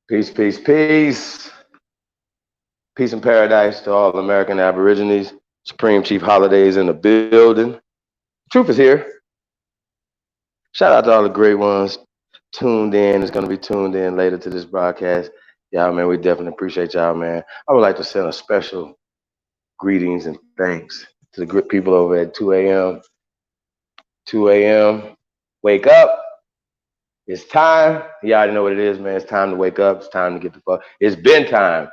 Peace, peace, peace. Peace and paradise to all American Aborigines. Supreme Chief Holidays in the building. Truth is here. Shout out to all the great ones tuned in. It's going to be tuned in later to this broadcast. Y'all, man, we definitely appreciate y'all, man. I would like to send a special greetings and thanks to the good people over at 2 a.m. 2 a.m. Wake up. It's time. You already know what it is, man. It's time to wake up. It's time to get the fuck. It's been time.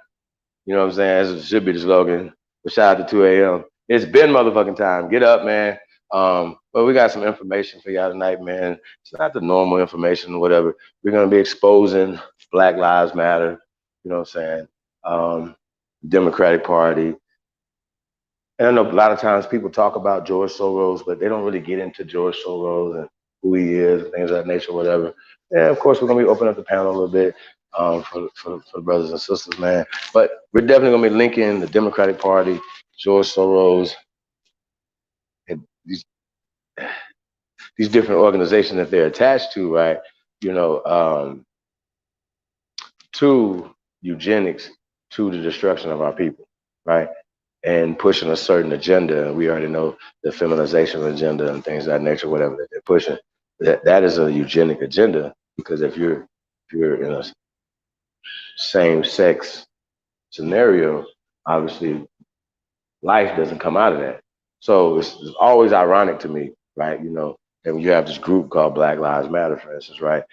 You know what I'm saying? That should be the slogan. But shout out to 2 a.m. It's been motherfucking time. Get up, man. But we got some information for y'all tonight, man. It's not the normal information or whatever. We're gonna be exposing Black Lives Matter. You know what I'm saying? Democratic Party. And I know a lot of times people talk about George Soros, but they don't really get into George Soros and who he is and things of that nature, whatever. And of course, we're gonna be opening up the panel a little bit for the brothers and sisters, man. But we're definitely gonna be linking the Democratic Party, George Soros, and these different organizations that they're attached to, right? You know, to eugenics, to the destruction of our people, right? And pushing a certain agenda. We already know the feminization agenda and things of that nature, whatever that they're pushing. That is a eugenic agenda because if you're in a same sex scenario, obviously life doesn't come out of that. So it's always ironic to me, right? You know, and you have this group called Black Lives Matter, for instance, right?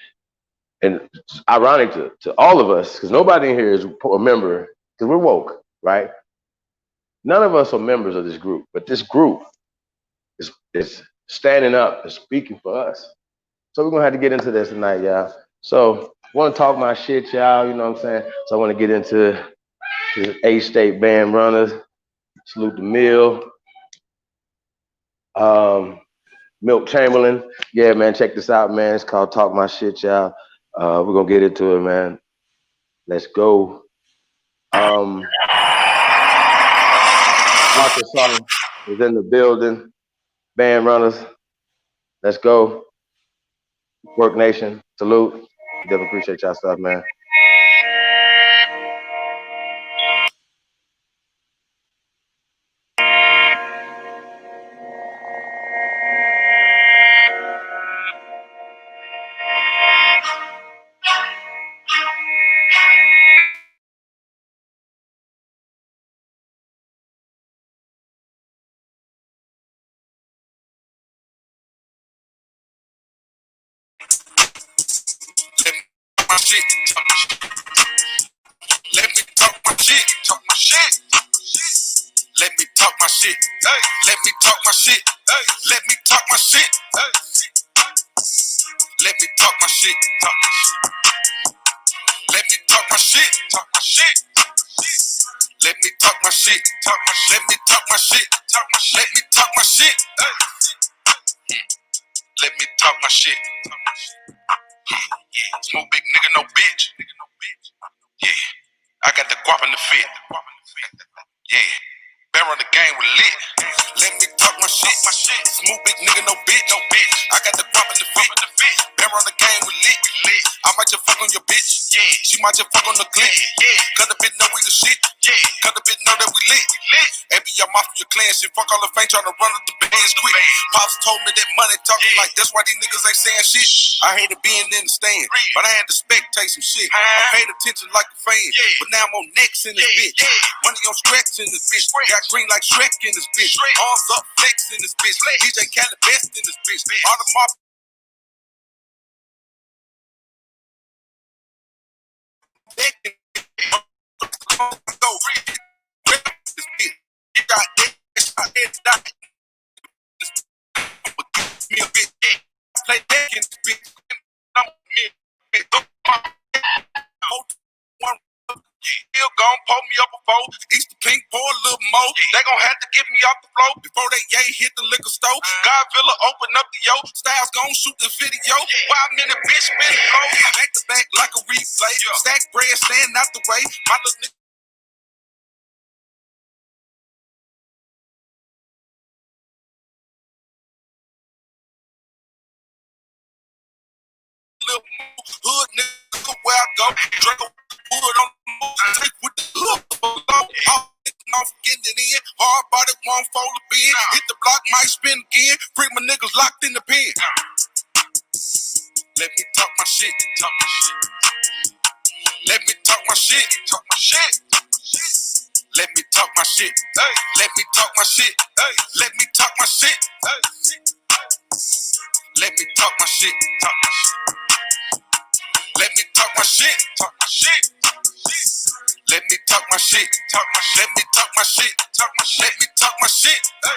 And it's ironic to all of us because nobody in here is a member because we're woke, right? None of us are members of this group, but this group is standing up and speaking for us. So we're gonna have to get into this tonight, y'all. So I want to talk my shit, y'all. You know what I'm saying? So I want to get into the A-State band runners. Salute the Mill, Milk Chamberlain. Yeah, man, check this out, man. It's called Talk My Shit, y'all. We're gonna get into it, man. Let's go. Arkansas is in the building. Band runners, let's go. Work Nation, salute. Definitely appreciate y'all stuff, man. Let me talk my shit. Talk my shit. Let me talk my shit. Hey. Let me talk my shit. Hey. Let me talk my shit. Hey. Let me talk my shit. Talk my shit. Let me talk my shit. Talk my shit. Let me talk my shit. Talk my shit. Let me talk my shit. Talk my shit. Let me talk my shit. Hey. Let me talk my shit. Talk my shit. Smooth big nigga, no bitch. Nigga, no bitch. Yeah. I got the guap in the fit. Yeah. Bear on the game with lit. Let me talk my shit. My shit. Smooth big nigga, no bitch. No bitch. I got the guap in the fit. Bear on the game with lit. I might just fuck on your bitch. Yeah. She might just fuck on the clip. Yeah. Cause the bitch know we the shit. Yeah. Cause the bitch know that we lit. AB, I'm off your clan shit. Fuck all the fame trying to run up the bands quick. Pops told me that money talking like that's why these niggas ain't saying shit. I hated being in the stand, but I had to spectate some shit. I paid attention like a fan, but now I'm on necks in this bitch. Money on stretch in this bitch. Got green like Shrek in this bitch. Arms up, flex in this bitch. DJ Khaled best in this bitch. All the mob go. This bitch. Got that. Me a bitch. Play back in this bitch. One still gon' pull me up a four. East the pink, pour a little more. They gon' have to get me off the floor before they hit the liquor store. Godzilla open up the yo. Styles gon' shoot the video. Why I'm in the bitch spinning low. Back to back like a replay. Stack bread, stand out the way. My little nigga. Little hood nigga where I go. Draco wood on the moon, take with the look. Off getting it in, hard body won't fold a bin. Hit the block, might spin again. Bring my niggas locked in the pen. Let me talk my shit, talk my shit. Let me talk my shit, talk my shit. Let me talk my shit. Hey. Let me talk my shit. Hey. Let me talk my shit. Hey. Let me talk my shit. Talk my shit. Let me talk my shit. Talk my shit. Let me talk my shit. Talk my shit. Let me talk my shit. Talk my shit. Let me talk my shit. Hey.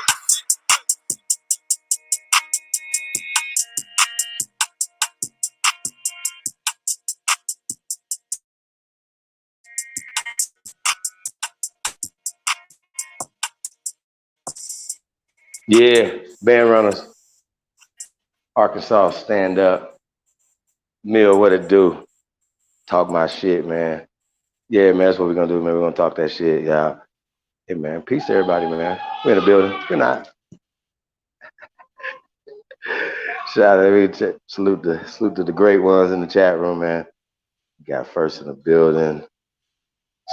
Yeah, band runners, Arkansas, stand up. Mill, what it do? Talk my shit, man. Yeah, man, that's what we're gonna do, man. We're gonna talk that shit, y'all. Hey, man, peace to everybody, man. We're in the building. Good night. Shout out, salute to the great ones in the chat room, man. We got first in the building,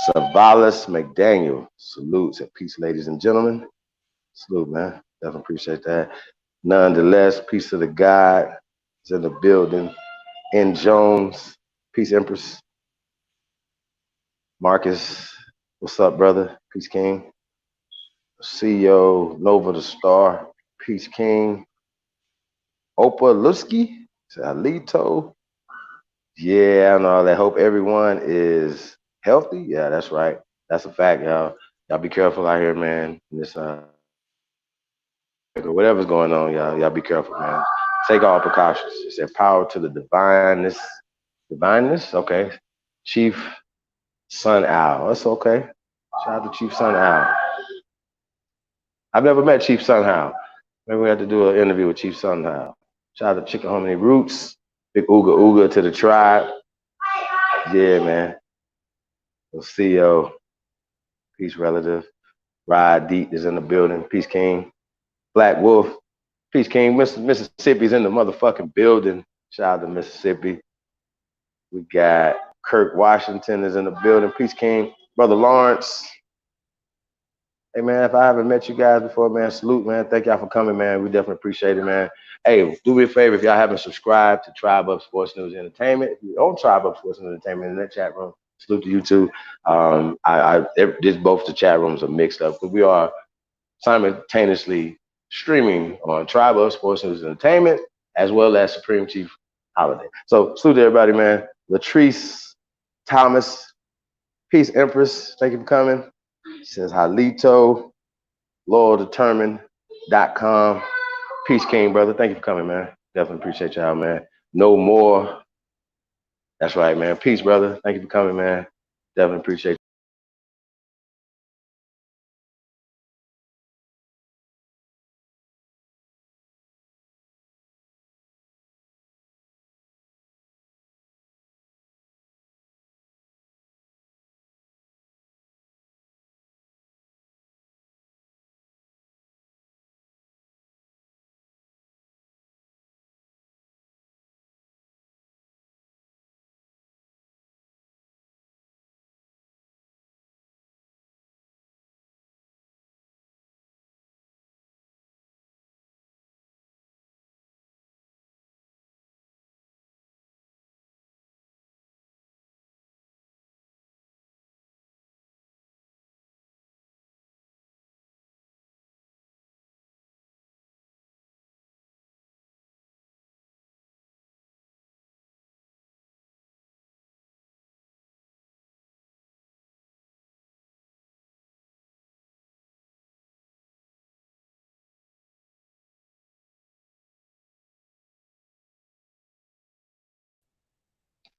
Savalas McDaniel. Salutes and peace, ladies and gentlemen. Salute, man. Definitely appreciate that. Nonetheless, peace to the God is in the building. N. Jones, peace, Empress. Marcus, what's up, brother? Peace, King. CEO Nova the Star, Peace King. Opa Lusky, Alito. Yeah, and all that. Hope everyone is healthy. Yeah, that's right. That's a fact, y'all. Y'all be careful out here, man. This whatever's going on, y'all be careful, man. Take all precautions. It said power to the divineness. Divineness? Okay. Chief Sun Owl. That's okay. Shout out to Chief Sun Owl. I've never met Chief Sun Owl. Maybe we have to do an interview with Chief Sun Owl. Shout out to Chicken Hominy Roots. Big Ooga Ooga to the tribe. Yeah, man. CEO. Peace, relative. Ride Deep is in the building. Peace, King. Black Wolf. Peace, King. Mississippi's in the motherfucking building. Shout out to Mississippi. We got Kirk Washington is in the building. Peace, King. Brother Lawrence. Hey, man, if I haven't met you guys before, man, salute, man. Thank y'all for coming, man. We definitely appreciate it, man. Hey, do me a favor if y'all haven't subscribed to Tribe Up Sports News Entertainment. If you own Tribe Up Sports News Entertainment in that chat room, salute to you too. Both the chat rooms are mixed up because we are simultaneously streaming on Tribe Up Sports News Entertainment as well as Supreme Chief Holiday. So salute to everybody, man. Latrice Thomas, peace, Empress. Thank you for coming. Says Halito, loyaldetermined.com. Peace, King, brother. Thank you for coming, man. Definitely appreciate y'all, man. No more. That's right, man. Peace, brother. Thank you for coming, man. Definitely appreciate you.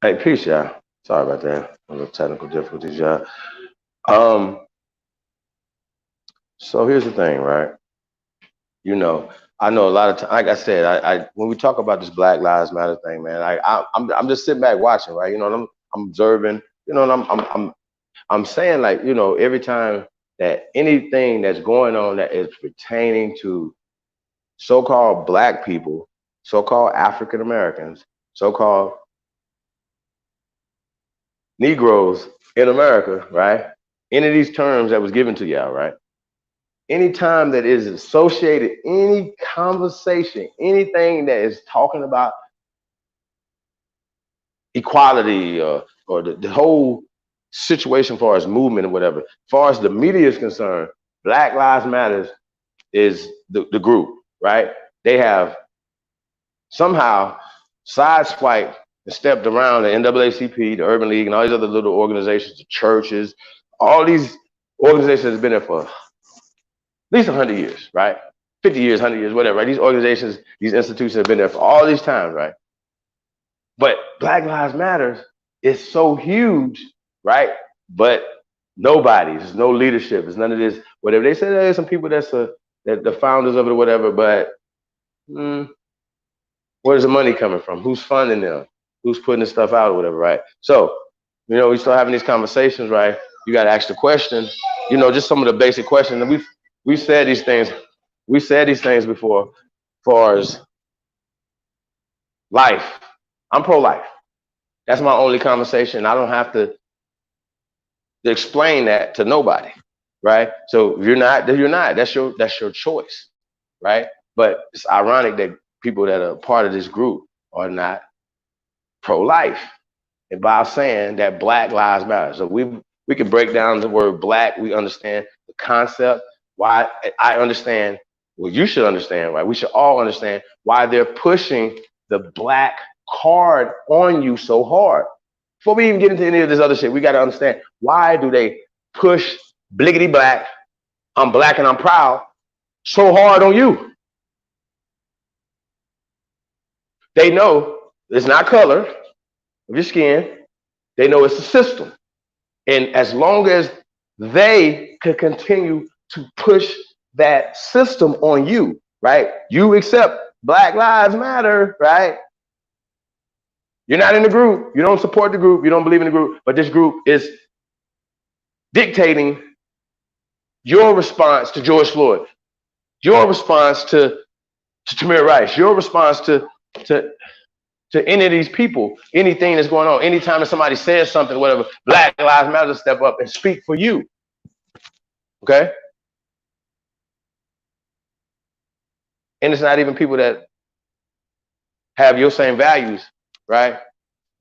Hey, peace, y'all. Sorry about that. A little technical difficulties, y'all. Um, so here's the thing, right? You know, I know a lot of times, like I said, I when we talk about this Black Lives Matter thing, man, I'm just sitting back watching, right? You know, and I'm observing, you know, and I'm saying, like, you know, every time that anything that's going on that is pertaining to so-called Black people, so-called African Americans, so-called Negroes in America, right? Any of these terms that was given to y'all, right? Anytime that is associated, any conversation, anything that is talking about equality or the whole situation as far as movement or whatever, as far as the media is concerned, Black Lives Matters is the group, right? They have somehow sideswiped and stepped around the NAACP, the Urban League, and all these other little organizations, the churches, all these organizations have been there for at least 100 years, right? 50 years, 100 years, whatever, right? These organizations, these institutions have been there for all these times, right? But Black Lives Matter is so huge, right? But nobody, there's no leadership, there's none of this, whatever. They say there's some people that the founders of it or whatever, but where's the money coming from? Who's funding them? Who's putting this stuff out or whatever, right? So, we start having these conversations, right? You got to ask the question, just some of the basic questions. And we've said these things. We said these things before, as far as life. I'm pro-life. That's my only conversation. I don't have to explain that to nobody, right? So if you're not, then you're not. That's your choice, right? But it's ironic that people that are part of this group are not pro-life. And by saying that Black Lives Matter. So we can break down the word black. We understand the concept. Why I understand, well, you should understand, right? We should all understand why they're pushing the black card on you so hard. Before we even get into any of this other shit, we got to understand, why do they push bliggity black, I'm black and I'm proud, so hard on you? They know it's not color of your skin. They know it's a system. And as long as they could continue to push that system on you, right? You accept Black Lives Matter, right? You're not in the group. You don't support the group. You don't believe in the group. But this group is dictating your response to George Floyd, your response to Tamir Rice, your response to any of these people, anything that's going on. Anytime that somebody says something, whatever, Black Lives Matter, step up and speak for you. Okay? And it's not even people that have your same values, right?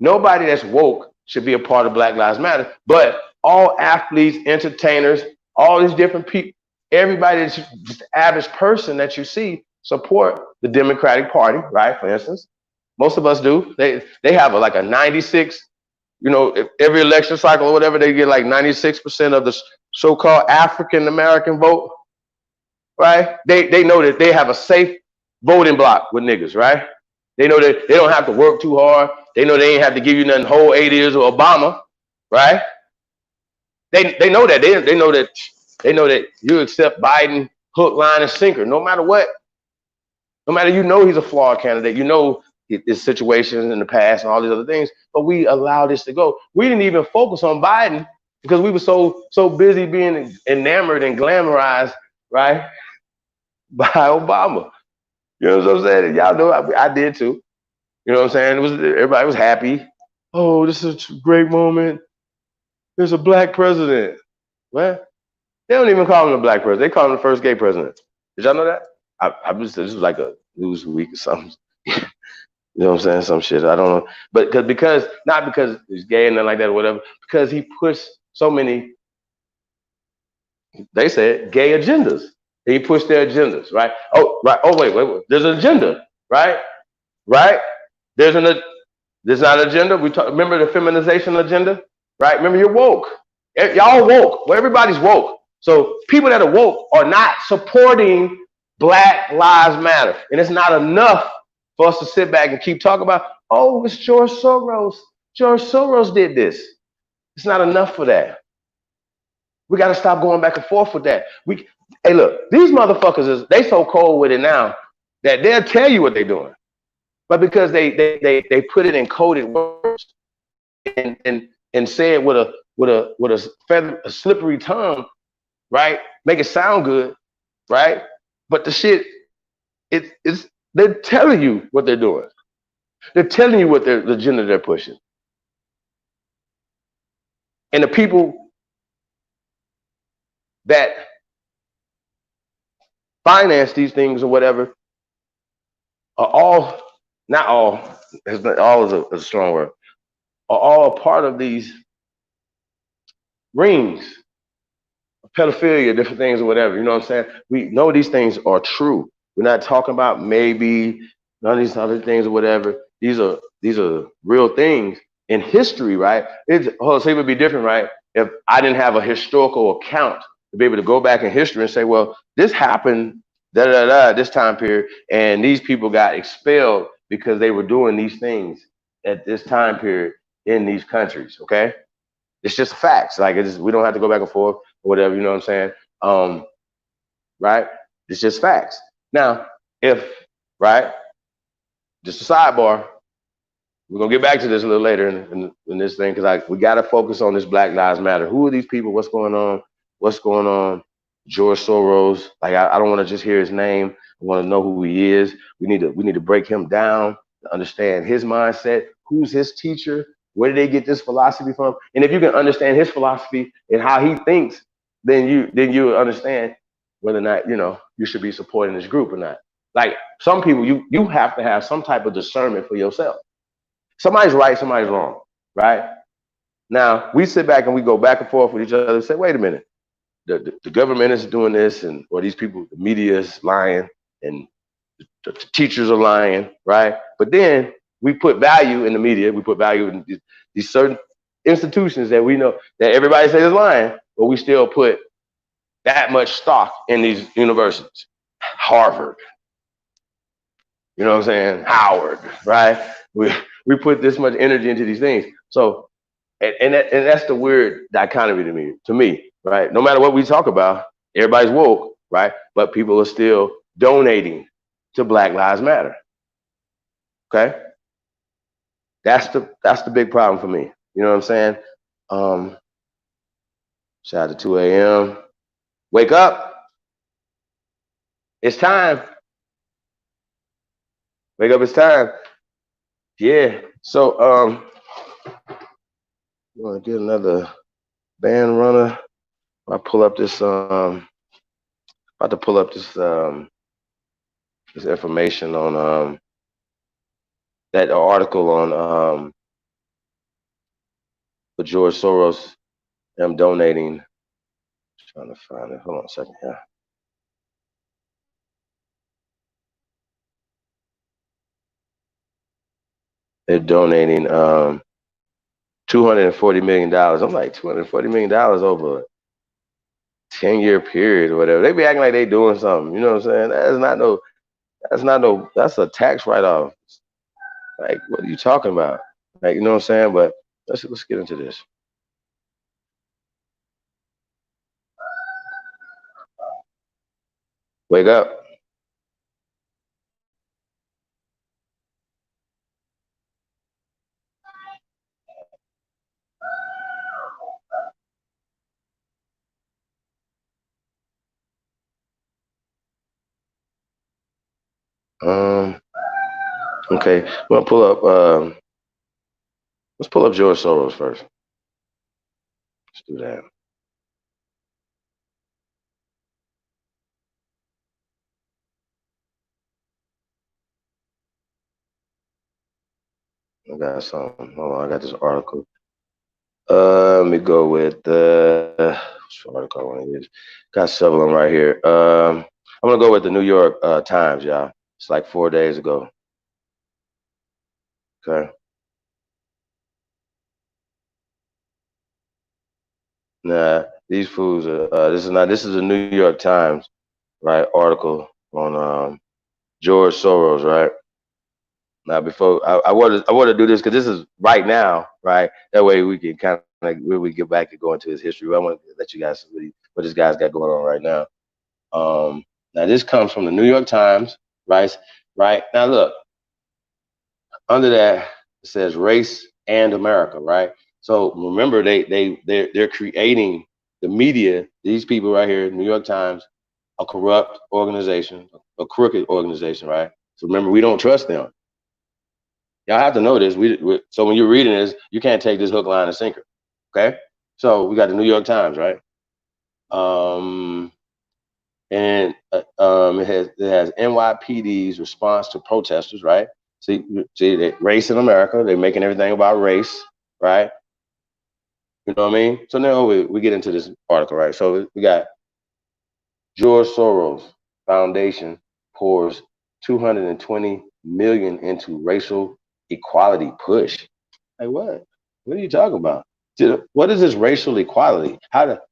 Nobody that's woke should be a part of Black Lives Matter, but all athletes, entertainers, all these different people, everybody that's just the average person that you see support the Democratic Party, right? For instance, most of us do. They have like a 96, every election cycle or whatever, they get like 96% of the so-called African American vote, right? They know that they have a safe voting block with niggas, right? They know that they don't have to work too hard. They know they ain't have to give you nothing whole 8 years of Obama, right? They know that. They know that you accept Biden hook, line, and sinker, no matter what. No matter he's a flawed candidate, his situations in the past and all these other things, but we allow this to go. We didn't even focus on Biden because we were so busy being enamored and glamorized, right, by Obama. You know what I'm saying? Y'all know I did too. You know what I'm saying? Everybody was happy. Oh, this is a great moment. There's a black president. What? They don't even call him the black president. They call him the first gay president. Did y'all know that? This was like a news week or something. You know what I'm saying? Some shit. I don't know. But not because he's gay and nothing like that or whatever, because he pushed so many, they said, gay agendas. He pushed their agendas, right? Oh, right. Oh, wait. There's an agenda, right? Right? There's not an agenda. Remember the feminization agenda, right? Remember, you're woke. Y'all woke. Well, everybody's woke. So people that are woke are not supporting Black Lives Matter. And it's not enough for us to sit back and keep talking about, oh, it's George Soros. George Soros did this. It's not enough for that. We got to stop going back and forth with that. Hey, look, these motherfuckers, they so cold with it now that they'll tell you what they're doing. But because they put it in coded words and say it with a slippery tongue, right? Make it sound good, right? But the shit, they're telling you what they're doing. They're telling you what the agenda they're pushing. And the people that finance these things or whatever are all, not all, all is a strong word, are all a part of these rings, pedophilia, different things or whatever. You know what I'm saying? We know these things are true. We're not talking about maybe none of these other things or whatever. These are real things in history, right? So it would be different, right? If I didn't have a historical account to be able to go back in history and say, well, this happened this time period, and these people got expelled because they were doing these things at this time period in these countries. Okay, it's just facts. Like we don't have to go back and forth or whatever. You know what I'm saying? Um, right? It's just facts. Now, if right, just a sidebar. We're gonna get back to this a little later in this thing because we got to focus on this Black Lives Matter. Who are these people? What's going on? What's going on? George Soros. Like I don't want to just hear his name. I want to know who he is. We need to break him down to understand his mindset. Who's his teacher? Where did they get this philosophy from? And if you can understand his philosophy and how he thinks, then you understand whether or not you should be supporting this group or not. Like some people, you have to have some type of discernment for yourself. Somebody's right, somebody's wrong, right? Now we sit back and we go back and forth with each other and say, wait a minute, the government is doing this, and or these people, the media is lying, and the teachers are lying, right? But then we put value in the media, we put value in these certain institutions that we know that everybody says is lying, but we still put that much stock in these universities. Harvard, you know what I'm saying? Howard, right? We put this much energy into these things. So and that's the weird dichotomy to me, right? No matter what we talk about, everybody's woke, right? But people are still donating to Black Lives Matter. Okay, that's the big problem for me. You know what I'm saying? Um, Shout out to 2 a.m. Wake up! It's time. Wake up! It's time. Yeah. So you want to get another band runner? I pull up this about to pull up this information on that article on for George Soros. I'm donating. Trying to find it. Hold on a second here. They're donating $240 million. I'm like $240 million over a 10-year period or whatever. They be acting like they doing something. You know what I'm saying? That's a tax write-off. Like, what are you talking about? Like, you know what I'm saying? But let's get into this. Wake up. Um, okay. We'll pull up let's pull up George Soros first. Let's do that. I got some. Hold on, I got this article. Let me go with which article I want to use. Got several of them right here. I'm gonna go with the New York Times, y'all. It's like 4 days ago. Okay. Nah, these fools are. This is not. This is a New York Times, right? Article on George Soros, right? Now, before I want to do this because this is right now, right? That way we can kind of like really get back and go into his history. I want to let you guys see what this guy's got going on right now. Now this comes from the New York Times, right? Right now, look under that it says race and America, right? So remember, they're creating the media. These people right here, New York Times, a corrupt organization, a crooked organization, right? So remember, we don't trust them. Y'all have to know this. So when you're reading this, you can't take this hook, line, and sinker. Okay. So we got the New York Times, right? Um, and it has NYPD's response to protesters, right? See, race in America. They're making everything about race, right? You know what I mean? So now we get into this article, right? So we got George Soros Foundation pours 220 million into racial equality push. Like what? What are you talking about? What is this racial equality?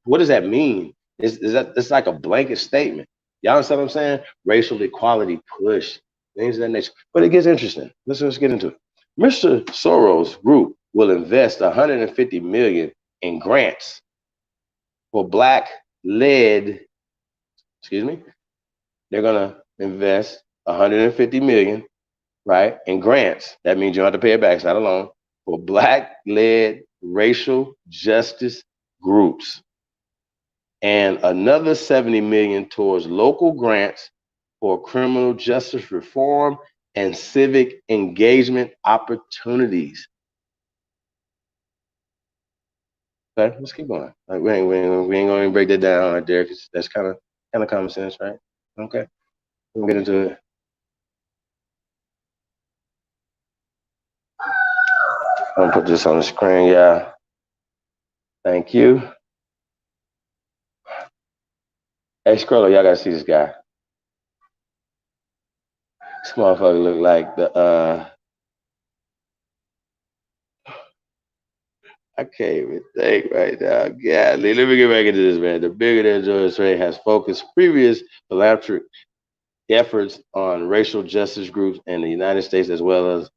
What does that mean? Is that it's like a blanket statement? Y'all understand what I'm saying? Racial equality push, things of that nature. But it gets interesting. Let's get into it. Mr. Soros Group will invest 150 million in grants for black led, excuse me, they're gonna invest 150 million, right, in grants. That means you don't have to pay it back. It's not a loan for black-led racial justice groups, and another 70 million towards local grants for criminal justice reform and civic engagement opportunities. Okay, let's keep going. Like we ain't gonna break that down right there because that's kind of common sense, right? Okay, we'll get into it. I'm gonna put this on the screen, yeah. Thank you. Hey, Scrollo, y'all gotta see this guy. This motherfucker look like I can't even think right now. God, let me get back into this, man. The billionaire George Ray has focused previous philanthropic efforts on racial justice groups in the United States as well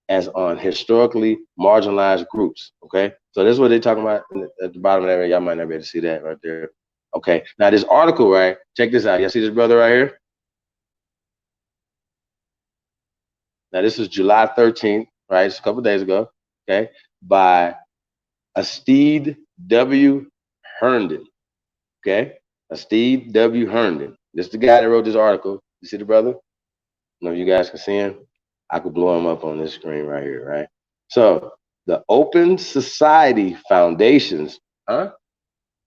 as on historically marginalized groups. Okay, so this is what they're talking about at the bottom of that. Y'all might not be able to see that right there. Okay, now this article, right? Check this out. Y'all see this brother right here? Now this is July 13th, right? It's a couple days ago. Okay, by Steed W. Herndon. Okay, Steed W. Herndon. This is the guy that wrote this article. You see the brother? You know, you guys can see him. I could blow him up on this screen right here, right? So the Open Society Foundations, huh?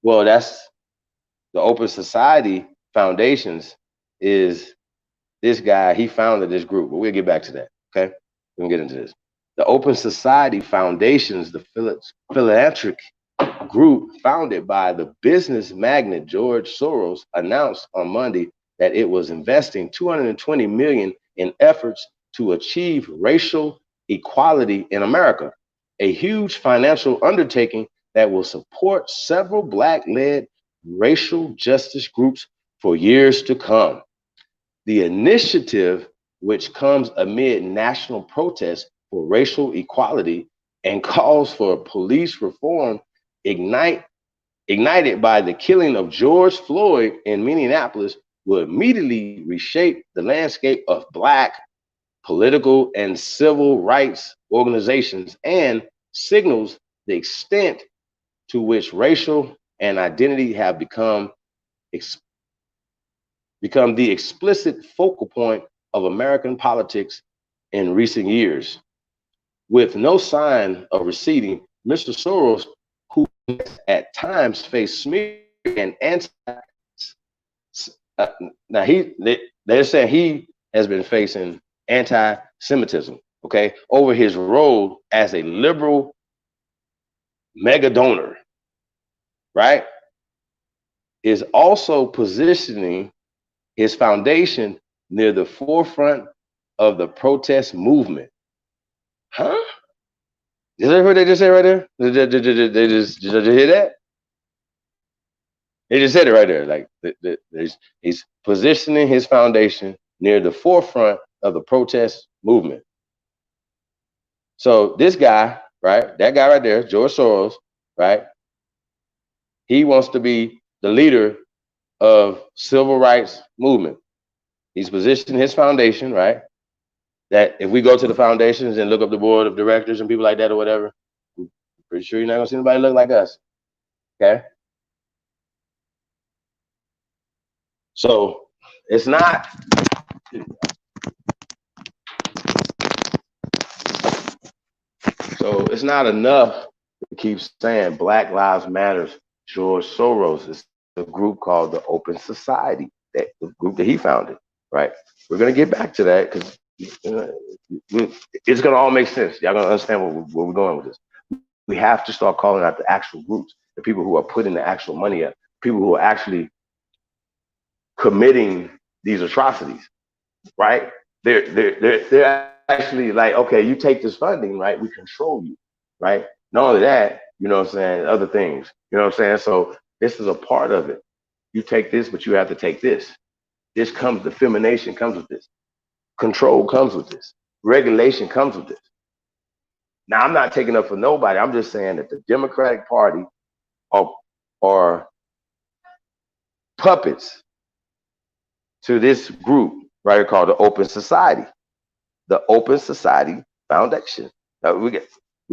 Well, that's the Open Society Foundations is this guy. He founded this group, but we'll get back to that. Okay, we can get into this. The Open Society Foundations, the philanthropic group founded by the business magnate George Soros, announced on Monday that it was investing 220 million in efforts to achieve racial equality in America, a huge financial undertaking that will support several black-led racial justice groups for years to come. The initiative, which comes amid national protests for racial equality and calls for police reform, ignite ignited by the killing of George Floyd in Minneapolis, will immediately reshape the landscape of black political and civil rights organizations and signals the extent to which racial and identity have become the explicit focal point of American politics in recent years. With no sign of receding, Mr. Soros, who at times faced smear and uh, now they're saying he has been facing anti-Semitism, okay, over his role as a liberal mega donor, right, is also positioning his foundation near the forefront of the protest movement. Huh? Is that what they just said right there? Did you hear that? They just said it right there. Like he's positioning his foundation near the forefront of the protest movement. So this guy, right, that guy right there, George Soros, right, he wants to be the leader of civil rights movement. He's positioning his foundation, right, that if we go to the foundations and look up the board of directors and people like that or whatever, I'm pretty sure you're not gonna see anybody look like us. Okay. So it's not it's not enough to keep saying Black Lives Matters. George Soros is a group called the Open Society, that the group that he founded, right? We're gonna get back to that because it's gonna all make sense. Y'all gonna understand where we're going with this. We have to start calling out the actual groups, the people who are putting the actual money up, people who are actually committing these atrocities, right? They're actually like, okay, you take this funding, right? We control you, right? Not only that, you know what I'm saying, other things, you know what I'm saying? So this is a part of it. You take this, but you have to take this. This comes, the femination comes with this. Control comes with this. Regulation comes with this. Now, I'm not taking up for nobody. I'm just saying that the Democratic Party are, are puppets to this group, right, called the Open Society, the Open Society Foundation. Now, we're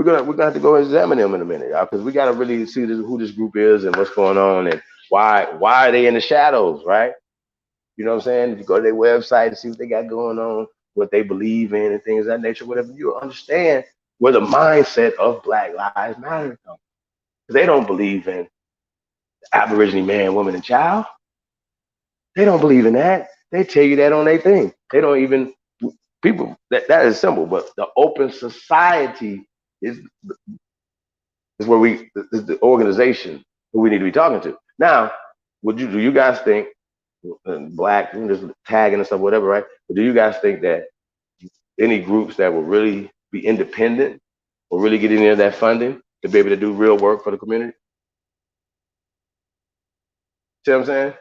gonna have to go examine them in a minute, y'all, because we got to really see who this group is and what's going on and why are they in the shadows, right? You know what I'm saying? If you go to their website and see what they got going on, what they believe in, and things of that nature, whatever, you understand where the mindset of Black Lives Matter comes. Because they don't believe in Aboriginal man, woman, and child. They don't believe in that. They tell you that on their thing. They don't even people that is simple, but the open society is where is the organization who we need to be talking to. Now, do you guys think Black just tagging and stuff, whatever, right? But do you guys think that any groups that will really be independent will really get any of that funding to be able to do real work for the community? See what I'm saying?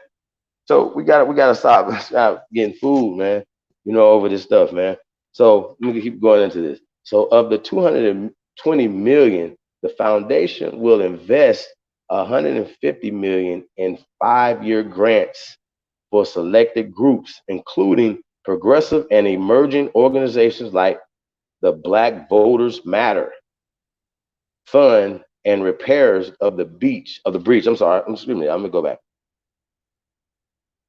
So we gotta stop getting food, man. You know, over this stuff, man. So let me keep going into this. So of the 220 million, the foundation will invest 150 million in 5-year grants for selected groups, including progressive and emerging organizations like the Black Voters Matter Fund and repairs of the breach. I'm sorry, excuse me, I'm gonna go back.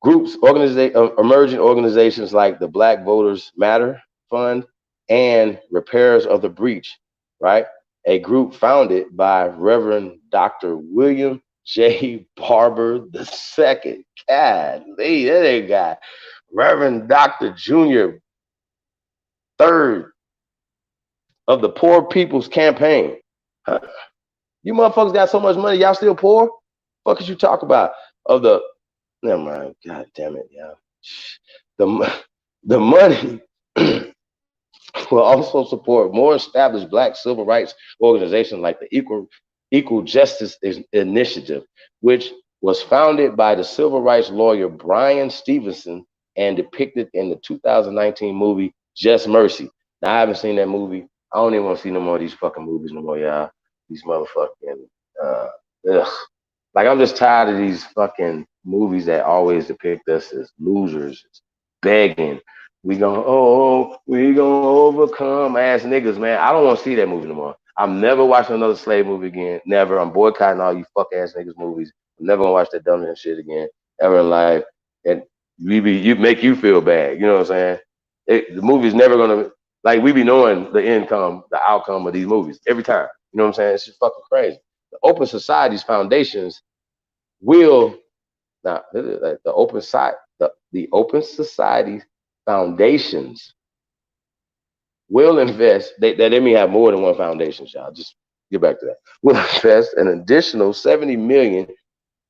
Groups, emerging organizations like the Black Voters Matter Fund and repairs of the breach, right? A group founded by Reverend Dr. William J. Barber II. God, that guy. Reverend Dr. Junior Third of the Poor People's Campaign. Huh? You motherfuckers got so much money, y'all still poor? Fuck is you talk about? Of the Never mind. God damn it, yeah. The money will also support more established Black civil rights organizations like the Equal Justice Initiative, which was founded by the civil rights lawyer Brian Stevenson and depicted in the 2019 movie Just Mercy. Now, I haven't seen that movie. I don't even want to see no more of these fucking movies no more, y'all. These motherfucking, ugh. Like, I'm just tired of these fucking movies that always depict us as losers, begging. We gonna overcome ass niggas, man. I don't want to see that movie no more. I'm never watching another slave movie again. Never. I'm boycotting all you fuck ass niggas movies. I'm never gonna watch that dumb ass shit again ever in life. And you make you feel bad. You know what I'm saying? The movie's never gonna, like, we be knowing the outcome of these movies every time. You know what I'm saying? It's just fucking crazy. The Open Society's foundations will now the Open Society foundations will invest. They may have more than one foundation, y'all. Just get back to that. Will invest an additional 70 million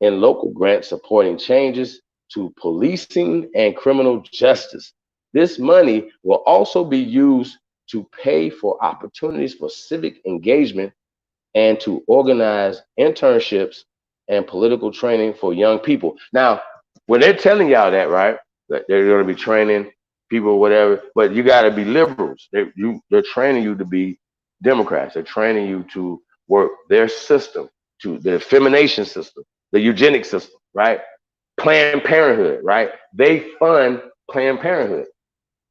in local grants supporting changes to policing and criminal justice. This money will also be used to pay for opportunities for civic engagement and to organize internships and political training for young people. Now, when they're telling y'all that, right, that they're going to be training people or whatever, but you got to be liberals. They're training you to be Democrats. They're training you to work their system, to the femination system, the eugenic system, right? Planned Parenthood, right? They fund Planned Parenthood.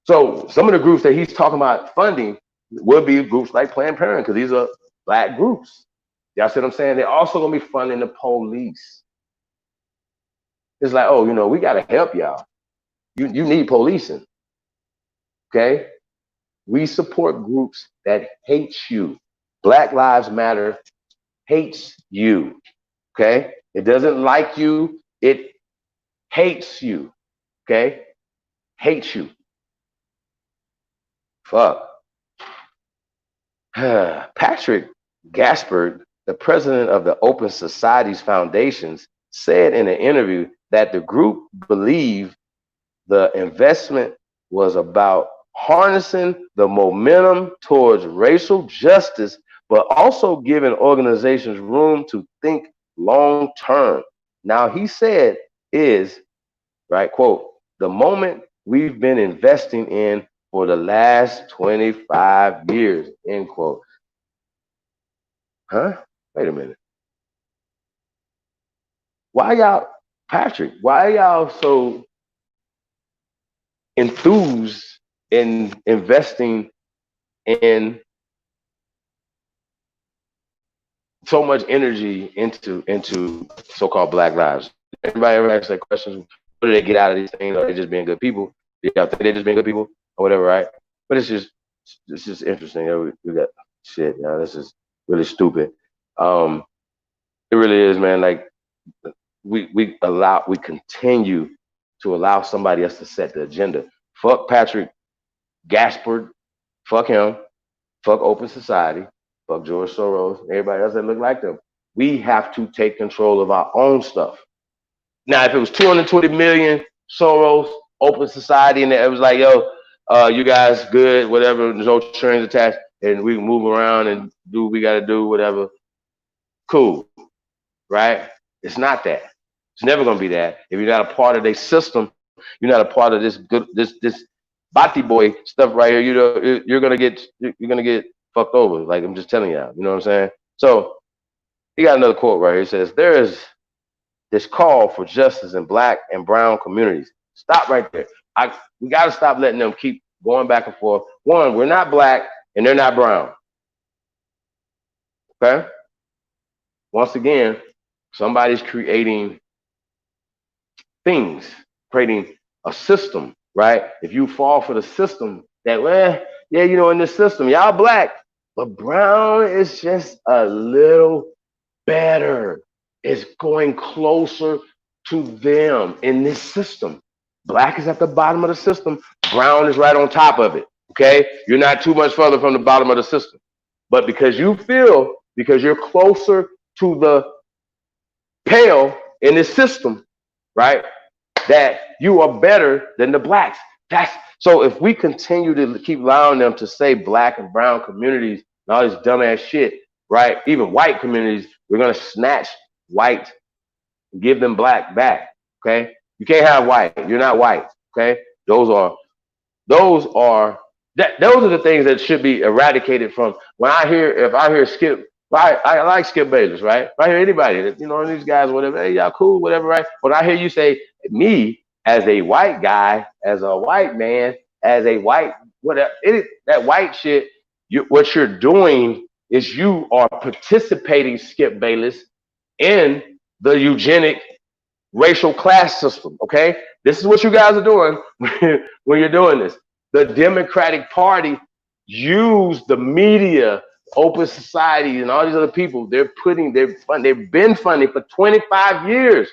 So some of the groups that he's talking about funding will be groups like Planned Parenthood because these are Black groups. Y'all see what I'm saying? They're also gonna be funding the police. It's like, oh, we gotta help y'all. You need policing. Okay? We support groups that hate you. Black Lives Matter hates you. Okay? It doesn't like you. It hates you. Okay? Hates you. Fuck. Patrick Gaspard, the president of the Open Societies Foundations, said in an interview that the group believed the investment was about harnessing the momentum towards racial justice, but also giving organizations room to think long term. Now, he said, is, right, quote, the moment we've been investing in for the last 25 years, end quote. Huh? Wait a minute. Why y'all, Patrick, why y'all so enthused in investing in so much energy into so-called Black lives? Anybody ever ask that question? What do they get out of these things? Are they just being good people? Do y'all think they're just being good people or whatever, right? But it's just interesting. We got shit. This is really stupid. Um, it really is, man. Like we continue to allow somebody else to set the agenda. Fuck Patrick Gaspard. Fuck him. Fuck Open Society. Fuck George Soros. Everybody else that look like them. We have to take control of our own stuff. Now, if it was 220 million Soros, Open Society, and it was like, yo, you guys good, whatever, there's no strings attached, and we can move around and do what we got to do, whatever. Cool, right? It's not that. It's never gonna be that. If you're not a part of their system, you're not a part of this Bati boy stuff right here. You're gonna get fucked over. Like I'm just telling you. You know what I'm saying? So he got another quote right here. It says, "There is this call for justice in Black and brown communities." Stop right there. We got to stop letting them keep going back and forth. One, we're not Black and they're not brown. Okay. Once again, somebody's creating things, creating a system, right? If you fall for the system that, well, yeah, in this system, y'all Black, but brown is just a little better. It's going closer to them in this system. Black is at the bottom of the system. Brown is right on top of it. Okay? You're not too much further from the bottom of the system. But because you're closer to the pale in this system, right? That you are better than the Blacks. So if we continue to keep allowing them to say Black and brown communities and all this dumbass shit, right? Even white communities, we're gonna snatch white and give them Black back. Okay? You can't have white. You're not white. Okay? Those are the things that should be eradicated from. If I hear Skip, I like Skip Bayless, right? If I hear anybody that these guys, whatever, hey, y'all cool, whatever, right? But I hear you say me as a white guy, as a white man, as a white whatever, that white shit. What you're doing is you are participating, Skip Bayless, in the eugenic racial class system. Okay, this is what you guys are doing when you're doing this. The Democratic Party use the media, Open Society, and all these other people. They've been funding for 25 years.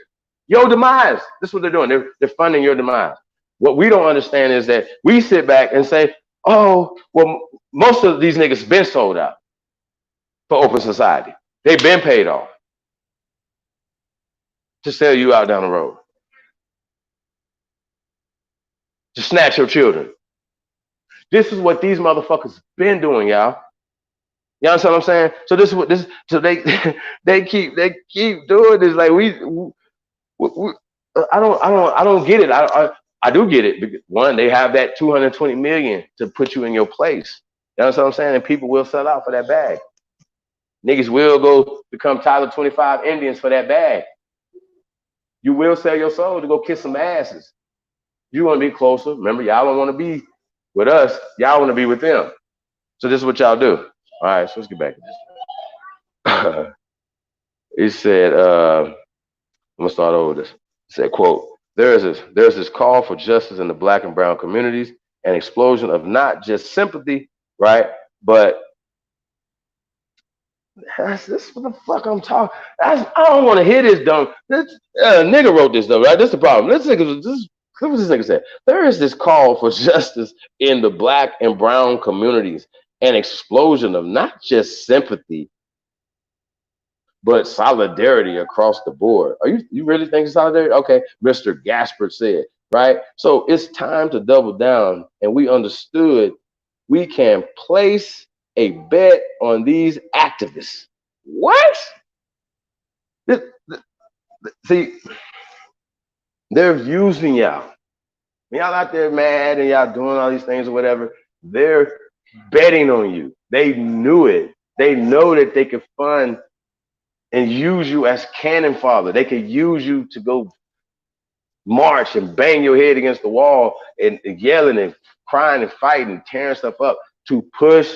Your demise. This is what they're doing. They're funding your demise. What we don't understand is that we sit back and say, oh, well, most of these niggas been sold out for Open Society. They've been paid off to sell you out down the road, to snatch your children. This is what these motherfuckers been doing, y'all. You understand what I'm saying? So this is what this. So they they keep doing this. Like we I don't get it. I do get it. Because one, they have that 220 million to put you in your place. You know what I'm saying? And people will sell out for that bag. Niggas will go become Tyler 25 Indians for that bag. You will sell your soul to go kiss some asses. You want to be closer. Remember, y'all don't want to be with us. Y'all want to be with them. So this is what y'all do. All right, so let's get back to this. It said, I'm gonna start over this. It said, quote, there's this call for justice in the Black and brown communities, an explosion of not just sympathy, right, but This is what the fuck I'm talking. I don't want to hear this dumb. This nigga wrote this though, right? This is the problem. What this nigga said. There is this call for justice in the black and brown communities, an explosion of not just sympathy but solidarity across the board. Are you really thinking solidarity? Okay, Mr. Gaspard said, right? So it's time to double down, and we understood we can place a bet on these activists. What? This, see, they're using y'all. When y'all out there mad and y'all doing all these things or whatever, they're betting on you. They knew it. They know that they could fund and use you as cannon fodder. They could use you to go march and bang your head against the wall and yelling and crying and fighting, tearing stuff up to push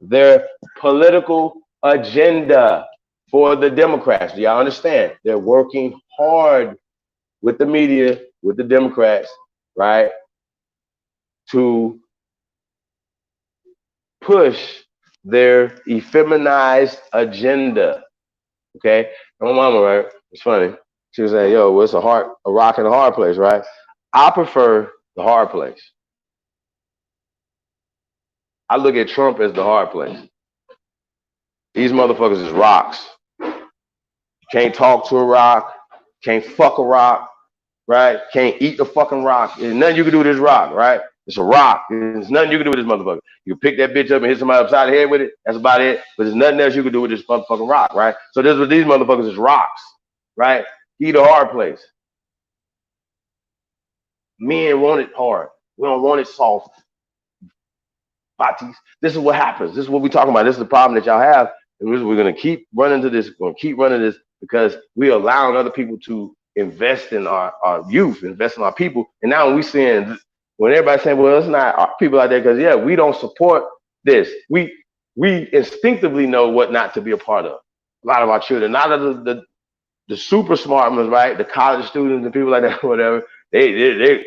their political agenda for the Democrats. Do y'all understand? They're working hard with the media, with the Democrats, right, to push their effeminized agenda. Okay, and my mama, right? It's funny. She was saying, "Yo, well, it's a rock and a hard place, right?" I prefer the hard place. I look at Trump as the hard place. These motherfuckers is rocks. You can't talk to a rock. Can't fuck a rock, right? Can't eat the fucking rock. There's nothing you can do with this rock, right? It's a rock. There's nothing you can do with this motherfucker. You can pick that bitch up and hit somebody upside the head with it. That's about it. But there's nothing else you can do with this motherfucking rock, right? So this is what these motherfuckers is rocks, right? He the hard place. Men want it hard. We don't want it soft. Batis. This is what happens. This is what we're talking about. This is the problem that y'all have. And we're going to keep running to this. We're going to keep running this because we're allowing other people to invest in our youth, invest in our people. And now we seeing, when everybody's saying, well, it's not our people out there because, yeah, we don't support this. We instinctively know what not to be a part of. A lot of our children, not of the super smart ones, right? The college students and people like that, whatever, they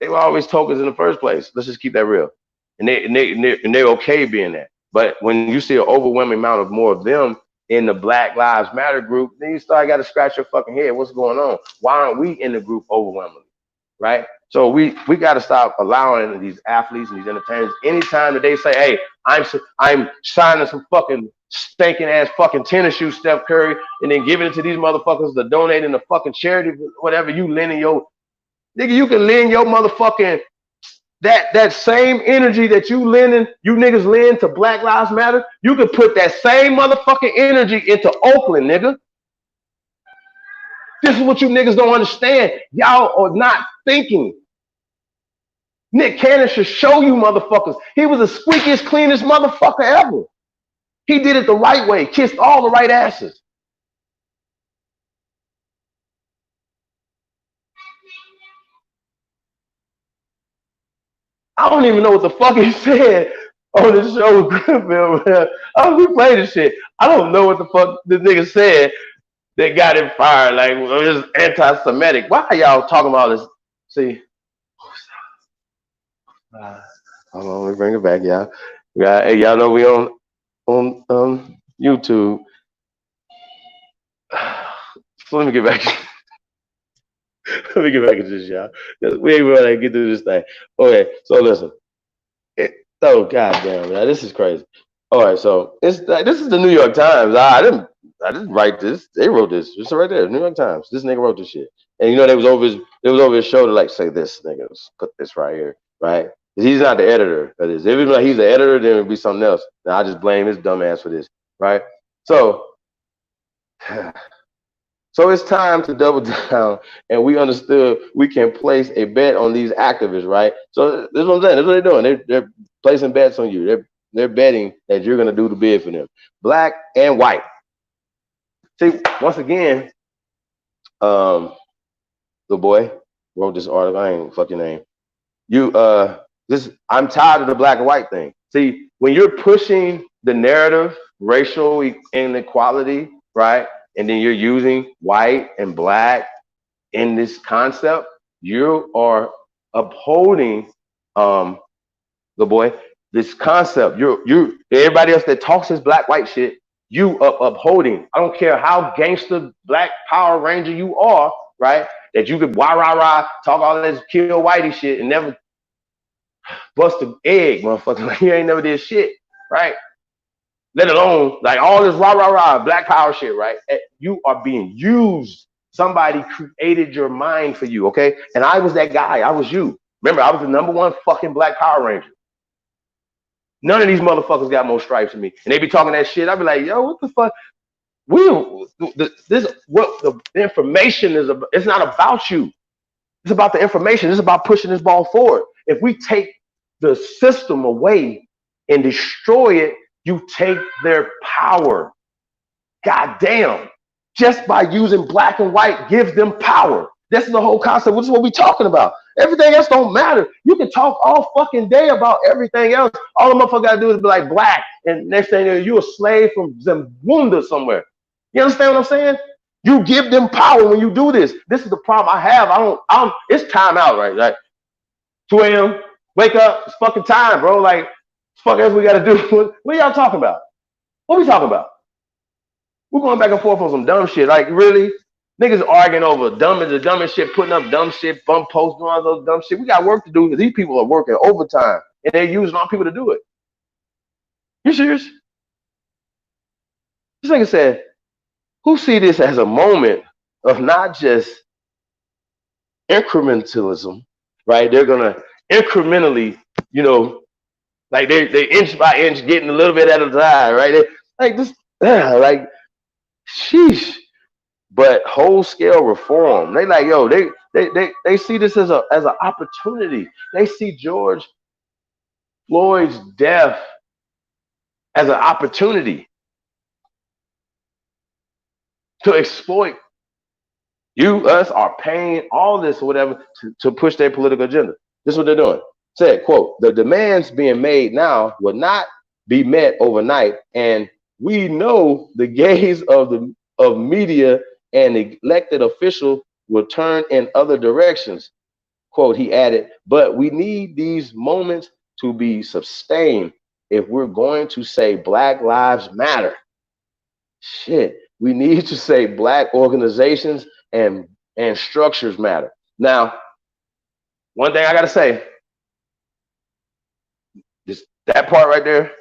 were always tokens in the first place. Let's just keep that real. And they're okay being that. But when you see an overwhelming amount of more of them in the Black Lives Matter group, then you start got to scratch your fucking head. What's going on? Why aren't we in the group overwhelmingly? Right? So we got to stop allowing these athletes and these entertainers anytime that they say, "Hey, I'm signing some fucking stinking ass fucking tennis shoes, Steph Curry," and then giving it to these motherfuckers to donate in the fucking charity, whatever you lending your nigga, you can lend your motherfucking that same energy that you niggas lend to Black Lives Matter, you can put that same motherfucking energy into Oakland, nigga. This is what you niggas don't understand. Y'all are not thinking. Nick Cannon should show you motherfuckers. He was the squeakiest, cleanest motherfucker ever. He did it the right way, kissed all the right asses. I don't even know what the fuck he said on the show with Grenville. We played this shit. I don't know what the fuck this nigga said that got him fired. Like, it's anti-Semitic. Why are y'all talking about this? See, hold on, let me bring it back, y'all. Hey, y'all know we on YouTube. So let me get back. Let me get back into this, y'all. We ain't ready to get through this thing. Okay, so listen. Oh goddamn, man, this is crazy. All right, so this is the New York Times. I didn't write this. They wrote this. It's right there, New York Times. This nigga wrote this shit, and you know they was over his shoulder like say this nigga, put this right here, right? He's not the editor of this. If like he's the editor, then it'd be something else. Now I just blame his dumb ass for this, right? So. So it's time to double down, and we understood we can place a bet on these activists, right? So this is what I'm saying. That's what they're doing. They're placing bets on you. They're betting that you're gonna do the bid for them, black and white. See, once again, the boy wrote this article. I ain't fuck your name. I'm tired of the black and white thing. See, when you're pushing the narrative, racial inequality, right? And then you're using white and black in this concept, you are upholding the boy, this concept. You everybody else that talks this black white shit, you upholding. I don't care how gangster Black Power Ranger you are, right? That you could wah rah rah talk all this kill whitey shit and never bust an egg, motherfucker. Like you ain't never did shit, right? Let alone like all this rah rah rah Black Power shit, right? You are being used. Somebody created your mind for you, okay? And I was that guy. I was you. Remember, I was the #1 fucking Black Power Ranger. None of these motherfuckers got more stripes than me, and they be talking that shit. I be like, yo, what the fuck? This what the information is about. It's not about you. It's about the information. It's about pushing this ball forward. If we take the system away and destroy it, you take their power. God damn. Just by using black and white gives them power. That's the whole concept. This is what we're talking about. Everything else don't matter. You can talk all fucking day about everything else. All the motherfucker gotta do is be like black, and next thing you a slave from Zamunda somewhere. You understand what I'm saying? You give them power when you do this. This is the problem I have. It's time out, right? Like 2 a.m. Wake up. It's fucking time, bro. Like, fuck else we gotta do. What y'all talking about? What we talking about? We're going back and forth on some dumb shit. Like, really? Niggas arguing over the dumbest shit, putting up dumb shit, bump posts, doing all those dumb shit. We got work to do because these people are working overtime and they're using our people to do it. You serious? This nigga said, who see this as a moment of not just incrementalism, right? They're gonna incrementally, like they inch by inch getting a little bit at a time, right? Like this, like, sheesh. But whole scale reform, they like, yo, they see this as an opportunity. They see George Floyd's death as an opportunity to exploit you, us, our pain, all this or whatever to push their political agenda. This is what they're doing. Said, quote, the demands being made now will not be met overnight, and we know the gaze of media and elected official will turn in other directions. Quote, he added, but we need these moments to be sustained if we're going to say Black Lives Matter. Shit, we need to say Black organizations and structures matter. Now, one thing I gotta say, that part right there,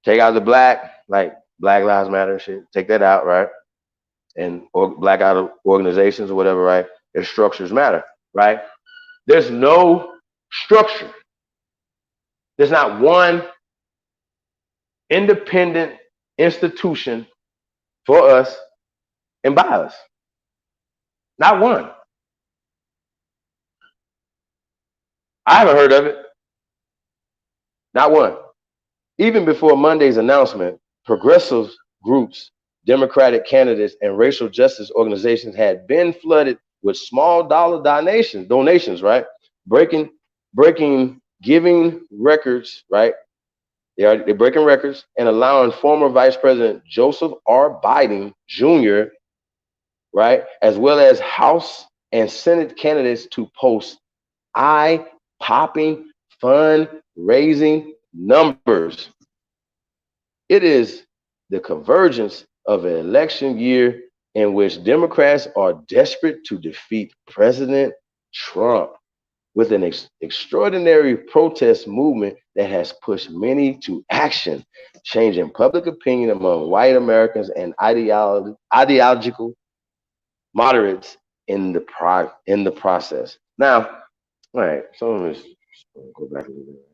take out the black, like Black Lives Matter shit, take that out, right? And or black out organizations or whatever, right? Their structures matter, right? There's no structure. There's not one independent institution for us and by us. Not one. I haven't heard of it. Not one. Even before Monday's announcement, progressive groups, Democratic candidates, and racial justice organizations had been flooded with small dollar donations, right? Breaking giving records, right? They're breaking records and allowing former Vice President Joseph R. Biden Jr., right, as well as House and Senate candidates to post eye-popping fundraising numbers. It is the convergence of an election year in which Democrats are desperate to defeat President Trump with an extraordinary protest movement that has pushed many to action, changing public opinion among white Americans and ideological moderates in the process. Now, all right, so let's go back a little bit.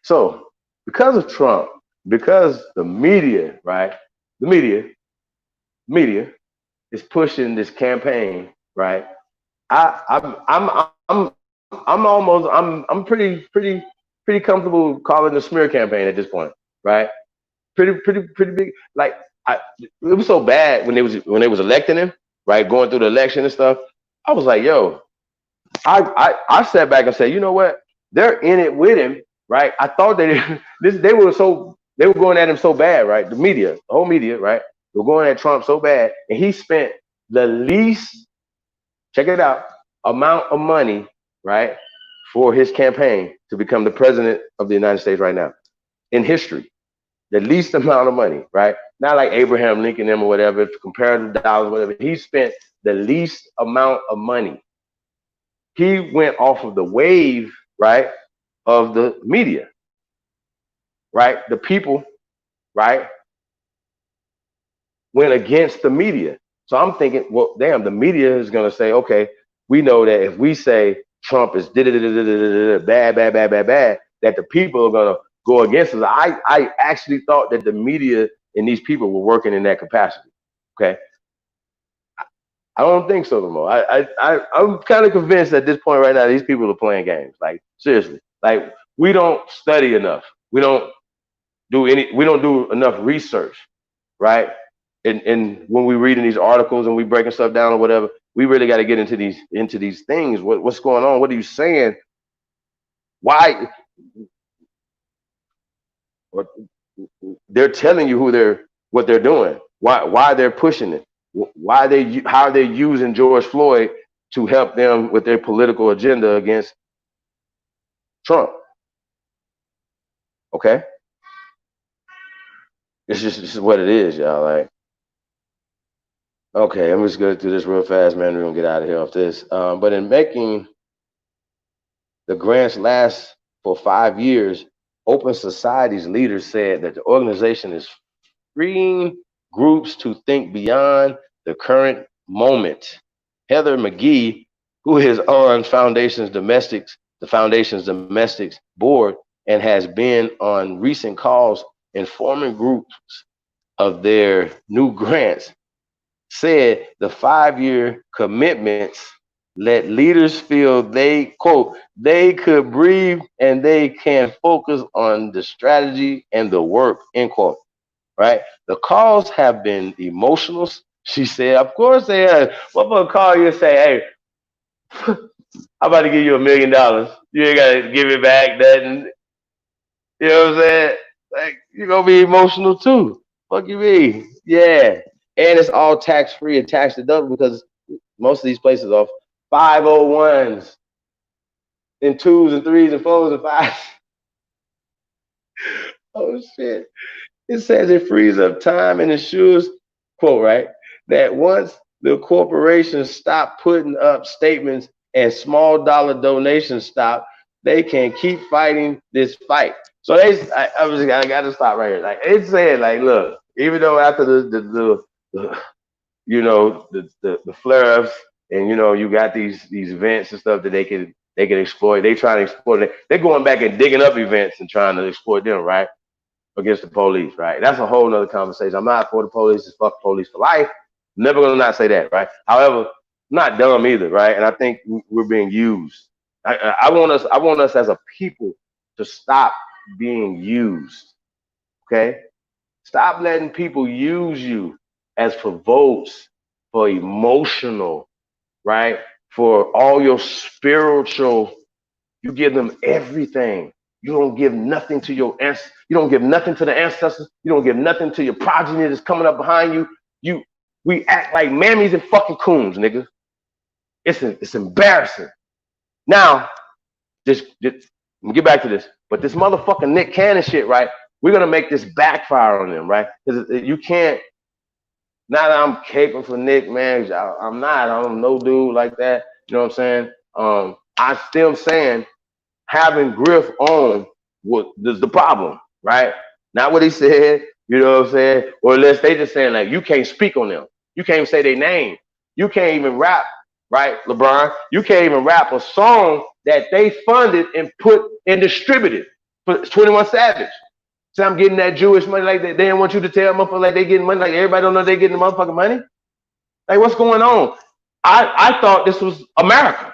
So, because of Trump, because the media, right? The media is pushing this campaign, right? I'm pretty comfortable calling the smear campaign at this point, right? Pretty big. Like it was so bad when they was electing him, right? Going through the election and stuff. I was like, yo, I sat back and said, you know what? They're in it with him, right? I thought they were going at him so bad, right? The media, the whole media, right? They were going at Trump so bad, and he spent the least, check it out, amount of money, right, for his campaign to become the president of the United States right now in history. the least amount of money, right? Not like Abraham Lincoln them or whatever, compared to dollars, whatever. He spent the least amount of money. He went off of the wave, right, of the media, right? The people, right, went against the media. So I'm thinking, well, damn, the media is going to say, okay, we know that if we say Trump is bad, bad, bad, bad, bad, that the people are going to go against us. I actually thought that the media and these people were working in that capacity. Okay. I don't think so no more. I'm kind of convinced at this point right now, these people are playing games. Like, seriously. Like, we don't study enough. We don't do enough research, right? And when we reading these articles and we breaking stuff down or whatever, we really got to get into these things. What's going on? What are you saying? Why? What, they're telling you what they're doing. Why they're pushing it. How they're using George Floyd to help them with their political agenda against Trump. Okay, this is what it is, y'all. Like, okay, I'm just going to do this real fast, man. We're gonna get out of here off this. But in making the grants last for 5 years, Open Society's leaders said that the organization is freeing groups to think beyond the current moment. Heather McGee, who is on the Foundation's Domestics board, and has been on recent calls informing groups of their new grants, said the 5-year commitments let leaders feel they, quote, they could breathe and they can focus on the strategy and the work, end quote, right? The calls have been emotional, she said. Of course they are. What about a call you and say, hey, I'm about to give you $1 million. You ain't got to give it back, nothing. You know what I'm saying? Like, you're going to be emotional too. Fuck you mean? Yeah. And it's all tax free and tax deductible because most of these places are 501s and twos and threes and fours and fives. Oh shit. It says it frees up time and ensures, quote, right, that once the corporations stop putting up statements and small dollar donations stop, they can keep fighting this fight. So I got to stop right here. Like, it said, like, look, even though after the the flare ups and you got these events and stuff that they can exploit. They trying to exploit it. They're going back and digging up events and trying to exploit them, right? Against the police, right? That's a whole nother conversation. I'm not for the police, it's fuck police for life. Never gonna not say that, right? However, I'm not dumb either, right? And I think we're being used. I want us as a people to stop being used. Okay? Stop letting people use you as for votes, for emotional, right? For all your spiritual, you give them everything. You don't give nothing to your you don't give nothing to the ancestors. You don't give nothing to your progeny that's coming up behind you. We act like mammies and fucking coons, nigga. It's embarrassing. Now, just get back to this. But this motherfucking Nick Cannon shit, right? We're gonna make this backfire on them, right? Because you can't. Not that I'm caping for Nick, man. I'm not. I'm no dude like that. You know what I'm saying? I still saying having Griff on was the problem, right? Not what he said, you know what I'm saying? Or unless they just saying like you can't speak on them. You can't even say their name. You can't even rap, right, LeBron? You can't even rap a song that they funded and put and distributed for 21 Savage. So I'm getting that Jewish money like that. They didn't want you to tell motherfuckers like they getting money, like everybody don't know they getting the motherfucking money. Like, what's going on? I thought this was America.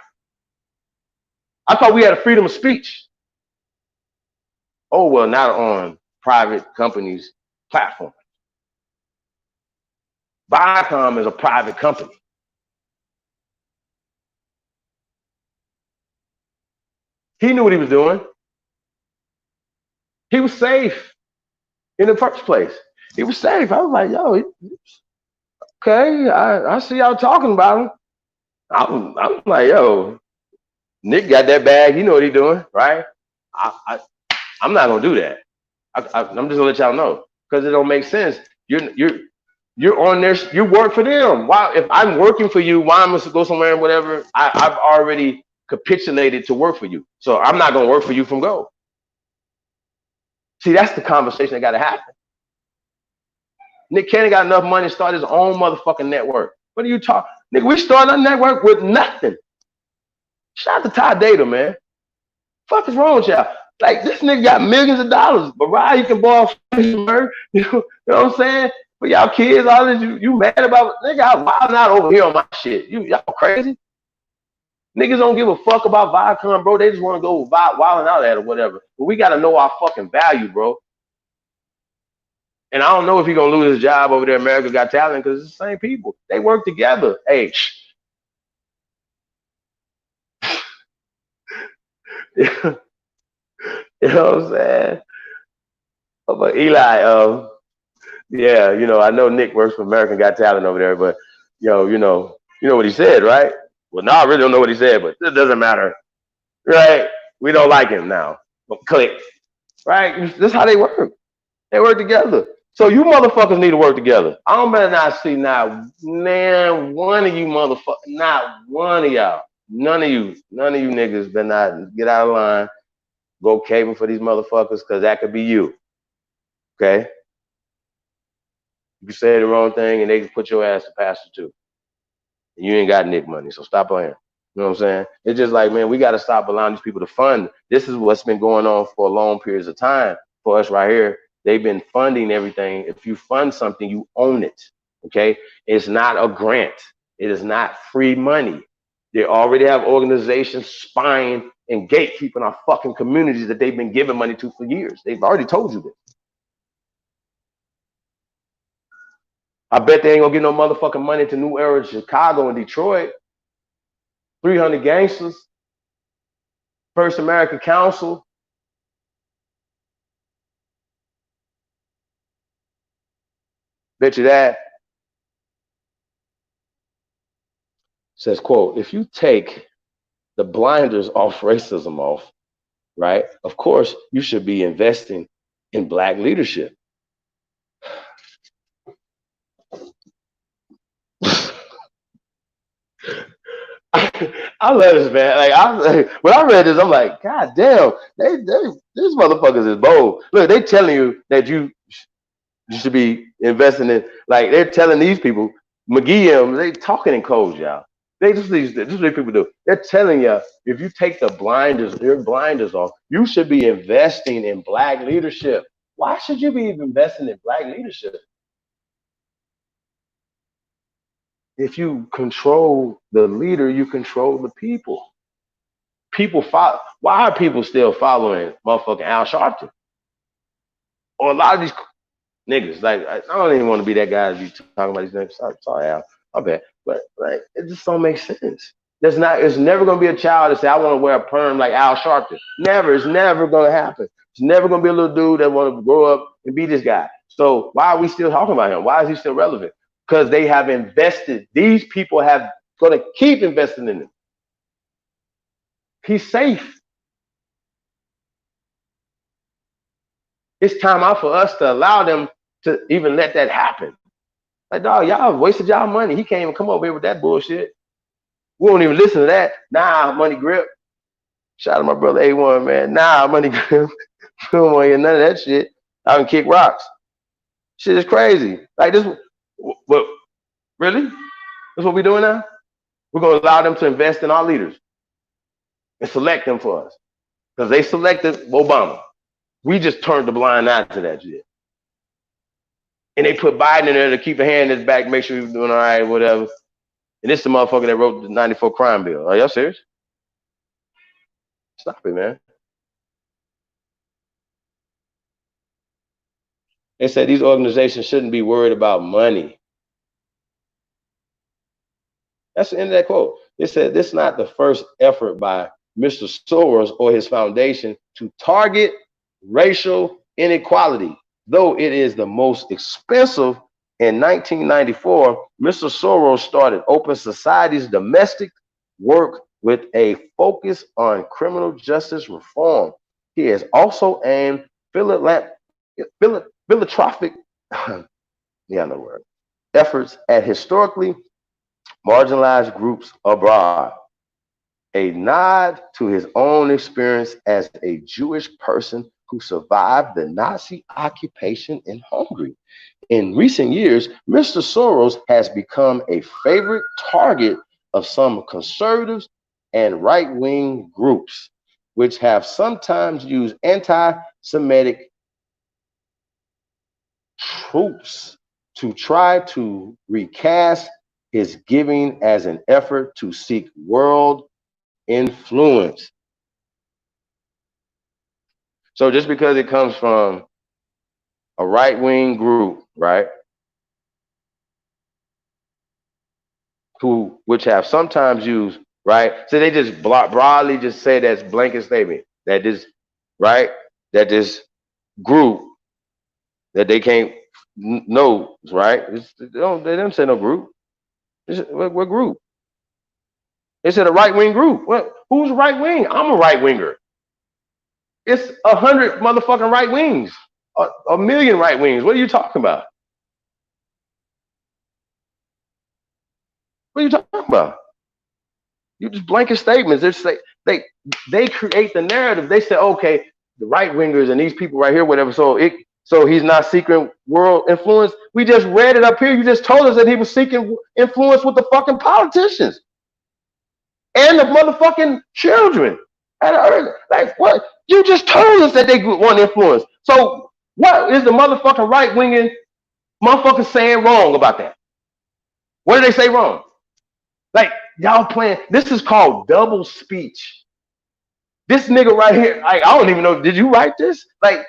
I thought we had a freedom of speech. Oh, well, not on private companies' platform. Viacom is a private company. He knew what he was doing. He was safe in the first place. He was safe. I was like, yo, okay, I see y'all talking about him. I'm like, yo, Nick got that bag. You know what he doing, right? I'm not going to do that. I'm just going to let y'all know. because it don't make sense. You're on there. You work for them. Why? If I'm working for you, why am I supposed to go somewhere and whatever? I've already capitulated to work for you, so I'm not gonna work for you from go. See, that's the conversation that got to happen. Nick Cannon got enough money to start his own motherfucking network. What are you talking, nigga? We started a network with nothing. Shout out to Ty Data, man. Fuck is wrong with y'all? Like, this nigga got millions of dollars, but Ryan, you can borrow you know what I'm saying? For y'all kids, all this, you mad about, nigga, I'm wilding out over here on my shit. Y'all crazy? Niggas don't give a fuck about Viacom, bro. They just want to go wilding out at it or whatever. But we got to know our fucking value, bro. And I don't know if he's going to lose his job over there, America Got Talent, because it's the same people. They work together. Hey, you know what I'm saying? But Eli, yeah, I know Nick works for American Got Talent over there, but you know what he said, right? Well, no, I really don't know what he said, but it doesn't matter, right? We don't like him now. But click, right? This is how they work. They work together. So you motherfuckers need to work together. I don't better not see not one of you motherfuckers, not one of y'all, none of you niggas better not get out of line, go caving for these motherfuckers, because that could be you. Okay? You say the wrong thing and they can put your ass to pastor too. And you ain't got Nick money, so stop playing. You know what I'm saying? It's just like, man, we got to stop allowing these people to fund. This is what's been going on for long periods of time for us right here. They've been funding everything. If you fund something, you own it. Okay? It's not a grant. It is not free money. They already have organizations spying and gatekeeping our fucking communities that they've been giving money to for years. They've already told you this. I bet they ain't gonna get no motherfucking money to New Era, Chicago, and Detroit. 300 Gangsters, First American Council. Bet you that. Says, quote, if you take the blinders off racism off, right, of course, you should be investing in Black leadership. I love this, man. When I read this, I'm like, God damn, these motherfuckers is bold. Look, they telling you that you should be investing in, like, they're telling these people, McGee, they talking in codes, y'all. This is what people do. They're telling you, if you take your blinders off, you should be investing in Black leadership. Why should you be investing in Black leadership? If you control the leader, you control the people. People follow. Why are people still following motherfucking Al Sharpton? Or a lot of these niggas, like, I don't even want to be that guy to be talking about these niggas. Sorry, Al. My bad. But like, it just don't make sense. It's never gonna be a child that say, I want to wear a perm like Al Sharpton. Never. It's never gonna happen. It's never gonna be a little dude that want to grow up and be this guy. So why are we still talking about him? Why is he still relevant? Because they have invested. These people have gonna keep investing in him. He's safe. It's time out for us to allow them to even let that happen. Like, dog, y'all wasted y'all money. He can't even come over here with that bullshit. We won't even listen to that. Nah, Money Grip. Shout out to my brother A1, man. Nah, Money Grip. We don't want to hear none of that shit. I can kick rocks. Shit is crazy. Like this, what? Really? That's what we're doing now? We're going to allow them to invest in our leaders and select them for us. Because they selected Obama. We just turned the blind eye to that shit. And they put Biden in there to keep a hand in his back, make sure he was doing all right, whatever. And this is the motherfucker that wrote the 94 crime bill. Are y'all serious? Stop it, man. They said these organizations shouldn't be worried about money. That's the end of that quote. It said this is not the first effort by Mr. Soros or his foundation to target racial inequality, though it is the most expensive. In 1994, Mr. Soros started Open Society's domestic work with a focus on criminal justice reform. He has also aimed philanthropic, yeah, no word, efforts at historically marginalized groups abroad, a nod to his own experience as a Jewish person who survived the Nazi occupation in Hungary. In recent years, Mr. Soros has become a favorite target of some conservatives and right wing groups, which have sometimes used anti Semitic tropes to try to recast his giving as an effort to seek world influence. So just because it comes from a right wing group, right, who which have sometimes used, right, so they just broadly just say that's blanket statement that this, right, that this group that they can't know, right? They don't say no group. What group? They said a right wing group. What? Who's right wing? I'm a right winger. It's 100 motherfucking right wings, a million right wings. What are you talking about? What are you talking about? You just blanket statements. They they create the narrative. They say, okay, the right wingers and these people right here, whatever. So he's not seeking world influence. We just read it up here. You just told us that he was seeking influence with the fucking politicians and the motherfucking children. Like what? You just told us that they want influence. So what is the motherfucking right winging motherfuckers saying wrong about that? What did they say wrong? Like y'all playing. This is called double speech. This nigga right here. Like I don't even know. Did you write this? Like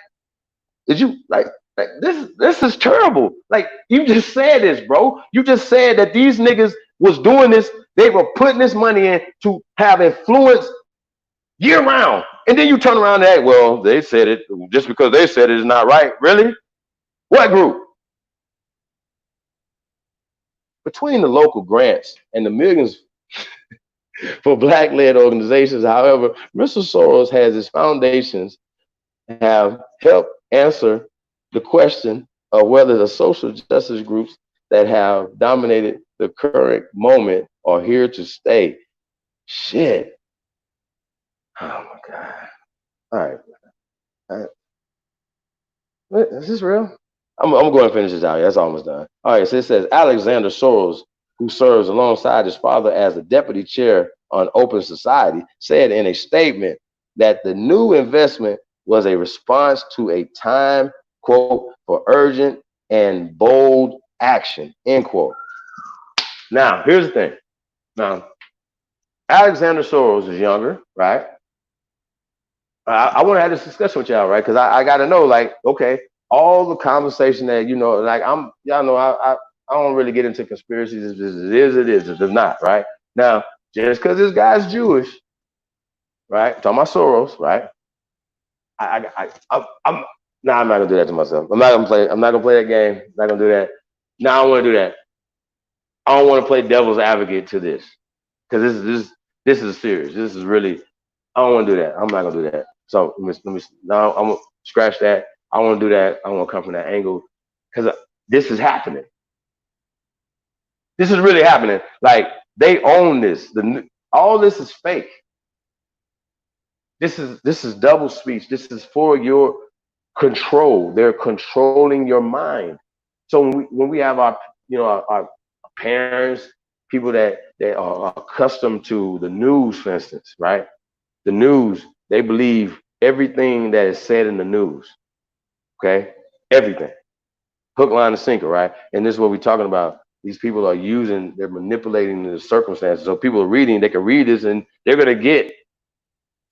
did you like this? This is terrible. Like you just said this, bro. You just said that these niggas was doing this. They were putting this money in to have influence year round. And then you turn around and act, well, they said it. Just because they said it is not right. Really? What group? Between the local grants and the millions for black-led organizations, however, Mr. Soros has his foundations have helped answer the question of whether the social justice groups that have dominated the current moment are here to stay. Shit. Oh my God. All right. All right. Is this real? I'm going to finish this out. That's almost done. All right. So it says Alexander Soros, who serves alongside his father as the deputy chair on Open Society, said in a statement that the new investment was a response to a time, quote, for urgent and bold action, end quote. Now, here's the thing. Now, Alexander Soros is younger, right? I want to have this discussion with y'all, right? Because I got to know, like, okay, all the conversation that, like y'all know, I don't really get into conspiracies. It is, it is, it is not, right? Now, just because this guy's Jewish, right? I'm talking about Soros, right? I'm nah, I'm not gonna do that to myself. I'm not gonna play that game. I'm not gonna do that. No, I don't want to do that. I don't want to play devil's advocate to this because this is serious. This is really. I don't want to do that. I'm not gonna do that. So let me now I'm gonna scratch that. I want to do that. I want to come from that angle because this is happening. This is really happening. Like they own this. All this is fake. This is double speech. This is for your control. They're controlling your mind. So when we have our our parents, people that are accustomed to the news, for instance, right? The news, they believe everything that is said in the news. Okay, everything, hook, line, and sinker, right? And this is what we're talking about. These people are they're manipulating the circumstances. So people are reading, they can read this, and they're gonna get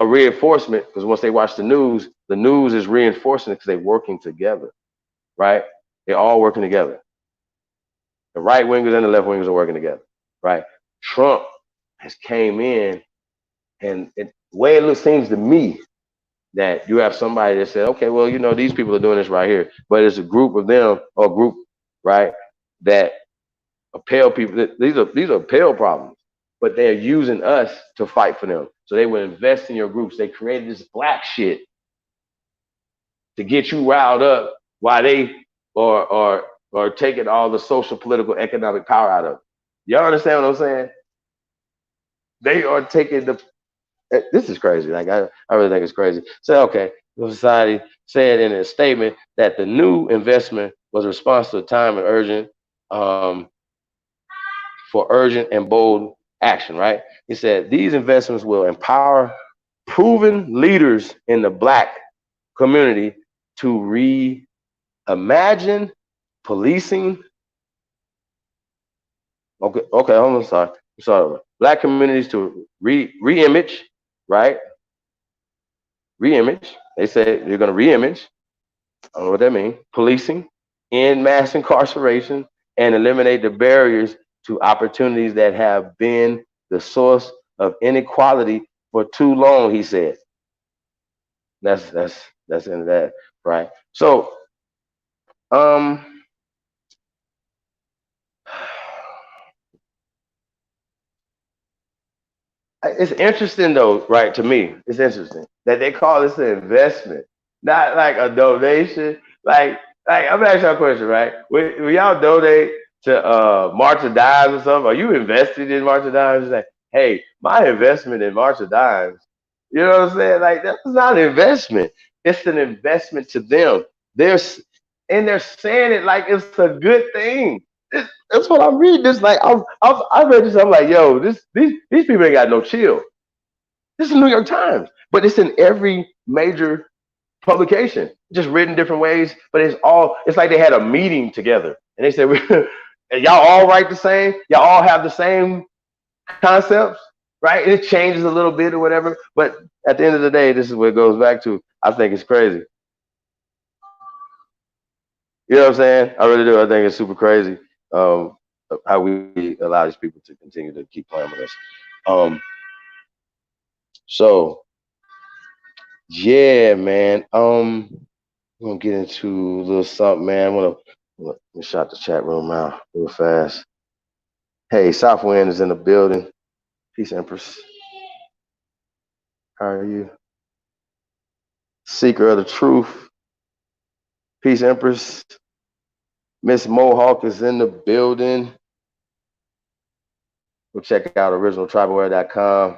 a reinforcement because once they watch the news is reinforcing it because they're working together, right? They're all working together. The right wingers and the left wingers are working together, right? Trump has came in, and the way it seems to me that you have somebody that said, okay, well, these people are doing this right here, but it's a group of them or group, right, that are pale people. These are pale problems, but they're using us to fight for them. So they would invest in your groups. They created this black shit to get you riled up Why they or or or taking all the social, political, economic power out of it. Y'all understand what I'm saying? They are taking the. This is crazy. Like I really think it's crazy. So okay, the society said in a statement that the new investment was a response to a time and um, for urgent and bold action. Right? He said these investments will empower proven leaders in the Black community to reimagine policing. Okay, hold on. Sorry, I'm sorry. Black communities to reimage, right? Reimage. They said they're going to reimage. I don't know what that means. Policing, end mass incarceration, and eliminate the barriers to opportunities that have been the source of inequality for too long. He said. That's into that, right? So, um, it's interesting though, right? To me, it's interesting that they call this an investment, not like a donation. I'm asking you a question, right? When y'all donate to March of Dimes or something, are you invested in March of Dimes? It's like, hey, my investment in March of Dimes. You know what I'm saying? Like that's not an investment. It's an investment to them. They're and they're saying it like it's a good thing. That's what I'm reading. This like I read this. I'm like, yo, these people ain't got no chill. This is New York Times, but it's in every major publication, just written different ways. But it's like they had a meeting together, and they said, y'all all write the same. Y'all all have the same concepts, right? It changes a little bit or whatever. But at the end of the day, this is what it goes back to. I think it's crazy. You know what I'm saying? I really do. I think it's super crazy um, how we allow these people to continue to keep playing with us. Um, so yeah, man. We're gonna get into a little something, man. Let me shout the chat room out real fast. Hey, Southwind is in the building. Peace, Empress. How are you? Seeker of the truth. Peace, Empress. Miss Mohawk is in the building. Go check out originaltribalwear.com.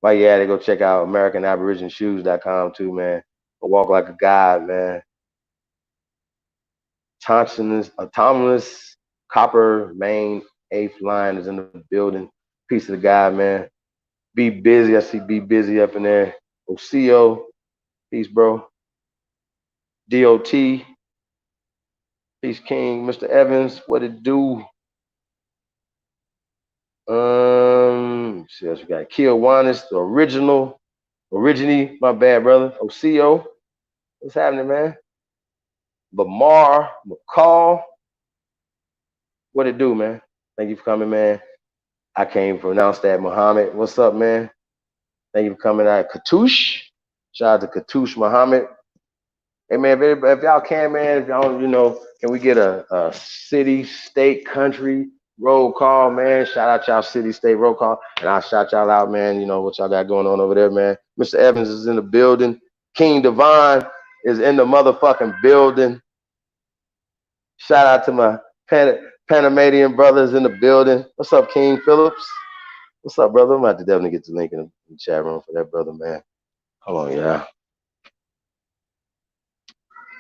While you at it, go check out AmericanAboriginShoes.com too, man. Walk like a god, man. Autonomous Copper Main Eighth Line is in the building. Piece of the guy, man. Be busy. I see Be Busy up in there. Ocio, peace, bro. DOT, peace, King. Mr. Evans, what it do? See what else we got. Kiwanis, the originy, my bad, brother. Ocio, what's happening, man? Lamar McCall, what it do, man? Thank you for coming, man. I can't even pronounce that. Muhammad, what's up, man? Thank you for coming out. Katouche, shout out to Katouche Muhammad. Hey, man, if y'all can, man, if y'all, can we get a city, state, country roll call, man? Shout out y'all city, state roll call. And I'll shout y'all out, man. You know what y'all got going on over there, man. Mr. Evans is in the building. King Devon is in the motherfucking building. Shout out to my Panamanian brothers in the building. What's up, King Phillips? What's up, brother? I'm about to definitely get the link in the chat room for that brother, man. Hold on, yeah.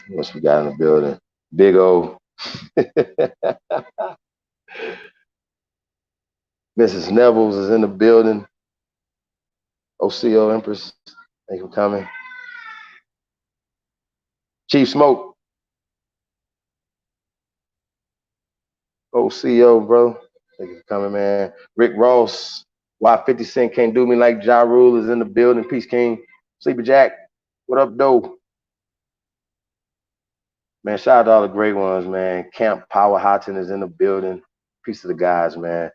What we got in the building? Big O. Mrs. Nevels is in the building. OCO Empress, thank you for coming. Chief Smoke. OCO, bro. Thank you for coming, man. Rick Ross. Why 50 Cent can't do me like Ja Rule is in the building. Peace King. Sleepy Jack. What up, though? Man, shout out to all the great ones, man. Camp Power Houghton is in the building. Peace to the guys, man.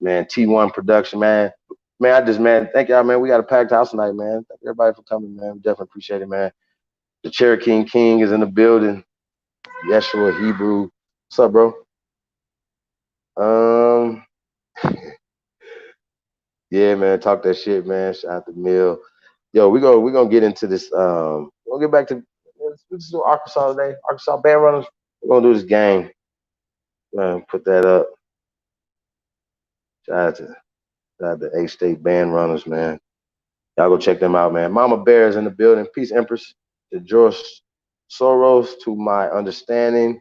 Man, T1 production, man. Man, thank y'all, man. We got a packed house tonight, man. Thank everybody for coming, man. We definitely appreciate it, man. The Cherokee King is in the building. Yeshua Hebrew. What's up, bro? Yeah, man. Talk that shit, man. Shout out to Mill. Yo, we're gonna get into this. We'll get back to let's do Arkansas today. Arkansas band runners. We're gonna do this game. Put that up. Shout out to A State band runners, man. Y'all go check them out, man. Mama Bear is in the building. Peace, Empress. To George Soros, to my understanding,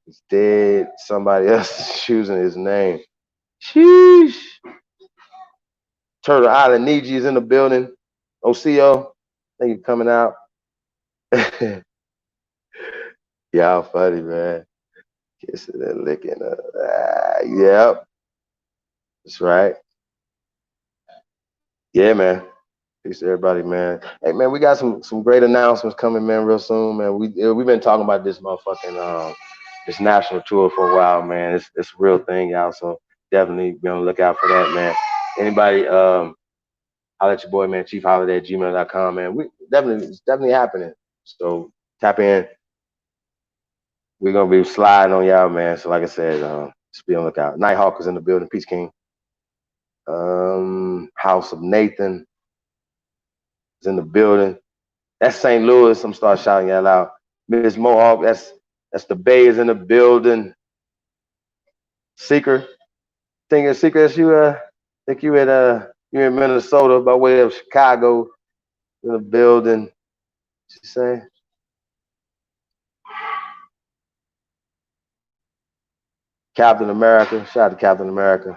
is dead. Somebody else is choosing his name. Sheesh. Turtle Island Niji is in the building. OCO, thank you for coming out. Y'all funny, man. Kissing and licking. Yep, that's right. Yeah, man. Peace to everybody, man. Hey, man, we got some great announcements coming, man, real soon, man. We've been talking about this motherfucking this national tour for a while, man. It's a real thing, y'all. So definitely be on the lookout for that, man. Anybody holler at your boy, man, chiefholiday@gmail.com, man. It's definitely happening. So tap in. We're gonna be sliding on y'all, man. So like I said, just be on the lookout. Nighthawk is in the building. Peace King. House of Nathan is in the building. That's St. Louis. I'm start shouting y'all out. Miss Mohawk, that's the Bay is in the building. Seeker. Seeker, think you in Minnesota by way of Chicago in the building. She say? Captain America. Shout out to Captain America.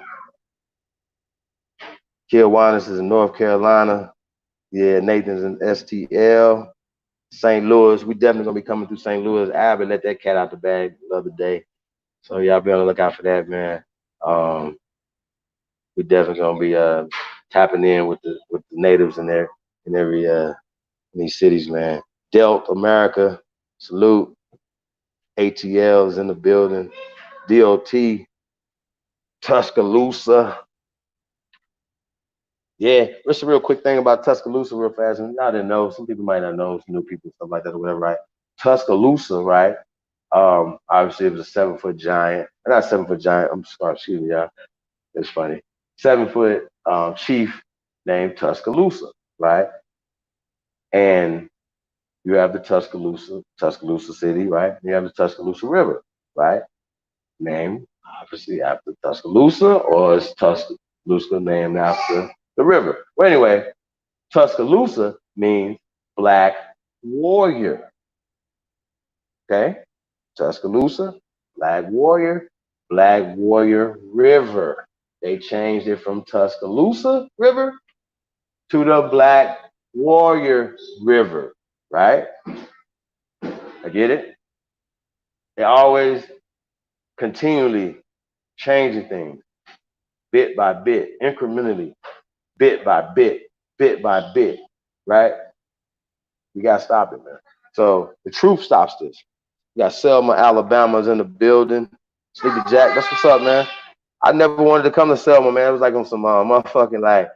Kiwanis is in North Carolina. Yeah, Nathan's in STL. St. Louis. We definitely gonna be coming through St. Louis. Abby let that cat out the bag the other day. So y'all be on the lookout for that, man. We definitely gonna be tapping in with the natives in there in in these cities, man. Delt America, salute. ATL is in the building. DOT, Tuscaloosa. Yeah, just a real quick thing about Tuscaloosa, real fast. And y'all didn't know. Some people might not know. Some new people, stuff like that, or whatever, right? Tuscaloosa, right? Obviously, it was a 7-foot giant. Not 7-foot giant. I'm sorry, excuse me, y'all. It's funny. 7-foot chief named Tuscaloosa, right? And you have the Tuscaloosa City, right? You have the Tuscaloosa River, right? Named obviously after Tuscaloosa, or is Tuscaloosa named after the river? Well, anyway, Tuscaloosa means black warrior. Okay? Tuscaloosa, Black Warrior River. They changed it from Tuscaloosa River to the Black Warrior River, right? I get it. They always continually changing things bit by bit, incrementally, bit by bit, right? We got to stop it, man. So the truth stops this. We got Selma, Alabama's in the building. Sleepy Jack, that's what's up, man. I never wanted to come to Selma, man. It was like on some motherfucking like,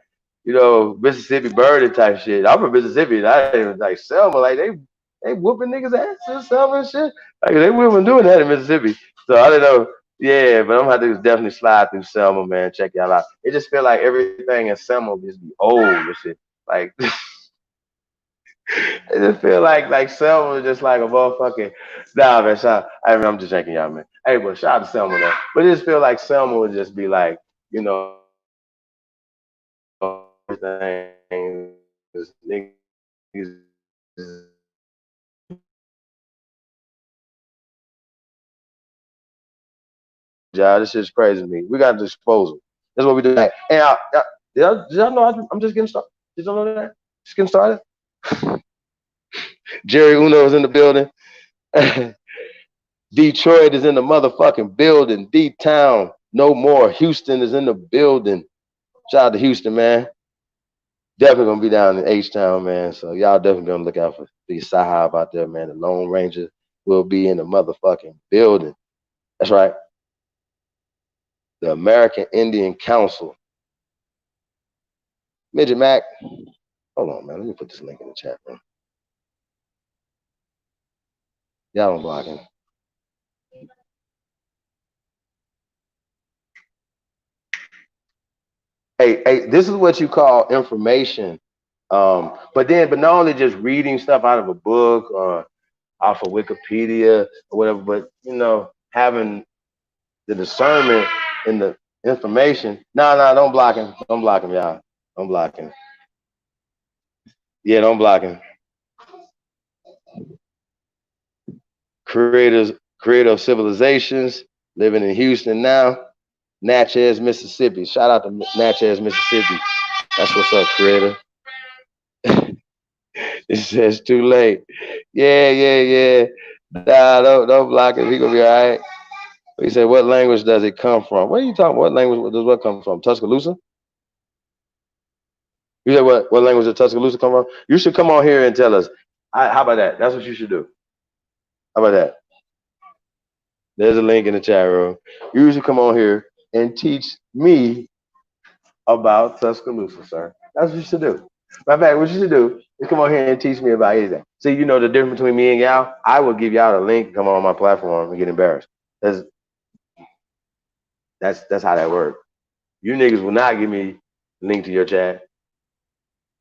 Mississippi birdie type shit. I'm from Mississippi, and I didn't like Selma. Like they whooping niggas' ass in Selma and shit. Like they weren't doing that in Mississippi. So I don't know. Yeah, but I'm gonna have to definitely slide through Selma, man. Check y'all out. It just feel like everything in Selma just be old and shit. Like it just feel like Selma is just like a motherfucking nah, man. I'm just checking y'all, man. Hey, but shout out to Selma though. But it just feel like Selma would just be like, everything is niggas. Y'all, this shit's crazy to me. We got to dispose them. That's what we do. And did y'all know I'm just getting started? Did y'all know that? Just getting started. Jerry Uno is in the building. Detroit is in the motherfucking building. D-Town, no more. Houston is in the building. Shout out to Houston, man. Definitely gonna be down in H-Town, man. So y'all definitely gonna look out for these Sahab out there, man. The Lone Ranger will be in the motherfucking building. That's right. The American Indian Council. Midget Mac. Hold on, man. Let me put this link in the chat, man. Y'all don't block him. Hey, this is what you call information But not only just reading stuff out of a book or off of Wikipedia or whatever, but having the discernment in the information. No, don't block him. Don't block him, y'all. Don't block him. Yeah, don't block him. Creator of civilizations, living in Houston now. Natchez, Mississippi. Shout out to Natchez, Mississippi. That's what's up, creator. It says too late. Yeah. Nah, don't block him. He gonna be all right. He said, what language does it come from? What are you talking about? What language does what come from? Tuscaloosa? You said what language does Tuscaloosa come from? You should come on here and tell us. How about that? That's what you should do. How about that? There's a link in the chat room. You should come on here and teach me about Tuscaloosa, sir. That's what you should do. Matter of fact, what you should do is come on here and teach me about anything. See, you know the difference between me and y'all? I will give y'all the link, come on my platform and get embarrassed. That's how that works. You niggas will not give me the link to your chat.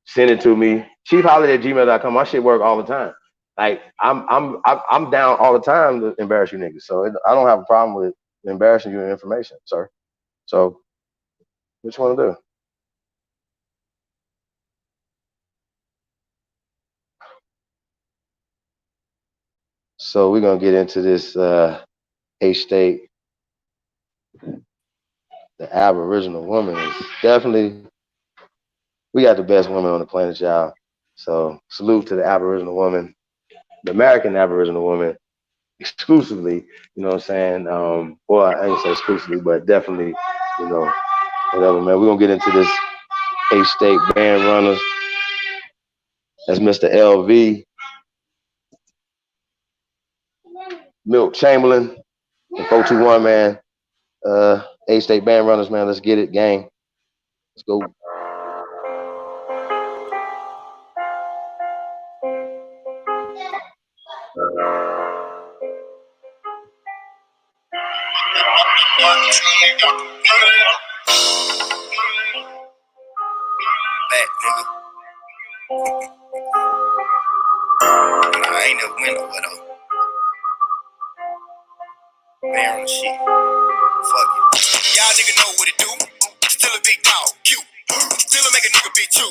Send it to me. chiefholiday@gmail.com. My shit work all the time. Like I'm down all the time to embarrass you niggas. So I don't have a problem with embarrassing you in information, sir. So what you want to do? So we're gonna get into this H-State. The Aboriginal woman is definitely, we got the best woman on the planet, y'all. So salute to the Aboriginal woman, the American Aboriginal woman, exclusively, you know what I'm saying? Well, I ain't say exclusively, but definitely, whatever, man. We're gonna get into this H-State band runners. That's Mr. LV, Milt Chamberlain, and 421, man. H-State band runners, man. Let's get it, gang. Let's go. Back, nigga. I ain't never win over though. Man on the shit. Fuck it. Y'all nigga know what it do. Still a big dog. Cute. Still a make a nigga bitch you.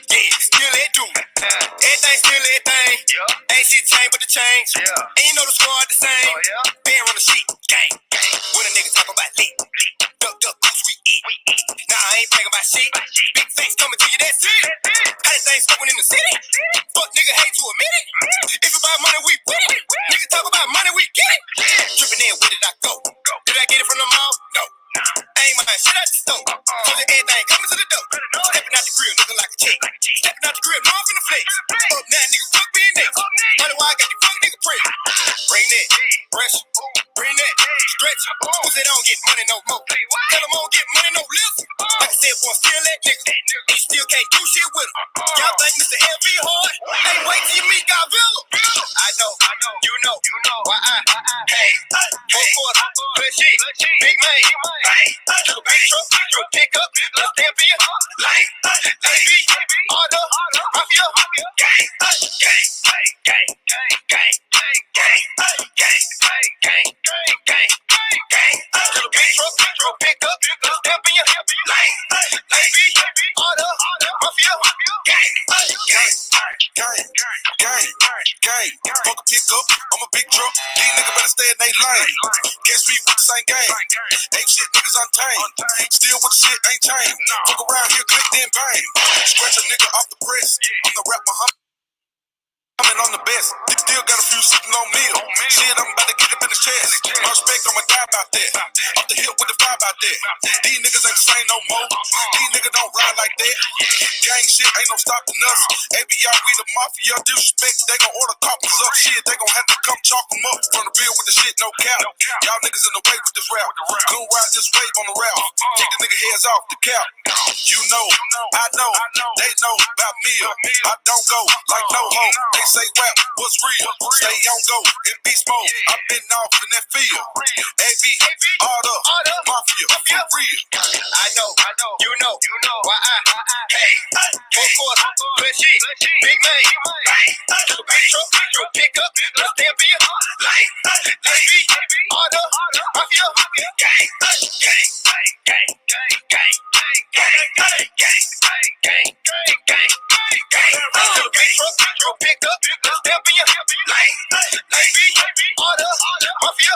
Yeah, still that dude. Everything still everything. Ain't shit changed but the change. And you know the squad the same. Bear on the shit. Gang. When a nigga talk about lit. Duck, goose, we eat. Nah, I ain't thinking about shit. Big face coming to you, that's it. How this thing smoking in the city? Fuck nigga hate to admit it. If it's about money, we win it. Niggas talk about money, we get it. Tripping in, where did I go? Did I get it from the mall? No. I ain't buying shit out the store. Cause everything coming to the door. Stepping out the grill, looking like a chick. Stepping out the grill, no, I'm finna flex. Up now, nigga, fuck me next. Money why I got you fuck nigga print. Bring that, pressure. Bring that, stretch. Who said I don't get money no more? Tell them I don't get money no less. Like I said, boy, still that nigga. And you still can't do shit with him. Y'all think Mr. LV hard? Hey, wait till you meet Godzilla. I know, you know. Why I, hey, fourth quarter, good shit, big man. Hey, took a big truck, you a pickup, let's stamp in your lane. AB, order, mafia, gang, gang. Took a big truck, you a pickup, let's stamp in your lane. AB, order, mafia, gang. Fuck a pickup, I'm a big truck. These niggas better stay in they lane. Guess we with the same game. Ain't shit niggas untamed. Still with the shit ain't changed. Fuck around here, click then bang. Scratch a nigga off the press. I'm the rap Muhammad. I'm the best. Still got a few sitting on me. Shit, I'm about to get up in the chest. No respect, I'ma die about that. Off the hill with the vibe out there. These niggas ain't the same no more. These niggas don't ride like that. Gang shit ain't no stopping us. ABI, we the mafia. Disrespect, they gon' order coppers up. Shit, they gon' have to come chalk them up. From the bill with the shit, no cap. Y'all niggas in the way with this rap. Gon' ride this wave on the route. Take the nigga heads off the cap. You know, I know, they know about me. I don't go like no hoe. They say rap was real. Stay on go in beast mode. I've been off in that field. AB, order, mafia, for real. I know, you know why I came. Full course, fleshy, big man. Took a big truck, pick up, stamp in your light. AB, order, mafia, gang, gang, gang, gang, gang, gang, gang, gang, gang, gang, gang, gang. Took a big truck, pick up, stamp in your light. AB, order, mafia,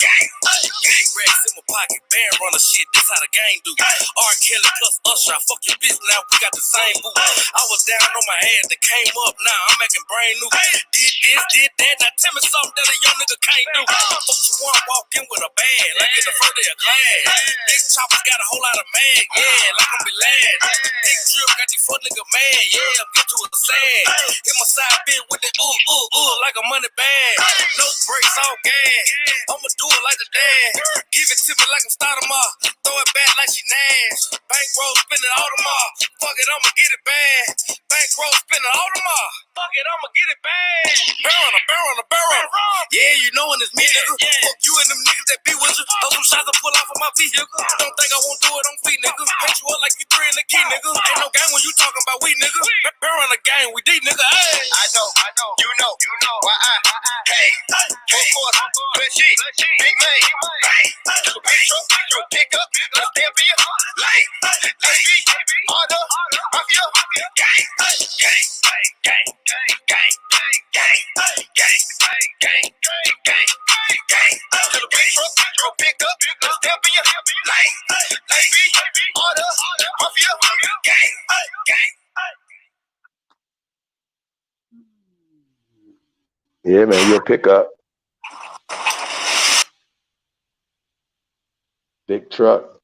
gang, gang. Racks in my pocket, band runner shit. That's how the game do. R. Kelly plus Usher, I fuck your bitch now. We got the same boo. I was down on my ass, that came up. Now I'm making brain new. Did this, did that. Now tell me something that a young nigga can't do. Fuck you want walk in with a bag, like it's the first day of class. Big choppers got a whole lot of mag, yeah, like I'm be lad. Big drip got these fuck nigga mad, yeah, I'm get to a sad. Hit my side bitch with that like a money bag. No brakes, all gas. I'ma do it like the dad. Give it to me like I'm starting off. Throw it back like she Nash. Bankroll spending all the more. Fuck it, I'ma get it bad. Bankroll spending all the more. Fuck it, I'ma get it bad. Barrel. Yeah, you know when it's me, nigga. Fuck you and them niggas that be with you. Those some shots I pull off of my vehicle. Don't think I won't do it on feet, nigga. Paint you up like you three in the key, nigga. Ain't no gang when you talking about we, nigga. Barrel the gang, we deep, nigga. Hey. I know, you know why I came. Full course, fleshy, big man. Took a big truck, pick up, stamp in your light. AB, order, mafia, gang, gang, gang, gang, gang, gang, gang, gang, gang, gang, gang. Took a big truck, pick up, stamp in your light. AB, order, mafia, gang, gang. Yeah, man, you'll pick up. Big truck.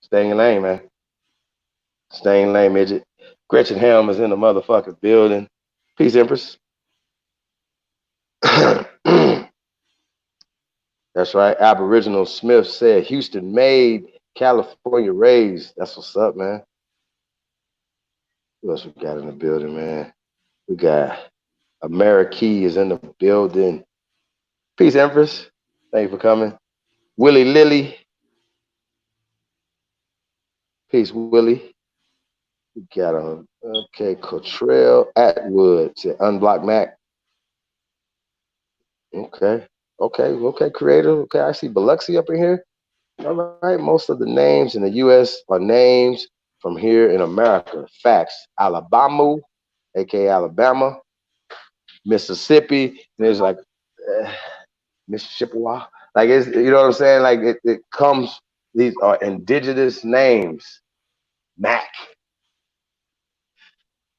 Stay in your lane, man. Stay in your lane, midget. Gretchen Helm is in the motherfucking building. Peace, Empress. That's right. Aboriginal Smith said Houston made, California raised. That's what's up, man. Who else we got in the building, man? We got Amerikey is in the building. Peace, Empress. Thank you for coming. Willie Lilly. Peace, Willie. We got Cottrell Atwood said Unblock Mac. Okay, creator. Okay, I see Biloxi up in here. All right, most of the names in the U.S. are names from here in America. Facts. Alabama, aka Alabama, Mississippi. And there's like Mississippi. Like it's, you know what I'm saying? Like it comes. These are indigenous names. Mac.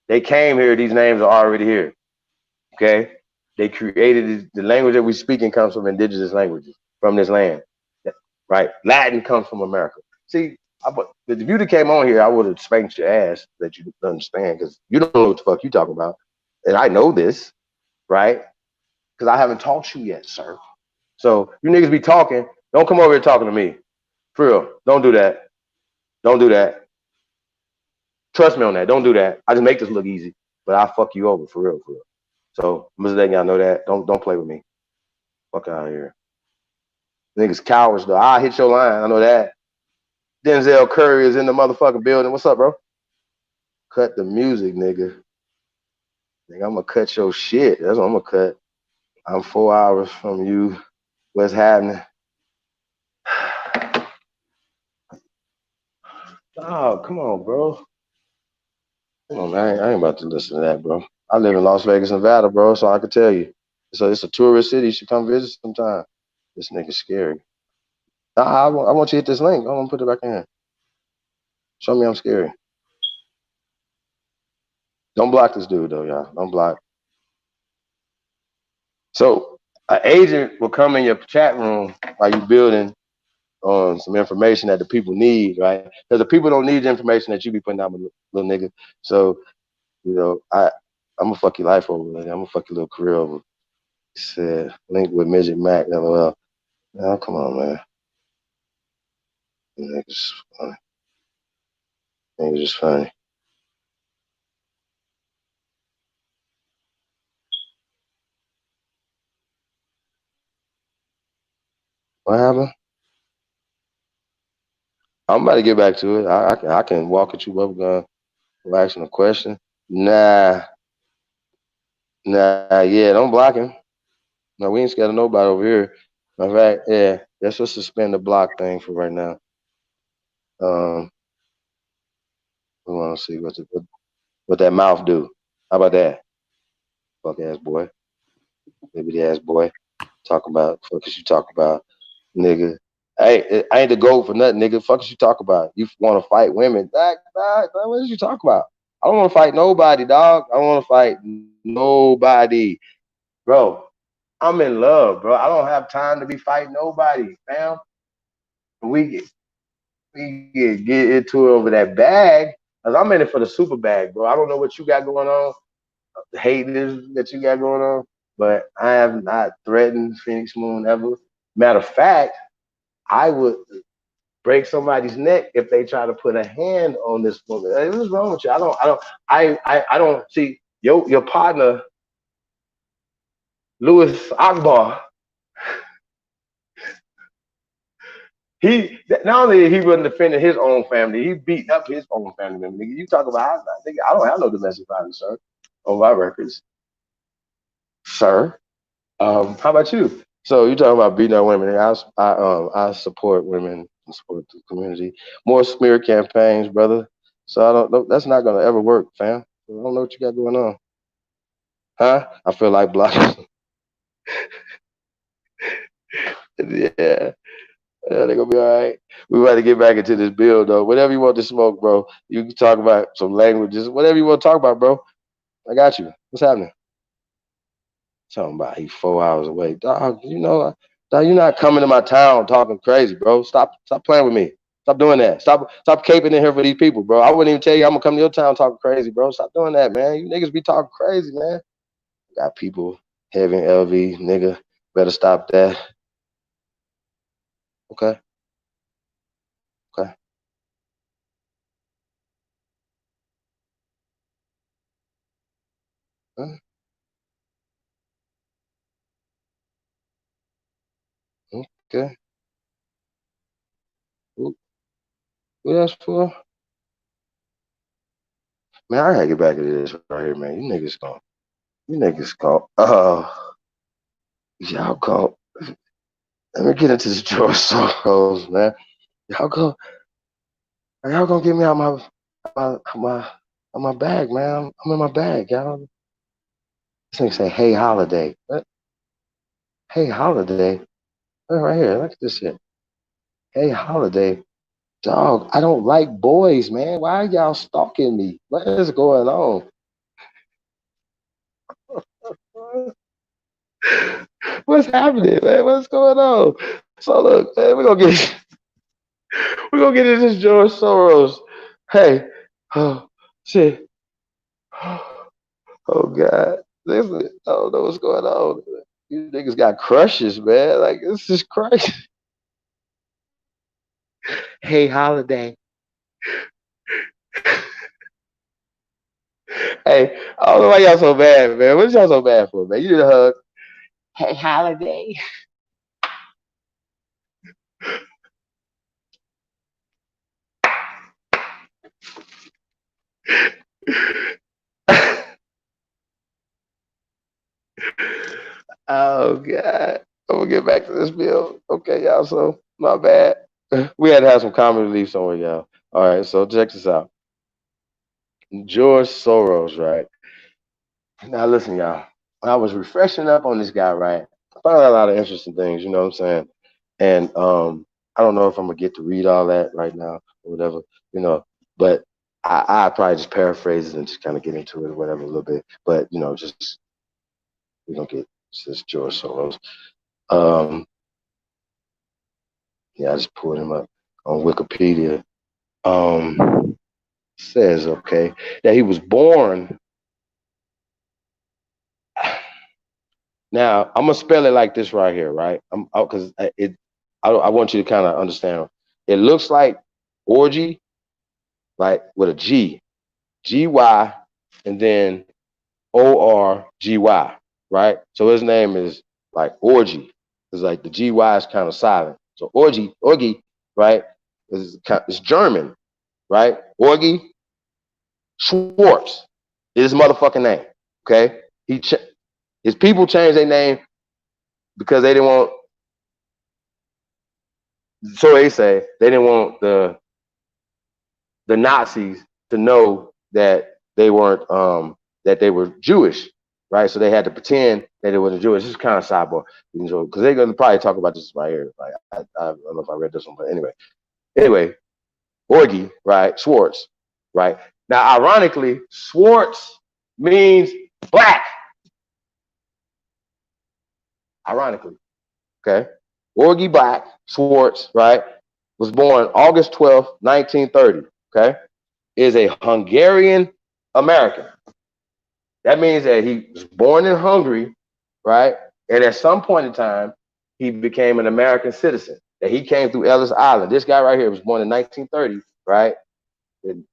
They came here. These names are already here. Okay. They created the language that we speaking comes from indigenous languages from this land. Right? Latin comes from America. See, if you came on here, I would have spanked your ass that you understand because you don't know what the fuck you talking about. And I know this, right? Because I haven't taught you yet, sir. So you niggas be talking. Don't come over here talking to me. For real. Don't do that. Don't do that. Trust me on that. Don't do that. I just make this look easy, but I'll fuck you over for real, for real. So I'm just letting y'all know that. Don't play with me. Fuck out of here. Niggas cowards though. I'll hit your line. I know that. Denzel Curry is in the motherfucking building. What's up, bro? Cut the music, nigga. Nigga, I'm gonna cut your shit. That's what I'm gonna cut. I'm 4 hours from you. What's happening? Oh, come on, bro. Come on, man. I ain't about to listen to that, bro. I live in Las Vegas, Nevada, bro, so I can tell you. So it's a tourist city. You should come visit sometime. This nigga's scary. I want you to hit this link. I'm gonna put it back in here. Show me I'm scary. Don't block this dude, though, y'all. Don't block. So an agent will come in your chat room while you building on some information that the people need, right? Because the people don't need the information that you be putting out, little nigga. So, you know, I'm gonna fuck your life over, nigga. I'm gonna fuck your little career over. He said, link with Midget Mac, LOL. Now, come on, man. Niggas funny. Niggas just funny. What happened? I'm about to get back to it. I can walk at you bubblegum for asking a question. Nah, nah, yeah, don't block him. No, we ain't scared of nobody over here. Matter of fact, yeah, let's just suspend the block thing for right now. Um, we want to see what that mouth do. How about that? Fuck ass boy, baby ass boy. Talk about fuck is you talk about, nigga. I ain't the goat for nothing, nigga. Fuck is you talk about? You want to fight women? What is you talk about? I don't want to fight nobody, dog. I don't want to fight nobody, bro. I'm in love, bro. I don't have time to be fighting nobody, fam. We get get into it over that bag, cause I'm in it for the super bag, bro. I don't know what you got going on, the haters that you got going on, but I have not threatened Phoenix Moon ever. Matter of fact, I would break somebody's neck if they try to put a hand on this woman. Hey, what's wrong with you? I don't see your partner, Louis Akbar. He not only he wasn't defending his own family, he beat up his own family member. Nigga, you talk about I don't have no domestic violence, sir, on my records, sir. How about you? So you talking about beating up women? I support women, I support the community. More smear campaigns, brother. So I don't know. That's not gonna ever work, fam. I don't know what you got going on, huh? I feel like blocking. Yeah, yeah, they gonna be all right. We about to get back into this bill though. Whatever you want to smoke, bro. You can talk about some languages, whatever you want to talk about, bro. I got you. What's happening? Talking about he 4 hours away, dog. Dog, you're not coming to my town talking crazy, bro. Stop playing with me. Stop doing that. Stop caping in here for these people, bro. I wouldn't even tell you I'm gonna come to your town talking crazy, bro. Stop doing that, man. You niggas be talking crazy, man. Got people having LV, nigga. Better stop that. Okay, okay. Huh? Okay. What else for? Man, I gotta get back into this right here, man. You niggas gone. Y'all go. Let me get into this George Soros, man. Y'all go. Y'all gonna get me out my my bag, man. I'm in my bag, y'all. This nigga say, "Hey, holiday." What? Hey, holiday. Right here. Look at this shit. Hey, holiday. Dog, I don't like boys, man. Why are y'all stalking me? What is going on? What's happening, man? What's going on? So look, man, we're gonna get into this George Soros. Hey, oh shit. Oh God. Listen, I don't know what's going on. You niggas got crushes, man. Like this is crazy. Hey, holiday. Hey, I don't know why y'all so bad, man. What y'all so bad for, man? You need a hug. Hey, holiday. Oh God. I'm gonna get back to this bill. Okay, y'all. So my bad. We had to have some comic relief somewhere, y'all. All right, so check this out. George Soros, right? Now listen, y'all. I was refreshing up on this guy, right? I found out a lot of interesting things, you know what I'm saying? And I don't know if I'm gonna get to read all that right now or whatever, you know, but I probably just paraphrase it and just kind of get into it or whatever a little bit. But just we don't get just George Soros. Um, yeah, I just pulled him up on Wikipedia. Says okay that he was born. Now I'm gonna spell it like this right here, right? Because I want you to kind of understand. It looks like orgy, like with a G, G-Y, and then O-R-G-Y, right? So his name is like orgy. It's like the G-Y is kind of silent. So Orgy, right, is German, right? Orgy Schwartz is his motherfucking name. Okay, his people changed their name because they didn't want. So they say they didn't want the Nazis to know that they were Jewish, right? So they had to pretend that it wasn't Jewish. This is kind of sidebar, because they're gonna probably talk about this right here. Like I don't know if I read this one, but anyway, Orgy, right? Schwartz, right? Now, ironically, Schwartz means black. Ironically, okay. Orgy Black Schwartz, right, was born August 12th, 1930. Okay, is a Hungarian American. That means that he was born in Hungary, right? And at some point in time, he became an American citizen. That he came through Ellis Island. This guy right here was born in 1930, right? And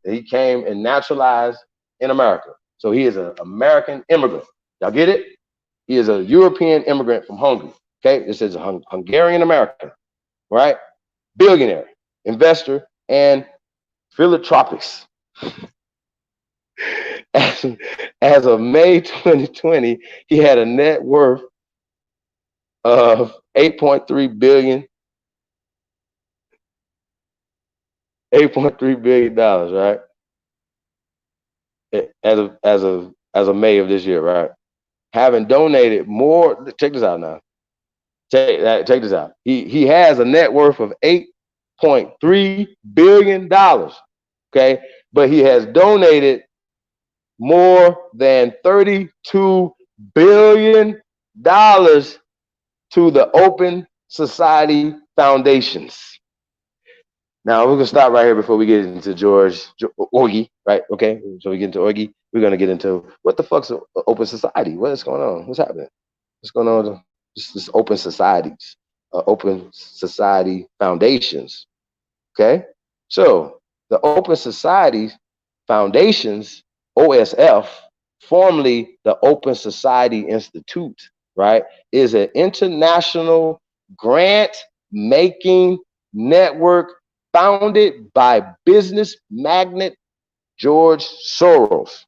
he came and naturalized in America. So he is an American immigrant. Y'all get it? He is a European immigrant from Hungary. Okay, this is a Hungarian American, right? Billionaire, investor, and philanthropist. As, as of May 2020, he had a net worth of 8.3 billion, $8.3 billion, right? As of May of this year, right? Having donated more, check this out now. Check this out. He has a net worth of $8.3 billion. Okay, but he has donated more than $32 billion to the Open Society Foundations. Now we're gonna stop right here before we get into Orgy, right? Okay, so we get into Orgy. We're gonna get into what the fuck's Open Society? What is going on? What's happening? What's going on? This Open Societies, Open Society Foundations. Okay, so the Open Societies Foundations, OSF, formerly the Open Society Institute, right, is an international grant making network founded by business magnate George Soros.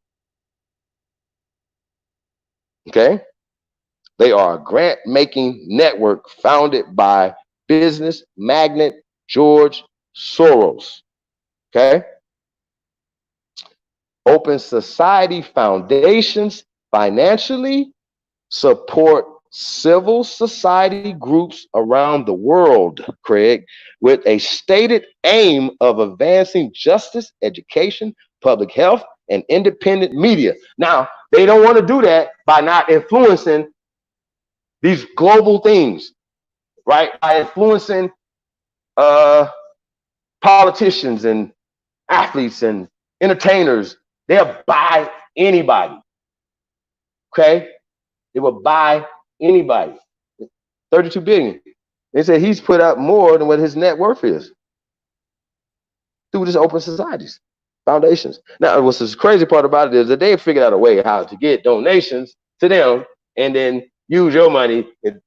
Okay? They are a grant making network founded by business magnate George Soros. Okay? Open Society Foundations financially support civil society groups around the world, Craig, with a stated aim of advancing justice, education, public health, and independent media. Now, they don't want to do that by not influencing these global things, right? By influencing politicians and athletes and entertainers. They'll buy anybody. Okay? They will buy anybody. 32 billion. They said he's put up more than what his net worth is through this Open Societies Foundations. Now, what's the crazy part about it is that they figured out a way how to get donations to them and then use your money and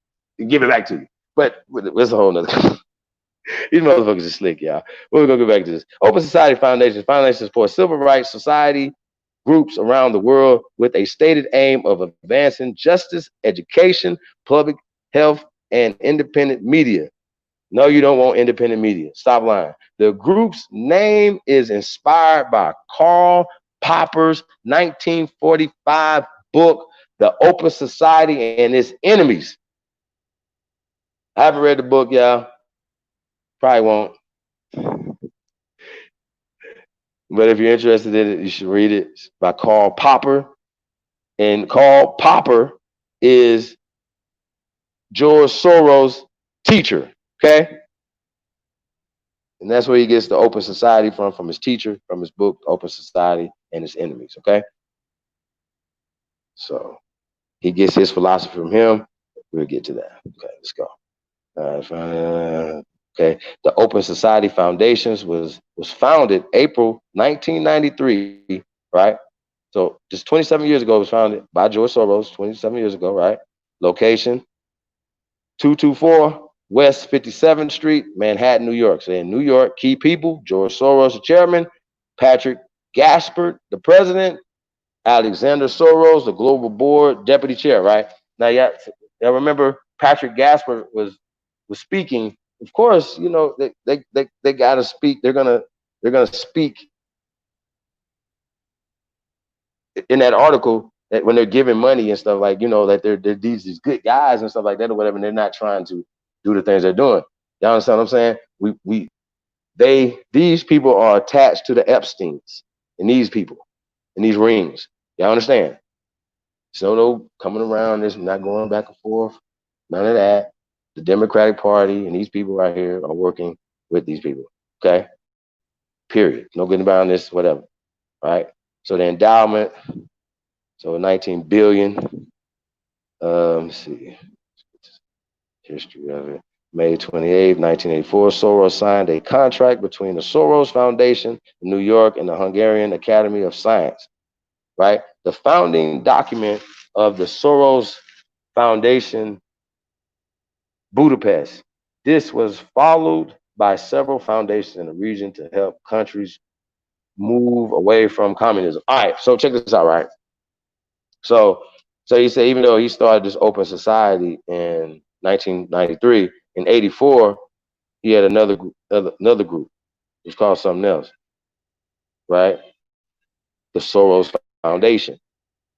give it back to you. But it's a whole nother. These motherfuckers are slick, y'all. We're gonna go back to this. Open Society Foundations for civil rights society groups around the world with a stated aim of advancing justice, education, public health, and independent media. No, you don't want independent media. Stop lying. The group's name is inspired by Karl Popper's 1945 book, The Open Society and Its Enemies. I haven't read the book, y'all. Probably won't. But if you're interested in it, you should read it. It's by Karl Popper. And Karl Popper is George Soros' teacher. Okay? And that's where he gets the Open Society from his teacher, from his book, Open Society and Its Enemies. Okay? So he gets his philosophy from him. We'll get to that. Okay, let's go. Okay, the Open Society Foundations was founded April 1993, right? So just 27 years ago, it was founded by George Soros, 27 years ago, right? Location, 224 West 57th Street, Manhattan, New York. So in New York, key people: George Soros, the chairman; Patrick Gaspard, the president; Alexander Soros, the global board deputy chair. Right now, yeah, remember Patrick Gaspard was speaking. Of course, you know they got to speak. They're gonna speak in that article that when they're giving money and stuff, like, that they're these good guys and stuff like that or whatever, and they're not trying to do the things they're doing. Y'all understand what I'm saying? These people are attached to the Epsteins and these people and these rings. Y'all understand? So no coming around this, not going back and forth, none of that. The Democratic Party and these people right here are working with these people. Okay? Period. No getting around this, whatever. Right? So the endowment, so 19 billion. Let's see. History of it. May 28, 1984, Soros signed a contract between the Soros Foundation in New York and the Hungarian Academy of Science. Right? The founding document of the Soros Foundation, Budapest. This was followed by several foundations in the region to help countries move away from communism. All right, so check this out, right? So, so he said even though he started this open society in 1993, in '84 he had another group. It's called something else, right? The Soros Foundation.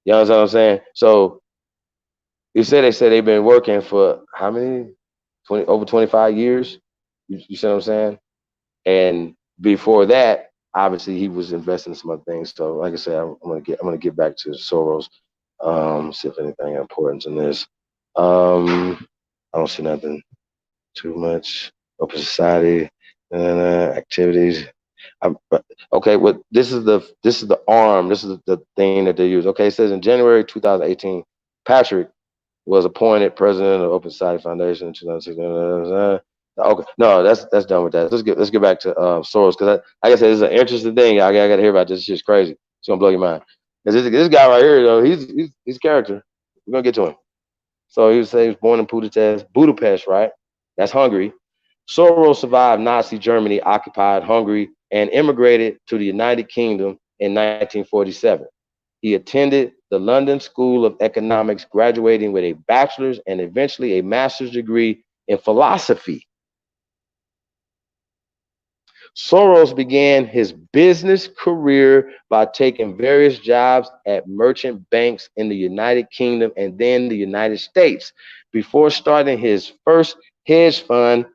You know what I'm saying? So they said they've been working for how many? 25 years. You see what I'm saying? And before that, obviously he was investing in some other things. So like I said, I'm gonna get back to Soros. See if anything important in this. I don't see nothing too much. Open society activities. Okay, well, this is the arm. This is the thing that they use. Okay, it says in January 2018, Patrick was appointed president of Open Society Foundation in 2016. Okay, no, that's done with that. Let's get back to Soros, because like I said, this is an interesting thing. I got to hear about this. This shit's crazy. It's gonna blow your mind. Because this guy right here, though, he's character. We're gonna get to him. So he was born in Budapest, right? That's Hungary. Soros survived Nazi Germany, occupied Hungary, and immigrated to the United Kingdom in 1947. He attended the London School of Economics, graduating with a bachelor's and eventually a master's degree in philosophy. Soros began his business career by taking various jobs at merchant banks in the United Kingdom and then the United States before starting his first hedge fund,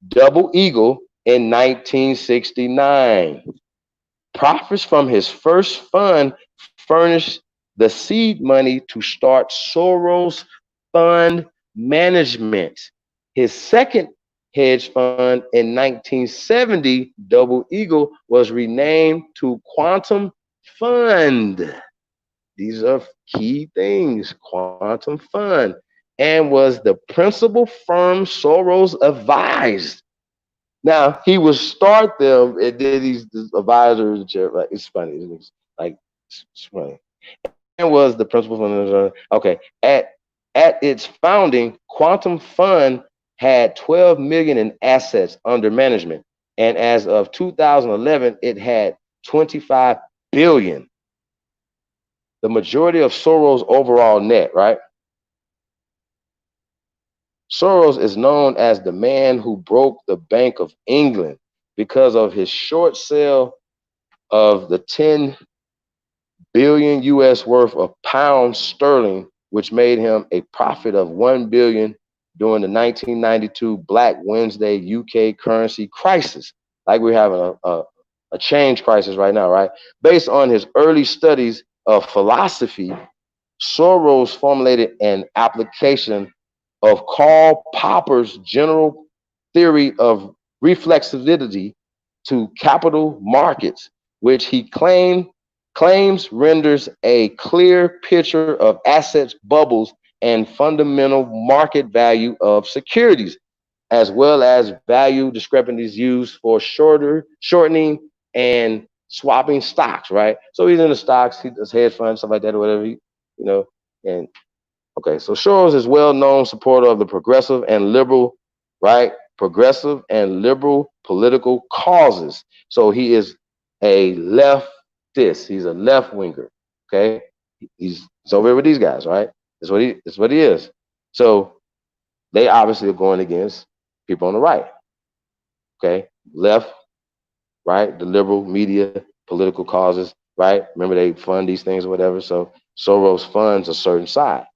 Double Eagle, in 1969. Profits from his first fund furnished the seed money to start Soros Fund Management. His second hedge fund in 1970, Double Eagle, was renamed to Quantum Fund. These are key things, Quantum Fund, and was the principal firm Soros advised. Now he would start them, and then these advisors and shit. Like, it's funny. It's funny. And was the principal fund. Okay, at its founding, Quantum Fund had 12 million in assets under management, and as of 2011, it had 25 billion. The majority of Soros' overall net, right? Soros is known as the man who broke the Bank of England because of his short sale of the 10 billion US worth of pounds sterling, which made him a profit of 1 billion during the 1992 Black Wednesday UK currency crisis. Like we're having a change crisis right now, right? Based on his early studies of philosophy, Soros formulated an application of Karl Popper's general theory of reflexivity to capital markets, which he claims renders a clear picture of assets bubbles and fundamental market value of securities, as well as value discrepancies used for shortening and swapping stocks, right? So he's in the stocks, he does hedge funds, stuff like that, or whatever, and okay, so Soros is well known supporter of the progressive and liberal right? Progressive and liberal political causes. So he is a leftist. He's a left winger. Okay, he's over here with these guys, right? That's what he is. So they obviously are going against people on the right. Okay, left, right? The liberal media, political causes, right? Remember they fund these things or whatever. So Soros funds a certain side.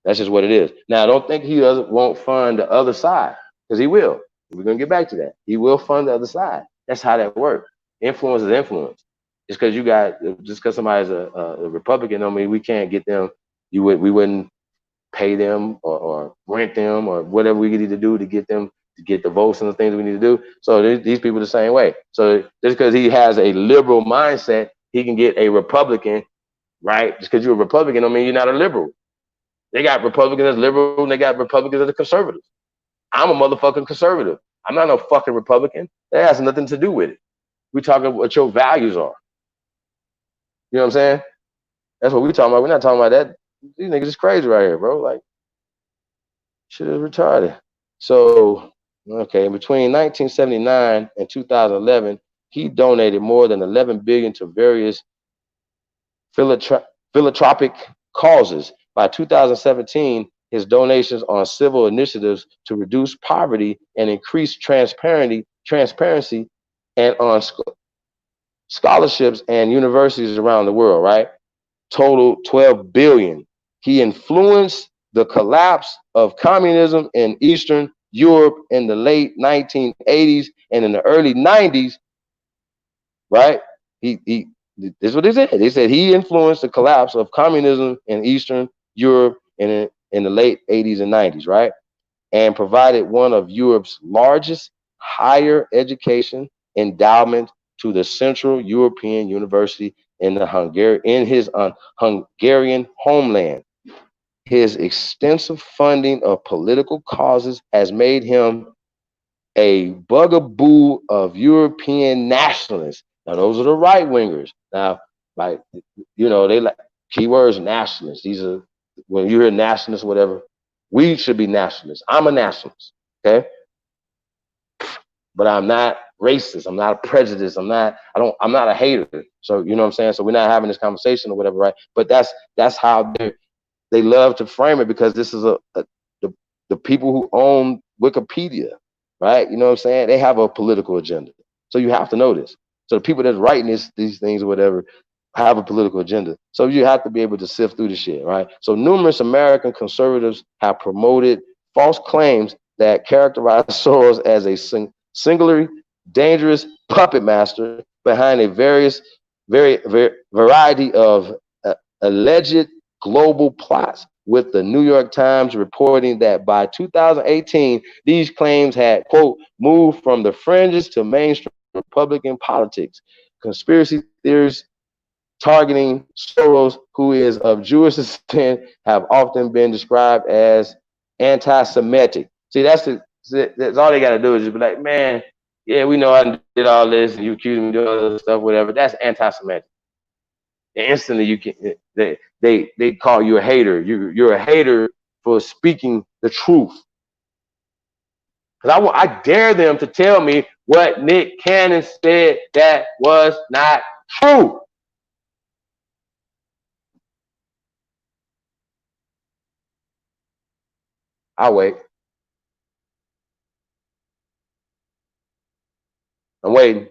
That's just what it is. Now, I don't think he won't fund the other side because he will. We're gonna get back to that. He will fund the other side. That's how that works. Influence is influence. Just because somebody's a Republican, don't mean we can't get them. We wouldn't pay them or rent them or whatever we need to do to get them to get the votes and the things we need to do. So these people are the same way. So just because he has a liberal mindset, he can get a Republican, right? Just because you're a Republican, don't mean you're not a liberal. They got Republicans as liberal and they got Republicans as conservative. I'm a motherfucking conservative. I'm not no fucking Republican. That has nothing to do with it. We talking what your values are. You know what I'm saying? That's what we talking about. We're not talking about that. These niggas is crazy right here, bro. Like, shit is retarded. So, okay, between 1979 and 2011, he donated more than 11 billion to various philanthropic causes. By 2017, his donations on civil initiatives to reduce poverty and increase transparency, and on scholarships and universities around the world, right? Total 12 billion. He influenced the collapse of communism in Eastern Europe in the late 1980s and in the early 90s, right? He this is what they said. They said he influenced the collapse of communism in Eastern Europe in the late 80s and 90s, right? And provided one of Europe's largest higher education endowment to the Central European University in his Hungarian homeland. His extensive funding of political causes has made him a bugaboo of European nationalists. Now, those are the right wingers. Now, like, they like keywords nationalists. These are, when you hear nationalists, whatever, we should be nationalists. I'm a nationalist, okay? But I'm not racist. I'm not a prejudice. I'm not a hater. So, you know what I'm saying? So we're not having this conversation or whatever, right? But that's how they love to frame it, because this is the people who own Wikipedia, right? You know what I'm saying? They have a political agenda. So you have to know this. So the people that's writing these things or whatever have a political agenda. So you have to be able to sift through the shit, right? So numerous American conservatives have promoted false claims that characterize Soros as a singularly dangerous puppet master behind a variety of alleged global plots, with the New York Times reporting that by 2018, these claims had, quote, moved from the fringes to mainstream Republican politics. Conspiracy theories targeting Soros, who is of Jewish descent, have often been described as anti-Semitic. See, that's all they got to do is just be like, man, yeah, we know I did all this, and you accuse me of doing other stuff, whatever. That's anti-Semitic. And instantly, you can they call you a hater. You're a hater for speaking the truth. Because I dare them to tell me what Nick Cannon said that was not true. I'll wait. I'm waiting.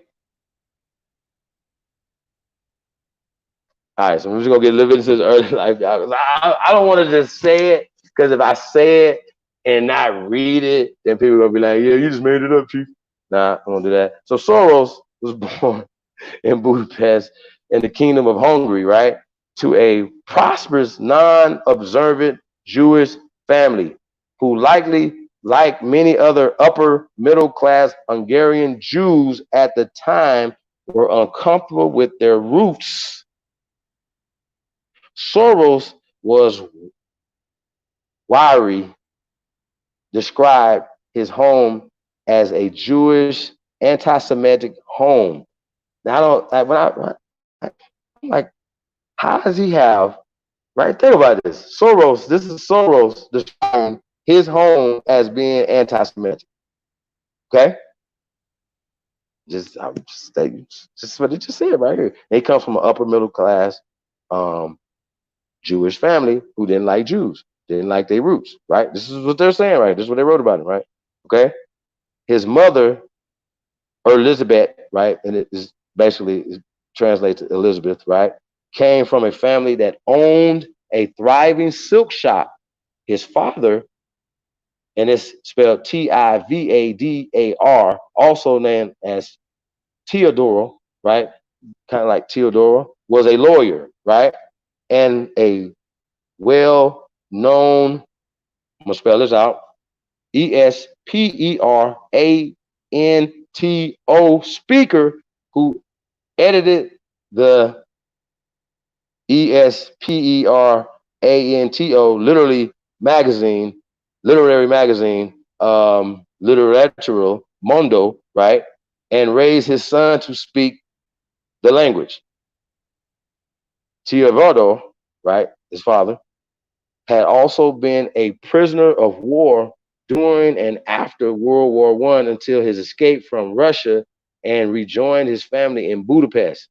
All right, so we're just gonna get a little bit into this early life. I don't want to just say it, because if I say it and not read it, then people are gonna be like, "Yeah, you just made it up, chief." Nah, I won't do that. So Soros was born in Budapest in the Kingdom of Hungary, right? To a prosperous, non-observant Jewish family who likely, like many other upper middle class Hungarian Jews at the time, were uncomfortable with their roots. Soros was wiry, described his home as a Jewish anti-Semitic home. Now I don't I'm like, how does he have, right? Think about this. Soros, this is Soros describing his home as being anti-Semitic. Okay, just what it just said right here. They come from an upper middle class um, Jewish family who didn't like Jews, didn't like their roots. Right. This is what they're saying. Right. This is what they wrote about him. Right. Okay. His mother, or Elizabeth, right, and it is basically it translates to Elizabeth, right, came from a family that owned a thriving silk shop. His father, and it's spelled Tivadar, also known as Teodoro, right, kind of like Teodoro, was a lawyer, right, and a well-known, I'm gonna spell this out, Esperanto speaker who edited the Esperanto magazine, literary magazine, Literaturo Mondo, right? And raised his son to speak the language. Teododo, right, his father, had also been a prisoner of war during and after World War One until his escape from Russia and rejoined his family in Budapest.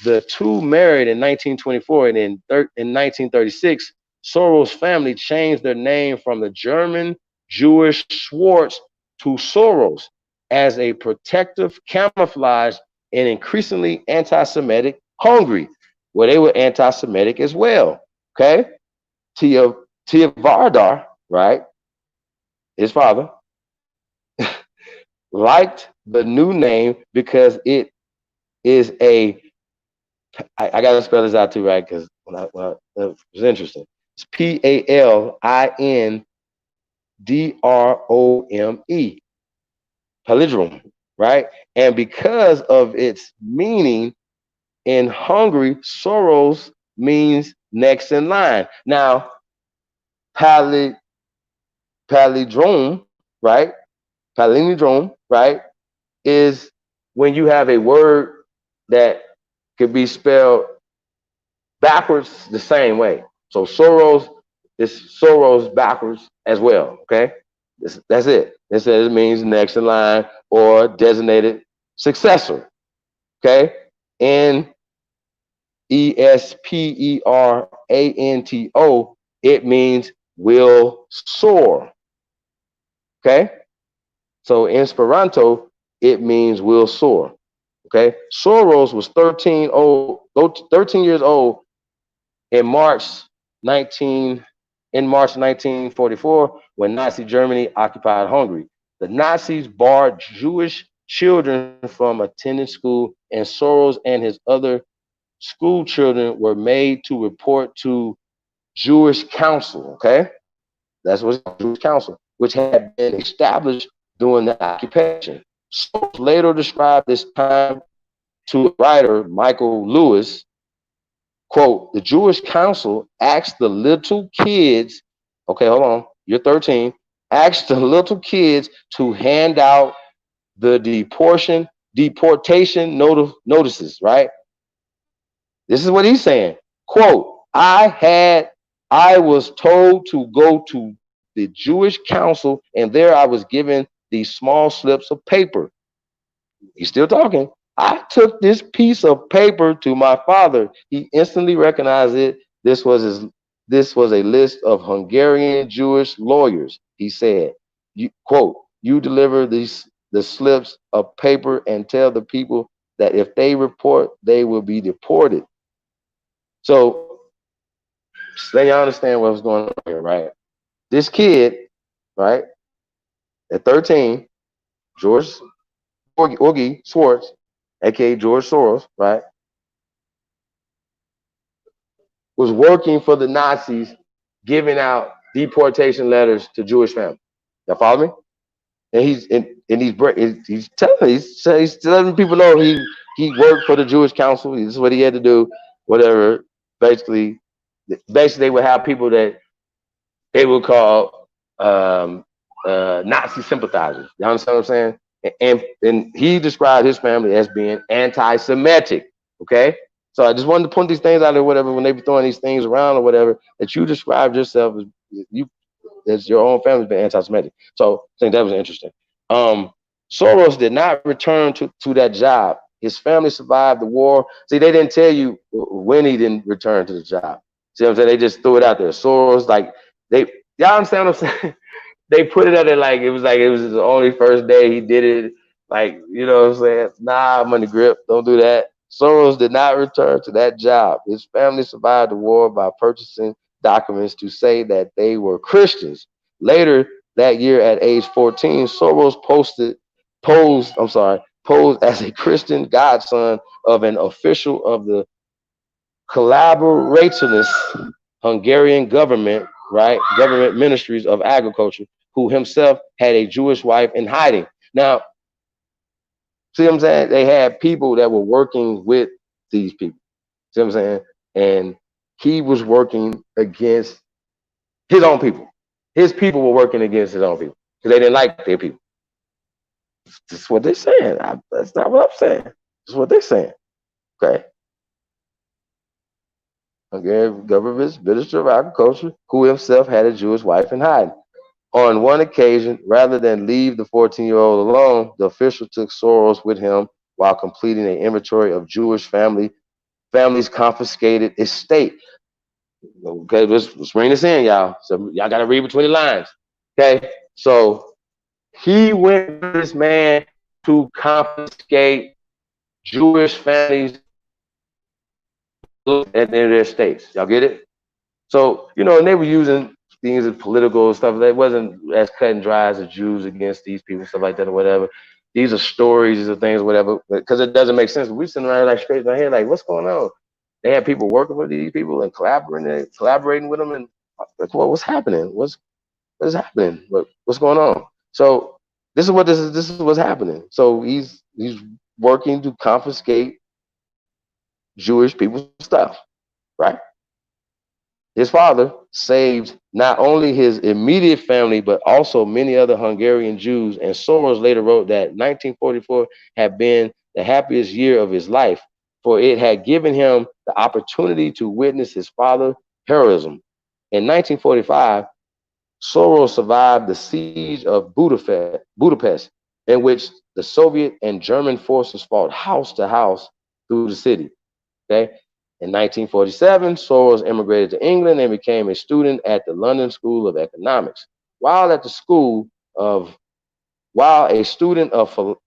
The two married in 1924, and in 1936, Soros' family changed their name from the German Jewish Schwartz to Soros as a protective camouflage in increasingly anti-Semitic Hungary, where they were anti-Semitic as well. Okay, Tia Tia Vardar, right, his father, liked the new name because it is a I got to spell this out too, right? Because it was interesting. It's Palindrome, palindrome, right? And because of its meaning in Hungary, Soros means next in line. Now, pali, palindrome, right? Palindrome, right? Is when you have a word that could be spelled backwards the same way. So Soros is Soros backwards as well. Okay, that's it. It says it means next in line or designated successor. Okay, Esperanto, it means will soar. Okay, so in Esperanto it means will soar. Okay, Soros was 13 years old in March 19 in March 1944 when Nazi Germany occupied Hungary. The Nazis barred Jewish children from attending school, and Soros and his other school children were made to report to Jewish Council. Okay, that's what's called, Jewish Council, which had been established during the occupation. Soros later described this time to a writer, Michael Lewis, quote, the Jewish council asked the little kids, okay, hold on, you're 13, asked the little kids to hand out the deportation notices, right? This is what he's saying. Quote, I was told to go to the Jewish council, and there I was given these small slips of paper. He's still talking. I took this piece of paper to my father. He instantly recognized it. This was a list of Hungarian Jewish lawyers. He said, quote, you deliver the slips of paper and tell the people that if they report, they will be deported. So let y'all understand what was going on here, right? This kid, right, at 13, George Oogie Schwartz, aka George Soros, right, was working for the Nazis, giving out deportation letters to Jewish families. Y'all follow me? And he's telling people know he worked for the Jewish Council. This is what he had to do. Whatever. Basically, they would have people that they would call Nazi sympathizers. You understand what I'm saying? And he described his family as being anti-Semitic. Okay, so I just wanted to point these things out or whatever when they be throwing these things around or whatever that you described yourself as you. It's your own family's been anti-Semitic. So I think that was interesting. Um, Soros did not return to that job. His family survived the war. See, they didn't tell you when he didn't return to the job. See what I'm saying? They just threw it out there. Soros, like they, y'all understand what I'm saying? They put it at it like it was his only first day he did it. Like, you know what I'm saying? Nah, money grip, don't do that. Soros did not return to that job. His family survived the war by purchasing documents to say that they were Christians. Later that year, at age 14, Soros posed as a Christian godson of an official of the collaborationist Hungarian government, right? Government ministries of agriculture, who himself had a Jewish wife in hiding. Now, see what I'm saying? They had people that were working with these people. See what I'm saying? And he was working against his own people. His people were working against his own people because they didn't like their people. That's what they're saying. That's not what I'm saying. That's what they're saying. Okay. Again, government's Minister of Agriculture, who himself had a Jewish wife in hiding. On one occasion, rather than leave the 14-year-old alone, the official took Soros with him while completing an inventory of Jewish families' confiscated estate. Okay, let's bring this in, y'all. So y'all got to read between the lines. Okay, so he went with this man to confiscate Jewish families at their estates. Y'all get it? So, you know, and they were using things as political stuff. That wasn't as cut and dry as the Jews against these people, stuff like that, or whatever. These are stories, these are things, whatever, because it doesn't make sense. We're sitting around like straight in our head, like, what's going on? They had people working with these people and collaborating with them, and like, well, what's happening? What's happening? What's going on? So this is what's happening. So he's working to confiscate Jewish people's stuff, right? His father saved not only his immediate family, but also many other Hungarian Jews. And Soros later wrote that 1944 had been the happiest year of his life, for it had given him the opportunity to witness his father's heroism. In 1945, Soros survived the siege of Budapest, in which the Soviet and German forces fought house to house through the city. Okay. In 1947, Soros immigrated to England and became a student at the London School of Economics. While at the school of, while a student of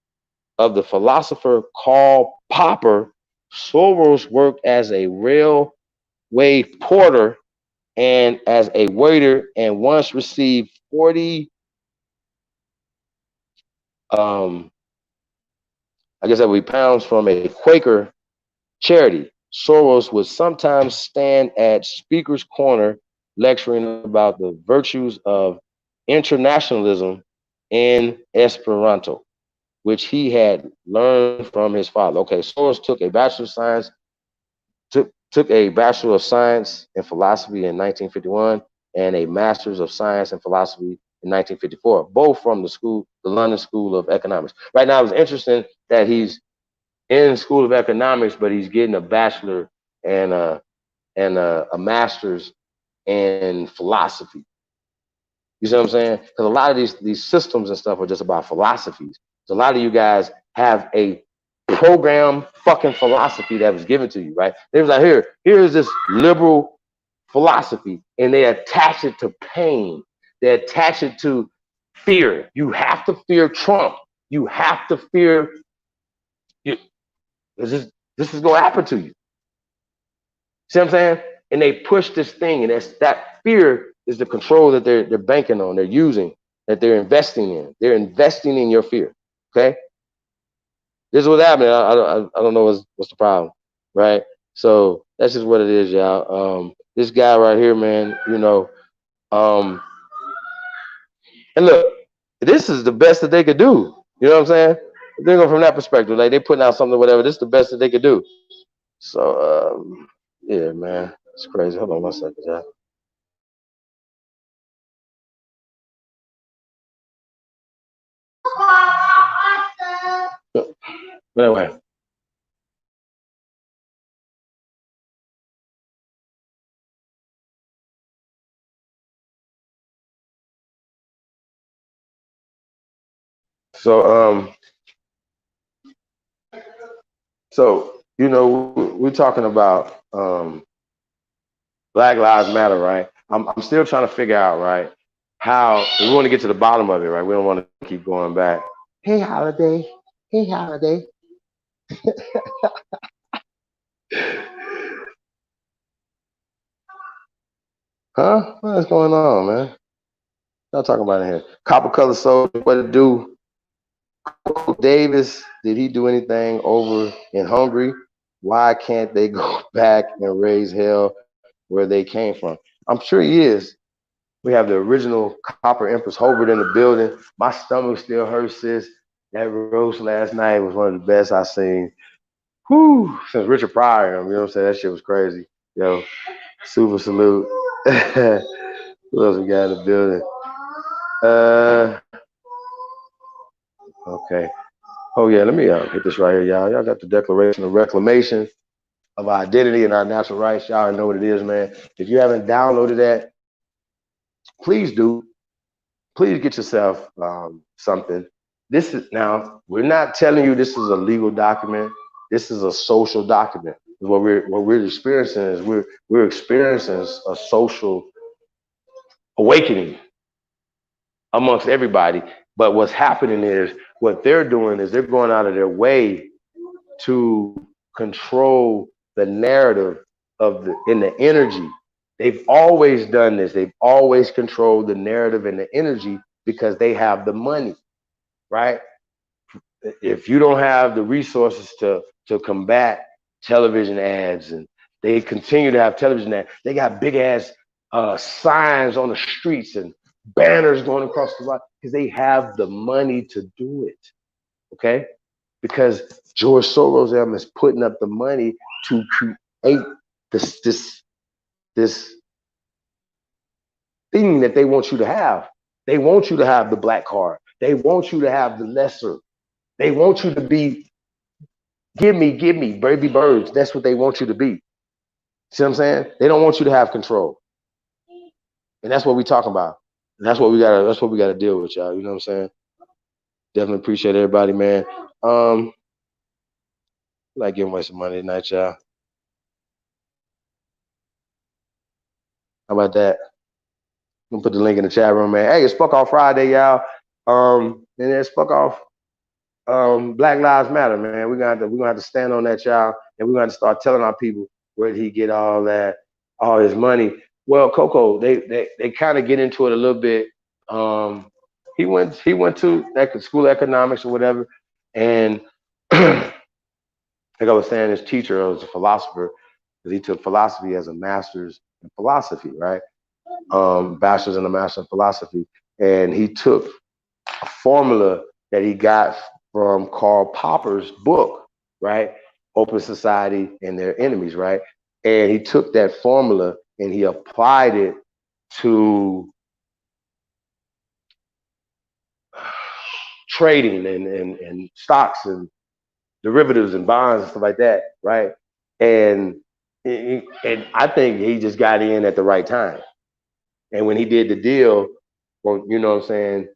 the philosopher Karl Popper, Soros worked as a railway porter and as a waiter, and once received 40, um, I guess that would be pounds from a Quaker charity. Soros would sometimes stand at Speaker's Corner lecturing about the virtues of internationalism in Esperanto, which he had learned from his father. Okay, Soros took a Bachelor of Science, took a Bachelor of Science in Philosophy in 1951 and a Master's of Science in Philosophy in 1954, both from the London School of Economics. Right now, it's interesting that he's in the School of Economics, but he's getting a bachelor and a master's in philosophy. You see what I'm saying? Because a lot of these systems and stuff are just about philosophies. So a lot of you guys have a program fucking philosophy that was given to you, right? They was like, here's this liberal philosophy, and they attach it to pain. They attach it to fear. You have to fear Trump. You have to fear. You, this is gonna happen to you. See what I'm saying? And they push this thing, and that fear is the control that they're banking on, they're using, that they're investing in. They're investing in your fear. Okay, this is what's happening. I don't know what's the problem, right? So that's just what it is, y'all. This guy right here, man. Um, and look, this is the best that they could do. You know what I'm saying? They're going from that perspective, like they putting out something, whatever. This is the best that they could do. So, yeah, man, it's crazy. Hold on 1 second, y'all. But anyway, So so we're talking about Black Lives Matter, right? I'm still trying to figure out, right, how we want to get to the bottom of it, right? We don't want to keep going back. Hey, Holiday. Hey, Holiday. Huh? What's going on, man? Y'all talking about it here. Copper Color Soldier, what it do? Davis, did he do anything over in Hungary? Why can't they go back and raise hell where they came from? I'm sure he is. We have the original Copper Empress Hobart in the building. My stomach still hurts, sis. That roast last night was one of the best I've seen. Whew, since Richard Pryor, you know what I'm saying? That shit was crazy. Yo, super salute. Who else we got in the building? Uh, okay. Oh yeah, let me hit this right here, y'all. Y'all got the Declaration of Reclamation of our Identity and Our Natural Rights. Y'all already know what it is, man. If you haven't downloaded that, please do. Please get yourself something. This is now. We're not telling you this is a legal document. This is a social document. What we're experiencing is we're experiencing a social awakening amongst everybody. But what's happening is what they're doing is they're going out of their way to control the narrative of the energy. They've always done this. They've always controlled the narrative and the energy because they have the money, right? If you don't have the resources to combat television ads, and they continue to have television ads, they got big ass signs on the streets and banners going across the road because they have the money to do it. Okay, because George Soros is putting up the money to create this thing that they want you to have. They want you to have the black card. They want you to have the lesser. They want you to be give me, baby birds. That's what they want you to be. See what I'm saying? They don't want you to have control, and that's what we talking about. And that's what we gotta. That's what we gotta deal with, y'all. You know what I'm saying? Definitely appreciate everybody, man. Like giving away some money tonight, y'all. How about that? I'm gonna put the link in the chat room, man. Hey, it's Fuck Off Friday, y'all. And it's Fuck Off Black Lives Matter, man. We're gonna have to stand on that, y'all, and we're gonna have to start telling our people where did he get all his money. Well, Coco, they kind of get into it a little bit. Um, he went to school of economics or whatever, and like I was saying, his teacher was a philosopher because he took philosophy as a master's in philosophy, right? Bachelor's and a master of philosophy, and he took a formula that he got from Karl Popper's book, right? Open Society and Their Enemies, right? And he took that formula and he applied it to trading and stocks and derivatives and bonds and stuff like that, right? And and I think he just got in at the right time. And when he did the deal, well, you know what I'm saying,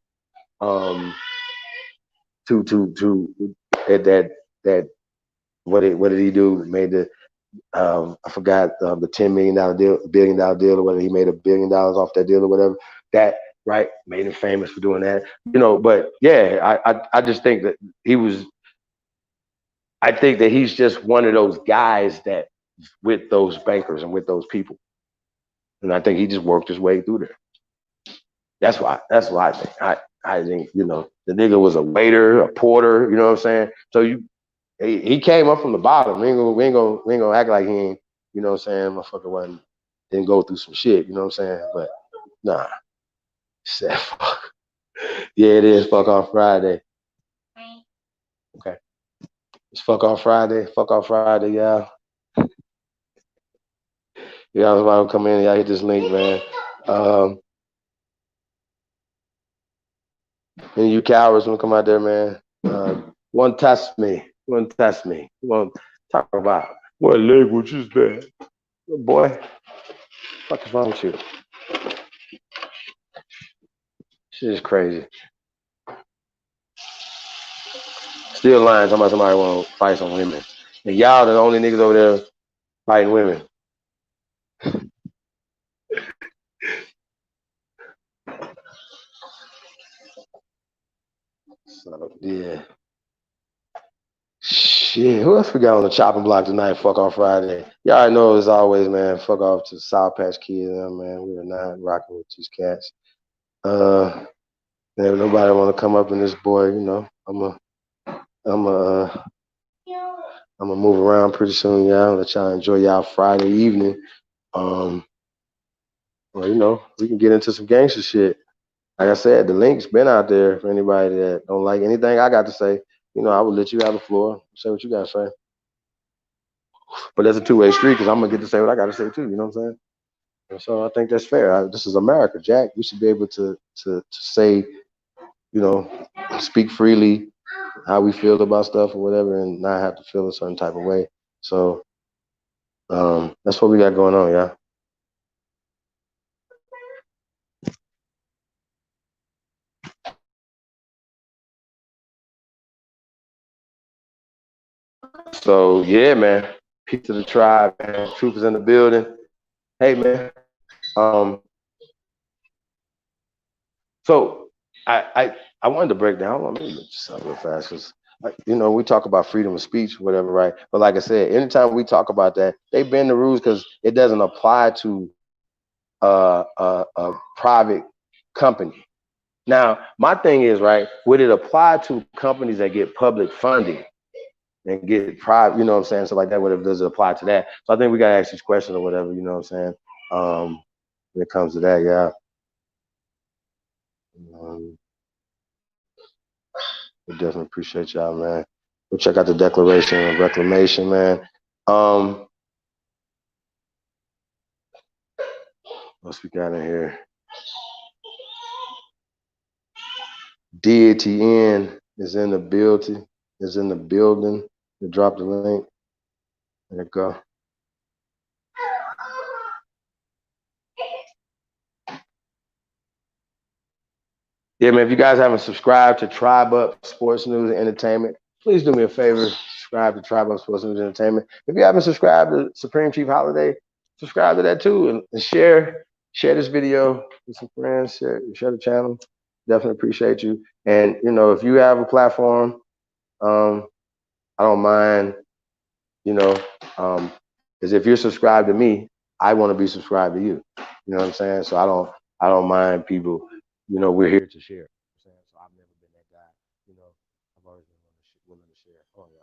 um, to that what did he do? Made the I forgot the $10 million deal, $1 billion deal, or whether he made $1 billion off that deal or whatever. That right made him famous for doing that. But yeah, I just think that he was. I think that he's just one of those guys that with those bankers and with those people, and I think he just worked his way through there. That's why I think. I think the nigga was a waiter, a porter. You know what I'm saying? So he came up from the bottom. We ain't gonna act like he ain't. You know what I'm saying? Motherfucker didn't go through some shit. You know what I'm saying? But nah, said fuck. Yeah, it is Fuck Off Friday. Okay, it's Fuck Off Friday. Fuck Off Friday, y'all. Y'all want to come in? Y'all hit this link, man. And you cowards want to come out there, man. One test me. One test me. One talk about what language is that, boy? What the fuck is wrong with you? Shit is crazy. Still lying, talking about somebody want to fight some women. And y'all the only niggas over there fighting women. So yeah. Shit, who else we got on the chopping block tonight? Fuck off Friday. Y'all already know as always, man. Fuck off to Sour Patch Kids, man. We are not rocking with these cats. If nobody want to come up in this boy, I'm a, I'm gonna move around pretty soon, y'all. Let y'all enjoy y'all Friday evening. Um, we can get into some gangster shit. Like I said, the link's been out there for anybody that don't like anything I got to say. I would let you have the floor. Say what you got to say. But that's a two-way street because I'm gonna get to say what I got to say too. You know what I'm saying? And so I think that's fair. This is America, Jack. We should be able to say, speak freely how we feel about stuff or whatever, and not have to feel a certain type of way. So that's what we got going on, yeah. So yeah, man. Peace to the tribe, man. Troopers in the building. Hey, man. Um, so I wanted to break down. Let me just something real fast because we talk about freedom of speech, whatever, right? But like I said, anytime we talk about that, they bend the rules because it doesn't apply to a private company. Now, my thing is, right, would it apply to companies that get public funding and get private, you know what I'm saying, stuff like that? Whatever, does it apply to that? So I think we got to ask these questions or whatever, you know what I'm saying? When it comes to that, yeah. We definitely appreciate y'all, man. Go check out the Declaration of Reclamation, man. What's we got in here? DATN is in the building. Is in the building. You drop the link. There you go. Yeah, man. If you guys haven't subscribed to Tribe Up Sports News and Entertainment, please do me a favor. Subscribe to Tribe Up Sports News and Entertainment. If you haven't subscribed to Supreme Chief Holiday, subscribe to that too, and share this video with some friends. Share the channel. Definitely appreciate you. And if you have a platform, I don't mind. Because if you're subscribed to me, I want to be subscribed to you. You know what I'm saying? So I don't mind people. We're here to share. So I've never been that guy. I've always been willing to share. Oh yeah.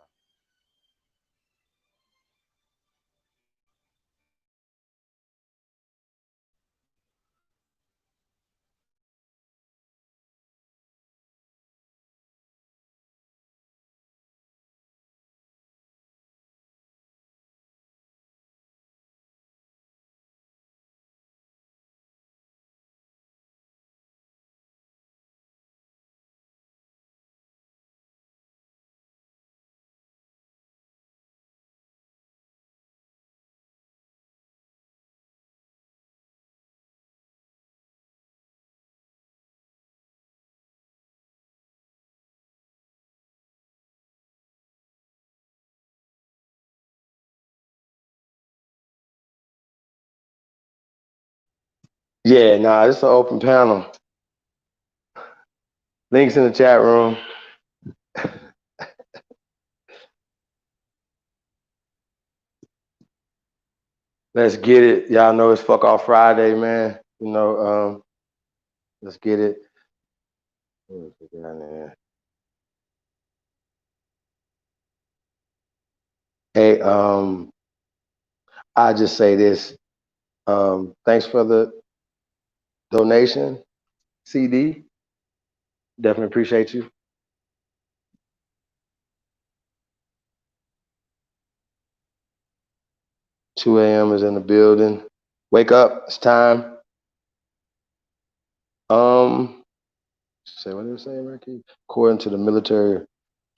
Yeah, nah, it's an open panel. Links in the chat room. Let's get it. Y'all know it's fuck off Friday, man. Let's get it. Hey, I just say this. Thanks for the donation, CD. Definitely appreciate you. 2 a.m. is in the building. Wake up, it's time. Say what did it say, Ricky? According to the military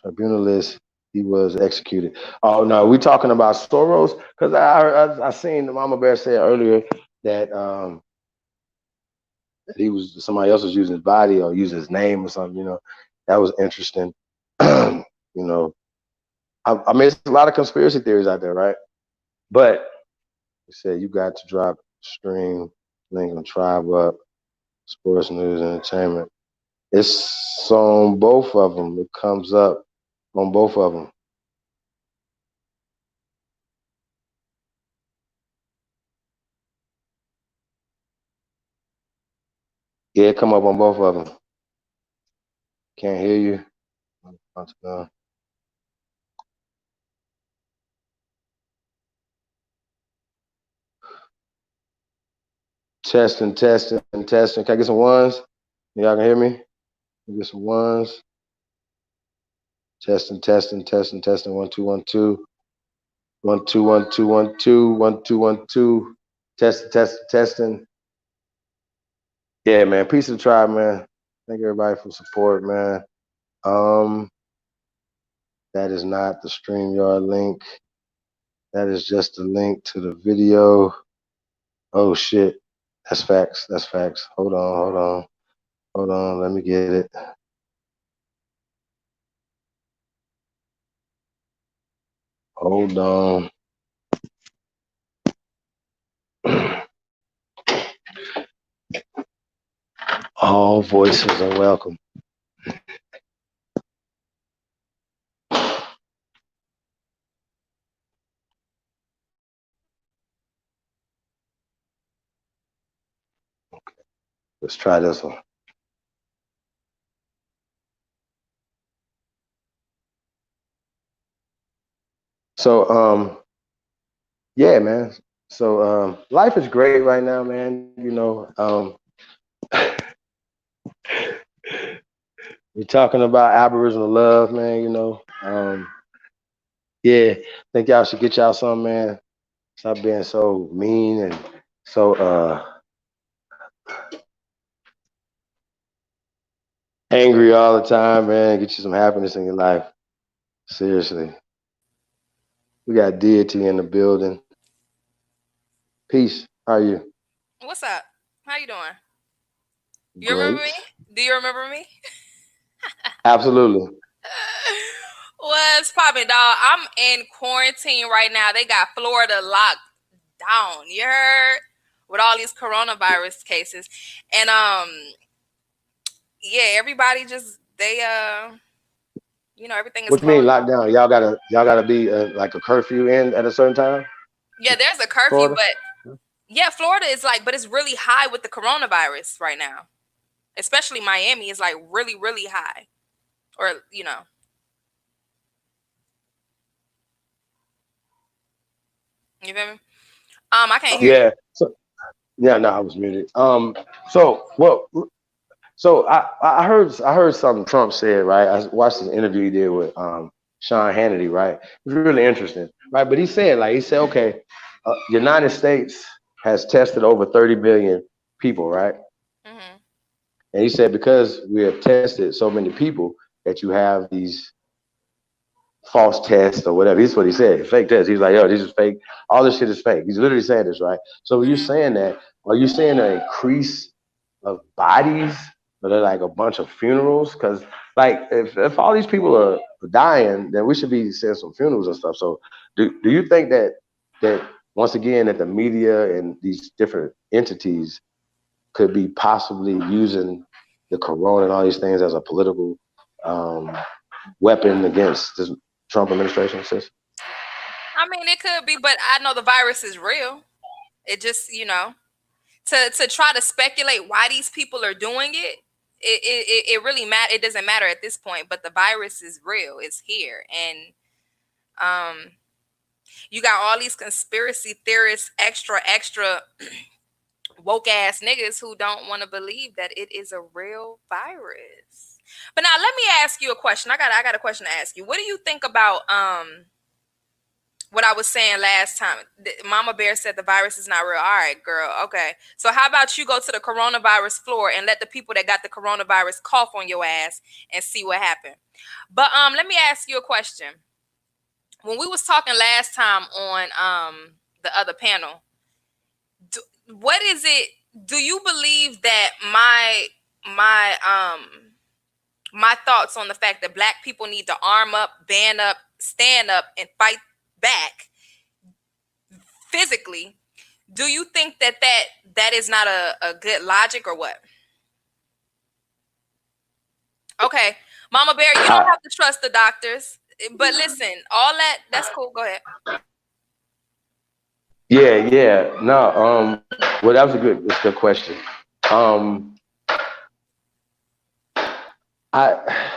tribunalist, he was executed. Oh no, we talking about Soros? Because I seen the Mama Bear say earlier that somebody else was using his body or using his name or something. That was interesting. You know, I mean, it's a lot of conspiracy theories out there, right? But you said you got to drop stream link on Tribe Up, sports news, entertainment. It's on both of them. It comes up on both of them. Yeah, it come up on both of them. Can't hear you. Testing, testing, testing. Can I get some ones? Y'all can hear me? Can I get some ones? Testing, testing, testing, testing. 1 2 1 2. 1 2 1 2 1 2 1 2 1 2. Testing, testing, testing. Yeah, man. Peace of the tribe, man. Thank everybody for support, man. That is not the StreamYard link. That is just the link to the video. Oh shit. That's facts. That's facts. Hold on, hold on. Hold on. Let me get it. Hold on. All voices are welcome. Let's try this one. So, yeah, man. So, life is great right now, man. You know, we're talking about Aboriginal love, man. You know, yeah. Think y'all should get y'all some, man. Stop being so mean and so angry all the time, man. Get you some happiness in your life. Seriously. We got deity in the building. Peace. How are you? What's up? How you doing? You remember Great. me? Do you remember me? Absolutely. What's poppin', dog? I'm in quarantine right now. They got Florida locked down. You heard? With all these coronavirus cases. And yeah, everybody just everything is What you mean closed. lockdown? Y'all gotta be like a curfew in at a certain time? Yeah, there's a curfew, Florida? but yeah, Florida is like, but it's really high with the coronavirus right now. Especially Miami is like really, really high. Or, you feel me? I can't hear you. Yeah. So yeah, no, I was muted. So well, so I heard something Trump said, right? I watched this interview he did with Sean Hannity, right? It was really interesting, right? But he said, okay, United States has tested over 30 million people, right? Hmm. And he said because we have tested so many people that you have these false tests or whatever. This is what he said. Fake tests. He's like, yo, this is fake. All this shit is fake. He's literally saying this, right? So when you're Hmm. saying that, are you saying an increase of bodies? Are there like a bunch of funerals? Because like if all these people are dying, then we should be seeing some funerals and stuff. So do you think that once again that the media and these different entities could be possibly using the corona and all these things as a political um, weapon against this Trump administration, sis? I mean, it could be, but I know the virus is real. It just, to try to speculate why these people are doing it, it really matter. It doesn't matter at this point. But the virus is real. It's here, and um, you got all these conspiracy theorists, extra woke ass niggas who don't want to believe that it is a real virus. But now let me ask you a question. I got a question to ask you. What do you think about what I was saying last time? Mama Bear said the virus is not real. All right, girl. Okay. So how about you go to the coronavirus floor and let the people that got the coronavirus cough on your ass and see what happened. But let me ask you a question. When we was talking last time on the other panel, what is it? Do you believe that my my thoughts on the fact that black people need to arm up, band up, stand up, and fight back physically. Do you think that is not a good logic or what? Okay, Mama Bear, you don't have to trust the doctors, but listen, all that's cool. Go ahead. Yeah. No, well, that was that's a good question. Um, I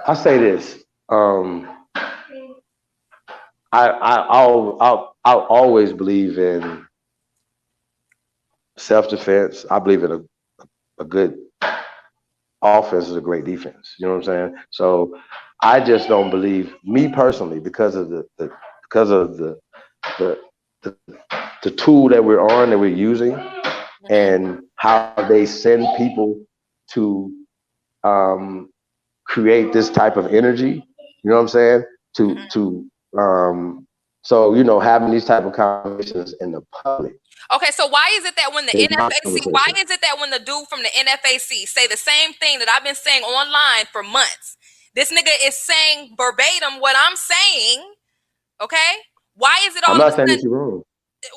I say this. I'll always believe in self defense. I believe in a good offense is a great defense. You know what I'm saying? So I just don't believe me personally because of because of the the, the tool that we're on that we're using and how they send people to create this type of energy. You know what I'm saying? Um, so having these type of conversations in the public. Okay, so why is it that when the Is my NFAC, why conversation. is it that when the dude from the NFAC say the same thing that I've been saying online for months, this nigga is saying verbatim what I'm saying? Okay, why is it I'm all of a not saying that sudden? you're wrong.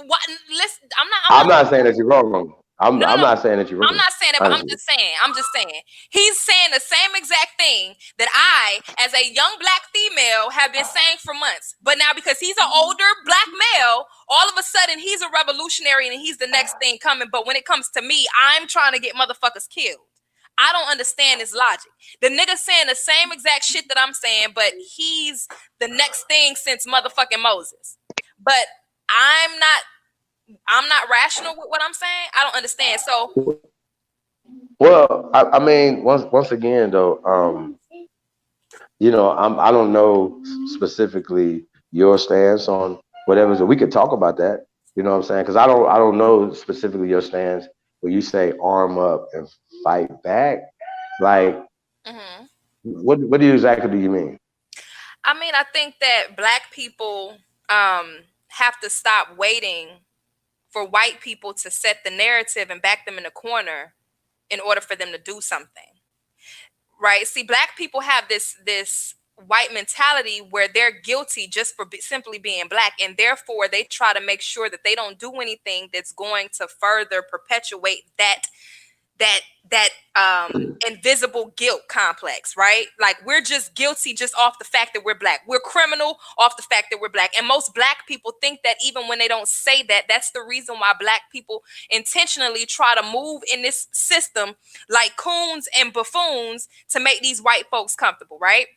What? Listen, I'm not saying that you're wrong. No, I'm no, not saying that you're I'm wrong. not saying that, but I'm Honestly. just saying. I'm just saying. He's saying the same exact thing that I, as a young black female, have been saying for months. But now, because he's an older black male, all of a sudden he's a revolutionary and he's the next thing coming. But when it comes to me, I'm trying to get motherfuckers killed. I don't understand his logic. The nigga saying the same exact shit that I'm saying, but he's the next thing since motherfucking Moses. But I'm not rational with what I'm saying. I don't understand. So Well, I mean, once again though, I don't know specifically your stance on whatever. So we could talk about that. You know what I'm saying? Because I don't know specifically your stance when you say arm up and fight back. Like, what do you exactly do you mean? I mean, I think that black people have to stop waiting for white people to set the narrative and back them in the corner in order for them to do something. Right? See, black people have this white mentality where they're guilty just for simply being black, and therefore they try to make sure that they don't do anything that's going to further perpetuate that invisible guilt complex, right? Like, we're just guilty just off the fact that we're black. We're criminal off the fact that we're black. And most black people think that even when they don't say that, that's the reason why black people intentionally try to move in this system like coons and buffoons to make these white folks comfortable, right?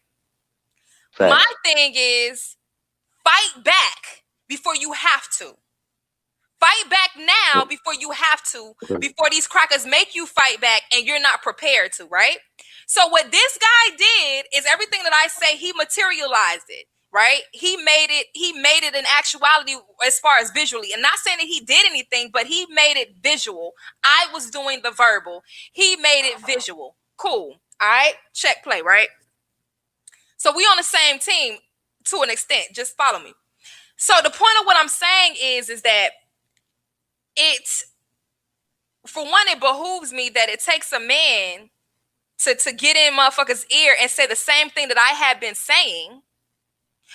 My Facts. thing is, fight back before you have to. Fight back now before you have to, before these crackers make you fight back and you're not prepared to, right? So what this guy did is everything that I say, he materialized it, right? He made it in actuality as far as visually. And not saying that he did anything, but he made it visual. I was doing the verbal. He made it visual. Cool. All right. Check play, right? So we on the same team to an extent. Just follow me. So the point of what I'm saying is that it's, for one, it behooves me that it takes a man to get in motherfuckers' ear and say the same thing that I have been saying.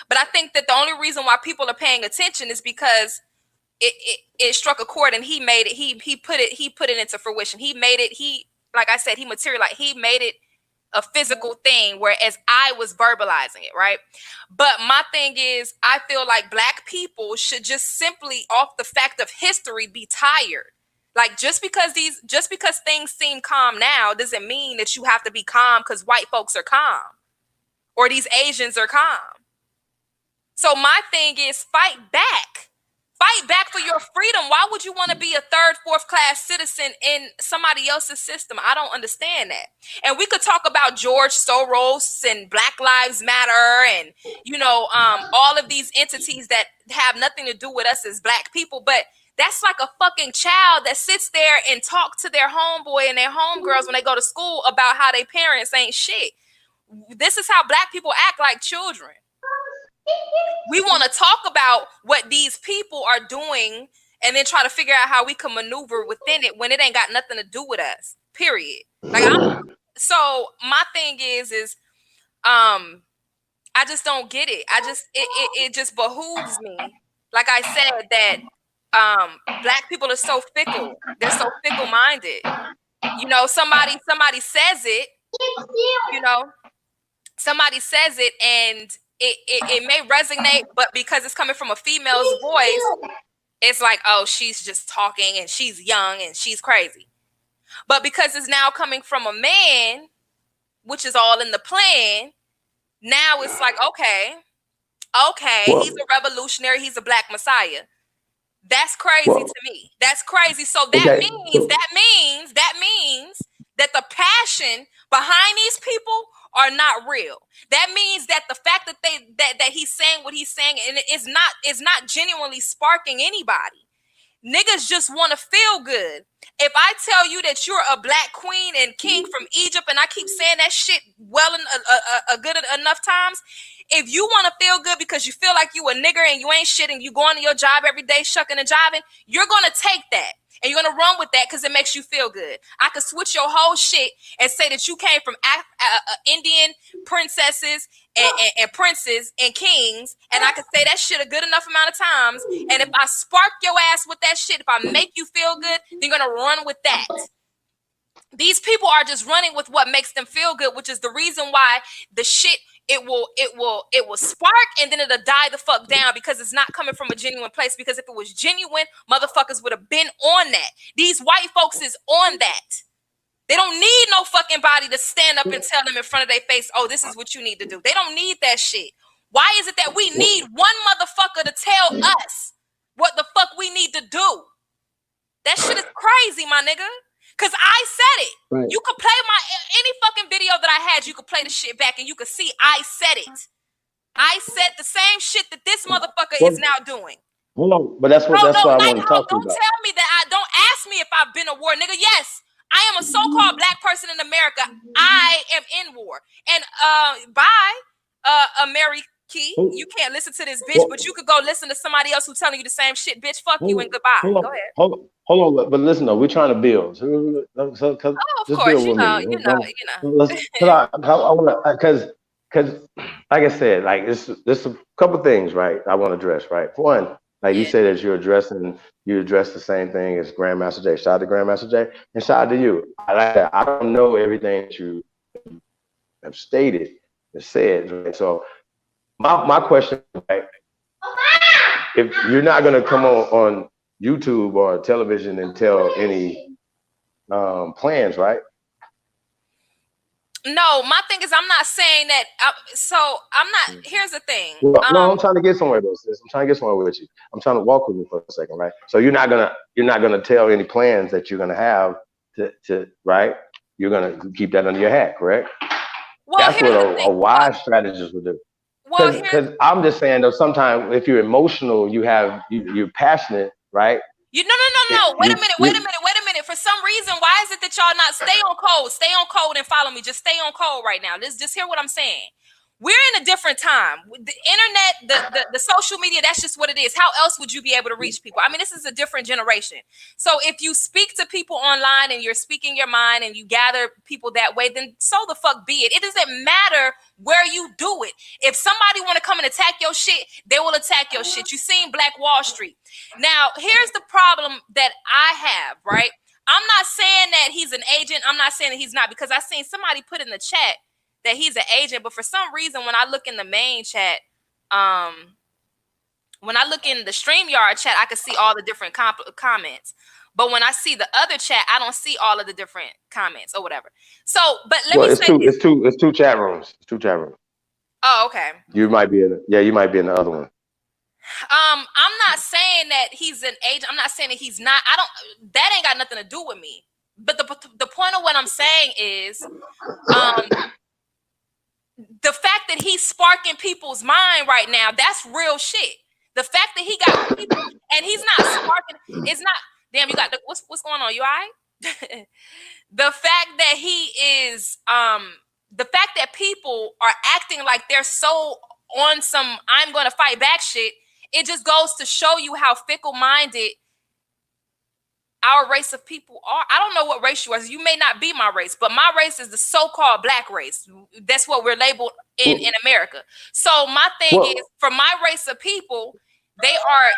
But I think that the only reason why people are paying attention is because it struck a chord and he made it. He put it into fruition. He made it. Like I said, he materialized. He made it a physical thing, whereas I was verbalizing it, right? But my thing is, I feel like black people should just simply, off the fact of history, be tired. Like, just because things seem calm now doesn't mean that you have to be calm because white folks are calm or these Asians are calm. So my thing is, fight back. Fight back for your freedom. Why would you want to be a third, fourth class citizen in somebody else's system? I don't understand that. And we could talk about George Soros and Black Lives Matter and, all of these entities that have nothing to do with us as black people. But that's like a fucking child that sits there and talk to their homeboy and their homegirls when they go to school about how their parents ain't shit. This is how black people act like children. We want to talk about what these people are doing and then try to figure out how we can maneuver within it when it ain't got nothing to do with us. Period. Like, So my thing is I just don't get it. It just behooves me, like I said, that black people are so fickle. They're so fickle minded. You know, somebody says it, you know, somebody says it and it may resonate, but because it's coming from a female's voice, it's like, oh, she's just talking and she's young and she's crazy. But because it's now coming from a man, which is all in the plan, now it's like, okay, Well, he's a revolutionary, he's a black messiah. That's crazy well, to me. That's crazy. So okay. So, that means that the passion behind these people are not real. That means that the fact that that he's saying what he's saying and it's not genuinely sparking anybody. Niggas just want to feel good. If I tell you that you're a black queen and king from Egypt, and I keep saying that shit well a good enough times, if you want to feel good because you feel like you a nigger and you ain't shit and you going to your job every day shucking and jiving, you're gonna take that and you're gonna run with that because it makes you feel good. I could switch your whole shit and say that you came from Indian princesses and princes and kings, and I could say that shit a good enough amount of times. And if I spark your ass with that shit, if I make you feel good, then you're gonna run with that. These people are just running with what makes them feel good, which is the reason why the shit it will spark and then it'll die the fuck down because it's not coming from a genuine place. Because if it was genuine, motherfuckers would have been on that. These white folks is on that. They don't need no fucking body to stand up and tell them in front of their face, oh, this is what you need to do. They don't need that shit. Why is it that we need one motherfucker to tell us what the fuck we need to do? That shit is crazy, my nigga. Cause I said it. Right. You could play any fucking video that I had, you could play the shit back and you could see I said it. I said the same shit that this motherfucker is now doing. Hold on, but that's what I want to talk to you about. Don't tell me that don't ask me if I've been a war, nigga. Yes, I am a so-called black person in America. I am in war. And Mary Key, you can't listen to this bitch, but you could go listen to somebody else who's telling you the same shit, bitch. Fuck you and goodbye. Go ahead. Hold on, but listen though, we're trying to build. So, of course, you know. Because like I said, like there's a couple things, right? I want to address, right? For one, like you said that you address the same thing as Grandmaster Jay. Shout out to Grandmaster Jay and shout out to you. I don't know everything that you have stated and said, right? So my question, right? If you're not gonna come on YouTube or television and tell any plans, right? No, my thing is I'm not saying that. Here's the thing. Well, no, I'm trying to get somewhere with this. I'm trying to get somewhere with you. I'm trying to walk with you for a second, right? So you're not gonna tell any plans that you're gonna have to right? You're gonna keep that under your hat, correct? Well, that's what a wise strategist would do. Because I'm just saying though, sometimes if you're emotional, you're passionate, right? No. Wait a minute. For some reason, why is it that y'all not stay on code? Stay on code and follow me. Just stay on code right now. Just hear what I'm saying. We're in a different time. The internet, the social media, that's just what it is. How else would you be able to reach people? I mean, this is a different generation. So if you speak to people online and you're speaking your mind and you gather people that way, then so the fuck be it. It doesn't matter where you do it. If somebody want to come and attack your shit, they will attack your shit. You seen Black Wall Street. Now, here's the problem that I have, right? I'm not saying that he's an agent. I'm not saying that he's not, because I seen somebody put in the chat that he's an agent, but for some reason, when I look in the main chat, when I look in the StreamYard chat, I can see all the different comments. But when I see the other chat, I don't see all of the different comments or whatever. So, but let me say it's two chat rooms. It's two chat rooms. Oh, okay. You might be in the other one. I'm not saying that he's an agent. I'm not saying that he's not. That ain't got nothing to do with me. But the point of what I'm saying is, the fact that he's sparking people's mind right now, that's real shit. The fact that he got people and he's not sparking, it's not, damn, you got, what's going on? You all right? The fact that he is, the fact that people are acting like they're so on some I'm going to fight back shit, it just goes to show you how fickle-minded our race of people are. I don't know what race you are. You may not be my race, but my race is the so-called black race. That's what we're labeled in America. So my thing is, for my race of people, they are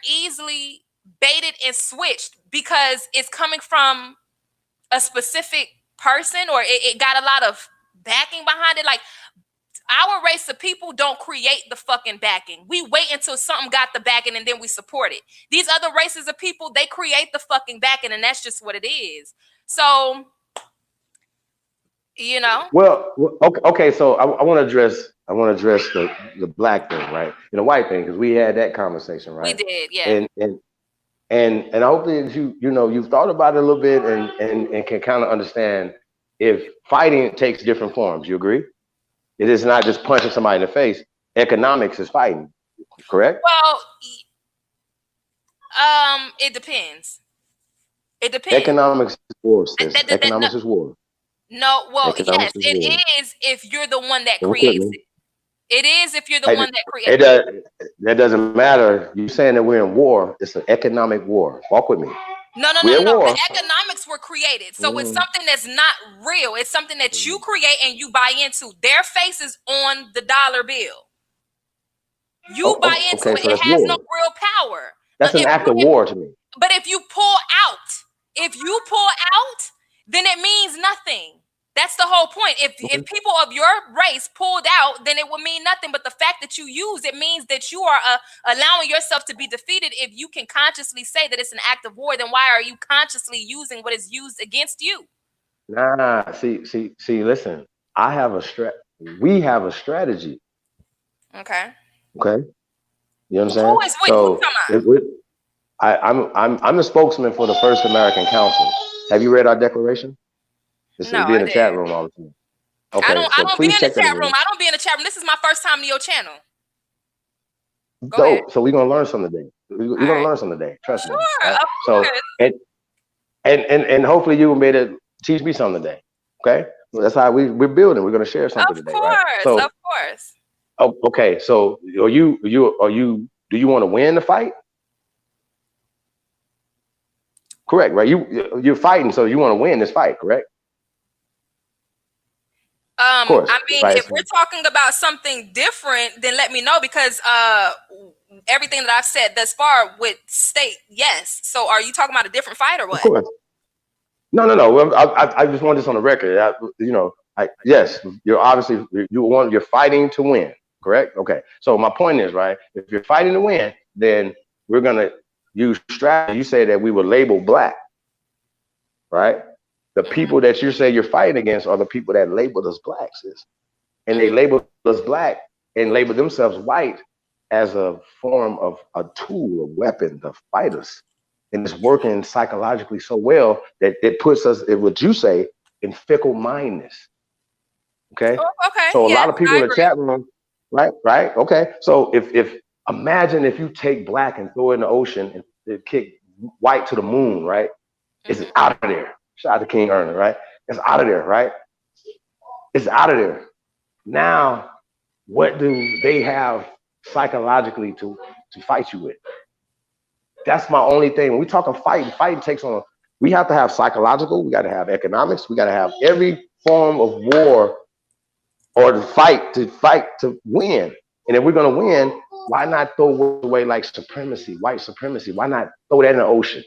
easily baited and switched because it's coming from a specific person, or it got a lot of backing behind it. Like, our race of people don't create the fucking backing. We wait until something got the backing and then we support it. These other races of people, they create the fucking backing, and that's just what it is. So, you know. Well, okay. So I want to address the black thing, right, and the white thing, because we had that conversation, right? We did, yeah. And hopefully you've thought about it a little bit and can kind of understand if fighting takes different forms. You agree? It is not just punching somebody in the face. Economics is fighting, correct? Well, it depends. It depends. Economics is war, sis. Economics is war. No, well, yes, it is if you're the one that creates it. It is if you're the one that creates it. That doesn't matter. You're saying that we're in war. It's an economic war. Walk with me. No. The economics were created. So it's something that's not real. It's something that you create and you buy into. Their face is on the dollar bill. You buy into it. It has no real power. That's an act of war to me. But if you pull out, then it means nothing. That's the whole point. If people of your race pulled out, then it would mean nothing. But the fact that you use it means that you are allowing yourself to be defeated. If you can consciously say that it's an act of war, then why are you consciously using what is used against you? Nah, see. Listen, we have a strategy. Okay. You understand? Who is with I'm the spokesman for the First American Council. Have you read our declaration? No, be in the chat room all the time. Okay, I don't be in the chat room. I don't be in the chat room. This is my first time to your channel. Go ahead. So we're gonna learn something today. We're gonna learn something today. Trust me. Right? So and hopefully you will be able to teach me something today. Okay, that's how we're building. We're gonna share something today. Right? So, of course. Oh, okay. So do you want to win the fight? Correct, right? You're fighting, so you want to win this fight, correct? I mean, right. If we're talking about something different, then let me know, because everything that I've said thus far would state yes. So are you talking about a different fight or what? Of course. No. I just want this on the record. Yes, you're obviously you're fighting to win, correct? Okay. So my point is, right, if you're fighting to win, then we're gonna use strategy. You say that we were labeled black, right? The people that you say you're fighting against are the people that labeled us blacks, and they labeled us black and labeled themselves white as a form of a tool, a weapon to fight us. And it's working psychologically so well that it puts us, what you say, in fickle mindedness. Okay. Oh, okay. So a lot of people in the chat room, right? Okay. So if imagine if you take black and throw it in the ocean and kick white to the moon, right? It's out of there. Shout out to King Erner, right? It's out of there, right? It's out of there. Now, what do they have psychologically to fight you with? That's my only thing. When we talk of fighting takes on, we have to have psychological, we got to have economics, we got to have every form of war or to fight to win. And if we're going to win, why not throw away like supremacy, white supremacy? Why not throw that in the ocean?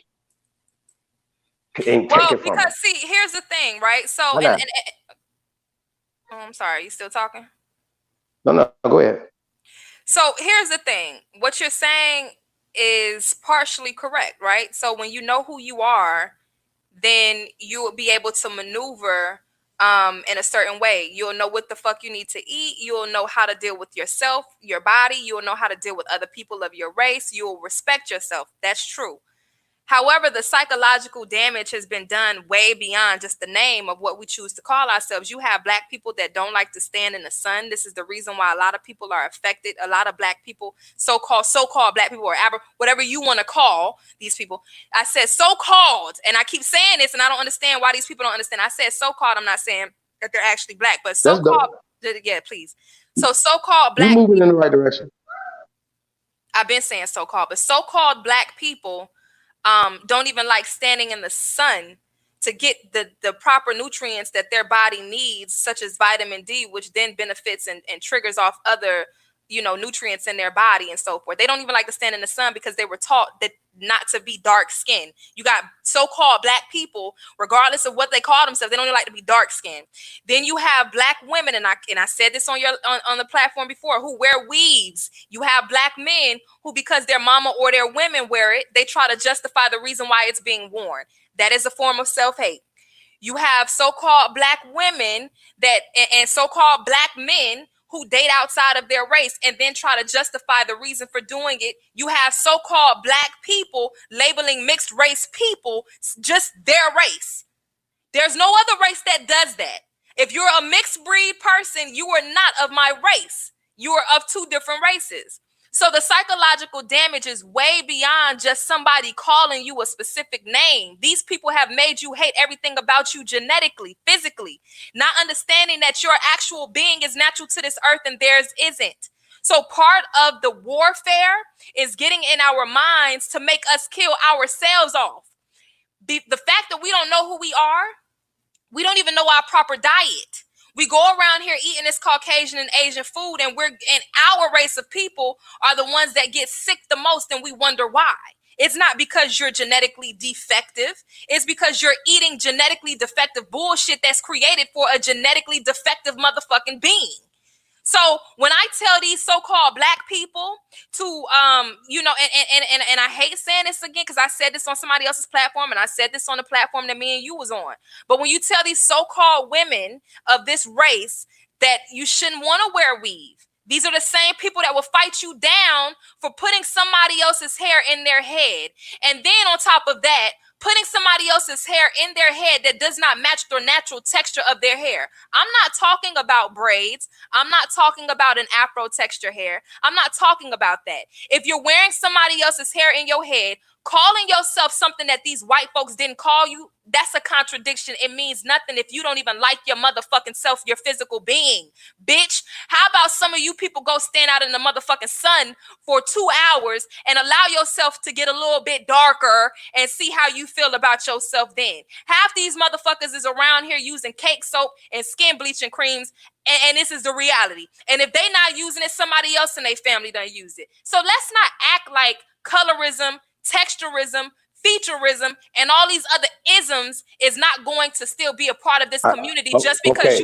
And take it from because see, here's the thing, right? So, I'm sorry, you still talking? No, go ahead. So here's the thing. What you're saying is partially correct, right? So when you know who you are, then you will be able to maneuver in a certain way. You'll know what the fuck you need to eat. You'll know how to deal with yourself, your body. You'll know how to deal with other people of your race. You'll respect yourself. That's true. However, the psychological damage has been done way beyond just the name of what we choose to call ourselves. You have black people that don't like to stand in the sun. This is the reason why a lot of people are affected. A lot of black people, so-called black people, or whatever you want to call these people. I said so-called, and I keep saying this, and I don't understand why these people don't understand. I said so-called. I'm not saying that they're actually black, but so-called. Yeah, please. So so-called black. You're moving in the right direction. I've been saying so-called, but so-called black people don't even like standing in the sun to get the proper nutrients that their body needs, such as vitamin D, which then benefits and triggers off other, nutrients in their body and so forth. They don't even like to stand in the sun because they were taught that not to be dark skinned. You got so-called black people, regardless of what they call themselves, they don't even like to be dark skinned. Then you have black women, and I said this on the platform before, who wear weaves. You have black men who, because their mama or their women wear it, they try to justify the reason why it's being worn. That is a form of self-hate. You have so-called black women and so-called black men who date outside of their race and then try to justify the reason for doing it. You have so-called black people labeling mixed race people just their race. There's no other race that does that. If you're a mixed breed person, you are not of my race. You are of two different races. So the psychological damage is way beyond just somebody calling you a specific name. These people have made you hate everything about you genetically, physically, not understanding that your actual being is natural to this earth and theirs isn't. So part of the warfare is getting in our minds to make us kill ourselves off. The fact that we don't know who we are, we don't even know our proper diet. We go around here eating this Caucasian and Asian food, and our race of people are the ones that get sick the most, and we wonder why. It's not because you're genetically defective. It's because you're eating genetically defective bullshit that's created for a genetically defective motherfucking being. So when I tell these so-called black people to, and I hate saying this again because I said this on somebody else's platform and I said this on the platform that me and you was on. But when you tell these so-called women of this race that you shouldn't want to wear weave, these are the same people that will fight you down for putting somebody else's hair in their head. And then on top of that, putting somebody else's hair in their head that does not match the natural texture of their hair. I'm not talking about braids. I'm not talking about an afro texture hair. I'm not talking about that. If you're wearing somebody else's hair in your head, calling yourself something that these white folks didn't call you, that's a contradiction. It means nothing if you don't even like your motherfucking self, your physical being. Bitch, how about some of you people go stand out in the motherfucking sun for 2 hours and allow yourself to get a little bit darker and see how you feel about yourself then. Half these motherfuckers is around here using cake soap and skin bleaching creams, and this is the reality. And if they not using it, somebody else in their family done use it. So let's not act like colorism, texturism, featureism, and all these other isms is not going to still be a part of this community just because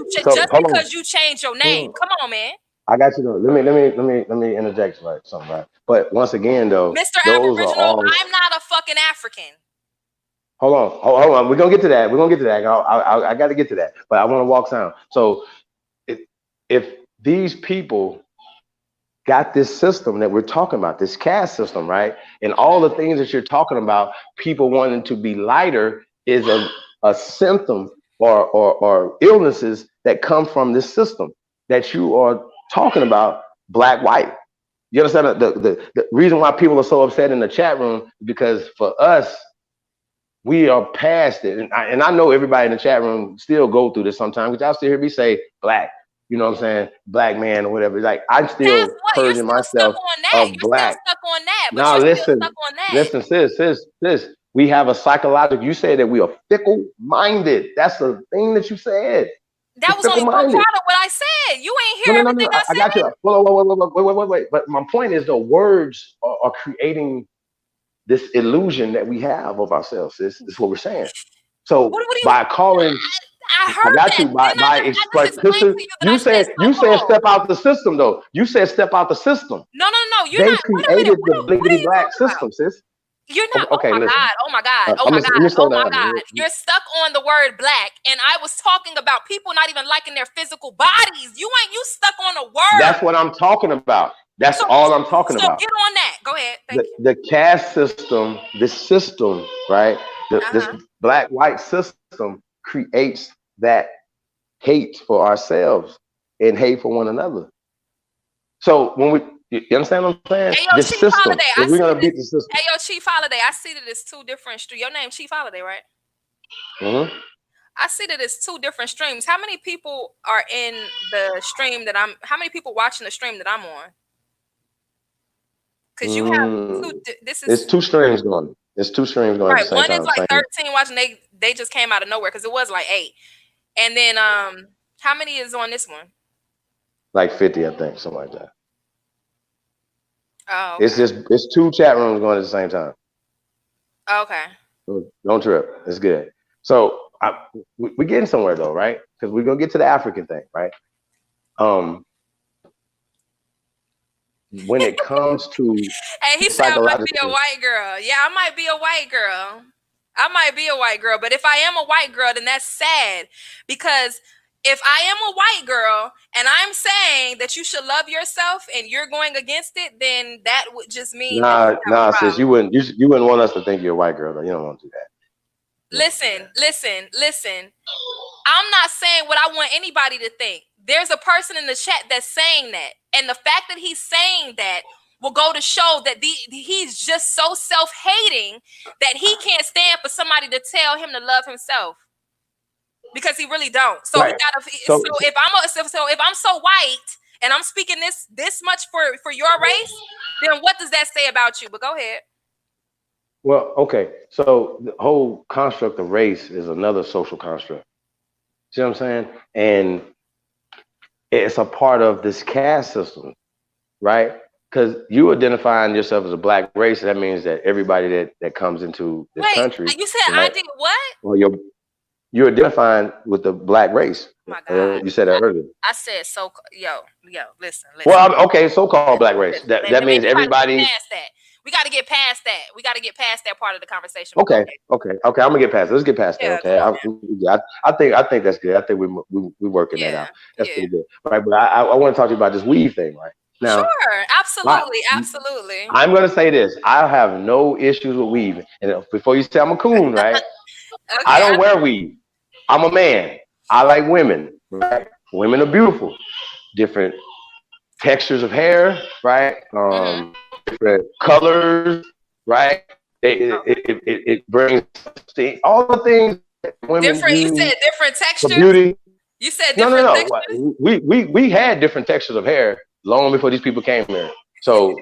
you change your name. Come on, man. I got you. Though. Let me interject something, right? But once again, though, Mr. Aboriginal, I'm not a fucking African. Hold on. We're gonna get to that. I got to get to that, but I want to walk down. So, if these people got this system that we're talking about, this caste system, right? And all the things that you're talking about, people wanting to be lighter is a symptom or illnesses that come from this system that you are talking about, black, white. You understand the reason why people are so upset in the chat room is because for us, we are past it. And I know everybody in the chat room still go through this sometimes, because y'all still hear me say black. You know what I'm saying? Black man or whatever. Like I'm still purging myself of black. You're stuck on that. But now you're still stuck on that. Listen, sis. We have a psychological. You said that we are fickle-minded. That's the thing that you said. That was only one part of what I said. You ain't hear everything I said. I got you. Wait. But my point is, the words are creating this illusion that we have of ourselves. This is what we're saying. So by calling. I got you by expressing. You said step out the system though. You said step out the system. No. They created the bliggity black system, sis. You're not. Okay, oh my god. You're stuck on the word black, and I was talking about people not even liking their physical bodies. You stuck on a word. That's what I'm talking about. That's all I'm talking about. Get on that. Go ahead. Thank you. The caste system, this system, right? This black-white system creates that hate for ourselves and hate for one another. So when you understand what I'm saying? Hey, yo, this Chief system, Holiday, we're gonna beat the system. Hey, yo, Chief Holiday, I see that it's two different streams. Your name Chief Holiday, right? Mm-hmm. I see that it's two different streams. How many people are in the stream that I'm? How many people watching the stream that I'm on? Because you have two. It's 2 streams going. There's two streams going at Right. the same One is time. like Same. 13 watching. They just came out of nowhere because it was like 8. And then how many is on this one? Like 50, I think, something like that. Oh, okay. It's two chat rooms going at the same time. Okay. So don't trip. It's good. So we're getting somewhere though, right? Because we're gonna get to the African thing, right? When it comes to Hey, he said I might be a white girl. Yeah, I might be a white girl. I might be a white girl, but if I am a white girl, then that's sad because if I am a white girl and I'm saying that you should love yourself and you're going against it, then that would just mean nah, sis, you wouldn't want us to think you're a white girl though. You don't want to do that. Listen. I'm not saying what I want anybody to think. There's a person in the chat that's saying that, and the fact that he's saying that will go to show that he's just so self-hating that he can't stand for somebody to tell him to love himself because he really don't. So right. If I'm so white and I'm speaking this much for your race, then what does that say about you? But go ahead. Well, okay. So the whole construct of race is another social construct. See what I'm saying? And it's a part of this caste system, right? Because you identifying yourself as a black race, that means that everybody that comes into this country. You said right? I did what? Well, you're identifying with the black race. Oh my God. You said that earlier. I said listen. Well, okay, so-called black race. That means everybody. We got to get past that. We got to get past that part of the conversation. Okay. I'm gonna get past it. Let's get past that. Okay. I think that's good. I think we working that out. That's pretty good. Right. But I want to talk to you about this weave thing, right? Now, sure, absolutely. I'm gonna say this. I have no issues with weave. And before you say I'm a coon, right? Okay, I don't wear weave. I'm a man. I like women, right? Women are beautiful. Different textures of hair, right? Different colors, right? It brings all the things that women different. You said different textures. Beauty. You said different textures. We had different textures of hair long before these people came here. So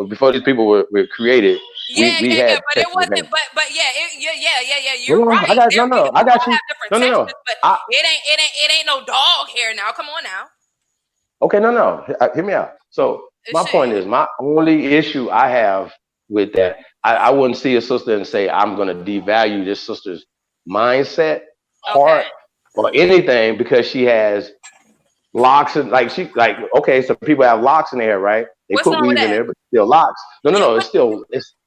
before these people were created, we had. But it wasn't. But You're right. I got you. No. It ain't no dog hair now. Come on now. Okay, no. Hear me out. So my point is, my only issue I have with that, I wouldn't see a sister and say I'm going to devalue this sister's mindset, heart, or anything because she has locks and okay, so people have locks in their hair, right? They put weave in there, but still locks. No,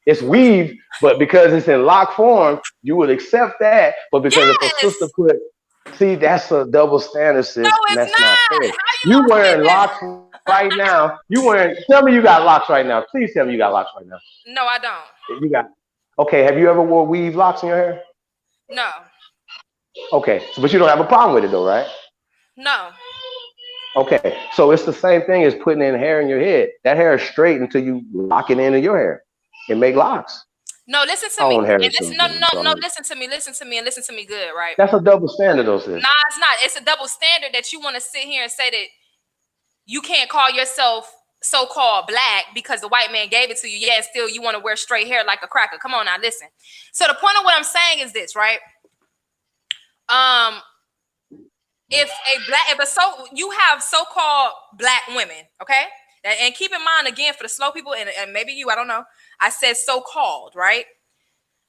it's weave, but because it's in lock form, you would accept that. But because if a sister see, that's a double standard, sis. No, it's that's not fair. You wearing locks right now. Tell me you got locks right now. Please tell me you got locks right now. No, I don't. You got. Okay, have you ever wore weave locks in your hair? No. Okay, but you don't have a problem with it though, right? No. Okay, so it's the same thing as putting in hair in your head. That hair is straight until you lock it into your hair and make locks. No, listen to me. Listen to me, and listen to me good, right? That's a double standard, though, sis. Nah, it's not. It's a double standard that you want to sit here and say that you can't call yourself so-called black because the white man gave it to you. Yeah, and still you want to wear straight hair like a cracker. Come on now, listen. So the point of what I'm saying is this, right? You have so-called black women, okay? And keep in mind again for the slow people and maybe you, I don't know. I said so-called, right?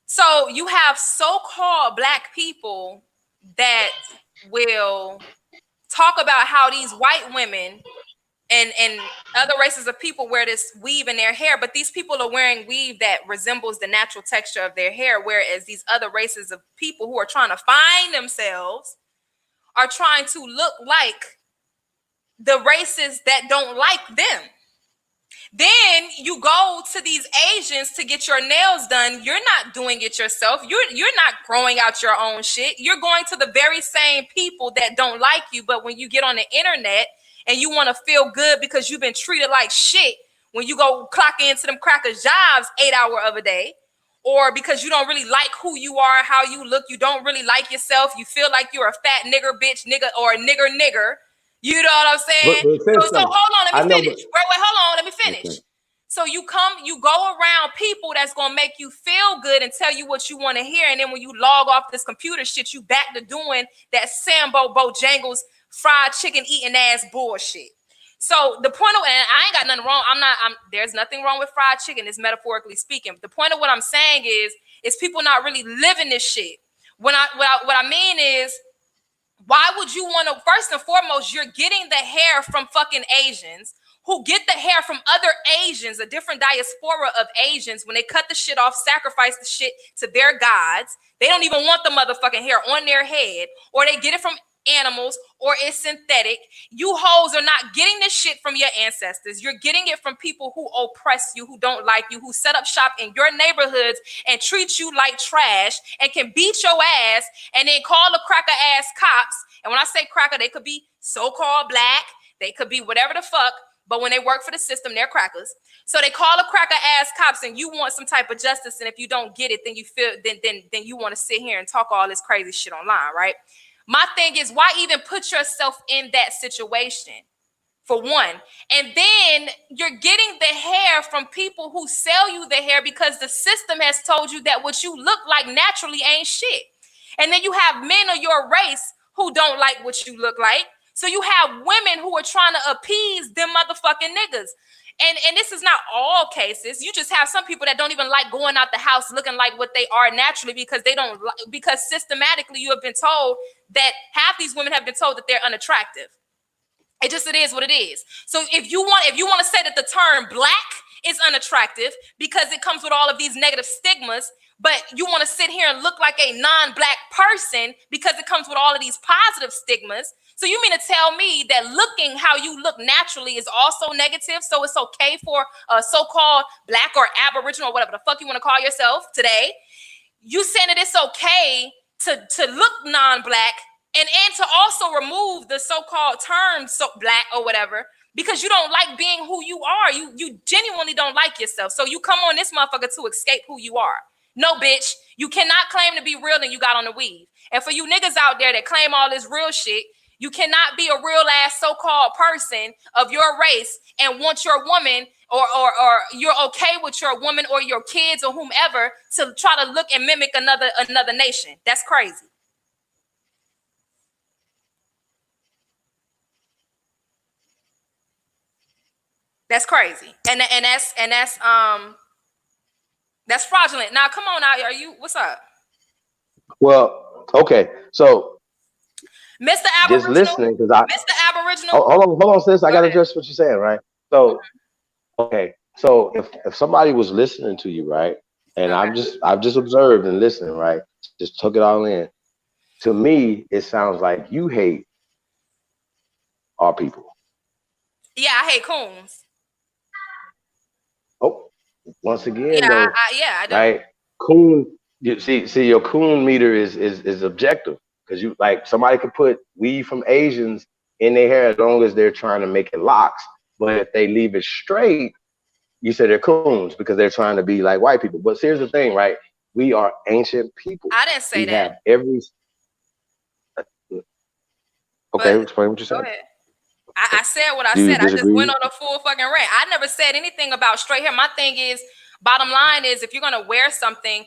So you have so-called black people that will talk about how these white women and other races of people wear this weave in their hair, but these people are wearing weave that resembles the natural texture of their hair, whereas these other races of people who are trying to find themselves are trying to look like the races that don't like them. Then you go to these Asians to get your nails done. You're not doing it yourself. You're not growing out your own shit. You're going to the very same people that don't like you. But when you get on the internet and you want to feel good because you've been treated like shit when you go clock into them cracker jobs 8 hours of a day, or because you don't really like who you are, how you look, you don't really like yourself, you feel like you're a fat nigger bitch nigga or a nigger. You know what I'm saying? So hold on, let me finish. Wait, hold on, let me finish. Okay. So you go around people that's gonna make you feel good and tell you what you want to hear, and then when you log off this computer shit, you back to doing that Sambo Bojangles fried chicken eating ass bullshit. So the point of, and I ain't got nothing wrong. There's nothing wrong with fried chicken. It's metaphorically speaking. But the point of what I'm saying is people not really living this shit. What I mean is, why would you want to? First and foremost, you're getting the hair from fucking Asians who get the hair from other Asians, a different diaspora of Asians. When they cut the shit off, sacrifice the shit to their gods. They don't even want the motherfucking hair on their head, or they get it from animals, or it's synthetic. You hoes are not getting this shit from your ancestors. You're getting it from people who oppress you, who don't like you, who set up shop in your neighborhoods and treat you like trash and can beat your ass and then call the cracker ass cops. And when I say cracker, they could be so-called black, they could be whatever the fuck, but when they work for the system, they're crackers. So they call the cracker ass cops, and you want some type of justice, and if you don't get it, then you feel then you want to sit here and talk all this crazy shit online, right? My thing is, why even put yourself in that situation, for one? And then you're getting the hair from people who sell you the hair because the system has told you that what you look like naturally ain't shit. And then you have men of your race who don't like what you look like. So you have women who are trying to appease them motherfucking niggas. And this is not all cases. You just have some people that don't even like going out the house looking like what they are naturally because because systematically you have been told that half these women have been told that they're unattractive. It is what it is. So if you want to say that the term black is unattractive because it comes with all of these negative stigmas, but you want to sit here and look like a non-black person because it comes with all of these positive stigmas. So you mean to tell me that looking how you look naturally is also negative? So it's okay for a so-called black or aboriginal or whatever the fuck you want to call yourself today? You saying that it's okay to look non-black and to also remove the so-called term black or whatever because you don't like being who you are. You genuinely don't like yourself. So you come on this motherfucker to escape who you are. No, bitch. You cannot claim to be real and you got on the weave. And for you niggas out there that claim all this real shit, you cannot be a real ass so-called person of your race and want your woman or you're okay with your woman or your kids or whomever to try to look and mimic another nation. That's crazy. That's crazy. And that's fraudulent. Now come on out. What's up? Well, okay. So Mr. Aboriginal, just listening, because Mr. Aboriginal. Hold on, sis. I gotta address what you're saying, right? So, okay. So if somebody was listening to you, right, and Okay. I've just observed and listened, right, just took it all in. To me, it sounds like you hate our people. Yeah, I hate coons. Oh, once again, Yeah, though, I do. right? Coon, you see, your coon meter is objective because you like somebody could put weave from Asians in their hair as long as they're trying to make it locks, but if they leave it straight, you say they're coons because they're trying to be like white people. But here's the thing, right? We are ancient people. I didn't say We that. have every. Okay, But explain what you said. go ahead. I said what I Do you said. I just disagree? went on a full fucking rant. I never said anything about straight hair. My thing is, bottom line is, if you're gonna wear something,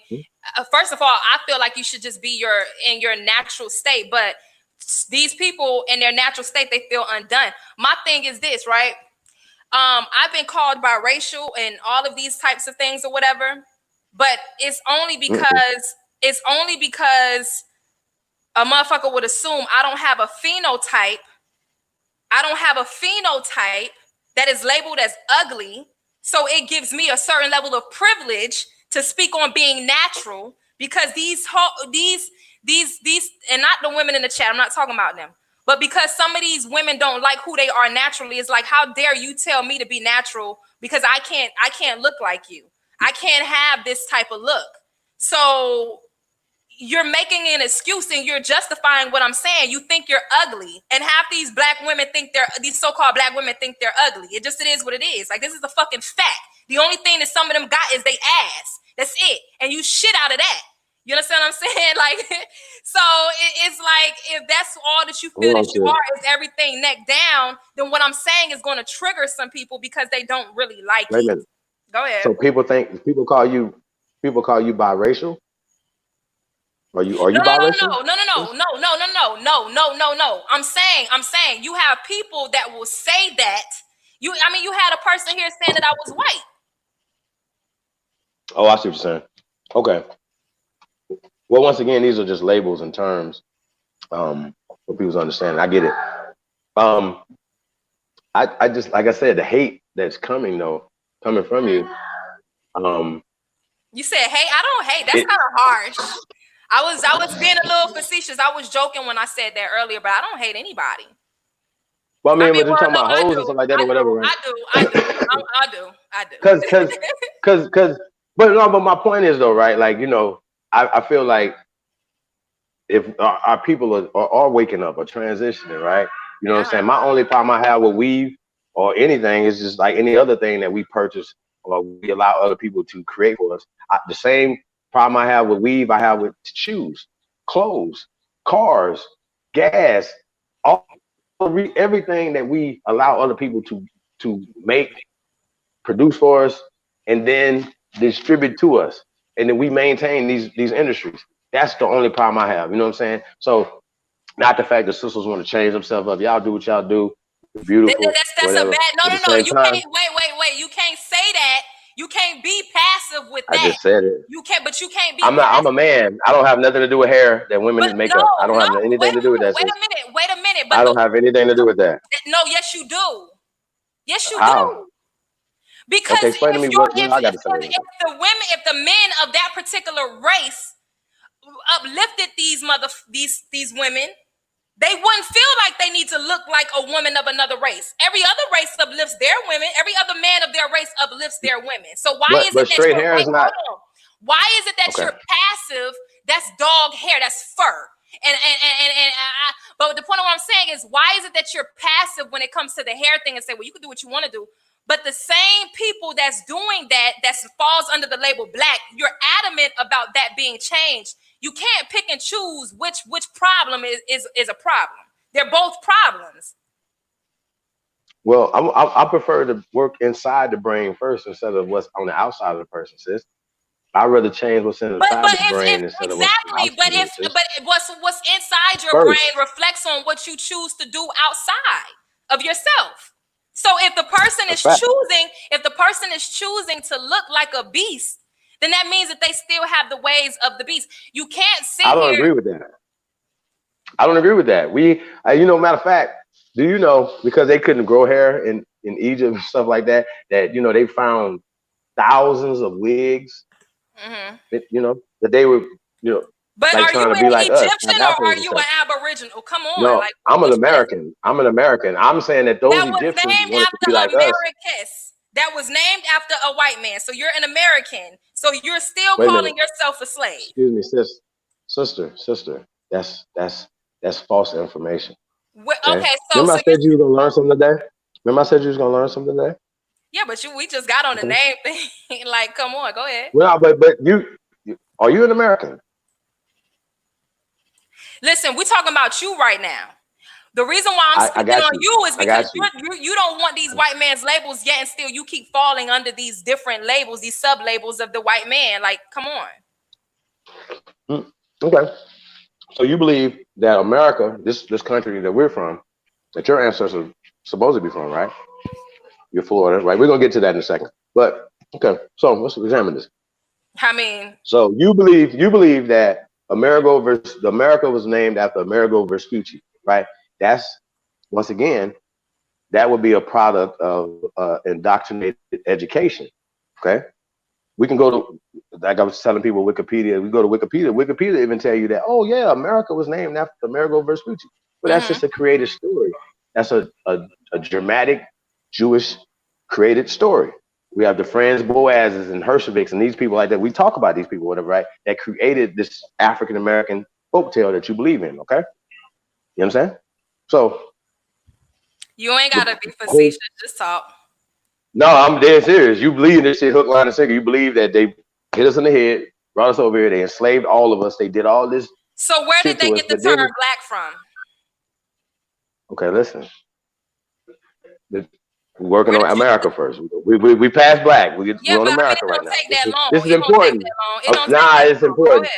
first of all, I feel like you should just be in your natural state. But these people in their natural state, they feel undone. My thing is this, right? I've been called biracial and all of these types of things or whatever, but it's only because a motherfucker would assume I don't have a phenotype. I don't have a phenotype that is labeled as ugly, so it gives me a certain level of privilege to speak on being natural because these and not the women in the chat, I'm not talking about them, but because some of these women don't like who they are naturally, it's like, how dare you tell me to be natural because I can't look like you. I can't have this type of look. So you're making an excuse and you're justifying what I'm saying. You think you're ugly, and half these these so-called black women think they're ugly. It is what it is. Like, this is a fucking fact. The only thing that some of them got is they ass. That's it. And you shit out of that. You understand what I'm saying? Like, so it's like, if that's all that you feel that you are is everything neck down, then what I'm saying is going to trigger some people because they don't really like it. Wait a minute. Go ahead. So people call you biracial. Are you No, no, biracial? no, no, no, no, no, no, no, no, no, no, no, no. I'm saying, you have people that will say that. You had a person here saying that I was white. Oh, I see what you're saying. Okay. Well, once again, these are just labels and terms for people's understanding. I get it. Um, I just like I said, the hate that's coming from you. Um, You said, "Hey, I don't hate." That's it. kind of harsh. I was being a little facetious. I was joking when I said that earlier, but I don't hate anybody. Well, I I mean, mean, but you're well, talking no, about I hoes and do, stuff like that I or do, whatever, right? I do, I do, I do, I Cause, do. cause, cause. But no, but my point is though, right? Like I feel like if our people are waking up or transitioning, right? You know what I'm saying? My only problem I have with weave or anything is just like any other thing that we purchase or we allow other people to create for us. The same problem I have with weave, I have with shoes, clothes, cars, gas, all everything that we allow other people to make, produce for us, and then distribute to us, and then we maintain these industries. That's the only problem I have. You know what I'm saying? So, not the fact that sisters want to change themselves up. Y'all do what y'all do. You're beautiful, That's a whatever. bad. No, But no, at the no. same You time, can't. Wait. You can't say that. You can't be passive with I that. just said it. You can't. But you can't be I'm not. I'm a passive. man. I don't have nothing to do with hair that But women make no, up. I don't no. have anything to do with that. Wait Sis. a minute. Wait a minute. I don't have anything to do with that. No. Yes, you do. Yes, you How? do. Because Okay, explain to me what I got to say. if the women, if the men of that particular race uplifted these women, they wouldn't feel like they need to look like a woman of another race. Every other race uplifts their women. Every other man of their race uplifts their women. So why is it But that straight you're hair is wait, not hold on. Why is it that okay. you're passive? That's dog hair. That's fur. But the point of what I'm saying is, why is it that you're passive when it comes to the hair thing and say, well, you can do what you want to do? But the same people that's doing that falls under the label black, you're adamant about that being changed. You can't pick and choose which problem is a problem. They're both problems. Well, I prefer to work inside the brain first instead of what's on the outside of the person, sis. I'd rather change what's inside But the if brain instead of what's on the exactly, outside of it, sis. but what's inside your brain First, reflects on what you choose to do outside of yourself. So if the person a is fact. choosing to look like a beast, then that means that they still have the ways of the beast. You can't sit I don't here. agree with that. I don't agree with that. Matter of fact, do you know because they couldn't grow hair in Egypt and stuff like that, that they found thousands of wigs, Mhm. that they were, But like are you trying to be an like us, Egyptian like or are Africans and you stuff. an Aboriginal? Come on, No, like I'm an which one is American. I'm an American. I'm saying that those that was Egyptians named wanted to be after like us. Americus? That was named after a white man. So you're an American. So you're still Wait a minute. calling yourself a slave. Excuse me, sister. That's false information. Okay. Okay, so Remember I so you're said you were gonna learn something today? Remember I said you was gonna learn something today? yeah, but we just got on the Okay. name thing. Like, come on, go ahead. Well, but are you an American? Listen, we're talking about you right now. The reason why I'm I speaking got on you. you is I got because you. you don't want these white man's labels yet, and still you keep falling under these different labels, these sub labels of the white man. Like, come on. Okay. So you believe that America, this country that we're from, that your ancestors are supposed to be from, right? You're Florida, right? We're gonna get to that in a second. But okay, so let's examine this. I mean, So you believe that America was named after Amerigo Vespucci, right? That's once again that would be a product of indoctrinated education. Okay, we can go to like I was telling people Wikipedia. We go to Wikipedia. Wikipedia even tell you that America was named after Amerigo Vespucci, but that's mhm. just a created story. That's a dramatic Jewish created story. We have the Franz Boazes and Hershoviks and these people like that. We talk about these people, whatever, right? That created this African American folktale that you believe in. Okay, you know what I'm saying? So You ain't the gotta be whole facetious. Just talk. no, I'm dead serious. You believe in this shit, hook, line, and sinker. You believe that they hit us in the head, brought us over here, they enslaved all of us, they did all this So where did shit they to us, get the but term then black from? okay, listen. We're working on America first. We passed black. We're on but I mean, America it right don't now. take that long. This is It don't take important. that long. It don't take Nah, that it's long. Go important.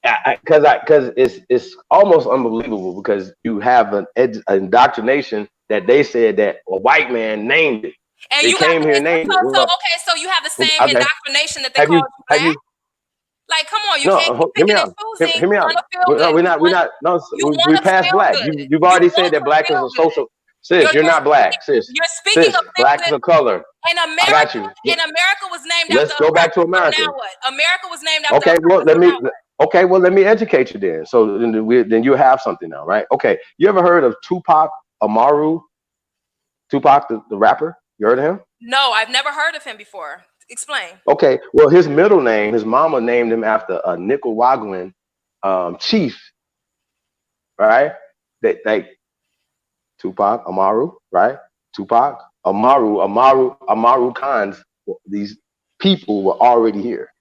ahead. Because it's almost unbelievable because you have an indoctrination that they said that a white man named it. And They you got came here and named it. Well, okay, so you have the same okay. indoctrination that they Have called you you have black. you Like, come on, you no? can't keep Hear me picking and out. choosing. Hear me You out. want to feel No, good. we're not. No, You we want to passed feel black. good. You've You already want said that to black is feel a good. social. Sis, you're not black. Sis, You're speaking of feel black is good. a color. And I got you. America was named Let's after go back to So America. now what? America was named after Okay, well So now what? let me educate you then. So then you have something now, right? Okay, you ever heard of Tupac Amaru? Tupac, the rapper. You heard of him? No, I've never heard of him before. Explain. Okay, well his middle name, his mama named him after a Nicaraguan chief, right? That like Tupac Amaru, right? Tupac Amaru Khans. These people were already here.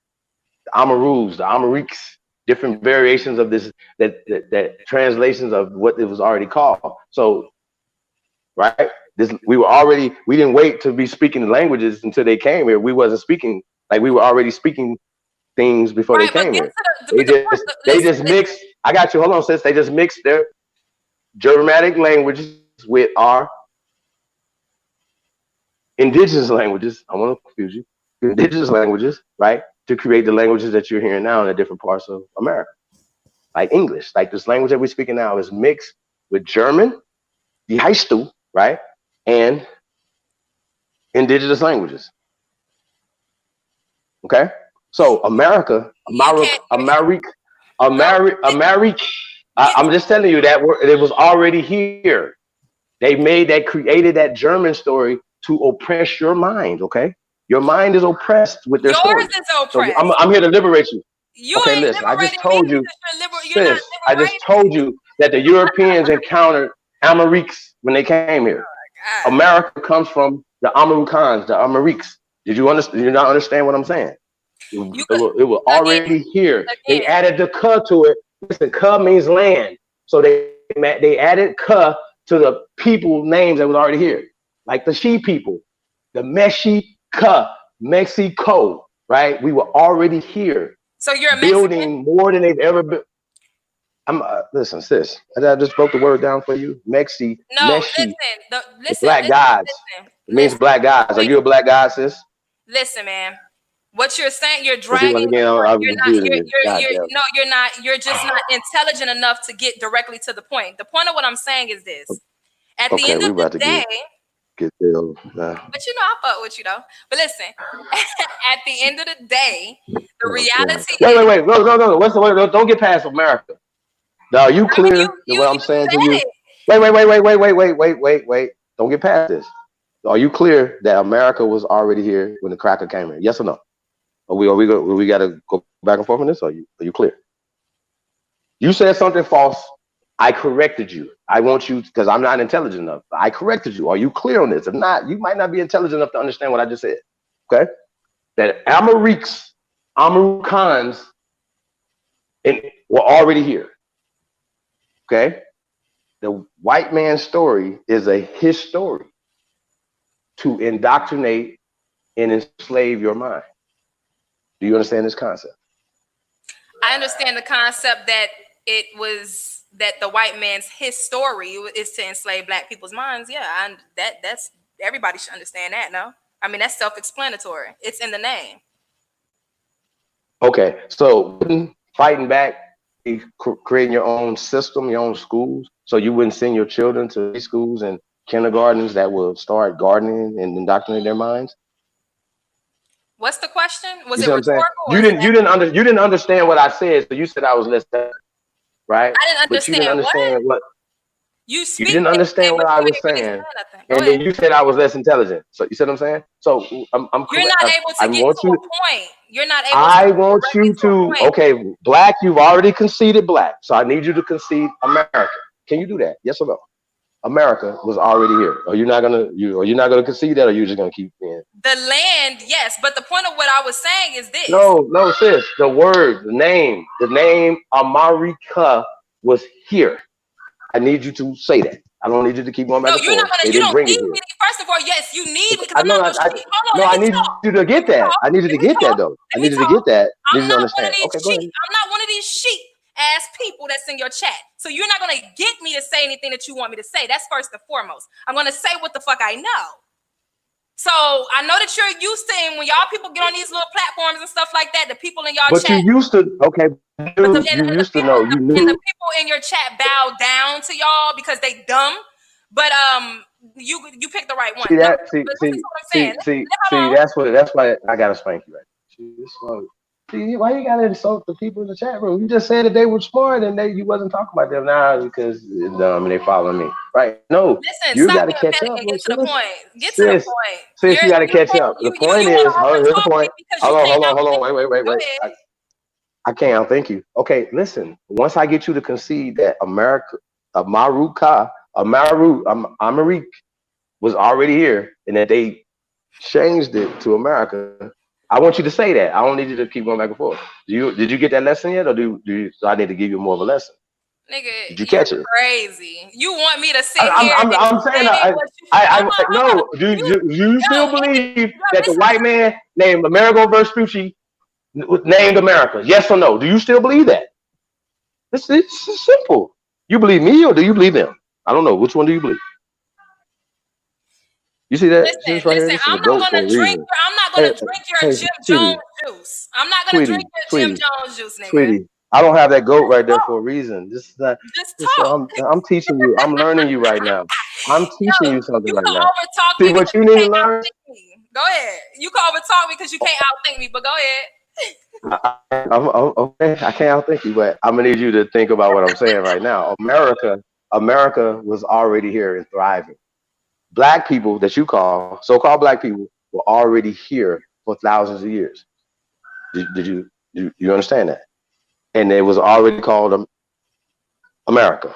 The Amarus, the Amariks, different variations of this that translations of what it was already called. So, right, we didn't wait to be speaking languages until they came here. We wasn't speaking like we were already speaking things before they Right, but came get here. to the They just mixed. I got you. Hold on, sis. They just mixed their Germanic languages with our indigenous languages. I want to confuse you. Indigenous languages, right, to create the languages that you're hearing now in the different parts of America. Like English, like this language that we're speaking now is mixed with German, the Heistu, right, and indigenous languages. Okay, so America, I'm just telling you that it was already here. They created that German story to oppress your mind. Okay, your mind is oppressed with their story. Yours is oppressed. So I'm here to liberate you. You okay, ain't listen. I just liberating told me you, you're not sis. I just told you that the Europeans encountered Amariks when they came here. Oh, America comes from the Amarukans, the Amariks. Did you understand? Did you not understand what I'm saying? It was already here. They added the "ka" to it. Listen, "ka" means land, so they added "ka" to the people names that was already here, like the She people, the Mexica, Mexico, right? We were already here. So you're a building more than they've ever been. Listen, sis. I just broke the word down for you. Meshi. Listen. Black gods. It means black gods. Are you a black god, sis? Listen, man. What you're saying, you're dragging. You're not. You're just not intelligent enough to get directly to the point. The point of what I'm saying is this: at the end of the day, get there. But you know, I fuck with you though. But listen, at the end of the day, the reality. Wait. No. Don't get past America. Now, are you clear what I'm saying to you? Wait. Don't get past this. Are you clear that America was already here when the cracker came here? Yes or no? We got to go back and forth on this? Are you clear? You said something false. I corrected you. I want you, because I'm not intelligent enough. I corrected you. Are you clear on this? If not, you might not be intelligent enough to understand what I just said. Okay? That Amariks, Amarukans, were already here. Okay? The white man's story is his story to indoctrinate and enslave your mind. Do you understand this concept? I understand the concept that the white man's his story is to enslave black people's minds. Yeah, that's everybody should understand that. No, I mean that's self-explanatory. It's in the name. Okay, so fighting back, creating your own system, your own schools, so you wouldn't send your children to schools and kindergartens that will start gardening and indoctrinating their minds. What's the question? Was it rhetorical? You didn't understand what I said, so you said I was less than, right? I didn't understand. But you didn't understand what you didn't understand what I was saying, and then you said I was less intelligent. So you see what I'm saying? So I'm. You're not able to get to a point. You're not able. I want you to. Okay, black. You've already conceded black, so I need you to concede America. Can you do that? Yes or no? America was already here. Are you not gonna concede that, or are you just gonna keep in? The land, yes, but the point of what I was saying is this. No, sis. The word, the name America was here. I need you to say that. I don't need you to keep going back and forth. You don't need me. First of for. Yes, you need because I I'm not know. gonna sheep. Hold on, No, let I me need talk. you to get that. I need you to Let me get that talk. though. I Let me need you to talk. get that. I need I'm you to not one of understand. these Okay, go sheep. ahead. I'm not one of these sheep ass people that's in your chat. So you're not gonna get me to say anything that you want me to say. That's first and foremost. I'm gonna say what the fuck I know. So I know that you're used to, and when y'all people get on these little platforms and stuff like that, the people in y'all But chat, you used to. Okay, but you used to know. You and the knew. people in your chat bow down to y'all because they dumb. But you picked the right one. See No, that? but listen to what I'm saying. See. Hold on. That's why I gotta spank you right. See, why you gotta insult the people in the chat room? You just said that they were smart and you wasn't talking about them now because they're dumb and they follow me. Right? No, Listen, you stop got to being catch petty up, and little get to the sis. point. Get to the point. Sis, you got to catch up. The point You want is, to over here's the talk me point. because you can't Hold on. out. Wait. Go ahead. I can't. Thank you. Okay, listen. Once I get you to concede that America, Amerik was already here, and that they changed it to America, I want you to say that. I don't need you to keep going back and forth. Did you get that lesson yet, or do I need to give you more of a lesson? Nigga, Did you you're catch it? crazy. You want me to sit here and I'm saying explain what you hold on. no. Do you still believe that the Listen, white man named Amerigo Vespucci named America? Yes or no? Do you still believe that? It's simple. You believe me or do you believe him? I don't know. Which one do you believe? You see that? See this right here? listen, This is a goat for a reason. I'm not Hey, gonna drink your hey, Jim Jones sweetie, juice. I'm not gonna drink your Jim sweetie, Jones juice, nigga. sweetie. I don't have that goat right there for a reason. This is not. Just This talk. I'm teaching you. I'm learning you right now. I'm Yo, teaching you something you right can now. overtalk See me what because you you need to can't learn. outthink me. Go ahead. You can overtalk me because you can't outthink me, but go ahead. I'm okay. I can't outthink you, but I'm gonna need you to think about what I'm saying right now. America was already here and thriving. Black people that you call so-called black people were already here for thousands of years. Did you understand that? And it was already called America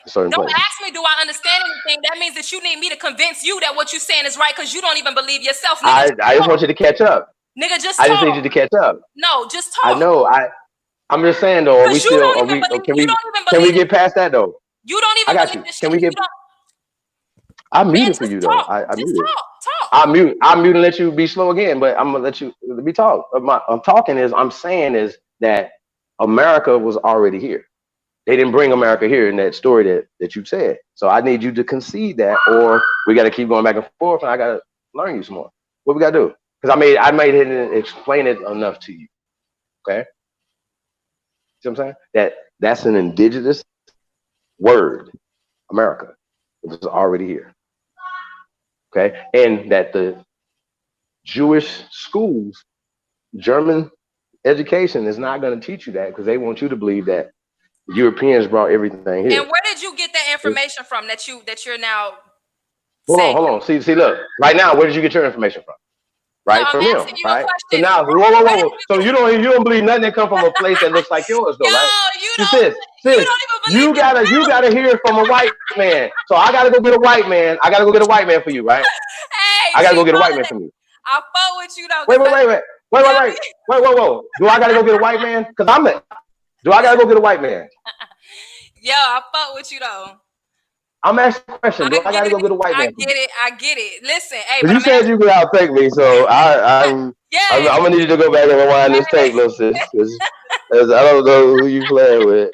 in certain Don't places. ask me, do I understand anything? That means that you need me to convince you that what you're saying is right because you don't even believe yourself. Nigga, I just want you to catch up. Nigga, just I just talk. need you to catch up. No, just I talk. know. I'm just saying though. Are we Because still? Are we? Or you don't even can we believe get past that though? you don't I even got believe you. this Can shit. we get? You don't I'm man, muted for just you though. talk. I Just muted. talk. I'm mute and let you be slow again, but I'm gonna let me talk. I'm talking is I'm saying is that America was already here. They didn't bring America here in that story that you said. So I need you to concede that, or we got to keep going back and forth, and I got to learn you some more. What we got to do? Because I made it and explain it enough to you. Okay, see what I'm saying? That's an indigenous word, America. It was already here. Okay, and that the Jewish schools, German education is not going to teach you that because they want you to believe that Europeans brought everything here. And where did you get that information from that you're now saying? Hold on. See, look. Right now, where did you get your information from? No, Right I'm from him, asking you a right? So question. now, whoa. So you don't believe nothing that come from a place that looks like yours, though, Yo, right? you See, don't you sis, don't even believe you yourself. gotta hear it from a white man. So I gotta go get a white man. I gotta go get a white man for you, right? Hey, I gotta Chief go get a white man Holiday, for you. I fuck with you though, Wait, cause wait, wait, wait, wait, yo, wait, wait, wait, whoa. Do I gotta go get a white man? Cause do I gotta go get a white man? I fuck with you though. I'm asking a question. I Do I get gotta it. go get a white man for you? I get it. Listen, hey, Because but you I'm said you asking. could outtake me, so I'm Yeah, gonna need you to go back and rewind this tape, little sis, because I don't know who you playing with,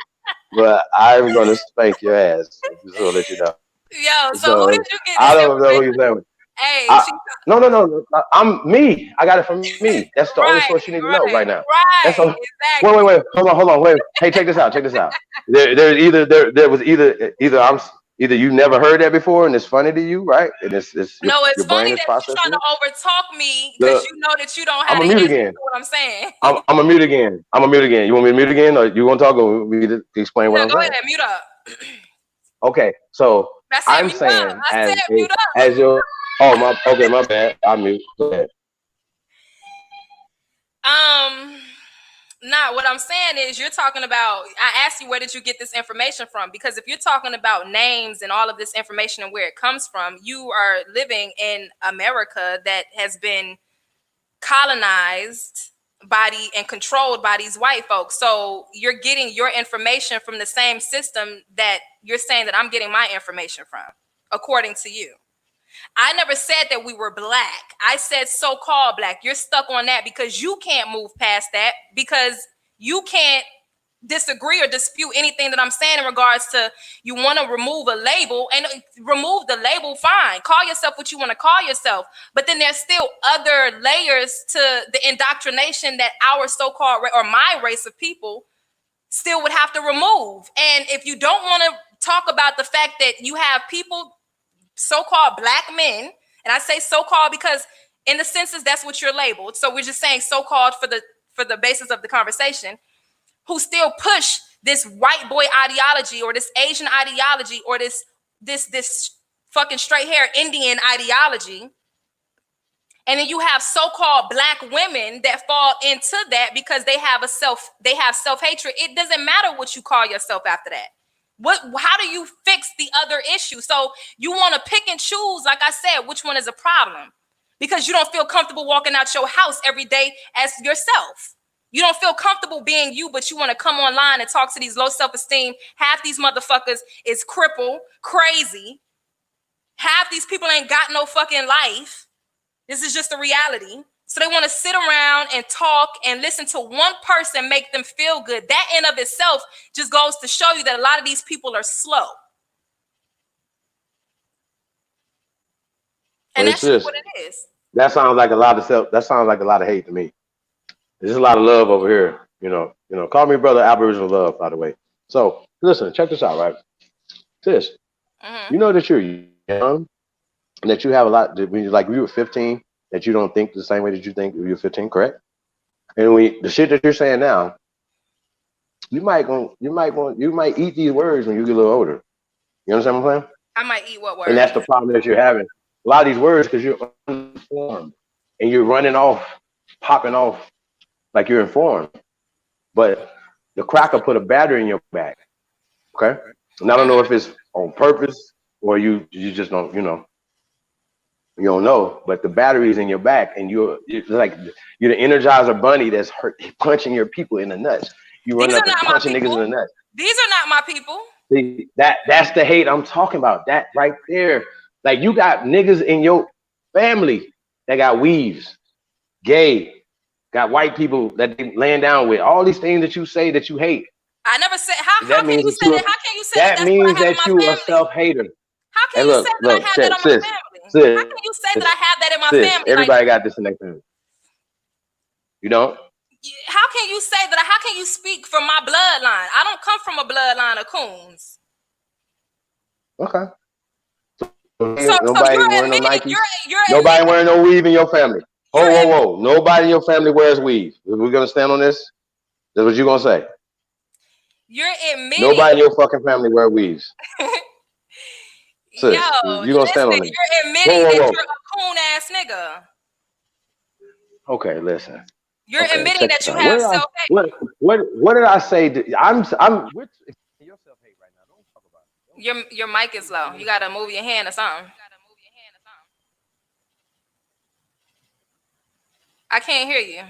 but I'm gonna spank your ass. Just to let you know. yo. So who did So you get I this don't know who information? you're playing with. Hey, I, no. I'm me. I got it from me. That's the only right, source you need to know right now. That's right, all. exactly. Wait. Hold on. Wait. Hey, check this out. There was either you never heard that before and it's funny to you, right? And it's No, it's your brain funny is that you're trying processing to it. overtalk me because Look, you know that you don't I'm have a the mute answer again. to what I'm saying. I'm a mute again. You want me to mute again, or you want to talk, or we to explain what No, I'm go saying? ahead, mute up. Okay, so I said I'm mute up. saying I said mute up. as your my bad. I mute. Go ahead. Nah, what I'm saying is you're talking about. I asked you where did you get this information from? Because if you're talking about names and all of this information and where it comes from, you are living in America that has been colonized and controlled by these white folks. So you're getting your information from the same system that you're saying that I'm getting my information from, according to you. I never said that we were black. I said so-called black. You're stuck on that because you can't move past that because you can't disagree or dispute anything that I'm saying in regards to you want to remove a label and remove the label, fine. Call yourself what you want to call yourself. But then there's still other layers to the indoctrination that our so-called or my race of people still would have to remove. And if you don't want to talk about the fact that you have people, so-called black men, and I say so-called because in the census that's what you're labeled. So we're just saying so-called for the basis of the conversation, who still push this white boy ideology or this Asian ideology or this fucking straight hair Indian ideology. And then you have so-called black women that fall into that because they have self-hatred. It doesn't matter what you call yourself after that. How do you fix the other issue? So you want to pick and choose, like I said, which one is a problem? Because you don't feel comfortable walking out your house every day as yourself. You don't feel comfortable being you, but you want to come online and talk to these low self-esteem. Half these motherfuckers is crippled, crazy. Half these people ain't got no fucking life. This is just a reality. So they want to sit around and talk and listen to one person make them feel good. That in of itself just goes to show you that a lot of these people are slow. And that's just what it is. That sounds like a lot of hate to me. There's a lot of love over here, you know. Call me brother Aboriginal Love, by the way. So listen, check this out, right? Sis, you know that you're young and that you have a lot. When you were 15, that you don't think the same way that you think when you're 15, correct? And the shit that you're saying now, you might eat these words when you get a little older. You understand what I'm saying? I might eat what words? And that's the problem that you're having. A lot of these words because you're uninformed and you're running off, popping off. Like you're informed, but the cracker put a battery in your back. Okay, and I don't know if it's on purpose or you just don't, you don't know. But the battery's in your back, and you're the Energizer Bunny that's punching your people in the nuts. You run up and punching niggas in the nuts. These are not my people. See, that's the hate I'm talking about. That right there, like you got niggas in your family that got weaves, gay. Got white people that they laying down with. All these things that you say that you hate. I never said. How can you say that? How can you say that? That means that you a self-hater. How can you say that I have that in my family? How can you say that I have that in my family? Everybody got this in their family. You don't? How can you say that? How can you speak from my bloodline? I don't come from a bloodline of coons. Okay. So nobody wearing no Nikes. Nobody wearing no weave in your family. Whoa. Nobody in your family wears weave. We're going to stand on this? That's what you're going to say? You're admitting. Nobody in your fucking family wear weaves. Sis, you're going to stand on it. You're admitting that you're a coon-ass nigga. Okay, listen. You're admitting that you have self-hate. What did I say? I'm your self-hate right now. Don't talk about it. Your mic is low. You got to move your hand or something. I can't hear you.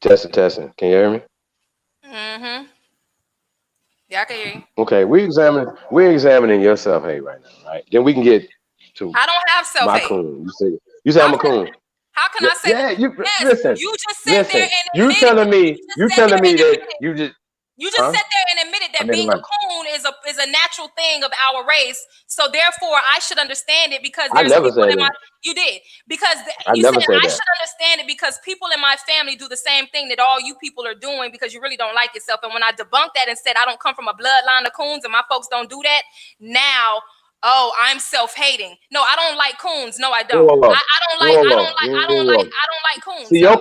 Testing. Can you hear me? Mm-hmm. Yeah, I can hear you. Okay, we're examining your self-hate right now, right? Then we can get to I don't have self-hate. My coon. You say I'm a coon. How can I say that? Yes, listen. You just sat there and you telling me that you just sat there and admitted that being a coon is a natural thing of our race. So therefore, I should understand it because there's people in my. You did because you said I should understand it because people in my family do the same thing that all you people are doing because you really don't like yourself. And when I debunked that and said I don't come from a bloodline of coons and my folks don't do that, now. Oh, I'm self-hating. No, I don't like coons. No, I don't. I don't like coons. See, your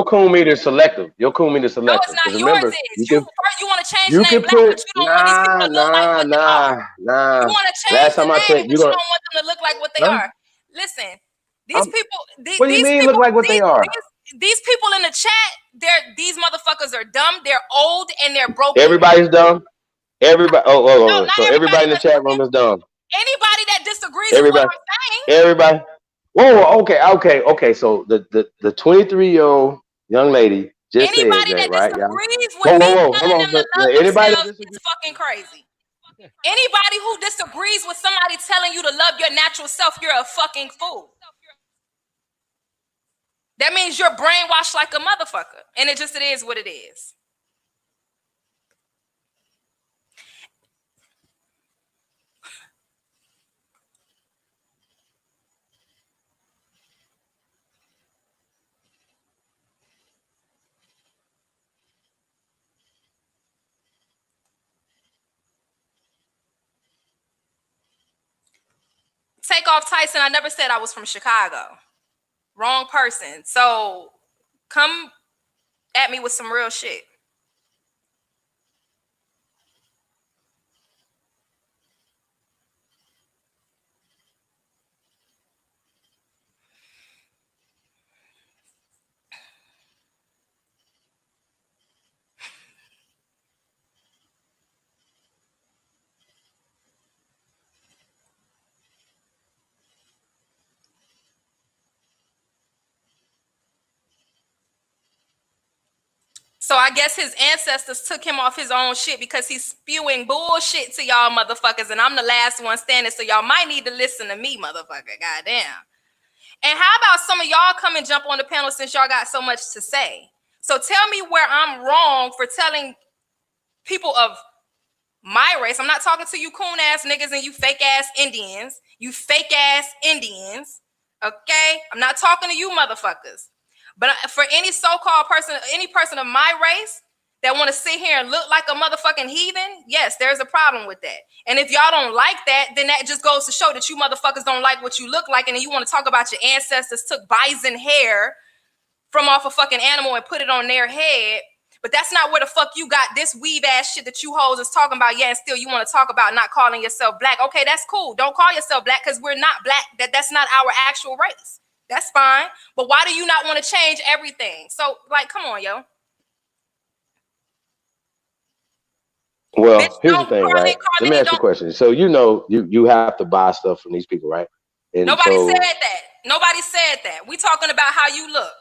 coon meter is selective. Your coon meter is selective. No, it's not. Yours is. You want to change the name black, but you don't want these people to look like what they are. Nah. You want to change the name, but you don't want them to look like what they are. Listen, these people. What do you mean look like what they are? these people in the chat, these motherfuckers are dumb, they're old, and they're broken. Everybody's dumb. Everybody. No, So everybody in the chat room is dumb. Anybody that disagrees with what I'm saying. Everybody. Whoa. Okay. So the 23-year-old young lady just anybody said that, that right? disagrees with me telling them to love themselves is fucking crazy. Anybody who disagrees with somebody telling you to love your natural self, you're a fucking fool. That means you're brainwashed like a motherfucker. And it is what it is. Take off Tyson. I never said I was from Chicago. Wrong person. So come at me with some real shit. So I guess his ancestors took him off his own shit because he's spewing bullshit to y'all motherfuckers, and I'm the last one standing, so y'all might need to listen to me, motherfucker. Goddamn. And how about some of y'all come and jump on the panel since y'all got so much to say? So tell me where I'm wrong for telling people of my race. I'm not talking to you coon ass niggas and you fake ass Indians. You fake ass Indians. Okay? I'm not talking to you motherfuckers. But for any so-called person, any person of my race that want to sit here and look like a motherfucking heathen, yes, there's a problem with that. And if y'all don't like that, then that just goes to show that you motherfuckers don't like what you look like, and then you want to talk about your ancestors took bison hair from off a fucking animal and put it on their head. But that's not where the fuck you got this weave ass shit that you hoes is talking about. Yeah, and still you want to talk about not calling yourself black. Okay, that's cool. Don't call yourself black because we're not black. That's not our actual race. That's fine. But why do you not want to change everything? So, like, come on, yo. Well, bitch, here's the thing, right? Let me ask you a question. So you have to buy stuff from these people, right? And nobody said that. Nobody said that. We talking about how you look.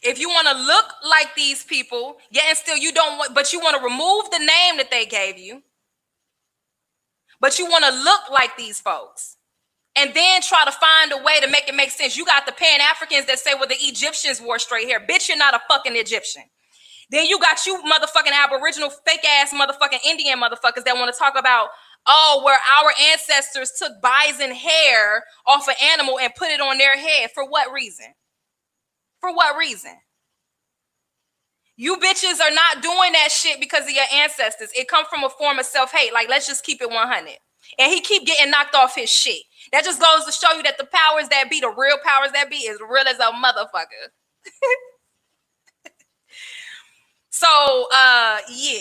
If you want to look like these people, yeah, and still you don't want, but you want to remove the name that they gave you, but you want to look like these folks, and then try to find a way to make it make sense. You got the Pan-Africans that say, well, the Egyptians wore straight hair. Bitch, you're not a fucking Egyptian. Then you got you motherfucking Aboriginal fake ass motherfucking Indian motherfuckers that want to talk about, oh, where our ancestors took bison hair off an animal and put it on their head. For what reason? For what reason? You bitches are not doing that shit because of your ancestors. It comes from a form of self-hate. Like, let's just keep it 100. And he keep getting knocked off his shit. That just goes to show you that the powers that be, the real powers that be, is real as a motherfucker. So, yeah.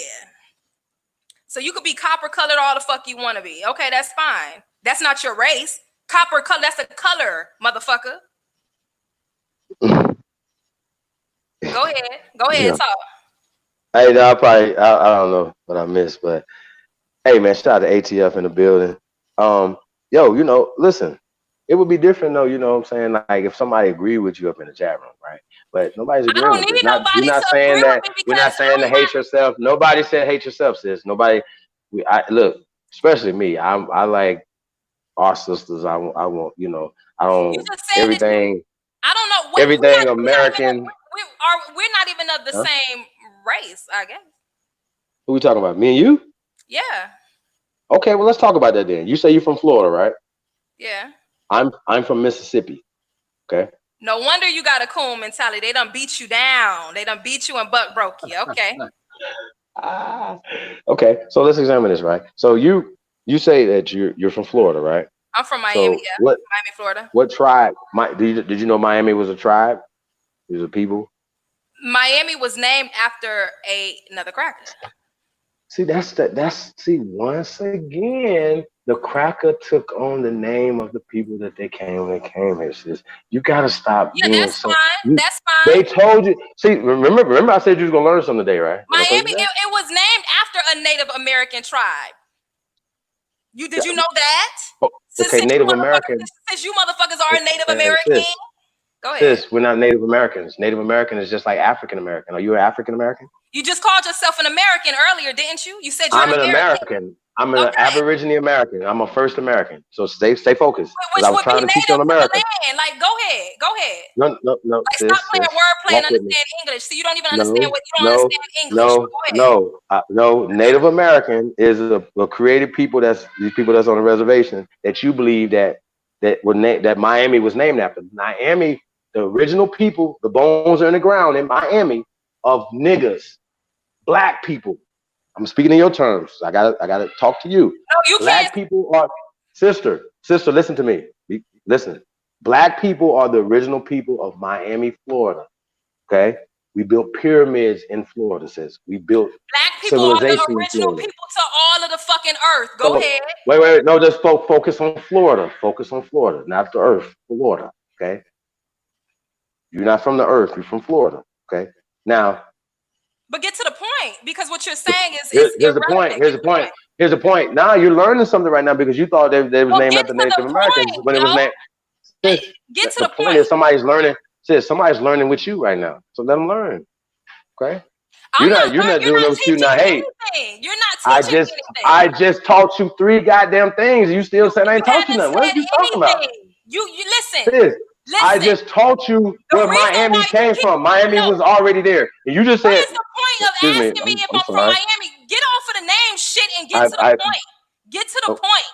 So you could be copper colored all the fuck you want to be. Okay, that's fine. That's not your race. Copper color, that's a color, motherfucker. Go ahead, talk. Hey, no, I don't know what I missed, but hey, man, shout out to ATF in the building. Yo, listen, it would be different though, you know what I'm saying? Like if somebody agreed with you up in the chat room, right? But nobody's agreeing with it. You're not saying that. We're not saying to hate yourself. Nobody said hate yourself, sis. Nobody. Look, especially me. I like our sisters. I want, I don't everything. I don't know. Everything American. We're not even of the same race, I guess. Who we talking about? Me and you? Yeah. Okay, well, let's talk about that then. You say you're from Florida, right? Yeah. I'm from Mississippi. Okay. No wonder you got a coon mentality. They done beat you down. They done beat you and butt broke you. Okay. Okay, so let's examine this, right? So you say that you're from Florida, right? I'm from Miami, so Miami, Florida. What tribe? Did you know Miami was a tribe? It was a people? Miami was named after another cracker. See, that's once again, The cracker took on the name of the people that they came when they came here, sis. You gotta stop Yeah, being that's so. fine. You, That's they fine. told you. See, remember, I said you was gonna learn something today, right? Did I tell you Miami, that? it was named after a Native American tribe. Did you know that? Oh, okay, Native American. Since you motherfuckers are Native Sis, American, go ahead. we're not Native Americans. Native American is just like African American. Are you an African American? You just called yourself an American earlier, didn't you? You said you're I'm an an American. American. I'm an Okay. Aborigine American. I'm a first American. So stay focused. Which I was would be trying to teach you native on to the America. land. Like, go ahead. No, Like, sis, stop playing wordplay and walk with me. understand English. So you don't even No, understand understand English. But go ahead. no. Native American is a created people. That's these people that's on the reservation that you believe that Miami was named after. Miami, the original people, the bones are in the ground in Miami of niggas, black people. I'm speaking in your terms. I gotta talk to you. No, you can't. Black people are sister. Listen to me. Listen. Black people are the original people of Miami, Florida. Okay, we built pyramids in Florida. Sis, we built Black people are the civilization in original Florida. people to all of the fucking earth. Go ahead. Wait. No, just focus on Florida. Focus on Florida, not the earth. Florida. Okay. You're not from the earth. You're from Florida. Okay. Now. But get to the point, because what you're saying is Here's the point. Here's the point. Now you're learning something right now because you thought they was named after Native Americans when it was named. Get to the point. Is somebody's learning. Somebody's learning with you right now. So let them learn. Okay. You're not doing those two now. Hey, you're not teaching anything. I just taught you 3 goddamn things. You still saying I ain't taught you nothing. What are you talking about? You listen. Listen, I just taught you where Miami came from. Miami was already there. And you just said. What's the point of asking me if I'm from Miami? Get off of the name shit and get to the point. Get to the point.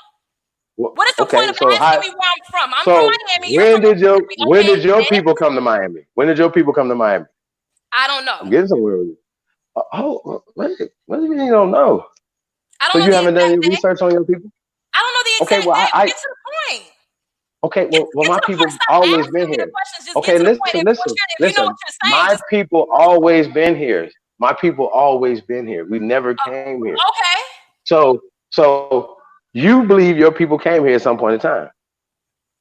What is the point of asking me where I'm from? I'm from Miami. When did your people come to Miami? When did your people come to Miami? I don't know. I'm getting somewhere with you. What do you mean you don't know? I don't know. So you haven't done any research on your people? I don't know the exact name. Get to the point. Okay, well, my people always been here. Okay, listen. My people always been here. My people always been here. We never came here. Okay. So you believe your people came here at some point in time.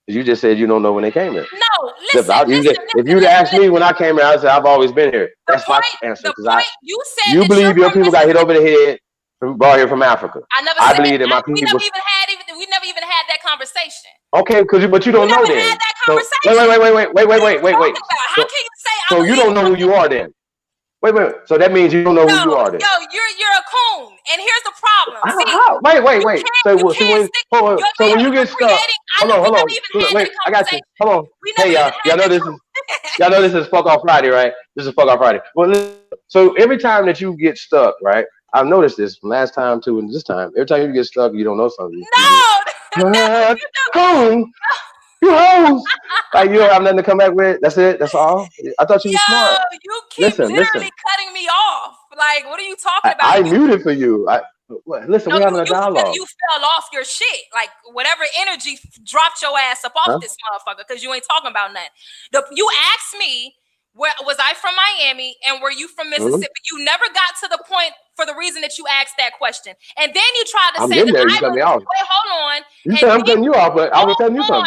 You just said you don't know when they came here. No, listen. If you'd asked me when I came here, I'd say I've always been here. That's my answer. You believe your people got hit over the head brought here from Africa. I believe that my people. We never even had that conversation. Okay, but you don't know then. Had that conversation. Wait. How can you say? So you don't know who you are then? Wait. So that means you don't know who you are then. Yo, you're a coon, and here's the problem. Wait. So when you get stuck, hold on. Wait, I got you. Hold on. Hey y'all know this is fuck off Friday, right? This is fuck off Friday. Well, listen, so every time that you get stuck, right? I've noticed this from last time to this time. Every time you get stuck, you don't know something. No. Coon. You hoes. Like you don't have nothing to come back with. That's it. That's all. I thought you were smart. You keep literally cutting me off. Like, what are you talking about? I muted for you. Listen, we're having a dialogue. You fell off your shit. Like, whatever energy dropped your ass up off this motherfucker because you ain't talking about nothing. You asked me, where was I from Miami and were you from Mississippi? Mm-hmm. You never got to the point for the reason that you asked that question. And then you tried to say that you cut me off. Wait, hold on. You said I'm cutting you off, but I was telling you something.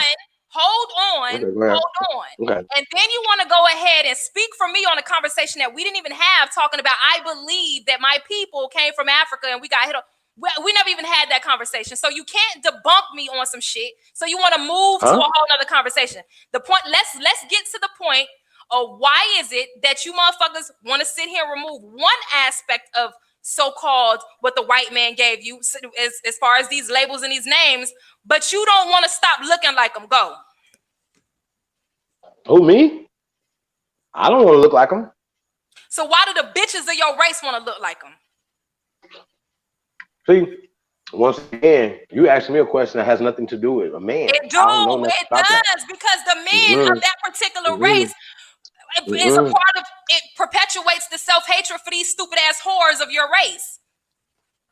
Hold on. Okay. And then you want to go ahead and speak for me on a conversation that we didn't even have, talking about I believe that my people came from Africa and we got hit. We never even had that conversation. So you can't debunk me on some shit. So you want to move to a whole other conversation. The point, let's get to the point of why is it that you motherfuckers want to sit here and remove one aspect of so-called what the white man gave you as far as these labels and these names, but you don't want to stop looking like them. Go. Who, me? I don't want to look like them. So why do the bitches of your race want to look like them? See, once again, you asked me a question that has nothing to do with a man. It does, because the men of that particular race is a part of it, perpetuates the self-hatred for these stupid ass whores of your race.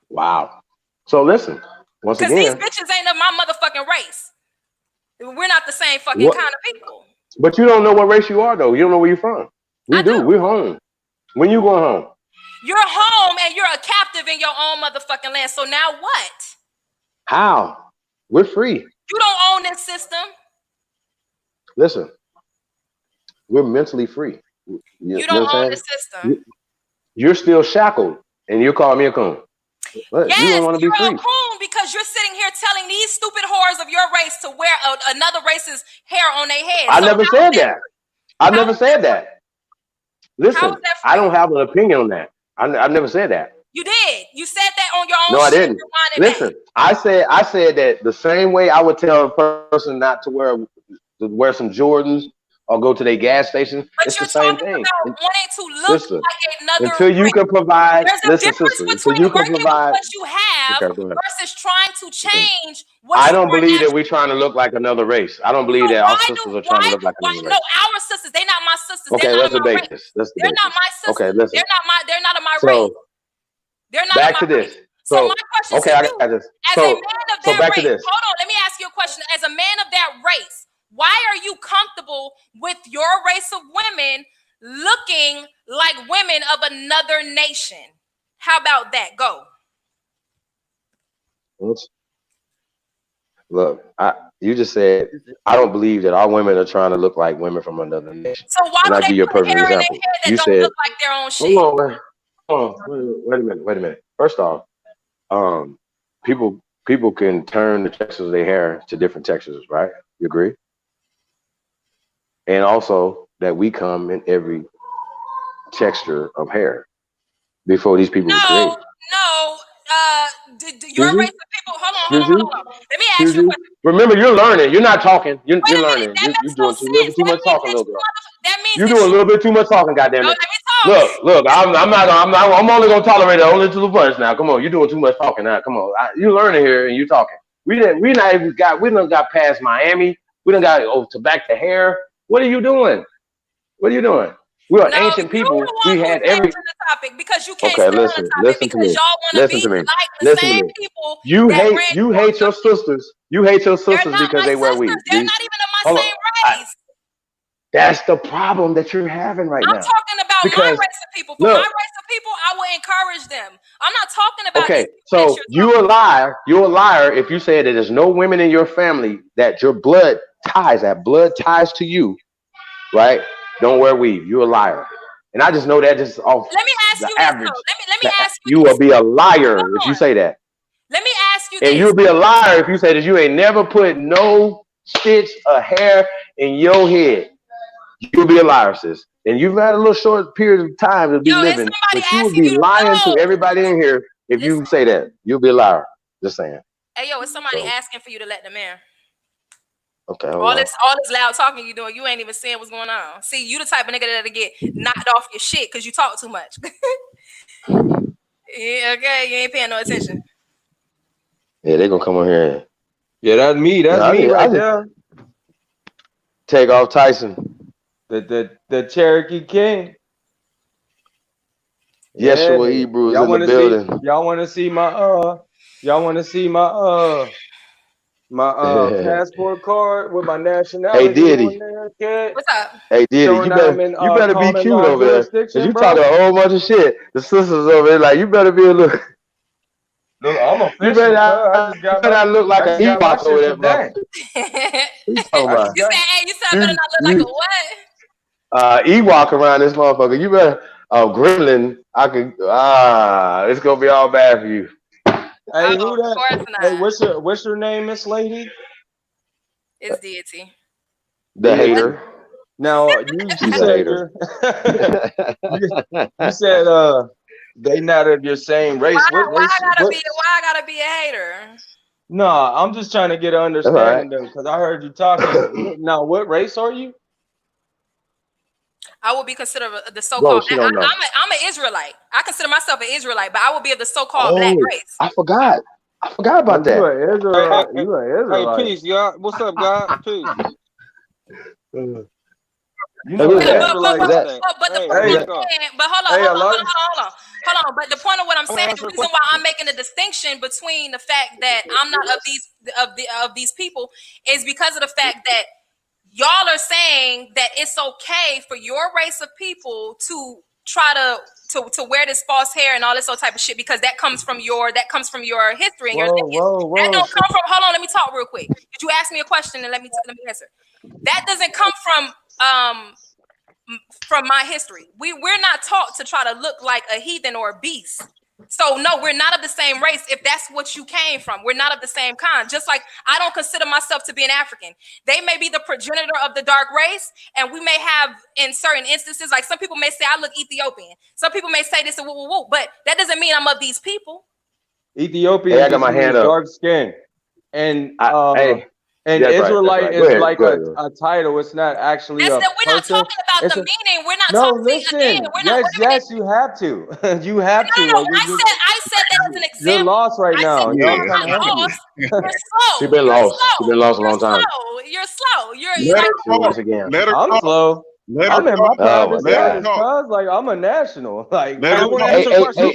Wow. So listen, once again, because these bitches ain't of my motherfucking race. We're not the same fucking kind of people. But you don't know what race you are, though. You don't know where you're from. We do. We're home. When you going home? You're home and you're a captive in your own motherfucking land. So now what? How? We're free. You don't own this system. Listen, we're mentally free. You You don't own the understand? system. You're still shackled, and you call me a coon. But you don't Yes, want to be you're a free. coon because you're sitting here telling these stupid whores of your race to wear another race's hair on their head. I So never how is said that that. free? I How never is that said free? that. How is Listen, that I free? don't have an opinion on that. I never said that. You did. You said that on your own No, I shit. didn't. Rewind it back. Listen, I said that the same way I would tell a person not to wear some Jordans or go to their gas station. But It's the you're same talking thing. about wanting to look Sister, like another until you race. can provide. There's a Listen, difference sister, until between you can working with provide. what you have Okay, go ahead. versus trying to Okay. change what I you don't are believe that naturally. we're trying to look like another race. I don't believe So that our sisters are trying to look like why another no, race. our sisters, they're not my sisters. They're Okay, not of let's my debate race. this. Let's They're debate not this. my Okay, sisters. listen. They're not of my race. So They're not of back my to race. this. So So my question okay, to I you, got this. as a So man of so that back to race, this. hold on, let me ask you a question. As a man of that race, why are you comfortable with your race of women looking like women of another nation? How about that? Go. Look, you just said I don't believe that our women are trying to look like women from another nation. So why And do I'll they give you a put perfect hair in their example. head that You don't said, look like their own hold shit? on, wait a minute, wait a minute. First off, um, people can turn the textures of their hair to different textures, right? You agree? And also that we come in every texture of hair before these people were created. No. Your Excuse you? race of people. Excuse you? Hold on. Let me ask Excuse you a you? question. Remember, you're learning. You're not talking. Wait You're a minute. learning. That You're makes no doing a little sense. bit too That much means talking, that little you girl. that means You're that doing a you. little bit too much talking, No, goddamn it. let me talk. Look. I'm only gonna tolerate it only to the punch now. Come on, you're doing too much talking now. Come on, you're learning here and you talking. We done got past Miami. We done got to back to hair. What are you doing? What are you doing? We are No, ancient you people. the one We who's had every. changing the topic because you can't Okay, stay on the topic listen to because me. y'all want to Listen be to me. like the Listen to same me. people You that hate ran you on hate your your shit. sisters. You hate your They're sisters not because my they wear sisters. weave. They're not even of my Hold on. same race. That's the problem that you're having right I'm now. talking about my Because race of people. For my look, race of people, I will encourage them. I'm not talking about okay, these people that so you're you're a talking. liar. You're a liar if you say that there's no women in your family that your blood ties to you, right? Don't wear weave. You're a liar. And I just know that just off Let me ask the you this average. though. Let me ask you You will this. be a liar Hold if you on. say that. Let me ask you And this. you'll be a liar if you say that you ain't never put no stitch of hair in your head. You'll be a liar, sis. And you've had a little short period of time to be Yo, is living, somebody but you will asking be you to lying to no? everybody in here if Listen. you say that. You'll be a liar. Just saying. Hey, yo, is somebody So, asking for you to let them in? okay, hold on. All this loud talking you doing, you ain't even seeing what's going on. See, you the type of nigga that'll get knocked off your shit because you talk too much. Yeah, okay, you ain't paying no attention. Yeah, they're gonna come on here. Yeah, that's me. That's me I right just there. take off Tyson. The Cherokee King. Yeah. Yeshua Hebrew is Y'all in the want to see? building. Y'all want to see my Y'all want to see my passport card with my Hey nationality Diddy. on there, kid? What's up? Hey Diddy, Showing I'm in you better be common cute law over there. Cause jurisdiction, you bro. talking a whole bunch of shit. The sisters over there, like you better be a little Look, I'm you official, cuz. I better not look like just an got my Ewok over shit there, today. motherfucker. What you talking I about? just got. You said I better not look like a what? Ewok around this motherfucker. You better Gremlin, it's gonna be all bad for you. Hey, Oh, who of that? course Hey, not. what's your name, Miss Lady? It's deity. The Deity. hater. Now you She's a said hater. you said they not of your same race. What Why race? What? I gotta be a hater? No, I'm just trying to get an That's all right. understanding though, because I heard you talking. Now, what race are you? I will be considered the Bro, so-called. she don't know. I'm an Israelite. I consider myself an Israelite, but I will be of the so-called black Oh, race. I forgot. About You that. an Israelite? You an Israelite? Hey, peace, y'all. What's up, God? Peace. You Hey, know who's an that? Israelite? Is that? But the Hey, point Hey, I'm saying, but hey, Elijah. hold on. But the point of what I'm I want saying, to the answer a reason why I'm making a distinction between the fact that I'm not of these people is because of the fact that y'all are saying that it's okay for your race of people to try to wear this false hair and all this type of shit because that comes from your history and your lineage. That don't come from. Hold on, let me talk real quick. Did you ask me a question and let me answer? That doesn't come from my history. We're not taught to try to look like a heathen or a beast. So no, we're not of the same race. If that's what you came from, we're not of the same kind. Just like I don't consider myself to be an African. They may be the progenitor of the dark race, and we may have in certain instances, like some people may say I look Ethiopian. Some people may say this and woo woo woo, but that doesn't mean I'm of these people. Ethiopian, I got my hand up. Dark skin, and and Israelite is like a title. It's not actually we're not talking about the meaning. We're not talking listen. Yes, you have to. You have to. No, I said that as an example. You're lost right now. You're lost. You're slow. She's been lost. She's been lost a long time. You're slow. You're I'm slow. I'm in my private status, cause like I'm a national. Like I want to ask a question.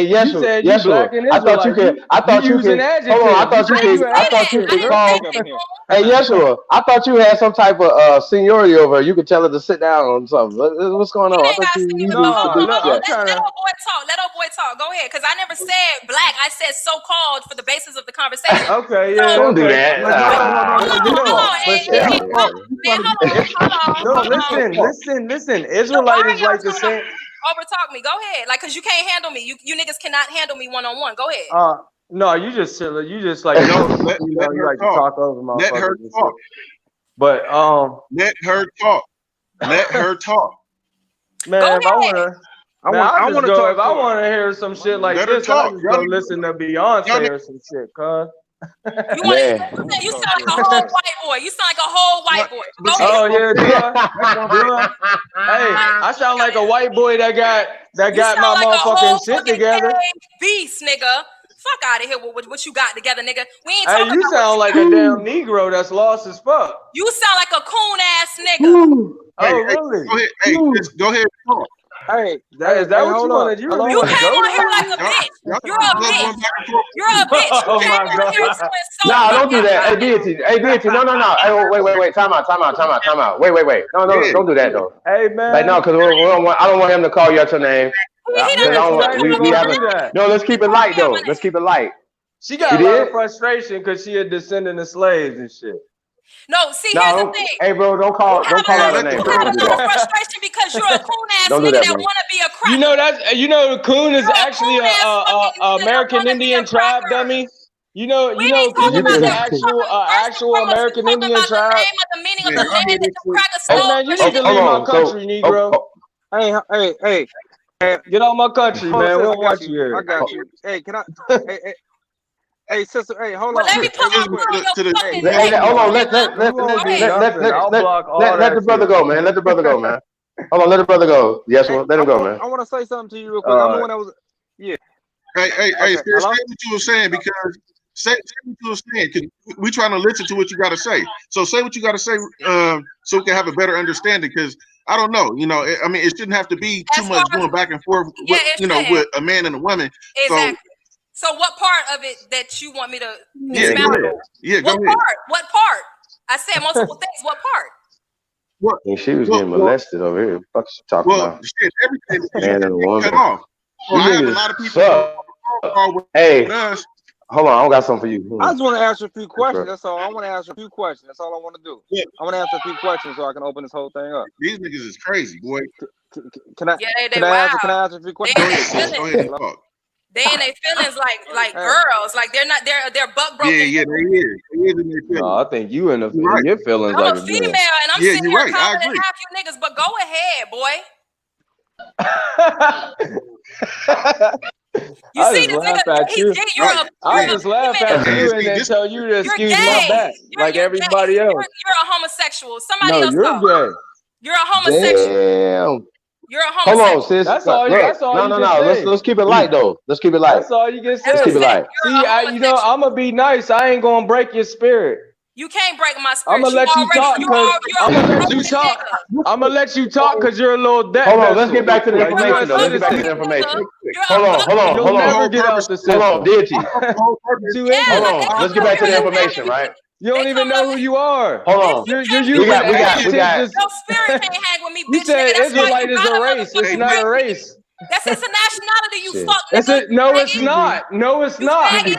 You said you black and I thought you could. I thought you could. Hold on. I thought you could call. Hey, Yeshua, I thought you had some type of seniority over. You could tell her to sit down or something. What's going on? I thought you. Let old boy talk. Go ahead, because I never said black. I said so-called for the basis of the conversation. Okay, yeah. Don't do that. Listen. Israelite is like the same. Overtalk me. Go ahead. Like, cause you can't handle me. You niggas cannot handle me one-on-one. Go ahead. No, you just like you like to talk over my. Let her talk. But let her talk. Let her talk. Man, if I want to talk. If I want to hear some shit like this, I just go listen to Beyonce or some shit, cuz. You sound like a whole white boy. You sound like a whole white boy. Oh yeah, dude. Hey, I sound like a white boy that got my motherfucking shit together. Beast, nigga. Fuck out of here with what you got together, nigga. We ain't talking. Hey, you sound like a damn Negro that's lost as fuck. You sound like a coon ass nigga. Oh really? Go ahead. Hey, go ahead. Talk. Hey, is that what you want to do? You came on here like a bitch. You're a bitch. You're a bitch. Oh my God. No, don't do that. Hey, BT. No. Hey, wait. Time out. Wait. No, don't do that though. Hey, man. Like, no, because I don't want him to call you out your name. No, let's keep it light though. Let's keep it light. She got a lot of frustration because she a descendant of slaves and shit. No, see, here's the thing. Hey, bro, don't call out her name. You have a little frustration because you're a coon ass nigga that want to be a cracker. You know, the coon is actually a American Indian tribe, dummy. You know, coon is an actual American Indian tribe. The meaning of the land that the cracker stole. Hey, man, you need to leave my country, Negro. Hey. Get out my country, man. We don't want you here. I got you. Hey, can I? Hey, sister. Hey, hold on. Let me put my hold on. Let the brother go, man. Let the brother go, man. Hold on. Let the brother go. Yes, let him go, man. I want to say something to you real quick. I'm the one that was. Yeah. Hey, say what you were saying because say what you were saying. Cause we trying to listen to what you got to say. So say what you got to say, so we can have a better understanding. Because I don't know, I mean, it shouldn't have to be too much going back and forth, with, with a man and a woman. Exactly. So what part of it that you want me to expound on? Yeah, go ahead. What part? I said multiple things. What part? What? She was getting molested over here. What she talking about? Shit, everything. Man and a woman. Cut off. Well, I have a lot of people. Hey, hold on. I don't got something for you. I just want to ask you a few questions. That's all. I want to ask you a few questions. That's all I want to do. Yeah. I want to ask a few questions so I can open this whole thing up. These niggas is crazy, boy. Can I ask a few questions? Go ahead. They in their feelings like girls, like they're buck broken. Yeah, they is in their feelings. No, I think you in your feelings I'm like a female, and I'm sitting here calling half you niggas. But go ahead, boy. You see this nigga? I just laugh at you and then tell you to excuse my back, like everybody else. You're a homosexual. Somebody else. You're gay. You're a homosexual. Damn. You're a homosexual. Hold on, sis. That's all. No. Let's keep it light though. Let's keep it light. That's all you can say. Let's keep it light. See, I'm gonna be nice. I ain't gonna break your spirit. You can't break my spirit. I'm gonna let you talk. I'm gonna let you talk because you're a little dead. Hold on. Let's get back to the information though. Let's get back to the information. Hold on. You'll never get out the system. Hold on, deity. Hold on. Let's get back to the information, right? You don't even know who you are. Hold on. You're We using got- adjectives. Your spirit can't hang with me, bitch. You said nigga. That's why Israelite you is got a race. It's not a race. That's just a nationality, you Shit. fuck It's nigga. no, it's not. No, it's You not. faggot.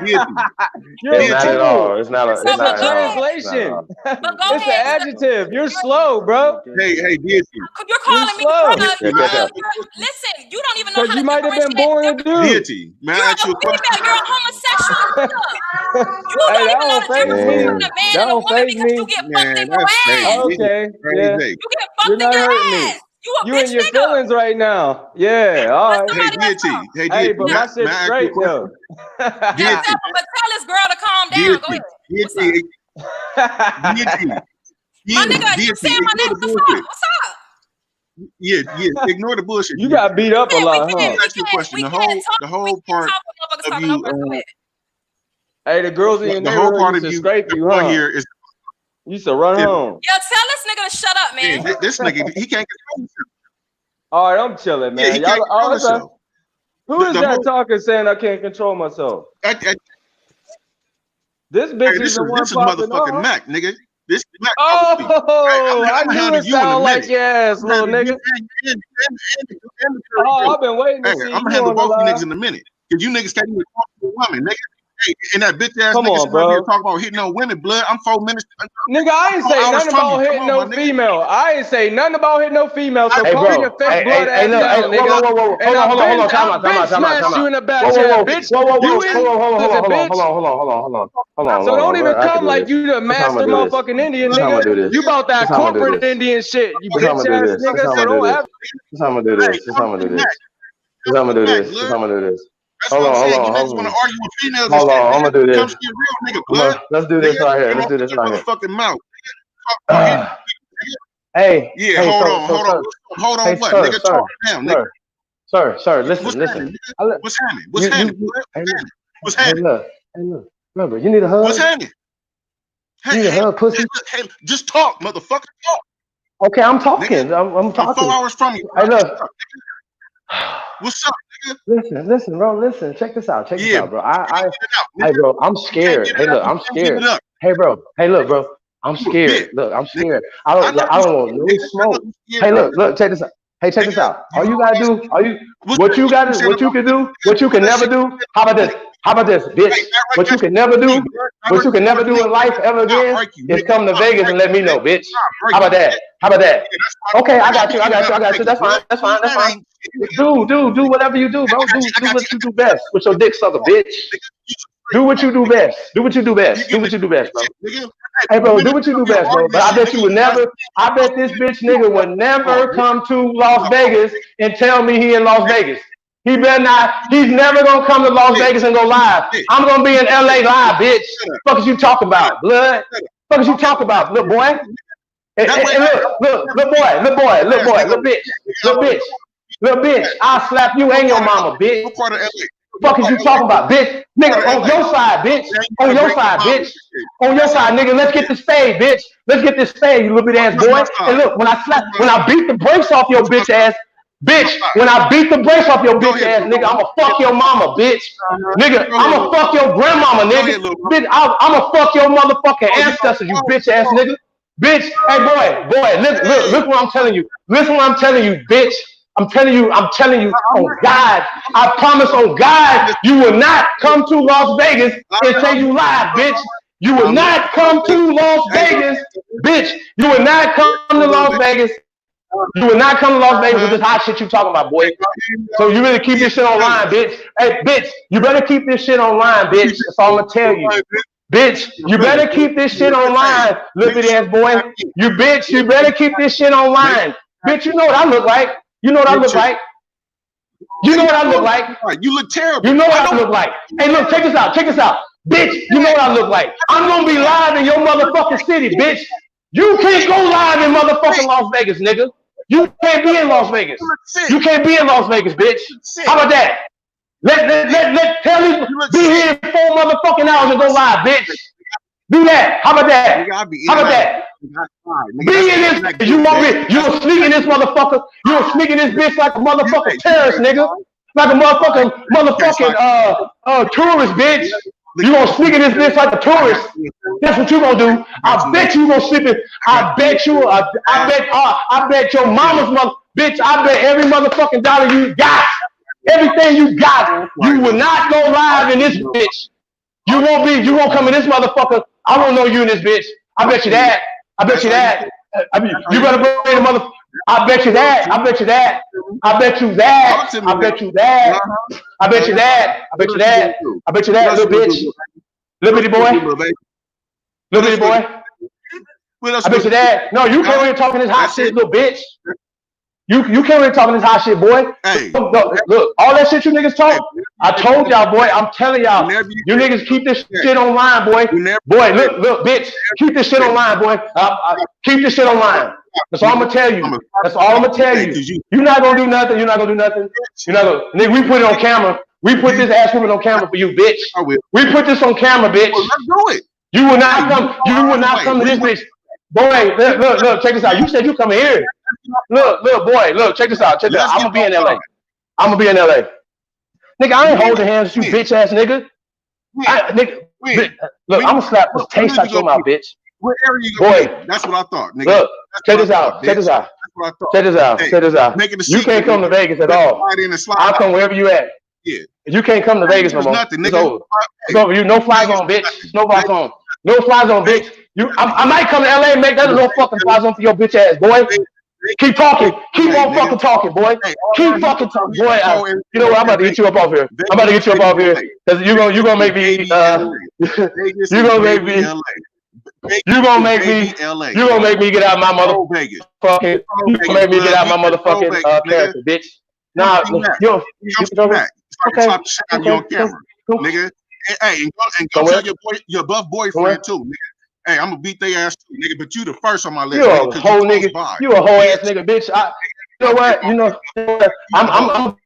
You're It's a not at fool. all. It's not. So, It's It's not a at all. translation. But go It's an ahead. adjective. You're slow, bro. Hey, deity. You're calling me slow. brother. Yeah, catch up. Listen, you don't even know Because how you to might have been differentiate. born a dude. Deity. May You're I a ask you a question? female. You're a homosexual. You Hey, don't that even know don't the phase difference me. between a man That and a don't woman phase because me. you get fucked in Man, your that's crazy. ass. Okay, yeah. Crazy. You get You're fucked in not your hurting me. ass. You a You bitch in your nigga. feelings right now. Yeah, all Let right. Hey, somebody else deity. talk. Hey, Hey, deity. but May my I shit's ask you a straight question? though. Deity. But tell this girl to calm down. Go Deity. ahead. What's up? Deity. Deity. My nigga, you Deity. saying my Ignore name? the What's bullshit. up? What's up? Yeah. Ignore the bullshit. You got beat up a lot, Let me huh? ask you a question. The whole part talk when motherfuckers of talking you, over. Go ahead. Hey, the girls in your the whole neighborhood part used of to you scrape you, on huh? here is You used to run Yeah. home. Yo, tell this nigga to shut up, man. this nigga. He can't control himself. All right, I'm chilling, Yeah, he man. can't Y'all, control okay. himself. Who is The that whole- talking saying I can't control myself? This bitch Hey, is the one this is popping motherfucking off. Mac, nigga. This is Mac. Oh, I I'ma knew handle it you in a sounded like minute. your ass, little nigga. Oh, I've been waiting to see I'm gonna you handle on the both you line. niggas in a minute. Cause you niggas can't even talk to a woman, nigga. Hey, and that bitch ass Come nigga on, sitting up here bro. talking about hitting on women, blood. I'm 4 minutes. Nigga, I ain't say hours nothing from you. about hitting Come no on, my nigga. female. I ain't say nothing about hitting no female. So Hey, calm bro. your fake blood Hey, ass look. Hey, down, nigga. whoa. And Hold on. Time I've been out. smashed you in the back Whoa. chat, bitch. You in Hold pussy, bitch. on. So don't even I can come do like this. you the That's how I'm master gonna do this. motherfucking Indian, That's how I'm nigga. gonna do this. You about that That's how I'm gonna do corporate this. Indian shit, you That's how I'm bitch gonna do ass this. That's nigga. how I'm So gonna do don't this. ever. That's how I'm gonna do this. That's how I'm gonna do this. That's how I'm gonna do this. That's how I'm gonna do this. That's Hold what I'm on. saying. You niggas want to argue with females and Hold shit. on. I'm gonna do Come this. shit real, nigga, blood. Let's do this Nigga, right here. get Let's off do this your right here. motherfucking mouth. Hey. Yeah, Hey, hold so, on. sir. Hold on, Hey, what? sir, Nigga, sir, talk down, nigga. sir. Listen. What's happening? What's happening? What's You- happening? you- hey, look. What's Hey, happening? look. Remember, you need a hug? What's happening? You need a hug, pussy? Hey, just talk, motherfucker. Talk. Okay, I'm talking. Nigga, I'm I'm talking. 4 hours from you. Hey, look. What's up, nigga? Listen, bro. Listen. Check this out, bro. Hey, Hey, bro. I'm scared. Hey, look. I'm scared. Hey, bro. Hey, look, bro. I'm scared. Look, I'm scared. I don't want no smoke. Hey, look. Check this out. Hey, check this out. All you gotta do, what you can do, what you can never do. How about this, bitch? What you can never do in life ever again is come to Vegas and let me know, bitch. How about that? Okay, I got you. That's fine. Do whatever you do, bro. Do what you do best with your dick sucker, bitch. Do what you do best. Do what you do best, bro. Hey, bro, do what you do best, bro. But I bet this bitch nigga would never come to Las Vegas and tell me he in Las Vegas. He better not. He's never gonna come to Las Vegas and go live. I'm gonna be in LA live, bitch. Fuck is you talking about, blood? Fuck is you talking about, little boy? And little bitch. I'll slap you and your mama, bitch. What part of LA? Fuck is you talking about, bitch? Nigga, on your side, bitch. On your side, bitch. On your side, nigga. Let's get this fade, bitch. Let's get this fade, you little bit ass boy. And look, when I beat the brakes off your bitch ass, bitch. When I beat the brakes off your bitch ass, nigga, I'ma fuck your mama, bitch. Nigga, I'ma fuck your grandmama, nigga. Bitch, I'ma fuck your motherfucking ancestors, you bitch ass nigga. Bitch, hey boy, look what I'm telling you. Listen what I'm telling you, bitch. I'm telling you, on God, I promise on God, you will not come to Las Vegas and say you lied, bitch. You will not come to Las Vegas, bitch. You will not come to Las Vegas. You will not come to Las Vegas with this hot shit you talking about, boy. So you better keep this shit online, bitch. Hey, bitch, you better keep this shit online, bitch. That's all I'm gonna tell you. Bitch, you better keep this shit online, little bitty ass boy. You better keep this shit online. Bitch, you know what I look like. You know what I look like. You know what I look like. You look terrible. You know what I look like. Hey, look, check this out. Bitch, you know what I look like. I'm gonna be live in your motherfucking city, bitch. You can't go live in motherfucking Las Vegas, nigga. You can't be in Las Vegas. You can't be in Las Vegas, bitch. How about that? Let Telly be here in 4 motherfucking hours and go live, bitch. Do that. How about that? How about that? Be in this. You will sneak in this motherfucker. You will sneak in this bitch like a motherfucking terrorist, nigga. Like a motherfucking tourist, bitch. You gonna sneak in this bitch like a tourist. That's what you gonna do. I bet you gonna slip it. I bet you. I bet your mama's mother. Bitch, I bet every motherfucking dollar you got, everything you got, you will not go live in this bitch. You won't be. You won't come in this motherfucker. I won't know you in this bitch. I bet you that. I bet you that. You better bring the mother. I bet you that. I bet you that. I bet you that. I bet you that. I bet you that. I bet you that. I bet you that, little bitch. Little bitty boy. Little bitty boy. I bet you that. No, you can't really talking this hot shit, little bitch. You can't really talking this hot shit, boy. Hey, look, all that shit you niggas talk. I told y'all, boy. I'm telling y'all, you niggas keep this shit online, boy. Boy, look, bitch, keep this shit online, boy. Keep this shit online. That's all I'm gonna tell you. That's all I'm gonna tell you. You're not gonna do nothing. You're not gonna do nothing. You're not gonna. Nigga, we put it on camera. We put this ass woman on camera for you, bitch. We put this on camera, bitch. let's do it. You will not come. You will not come to this bitch. Boy, look, check this out. You said you coming here. Look, boy, look, check this out. Check this out. I'm gonna be in LA. I'm gonna be in LA. Nigga, I ain't holding hands with you, bitch ass nigga. Look, I'm gonna slap this taste out your mouth, bitch. What area you gonna be? That's what I thought, nigga. Look, check this out. Check this out. Check this out. Check this out. You can't come to Vegas at all. I'll come wherever you at. Yeah. You can't come to Vegas no more. It's over. It's over. You no fly zone, bitch. No fly zone. No fly zone, bitch. I might come to LA and make that a little fucking fly zone for your bitch ass, boy. Keep talking. Keep on fucking talking, boy. Keep fucking talking, boy. You know what? I'm about to get you up off here. I'm about to get you up off here because you gonna make me. You gonna make me. You gonna make me get out my motherfucking. You gonna make me get out my motherfucking character, bitch. Nah, you okay. Nigga. Hey, and go tell your buff boyfriend too, nigga. Hey, I'm gonna beat their ass too, nigga. But you the first on my list. You a whole nigga. You a whole ass nigga, bitch. You know what? I'm.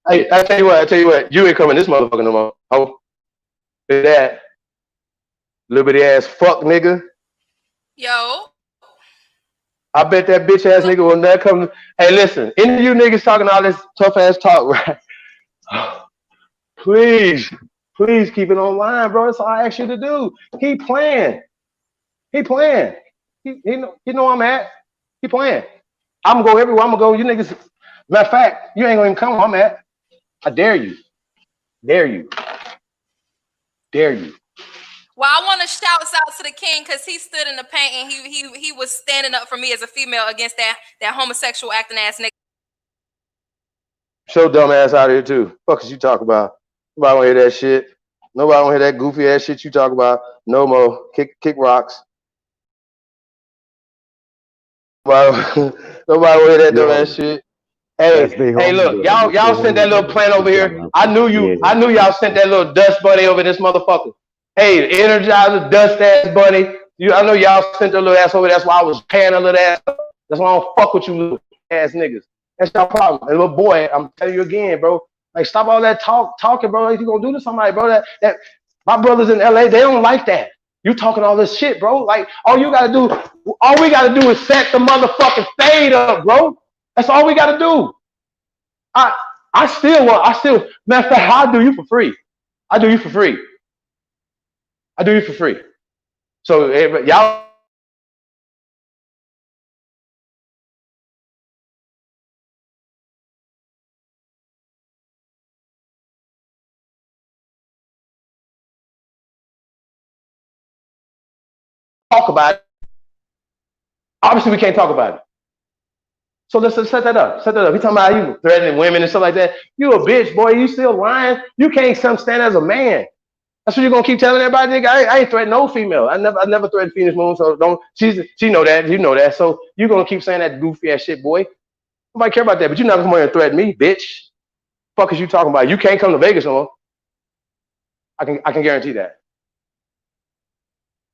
I tell you what. You ain't coming this motherfucker no more. Oh, that little bitty ass fuck nigga. Yo. I bet that bitch ass nigga will never come. Hey, listen, any of you niggas talking all this tough ass talk, right? Please keep it online, bro. That's all I ask you to do. He playing. He know I'm at. He playing. I'm gonna go everywhere. I'm gonna go. You niggas. Matter of fact, you ain't gonna even come where I'm at. I dare you. Dare you. Well, I want to shout out to the king because he stood in the paint and he was standing up for me as a female against that homosexual acting ass nigga. Show dumb ass out here too. Fuck is you talk about? Nobody wanna hear that shit. Nobody wanna hear that goofy ass shit you talk about. No more. Kick rocks. Nobody wanna hear that dumb ass shit. Hey, look, y'all sent that little plant over here. I knew y'all sent that little dust bunny over this motherfucker. Hey, Energizer dust ass bunny. I know y'all sent that little ass over. That's why I was paying a little ass. That's why I don't fuck with you little ass niggas. That's your problem. And little boy, I'm telling you again, bro. Like, stop all that talking, bro. Like, you gonna do to somebody, bro. That my brothers in LA, they don't like that. You talking all this shit, bro. Like, all we gotta do is set the motherfucking fade up, bro. That's all we gotta do. I still, matter of fact, I'll do you for free. I do you for free. So, y'all. Talk about it. Obviously, we can't talk about it. So let's set that up. He talking about you threatening women and stuff like that. You a bitch, boy. You still lying. You can't stand as a man. That's what you're gonna keep telling everybody, nigga. I ain't threatened no female. I never threatened Phoenix Moon. So don't. She know that. You know that. So you gonna keep saying that goofy ass shit, boy. Nobody care about that. But you're not gonna come here and threaten me, bitch. Fuck is you talking about? You can't come to Vegas no more. I can guarantee that.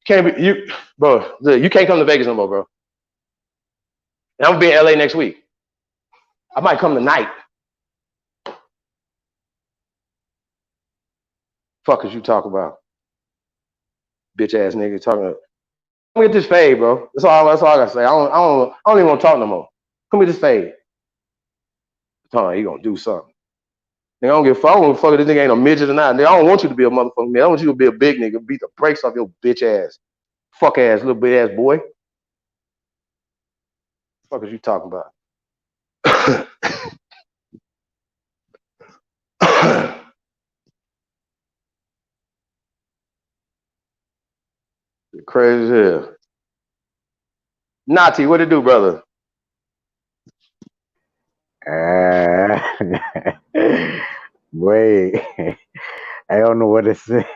Can't be you, bro. You can't come to Vegas no more, bro. And I'm gonna be in LA next week. I might come tonight. Fuck is you talking about? Bitch ass nigga talking about. Come get this fade, bro. That's all I gotta say. I don't even want to talk no more. Come get this fade. He gonna do something. Nigga, I don't give a fuck. I don't give a fuck if this nigga ain't a midget or not. Nigga, I don't want you to be a motherfucking man. I want you to be a big nigga. Beat the brakes off your bitch ass. Fuck ass, little bit ass boy. Fuck is you talking about? Crazy as hell. Nati, what it do, brother? Uh, Wait, I don't know what to say.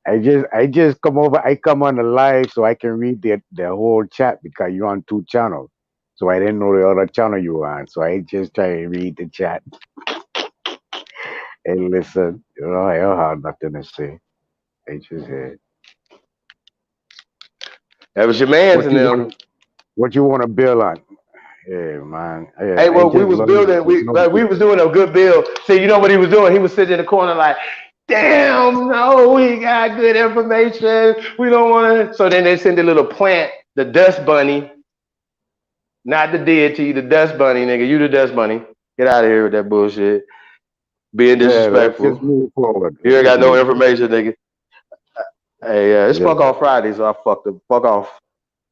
I just come over. I come on the live so I can read the whole chat because you're on two channels. So I didn't know the other channel you were on. So I just try to read the chat and listen. I don't have nothing to say. I just heard That was your man's what and you want. them. What you want to build on? Yeah, man. Yeah, Hey, I well, we just was love you. building. We was doing a good build. See, you know what he was doing? He was sitting in the corner like, "Damn, no, we got good information. We don't want to." So then they send a little plant, the dust bunny, not the deity, the dust bunny, nigga. You the dust bunny. Get out of here with that bullshit. Being Yeah, let's just disrespectful. move forward. You Let's ain't just got no move forward. information, nigga. Hey, it's Yeah, fuck off Friday, so I fucked the fuck off.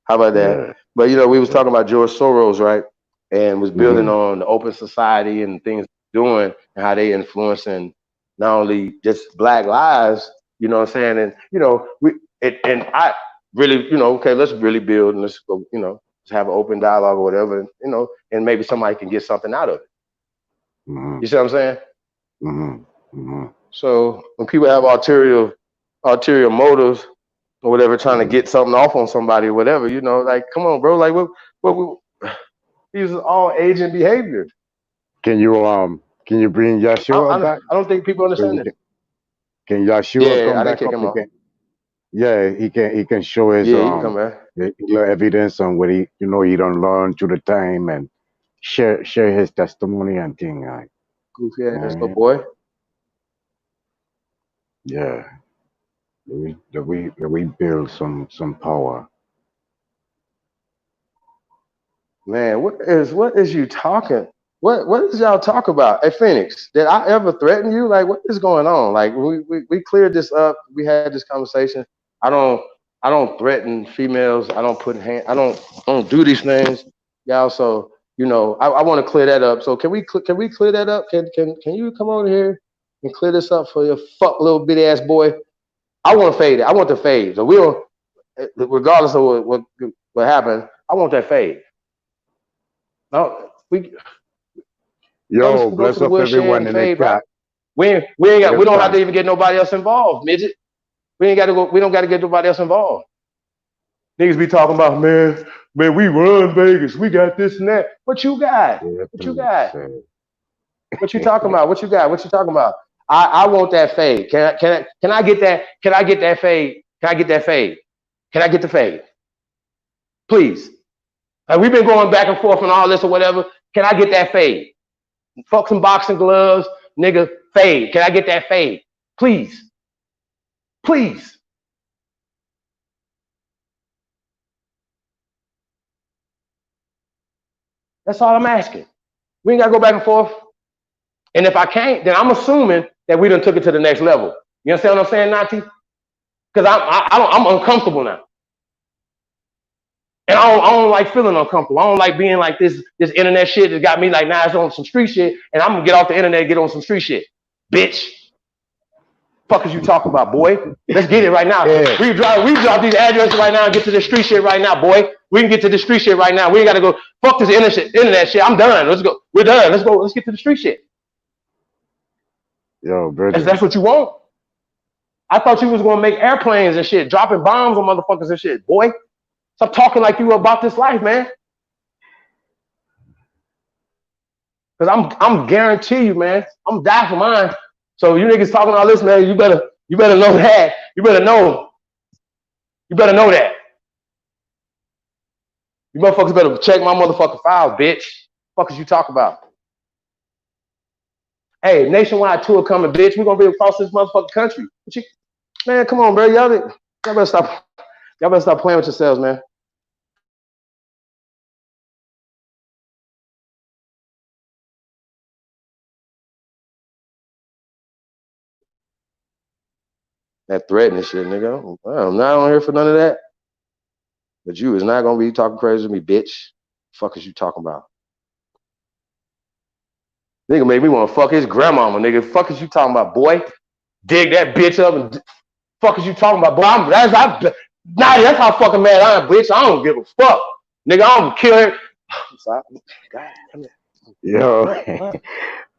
How about that? yeah, But you know, we was yeah. talking about George Soros, right? And was building Hmm. on the open society and things doing and how they influencing not only just black lives, you know what I'm saying? And you know, and I really, okay, let's really build and let's go, let's have an open dialogue or whatever, and maybe somebody can get something out of it. Hmm. You see what I'm saying? Hmm. Hmm. So when people have ulterior motives or whatever, trying to Hmm. get something off on somebody or whatever, like, come on, bro, like what these are all agent behavior. Can you bring Yeshua back? I don't think people So understand we this. can Yeshua Yeah, come I didn't back kick up? him off. Yeah, he can show his Yeah, he can come back. evidence on what he don't learn through the time and share his testimony and thing. Goofy ass little Uh, boy. yeah, we build some power. Man, what is you talking? What is y'all talk about? Hey Phoenix, did I ever threaten you? Like, what is going on? Like, we cleared this up. We had this conversation. I don't I don't threaten females. I don't put hand. I don't do these things, y'all. So I want to clear that up. So can we clear that up? Can you come over here and clear this up for your fuck little bitty ass boy? I want to fade it. I want the fade. So we don't, regardless of what happened. I want that fade. No, we Yo, go to bless the up woodshed everyone and in the fade, bro. chat. We Real don't have talk. to even get nobody else involved, midget. We don't got to get nobody else involved. Niggas be talking about, man, we run Vegas. We got this and that. What you got? Real What you talk. got? So, What you talking about? What you got? What you talking about? I want that fade. Can I get that? Can I get that fade? Can I get that fade? Can I get the fade? Please. Like, we've been going back and forth and all this or whatever. Can I get that fade? Fuck some boxing gloves, nigga. Fade. Can I get that fade? Please. Please. That's all I'm asking. We ain't got to go back and forth. And if I can't, then I'm assuming that we done took it to the next level. You understand what I'm saying, Nati? Because I'm uncomfortable now. And I don't like feeling uncomfortable. I don't like being like this internet shit that got me like, now it's on some street shit, and I'm going to get off the internet and get on some street shit. Bitch. Fuck is you talking about, boy? Let's get it right now. yeah, We drop these addresses right now and get to this street shit right now, boy. We can get to the street shit right now. We ain't got to go, fuck this internet shit. I'm done. Let's go. We're done. Let's go. Let's get to the street shit. yo, That's brother. what you want. I thought you was gonna make airplanes and shit, dropping bombs on motherfuckers and shit. Boy, stop talking like you were about this life, man. Cause I'm guarantee you, man. I'm die for mine. So you niggas talking all this, man. You better know that. You better know. You better know that. You motherfuckers better check my motherfucking files, bitch. Fuck is you talk about? Hey, nationwide tour coming, bitch. We're gonna be across this motherfucking country. Man, come on, bro. Y'all better stop playing with yourselves, man. That threatening shit, nigga. I'm not on here for none of that. But you is not gonna be talking crazy to me, bitch. Fuck is you talking about? Nigga made me want to fuck his grandmama, nigga. Fuck is you talking about, boy? Dig that bitch up and fuck is you talking about, boy? That's how fucking mad I am, bitch. I don't give a fuck. Nigga, I'm gonna kill her. God, come here. Yo,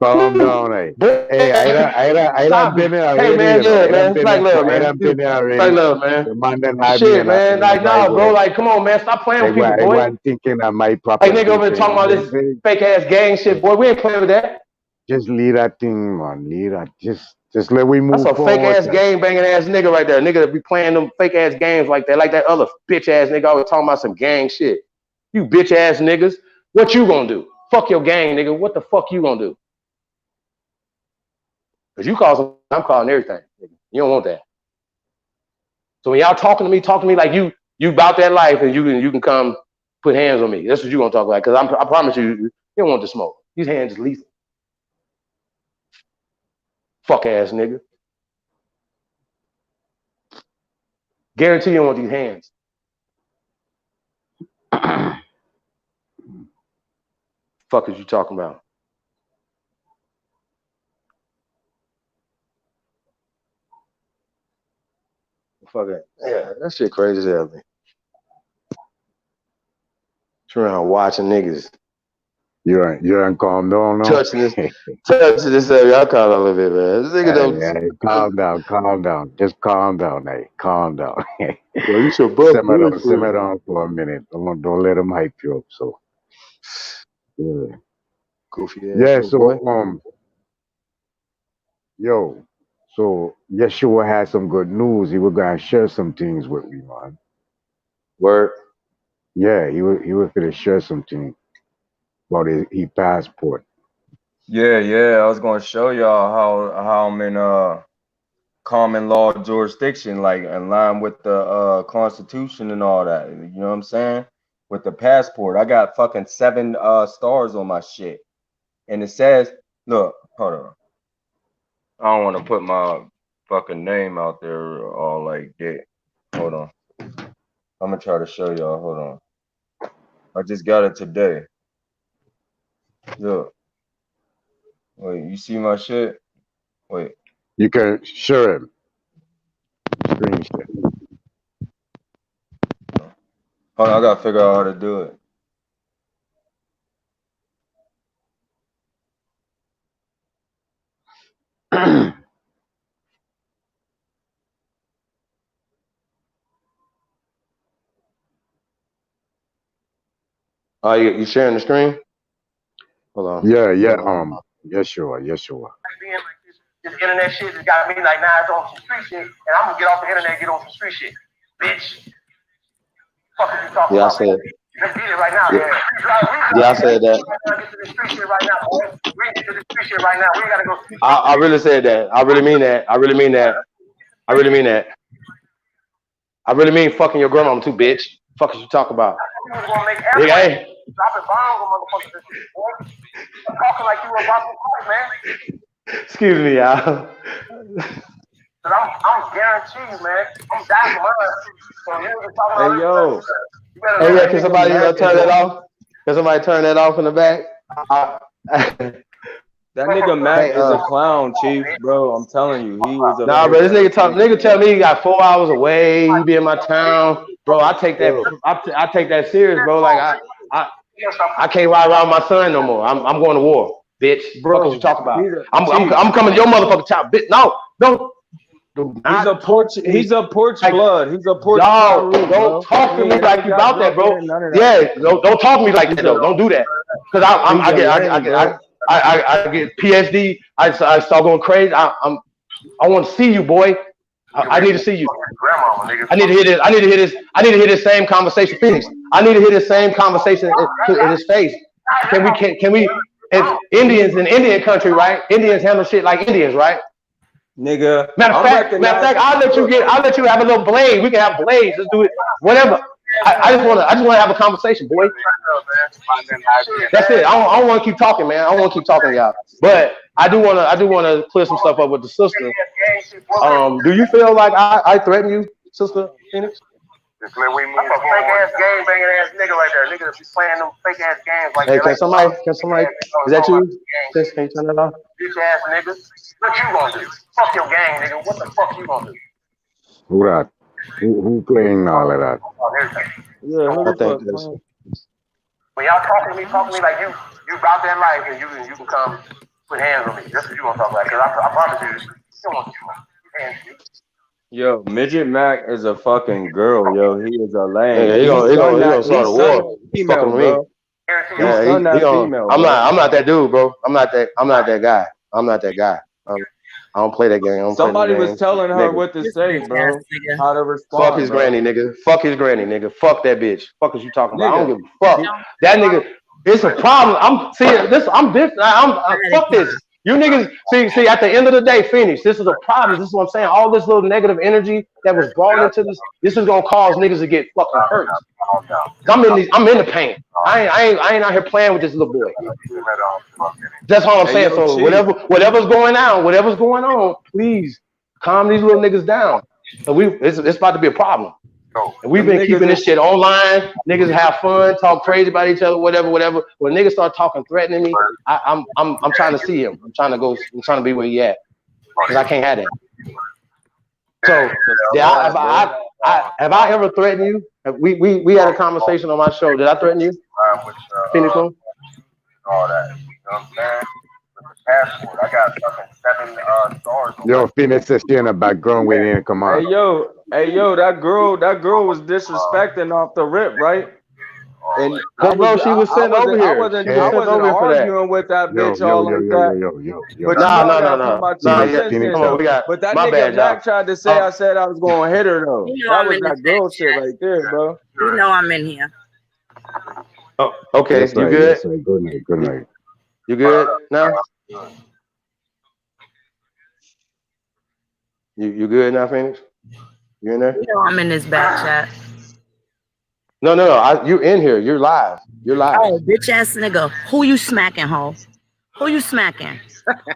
calm down, Hey, I done been there already. Hey, man, yeah, man. It's like love, man. I done been there already. Like love, man. The man done had Shit, me man. Like, nah, bro. Like, come on, man. Stop playing with people, boy. I wasn't thinking of my proper. Like, nigga over there talking about this fake ass gang shit, boy. We ain't playing with that. Just leave that thing, man. Leave that. Just let we move forward. That's a fake ass gang banging ass nigga right there. Nigga that be playing them fake ass games like that. Like that other bitch ass nigga always talking about some gang shit. You bitch ass niggas. What you gonna do? Fuck your gang, nigga. What the fuck you gonna do? Cause you call some, I'm calling everything. You don't want that. So when y'all talking to me like you about that life, and you can come put hands on me. That's what you gonna talk like. Cause I promise you don't want the smoke. These hands is lethal. Fuck ass nigga. Guarantee you don't want these hands. Fuck is you talking about? Fuck it. Yeah, that shit crazy as hell, man. Around watching niggas. You ain't calm down now. Touching this y'all calm down a little bit, man. This nigga don't calm down. Just calm down, calm down. Well, you should simmer down for a minute. Don't let them hype you up. So yeah. Goofy ass. Yeah, so so Yeshua had some good news. He was gonna share some things with me, man. Word. Yeah, he was gonna share something about his passport. Yeah. I was gonna show y'all how I'm in common law jurisdiction, like in line with the Constitution and all that. You know what I'm saying? With the passport, I got fucking 7 stars on my shit, and it says, "Look, hold on. I don't want to put my fucking name out there all like that. Hold on. I'm gonna try to show y'all. Hold on. I just got it today. Look. Wait, you see my shit? Wait. You can share him. Screen share. Hold on, I gotta figure out how to do it. Oh, you sharing the screen? Hold on. Yeah. Yeshua. This internet shit has got me like, nah, it's on some street shit, and I'm gonna get off the internet and get on some street shit. Bitch. Fuck are you talking about? Said. Let's get it right now, man. I said that. Get to the street shit right now, boy. We get to the street shit right now. We gotta go. I really said that. I really mean that. I really mean fucking your grandmama too, bitch. Fuck is you talking about? Nigga, hey. Dropping bombs on motherfuckers, boy. I'm talking like you were about to fight, man. Excuse me, y'all. I'm guaranteed, man. I'm dying for mine. So you were talking about hey, yo. Hey, yeah, can somebody turn that off? Can somebody turn that off in the back? That nigga Mac is a clown, Chief, bro. I'm telling you, he was a bro. This nigga tell me he got 4 hours away. He be in my town, bro. I take that serious, bro. Like I can't ride around my son no more. I'm going to war, bitch. Bro, what you talking about? I'm coming to your motherfucking town, bitch. No. He's a porch blood. He's a porch. Y'all, don't talk to me like you about that, bro. Yeah, don't talk to me like that, though. Don't do that, cause I get PSD. I start going crazy. I want to see you, boy. I need to see you. I need to hear this. I need to hear this same conversation. Phoenix. I need to hear this same conversation in his face. Can we? As Indians in Indian country, right? Indians handle shit like Indians, right? Nigga. Matter of fact, I'll let you have a little blade. We can have blades. Let's do it. Whatever. I just wanna have a conversation, boy. That's it. I don't want to keep talking, man. I don't want to keep talking, y'all. But I do wanna clear some stuff up with the sister. Do you feel like I threaten you, Sister Phoenix? Just let we move. That's a fake ass game banging ass nigga right there. Nigga that be playing them fake ass games like Hey, that. can somebody, is that you? Can you turn that off? Bitch ass nigga. What you gonna do? Fuck your gang, nigga. What the fuck you gonna do? Who that? Who playing all of that? Yeah, who I the think fuck, this. man? When y'all talking to me like you about that life and you can come put hands on me. That's what you gonna talk about. Cause I promise you don't want you. Yo, Midget Mac is a fucking girl, yo. He is a Yeah, lame. He gonna start a war. He's fucking female, with me. bro. He Yeah, stunned he that gonna. female, bro. I'm not that dude, bro. I'm not that guy. I'm not that guy. I don't play that game. I don't play Somebody them was games. telling her Nigga. what to This say, bitch ass bro. nigga. How to Fuck respond, his bro. granny, nigga. Fuck his granny, nigga. Fuck that bitch. Fuck is you talking about? I don't Nigga, give a fuck. That nigga, it's a problem. I'm different. Fuck this. You niggas see at the end of the day, Phoenix, this is a problem. This is what I'm saying. All this little negative energy that was brought into this is gonna cause niggas to get fucking hurt. I'm in the pain. I ain't out here playing with this little boy. That's all I'm hey, saying. yo, So Chief. whatever's going on, please calm these little niggas down. So it's about to be a problem. And we've Them been keeping niggas this shit online. Niggas have fun, talk crazy about each other, whatever. When niggas start talking, threatening me, I'm trying to see him. I'm trying to be where he at. Because I can't have that. So have I ever threatened you? We had a conversation on my show. Did I threaten you? Phoenix Moon? All that. You know what I'm saying? With the passport, I got fucking 7 stars. Yo, Phoenix is here in the background waiting to come on. Hey yo, that girl was disrespecting off the rip, right? And Bro, she was sent over here. She was I sent wasn't over here for that. arguing with that Yo, bitch yo, all yo, like yo, that. yo, yo, yo, But yo. you know I gotta No. put my 2 Nah, cents Phoenix, in come on, though. we got But that my nigga bad, y'all. Mac tried to say I said I was gonna hit her though. You know That I'm was in this that girl back shit chat. right there, bro. You know I'm in here. Oh, okay, Yes, you sir. good? Yes, sir. Good night. Good night. You good now? You good now, Phoenix? You in there? You know I'm in this back chat. No. You in here? You're live. You're live. Oh, bitch ass nigga. Who you smacking, ho? Who you smacking?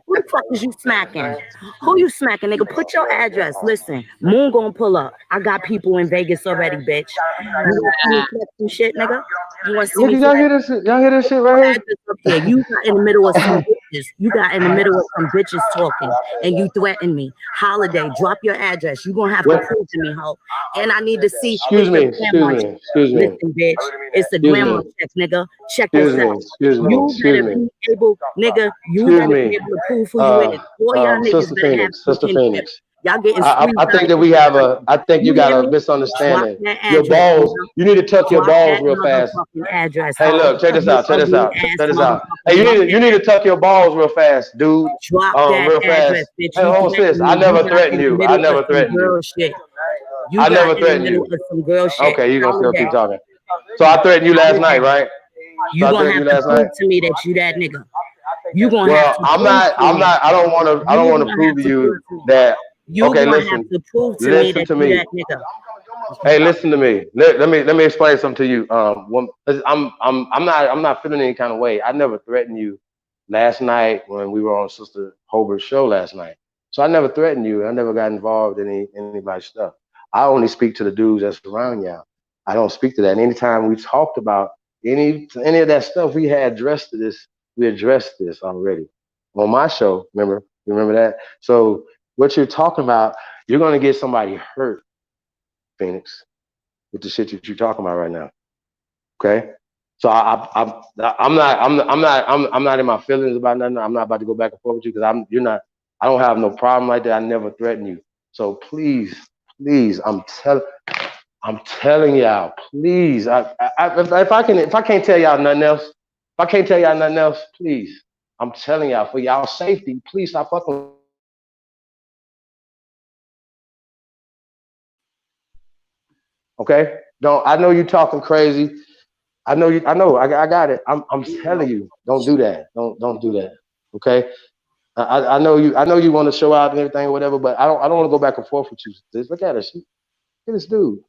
Who the fuck is you smacking? Who you smacking, nigga? Put your address. Listen, Moon gonna pull up. I got people in Vegas already, bitch. You want to see me flex some shit, nigga? You want to see me Nigga, y'all flex? hear this shit? Y'all hear this shit right here? Address up there. You got in the middle of some bitches. You got in the middle of some bitches talking, and you threatened me. Holiday, drop your address. You gonna have to prove to me, ho. And I need to see. Excuse me. Listen, bitch. It's the Excuse grandma me. check, nigga. Check this out. Excuse me. You Excuse better me. be able, nigga. You Excuse better be me. able to prove who you is. All y'all niggas better have some Sister kinship. Phoenix. Y'all getting I squeezed think out that we have a. I think you You got hear a me? Drop misunderstanding. that Your address, balls. nigga. You need to tuck your Drop balls that real fast. motherfucking address, Hey, ho. look, check this You out. ugly ass motherfucker. Hey, Drop you need to tuck your balls real fast, dude. Drop that Real address, fast. bitch. Hey, You hold sis. threatened I me. You never got threatened in the you. I middle of never some threatened you. girl shit. You I got never in the threatened middle you. of some girl shit. Okay, you gonna still Holiday. keep talking. So I threatened you last night, right? You gonna have to prove to me that you that nigga. You gonna have to I'm prove not. to me. I don't want to. I You don't want to gonna prove have to you prove to me. that. You Okay, gonna have listen. to prove to me Listen that to you me. that nigga. Hey, listen to me. Let me explain something to you. I'm not feeling any kind of way. I never threatened you last night when we were on Sister Hobert's show last night. So I never threatened you. I never got involved in anybody's stuff. I only speak to the dudes that's around y'all. I don't speak to that. And anytime we talked about any of that stuff, we had addressed this. We addressed this already on my show. You remember that? So what you're talking about, you're gonna get somebody hurt, Phoenix, with the shit that you're talking about right now. Okay. So I'm not in my feelings about nothing. I'm not about to go back and forth with you because you're not. I don't have no problem like that. I never threaten you. So please, I'm telling y'all, please. If I can't tell y'all nothing else, please. I'm telling y'all for y'all safety, please stop fucking. Okay? Don't. I know you talking crazy. I know you. I know. I got it. I'm telling you, don't do that. Don't do that. Okay. I know you. I know you want to show out and everything, or whatever. But I don't want to go back and forth with you. Just look at her. Look at this dude.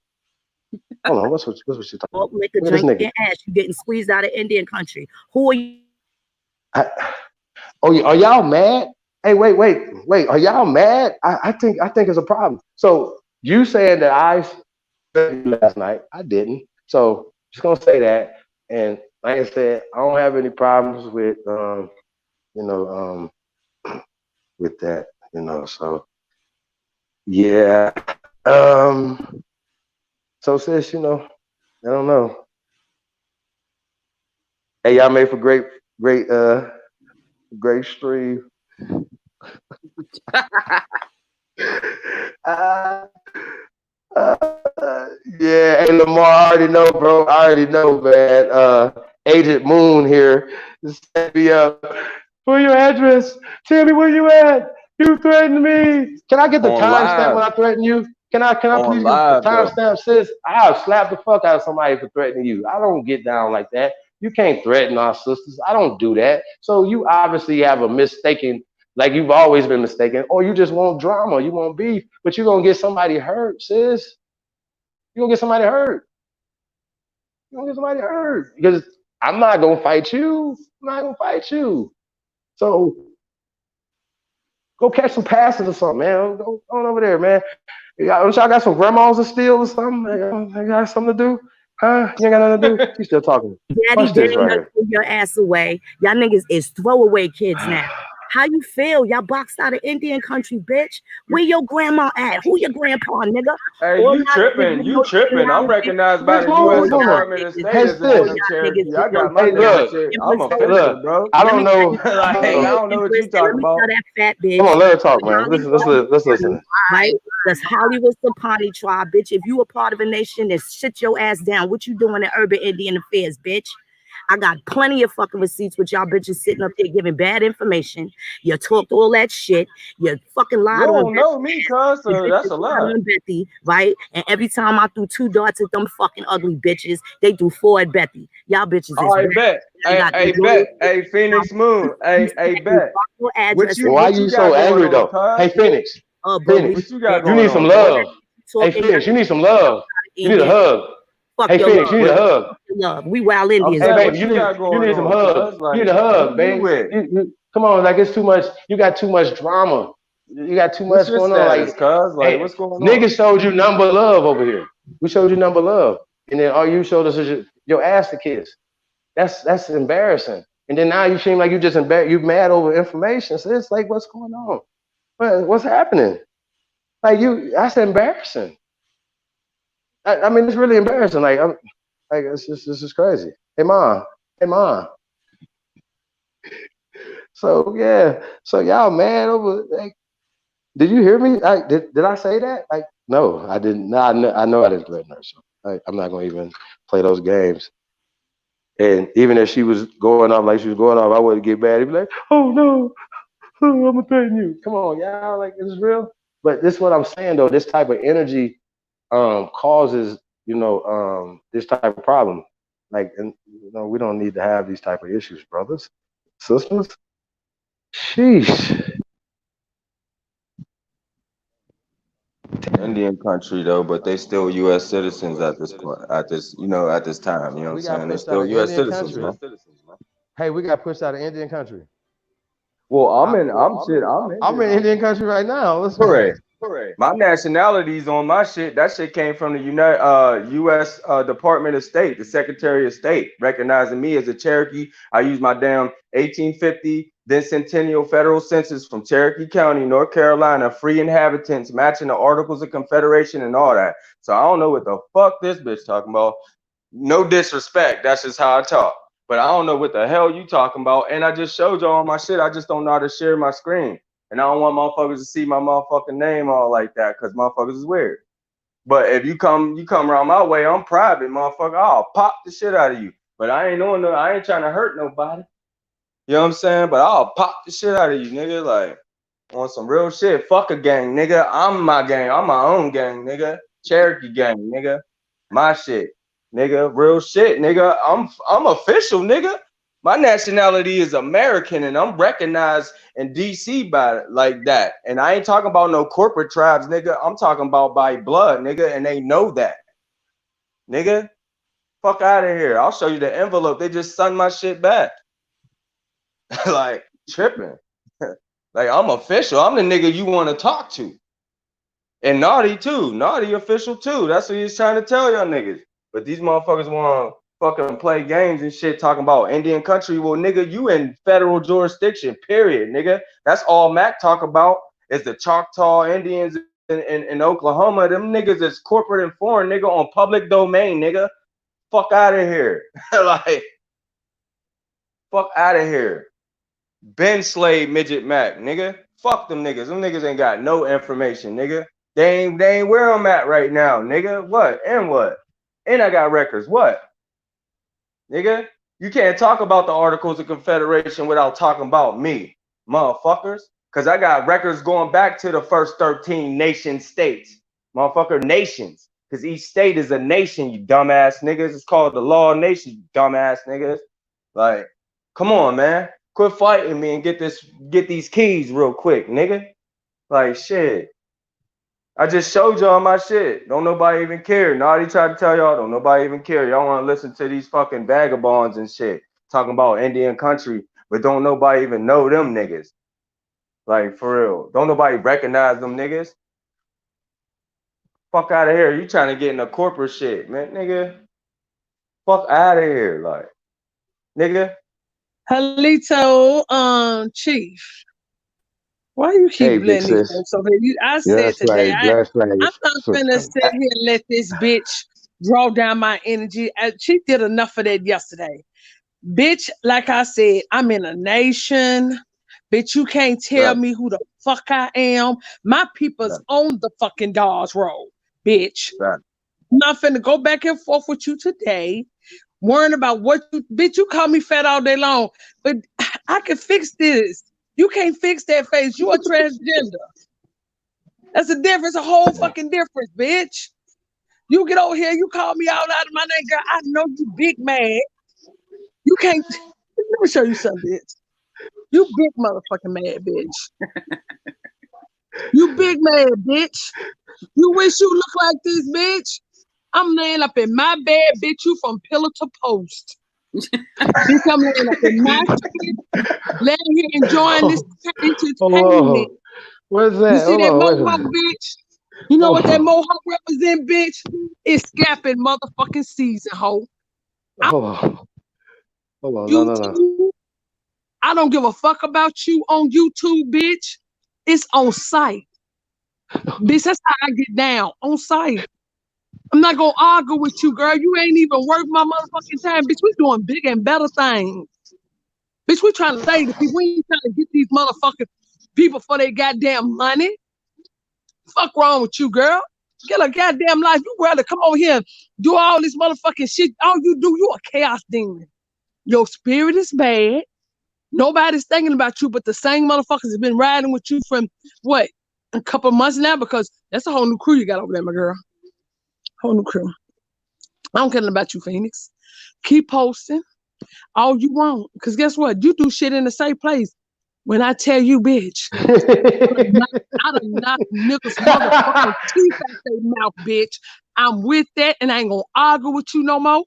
Hold on, what's what she talking? Malt liquor, Look at this drinking nigga. ash. You getting squeezed out of Indian country. Who are you? I, oh, are y'all mad? Hey, wait. Are y'all mad? I think it's a problem. So you saying that I spent you last night? I didn't. So just gonna say that. And like I said, I don't have any problems with you know with that. So yeah. Um. So sis, I don't know. Hey, y'all made for great stream. uh, yeah, hey Lamar, I already know, bro. I already know, man. Agent Moon here set me up. For your address. Tell me where you at. You threatened me. Can I get the On timestamp when live, I threaten you? Can I on please get the live though. timestamp, sis? I'll slap the fuck out of somebody for threatening you. I don't get down like that. You can't threaten our sisters. I don't do that. So you obviously have a mistaken, like you've always been mistaken, or you just want drama, you want beef, but you're gonna get somebody hurt, sis. You're gonna get somebody hurt. You're gonna get somebody hurt. Because I'm not gonna fight you. I'm not gonna fight you. So go catch some passes or something, man. Go on over there, man. Y'all got some grandmas to steal or something? You got something to do? Huh? You ain't got nothing to do? She's still talking. Daddy Watch this dare right not here. throw your ass away. Y'all niggas is throwaway kids now. How you feel? Y'all boxed out of Indian country, bitch. Where your grandma at? Who your grandpa, nigga? Hey, All you y'all niggas tripping? with You no tripping? I'm nationality. recognized by What's the wrong? U.S. What's All on y'all there? Department of niggas, State Hey, as a all sis. woman y'all niggas Cherokee. with I no got my Hey, nigga look. shit. nationality. And I'm listen, Hey, official, look. bro. I let don't me tell know. you Like, something. I Uh, don't know what you Listen, let talking me about. tell that fat bitch. Come on, let her talk, man. Hollywood Let's Sapani, listen. right? That's Hollywood Sapani tribe, bitch. If you a part of a nation, then sit your ass down. What you doing in urban Indian affairs, bitch? I got plenty of fucking receipts with y'all bitches sitting up there giving bad information. You talked all that shit. You fucking You lied on don't know Bethy. me, cuz, You so that's bitches a lied lie. on Bethy, right? And every time I threw 2 darts at them fucking ugly bitches, they threw 4 at Bethy. Y'all bitches All is right, rats. bet. I ain't got no Bet. loyalty. Hey, Phoenix Moon. You Hey, said you bet. blocked your What address you and Why what you you so got going angry on, though? Hey, cuz? Phoenix. bully. What Phoenix. you got And You going need on, some cuz? love. Hey, talking Phoenix. You need some love. You need a Indian. hug. Fuck Hey, your Phoenix. You love. need a What hug. Fuck your love. We wild I'm Indians. Hey, saying, baby, what you got you going need some on, hug. cuz? You Like, need a who hug, you babe. with? Come on, like it's too much. You got too much drama. You got too What's much your going on. status, Like, cuz? Like, hey, what's going on? niggas showed you number love over here. We showed you number love, and then all you showed us is your ass to kiss. That's embarrassing. And then now you seem like you just embarrassed. You mad over information. So it's like, what's going on? What's happening? Like that's embarrassing. I mean, it's really embarrassing. Like this is crazy. Hey mom. So yeah, so y'all mad over? Like, did you hear me? Did I say that? Like, no, I didn't. No, I know I didn't threaten her. So I'm not gonna even play those games. And even if she was going off like she was going off, I wouldn't get mad. He'd be like, "Oh no, I'm gonna threaten you." Come on, y'all, like it's real. But this is what I'm saying though. This type of energy causes this type of problem. Like, and we don't need to have these type of issues, brothers, sisters. Sheesh. Indian country though, but they still U.S. citizens at this point, at this time. You know what I'm We got saying? They pushed out still of U.S. Indian citizens, country. man. Hey, we got pushed out of Indian country. Well, I, I'm I'm Indian. in Indian country right now. Listen. Correct. My nationality's on my shit. That shit came from the U.S. Department of State, the Secretary of State, recognizing me as a Cherokee. I use my damn 1850 then Centennial Federal Census from Cherokee County, North Carolina, free inhabitants, matching the Articles of Confederation and all that. So I don't know what the fuck this bitch talking about. No disrespect. That's just how I talk. But I don't know what the hell you talking about. And I just showed y'all my shit. I just don't know how to share my screen. And I don't want motherfuckers to see my motherfucking name all like that because motherfuckers is weird. But if you come around my way, I'm private, motherfucker. I'll pop the shit out of you. But I ain't trying to hurt nobody. You know what I'm saying? But I'll pop the shit out of you, nigga. Like on some real shit. Fuck a gang, nigga. I'm my gang. I'm my own gang, nigga. Cherokee gang, nigga. My shit, nigga. Real shit, nigga. I'm official, nigga. My nationality is American, and I'm recognized in DC by it like that. And I ain't talking about no corporate tribes, nigga. I'm talking about by blood, nigga, and they know that. nigga. Fuck out of here. I'll show you the envelope. They just sent my shit back. Like, tripping. Like, I'm official. I'm the nigga you want to talk to. And Naughty too. Naughty official too. That's what he's trying to tell y'all niggas. But these motherfuckers want to fucking play games and shit talking about Indian country. Well, nigga, you in federal jurisdiction, period, nigga. That's all Mac talk about is the Choctaw Indians in Oklahoma. Them niggas is corporate and foreign, nigga, on public domain, nigga. Fuck out of here. Like, fuck out of here. Ben Slade Midget Mac, nigga. Fuck them niggas. Them niggas ain't got no information, nigga. They ain't where I'm at right now, nigga. What? And what? And I got records. What? Nigga, you can't talk about the Articles of Confederation without talking about me, motherfuckers. Because I got records going back to the first 13 nation states. Motherfucker, nations. Because each state is a nation, you dumbass niggas. It's called the law of nations, you dumbass niggas. Like, come on, man. Quit fighting me and get these keys real quick, nigga. Like, shit. I just showed y'all my shit. Don't nobody even care. Naughty tried to tell y'all, don't nobody even care. Y'all want to listen to these fucking vagabonds and shit talking about Indian country, but don't nobody even know them niggas. Like, for real. Don't nobody recognize them niggas. Fuck out of here. You trying to get in the corporate shit, man, nigga. Fuck out of here, like, nigga. Halito, Chief. Why you keep Hey, big letting these sis. folks over here? I said That's today, right. I'm That's right. not So, finna sit here and let this bitch draw down my energy. She did enough of that yesterday. Bitch, like I said, I'm in a nation. Bitch, you can't tell Right. me who the fuck I am. My people's Right. on the fucking Dawes Road, bitch. Right. I'm not finna go back and forth with you today, worrying about what you, bitch, you call me fat all day long, but I can fix this. You can't fix that face. You a transgender. That's a difference, a whole fucking difference, bitch. You get over here, you call me out of my name, girl. I know you big mad. You can't. Let me show you something, bitch. You big motherfucking mad, bitch. You big mad, bitch. You wish you look like this, bitch. I'm laying up in my bed, bitch. You from pillar to post. Bitch, I'm laying up in my shit, laying here enjoying this entertainment. Oh, what's You that? see Hold that on, wait a mohawk, minute. bitch? You know what that Oh, mohawk represent, bitch? It's scapping motherfucking season, ho. hold on. Hold on. No. YouTube. I don't give a fuck about you on YouTube, bitch. It's on site. Bitch, that's how I get down. On site. I'm not gonna argue with you, girl. You ain't even worth my motherfucking time. Bitch, we doing big and better things. Bitch, we trying to save the people. We ain't trying to get these motherfucking people for their goddamn money. Fuck wrong with you, girl? Get a goddamn life. You rather come over here and do all this motherfucking shit. All you do, you a chaos demon. Your spirit is bad. Nobody's thinking about you, but the same motherfuckers have been riding with you from what? A couple months now, because that's a whole new crew you got over there, my girl. Whole new crew. I don't care about you, Phoenix. Keep posting all you want. Because guess what? You do shit in the same place. When I tell you, bitch, I done knock niggas motherfucking teeth out their mouth, bitch. I'm with that, and I ain't gonna argue with you no more.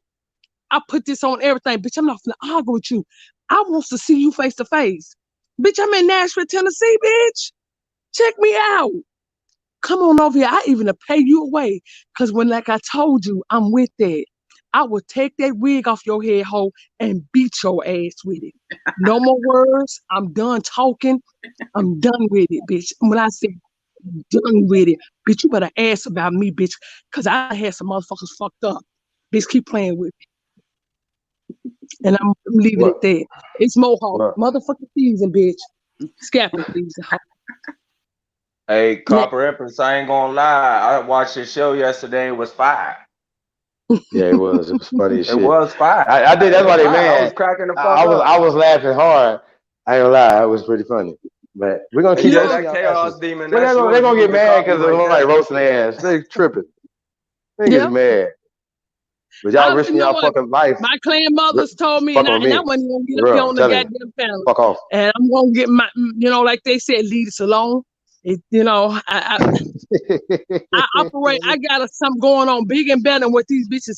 I put this on everything, bitch. I'm not gonna argue with you. I want to see you face to face. Bitch, I'm in Nashville, Tennessee, bitch. Check me out. Come on over here. I even pay you away. Cause when, like I told you, I'm with that. I will take that wig off your head, hoe, and beat your ass with it. No more words. I'm done talking. I'm done with it, bitch. When I say done with it, bitch, you better ask about me, bitch. Cause I had some motherfuckers fucked up. Bitch, keep playing with me. And I'm leaving it What? there. It's Mohawk. What? Motherfucking season, bitch. Scapping season. Hey, Copper Empress, I ain't gonna lie. I watched your show yesterday. It was fire. yeah, it was. It was funny as It shit. was fire. I think that's It why was they fire. I was mad. cracking the fuck I up. was laughing hard. I ain't gonna lie, it was pretty funny. But we're gonna And keep yeah, Yeah. roasting that y'all chaos asses. demon, Well, that's they're yours. You gonna get need to mad because copyright I'm like that. roasting their ass. They tripping. Yeah. Niggas mad. But y'all You risking know y'all what? fucking life. My clan mothers told me, Fuck and on I me. wasn't even gonna get For up here real, I'm on the telling you. goddamn panel. Fuck off. And I'm gonna get my, like they said, leave us alone. You know, I operate. I got something going on big and better than what these bitches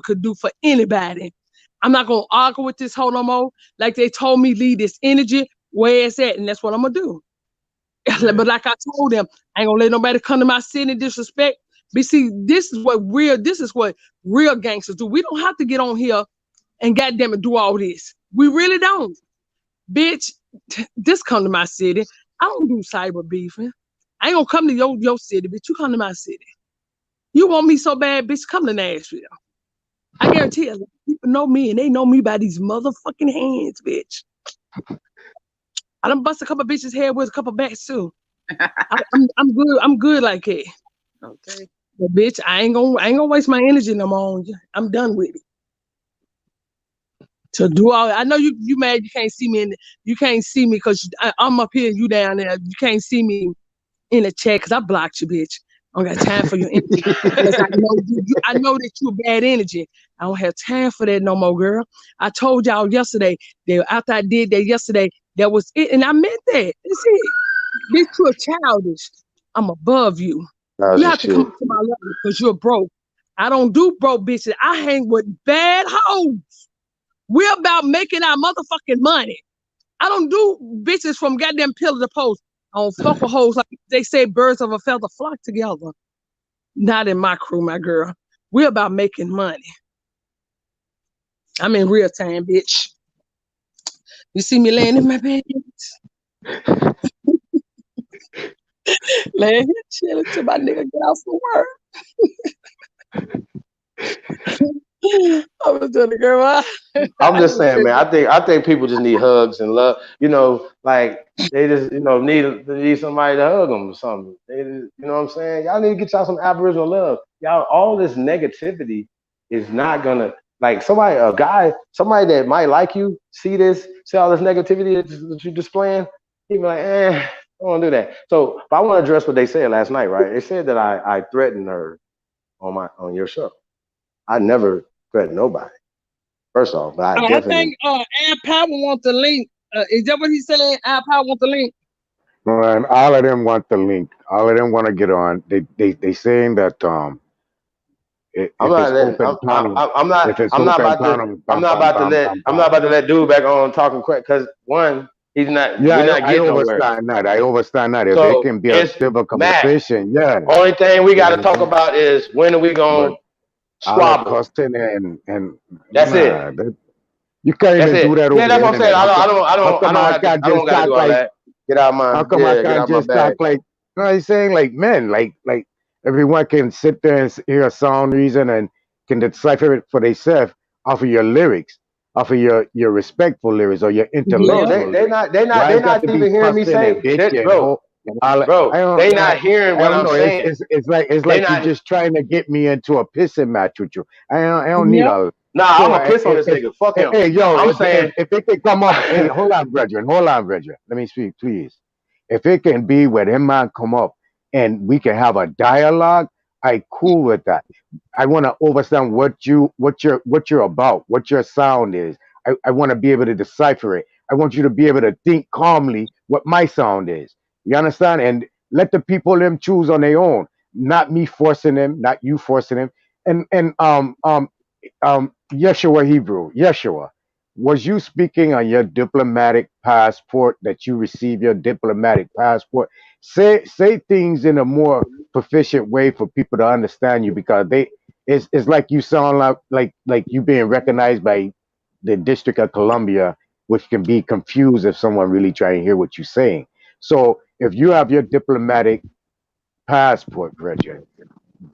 could do for anybody. I'm not gonna argue with this hoe no more. Like they told me, leave this energy where it's at, and that's what I'm gonna do. Yeah. But like I told them, I ain't gonna let nobody come to my city and disrespect. But see, this is what real gangsters do. We don't have to get on here and goddamn it do all this. We really don't. Bitch, just come to my city. I don't do cyber beefing. I ain't gonna come to your city, bitch. You come to my city. You want me so bad, bitch, come to Nashville. I guarantee you, people know me and they know me by these motherfucking hands, bitch. I done bust a couple bitches' head with a couple bats too. I'm good. I'm good like that. Okay. But bitch, I ain't gonna waste my energy no more on you. I'm done with it. To do all, I know you mad. You can't see me you can't see me because I'm up here. You down there. You can't see me in the chat because I blocked you, bitch. I don't got time for your energy. Because I know that you're bad energy. I don't have time for that no more, girl. I told y'all yesterday that after I did that yesterday, that was it, and I meant that. That's it. Bitch, you're childish. I'm above you. You have to come up to my level because you're broke. I don't do broke bitches. I hang with bad hoes. We're about making our motherfucking money. I don't do bitches from goddamn pillar to post. I don't fuck with hoes like they say birds of a feather flock together. Not in my crew, my girl. We're about making money. I'm in real time, bitch. You see me laying in my bed? Laying here chilling till my nigga get out for work. I was doing the girl. I'm just saying, man. I think people just need hugs and love. You know, like they just need somebody to hug them or something. They just, you know what I'm saying? Y'all need to get y'all some Aboriginal love. Y'all, all this negativity is not gonna like somebody that might like you see all this negativity that you're displaying. He be like, I don't want to do that. So, but I want to address what they said last night, right? They said that I threatened her on your show. I never threatened nobody. First off, but I I definitely. think Al Power wants the link. Is that what he said? Al Power wants the link. And all of them want the link. All of them want to get on. They saying that I'm if not it's letting. open panel, if it's open panel, bam, bam, bam, bam, I'm not bam. about to let dude back on talking quick because one, Yeah, we're not I getting nowhere. overstand that. I overstand that. If it So can be a it's civil Matt. conversation, yeah. Only thing we You got to talk understand? about is when are we But gonna all that squabble? cussing and That's nah, it. you can't That's even do it. that Yeah, over that's the what I'm saying. internet. How come I can't I don't just got to talk do all like? that. Get out How come I get can't out my just bag. talk like? You know what I'm saying? Like men, like everyone can sit there and hear a sound reason and can decipher it for themselves off of your lyrics, off of your respectful lyrics or your Bro, Yeah. intellectual lyrics. they Why it's got not to be even hearing me cussing and say bitch that, and ho and all that? bro. They not hearing I what don't I'm know. saying. It's They like you not. just trying to get me into a pissing match with you. I don't need Yep. all. Nah, I'm So gonna piss on this if nigga. Fuck him. hey yo, I'm saying. if it can come up, hey, hold on, brethren. Let me speak, please. If it can be where them man come up and we can have a dialogue, I cool with that. I want to understand what you're about, what your sound is. I want to be able to decipher it. I want you to be able to think calmly what my sound is. You understand? And let the people them choose on their own, not me forcing them, not you forcing them. And Yeshua Hebrew, Yeshua, was you speaking on your diplomatic passport that you receive your diplomatic passport? Say things in a more proficient way for people to understand you because it's like you sound like you being recognized by the District of Columbia, which can be confused if someone really trying to hear what you're saying. So if you have your diplomatic passport, Bridget,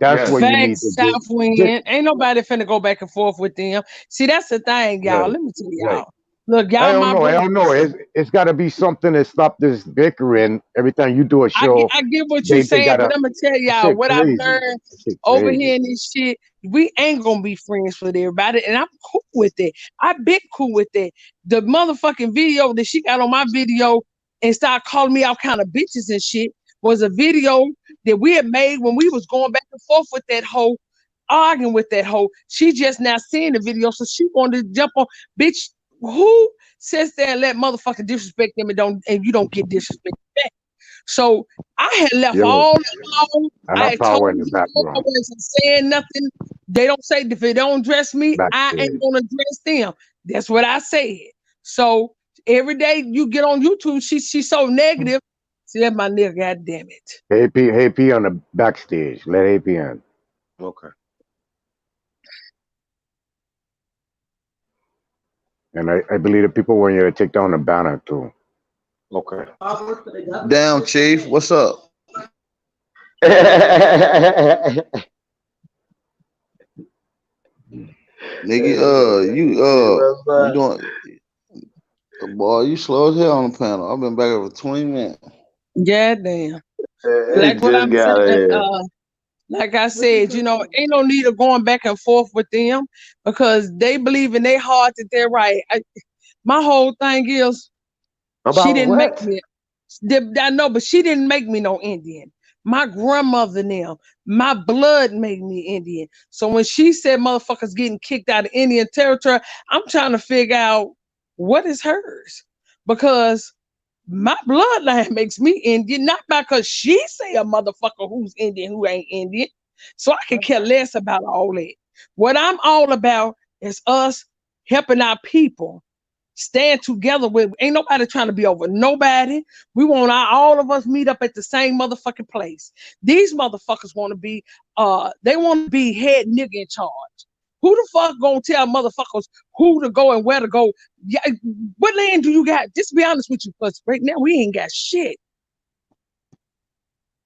that's Yeah. what you need Facts, to do. Just, Southwind. Ain't nobody finna go back and forth with them. See, that's the thing, y'all. right, Let me tell right. y'all. Look, y'all my I brothers. don't know. It's got to be something to stop this bickering. Every time you do a show, I get what you they saying, but gotta. I'm gonna tell That y'all shit what I've crazy. learned That shit over crazy. here in this shit. We ain't gonna be friends with everybody, and I'm cool with it. I've been cool with it. The motherfucking video that she got on my video and started calling me all kind of bitches and shit was a video that we had made when we was going back and forth with that hoe, arguing with that hoe. She just now seeing the video, so she wanted to jump on. Bitch, who sits there and let motherfucker disrespect them and you don't get disrespected back? So I had left Yo, all that alone. and I our had power told in the you I background, wasn't saying nothing. They don't say if they don't dress me, I backstage. ain't gonna dress them. That's what I said. So every day you get on YouTube, she's so negative. See that my nigga, god damn it. Hey P on the backstage. Let AP in. Okay. And I believe the people want you to take down the banner too. Okay. Damn, Chief, what's up? Nigga, you doing, boy, you slow as hell on the panel. I've been back over 20 minutes. God damn. He Like what just I'm got saying, here. like I said, ain't no need of going back and forth with them because they believe in their heart that they're right. My whole thing is she About didn't make what? me. I know, but she didn't make me no Indian. My grandmother now, my blood made me Indian. So when she said motherfuckers getting kicked out of Indian territory, I'm trying to figure out what is hers because my bloodline makes me Indian, not because she say a motherfucker who's Indian who ain't Indian. So I can care less about all that. What I'm all about is us helping our people stand together with ain't nobody trying to be over nobody. We want all of us meet up at the same motherfucking place. These motherfuckers want to be they want to be head nigga in charge. Who the fuck gonna tell motherfuckers who to go and where to go? Yeah, what land do you got? Just be honest with you, because right now we ain't got shit.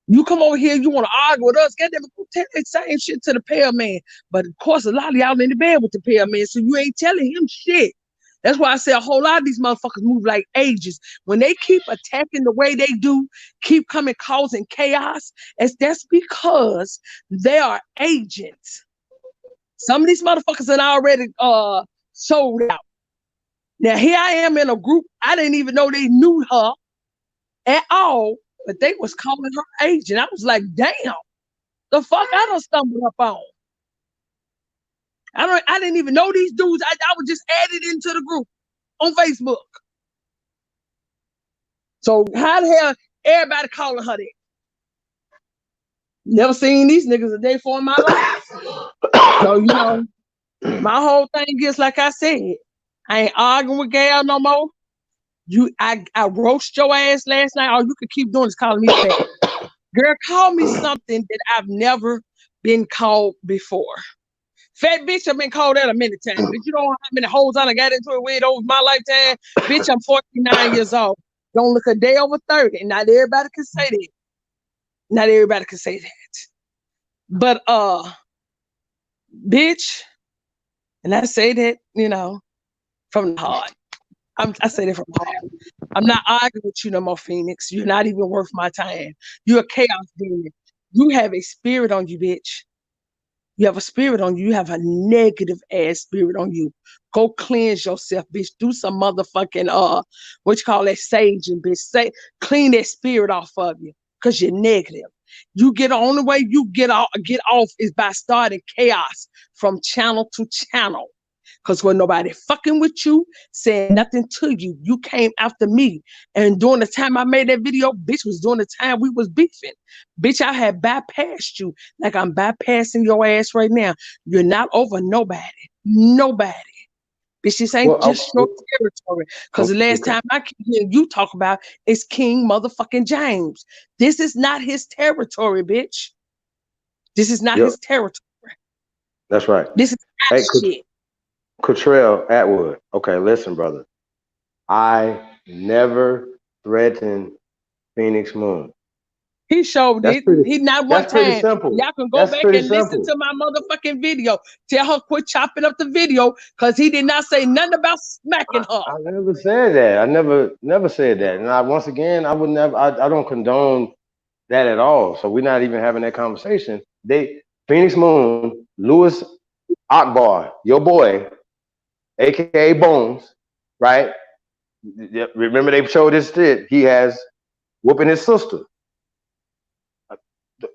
You come over here, you want to argue with us, goddamn it, go tell that same shit to the pale man. But of course, a lot of y'all in the bed with the pale man, so you ain't telling him shit. That's why I say a whole lot of these motherfuckers move like ages. When they keep attacking the way they do, keep coming causing chaos, that's because they are agents. Some of these motherfuckers are already sold out. Now here I am in a group, I didn't even know they knew her at all, but they was calling her agent. I was like, damn, the fuck I done stumbled up on. I didn't even know these dudes. I was just added into the group on Facebook. So how the hell everybody calling her that? Never seen these niggas a day before in my life. So, my whole thing is like I said, I ain't arguing with Gail no more. I roast your ass last night. All you could keep doing is calling me fat. Girl, call me something that I've never been called before. Fat bitch, I've been called that a many times. Bitch, you don't know how many hoes I done got into it with over my lifetime. Bitch, I'm 49 years old. Don't look a day over 30. And not everybody can say that. Not everybody can say that. But bitch, and I say that, from the heart. I say that from the heart. I'm not arguing with you no more, Phoenix. You're not even worth my time. You're a chaos demon. You have a spirit on you, bitch. You have a spirit on you. You have a negative ass spirit on you. Go cleanse yourself, bitch. Do some motherfucking what you call that saging, bitch. Clean that spirit off of you, cause you're negative. The only way you get off is by starting chaos from channel to channel. Because when nobody fucking with you, saying nothing to you, you came after me. And during the time I made that video, bitch, was during the time we was beefing. Bitch, I had bypassed you like I'm bypassing your ass right now. You're not over nobody. Nobody. Bitch, this ain't just your territory. Because the last time I can hear you talk about is King motherfucking James. This is not his territory, bitch. This is not his territory. That's right. This is not shit. Cottrell Atwood. Okay, listen, brother. I never threatened Phoenix Moon. He showed it. He not one That's pretty time. simple. Y'all can go That's back pretty and listen simple. to my motherfucking video. Tell her quit chopping up the video because he did not say nothing about smacking her. I never said that. I never said that. And once again, I would never. I don't condone that at all. So we're not even having that conversation. Phoenix Moon, Louis Akbar, your boy, aka Bones, right? Remember they showed this shit. He has whooping his sister.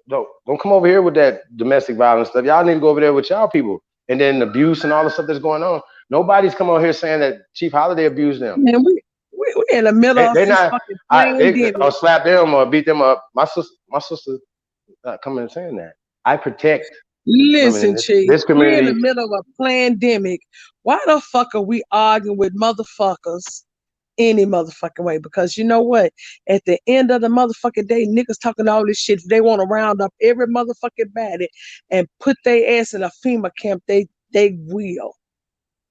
Don't come over here with that domestic violence stuff. Y'all need to go over there with y'all people. And then abuse and all the stuff that's going on. Nobody's come over here saying that Chief Holiday abused them. Man, We in the middle of They this not. fucking They pandemic. or slap them or beat them up. My sister, not coming and saying that. I protect women in Listen, this Chief, this we're in the community. middle of a pandemic. Why the fuck are we arguing with motherfuckers any motherfucking way? Because you know what? At the end of the motherfucking day, niggas talking all this shit. If they want to round up every motherfucking body and put their ass in a FEMA camp, they will.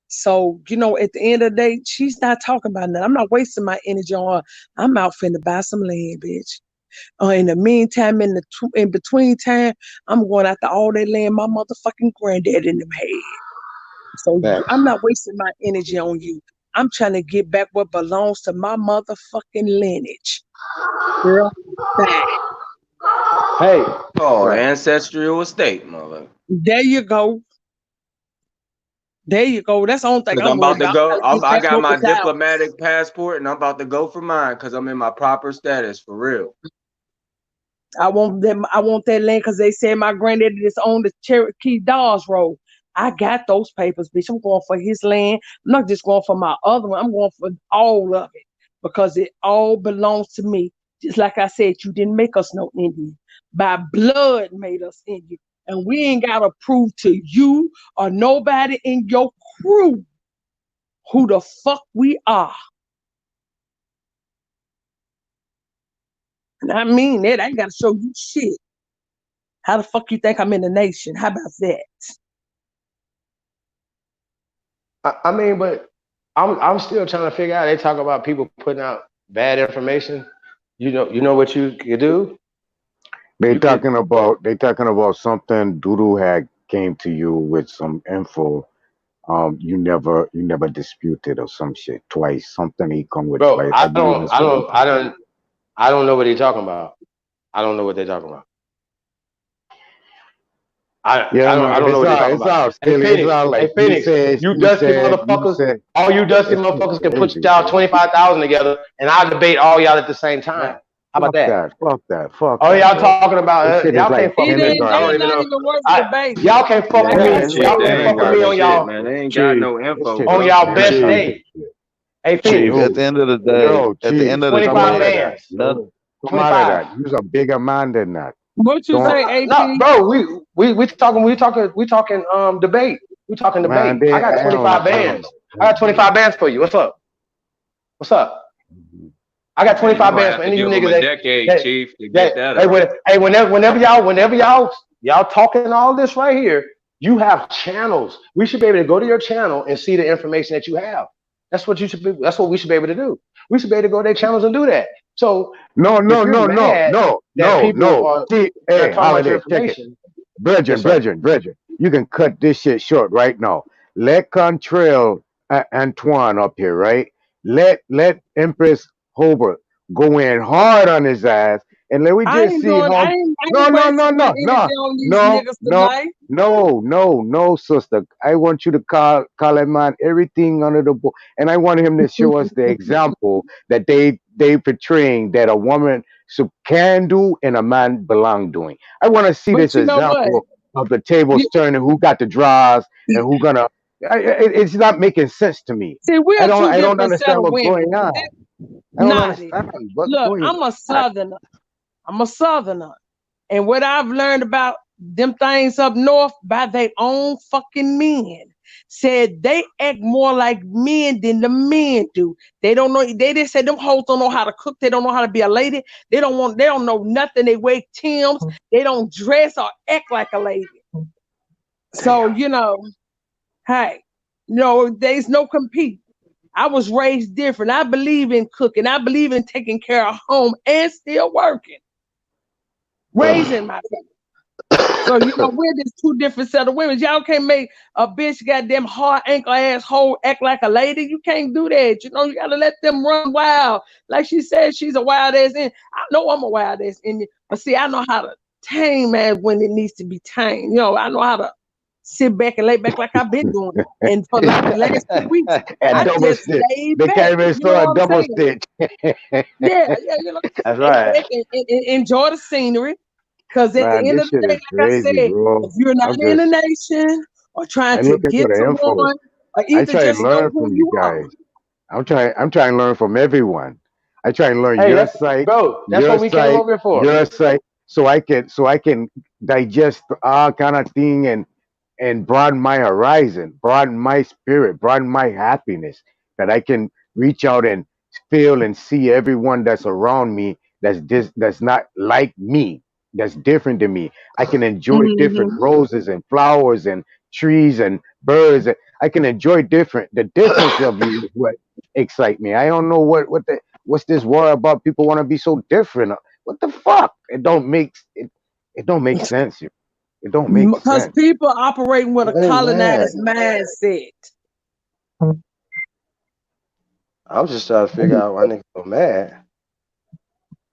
So, you know, at the end of the day, she's not talking about nothing. I'm not wasting my energy on her. I'm out finna buy some land, bitch. In the meantime, in between time, I'm going after all that land my motherfucking granddad in them had. So Facts. I'm not wasting my energy on you. I'm trying to get back what belongs to my motherfucking lineage. Girl, back. Hey, Oh, right. ancestral estate, mother. There you go. There you go. That's the only thing Cause I'm I'm worried about to about. go. I get I back got what my was out. diplomatic passport, and I'm about to go for mine because I'm in my proper status for real. I want them. I want that land because they said my granddaddy just owned the Cherokee Dawes Road. I got those papers, bitch. I'm going for his land. I'm not just going for my other one. I'm going for all of it because it all belongs to me. Just like I said, you didn't make us no Indian. By blood made us Indian. And we ain't got to prove to you or nobody in your crew who the fuck we are. And I mean that. I ain't got to show you shit. How the fuck you think I'm in the nation? How about that? I mean, but I'm still trying to figure out. They talk about people putting out bad information. You know what you could do? They You could, talking about something Doodoo had came to you with some info. You never disputed or some shit twice. Something he come with bro. twice. I believe he said it twice. I don't know what they're talking about. I don't know what they're talking about. Yeah, I man. don't know what they're talking It's about. all silly. It's all like Hey Phoenix, you dusty you motherfuckers, said. all you dusty It's motherfuckers can put crazy, y'all bro. 25,000 together, and I'll debate all y'all at the same time. How about Fuck that? that. Fuck that. Fuck Oh, that, y'all bro. talking about This shit is y'all like can't fuck with me. I don't They're even not know. even worth I debating. y'all can't fuck with Like Yeah, I me. Man, said, Y'all Chief, they can't ain't fuck with got me man. on shit, y'all man. They ain't got Chief, no This info, shit is on bro. y'all best crazy. day. Hey Chief, Phoenix, at the end of the day, Yo, at the Chief, end of the come out 25 of day, that. bands. none. Come out of 25. that. You're a bigger man than that. what you Don't, say, No, AP? bro, we talking debate. We talking man. debate. I got I don't 25 bands. know. I got 25 bands for you. What's up? What's up? I got Man, you 25 gonna bands have for to any of give you them niggas a decade, Chief, to get that hey, up. whenever y'all talking all this right here, you have channels. We should be able to go to your channel and see the information that you have. That's what we should be able to do. We should be able to go to their channels and do that. So No, if no, you're no, no, mad no, that no, people no. are See, not hey, talking about your Holiday, check it. information, yes, Brethren, sir. brethren, brethren. You can cut this shit short right now. Let Contrail Antoine up here, right? Let Empress Hobart go in hard on his ass, and let we I just ain't see doing. how. I No, ain't no, no, wasting my no, energy no, on these no, niggas no, tonight. no, sister. I want you to call that man everything under the book, and I want him to show us the example that they portraying that a woman can do and a man belong doing. I want to see But this you know what? example of the You, tables turning, who got the draws and who gonna. It's not making sense to me. see, we're two I don't different set understand of what's women. going on. I don't Naughty. understand what's Look, going I'm a on. southerner. I'm a southerner. And what I've learned about them things up north by their own fucking men said they act more like men than the men do. They don't know. They just said them hoes don't know how to cook. They don't know how to be a lady. They don't know nothing. They wear Timbs. They don't dress or act like a lady. So Damn. hey, there's no compete. I was raised different. I believe in cooking. I believe in taking care of home and still working, raising my family. So we're just two different set of women. Y'all can't make a bitch goddamn hard ankle asshole act like a lady. You can't do that. You gotta let them run wild. Like she said, she's a wild ass Indian. I know I'm a wild ass Indian, but see, I know how to tame man when it needs to be tamed. I know how to sit back and lay back like I've been doing. And for like the last 2 weeks, And I double just stitch. laid They back. can't even You know saw a what I'm double saying? stitch. Yeah, That's lay right. back and enjoy the scenery. Because at the Man, end this of the shit day, is like I crazy, said, if bro. you're not I'm in the just nation or trying I'm to looking for get the to info. one, or I either try to just know learn who from you you are. guys. I'm trying to learn from everyone. I try and learn Hey, that's bro. That's what we came over here for. your site, so I can digest all kind of thing and broaden my horizon, broaden my spirit, broaden my happiness, that I can reach out and feel and see everyone that's around me that's not like me, that's different than me. I can enjoy different Mm-hmm. roses and flowers and trees and birds. I can enjoy the difference of you is what excite me. I don't know what's this war about. People want to be so different. What the fuck? It don't make sense. It don't make Because sense. people operating with a What is that? colonized mindset. I'm just trying to figure out why niggas so mad.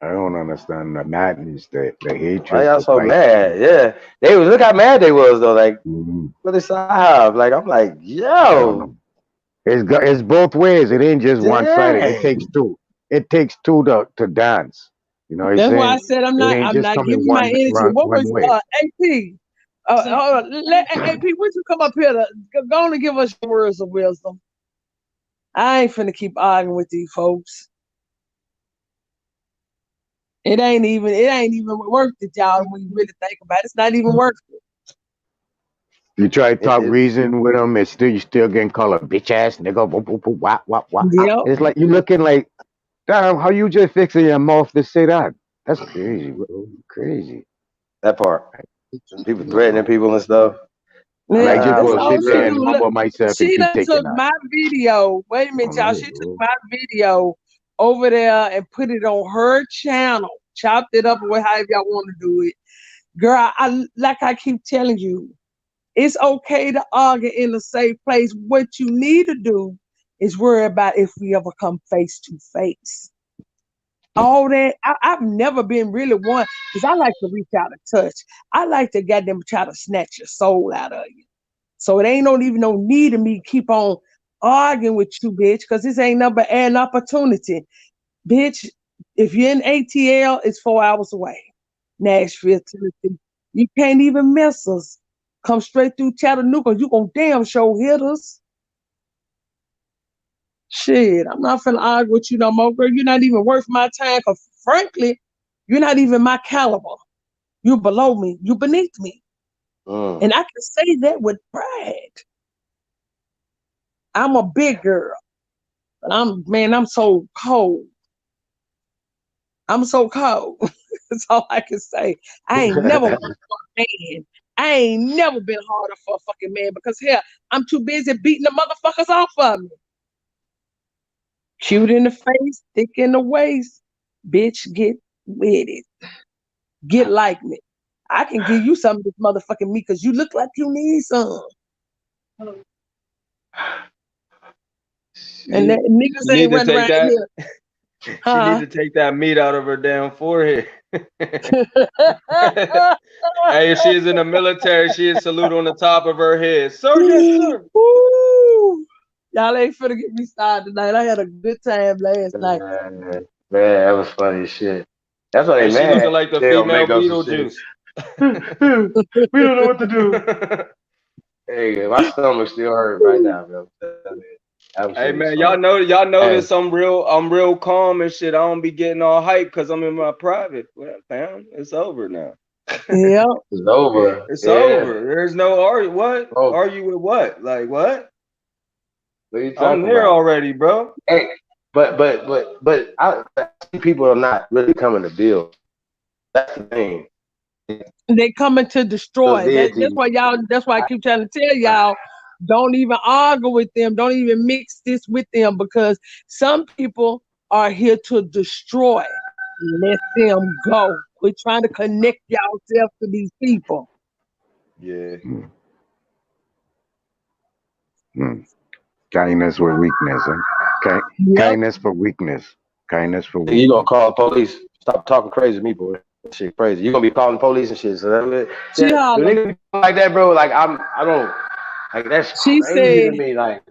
I don't understand the madness, the Why hatred, y'all the so fight. mad? Yeah, they was look how mad they was though. Like, Mhm. what is have? Like, I'm like, I don't yo, know. It's both ways. It ain't just one sided. It takes dang. two. It takes two to dance. You know what I'm That's why I saying? said It ain't I'm just not coming giving my energy. What one was way. AP? Hold on. Let AP, would you come up here to go on and give us your words of wisdom? I ain't finna keep arguing with these folks. It ain't even worth it, y'all, when you really think about it. It's not even worth it. You try to talk It, reason with them, you still getting called a bitch ass nigga. Whoop, whoop, whoop, wah, wah, wah. Yep. It's like you looking like, damn, how you just fixing your mouth to say that? That's crazy, bro. Crazy. that part. And people You know. threatening people and stuff. And I Yeah, just that's want to all What sit you she there do. and say? Look, humble myself and she keep done taking took that. my video. Wait a I minute, don't y'all. know, She took bro. my video over there and put it on her channel, chopped it up or however y'all want to do it. Girl, I like I keep telling you, it's okay to argue in a safe place. What you need to do is worry about if we ever come face to face. All that I've never been really one because I like to reach out and touch. I like to get them try to snatch your soul out of you. So it ain't even no need of me keep on arguing with you, bitch, because this ain't nothing but an opportunity. Bitch, if you're in ATL, it's 4 hours away. Nashville, Tennessee. You can't even miss us. Come straight through Chattanooga, you gonna damn sure hit us. Shit, I'm not finna argue with you no more, girl. You're not even worth my time, because frankly, you're not even my caliber. You below me. You beneath me. Mm. And I can say that with pride. I'm a big girl. But I'm so cold. I'm so cold. That's all I can say. I ain't never worked for a man. I ain't never been harder for a fucking man because hell, I'm too busy beating the motherfuckers off of me. Cute in the face, thick in the waist. Bitch, get with it. Get like me. I can give you some of this motherfucking meat because you look like you need some. And that Shit. niggas She need ain't to running take around that. here. She need Huh? to take that meat out of her damn forehead. Hey, if she is in the military, she is salute on the top of her head. Sir, yes, sir. Woo! Y'all ain't finna get me started tonight. I had a good time last night. Man, that was funny as shit. That's why they Hey, she looking mad. like the They don't female make up some shit. Beetlejuice. We don't know what to do. Hey, my stomach still hurt right now, bro. Hey Absolutely man, funny. y'all Hey, notice I'm real calm and shit. I don't be getting all hype because I'm in my private. Well, fam, it's over now. Yeah. it's over. It's Yeah. over. There's no argue. What? Oh, Argue with what? Like what? what are you I'm talking there about? already, bro. Hey, I see people are not really coming to build. That's the thing. They coming to Those destroy. That's deities. why y'all, that's why I keep trying to tell y'all, don't even argue with them. Don't even mix this with them because some people are here to destroy. Let them go. We're trying to connect yourself to these people. Yeah. Mm, mm. Kindness with weakness, huh? Yep. Kindness for weakness. Kindness for You gonna weakness. call the police? Stop talking crazy to me, boy. That shit crazy. You gonna be calling the police and shit. So She that the holler. nigga like that, bro. Like I don't like that's She crazy to said, me. Like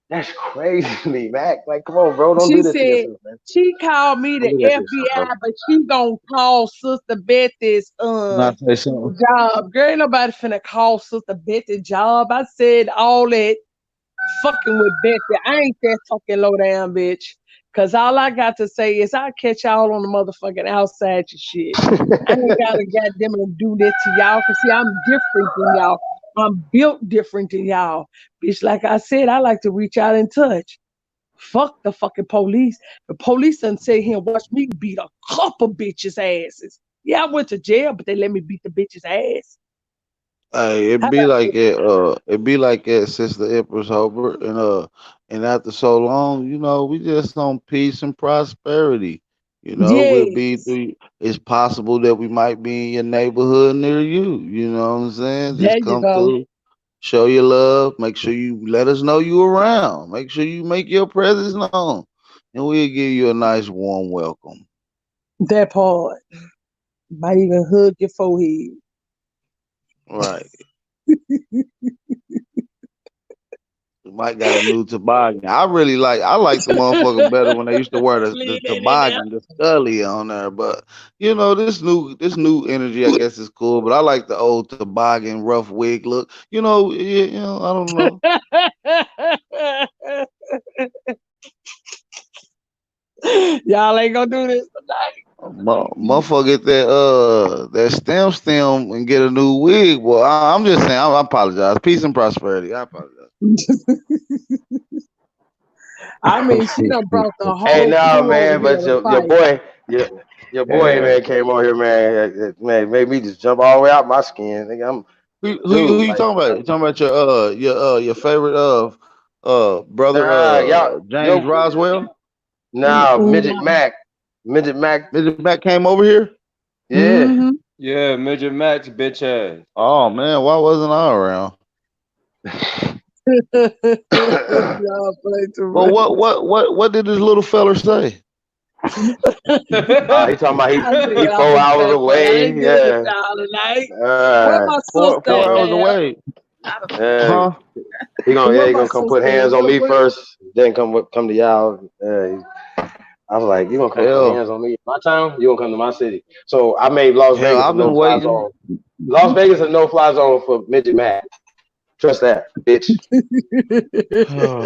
that's crazy to me, Mac. Like come on, bro. Don't she do this to said, yourself, man. she called me Don't the do that to yourself, bro. FBI, but she gonna call Sister Betty's Can I say something? job. Girl, ain't nobody finna call Sister Betty job. I said all that fucking with Betsy. I ain't that fucking low down bitch. Cause all I got to say is I'll catch y'all on the motherfucking outside your shit. I ain't gotta goddamn it do that to y'all. Cause see, I'm different than y'all. I'm built different than y'all. Bitch, like I said, I like to reach out and touch. Fuck the fucking police. The police done sit here and watch me beat a couple bitches' asses. Yeah, I went to jail, but they let me beat the bitch's ass. Hey, How it be about like that? it. It be like it since the Empress Hobart, and after so long, we just on peace and prosperity. We'll be Yes, through. It's possible that we might be in your neighborhood near you. You know what I'm saying? there Just you come go. through, show your love. Make sure you let us know you around. Make sure you make your presence known, and we'll give you a nice warm welcome. That part. Might even hug your forehead. Right. You might got a new toboggan. I like the motherfucker better when they used to wear the Leave that in there. toboggan, the scully on there. But this new energy, I guess is cool. But I like the old toboggan rough wig look. I don't know. Y'all ain't gonna do this Motherfucker get that stem and get a new wig. Well, I'm just saying. I apologize. Peace and prosperity. I apologize. tonight. I mean, she done brought the Hey, whole no, crew over man, here but to your fight. boy, your boy, Yeah. man, came on here, man. Man, made me just jump all the way out my skin. Nigga, I'm, Who dude, you like, talking about? You talking about your favorite brother nah, y'all, James yo, Roswell? nah, No. Midget Mac, Mr. Mac came over here. yeah. Mm-hmm. Yeah, midget Max, bitch ass. Oh man, why wasn't I around? Y'all play too Well, much. what did this little feller say? He talking about I he said I'm 4 gonna hours step away. I away, ain't dealing with yeah. y'all tonight. Where Uh, my Four sister four hours at? away. Not a yeah. Huh? Where He my gonna come put sister at? hands on me What? first, then come to y'all. I was like, you gonna come put Hell, hands on me in my town? You gonna come to my city? So I made Las hell, Vegas a I've been no fly waiting. zone. Las Vegas a no fly zone for midget Mac. Trust that, bitch.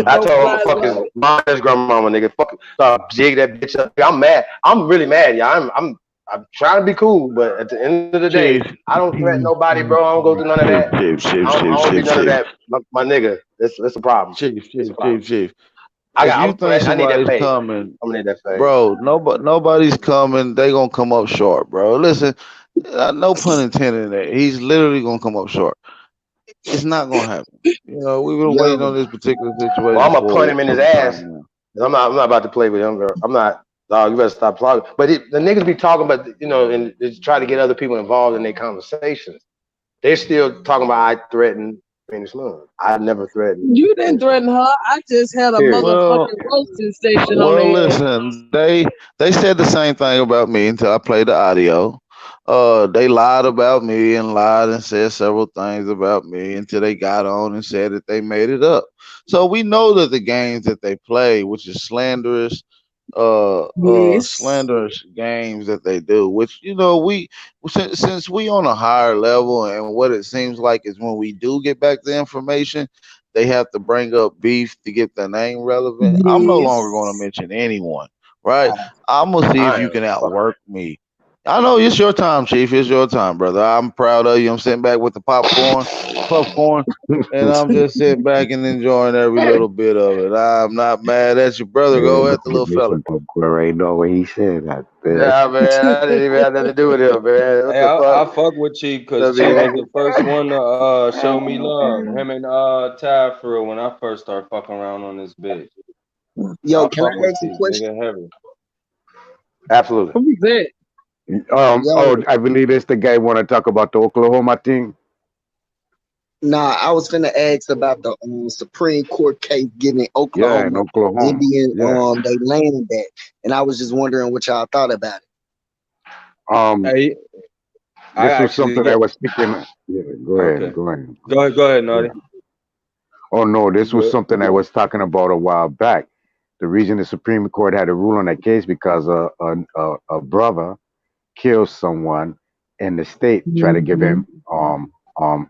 I No told him fly fuck his zone. mom, his grandmama, nigga. Fuck, start jig that bitch up. I'm mad. I'm really mad, y'all. I'm trying to be cool, but at the end of the day, Chief, I don't threaten nobody, bro. I don't go through none of that. I don't be none of chief, that, my nigga. That's a problem. It's a problem. chief. If you think I need that somebody's fade. coming, I'm gonna need that fade. bro, nobody's coming. They gonna come up short, bro. Listen, no pun intended. There. He's literally gonna come up short. It's not gonna happen. We've been Yo, waiting on this particular Well, situation I'm gonna punt for him in his some ass. time now. I'm not about to play with him, girl. I'm not. Dog, you better stop talking. But the niggas be talking about, and they try to get other people involved in their conversations. They're still talking about I threatened Phoenix Moon. I never threatened You didn't Phoenix Moon. threaten her. I just had a Period. Well, motherfucking roasting station on well, their ass. listen. They said the same thing about me until I played the audio. They lied about me and lied and said several things about me until they got on and said that they made it up. So we know that the games that they play, which is Yes. slanderous games that they do, which we since we on a higher level, and what it seems like is when we do get back the information, they have to bring up beef to get their name relevant. I'm no longer going to Yes. mention anyone, right? I'm gonna see if I you am can fuck. outwork me. I know it's your time, Chief. It's your time, brother. I'm proud of you. I'm sitting back with the popcorn, and I'm just sitting back and enjoying every little bit of it. I'm not mad at you, brother. Yeah, Go at the little make fella. some popcorn right now what he said that there. Yeah, man. I didn't even have nothing to do with him, man. What Hey, the I fuck? fuck with Chief because What's up, Chief was nigga? the first one to show me love. Him and Ty for real when I first started fucking around on this bitch. So yo, I can fuck I with ask a Chief, question? nigga heavy. Absolutely. Who's that? Oh, Yo, I believe it's the guy want to talk about the Oklahoma thing. nah, I was finna ask about the Supreme Court case giving Yeah, in Oklahoma Oklahoma. Indian Yeah. they land back, and I was just wondering what y'all thought about it. Um, Hey, I this was actually something I get was speaking. Yeah, go ahead, okay. go ahead. Go ahead, Naughty. Yeah. Oh no, You this was good? something I was talking about a while back. The reason the Supreme Court had a rule on that case because a brother killed someone in the state, try to give Mm-hmm. him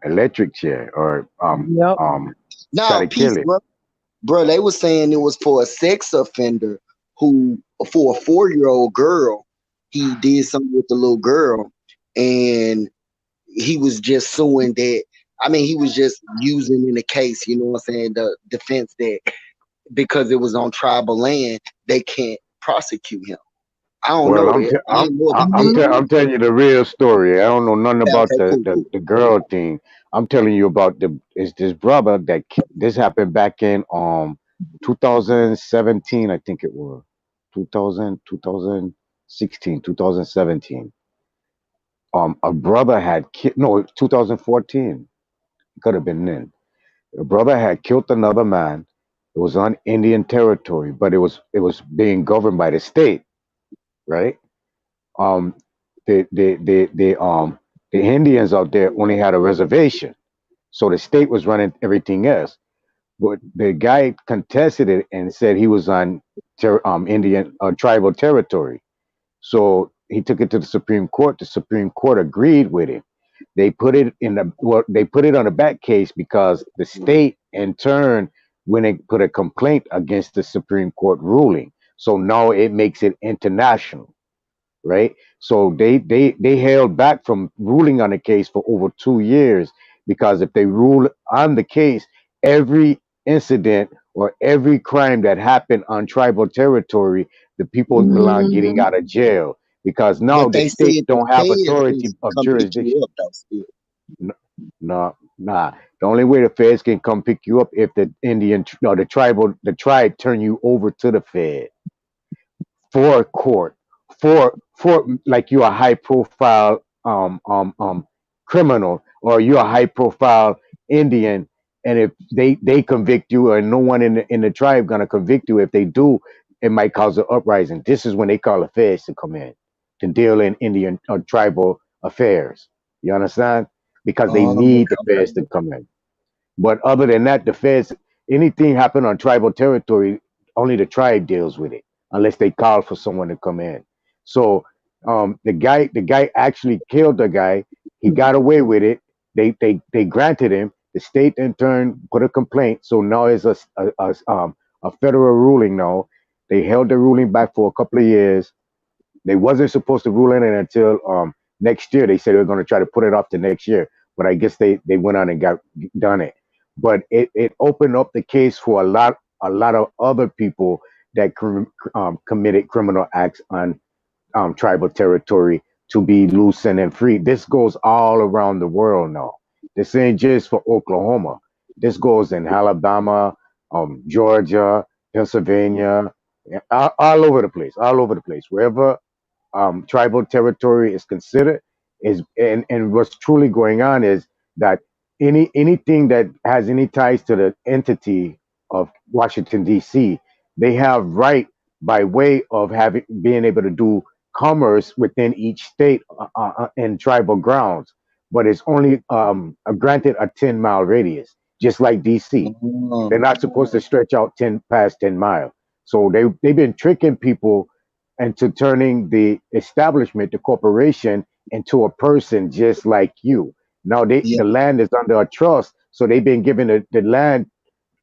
electric chair or Yep. try No, to peace, kill him. bro. bro, they was saying it was for a sex offender who, for a 4-year-old girl, he did something with the little girl, and he was just suing that. I mean, he was just using in the case, you know what I'm saying, the defense that because it was on tribal land, they can't prosecute him. I don't Well, know that. I ain't know about that. I'm telling you the real story. I don't know nothing Okay, about okay, cool, cool. the girl thing. I'm telling you about the is this brother that this happened back in 2017, I think it was 2000 2016 2017. A brother had no 2014. It could have been then. A brother had killed another man. It was on Indian territory, but it was being governed by the state, right? um the Indians out there only had a reservation, so the state was running everything else. But the guy contested it and said he was on Indian tribal territory. So he took it to the Supreme Court. The Supreme Court agreed with him. They put it on a back case because the state in turn when they put a complaint against the Supreme Court ruling. So now it makes it international, right? So they held back from ruling on the case for over 2 years because if they rule on the case, every incident or every crime that happened on tribal territory, the people belong getting Mhm. out of jail because now But the they state said the don't have feds authority can of come pick jurisdiction. you up though. Still, N- No, nah. The only way the feds can come pick you up if the no, the tribe turn you over to the fed for a court for like you're a high profile criminal or you're a high profile Indian, and if they convict you or no one in the tribe gonna convict you, if they do, it might cause an uprising. This is when they call the feds to come in to deal in Indian or tribal affairs. You understand? Because they need the okay. feds to come in. But other than that, the feds, anything happen on tribal territory, only the tribe deals with it, unless they call for someone to come in. So the guy actually killed the guy. He got away with it. They granted him. The state in turn put a complaint. So now it's a federal ruling now. They held the ruling back for a couple of years. They wasn't supposed to rule in it until next year. They said they were going to try to put it off to next year, but I guess they went on and got done it. But it opened up the case for a lot of other people that committed criminal acts on tribal territory to be loosened and free. This goes all around the world now. This ain't just for Oklahoma. This goes in Alabama, Georgia, Pennsylvania, all over the place, all over the place. Wherever tribal territory is considered is and what's truly going on is that anything that has any ties to the entity of Washington D.C. they have right by way of having being able to do commerce within each state in tribal grounds, but it's only granted a 10-mile radius, just like D.C. They're not supposed to stretch out 10 past 10 miles. So they've been tricking people into turning the establishment, the corporation, into a person just like you. Now Yeah. the land is under a trust, so they've been giving the land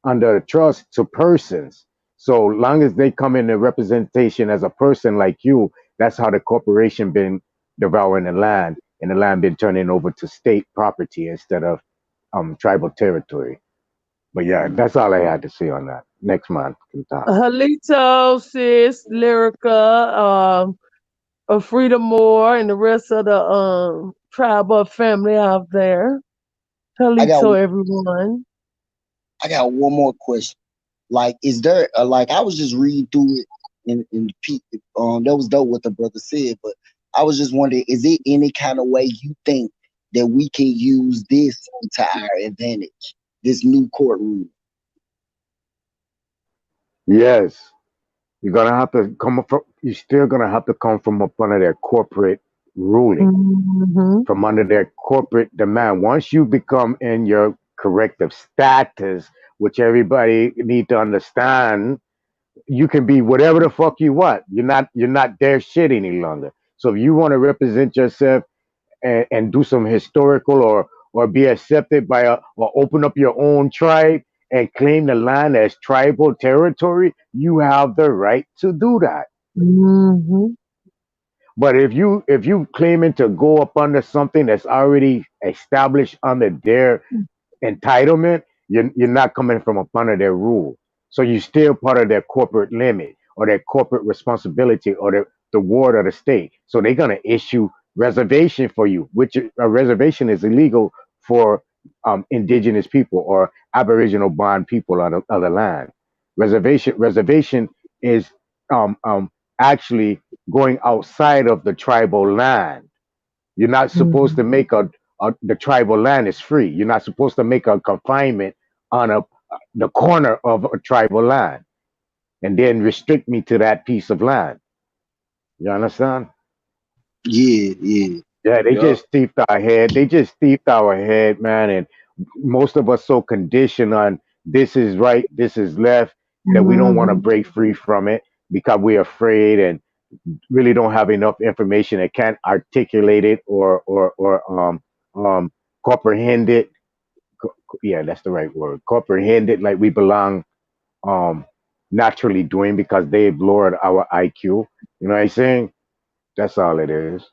under a trust to persons. So long as they come in a representation as a person like you, that's how the corporation been devouring the land, and the land been turning over to state property instead of tribal territory. But yeah, that's all I had to say on that. Next month can talk. Halito, sis, Lyrica, Frida Moore, and the rest of the tribal family out there. I got Halito, everyone. I got one more question. Like, is there like I was just reading through it that was dope what the brother said, but I was just wondering, is there any kind of way you think that we can use this to our advantage? This new courtroom. Yes, you're gonna have to come from. You're still gonna have to come from up under their corporate ruling, Mm-hmm. from under their corporate demand. Once you become in your corrective status, which everybody need to understand, you can be whatever the fuck you want. You're not their shit any longer. So if you want to represent yourself and do some historical or be accepted by or open up your own tribe and claim the land as tribal territory, you have the right to do that. Mm-hmm. But if you claiming to go up under something that's already established under their entitlement, you're not coming from up under their rule. So you're still part of their corporate limit or their corporate responsibility or the ward of the state. So they're gonna issue reservation for you, which a reservation is illegal for indigenous people or aboriginal bond people of the land. Reservation is um, um, actually going outside of the tribal land. You're not supposed Mm-hmm. to make the tribal land is free. You're not supposed to make a confinement on the corner of a tribal land and then restrict me to that piece of land. You understand? Yeah, yeah. Yeah, they Yup. just thieved our head. They just thieved our head, man. And most of us so conditioned on this is right, this is left, that we don't want to Mm-hmm. break free from it because we're afraid and really don't have enough information and can't articulate it or um comprehend it. Yeah, that's the right word. Comprehend it like we belong um naturally doing because they've lowered our IQ. You know what I'm saying? That's all it is.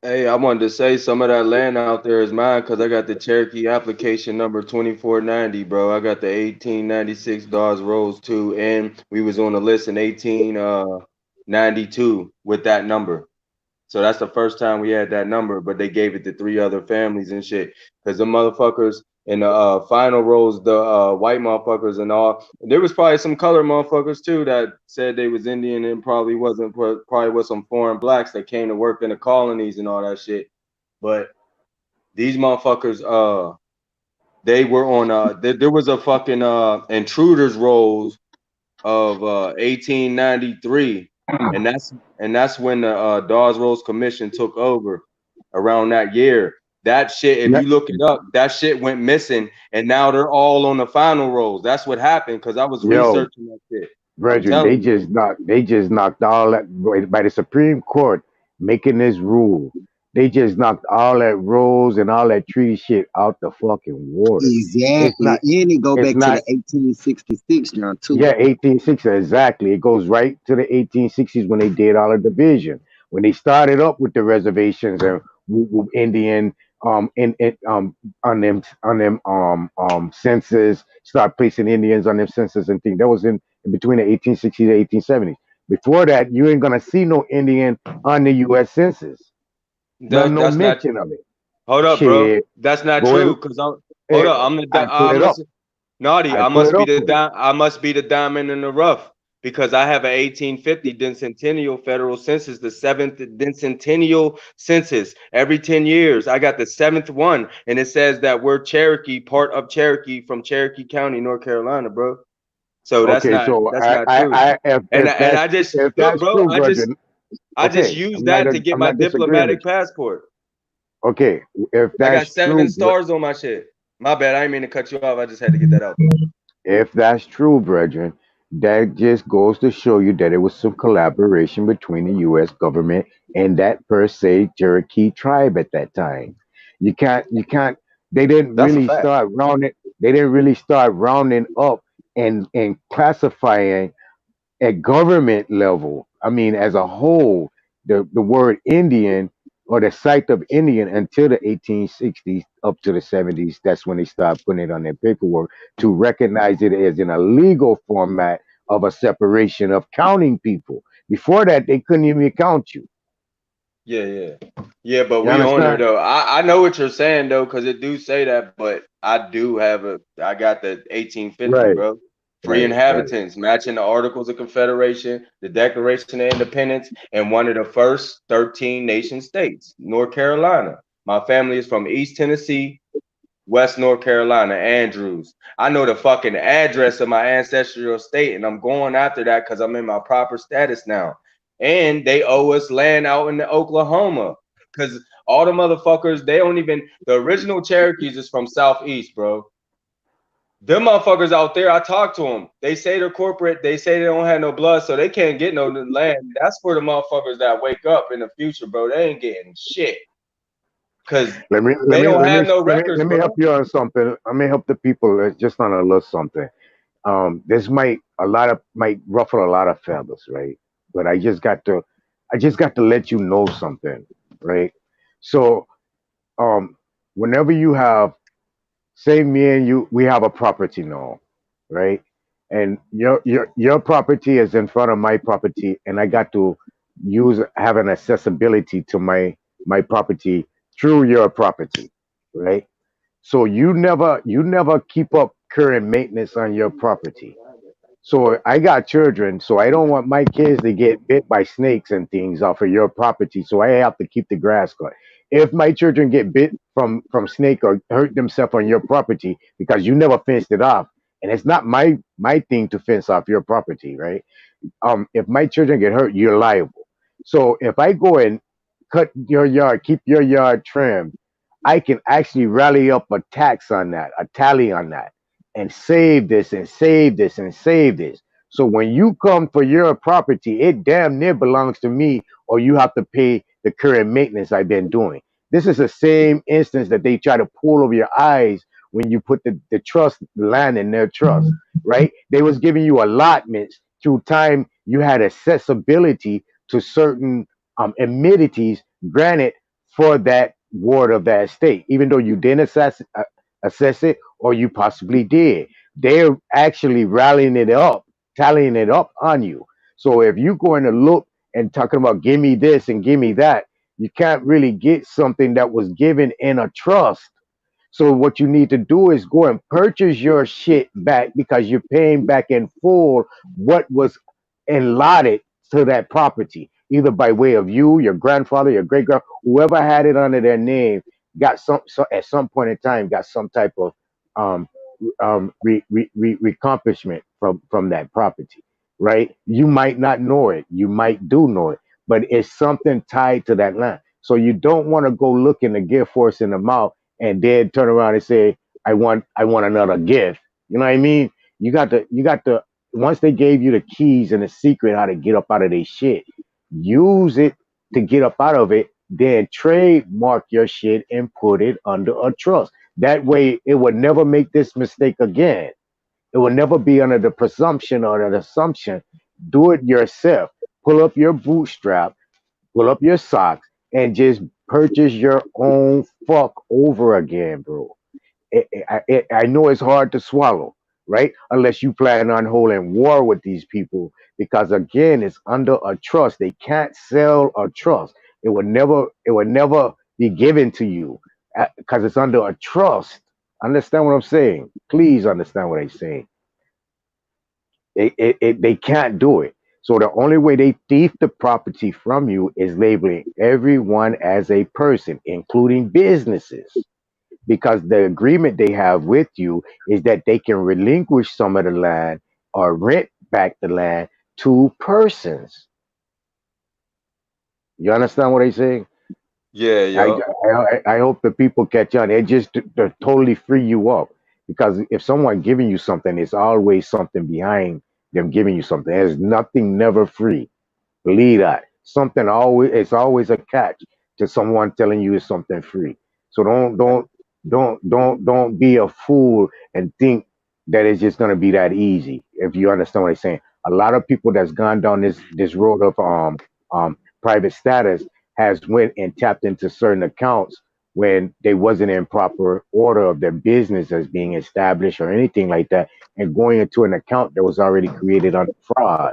Hey, I wanted to say some of that land out there is mine because I got the Cherokee application number 2490, bro. I got the 1896 Dawes Rose too, and we was on the list in 1892 with that number. So that's the first time we had that number, but they gave it to three other families and shit. Because the motherfuckers in the final rows, the white motherfuckers and all, there was probably some color motherfuckers too that said they was Indian and probably wasn't, probably was some foreign blacks that came to work in the colonies and all that shit. But these motherfuckers, they were on, there was a fucking intruders rolls of 1893, and that's when the Dawes Rose Commission took over around that year. That shit, if Yeah, you look it up, that shit went missing, and now they're all on the final rolls. That's what happened because I was yo, researching that shit. I'm brethren, telling you. they just knocked all that by the Supreme Court making this rule. They just knocked all that rules and all that treaty shit out the fucking water. It's Exactly. not. And it go It's back to not. the 1866 now too. Yeah, 1860 exactly. It goes right to the 1860s when they did all the division. When they started up with the reservations and Indian on them census, start placing Indians on them census and things. That was in between the 1860s and 1870s. Before that, you ain't gonna see no Indian on the U.S. census. No That's not. mention of it. Hold up, bro. Shit, That's not go true. ahead. Cause I'm. Hold Hey, up. I pull I it up. must. Naughty, I pull it up for you. I must be the diamond in the rough because I have an 1850 decennial federal census, the seventh decennial census every 10 years. I got the seventh one, and it says that we're Cherokee, part of Cherokee from Cherokee County, North Carolina, bro. So Okay, so that's not true. And I just if look, that's bro, true, brethren, I just okay, used that to get I'm my not disagreeing with diplomatic you. passport. Okay, if I got that's seven true, stars on my shit. My bad, I didn't mean to cut you off. I just had to get that out there. if that's true, brethren, that just goes to show you that it was some collaboration between the U.S. government and that per se Cherokee tribe at that time. You can't. They didn't That's a really fact. start rounding. They didn't really start rounding up and classifying at government level, I mean, as a whole, the word Indian or the site of Indian until the 1860s up to the 70s, that's when they started putting it on their paperwork to recognize it as in a legal format of a separation of counting people. Before that, they couldn't even count you. Yeah. Yeah, but You we on there understand? though. I know what you're saying though, because it do say that, but I got the 1850, Right, bro. Free right. inhabitants, matching the Articles of Confederation, the Declaration of Independence, and one of the first 13 nation states, North Carolina. My family is from East Tennessee, West North Carolina, Andrews. I know the fucking address of my ancestral state, and I'm going after that because I'm in my proper status now. And they owe us land out in the Oklahoma. Because all the motherfuckers, they don't even the original Cherokees is from Southeast, bro. Them motherfuckers out there, I talked to them. They say they're corporate, they say they don't have no blood, so they can't get no land. That's for the motherfuckers that wake up in the future, bro. They ain't getting shit. because Let me let they me don't let me have no let me records, let me help bro. you on something. Let me help the people just on a little something. This might a lot of might ruffle a lot of feathers, right? But I just got to let you know something, right? So, um, whenever you have, say, me and you, we have a property now, right? And your property is in front of my property, and I got to have an accessibility to my property through your property, right? So you never keep up current maintenance on your property. So I got children, so I don't want my kids to get bit by snakes and things off of your property. So I have to keep the grass cut. If my children get bit from snake or hurt themselves on your property because you never fenced it off, and it's not my thing to fence off your property, right? If my children get hurt, you're liable. So if I go and cut your yard, keep your yard trimmed, I can actually rally up a tax on that, a tally on that, and save this and save this and save this. So when you come for your property, it damn near belongs to me, or you have to pay the current maintenance I've been doing. This is the same instance that they try to pull over your eyes when you put the trust land in their trust, right? They was giving you allotments through time. You had accessibility to certain amenities granted for that ward of that estate, even though you didn't assess it or you possibly did. They're actually rallying it up, tallying it up on you. So if you going to look and talking about give me this and give me that, you can't really get something that was given in a trust. So what you need to do is go and purchase your shit back because you're paying back in full what was allotted to that property, either by way of you, your grandfather, your great grand, whoever had it under their name, got so at some point in time got some type of um accomplishment from that property, right? You might not know it, you might do know it, but it's something tied to that land. So you don't want to go looking to give force in the mouth and then turn around and say, I want another gift. You know what I mean? You got to once they gave you the keys and the secret how to get up out of their shit, use it to get up out of it, then trademark your shit and put it under a trust. That way it would never make this mistake again. It will never be under the presumption or an assumption. Do it yourself. Pull up your bootstrap, pull up your socks, and just purchase your own fuck over again, bro. I know it's hard to swallow, right? Unless you plan on holding war with these people, because again, it's under a trust. They can't sell a trust. It would never be given to you because it's under a trust. Understand what I'm saying? Please understand what I'm saying. They can't do it. So the only way they thief the property from you is labeling everyone as a person, including businesses, because the agreement they have with you is that they can relinquish some of the land or rent back the land to persons. You understand what I'm saying? Yeah, I, yo. I hope the people catch on. It just to totally free you up, because if someone giving you something, it's always something behind them giving you something. There's nothing never free. Believe that. Something always it's always a catch to someone telling you it's something free. So don't be a fool and think that it's just gonna be that easy. If you understand what I'm saying. A lot of people that's gone down this road of private status has went and tapped into certain accounts when they wasn't in proper order of their business as being established or anything like that, and going into an account that was already created on fraud.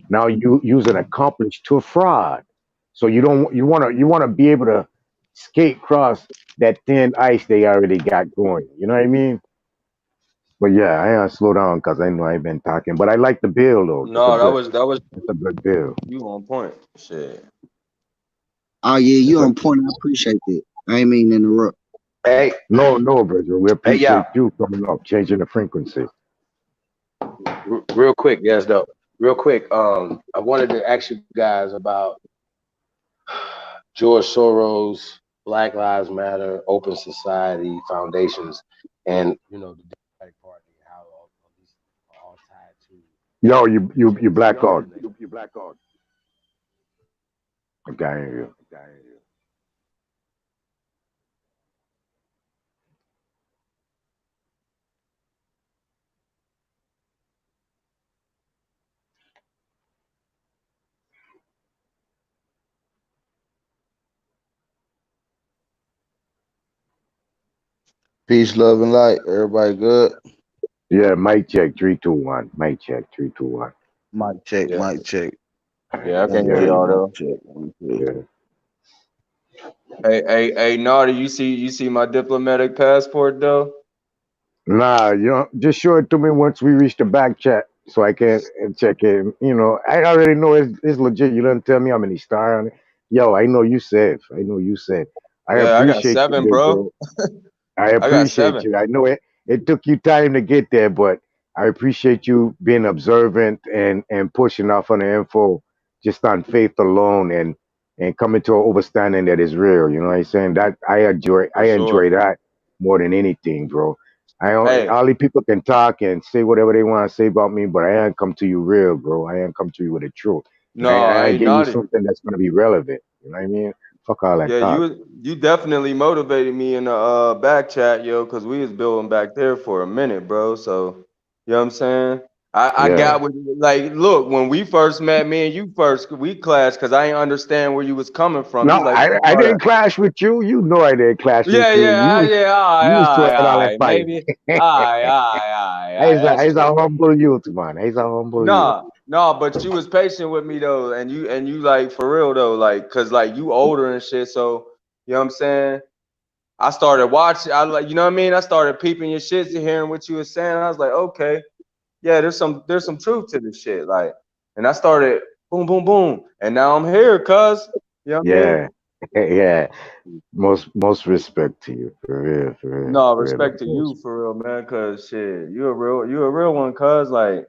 Now you use an accomplice to a fraud. So you wanna be able to skate across that thin ice they already got going. You know what I mean? But yeah, I gotta slow down because I know I've been talking. But I like the bill though. It's a No, that good was that was it's a good bill. you on point. Shit. Oh yeah, It's you a on point. I appreciate that. I ain't mean to interrupt. Hey, no, brother. We hey, yeah. appreciate you coming up, changing the frequency. Real quick, yes, though. Real quick. I wanted to ask you guys about George Soros, Black Lives Matter, Open Society foundations, and the Democratic Party, how all these are all tied to Yo, you black transhumanism. card. And they, I got you. Peace, love, and light. Everybody good? Yeah, mic check 3 2 1. Mic check 3 2 1. Mic check, Yeah, mic check. yeah, I can One hear Yeah, check, y'all one though. check, one check. yeah. Hey, Naughty, you see my diplomatic passport though? Nah, you know, just show it to me once we reach the back chat so I can check it. You know, I already know it's legit. You don't tell me how many star on it. Yo, I know you safe. I know you safe. I Yeah, I got appreciate you, 7, big bro. bro. I I got appreciate 7. you. I know it took you time to get there, but I appreciate you being observant and pushing off on the info just on faith alone and coming to an understanding that is real. You know what I'm saying? That For I sure. enjoy that more than anything, bro. Hey, All the people can talk and say whatever they want to say about me, but I ain't come to you real, bro. I ain't come to you with the truth. And no, I hey, give you Naughty. something that's gonna be relevant. You know what I mean? Fuck all that Yeah, talk. you definitely motivated me in the back chat, yo, because we was building back there for a minute, bro. So, you know what I'm saying? I Yeah. got what, like, look, when we first met, me and you first, we clashed because I didn't understand where you was coming from. No, You like, fuck I all that. didn't clash with you. You know I didn't clash with Yeah, you. yeah, You was all throwing all that right, fire. maybe. All right, that's He's a cool. humble youth, man. He's a humble youth. No, but you was patient with me though, and you like for real though, like, cause like you older and shit, so you know what I'm saying? I started watching. I like, you know what I mean. I started peeping your shit, and hearing what you were saying. And I was like, okay, yeah, there's some truth to this shit. Like, and I started boom, boom, boom, and now I'm here, cuz. You know what I mean? Yeah, yeah. Most respect to you, No, for real. respect to you for real, man. Cause shit, you a real one, cuz. Like,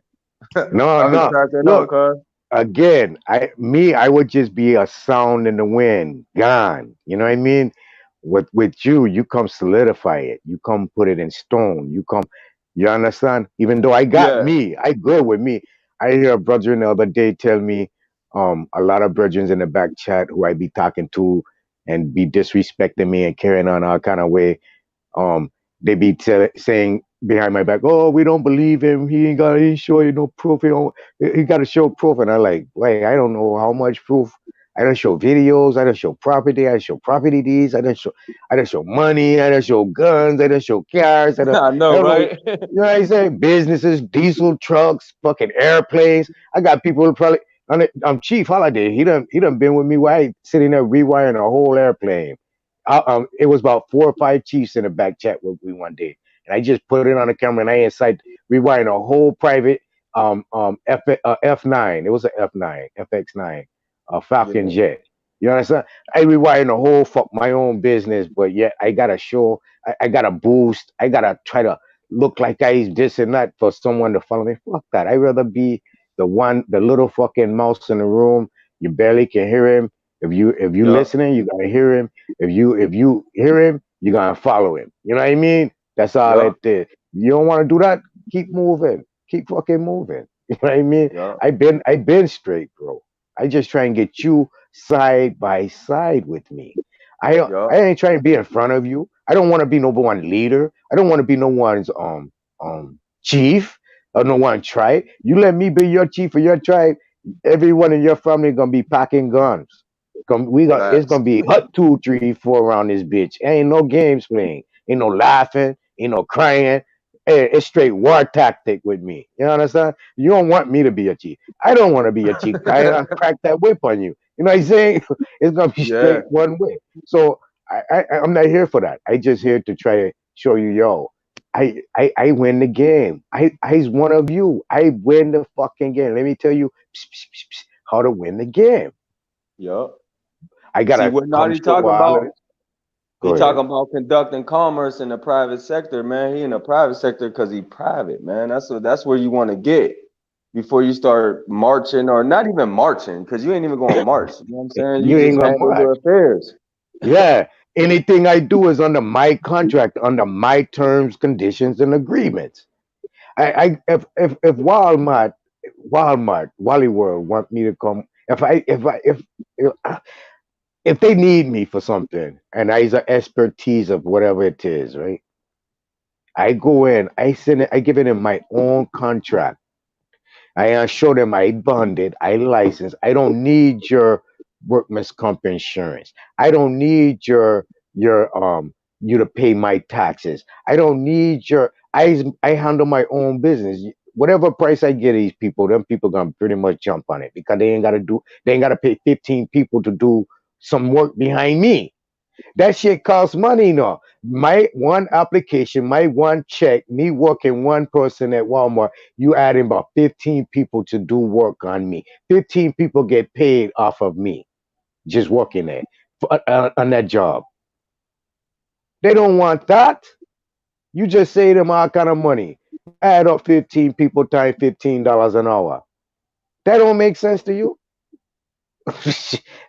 No, I've been no. cracking up, Look, cuz. again, I would just be a sound in the wind, gone. You know what I mean? With you, you come solidify it. You come put it in stone. You understand? Even though I got Yeah, me, I good with me. I hear a brother the other day tell me, a lot of brethren in the back chat who I be talking to and be disrespecting me and carrying on all kind of way. um, they be saying behind my back, "Oh, we don't believe him. He ain't show you no proof. He got to show proof." And I'm like, "Wait, I don't know how much proof. I don't show videos. I don't show property. I show property deeds. I don't show money. I don't show guns. I don't show cars. I I know, don't know. right? You know what I'm saying? Businesses, diesel trucks, fucking airplanes. I got people who probably. Chief Holiday. He done been with me while I sitting there rewiring a whole airplane. It was about 4 or 5 chiefs in the back chat with me one day, and I just put it on the camera and I inside rewiring a whole private F9. It was a F9 FX9 Falcon Yeah, jet. You understand? I rewiring the whole fuck my own business, but yet I gotta show, I gotta boost, I gotta try to look like I this and that for someone to follow me. Fuck that. I'd rather be the little fucking mouse in the room. You barely can hear him. If you yeah, listening, you gotta hear him. If you hear him, you're gonna follow him. You know what I mean? That's all yeah, it is. You don't want to do that, keep moving. Keep fucking moving. You know what I mean? yeah, I've been straight, bro. I just try and get you side by side with me. yeah, I ain't trying to be in front of you. I don't want to be no one leader. I don't want to be no one's chief or no one tribe. You let me be your chief of your tribe, everyone in your family gonna be packing guns. It's facts. gonna be hut 2, 3, 4 around this bitch. Ain't no games playing. Ain't no laughing. Ain't no crying. It's straight war tactic with me. You understand? You don't want me to be a chief. I don't want to be a chief. I crack that whip on you. You know what I'm saying? It's gonna be Yeah, straight one way. So I'm not here for that. I just here to try to show you, yo, I win the game. I's one of you. I win the fucking game. Let me tell you how to win the game. yeah. I See gotta what come Naughty show talking all of about? it. He Go talking ahead. about conducting commerce in the private sector, man. He in the private sector because he private, man. That's where you want to get before you start marching, or not even marching, because you ain't even going to march. You know what I'm saying? You You just ain't gonna handle match. your affairs. Yeah. Anything I do is under my contract, under my terms, conditions, and agreements. If Wally World want me to come, if they need me for something and I use an expertise of whatever it is, right? I go in, I send it, I give it in my own contract. I show them I bonded, I license. I don't need your workman's comp insurance. I don't need your you to pay my taxes. I don't need your. I handle my own business. Whatever price I get these people, them people gonna pretty much jump on it because they ain't gotta pay 15 people to do some work behind me. That shit costs money now. My one application, my one check, me working one person at Walmart, you adding about 15 people to do work on me. 15 people get paid off of me just working there on that job. They don't want that. You just say them all kind of money. Add up 15 people times $15 an hour. That don't make sense to you?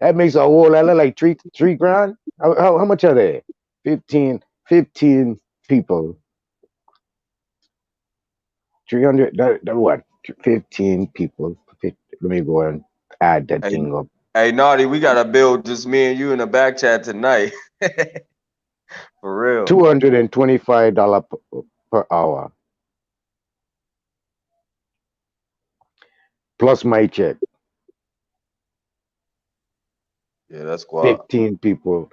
That makes a whole lot like three grand. How much are they? 15 people. 300. That what? 15 people. Let me go and add that Hey, thing up. hey, Naughty, we gotta build just me and you in the back chat tonight. For real. $225 per hour plus my check. Yeah, that's squad. 15 people.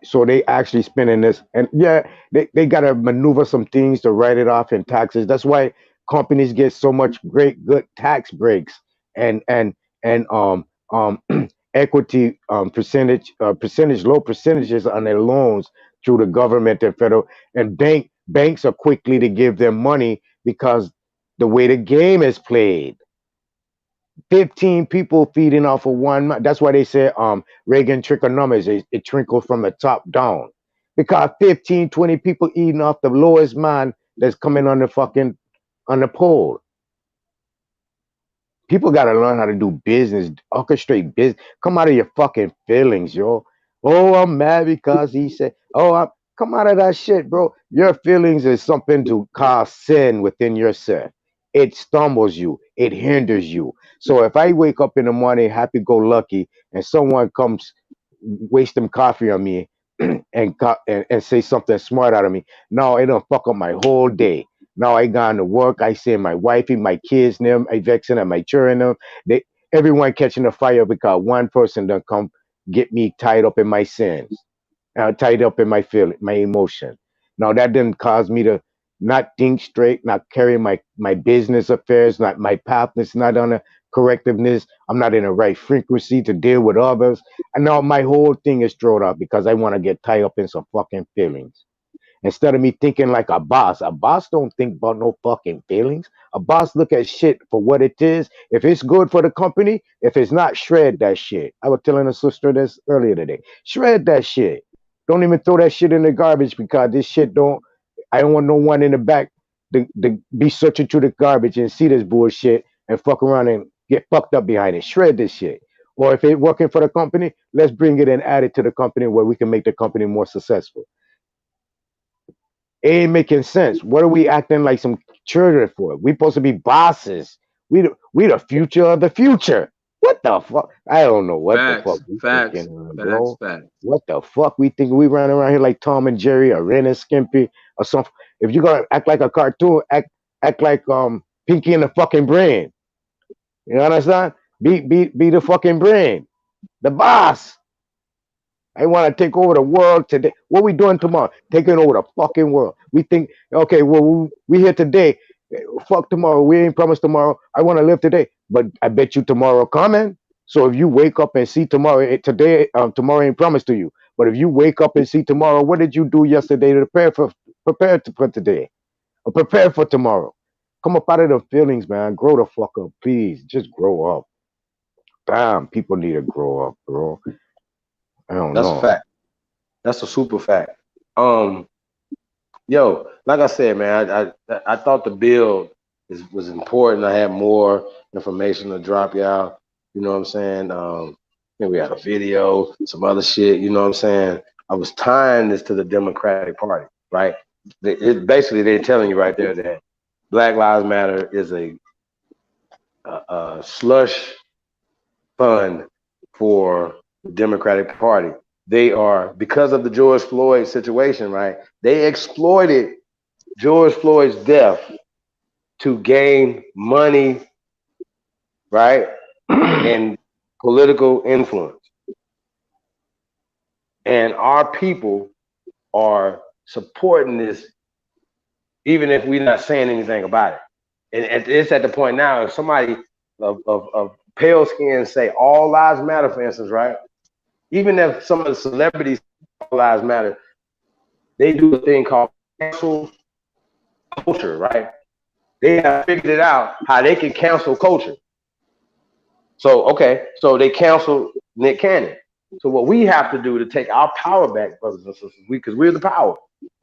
So they actually spending this, and yeah, they got to maneuver some things to write it off in taxes. That's why companies get so much great good tax breaks and equity percentage low percentages on their loans through the government and federal, and banks are quickly to give them money because the way the game is played. 15 people feeding off of one that's why they say Reagan trichonomics, it trickles from the top down because 15, 20 people eating off the lowest man that's coming on the fucking on the pole. People got to learn how to do business, orchestrate business. Come out of your fucking feelings, yo. Oh, I'm mad because he said, oh, come out of that shit, bro. Your feelings is something to cause sin within yourself. It stumbles you, it hinders you. So if I wake up in the morning happy go lucky and someone comes waste them coffee on me and say something smart out of me, no, it don't fuck up my whole day. Now I gone to work. I see my wifey, my kids, them, I vexing at my children, them. They everyone catching a fire because one person done come get me tied up in my sins, tied up in my emotion. Now that didn't cause me to not think straight, not carry my business affairs, not my path is not on a correctiveness. I'm not in the right frequency to deal with others. And now my whole thing is thrown off because I want to get tied up in some fucking feelings. Instead of me thinking like a boss don't think about no fucking feelings. A boss look at shit for what it is. If it's good for the company, if it's not, shred that shit. I was telling a sister this earlier today. Shred that shit. Don't even throw that shit in the garbage because this shit don't. I don't want no one in the back to be searching through the garbage and see this bullshit and fuck around and get fucked up behind it. Shred this shit. Or if it's working for the company, let's bring it and add it to the company where we can make the company more successful. It ain't making sense. What are we acting like some children for? We supposed to be bosses. We the future of the future. What the fuck? I don't know what the fuck Facts, we facts, thinking, facts, bro. facts. What the fuck we think we running around here like Tom and Jerry or Ren and Skimpy or something? If you gonna act like a cartoon, act like Pinky and the fucking Brain. You understand? Be the fucking brain, the boss. I want to take over the world today. What we doing tomorrow? Taking over the fucking world. We think, okay, well, we here today. Fuck tomorrow. We ain't promised tomorrow. I want to live today, but I bet you tomorrow coming. So if you wake up and see tomorrow, today, tomorrow ain't promised to you. But if you wake up and see tomorrow, what did you do yesterday to for today, or prepare for tomorrow? Come up out of the feelings, man. Grow the fuck up, please. Just grow up. Damn, people need to grow up, bro. I don't That's a know. fact. That's a super fact. Um, Yo, like I said, man, I thought the build was important. I had more information to drop you out. You know what I'm saying? I think we had a video, some other shit. You know what I'm saying? I was tying this to the Democratic Party, right? Basically they're telling you right there that Black Lives Matter is a slush fund for the Democratic Party. They are because of the George Floyd situation, right? They exploited George Floyd's death to gain money, right, and political influence. And our people are supporting this, even if we're not saying anything about it. And it's at the point now, if somebody of pale skin say all lives matter, for instance, right? Even if some of the celebrities all lives matter, they do a thing called cancel culture, right? They have figured it out how they can cancel culture. So okay, so they canceled Nick Cannon. So what we have to do to take our power back, brothers and sisters, because we're the power.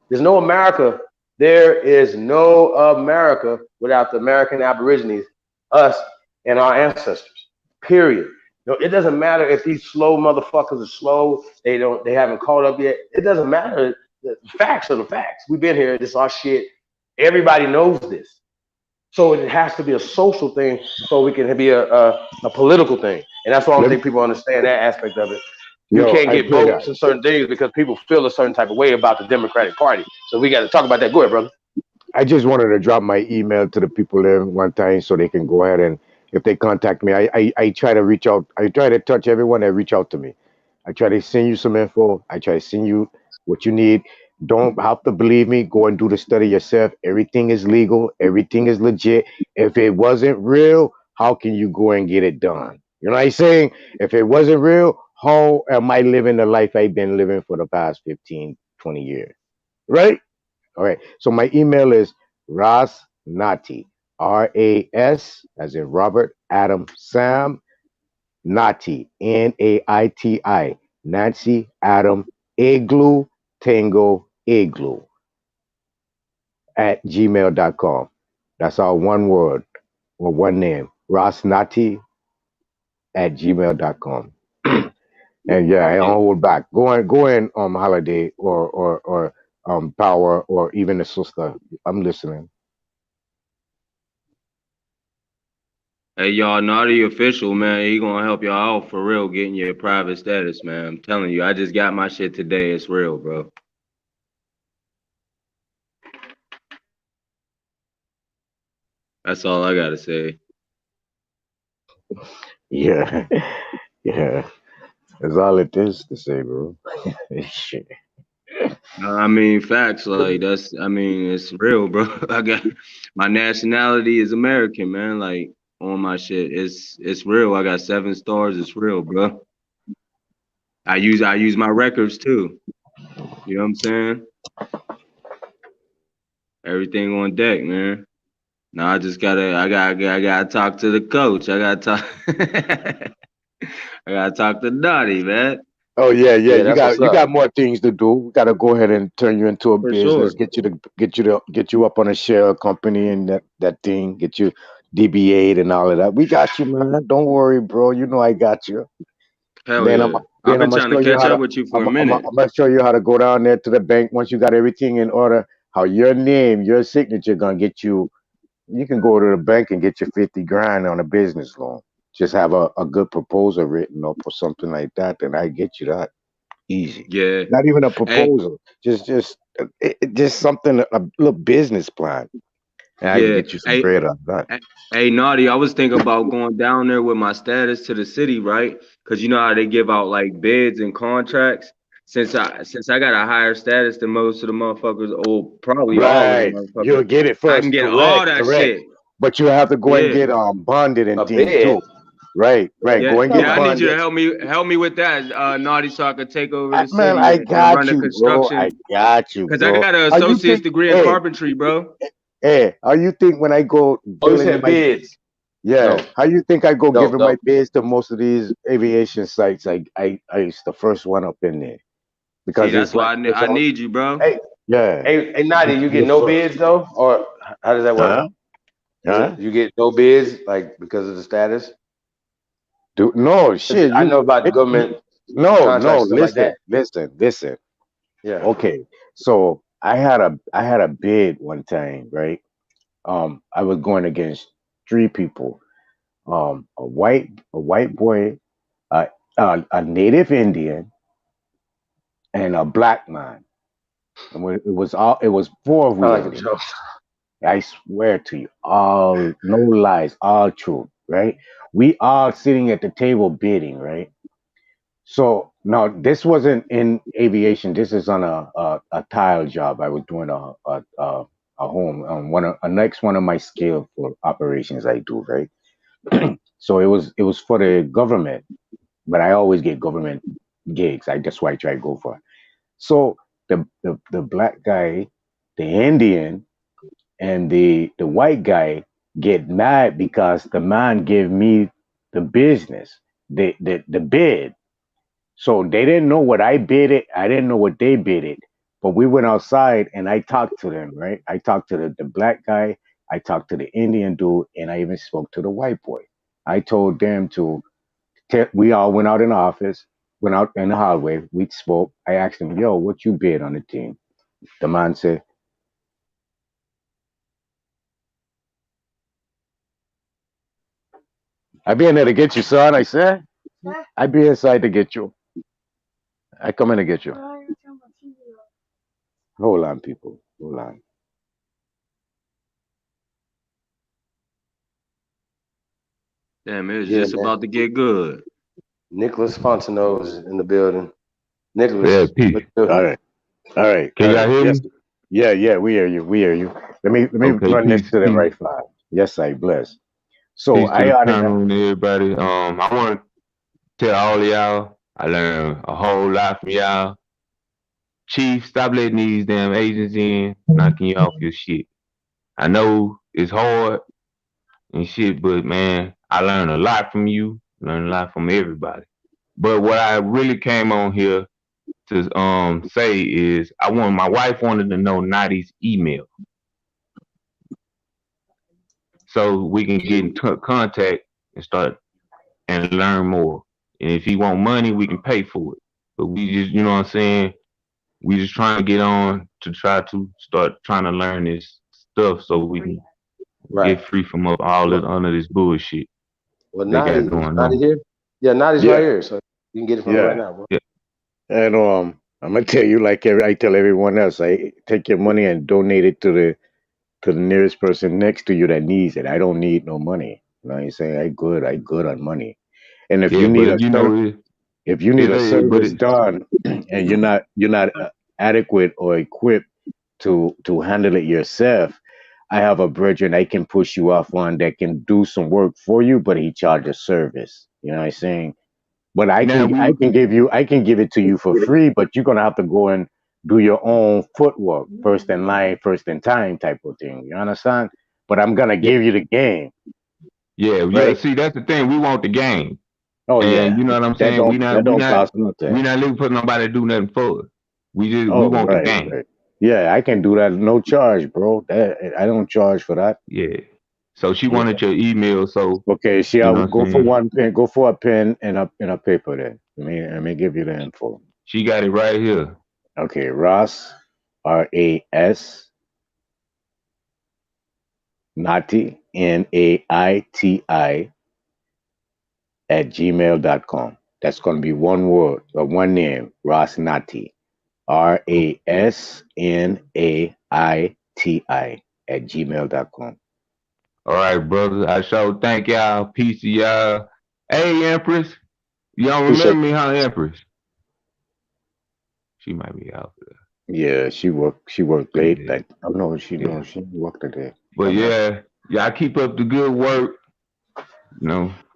There's no America. There is no America without the American Aborigines, us, and our ancestors. Period. It doesn't matter if these slow motherfuckers are slow. They haven't caught up yet. It doesn't matter. The facts are the facts. We've been here. This is our shit. Everybody knows this. So it has to be a social thing so we can be a political thing. And that's why I don't think people understand that aspect of it. You Yo, can't I get pray that. votes in certain things because people feel a certain type of way about the Democratic Party. So we got to talk about that. Go ahead, brother. I just wanted to drop my email to the people there one time so they can go ahead and if they contact me, I try to reach out. I try to touch everyone that reach out to me. I try to send you some info. I try to send you what you need. Don't have to believe me. Go and do the study yourself. Everything is legal. Everything is legit. If it wasn't real, how can you go and get it done? You know what I'm saying? If it wasn't real, how am I living the life I've been living for the past 15, 20 years? Right? All right. So my email is Rasnati, RAS, as in Robert, Adam, Sam, Nati, Naiti, Nancy, Adam, Igloo, Tango, Igloo, at gmail.com. That's all one word or one name. Rasnati at gmail.com. And yeah, I don't hold back. Go in Holiday or Power or even the sister. I'm listening. Hey, y'all, Naughty official, man. He gonna help y'all out for real, getting your private status, man. I'm telling you, I just got my shit today. It's real, bro. That's all I gotta say. Yeah, yeah. That's all it is to say, bro. Shit. I mean, facts, like I mean, it's real, bro. I got my nationality is American, man. Like on my shit, it's real. I got 7 stars. It's real, bro. I use my records too. You know what I'm saying? Everything on deck, man. Now I gotta talk to the coach. I gotta talk. I gotta talk to Dottie, man. Oh yeah, yeah. Yeah, You that's got what's you up. got more things to do. We got to go ahead and turn you into a For business. sure. Get you up on a share company and that thing. Get you DBA'd and all of that. We got you, man. Don't worry, bro. You know I got you. Hell Then I'm yeah. I've then I'm been gonna trying to show you catch how up to with you for I'm, a I'm, minute. I'm gonna show you how to go down there to the bank once you got everything in order. How your name, your signature gonna get you. You can go to the bank and get your 50 grand on a business loan. Just have a good proposal written up or something like that, then I get you that easy. Yeah. Not even a Hey, proposal, just something, a little business plan, and I can yeah. get you some Hey, bread on that. hey, Naughty, I was thinking about going down there with my status to the city, right? Because you know how they give out like bids and contracts. Since I got a higher status than most of the motherfuckers, or probably all of the Right, motherfuckers, you'll get it I can first. get all Correct, that correct. shit. But you have to go and Yeah, get bonded and A things bed. too. Right, right. yeah, Go and yeah. get I need you to bonded. help me with that, Naughty, so I could take over the Man, city I and run got the you, bro. construction. I got you, Cause I bro. got an How you associate's think? degree in Hey, carpentry, bro. hey. How you think when I go Oh, you filling in said my bids. Yeah, Dope, how you think I go dope, giving my dope. bids to most of these aviation sites? I it's the first one up in there See, because that's it's like why it's I all need you, bro. Hey, yeah. hey, Nadi, you get You're no first, bids though, or how does that work? huh? Is Huh? it you get no bids like because of the status? Do no 'Cause shit. I know about government No, no. contracts stuff like Listen, that. listen, listen. Yeah, Okay, so I had a bid one time, right? I was going against three people. A white boy, uh, a native Indian, and a black man. And it was four of I we like a on it. joke. I swear to you, all no lies, all true, right? We all sitting at the table bidding, right? So now this wasn't in aviation. This is on a tile job. I was doing a home on a next one of my scale for operations I do, right? So it was for the government, but I always get government gigs. That's why I try to go for it. So the black guy, the Indian, and the white guy get mad because the man gave me the business, the bid. So they didn't know what I bid it. I didn't know what they bid it. But we went outside and I talked to them, right? I talked to the black guy, I talked to the Indian dude, and I even spoke to the white boy. I told them to we all went out in the office, went out in the hallway, we spoke. I asked him, yo, what you bid on the team? The man said, I be in there to get you, son. I said, I be inside to get you. I come in to get you. Hold on, people. Hold on. Damn, it was Yeah, just man. about to get good. Nicholas Fontenot is in the building. Yeah, Nicholas, peace. what you do? All right. All right. Can All y'all right. hear Yes. me? Yeah, yeah, we hear you. We hear you. Let me Okay, run this peace, to the peace, right file. Yes, I bless. So peace to I the already have panel and everybody. I want to tell all of y'all, I learned a whole lot from y'all. Chief, stop letting these damn agents in, knocking you off your shit. I know it's hard and shit, but man, I learned a lot from you. Learned a lot from everybody. But what I really came on here to say is, my wife wanted to know Nadi's email so we can get in contact and start and learn more. And if he want money, we can pay for it. But we just, you know what I'm saying? We just trying to get on to try to start trying to learn this stuff so we can Right. get free from all this Well, under this bullshit well, they got Nadi, is going Nadi on. here? Yeah, Nadi's right yeah, here, so you can get it from her right yeah. now, bro. Yeah. And I'm gonna tell you like I tell everyone else, I take your money and donate it to the nearest person next to you that needs it. I don't need no money. You know what I'm saying? I good on money. And Yeah, but you know if you need a but service done and you're not adequate or equipped to handle it yourself, I have a brethren I can push you off on that can do some work for you, but he charges service. You know what I'm saying? But I now can I we can give it to you for free, but you're gonna have to go and do your own footwork, first in line, first in time type of thing. You understand? But I'm gonna yeah, give you the game, yeah, right? see that's the thing. We want the game. Oh And yeah, you know what I'm that saying? don't that don't cost We nothing. not looking for nobody to do nothing for us. We Oh want the right, game. right. Yeah, I can do that no charge, bro. That I don't charge for that. Yeah. So she Yeah. wanted your email, so Okay, see, you I'll know what I'm go for saying? one pen. Go for a pen and a paper. Then let me give you the info. She got it right here. Okay, Ross, RAS Nati NAITI at gmail.com. That's going to be one word or one name, Ross Nati, RASNAITI at gmail.com. All right, brother. I sure thank y'all. Peace to y'all. Hey, Empress. Y'all Appreciate. remember me, huh, Empress? She might be out Yeah, she worked there. late. Yeah. Like I don't know if she Yeah. knows she worked today. But I'm not. yeah, y'all keep up the good work.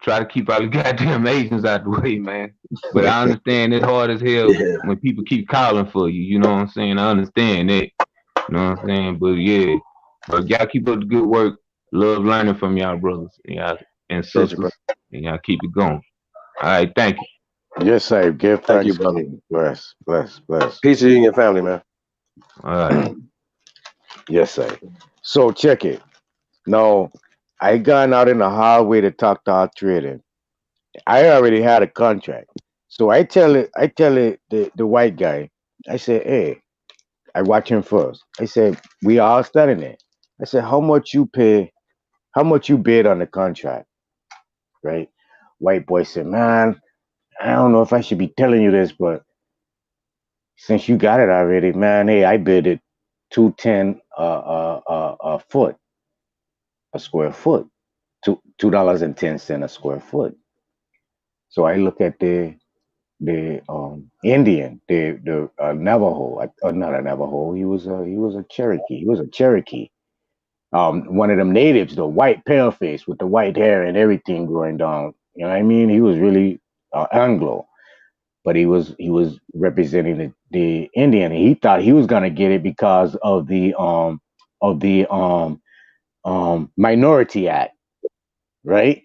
Try to keep all the goddamn Asians out the way, man. But I understand it's hard as hell Yeah. when people keep calling for you. You know what I'm saying? I understand that. You know what I'm saying? But yeah, but y'all keep up the good work. Love learning from y'all brothers and y'all and Appreciate you, bro. sisters, and y'all keep it going. All right, thank you. Yes, I give Thank you, brother. thanksgiving. Bless, bless, bless. Peace to you and your family, man. All right. Yes, I. So check it. Now, I gone out in the hallway to talk to our trader. I already had a contract. So I tell it the white guy, I said, hey, I watch him first. I said, we all studying it. I said, how much you bid on the contract, right? White boy said, man, I don't know if I should be telling you this, but since you got it already, man, hey, I bid it 210 a foot, a square foot, $2.10 a square foot. So I look at the Indian, the Navajo, not a Navajo. He was a Cherokee. He was a Cherokee. One of them natives, the white pale face with the white hair and everything growing down. You know what I mean? He was really Anglo, but he was representing the Indian. And he thought he was gonna get it because of the Minority Act, right?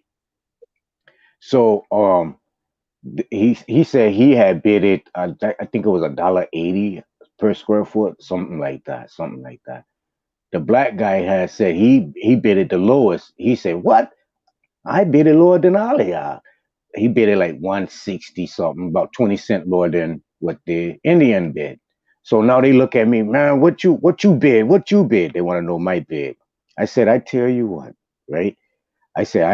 So he said he had bid it. I think it was $1.80 per square foot, something like that, something like that. The black guy had said he bid it the lowest. He said, "What? I bid it lower than all of y'all." He bid it like 160 something, about 20 cent lower than what the Indian bid. So now they look at me, man, what you bid? What you bid? They want to know my bid. I said, I tell you what, right? I said,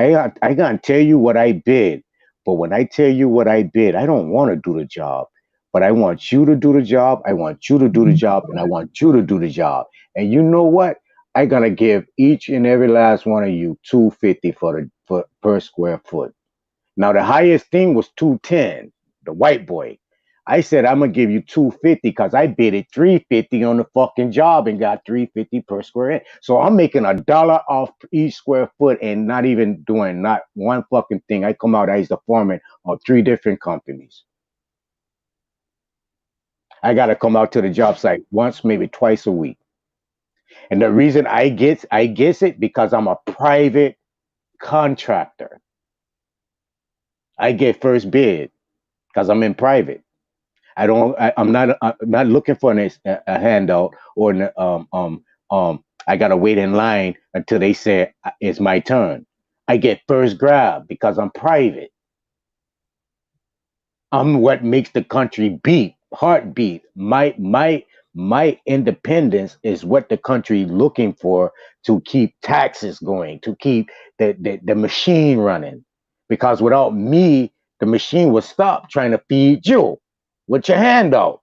I gotta tell you what I bid. But when I tell you what I bid, I don't want to do the job. But I want you to do the job. I want you to do the job, and I want you to do the job. And you know what? I gotta give each and every last one of you 250 for per square foot. Now the highest thing was 210, the white boy. I said I'm gonna give you 250 because I bid it 350 on the fucking job and got 350 per square inch. So I'm making $1 off each square foot and not even doing not one fucking thing. I come out as the foreman of three different companies. I gotta come out to the job site once, maybe twice a week. And the reason I guess it because I'm a private contractor. I get first bid because I'm in private. I'm not looking for a handout or I gotta wait in line until they say it's my turn. I get first grab because I'm private. I'm what makes the country beat, heartbeat. My independence is what the country looking for to keep taxes going, to keep the machine running. Because without me, the machine will stop trying to feed you with your handout.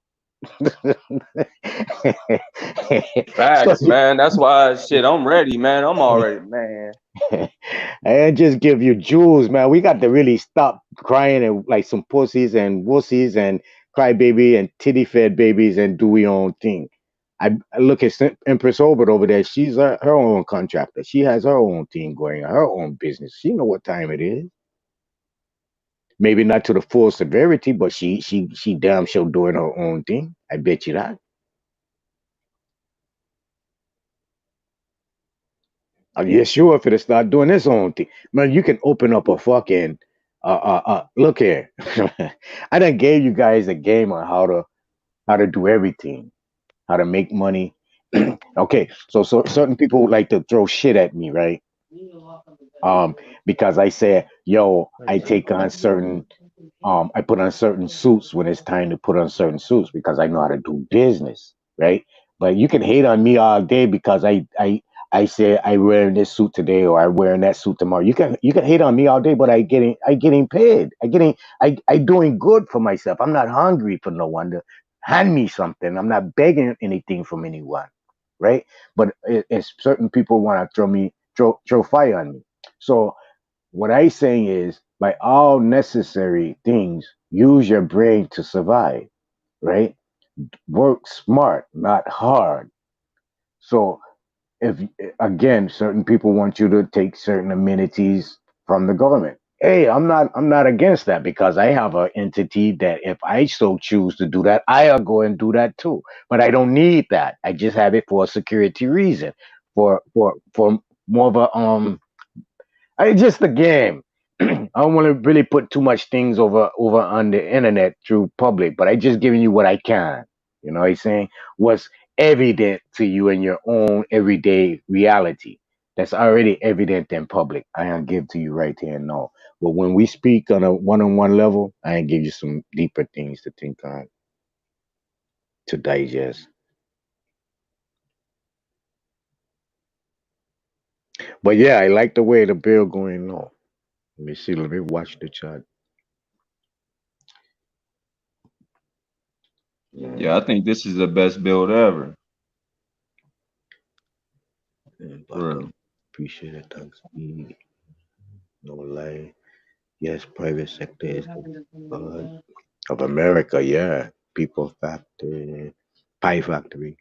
So Facts, man. That's why shit. I'm ready, man. I'm already, man. I just give you jewels, man. We got to really stop crying and like some pussies and wussies and crybaby and titty fed babies and do we own thing. I look at Empress Obert over there. She's her own contractor. She has her own thing going, her own business. She know what time it is. Maybe not to the full severity, but she damn sure doing her own thing. I bet you that. Yeah, sure, if it start doing its own thing, man, you can open up a fucking. Look here, I done gave you guys a game on how to do everything, how to make money. Okay, so certain people like to throw shit at me, right? Um, because I say, yo, I take on certain I put on certain suits when it's time to put on certain suits because I know how to do business, right? But you can hate on me all day because I say I wearing this suit today or I wearing that suit tomorrow. You can hate on me all day, but I getting paid. I doing good for myself. I'm not hungry for no one to hand me something. I'm not begging anything from anyone, right? But it's certain people want to throw fire on me. So what I saying is, by all necessary things, use your brain to survive, right? Work smart, not hard. So if again, certain people want you to take certain amenities from the government. Hey, I'm not against that because I have an entity that if I so choose to do that, I'll go and do that too. But I don't need that. I just have it for a security reason, for more of a it's just a game. I don't want to really put too much things over on the internet through public, but I just giving you what I can. You know what I'm saying? What's evident to you in your own everyday reality. That's already evident in public. I can give to you right here and now. But when we speak on a one-on-one level, I can give you some deeper things to think on, to digest. But yeah, I like the way the bill going on. Let me see. Let me watch the chart. Yeah, I think this is the best build ever. For real. Button. Appreciate it. Thanks. No lie. Yes, private sector is good. of America, yeah. People Factory, Pie Factory.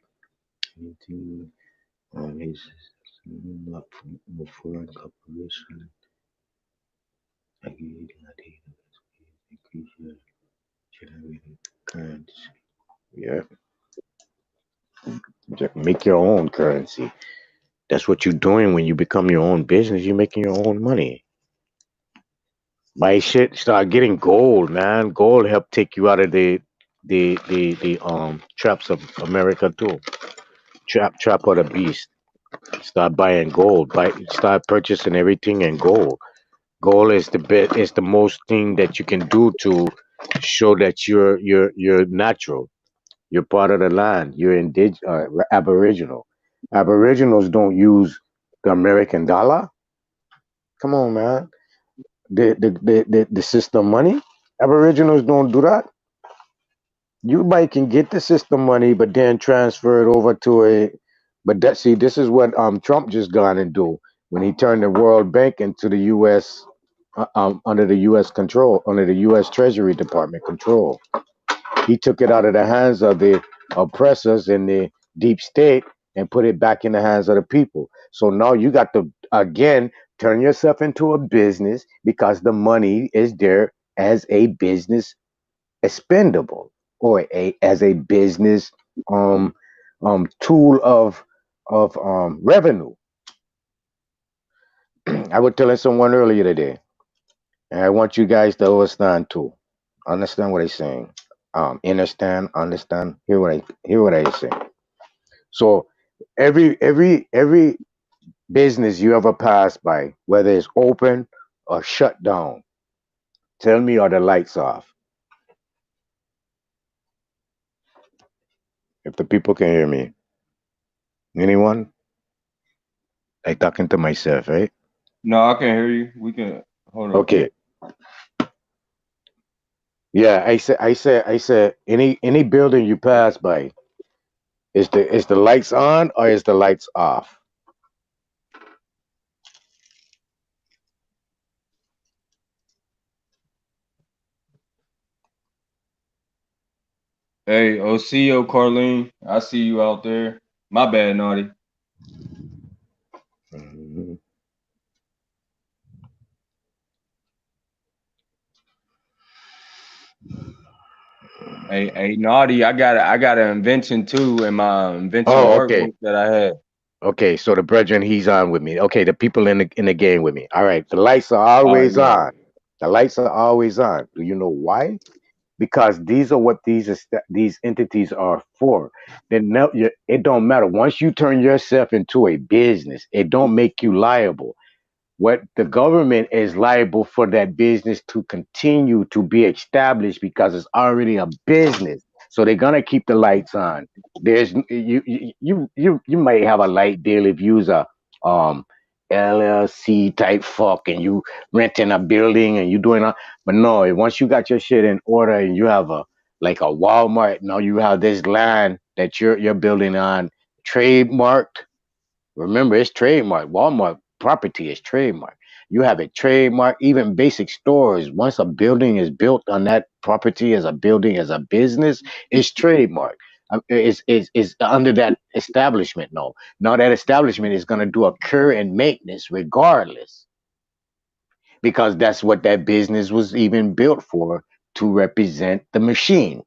His foreign corporation. Yeah, just make your own currency. That's what you're doing when you become your own business. You're making your own money. Buy shit, start getting gold, man. Gold help take you out of the traps of America too. Trap of the beast. Start buying gold. Start purchasing everything in gold. Gold is the bit is the most thing that you can do to show that you're natural. You're part of the land. You're Aboriginal. Aboriginals don't use the American dollar. Come on, man. The system money. Aboriginals don't do that. You might can get the system money, but then transfer it over to a. But this is what Trump just gone and do when he turned the World Bank into the U.S. Under the U.S. control, under the U.S. Treasury Department control. He took it out of the hands of the oppressors in the deep state and put it back in the hands of the people. So now you got to again turn yourself into a business because the money is there as a business expendable or as a business um tool of revenue. I was telling someone earlier today, and I want you guys to understand too. Understand what I'm saying. Understand. Hear what I say. So every business you ever pass by, whether it's open or shut down, tell me are the lights off? If the people can hear me, anyone? I talking to myself, right? No, I can hear you. We can hold on. Okay. Yeah, I said any building you pass by, is the lights on or is the lights off? Hey, OCO Carlene, I see you out there. My bad, Naughty. Mhm. Hey, Naughty, I got an invention too in my invention Oh, okay. workbook that I had. Okay, so the brethren, he's on with me. Okay, the people in the game with me. All right, the lights are All right, always yeah. on. The lights are always on. Do you know why? Because these are what these entities are for. It don't matter. Once you turn yourself into a business, it don't make you liable. What the government is liable for that business to continue to be established because it's already a business. So they're gonna keep the lights on. There's you might have a light bill if you's a um LLC type fuck and you renting a building and you doing a, but no, once you got your shit in order and you have a like a Walmart, now you have this land that you're building on trademarked. Remember, it's trademark. Walmart property is trademark. You have it trademark. Even basic stores. Once a building is built on that property as a building as a business, it's trademark. Is under that establishment. No, now that establishment is going to do a care and maintenance regardless because that's what that business was even built for to represent the machine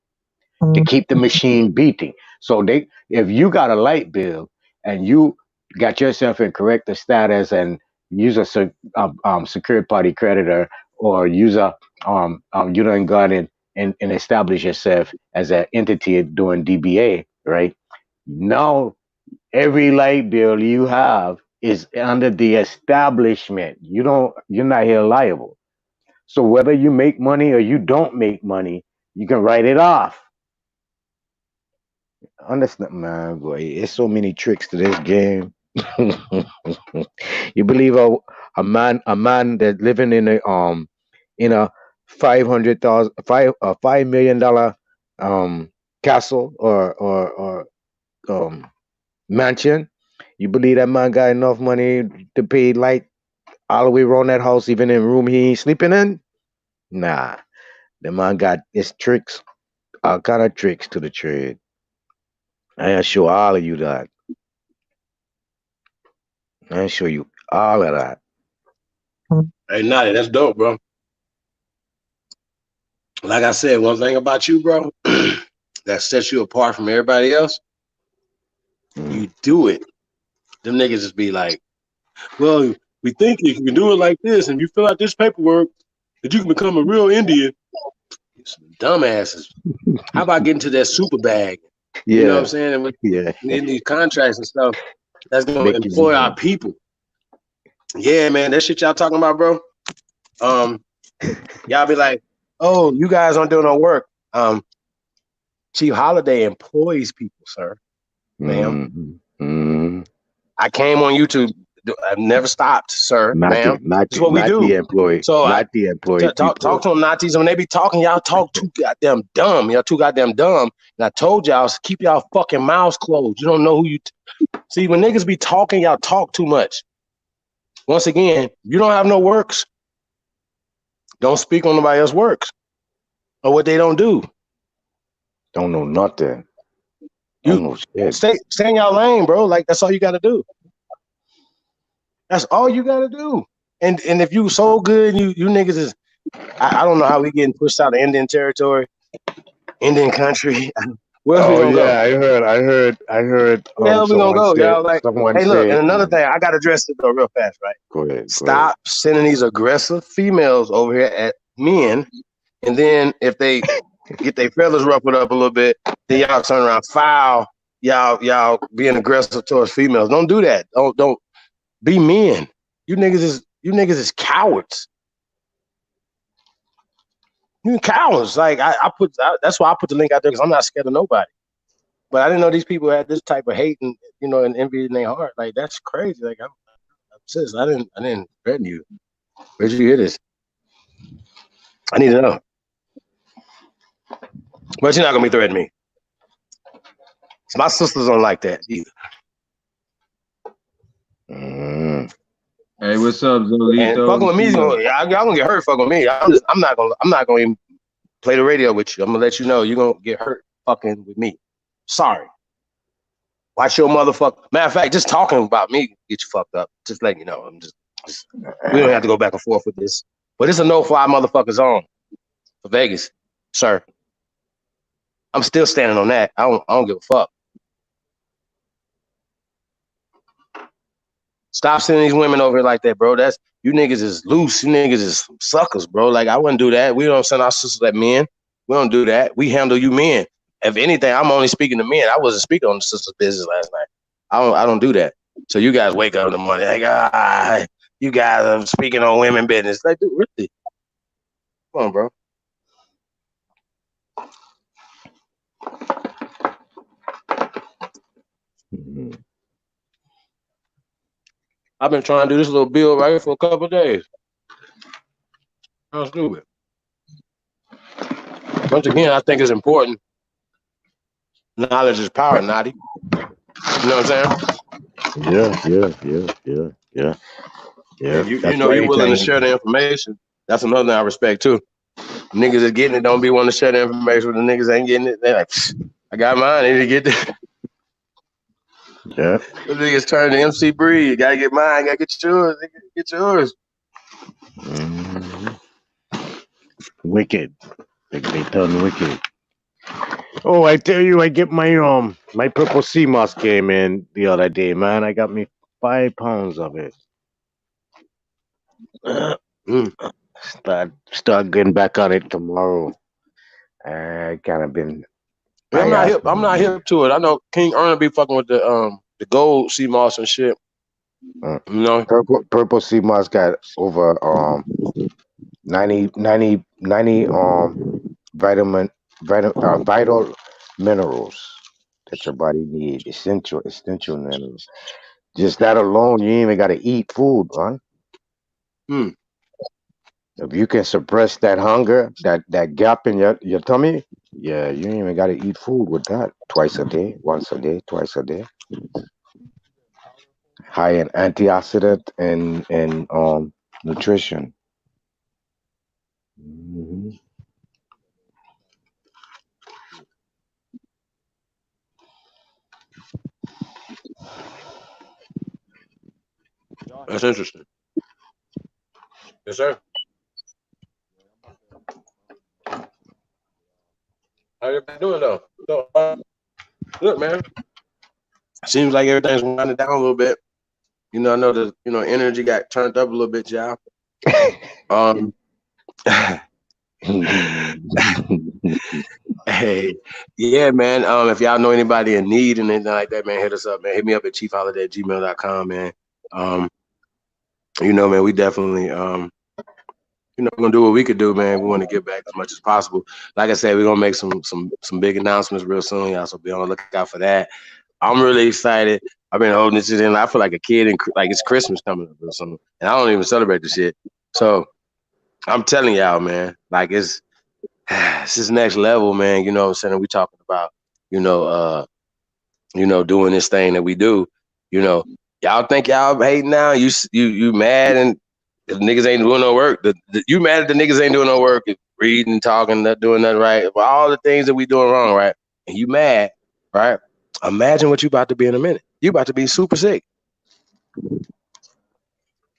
to keep the machine beating. So if you got a light bill and you got yourself in correct status and use a secured party creditor or use you done got in and establish yourself as an entity doing DBA, right? Now every light bill you have is under the establishment. You're not here liable. So whether you make money or you don't make money, you can write it off. Understand, man, boy. It's so many tricks to this game. You believe a man that living in a 500,000 $5 million castle or mansion? You believe that man got enough money to pay light all the way around that house, even in room he ain't sleeping in? Nah. The man got his tricks, all kind of tricks to the trade. I show all of you that. I show you all of that. Hey, Natty, that's dope, bro. Like I said, one thing about you, bro, that sets you apart from everybody else, you do it. Them niggas just be like, well, we think if you can do it like this and you fill out this paperwork, that you can become a real Indian. Some dumbasses. How about getting to that super bag? You know what I'm Yeah, saying? And with yeah. in these contracts and stuff, that's gonna Make it employ our easy. people. Yeah, man, that shit y'all talking about, bro. Y'all be like, oh, you guys aren't doing no work. Chief Holiday employs people, sir, ma'am. Mm-hmm. I came on YouTube. I've never stopped, sir, Not ma'am. the not This is the what we not do. the employee, So I not the employee talk people. to them Nazis. When they be talking, y'all talk too goddamn dumb. Y'all too goddamn dumb. And I told y'all, keep y'all fucking mouths closed. You don't know who you see. When niggas be talking, y'all talk too much. Once again, you don't have no works. Don't speak on nobody else's works or what they don't do. Don't know nothing. You Don't know shit. stay in y'all lane, bro. Like that's all you got to do. That's all you got to do. And if you so good, you niggas is. I don't know how we getting pushed out of Indian territory, Indian country. Where else we Oh gonna go? yeah, I heard Where the hell we gonna someone go, say y'all? Like, someone hey, look, and say another thing, I gotta address this though real fast, right? go ahead, go ahead. Stop sending these aggressive females over here at men, and then if they get their feathers ruffled up a little bit, then y'all turn around foul. Y'all being aggressive towards females. Don't do that. Don't be men. You niggas is cowards. You cowards. Like that's why I put the link out there because I'm not scared of nobody. But I didn't know these people had this type of hate and and envy in their heart. Like that's crazy. Like I'm sis, I didn't threaten you. Where'd you hear this? I need to know. But you're not gonna be threatening me. My sisters don't like that either. Mm. Hey, what's up, And Zolito? fucking with me, y'all gonna get hurt. Fucking with me. I'm not gonna even play the radio with you. I'm gonna let you know you're gonna get hurt fucking with me. Sorry. Watch your motherfucker. Matter of fact, just talking about me get you fucked up. Just letting you know. I'm just we don't have to go back and forth with this. But it's a no-fly motherfucker zone for Vegas, sir. I'm still standing on that. I don't give a fuck. Stop sending these women over here like that, bro. That's you niggas is loose. You niggas is suckers, bro. Like I wouldn't do that. We don't send our sisters at men. We don't do that. We handle you men. If anything, I'm only speaking to men. I wasn't speaking on the sisters' business last night. I don't do that. So you guys wake up in the morning like, you guys are speaking on women business. Like, dude, really? Come on, bro. Mm-hmm. I've been trying to do this little bill right here for a couple of days. How stupid. Once again, I think it's important. Knowledge is power, Naughty. You know what I'm saying? Yeah. And you That's know why you're willing to anytime share the information. That's another thing I respect too. Niggas that getting it don't be wanting to share the information with the niggas ain't getting it. They like, I got mine. I need to get this. yeah. The niggas turn to MC Breed. You gotta get mine. Gotta get yours. Get yours. Mm-hmm. Wicked. They turn wicked. Oh, I tell you, I get my purple sea moss came in the other day, man. I got me 5 pounds of it. Start getting back on it tomorrow. I kind of been. Yeah, I'm not hip. I'm not him. hip to it. I know King Erna be fucking with the gold sea moss and shit. You know, Purple sea moss got over 90 vital minerals that your body need, essential minerals. Just that alone, you ain't even got to eat food, man. If you can suppress that hunger, that gap in your tummy, yeah, you ain't even got to eat food with that twice a day, once a day, twice a day. High in antioxidant and nutrition. Mm-hmm. That's interesting. Yes, sir. How you doing though? So, look, man. Seems like everything's winding down a little bit. I know the energy got turned up a little bit, y'all. Um, hey, yeah, man. If y'all know anybody in need and anything like that, man, hit us up, man. Hit me up at chiefholiday@gmail.com, man. Um, man, we definitely we're gonna do what we could do, man. We want to give back as much as possible. Like I said, we're gonna make some big announcements real soon, y'all. So be on the lookout for that. I'm really excited. I've been holding this shit in. I feel like a kid, and like it's Christmas coming up or something, and I don't even celebrate the shit. So I'm telling y'all, man, like it's this next level, man. You know what I'm saying? We talking about, you know, doing this thing that we do. You know, y'all think y'all hating now? You mad and the niggas ain't doing no work. You mad at the niggas ain't doing no work, reading, talking, not doing nothing right. But all the things that we doing wrong, right? And you mad, right? Imagine what you about to be in a minute. You about to be super sick. You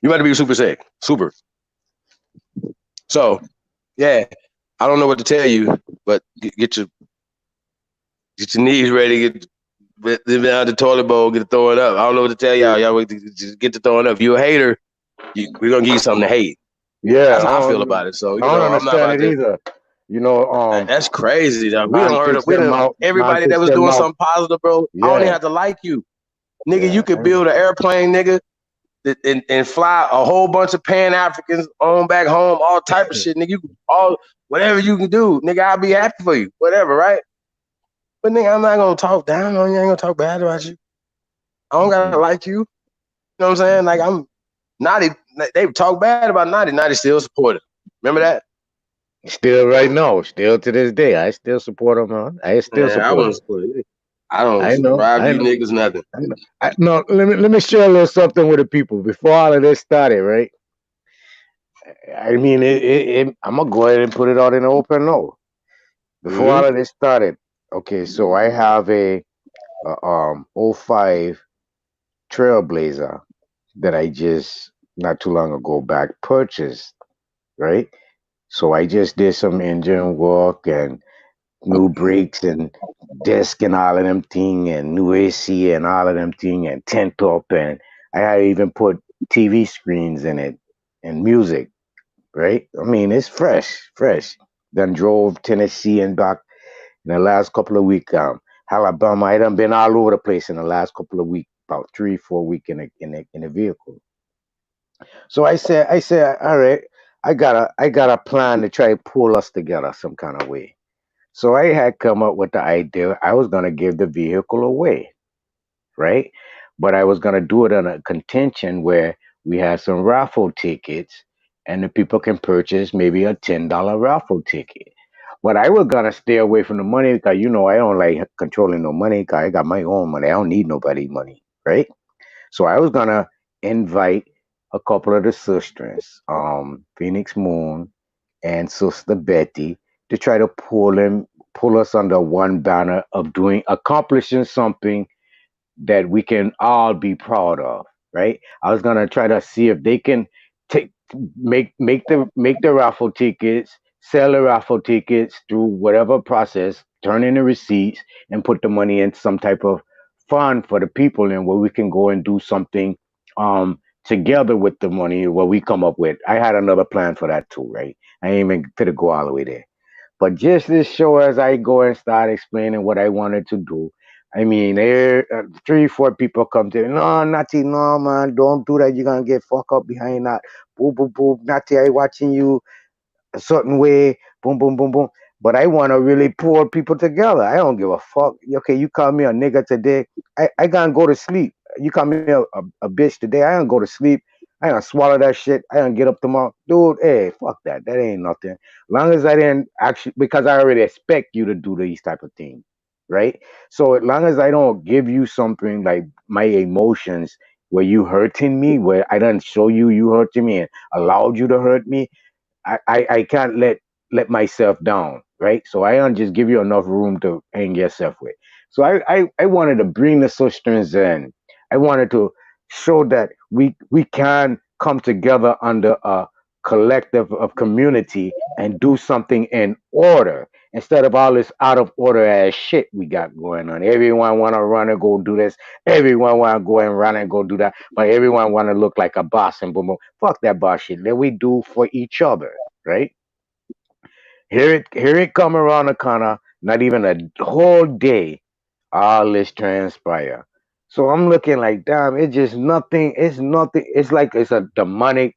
about to be super sick. Super. So, yeah, I don't know what to tell you, but get your knees ready, get down the toilet bowl, get to throwing up. I don't know what to tell y'all. Y'all just get to throwing up. If you're a hater, we're gonna give you something to hate. Yeah, That's how I feel about it. So, I don't I'm not understand about it to. either. That's crazy, dog. We Man don't heard of fix them out. Man everybody that fix was them doing out. something positive, bro. I don't even Yeah, have to like you, nigga. You yeah. could build an airplane, nigga, and fly a whole bunch of Pan Africans on back home, all type of shit, nigga. You all whatever you can do, nigga. I'll be happy for you, whatever, right? But nigga, I'm not gonna talk down on you. I ain't gonna talk bad about you. I don't gotta like you. You know what I'm saying? Like I'm Naughty. They talk bad about Naughty. Naughty still supported. Remember that? Still right now, still to this day, I still support him, man. I still Man, I support wouldn't him. support it. I don't I know, subscribe to I you know, niggas, nothing. I know. No, let me share a little something with the people before all of this started, right? I mean, I'm gonna go ahead and put it out in the open now. Before Mm-hmm. all of this started, okay, so I have a '05 Trailblazer that I just not too long ago back purchased, right? So I just did some engine work and new brakes and disc and all of them thing and new AC and all of them thing and tent up and I had even put TV screens in it and music, right? I mean, it's fresh, fresh. Then drove Tennessee and back in the last couple of weeks. Alabama, I done been all over the place in the last couple of weeks, about 3, 4 weeks in a vehicle. So I said, all right, I got a plan to try to pull us together some kind of way. So I had come up with the idea I was gonna give the vehicle away, right? But I was gonna do it on a contention where we had some raffle tickets and the people can purchase maybe a $10 raffle ticket. But I was gonna stay away from the money because I don't like controlling no money because I got my own money. I don't need nobody money, right? So I was gonna invite a couple of the sisters, Phoenix Moon and Sister Betty, to try to pull us under one banner of doing accomplishing something that we can all be proud of, right? I was gonna try to see if they can take make the raffle tickets, sell the raffle tickets through whatever process, turn in the receipts, and put the money in some type of fund for the people, and where we can go and do something together with the money what we come up with. I had another plan for that too, right? I ain't even fit to go all the way there. But just this show, as I go and start explaining what I wanted to do, I mean, there 3, 4 people come to me. No, Natty, no, man, don't do that. You're gonna get fucked up behind that. Boom, boom, boom. Natty, I watching you a certain way. Boom, boom, boom, boom. But I want to really pull people together. I don't give a fuck. Okay, you call me a nigga today. I gonna go to sleep. You call me a bitch today. I gonna go to sleep. I gonna swallow that shit. I gonna get up tomorrow. Dude, hey, fuck that. That ain't nothing. Long as I didn't actually, because I already expect you to do these type of things, right? So as long as I don't give you something like my emotions where you hurting me, where I didn't show you hurting me and allowed you to hurt me, I can't let myself down, right? So I don't just give you enough room to hang yourself with. So I wanted to bring the sisters in. I wanted to show that we can come together under a collective of community and do something in order instead of all this out of order ass shit we got going on. Everyone want to run and go do this. Everyone want to go and run and go do that. But everyone want to look like a boss and boom, boom. Fuck that boss shit. Let we do for each other, right? Here it come around the corner. Not even a whole day, all this transpire. So I'm looking like, damn, it's just nothing. It's nothing. It's like it's a demonic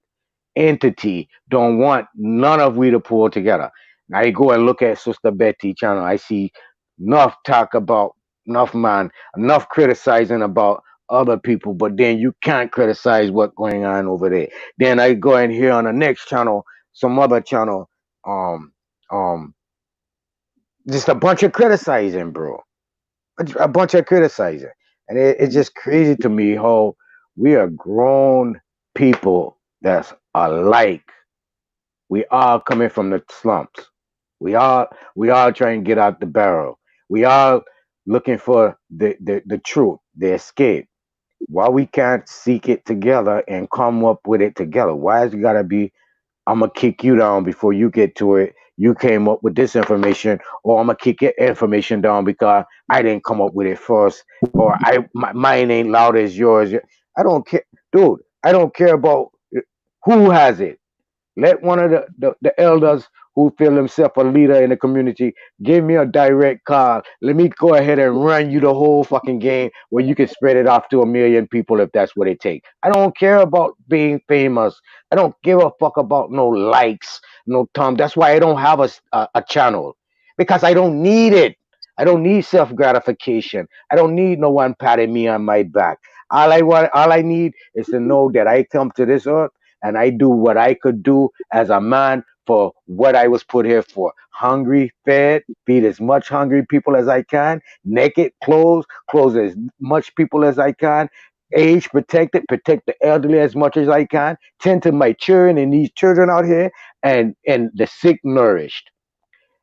entity don't want none of we to pull together. Now you go and look at Sister Betty channel. I see enough talk about enough man, enough criticizing about other people, but then you can't criticize what's going on over there. Then I go in here on the next channel, some other channel, um, um, just a bunch of criticizing, bro. A bunch of criticizing, and it's just crazy to me how we are grown people that's alike. We all coming from the slumps. We all we all trying to get out the barrel. We all looking for the truth, the escape. Why we can't seek it together and come up with it together? Why is it gotta be I'm gonna kick you down before you get to it? You came up with this information, or I'm gonna kick your information down because I didn't come up with it first, or mine ain't loud as yours. I don't care, dude. I don't care about who has it. Let one of the elders who feel himself a leader in the community give me a direct call. Let me go ahead and run you the whole fucking game where you can spread it off to a million people if that's what it takes. I don't care about being famous. I don't give a fuck about no likes, no thumb. That's why I don't have a channel because I don't need it. I don't need self gratification. I don't need no one patting me on my back. All I need is to know that I come to this earth and I do what I could do as a man for what I was put here for. Hungry, fed, feed as much hungry people as I can, naked, clothes as much people as I can, age protected, protect the elderly as much as I can, tend to my children and these children out here, and the sick nourished.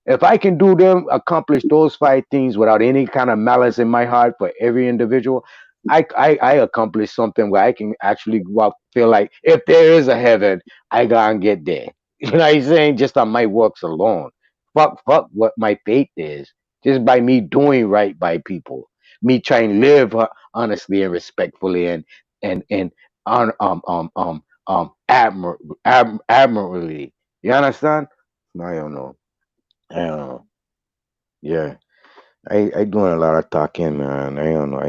If I can do them, accomplish those five things without any kind of malice in my heart for every individual, I accomplish something where I can actually go out, feel like if there is a heaven, I gotta get there. You know what I'm saying? Just on my works alone. Fuck what my faith is. Just by me doing right by people, me trying to live honestly and respectfully and on admirably. You understand? I don't know. I don't know. Yeah, I doing a lot of talking, man. I don't know.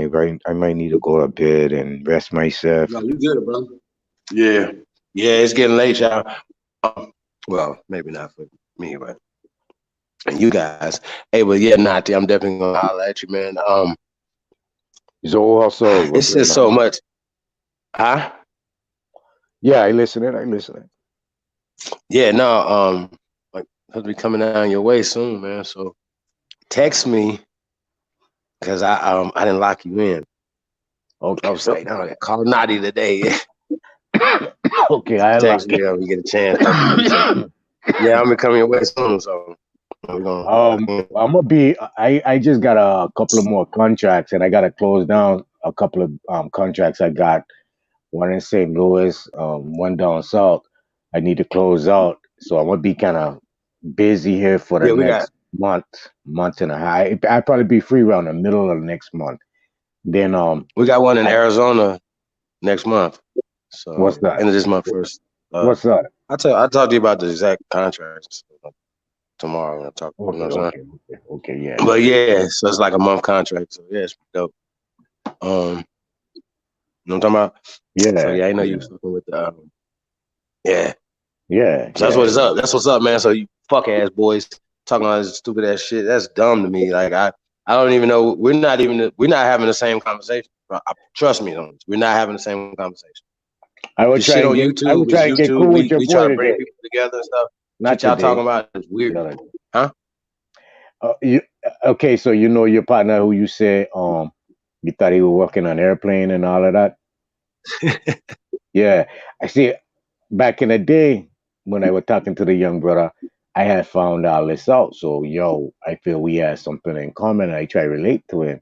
I might need to go to bed and rest myself. No, you good, bro. Yeah. Yeah, it's getting late, y'all. Well, maybe not for me, but and you guys. Hey, but yeah, Nati, I'm definitely gonna holler at you, man. So also, what's It's going just so on? much. Huh? Yeah, I listening. I listening. Yeah, no, like I'll be coming down your way soon, man. So text me because I didn't lock you in. I Okay, was like, no, call Nati today. okay. I Text lock me when we get a chance. Yeah, I'm gonna come your way soon, so we're gonna lock in. I'm gonna be. I just got a couple of more contracts, and I gotta close down a couple of contracts I got. One in St. Louis, one down south. I need to close out, so I'm gonna be kind of busy here for the Yeah, we got next month and a half. I'll probably be free around the middle of the next month. Then one in I, Arizona next month. what's So that? end of this month first. What's that? I'll talk to you about the exact contracts tomorrow when I talk. You know Okay, what I'm saying? okay, yeah, But yeah, so it's like a month contract. So yeah, it's dope. You know what I'm talking about? So yeah, yeah, I know you yeah, was fucking with the yeah. yeah, So that's what yeah. it's up. That's what's up, man. So you fuck ass boys talking all this stupid ass shit. That's dumb to me. Like I don't even know. We're not having the same conversation. Trust me on this. We're not having the same conversation. The shit on I YouTube would is try and get YouTube. cool with your We try boy to bring today. people together and stuff. Not Shit y'all talking today, about is weird the to other me. day. Huh? You okay? So you know your partner who you said you thought he was working on airplane and all of that. Yeah, I see. Back in the day when I was talking to the young brother, I had found all this out. So yo, I feel we had something in common. I try to relate to him.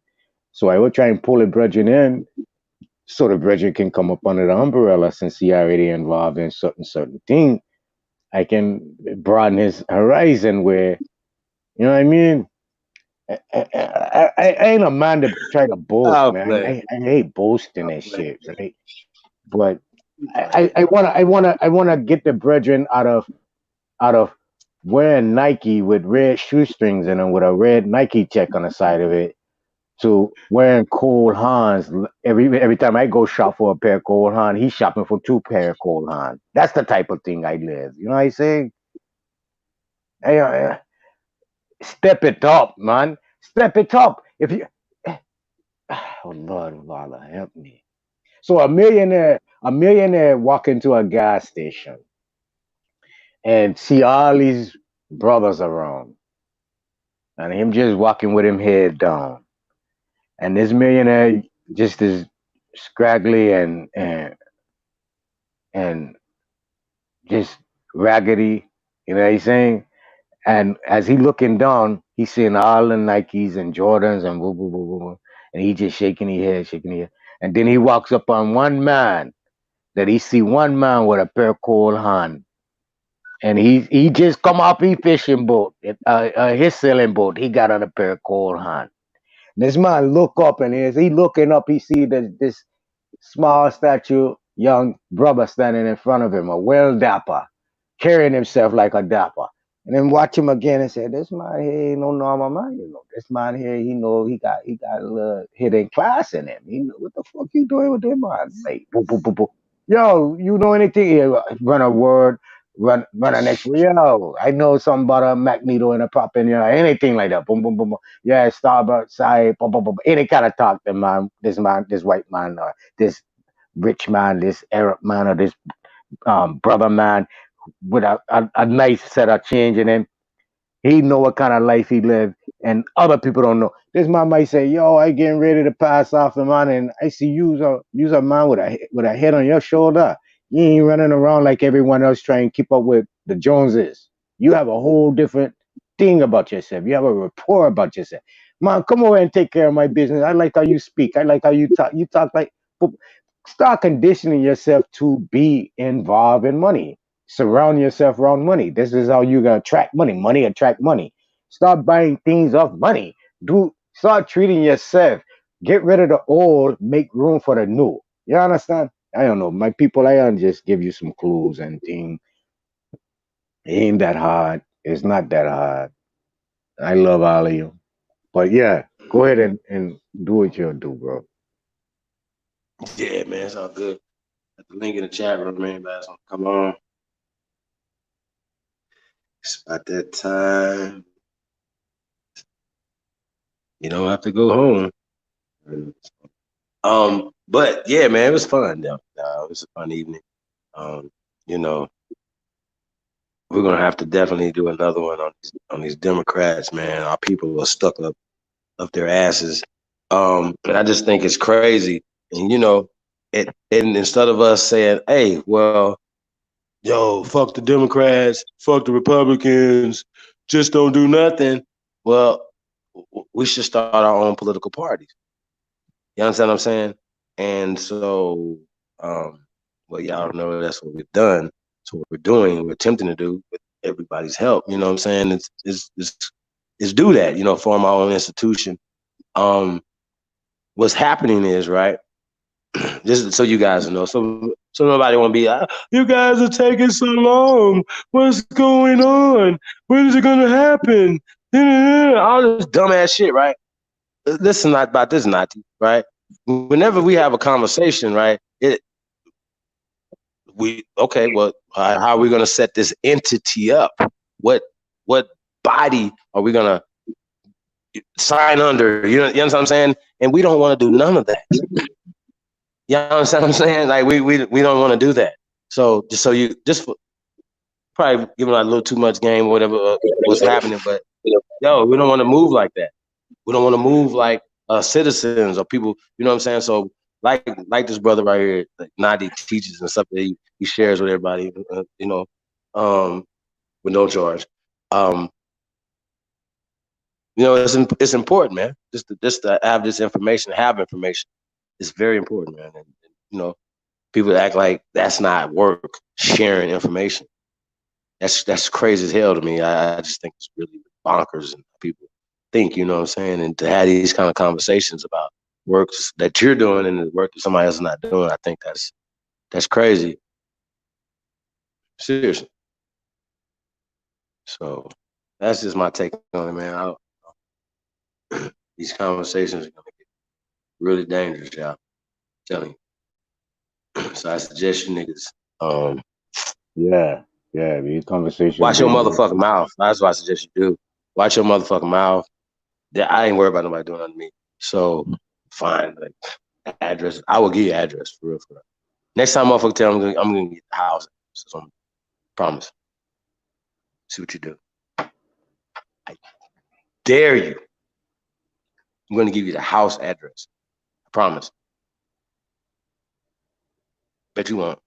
So I would try and pull a brethren in so the brethren can come up under the umbrella since he already involved in certain thing. I can broaden his horizon where, you know what I mean? I ain't a man to try to boast, I'll man. play. I hate boasting I'll and play. shit, right? But You go ahead. I wanna get the brethren out of wearing Nike with red shoestrings in them with a red Nike check on the side of it to wearing Cole Haans. Every time I go shop for a pair of Cole Haan, he's shopping for two pair of Cole Haan. That's the type of thing I live. You know what I say? Hey, step it up, man. Step it up. If you, oh Lord, help me. So a millionaire walk into a gas station and see all these brothers around, and him just walking with him head down, and this millionaire just is scraggly and just raggedy. You know what he's saying? And as he looking down, he's seeing all the Nikes and Jordans and boo boo boo boo, and he just shaking his head, and then he walks up on one man that he see one man with a pair of Cole Haan, and he just come off his fishing boat, his sailing boat. He got on a pair of Cole Haan. This man look up, and as he looking up, he see this small statue young brother standing in front of him, a well dapper, carrying himself like a dapper. And then watch him again and say, "This man here ain't no normal man, you know. This man here, he know he got a little hidden class in him. He know what the fuck you doing with him, man? Like, boop, boop, boop, boop. Yo, you know anything here? Run a word, run a next word. Yo, I know something about a Magneto and a pop in here, anything like that. Boom, boom, boom, boom. Yeah, Starbucks, side, boom, boom, boom. Any kind of talk, the man, this white man, or this rich man, this Arab man, or this brother man with a nice set of change in him. He know what kind of life he live, and other people don't know. This man might say, "Yo, I getting ready to pass off the man, and I see you's a man with a head on your shoulder. You ain't running around like everyone else trying to keep up with the Joneses. You have a whole different thing about yourself. You have a rapport about yourself. Man, come over and take care of my business. I like how you speak. I like how you talk. You talk like." But start conditioning yourself to be involved in money. Surround yourself around money. This is how you're gonna attract money. Money attract money. Start buying things of money. Start treating yourself. Get rid of the old, make room for the new. You understand? I don't know. My people, I just give you some clues and things. It ain't that hard. It's not that hard. I love all of you. But yeah, go ahead and do what you'll do, bro. Yeah, man, it's all good. Got the link in the chat room, man. Guys, come on. It's about that time. You don't have to go home. But yeah, man, it was fun though. It was a fun evening. Um, you know, we're gonna have to definitely do another one on these Democrats, man. Our people are stuck up their asses. And I just think it's crazy. And and instead of us saying, "Hey, well, yo, fuck the Democrats, fuck the Republicans, just don't do nothing," well, we should start our own political parties. You understand what I'm saying? And so, well, y'all know that's what we've done. So what we're doing, we're attempting to do with everybody's help. You know what I'm saying? It's do that. Form our own institution. What's happening is right. Just so you guys know, so nobody want to be, you guys are taking so long. What's going on? When is it gonna happen? All this dumbass shit, right? Listen, not about this, Nati, right? Whenever we have a conversation, right? Okay, well, how are we gonna set this entity up? What body are we gonna sign under? You understand what I'm saying? And we don't want to do none of that. You understand what I'm saying? Like we don't want to do that. So just probably giving a little too much game or whatever what's happening, but yo, we don't want to move like that. We don't want to move like citizens or people. You know what I'm saying? So like this brother right here, like Nadi teaches and stuff that he shares with everybody. With no charge. Um, it's important, man. Just to have this information, have information. It's very important, man. And you know, people act like that's not work, sharing information. That's crazy as hell to me. I just think it's really bonkers and people think, you know what I'm saying? And to have these kind of conversations about works that you're doing and the work that somebody else is not doing, I think that's crazy. Seriously. So that's just my take on it, man. These conversations are gonna get really dangerous, y'all. I'm telling you. So I suggest you niggas Yeah, yeah. These conversations watch your dangerous. motherfucking mouth. That's what I suggest you do. Watch your motherfucking mouth. I ain't worried about nobody doing nothing to me. So fine, like address. I will give you address for real, for real. Next time, motherfucker, tell me I'm gonna get the house. So promise. See what you do. I dare you. I'm gonna give you the house address. I promise. Bet you won't.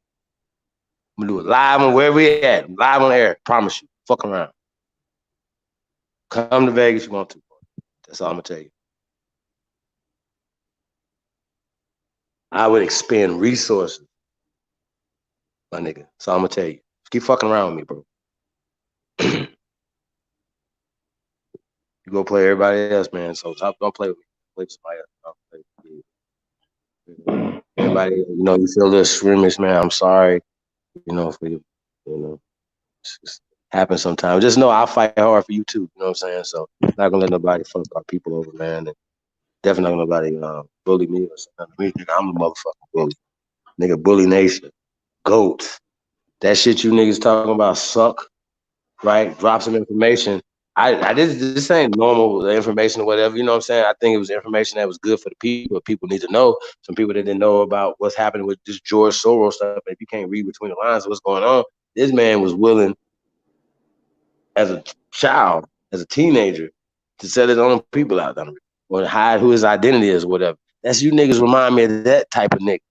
I'm gonna do it live on where we at. Live on air. Promise you. Fuck around. Come to Vegas if you want to. That's all I'm gonna tell you. I would expend resources, my nigga. That's all I'm gonna tell you. Keep fucking around with me, bro. You go play everybody else, man. So don't play with me. Play with somebody else. Don't play with me. Everybody, you know, you feel a little scrimmage, man. I'm sorry, you know, for you. You know, it's happens sometimes. Just know I'll fight hard for you too. You know what I'm saying? So not gonna let nobody fuck our people over, man. And definitely not gonna let nobody bully me or something. Me, nigga, I'm the motherfucking bully. Nigga, bully nation. GOAT. That shit you niggas talking about suck, right? Drop some information. I this ain't normal information or whatever, you know what I'm saying? I think it was information that was good for the people. People need to know. Some people that didn't know about what's happening with this George Soros stuff. If you can't read between the lines of what's going on, this man was willing as a child, as a teenager, to sell his own people out there or to hide who his identity is or whatever. That's you niggas remind me of that type of nigga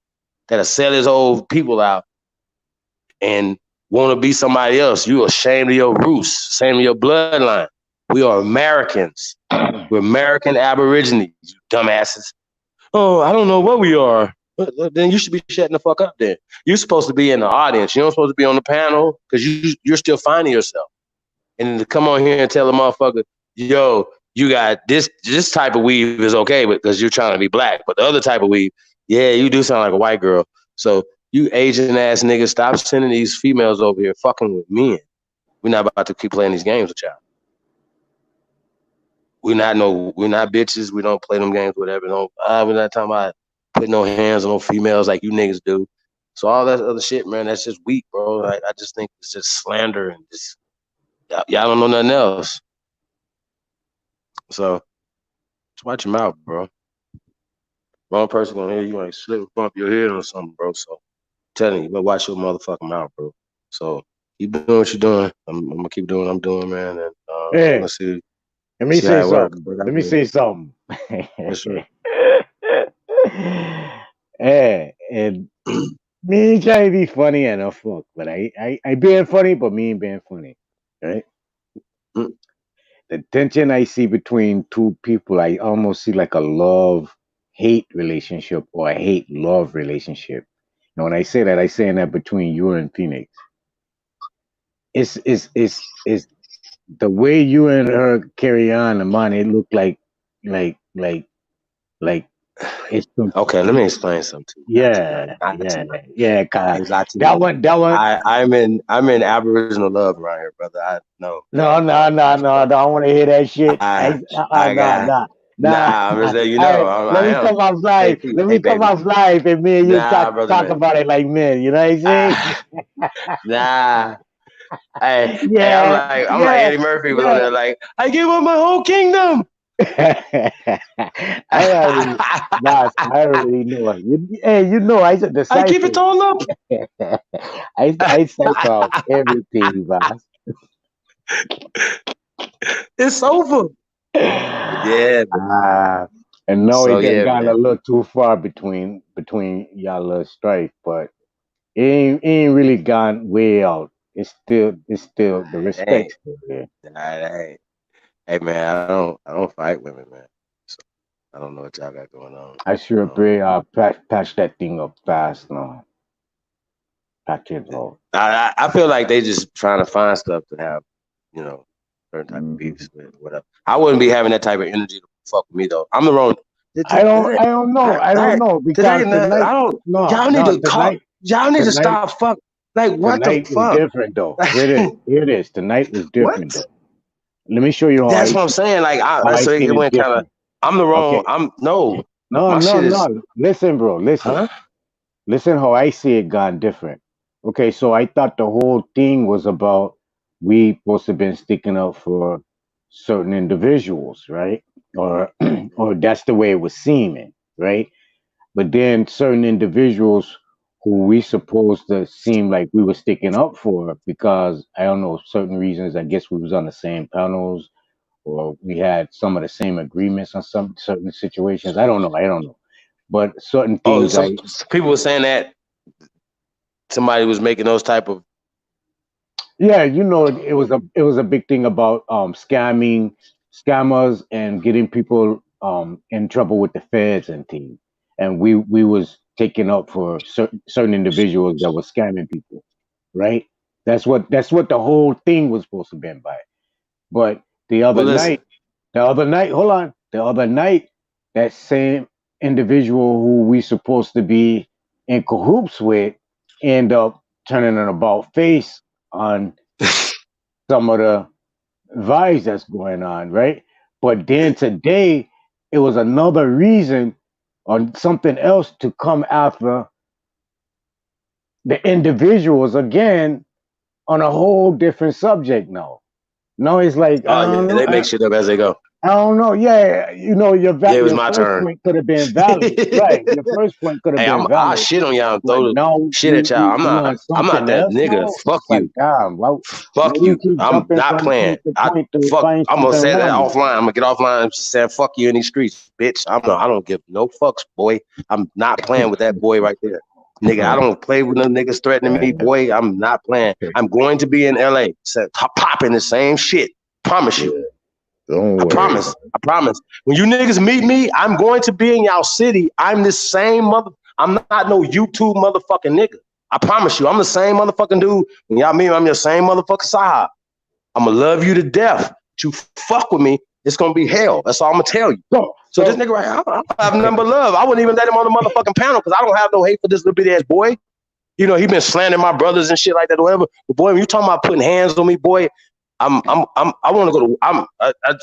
that'll sell his old people out and want to be somebody else. You ashamed of your roots, ashamed of your bloodline. We are Americans. We're American Aborigines, you dumbasses. Oh, I don't know what we are. Then you should be shutting the fuck up then. You're supposed to be in the audience. You're not supposed to be on the panel because you're still finding yourself. And to come on here and tell a motherfucker, yo, you got this type of weave is okay because you're trying to be black. But the other type of weave, yeah, you do sound like a white girl. So you Asian ass niggas, stop sending these females over here fucking with men. We're not about to keep playing these games with y'all. We're not bitches. We don't play them games, whatever. We're not talking about putting no hands on no females like you niggas do. So all that other shit, man, that's just weak, bro. I just think it's just slander and just y'all don't know nothing else. So just watch your mouth, bro. Wrong person gonna hear you, like slip and bump your head or something, bro. So I'm telling you, but watch your motherfucking mouth, bro. So keep doing what you're doing. I'm gonna keep doing what I'm doing, man. And Hey, let's see let me how say it works. something. Let me say something. Yes, sir. Hey, and me ain't trying to be funny and a fuck, but I being funny, but me ain't being funny, right? Mm. The tension I see between two people, I almost see like a love hate relationship or a hate love relationship. Now, when I say that, I saying that between you and Phoenix. It's the way you and her carry on, man. It looked like like like it's some, Okay, let me explain something to you. yeah, Not yeah, tonight. yeah. I ain't lie to That you. one, that one. I'm in Aboriginal love around here, brother. I no, No, no, no, no. I don't want to hear that shit. I No, I got no, no. nah. I'm just letting you Hey, know. let I me am. come off Hey, live. Pete. Let Hey, me come baby. off live, and me and you Nah, brother talk man. about it like men. You know what I'm saying? Ah, nah. Hey, Yeah, I'm like yeah, Eddie Murphy was on yeah. there like, I give up my whole kingdom. I already, boss. I already know. Hey, you know, I I keep decipher. it all up. I cipher out everything, boss. It's over. Yeah, man. Ah, and no, So it done yeah, gone a man. little too far between y'all little strife, but it ain't really gone way out. It's still the Hey, respect's still there. hey, hey, man. I don't fight women, man. So I don't know what y'all got going on. I sure pray patch that thing up fast now. Patch it up. I feel like they just trying to find stuff to have, you know, certain type of beefs with whatever. I wouldn't be having that type of energy to fuck with me though. I'm the wrong. I don't know because tonight, no, y'all need no, to call. Y'all need to tonight, stop fuck. Like what the tonight was fuck? different though. Here it is. Tonight was What? different though. Let me show you how That's what I'm saying. Like so seen it it went kind of. different. I'm the wrong. Okay. I'm no. No, My no, shit is. no. Listen, bro. Listen. Huh? Listen how I see it gone different. Okay, so I thought the whole thing was about we supposed to been sticking up for certain individuals, right? Or or that's the way it was seeming, right? But then certain individuals who we supposed to seem like we were sticking up for because I don't know certain reasons. I guess we was on the same panels or we had some of the same agreements on some certain situations. I don't know. I don't know. But certain Oh, things some I people were saying that somebody was making those type of. yeah, you know, it was a big thing about scammers and getting people in trouble with the feds and things. And we was taking up for certain individuals that were scamming people, right? That's what the whole thing was supposed to be by. But the other Well, listen. night, hold on, the other night, that same individual who we supposed to be in cahoots with end up turning an about face on some of the vibes that's going on, right? But then today, it was another reason or something else to come after the individuals again on a whole different subject now. No, it's like Oh I don't yeah, know. they make shit up as they go. I don't know. Yeah, you know, Yeah, it was your my first turn. point could have been valid, right? Your first point could have Hey, been I valid, shit on y'all and but throw now shit at y'all. I'm you not on I'm not something that else nigga. now. Fuck It's like, you. damn, why Fuck do you you. keep I'm jumping not from playing. point to point to Fuck. find I'm gonna something say that wrong with offline. I'm gonna get offline and say fuck you in these streets, bitch. I don't give no fucks, boy. I'm not playing with that boy right there. Nigga, I you? don't play with no niggas threatening me, boy. I'm not playing. I'm going to be in LA. Popping the same shit. Promise you. Yeah, don't I worry promise. about I promise. When you niggas meet me, I'm going to be in y'all city. I'm the same mother. I'm not no YouTube motherfucking nigga. I promise you, I'm the same motherfucking dude. When y'all meet me, I'm your same motherfucking side. I'm gonna love you to death. But you fuck with me, it's gonna be hell. That's all I'm gonna tell you. it. So this nigga right here, I don't have nothing but love. I wouldn't even let him on the motherfucking panel because I don't have no hate for this little bitty ass boy. You know, he been slandering my brothers and shit like that or whatever. But boy, when you talking about putting hands on me, boy, I want to go to I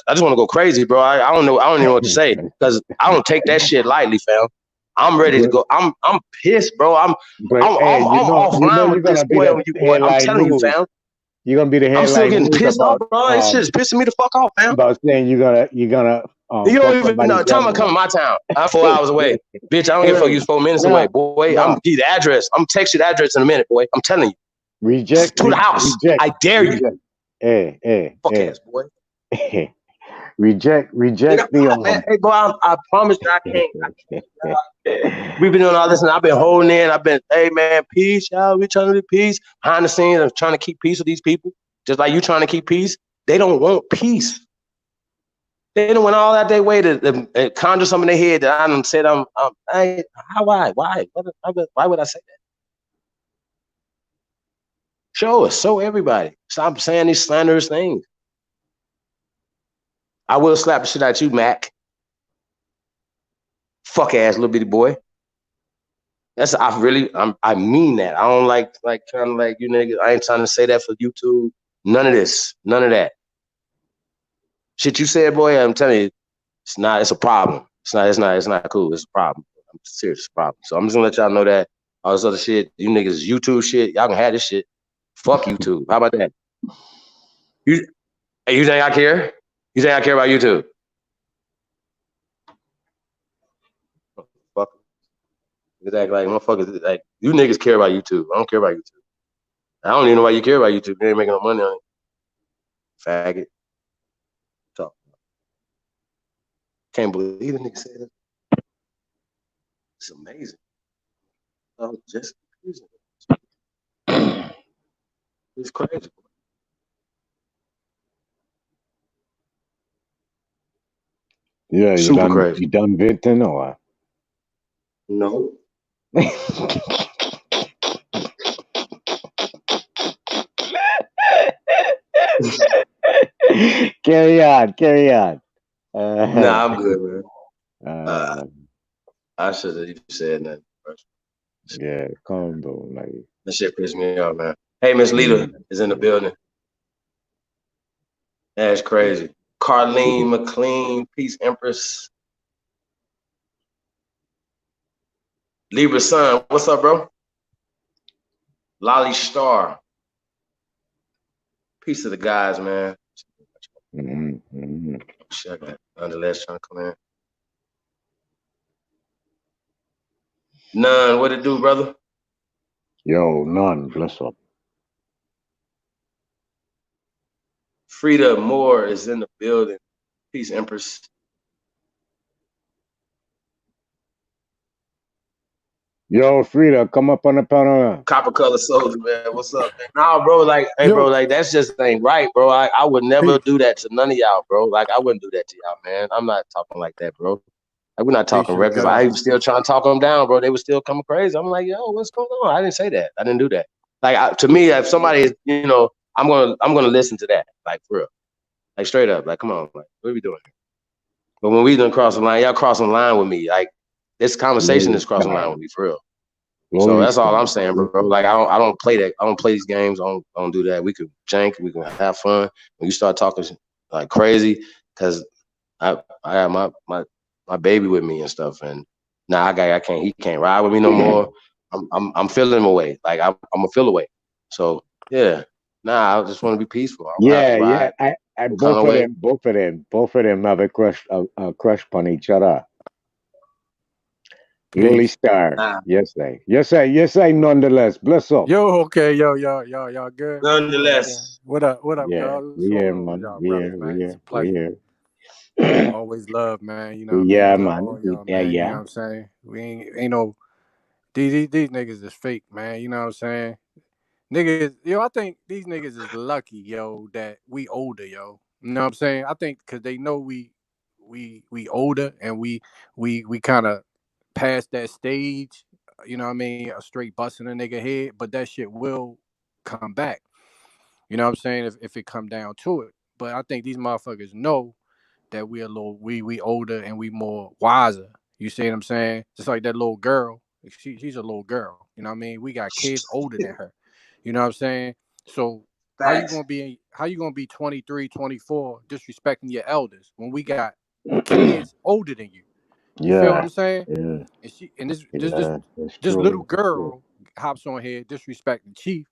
just want to go crazy, bro. I don't know. I don't even know what to say because I don't take that shit lightly, fam. I'm ready to but go. I'm pissed, bro. hey, I'm you know, offline with you're this gonna be boy. the When you boy, I'm headline telling you, news. fam. You're gonna be the I'm still headline getting news pissed off, about bro. This shit is pissing me the fuck off, fam. saying you're gonna You fuck don't even somebody's know. Tell me to come to grandma. my town. I'm 4 hours away. Bitch, I don't give a fuck. You Hey, 4 minutes away. no, Boy, I'm no. gonna give you the address. I'm gonna text you the address in a minute, boy. I'm telling you. To the house. Reject, I dare you. reject. Hey, hey, Fuck hey. ass, boy. Reject Nigga, the man, hey, boy, I promise you I can't. We've been doing all this and I've been holding in. I've been, hey, man, peace, y'all. We trying to do peace. Behind the scenes, I'm trying to keep peace with these people. Just like you trying to keep peace. They don't want peace. They don't went all out their way to conjure something in their head that I done said hey, why? Why would I say that? Show us, show everybody. Stop saying these slanderous things. I will slap the shit out you, Mac. Fuck ass little bitty boy. I mean that. I don't like kind of like you niggas. I ain't trying to say that for YouTube. None of this. None of that. Shit you said, boy, I'm telling you, it's a problem. It's not cool. It's a problem. I'm serious problem. So I'm just gonna let y'all know that all this other shit, you niggas YouTube shit, y'all can have this shit. Fuck YouTube. How about that? You you think I care? You think I care about YouTube? Fuck. It's act like motherfuckers like you niggas care about YouTube. I don't care about YouTube. I don't even know why you care about YouTube. You ain't making no money on it. Faggot. Talk. Can't believe the nigga said that. It's amazing. Oh, just confusing. It's crazy. Yeah, Super crazy. you done venting or No. carry on, carry on. Nah, I'm good, man. Uh, I should have even said nothing. yeah, calm down, like. That shit pissed me off, man. Hey, Miss Lita is in the building. That's crazy. Carlene McLean, Peace Empress. Libra Sun, what's up, bro? Lolly Star. Peace to the guys, man. Shit, I got nonetheless trying to come in. None, what it do, brother? Yo, none, bless up. Frida Moore is in the building. Peace, Empress. Yo, Frida, come up on the panel. Copper Color Soldier, man. What's up, man? Nah, bro, like, hey, Yo. bro, like, that's just ain't right, bro. I would never do that to none of y'all, bro. Like, I wouldn't do that to y'all, man. I'm not talking like that, bro. Like, we're not talking reckless. I was still trying to talk them down, bro. They were still coming crazy. I'm like, yo, what's going on? I didn't say that. I didn't do that. Like, to me, if somebody is, you know, I'm gonna listen to that, like, for real. Like, straight up. Like, come on, like, what are we doing? But when we done cross the line, y'all crossing the line with me. Like, this conversation is crossing the line with me, for real. So that's all I'm saying, bro. Like, I don't play that. I don't play these games. I don't do that. We could jank. We can have fun. When you start talking like crazy, because I have my baby with me and stuff, and now he can't ride with me no more. I'm feeling him away. Like I'm a feel away. So yeah, I just want to be peaceful. I don't have to ride. I both of them have a crush on each other. Lily Star, yes, nonetheless, bless up. Yo, okay, y'all good. Nonetheless, what up, yeah, y'all? we here, man. Y'all We brothers, here, man. we It's a here, we pleasure. here. Always love, man. You know what I mean? Yeah, Love man. all y'all, man. You know what I'm saying? We ain't no these niggas is fake, man. You know what I'm saying? Niggas, I think these niggas is lucky, yo, that we older, yo. You know what I'm saying? I think because they know we older and we kind of past that stage. You know what I mean? A straight busting a nigga head, but that shit will come back. You know what I'm saying? If it come down to it. But I think these motherfuckers know that we a little we older and we more wiser. You see what I'm saying? Just like that little girl. She's a little girl. You know what I mean? We got kids older than her. You know what I'm saying? So how you gonna be 23, 24 disrespecting your elders when we got kids older than you? You feel what Yeah, I'm saying? yeah, And that's this little true. girl hops on here disrespecting Chief,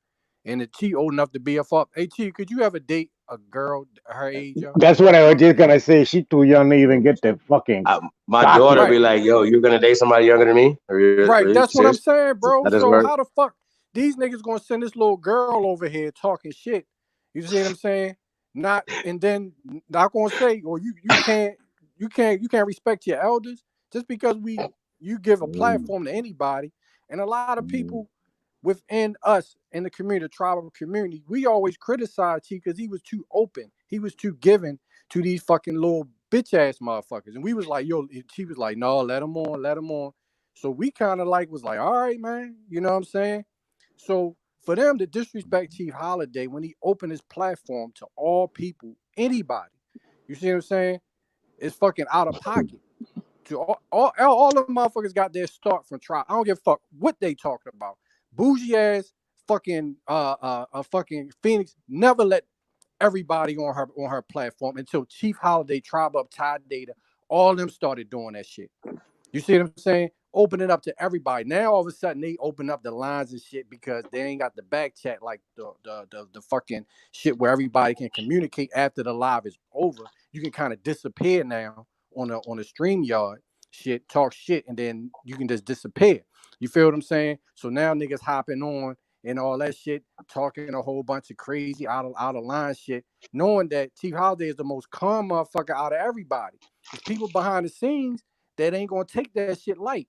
and the Chief old enough to be a fuck. Hey Chief, could you ever date a girl her age, yo? That's what I was just gonna say. She too young to even get the fucking my cocky. daughter be like, yo, you're gonna date somebody younger than me? Are Right, you that's what I'm serious? saying, bro. That is So word. how the fuck these niggas gonna send this little girl over here talking shit? You see what I'm saying? Not and then not gonna say, or you can't respect your elders just because you give a platform to anybody. And a lot of people within us in the community, the tribal community, we always criticize Chief because he was too open. He was too giving to these fucking little bitch ass motherfuckers. And we was like, yo, Chief was like, no, let him on, let him on. So we kind of like was like, all right, man, you know what I'm saying? So for them to disrespect Chief Holiday when he opened his platform to all people, anybody, you see what I'm saying? It's fucking out of pocket. To all the motherfuckers got their start from trial. I don't give a fuck what they talking about. Bougie ass fucking fucking Phoenix never let everybody on her platform until Chief Holiday, Tribe Up, Ty Data, all of them started doing that shit. You see what I'm saying? Open it up to everybody. Now all of a sudden they open up the lines and shit because they ain't got the back chat like the fucking shit where everybody can communicate after the live is over. You can kind of disappear now on a StreamYard shit, talk shit, and then you can just disappear. You feel what I'm saying? So now niggas hopping on and all that shit, talking a whole bunch of crazy out of line shit, knowing that Chief Holiday is the most calm motherfucker out of everybody. There's people behind the scenes that ain't gonna take that shit light.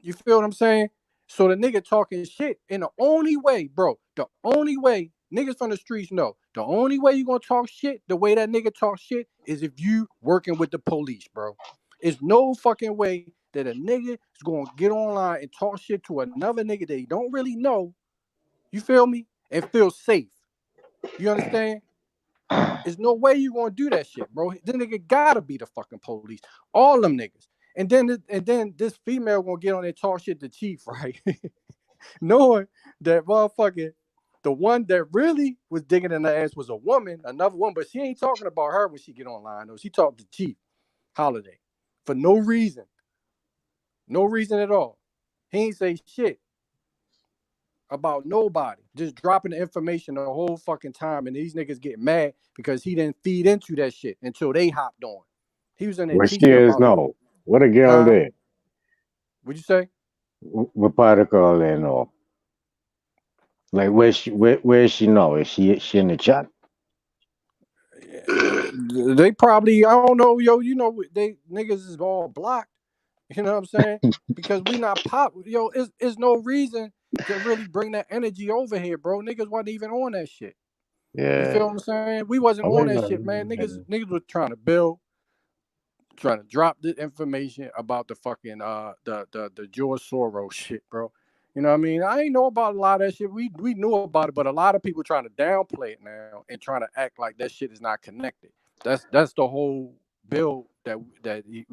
You feel what I'm saying? So the nigga talking shit in the only way, bro, the only way niggas from the streets know The only way you gonna talk shit, the way that nigga talk shit, is if you working with the police, bro. It's no fucking way that a nigga is gonna get online and talk shit to another nigga that he don't really know. You feel me? And feel safe. You understand? There's no way you gonna do that shit, bro. This nigga gotta be the fucking police. All them niggas. And then this female gonna get on and talk shit to Chief, right? Knowing that motherfucking the one that really was digging in the ass was a woman, another one, but she ain't talking about her when she get online though. She talked to Chief Holiday for no reason. No reason at all. He ain't say shit about nobody. Just dropping the information the whole fucking time, and these niggas get mad because he didn't feed into that shit until they hopped on. He was in there Where she teaching is about the no. What a girl huh? there. What'd you say? What part of girl there no? Like where is she now? Is she in the chat? They probably, I don't know, yo, you know, they niggas is all blocked. You know what I'm saying? Because we not pop, yo, it's no reason to really bring that energy over here, bro. Niggas wasn't even on that shit. You Yeah. feel what I'm saying? We wasn't I on like that that. shit, man. Niggas was trying to build, trying to drop the information about the fucking the George Soros shit, bro. You know what I mean? I ain't know about a lot of that shit. We knew about it, but a lot of people trying to downplay it now and trying to act like that shit is not connected. That's the whole bill that you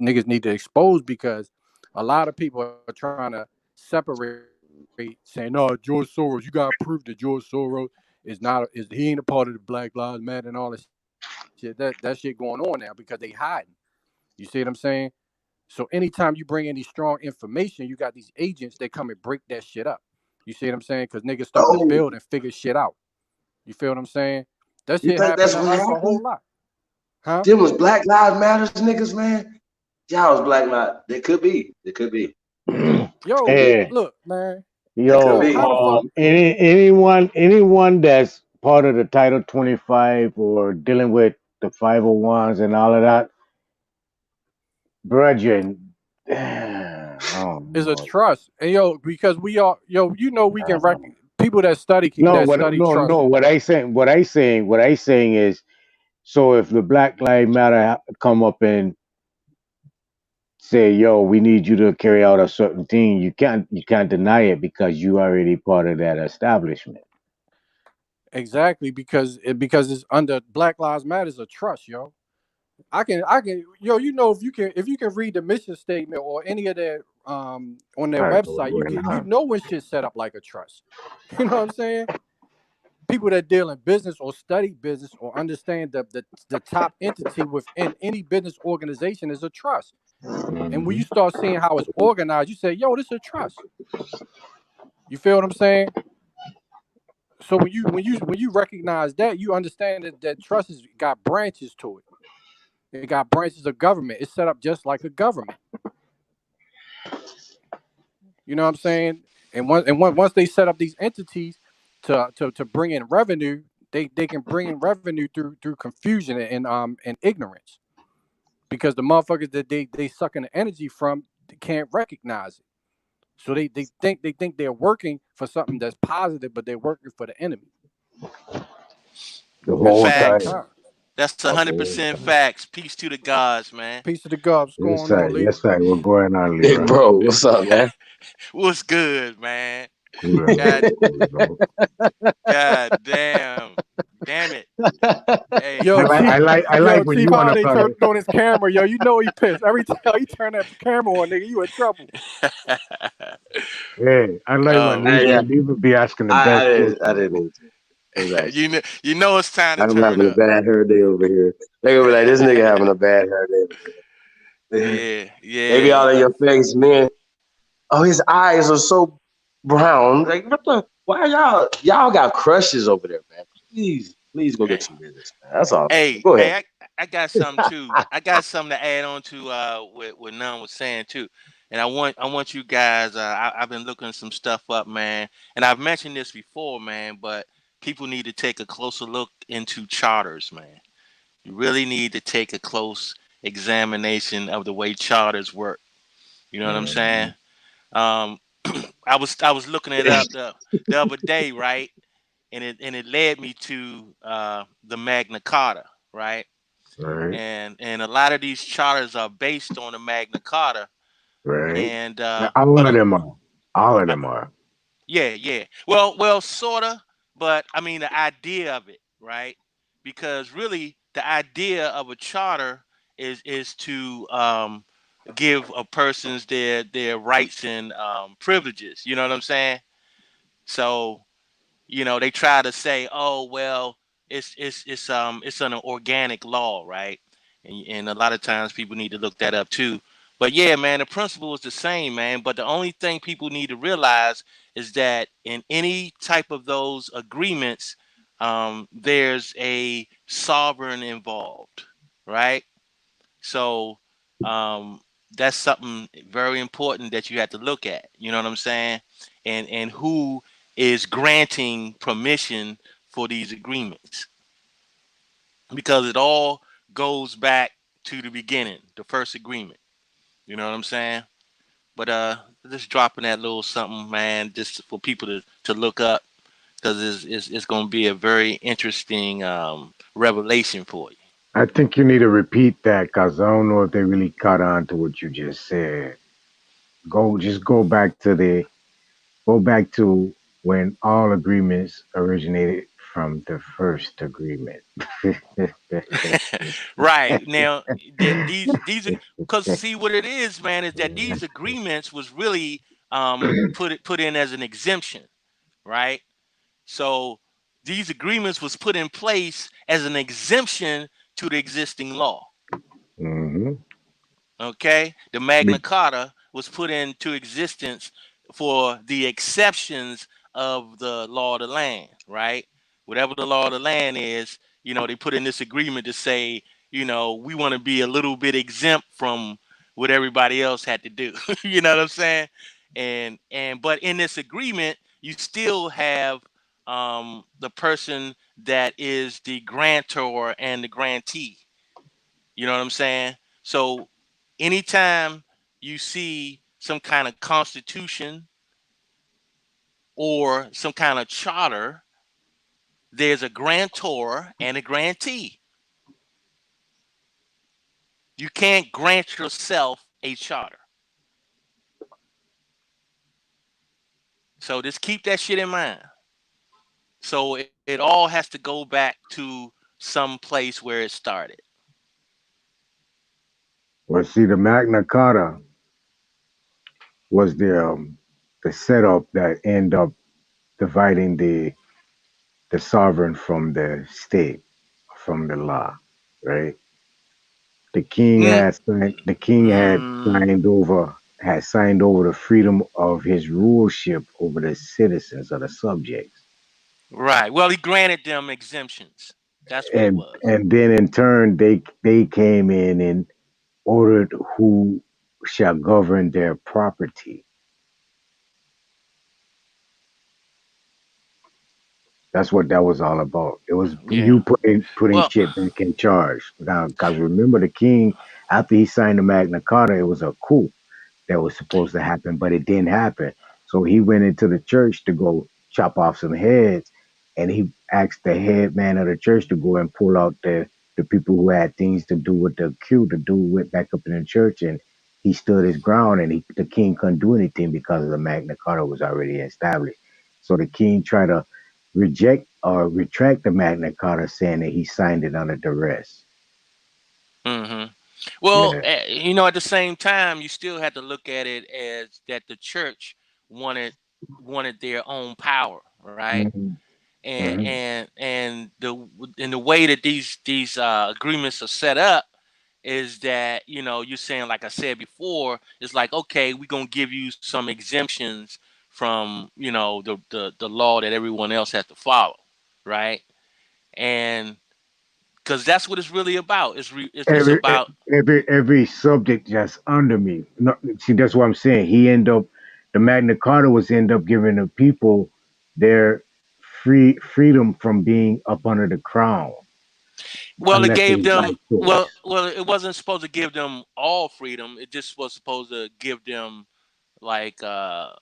niggas need to expose, because a lot of people are trying to separate, saying, "No, George Soros, you gotta prove that George Soros is not is he ain't a part of the Black Lives Matter and all that shit." That shit going on now because they hiding. You see what I'm saying? So anytime you bring any strong information, you got these agents that come and break that shit up. You see what I'm saying? Because niggas starting to Oh, build and figure shit out. You feel what I'm saying? That you shit think happened that's to what us a whole happened? lot. Huh? Them was Black Lives Matters niggas, man. Y'all was Black Lives. They could be. They could be. Yo, Hey, look, man. They could yo, Yo, be. how the fuck? anyone that's part of the Title 25 or dealing with the 501s and all of that, brethren, oh Is a Lord. trust. And yo, because we are, yo, you know, we can people that study No, trust. no. What I saying is, so if the Black Lives Matter come up and say, "Yo, we need you to carry out a certain thing," you can't deny it because you already part of that establishment. Exactly, because it's under Black Lives Matter is a trust, yo. I can yo, you know, if you can read the mission statement or any of their on their All right, what's website, going you on? know when shit's set up like a trust. You know what I'm saying? People that deal in business or study business or understand the top entity within any business organization is a trust. And when you Mhm. start seeing how it's organized, you say, yo, this is a trust. You feel what I'm saying? So when you recognize that, you understand that trust has got branches to it. It got branches of government. It's set up just like a government. You know what I'm saying? And once they set up these entities to bring in revenue, they can bring in revenue through confusion and ignorance, because the motherfuckers that they sucking the energy from, they can't recognize it. So they think they're working for something that's positive, but they're working for the enemy The at the whole same time. Facts. time. That's The 100% whole time. facts. Peace to the gods, man. Peace to the gods. What's Yes, going on, sir. Lee? Yes, sir. What's going on, Hey, Leroy? bro, what's up, man? What's good, man? Cool, God, bro. Cool, bro. God damn, damn it. Hey, Yo, Chief, I like yo, when Chief you on the Holiday panel. turned on his camera. Yo, you know he pissed. Every time he turn that camera on, nigga, you in trouble. Hey, I like when oh Yeah, Leroy be asking the I best didn't. I questions. didn't mean to. Exactly. you know it's time to I'm turn having a up. bad hair day over here. They gonna be like, this nigga having a bad hair day over here. Yeah, They be all yeah. in your face, man. Oh, his eyes are so brown. Like, what the? Why y'all got crushes over there, man? Please go get some business, man. That's all I'm saying. Hey, Go ahead. hey, I got something too. I got something to add on to what Nunn was saying too. And I want you guys. I've been looking some stuff up, man. And I've mentioned this before, man. But people need to take a closer look into charters, man. You really need to take a close examination of the way charters work. You know what I'm Mhm. saying? Um, I was looking it up the other day, right? and it led me to the Magna Carta, right? Right, And a lot of these charters are based on the Magna Carta, right. and Yeah, all but of them are. All of uh, them are. yeah. Well, sorta, but I mean the idea of it, right? Because really, the idea of a charter is to give a person's their rights and privileges. You know what I'm saying? So they try to say, oh well, it's an organic law, right? And a lot of times people need to look that up too. But yeah, man, the principle is the same, man. But the only thing people need to realize is that in any type of those agreements, there's a sovereign involved, right? So um, that's something very important that you have to look at. You know what I'm saying? And who is granting permission for these agreements? Because it all goes back to the beginning, the first agreement. You know what I'm saying? But just dropping that little something, man, just for people to look up, because it's going to be a very interesting revelation for you. I think you need to repeat that because I don't know if they really caught on to what you just said. Just go back to when all agreements originated from the first agreement. Right now, these because see what it is, man, is that these agreements was really put in as an exemption, right? So these agreements was put in place as an exemption to the existing law. Hmm. Okay, the Magna Carta was put into existence for the exceptions of the law of the land, right? Whatever the law of the land is, they put in this agreement to say, we want to be a little bit exempt from what everybody else had to do. You know what I'm saying? But in this agreement, you still have the person that is the grantor and the grantee. You know what I'm saying? So anytime you see some kind of constitution or some kind of charter, there's a grantor and a grantee. You can't grant yourself a charter. So just keep that shit in mind. So it all has to go back to some place where it started. Well, see, the Magna Carta was the setup that end up dividing the sovereign from the state, from the law, right? Mm, The king mm, had signed over the freedom of his ruleship over the citizens or the subjects. right. Well, he granted them exemptions. That's what it And was. and then in turn they came in and ordered who shall govern their property. That's what that was all about. It was Yeah. you putting Well, shit back in charge. Now, because remember, the king, after he signed the Magna Carta, it was a coup that was supposed to happen, but it didn't happen. So he went into the church to go chop off some heads, and he asked the head man of the church to go and pull out the people who had things to do with the queue to do with back up in the church, and he stood his ground, and the king couldn't do anything because the Magna Carta was already established. So the king tried to reject or retract the Magna Carta, saying that he signed it under duress. hmm well, Yeah. at the same time, you still have to look at it as that the church wanted wanted their own power, right? Mhm. And Mhm. and and the way that these agreements are set up is that you're saying, like I said before, it's like, okay, we're gonna give you some exemptions from the law that everyone else has to follow, right? And because that's what it's really about. It's every about. every subject that's under me. No, see, that's what I'm saying. The Magna Carta was end up giving the people their freedom from being up under the crown, Well, it unless they gave them. write to it. Well, it wasn't supposed to give them all freedom. It just was supposed to give them like a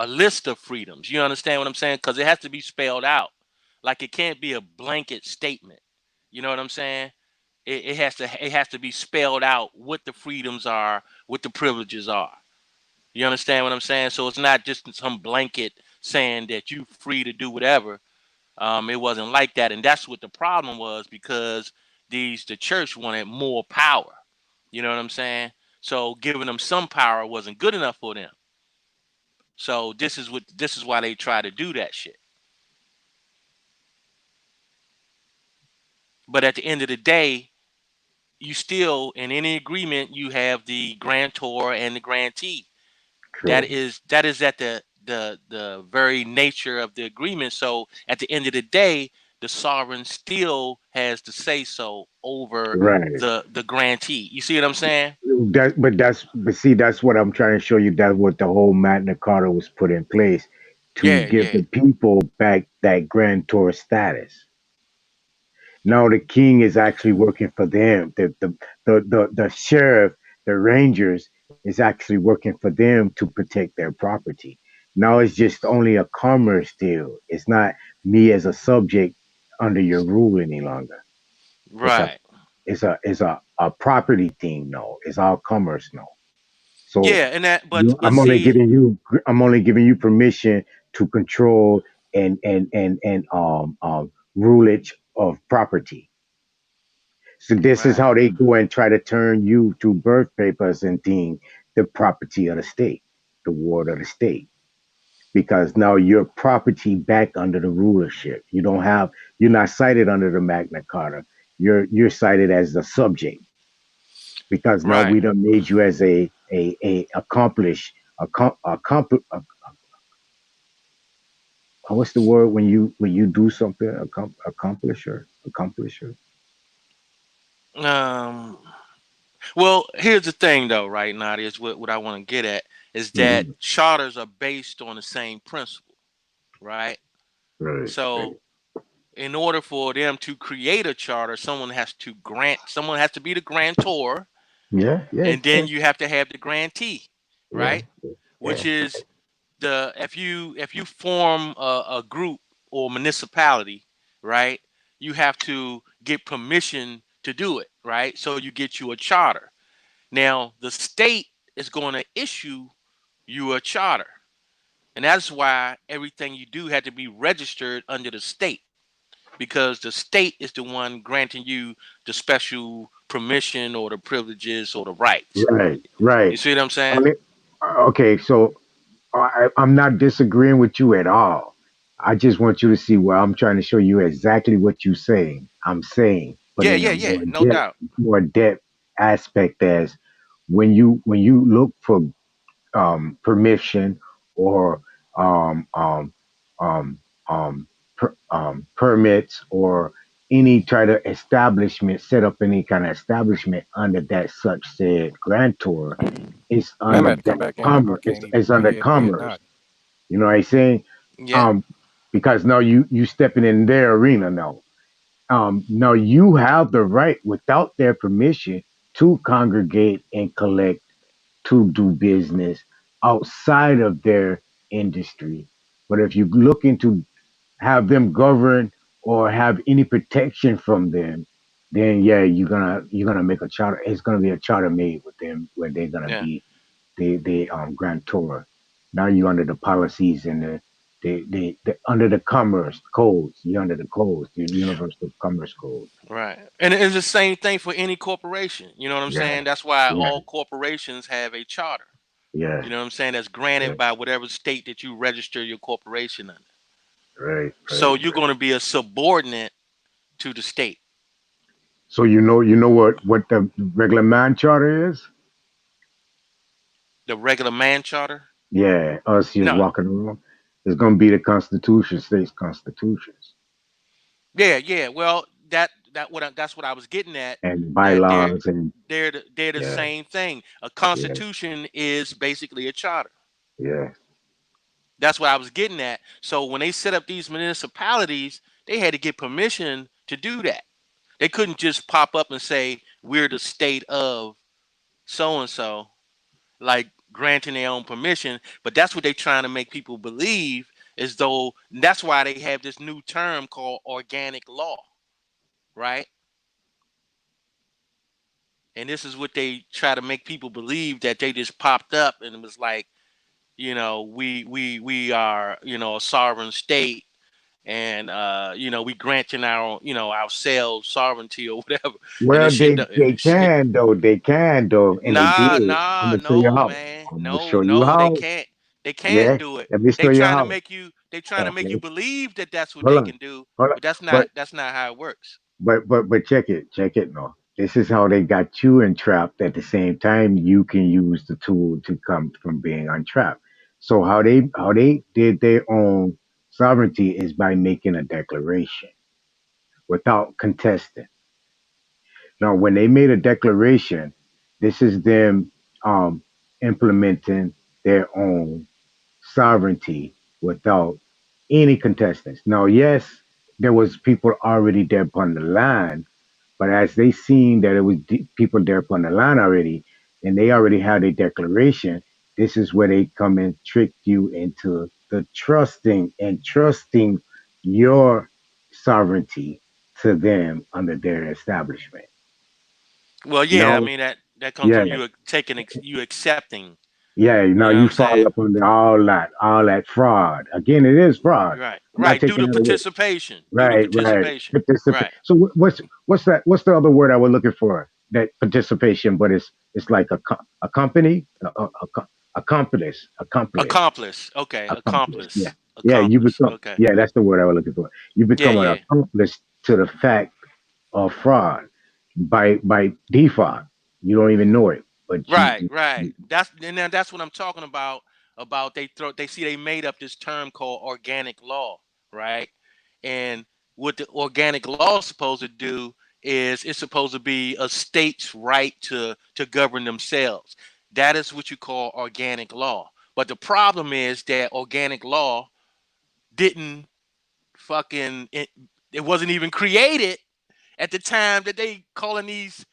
list of freedoms. You understand what I'm saying? Because it has to be spelled out. Like it can't be a blanket statement. You know what I'm saying? It has to be spelled out what the freedoms are, what the privileges are. You understand what I'm saying? So it's not just some blanket saying that you free to do whatever. It wasn't like that, and that's what the problem was because the church wanted more power. You know what I'm saying? So giving them some power wasn't good enough for them. So this is why they try to do that shit. But at the end of the day, you still in any agreement you have the grantor and the grantee. That True. is at the very nature of the agreement. So at the end of the day, the sovereign still has to say so over Right. the grantee. You see what I'm saying? But see, that's what I'm trying to show you. That's what the whole Magna Carta was put in place to Yeah, give yeah. the people back that grantor status. Now the king is actually working for them. The sheriff, the rangers is actually working for them to protect their property. Now it's just only a commerce deal. It's not me as a subject under your rule any longer. It's a Right. it's a property thing. No, it's all commerce. No. So Yeah, and that but I'm only see, giving you permission to control and rulage of property. So this is right. how they go and try to turn you to birth papers and thing the property of the state, the ward of the state. Because now you're property back under the rulership. You're not cited under the Magna Carta. You're cited as the subject because now Right. we done made you as a accomplish what's the word when you do something Um well, here's the thing though, right, Nadia, is what I want to get at is that Mhm. charters are based on the same principle, right? Right, right. So in order for them to create a charter, someone has to be the grantor, Yeah, yeah, and then yeah, you have to have the grantee, yeah, right? Which yeah. is the if you form a group or municipality, right? You have to get permission to do it, right? So you get you a charter. Now the state is going to issue you a charter, and that's why everything you do had to be registered under the state because the state is the one granting you the special permission or the privileges or the rights. Right, You right. see what I'm saying? Okay, okay, so I'm not disagreeing with you at all. I just want you to see where I'm trying to show you exactly what you're saying. I'm saying, but Yeah, in yeah, a yeah, no doubt. more depth aspect as when you look for permission or um, um, um, permits or any kind of establishment, set up any kind of establishment under that such said grantor, it's I'm under gonna come that back in. I commerce. can't even. It's under Yeah, go ahead, commerce. not. You know what I'm saying? Yeah, Um, because now you stepping in their arena now. Now you have the right without their permission to congregate and collect to do business outside of their industry. But if you look into have them govern or have any protection from them, then yeah, you're gonna make a charter. It's gonna be a charter made with them where they're gonna yeah, be the grantor. Now you're under the policies and the under the commerce codes. You're under the codes, the universal commerce code. right. And it's the same thing for any corporation. You know what I'm Yeah, saying? That's why yeah, all corporations have a charter. yeah, You know what I'm saying? That's yeah. granted by whatever state that you register your corporation under. Right, So right, you're right. going to be a subordinate to the state. So you know what the regular man charter is? The regular man charter? Yeah, us just No. walking around. It's gonna be the Constitution, states constitutions Yeah, yeah. Well, that's what I was getting at. and That they're bylaws and they're the yeah, same thing. A yeah, constitution is basically a charter. yeah. That's what I was getting at. So when they set up these municipalities, they had to get permission to do that. They couldn't just pop up and say we're the state of so and so, like granting their own permission. But that's what they're trying to make people believe as though that's why they have this new term called organic law, right? And this is what they try to make people believe, that they just popped up and it was like, we are, a sovereign state, and we granting our, ourselves sovereignty or whatever, and Well, this shit. they can though. They can though, and they Nah, did. I'm nah, gonna show you no, how. man. I'm gonna No, show you no, they how. can't. They can't Yeah, do it. let me They show you trying to how. make you they trying to make you Okay, believe that that's what hold they on, can do, hold on. but that's But not how it works. but check it. No, this is how they got you entrapped. At the same time, you can use the tool to come from being untrapped. So how they did their own sovereignty is by making a declaration without contesting. Now, when they made a declaration, this is them implementing their own sovereignty without any contestants. Now, yes, there was people already there upon the line, but as they seen that it was people there upon the line already, and they already had a declaration, this is where they come and trick you into the trusting your sovereignty to them under their establishment. Well, yeah, I No, mean that comes yeah, from you you accepting. yeah. You No, know what you I'm fall saying? up under all that fraud. Again, it is fraud. Right, I'm not right. Due taking to that away. participation. Due to Right, right. participation. Participate. Right. So what's that? What's the other word I was looking for? That participation, but it's like a company, Accomplice. Okay. accomplice. Yeah, Accomplice. yeah. You Accomplice. become. Okay. Yeah, that's the word I was looking for. You Yeah, become an yeah. accomplice to the fact of fraud by default. You don't even know it, but Right, right. That's what I'm talking about. About they see they made up this term called organic law, right? And what the organic law is supposed to do is it's supposed to be a state's right to govern themselves. That is what you call organic law. But the problem is that organic law didn't it wasn't even created at the time that they calling these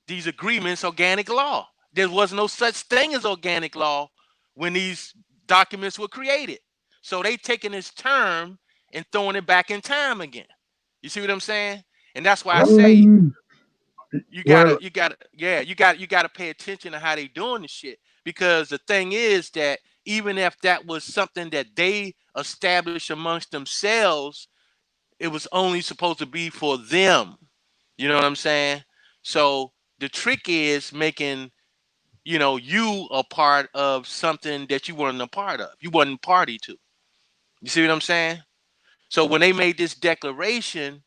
these agreements organic law. There was no such thing as organic law when these documents were created. So they taking this term and throwing it back in time again. You see what I'm saying? And that's why I say um, well, you gotta pay attention to how they doing this shit. Because the thing is that even if that was something that they established amongst themselves, it was only supposed to be for them. You know what I'm saying? So the trick is making, you a part of something that you weren't a part of. You wasn't party to. You see what I'm saying? So when they made this declaration,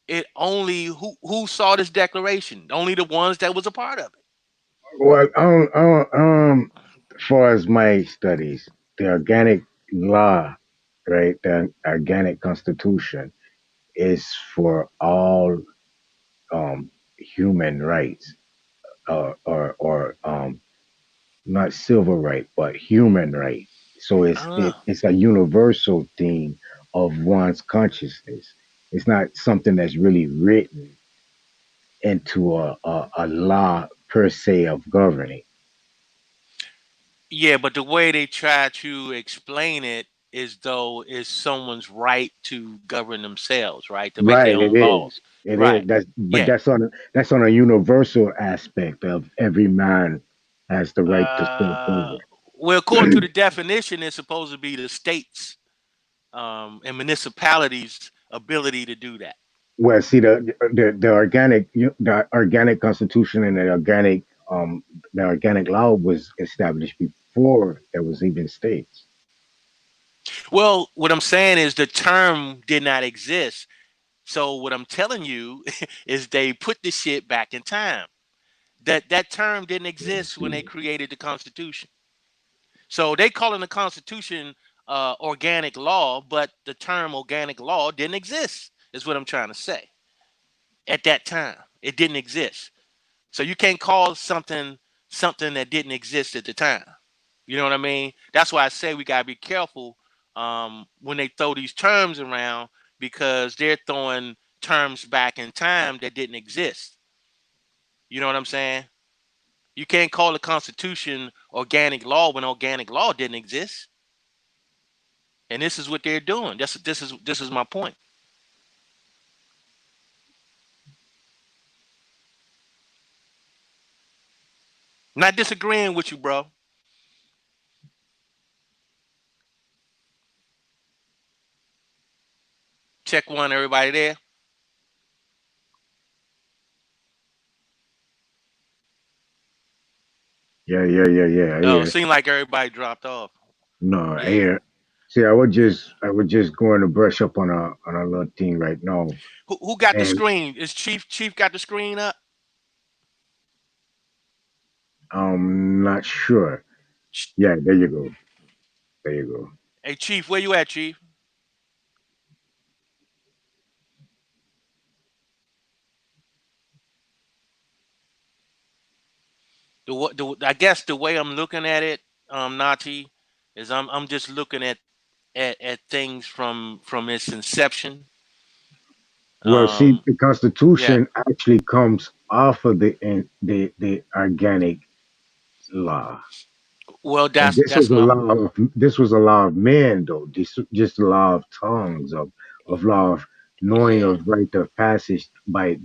it only who saw this declaration? Only the ones that was a part of it. well, as far as my studies, the organic law, right, the organic constitution is for all human rights, or not civil right, but human right. So Oh. it's a universal theme of one's consciousness. It's not something that's really written into a law per se of governing. Yeah, but the way they try to explain it is though is someone's right to govern themselves, right? To make their Right, it own laws. is. It is. Right. But Yeah. that's on a universal aspect of every man has the right to self Uh, govern. well, according to the definition, it's supposed to be the states and municipalities' ability to do that. Well, see the organic constitution and the organic law was established before there was even states. Well, what I'm saying is the term did not exist. So what I'm telling you is they put the shit back in time. That term didn't Let's exist when they see. created the Constitution. So they calling the Constitution organic law, but the term organic law didn't exist. Is what I'm trying to say. At that time, it didn't exist. So you can't call something that didn't exist at the time. You know what I mean? That's why I say we gotta be careful when they throw these terms around because they're throwing terms back in time that didn't exist. You know what I'm saying? You can't call the Constitution organic law when organic law didn't exist. And this is what they're doing. This is my point. Not disagreeing with you, bro. Check one, everybody there. Yeah. Oh, it Yeah. seemed like everybody dropped off. No, Yeah. yeah. See, I was just going to brush up on a little thing right now, Who got the and screen? Is Chief got the screen up? I'm not sure. Yeah, there you go. There you go. Hey, Chief, where you at, Chief? I guess the way I'm looking at it, Nati, is I'm just looking at things from its inception. Well, see, the Yeah. Constitution actually comes off of the organic law. Well, And that's my this was a law of man though. This just a law of tongues of law of knowing yeah. of right of passage by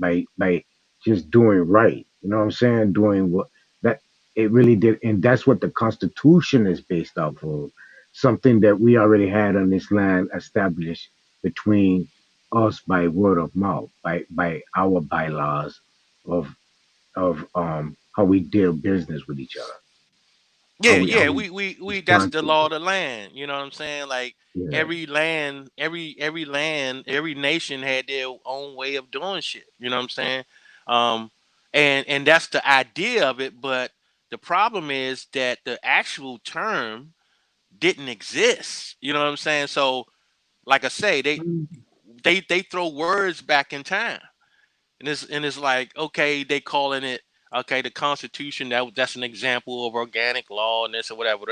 just doing right. You know what I'm saying? Doing what that it really did, and that's what the Constitution is based off of. Something that we already had on this land established between us by word of mouth, by our bylaws of how we deal business with each other. Yeah, How yeah, we we that's respond the to each law of other. the land. You know what I'm saying? Like Yeah. every land, every nation had their own way of doing shit. You know what I'm saying? Um, and that's the idea of it. But the problem is that the actual term didn't exist. You know what I'm saying? So, like I say, they throw words back in time. And it's like, okay, they calling it, okay, the Constitution, that's an example of organic law and this or whatever.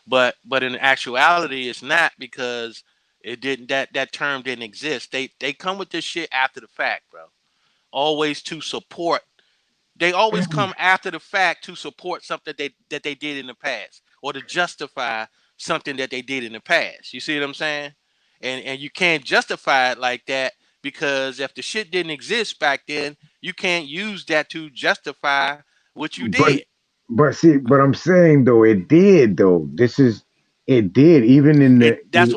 But in actuality it's not, because it didn't that term didn't exist. They come with this shit after the fact, bro. Always to support, they always come after the fact to support something that they did in the past, or to justify something that they did in the past. You see what I'm saying? And you can't justify it like that, because if the shit didn't exist back then, you can't use that to justify what you But did. see, but I'm saying though it did though. This is it did even in It that's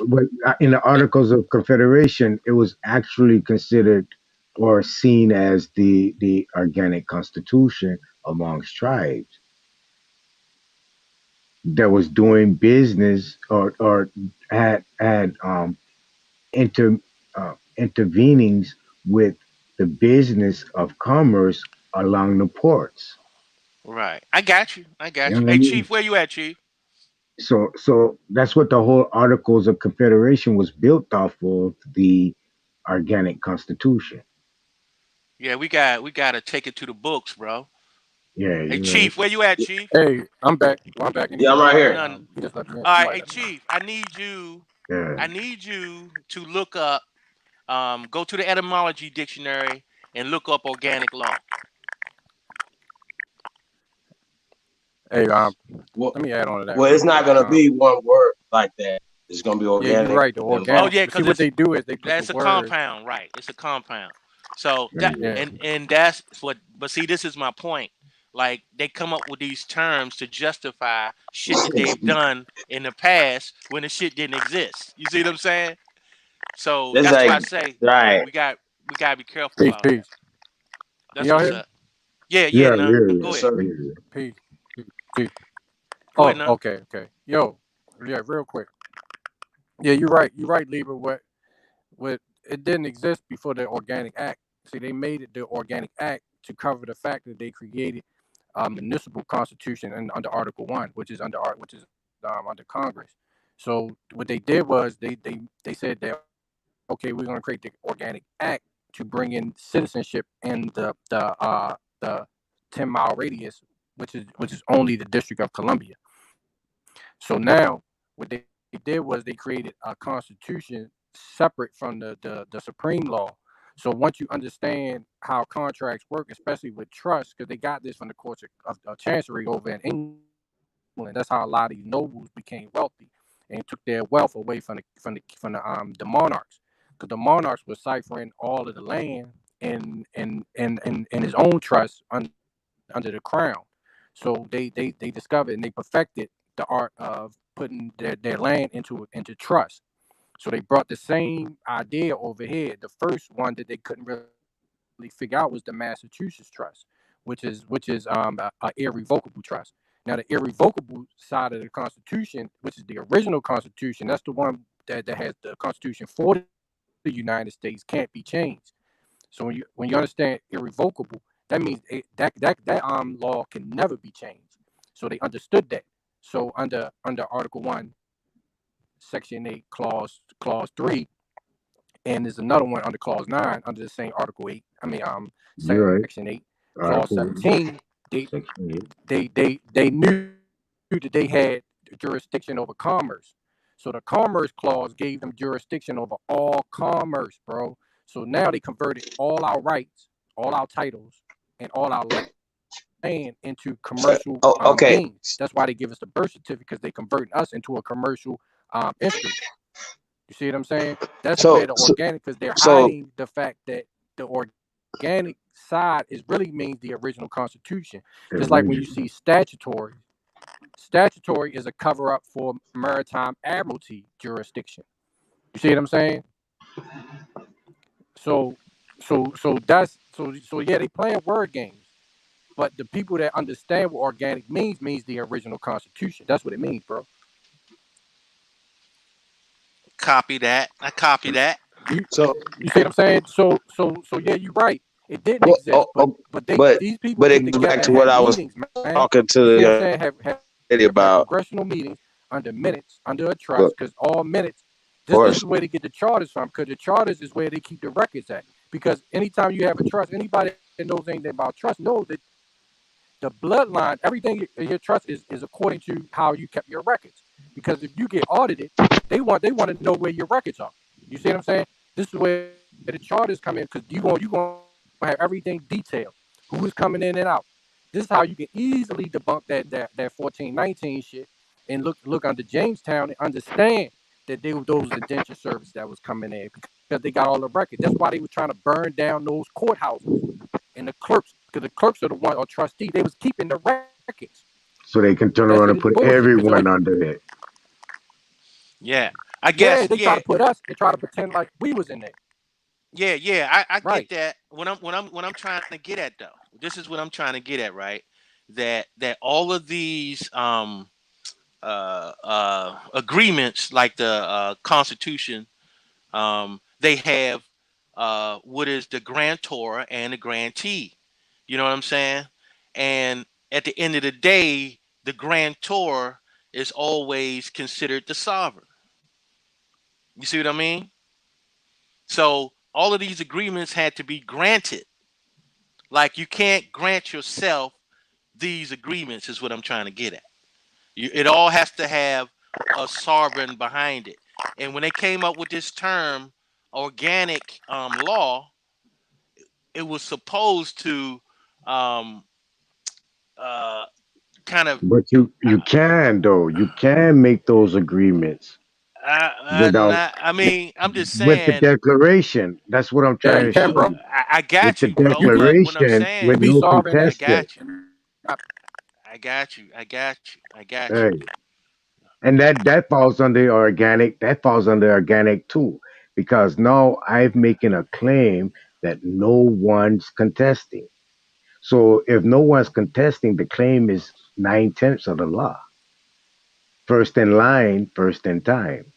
in the Articles of Confederation, it was actually considered or seen as the organic constitution amongst tribes that was doing business or had inter intervenings with the business of commerce along the ports. right. I got you. I You got know you. what I Hey, mean? Chief, where you at, Chief? So that's what the whole Articles of Confederation was built off of, the organic constitution. Yeah, we got to take it to the books, bro. Yeah, Hey, you're right. Chief, where you at, Chief? Hey, I'm back. Well, I'm back Yeah, I'm anyway. right here. None. You just let me in. All right, Somebody hey, let me in. Chief, I need you. Yeah. I need you to look up. Go to the etymology dictionary and look up organic law. Hey, Well, let me add on to that well, real it's not quick. gonna be one word like that. It's gonna be Yeah, you're organic right. The and law. Oh organic. yeah, But see, because what they do is they put the that's a word. compound, right? It's a compound. So Yeah. that Yeah. and that's what. But see, this is my point. Like, they come up with these terms to justify shit that they've done in the past when the shit didn't exist. You see what I'm saying? So It's that's why like I say right. we gotta be careful Peace, about that. peace. Can That's y'all what's hear me? up. Yeah, yeah, Yeah, none. yeah, Go Yes, ahead. sir. yeah. Peace, peace. Go ahead, Oh, none. okay, okay. Yo, yeah, real quick. Yeah, you're right. You're right, Lieber. What it didn't exist before the Organic Act. See, they made it the Organic Act to cover the fact that they created a municipal constitution and under Article One, which is under Congress. So what they did was they said that, okay, we're going to create the Organic Act to bring in citizenship in the 10-mile radius, which is only the District of Columbia. So now what they did was they created a constitution separate from the supreme law. So once you understand how contracts work, especially with trust, because they got this from the courts of chancery over in England, that's how a lot of these nobles became wealthy and took their wealth away from the monarchs, because the monarchs were ciphering all of the land in his own trust under the crown. So they discovered and they perfected the art of putting their land into trust. So they brought the same idea over here. The first one that they couldn't really figure out was the Massachusetts trust, which is a irrevocable trust. Now the irrevocable side of the Constitution, which is the original Constitution, that's the one that has the Constitution for the United States, can't be changed. So when you understand irrevocable, that means that law can never be changed. So they understood that. So under Article 1, Section 8, Clause 3, and there's another one under Clause 9 under the same Article 8. You're Section right. 8, Clause Article 17. Section 8. They knew that they had jurisdiction over commerce. So the Commerce Clause gave them jurisdiction over all commerce, bro. So now they converted all our rights, all our titles, and all our land into commercial Oh, beings. okay. That's why they give us the birth certificate, because they converting us into a commercial instrument. You see what I'm saying? That's where So the so, organic, because they're so hiding the fact that the organic side is really means the original Constitution. Just like when you see Original. statutory, statutory is a cover up for maritime admiralty jurisdiction. You see what I'm saying? So, so yeah, they playing word games. But the people that understand what organic means the original Constitution. That's what it means, bro. Copy that. I copy that. You so you see what I'm saying? So yeah, you're right. It didn't well, exist, but these people but get it goes together back and to what have I was meetings, man. talking You to see what the I'm young saying? Have lady about. congressional meetings under minutes, under a But trust, because all minutes. of This course, is where they get the charters from, because the charters is where they keep the records at. Because anytime you have a trust, anybody that knows anything about trust knows that the bloodline, everything in your trust is according to how you kept your records. Because if you get audited, they want to know where your records are. You see what I'm saying? This is where the charters come in, because you gonna have everything detailed. Who is coming in and out. This is how you can easily debunk that 1419 shit and look under Jamestown and understand that they were those indenture service that was coming in, because they got all the records. That's why they were trying to burn down those courthouses and the clerks, because the clerks are the one or trustee. They was keeping the records. So they can turn That's around it and is put bullshit. Because everyone under it. Yeah. I yeah, guess, they try yeah. to put us and try to pretend like we was in there. Yeah. I get Right. that. What I'm trying to get at though. This is what I'm trying to get at, right? That all of these agreements, like the Constitution, they have what is the grantor and the grantee. You know what I'm saying? And at the end of the day, the grantor is always considered the sovereign. You see what I mean? So all of these agreements had to be granted. Like you can't grant yourself these agreements, is what I'm trying to get at. It all has to have a sovereign behind it. And when they came up with this term, organic law, it was supposed to um, uh, kind of. But you can though. You can make those agreements without I mean, I'm just with the saying. declaration. That's what I'm Yeah, trying you to can, show bro. you. I With got the you, bro. But what I'm declaration, You with saying, can be no sovereign I contesting. got you. and I got you. I got you. I got you. Hey, and that falls under organic. That falls under organic too, because now I'm making a claim that no one's contesting. So if no one's contesting, the claim is 9/10 of the law. First in line, first in time.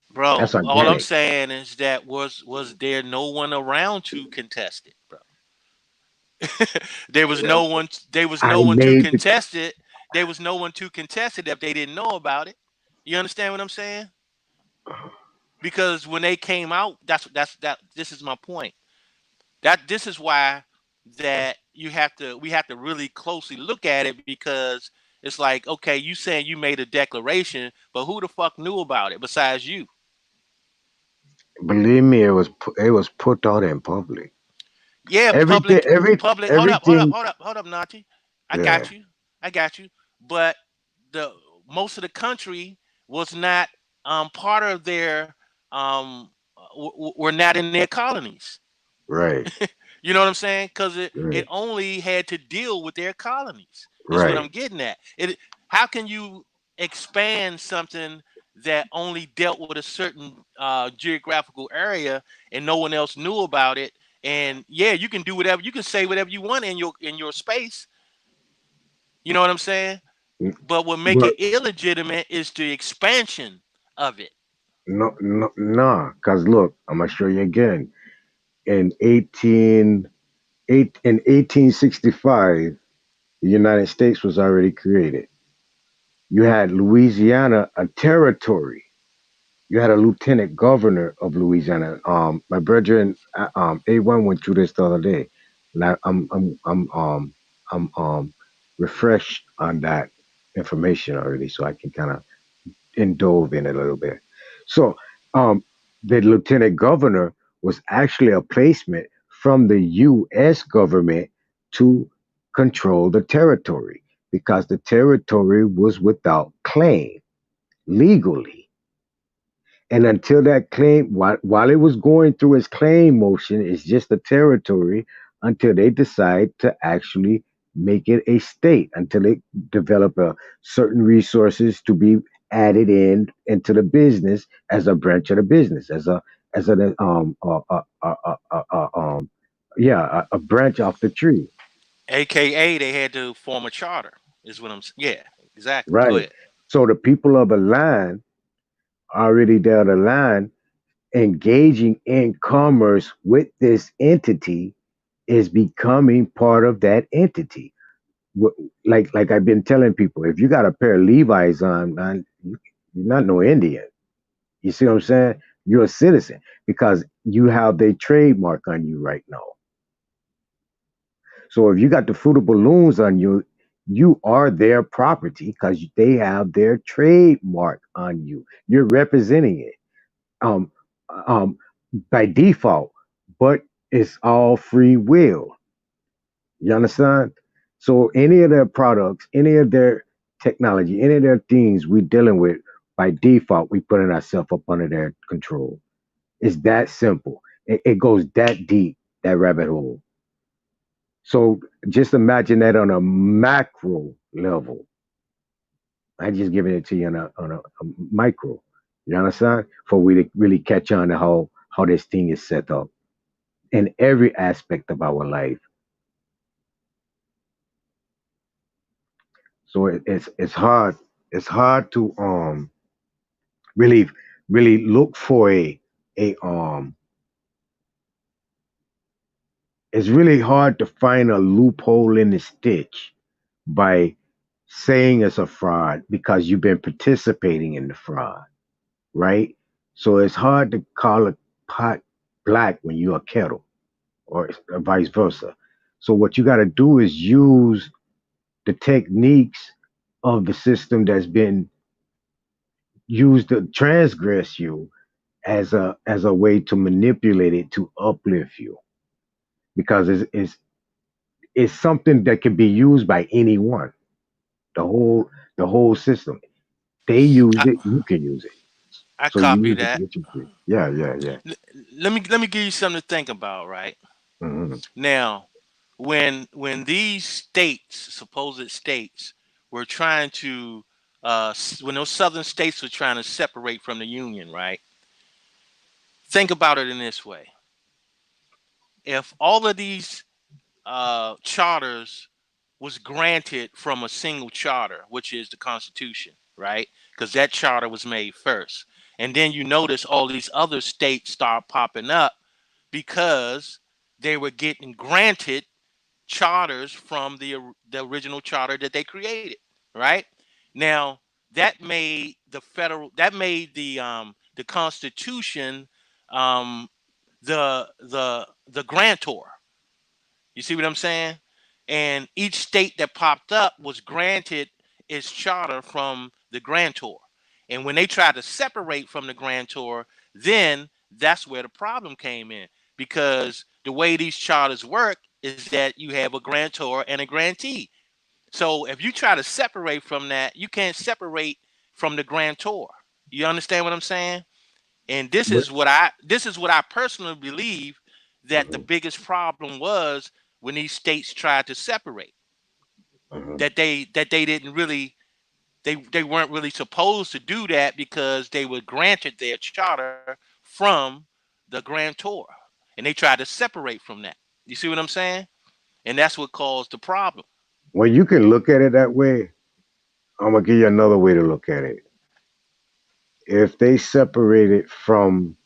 That's Bro, all I'm organic. saying is that was there no one around to contest it, bro? There was I no one to made the contest it. There was no one to contest it if they didn't know about it. You understand what I'm saying? Because when they came out, that this is my point. That this is why that we have to really closely look at it, because it's like, okay, you saying you made a declaration, but who the fuck knew about it besides you? Believe me, it was put out in public. Yeah, Everything, public. everything. Hold up, Nachi. I Yeah, got you. I got you. But the most of the country was not part of their were not in their colonies. right, You know what I'm saying? Because it right, only had to deal with their colonies. Is what I'm right. getting at. It. How can you expand something that only dealt with a certain geographical area and no one else knew about it? And yeah, you can do whatever you can say whatever you want in your space. You know what I'm saying? But what make But it illegitimate is the expansion of it. no, no, nah. Cause look, I'm gonna show you again. In 1865, the United States was already created. You had Louisiana, a territory. You had a lieutenant governor of Louisiana. My brethren, A1 went through this the other day, and I'm refreshed on that information already, so I can kind of indulge in it a little bit. So, um, the lieutenant governor was actually a placement from the U.S. government to control the territory because the territory was without claim legally. And until that claim, while it was going through its claim motion, it's just a territory until they decide to actually make it a state, until they develop a certain resources to be added in into the business as a branch of the business, as an yeah, a branch off the tree, AKA they had to form a charter, is what yeah, exactly. Go right? ahead. So the people of the line already down the line engaging in commerce with this entity is becoming part of that entity. Like I've been telling people, if you got a pair of Levi's on, man, you're not no Indian. You see what I'm saying? You're a citizen because you have their trademark on you right now. So if you got the Fruit of Balloons on you, you are their property because they have their trademark on you. You're representing it. Um, um, by default, but it's all free will. You understand? So any of their products, any of their technology, any of their things we're dealing with, by default, we putting ourselves up under their control. It's that simple. It goes that deep, that rabbit hole. So just imagine that on a macro level. I just giving it to you on a micro. You understand? For we to really catch on to how this thing is set up in every aspect of our life. So it's hard. It's hard to really really look for a. It's really hard to find a loophole in the stitch by saying it's a fraud because you've been participating in the fraud, right? So it's hard to call a pot black when you're a kettle, or vice versa. So what you got to do is use the techniques of the system that's been used to transgress you as a way to manipulate it to uplift you because it's something that can be used by anyone. The whole system. They use I, it, you can use it. I So you copy use it to that. get you free. Yeah, yeah, yeah. Let me give you something to think about, right? Hmm. Now, when these states, supposed states, were trying to when those southern states were trying to separate from the union, right? Think about it in this way: if all of these charters was granted from a single charter, which is the Constitution, right? Because that charter was made first, and then you notice all these other states start popping up because they were getting granted charters from the original charter that they created, right? Now that made the Constitution um, the grantor. You see what I'm saying? And each state that popped up was granted its charter from the grantor. And when they tried to separate from the grantor, then That's where the problem came in, because the way these charters work is that you have a grantor and a grantee. So if you try to separate from that, you can't separate from the grantor. You understand what I'm saying? And But this is what I personally believe that the biggest problem was when these states tried to separate. That they didn't really they weren't really supposed to do that, because they were granted their charter from the grantor, and they tried to separate from that. You see what I'm saying? And that's what caused the problem. when you can look at it that way, I'm gonna give you another way to look at it. If they separated from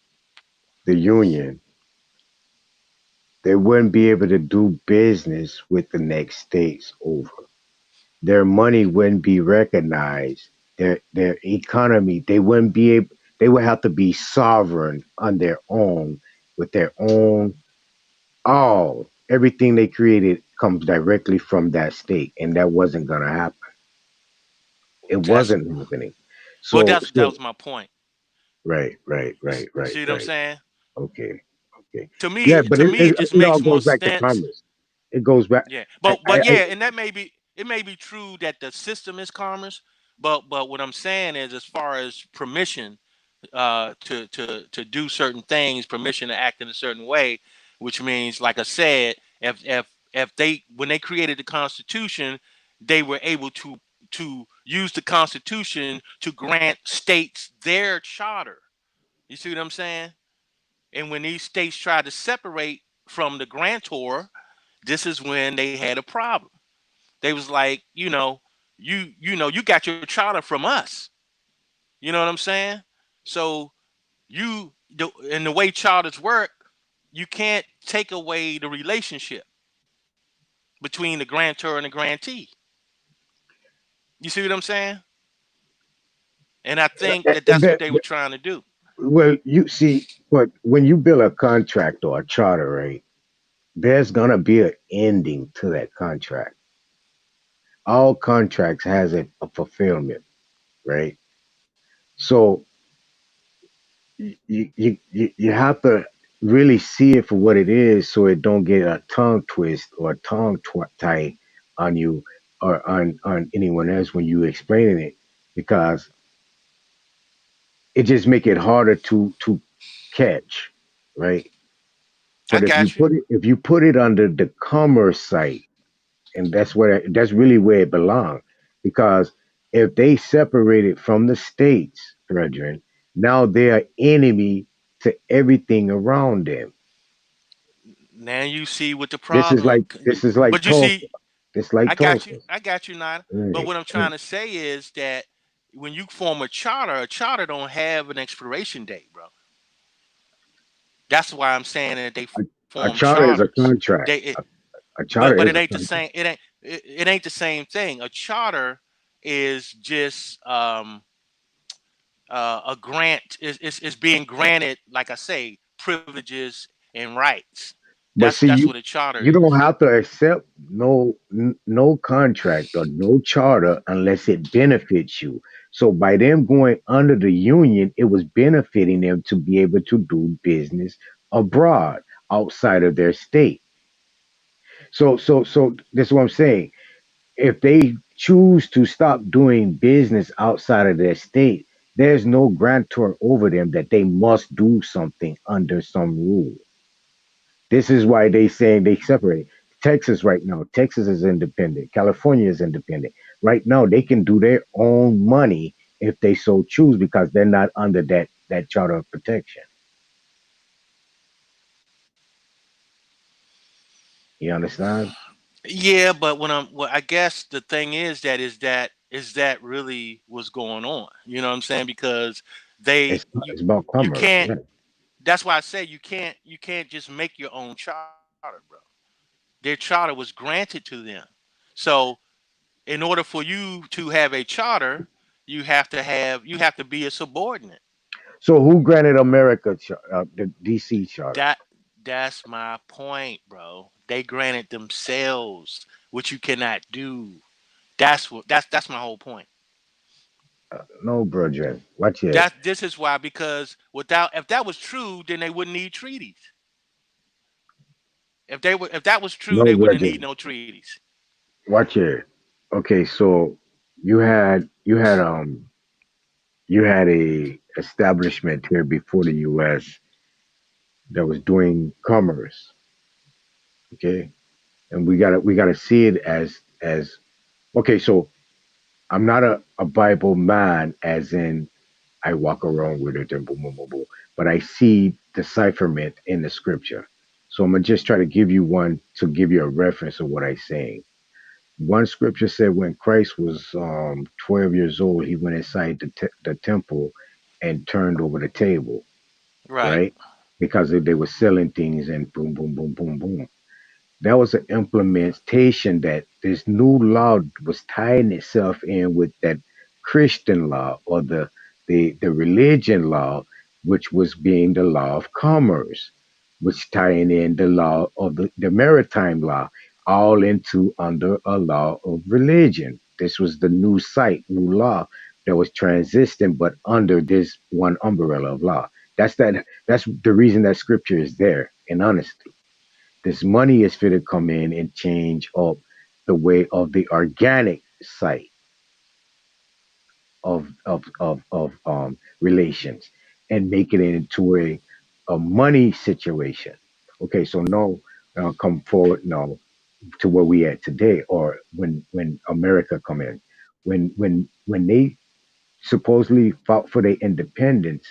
the union, they wouldn't be able to do business with the next states over. Their money wouldn't be recognized. Their economy, they wouldn't be able. They would have to be sovereign on their own with their own. All everything they created comes directly from that state, and that wasn't gonna happen. It That's wasn't happening. well, So, that so was my point. right, right, right, You right, see what I'm right. saying? Okay, okay. To me, Yeah, but it just it all makes more goes back to sense. commerce. It goes back. Yeah, I but yeah, and that may be it may be true that the system is commerce, but what I'm saying is, as far as permission to do certain things, permission to act in a certain way, which means, like I said, if they when they created the Constitution, they were able to use the Constitution to grant states their charter. You see what I'm saying? And when these states tried to separate from the grantor, this is when they had a problem. They was like, you got your charter from us. You know what I'm saying? So and the way charters work, you can't take away the relationship between the grantor and the grantee. You see what I'm saying? And I think that that's what that, they were trying to do. well, you see, but when you build a contract or a charter, right? There's gonna be an ending to that contract. All contracts has a fulfillment, right? So you have to really see it for what it is, so it don't get a tongue twist or a tie on you or on anyone else when you explaining it, because it just make it harder to catch, right? I But got you. if you put it under the commerce site, and that's really where it belongs, because if they separate it from the states, brethren, now they are enemy to everything around them. Now you see what the This is problem. like this is like But you Tulsa. see, This like Tulsa. I got you, Nada. But Right, what I'm trying to say is that when you form a charter don't have an expiration date, bro. That's why I'm saying that they form a charter is a charters. contract. A charter But is it a ain't the contract. same. It ain't the same thing. A charter is just a grant. Is being granted, like I say, privileges and rights. But see, That's what a charter you don't is. have to accept no contract or no charter unless it benefits you. So by them going under the union, it was benefiting them to be able to do business abroad outside of their state. So this is what I'm saying. If they choose to stop doing business outside of their state, there's no grantor over them that they must do something under some rule. This is why they saying they separate. Texas right now, Texas is independent. California is independent. Right now, they can do their own money if they so choose because they're not under that charter of protection. You understand? Yeah, but I guess the thing is that really what's going on. You know what I'm saying? Because It's about you commerce. can't. Yeah. That's why I say you can't just make your own charter, bro. Their charter was granted to them. So in order for you to have a charter, you have to be a subordinate. So who granted America the DC charter? That that's my point, bro. They granted themselves what you cannot do. That's my whole point. No, brethren. Watch it. This is why, because without, if that was true, then they wouldn't need treaties. If that was true, No, they wouldn't need brethren. no treaties. Watch it. Okay, so you had a establishment here before the U.S. that was doing commerce. Okay, and we gotta see it as okay. So I'm not a Bible man, as in I walk around with it and boom, boom, boom, boom. But I see decipherment in the scripture. So I'm gonna just try to give you one to give you a reference of what I'm saying. One scripture said when Christ was 12 years old, he went inside the temple and turned over the table, Right. right? Because they were selling things and boom, boom, boom, boom, boom. That was an implementation that this new law was tying itself in with that Christian law or the religion law, which was being the law of commerce, which tying in the law of the maritime law, all into under a law of religion. This was the new site, new law that was transisting, but under this one umbrella of law. That's the reason that scripture is there, in honesty. This money is fit to come in and change up the way of the organic site of relations and make it into a money situation. Okay, so now come forward now to where we at today, or when America come in, when they supposedly fought for their independence.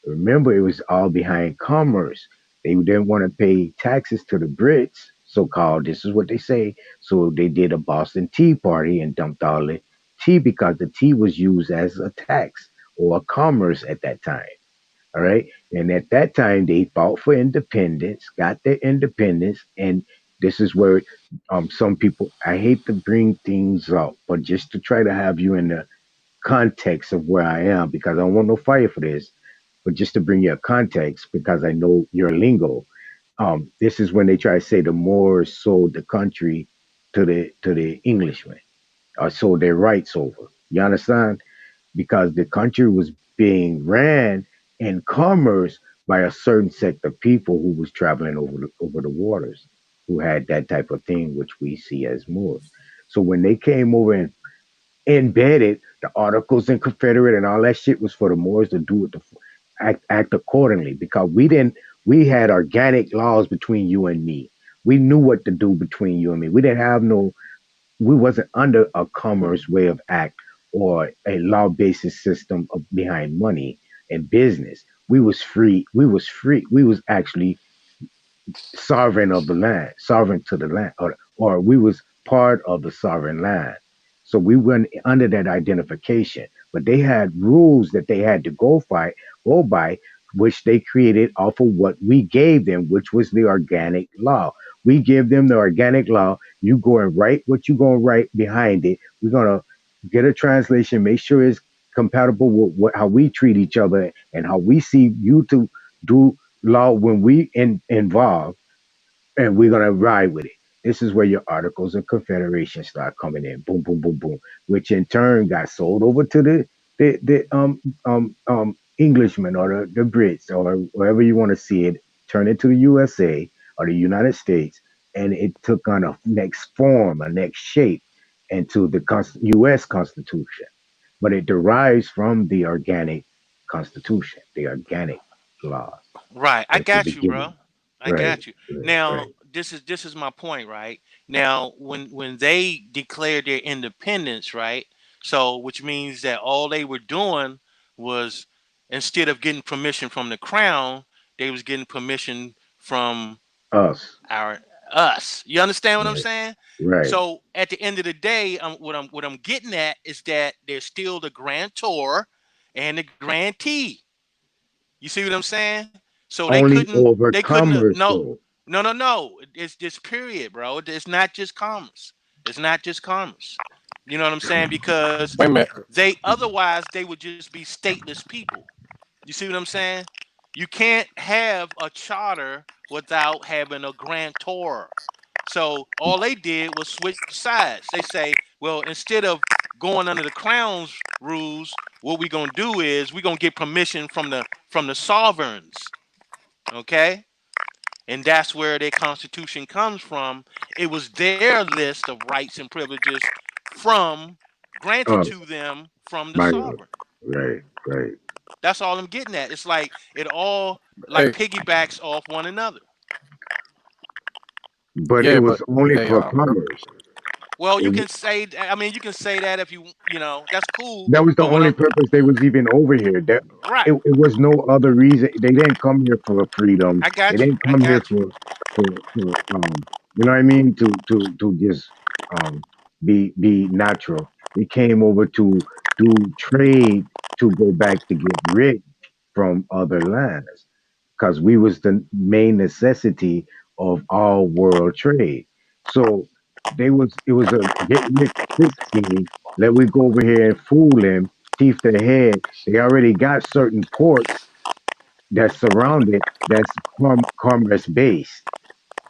Remember, it was all behind commerce. They didn't want to pay taxes to the Brits, so called. This is what they say. So they did a Boston Tea Party and dumped all the tea because the tea was used as a tax or a commerce at that time. All right. And at that time, they fought for independence, got their independence. And this is where some people, I hate to bring things up, but just to try to have you in the context of where I am, because I don't want no fire for this, but just to bring you a context because I know your lingo. This is when they try to say the Moors sold the country to the Englishmen or sold their rights over. You understand? Because the country was being ran in commerce by a certain sect of people who was traveling over the waters, who had that type of thing, which we see as Moors. So when they came over and embedded the Articles in Confederate and all that shit was for the Moors to do it to act accordingly because we had organic laws between you and me. We knew what to do between you and me. We didn't have no we wasn't under a commerce way of act or a law basis system behind money and business. We was free. We was free. We was actually sovereign of the land, sovereign to the land, or we was part of the sovereign land. So we went under that identification, but they had rules that they had to go by, which they created off of what we gave them, which was the organic law. We give them the organic law. You go and write what you gonna write behind it. We're gonna get a translation, make sure it's compatible with how we treat each other and how we see you to do law when we involve and we're gonna ride with it. This is where your articles of confederation start coming in, boom, boom, boom, boom, which in turn got sold over to the Englishmen or the Brits or wherever you want to see it, turn it to the USA or the United States, and it took on a next form, a next shape into the U.S. Constitution. But it derives from the organic Constitution, the organic laws Right. I at the got you, bro. beginning. I Right, got you. right, Now, right. this is my point, right? Now, when they declared their independence, right? So, which means that all they were doing was, instead of getting permission from the crown, they was getting permission from Us. our us. You understand what I'm Right, saying? right. So, at the end of the day, what I'm getting at is that there's still the grantor and the grantee. You see what I'm saying? So they Only couldn't over they couldn't commerce, no though. no no no. It's this period, bro. It's not just commerce. It's not just commerce. You know what I'm saying? Because Wait a minute. they, otherwise they would just be stateless people. You see what I'm saying? You can't have a charter without having a grantor. So all they did was switch sides. They say, well, instead of going under the crown's rules, what we're gonna do is we're gonna get permission from the sovereigns. Okay? And that's where their constitution comes from. It was their list of rights and privileges from granted Oh, to them from the my God. sovereign. Right, right. That's all I'm getting at. It's like it all like Hey, piggybacks off one another. But it yeah, was but only hey, for commerce. Well, you It, can say. I mean, you can say that if you know that's cool. that was the But what only I'm purpose they was even over here. That right, it was no other reason. They didn't come here for freedom. I They got you. didn't I come here got you. for you know what I mean, to just be natural. They came over to do trade, to go back to get rich from other lands, because we was the main necessity of all world trade. So it was a get rich quick scheme. Let we go over here and fool them, teeth their head. They already got certain ports that's surrounded, that's commerce based,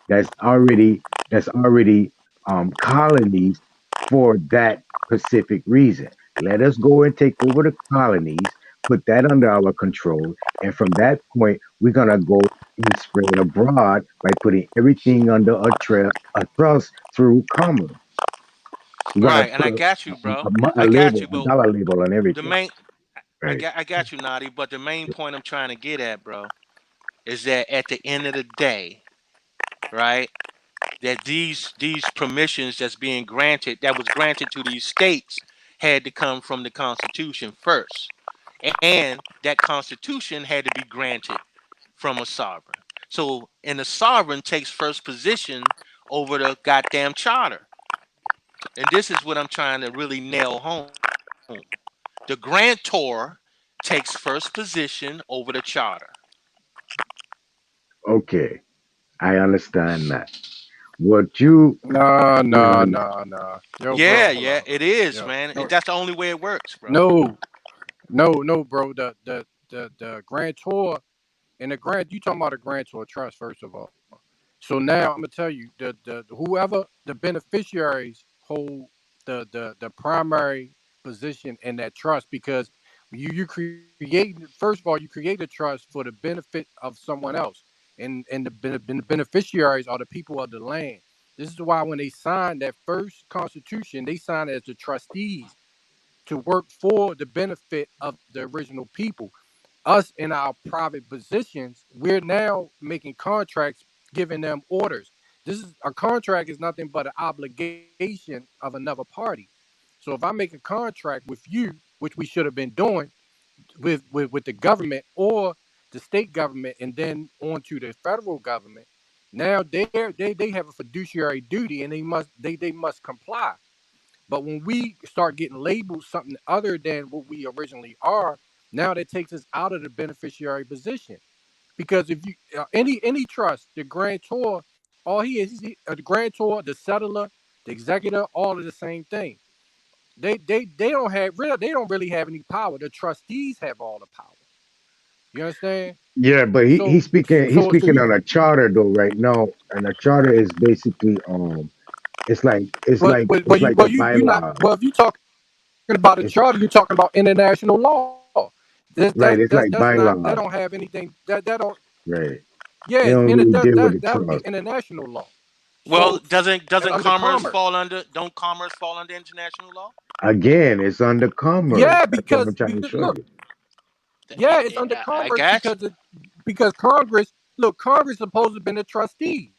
that's already colonies for that specific reason. Let us go and take over the colonies, put that under our control, and from that point, we're gonna go and spread abroad by putting everything under a trust through commerce. We're gonna Right, and put I got you, bro. a I got label, you. a But dollar label on the everything. main, Right. I got you, Naughty. But the main point I'm trying to get at, bro, is that at the end of the day, right, that these permissions that's being granted, that was granted to these states, had to come from the Constitution first, and that Constitution had to be granted from a sovereign. So, and the sovereign takes first position over the goddamn charter. And this is what I'm trying to really nail home. The grantor takes first position over the charter. Okay, I understand that. What you nah, nah, uh, nah, nah. Yo, bro, Yeah, hold yeah, on. it is, Yo, man. no, That's the only way it works, bro. no, no, bro. The grantor and the grant. You talking about a grantor trust first of all. So now I'm gonna tell you the whoever the beneficiaries hold the primary position in that trust, because you create, first of all, you create a trust for the benefit of someone else, and the beneficiaries are the people of the land. This is why when they signed that first constitution, they signed as the trustees to work for the benefit of the original people. Us in our private positions, we're now making contracts, giving them orders. This is a contract is nothing but an obligation of another party. So if I make a contract with you, which we should have been doing with the government or the state government, and then on to the federal government, now they have a fiduciary duty, and they must comply. But when we start getting labeled something other than what we originally are, now that takes us out of the beneficiary position. Because if you any trust, the grantor, all he is, the grantor, the settler, the executor, all of the same thing. They don't have real. They don't really have any power. The trustees have all the power. You understand? yeah, but So he's so speaking you. on a charter though right now, and a charter is basically it's like the You not bylaws, well. If you talking about a charter, it's you're talking about international law. right, it's That's like not that don't bylaws, have anything that don't. right? Yeah, They it's don't in really deal with the that would be trust. international law. Well, So doesn't under commerce commerce. fall under don't commerce fall under international law? Again, it's under commerce. Yeah, That's what I'm trying to because show look, you. yeah, it's under I commerce got you. because Congress, look, Congress supposed to have been the trustees.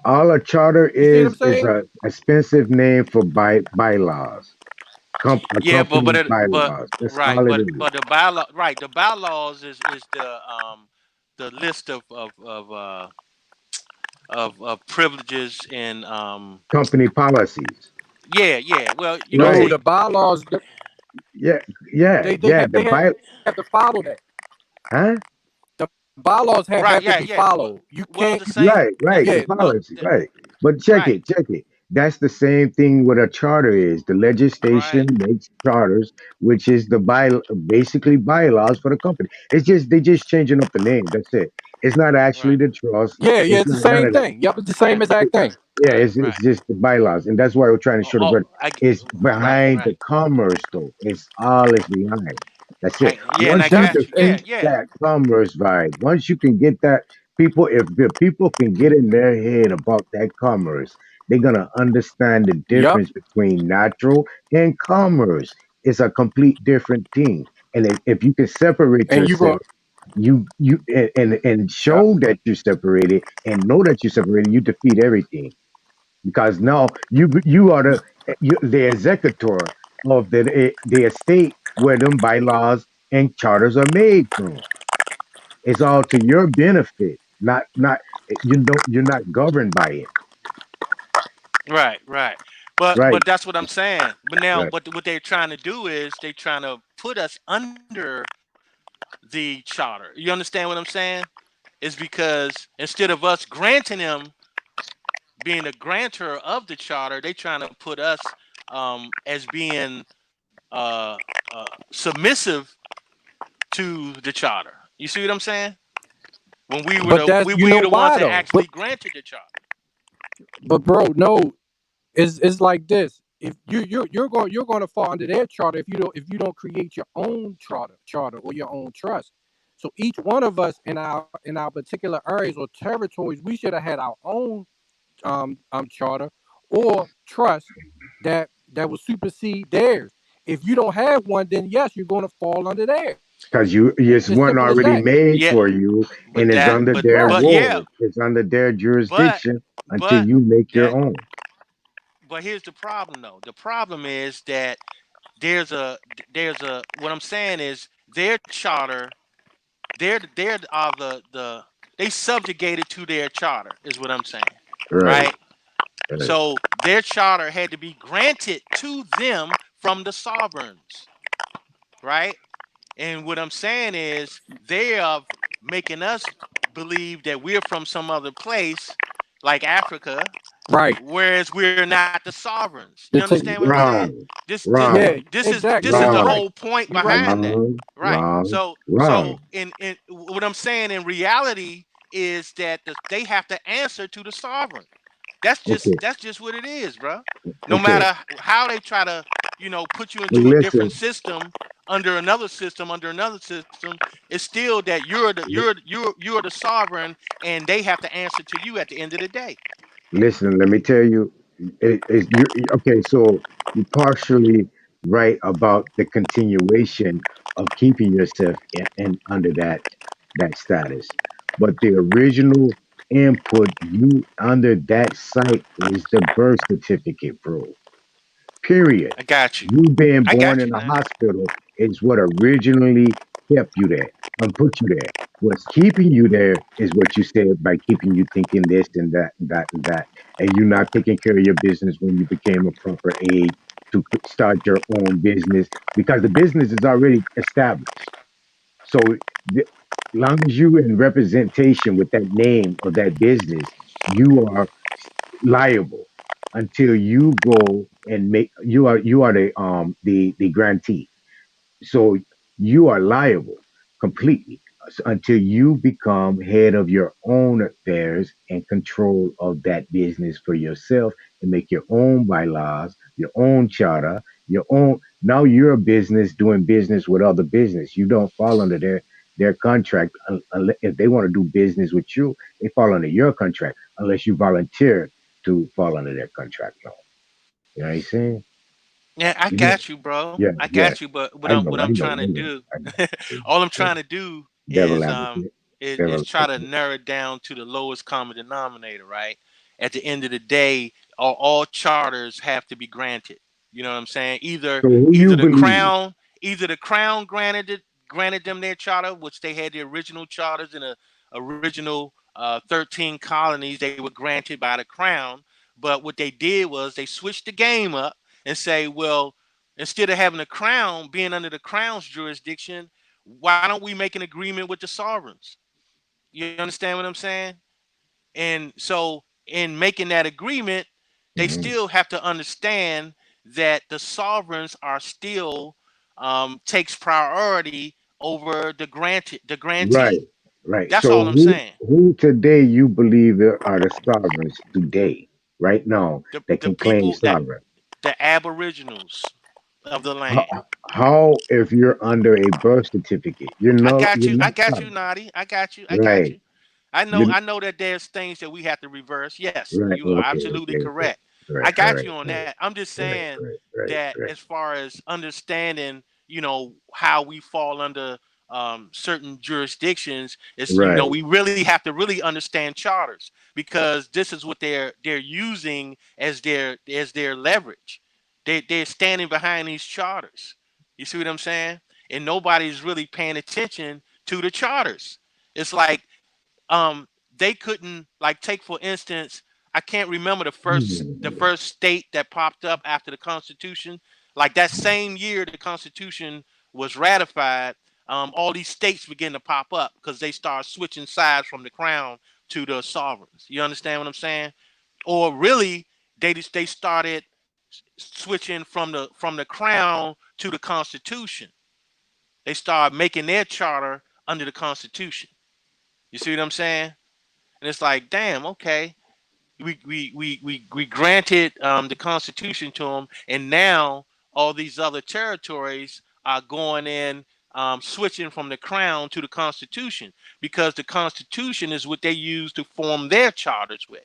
All a charter You see what I'm is saying? a expensive name for bylaws, a Yeah, company's but bylaws. That's right, all it is. but the bylaw right, the bylaws is the list of privileges and Company policies, yeah, yeah. Well, you can No, right? say the bylaws Yeah, yeah, they yeah. have The they have by, to follow that. huh? The bylaws have to right, be yeah, yeah. followed. You can't. Well, the same. Right, right. Yeah, The look. policy, right. But Right, check it. That's the same thing what a charter is. The right, legislation makes charters, which is basically bylaws for the company. It's just they just changing up the name. That's it. It's not actually right. the trust. Yeah, It's it's the not none same of that. thing. Yep, it's the same exact thing. Yeah, right, it's just the bylaws, and that's why we're trying to show the oh, brother. It's right, behind right. the commerce, though. It's all it's behind. That's it. Yeah, and I Once you got That's you. defeat Yeah, and yeah. that commerce vibe, once you can get that people, if the people can get in their head about that commerce, they're gonna understand the yep. difference between natural and commerce. It's a complete different thing. And if you can separate And you yourself, go and yep. show that you're separated and know that you're separated, you defeat everything because now you are the executor of the estate where them bylaws and charters are made from. It's all to your benefit, not you're not governed by it, Right, right. But right? that's what I'm saying. But now, Right. but what they're trying to do is they're trying to put us under the charter. You understand what I'm saying? Is because instead of us granting them being the grantor of the charter, they trying to put us as being submissive to the charter. You see what I'm saying? When But that's we were know the ones why that though. actually granted the charter. But bro, no, it's like this. If you're going to fall under their charter if you don't create your own charter or your own trust. So each one of us in our particular areas or territories, we should have had our own charter or trust that will supersede theirs. If you don't have one, then yes, you're going to fall under theirs. Because you It's it's one simple as already that. made Yeah, for you, and but it's that under their Right. but yeah, rules. It's under their but jurisdiction until but you make your that own. but here's the problem though. The problem is that there's a what I'm saying is their charter, they're are they subjugated to their charter is what I'm saying. Right. Right? Right. So their charter had to be granted to them from the sovereigns, right? And what I'm saying is they are making us believe that we're from some other place, like Africa, Right. whereas we're not the sovereigns. You To take understand what I'm saying? Wrong. yeah, Wrong. This exactly. is You're the Wrong. right. whole point You're right. behind that, Wrong. right? Wrong. So Wrong. in what I'm saying in reality is that they have to answer to the sovereign. Okay. That's just what it is, bro. No Okay. matter how they try to, put you But into a different listen. system, under another system, it's still that you're the sovereign, and they have to answer to you at the end of the day. Listen, let me tell you, okay. So you're partially right about the continuation of keeping yourself under that status, but the original input you under that site is the birth certificate, bro. Period. I got you. You being I born got in you, a man. hospital is what originally kept you there and put you there. What's keeping you there is what you said by keeping you thinking this and that and that and that, and you not taking care of your business when you became a proper age to start your own business because the business is already established. So, long as you in representation with that name of that business, you are liable until you go and make you are the grantee, so you are liable completely until you become head of your own affairs and control of that business for yourself and make your own bylaws, your own charter, your own. Now you're a business doing business with other business. You don't fall under their contract. If they want to do business with you, they fall under your contract unless you volunteer to fall under their contract. No, you know what I'm saying? Yeah, I You know, got you, bro. yeah, I yeah. got you. But I know, what I I'm know, trying to I know, do, I know. all I'm trying to do Devil is advocate, is devil try to advocate. narrow it down to the lowest common denominator, right? At the end of the day, all charters have to be granted. You know what I'm saying? So who Either you the believe? crown, granted them their charter, which they had the original charters in the original 13 colonies. They were granted by the crown, but what they did was they switched the game up and say, well, instead of having the crown being under the crown's jurisdiction, why don't we make an agreement with the sovereigns? You understand what I'm saying? And so, in making that agreement, they Mhm. still have to understand that the sovereigns are still takes priority over the Right, grantee. right. That's So all I'm saying. who today you believe are the sovereigns today? right now that The can claim people that sovereign. the aboriginals of the How, land. how if you're under a birth certificate? You're I not got you, sovereign. Naughty. I got you. I got Right. you. You I know that there's things that we have to reverse. Yes, right. you are Okay. absolutely Okay. Okay. correct. I Right. All got right. you on All right. that. I'm just Right. saying Right. Right. that Right. as far as understanding, how we fall under certain jurisdictions is, Right. we really have to really understand charters because this is what they're using as their leverage. They're standing behind these charters. You see what I'm saying? And nobody's really paying attention to the charters. It's like um they couldn't, like, take for instance, I can't remember the Hmm. first state that popped up after the Constitution. Like that same year the Constitution was ratified, all these states began to pop up because they start switching sides from the crown to the sovereigns. You understand what I'm saying? Or really, they started switching from the crown to the Constitution. They started making their charter under the Constitution. You see what I'm saying? And it's like, damn, okay, we granted the Constitution to them, and now all these other territories are going in, switching from the crown to the Constitution because the Constitution is what they use to form their charters with.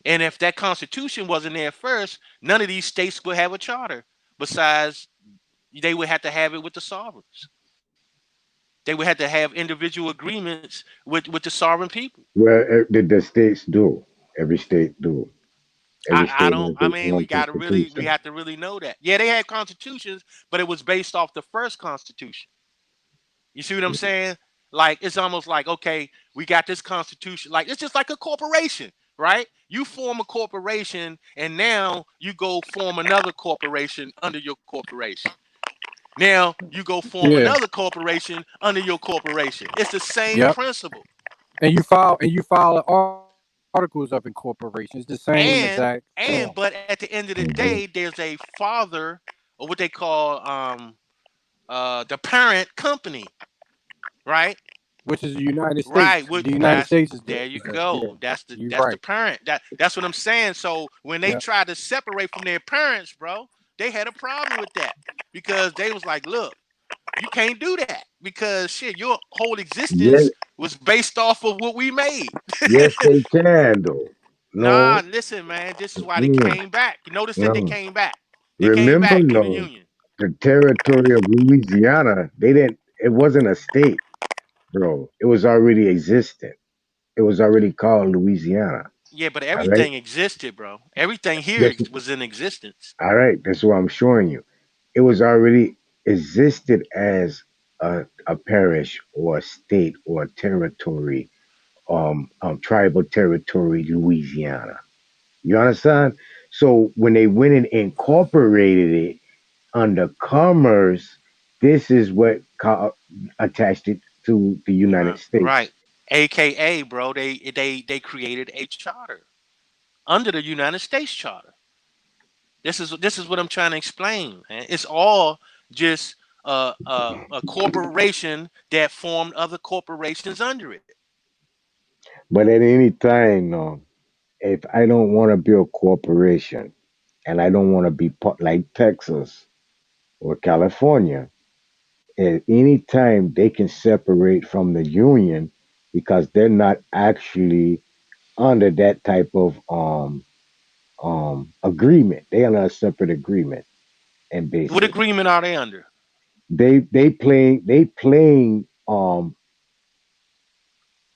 And if that Constitution wasn't there first, none of these states would have a charter. Besides, they would have to have it with the sovereigns. They would have to have individual agreements with the sovereign people. Well, the states do. Every state do. Every I state don't. has I its mean, own we constitution. have to really know that. Yeah, they had constitutions, but it was based off the first constitution. You see what I'm saying? Like it's almost like, okay, we got this constitution. Like it's just like a corporation, right? You form a corporation, and now you go form another corporation under your corporation. Now you go form Yeah. another corporation under your corporation. It's the same Yep. principle. And you file articles of incorporation. It's the same And exact and form, but at the end of the Mhm. day, there's a father, or what they call the parent company, right? which is the United Right. States. What The United that's States is there you yeah. go. You're That's the right. parent. That's what I'm saying. So when they Yeah. tried to separate from their parents, bro, they had a problem with that because they was like, look, you can't do that because shit, your whole Yes, existence was based off of what we made. yes, they can though. Nah, No, listen, man, this is why they mm, came back. You notice that they no. came back. They came Remember, back to the no, Union. the territory of Louisiana. They didn't. It wasn't a state, bro. It was already existent. It was already called Louisiana. Yeah, but All right. everything existed, bro. Everything here That's was in existence. all right. That's what I'm showing you. It was already existed as a parish or a state or a territory, tribal territory, Louisiana. You understand? So when they went and incorporated it under commerce, this is what attached it to the United Right. States. AKA, bro, they created a charter under the United States Charter. This is what I'm trying to explain, man. It's all just a corporation that formed other corporations under it. But at any time, if I don't want to be a corporation and I don't want to be part like Texas or California, at any time they can separate from the union because they're not actually under that type of agreement. They are on a separate agreement, and What basically agreement are they under? they playing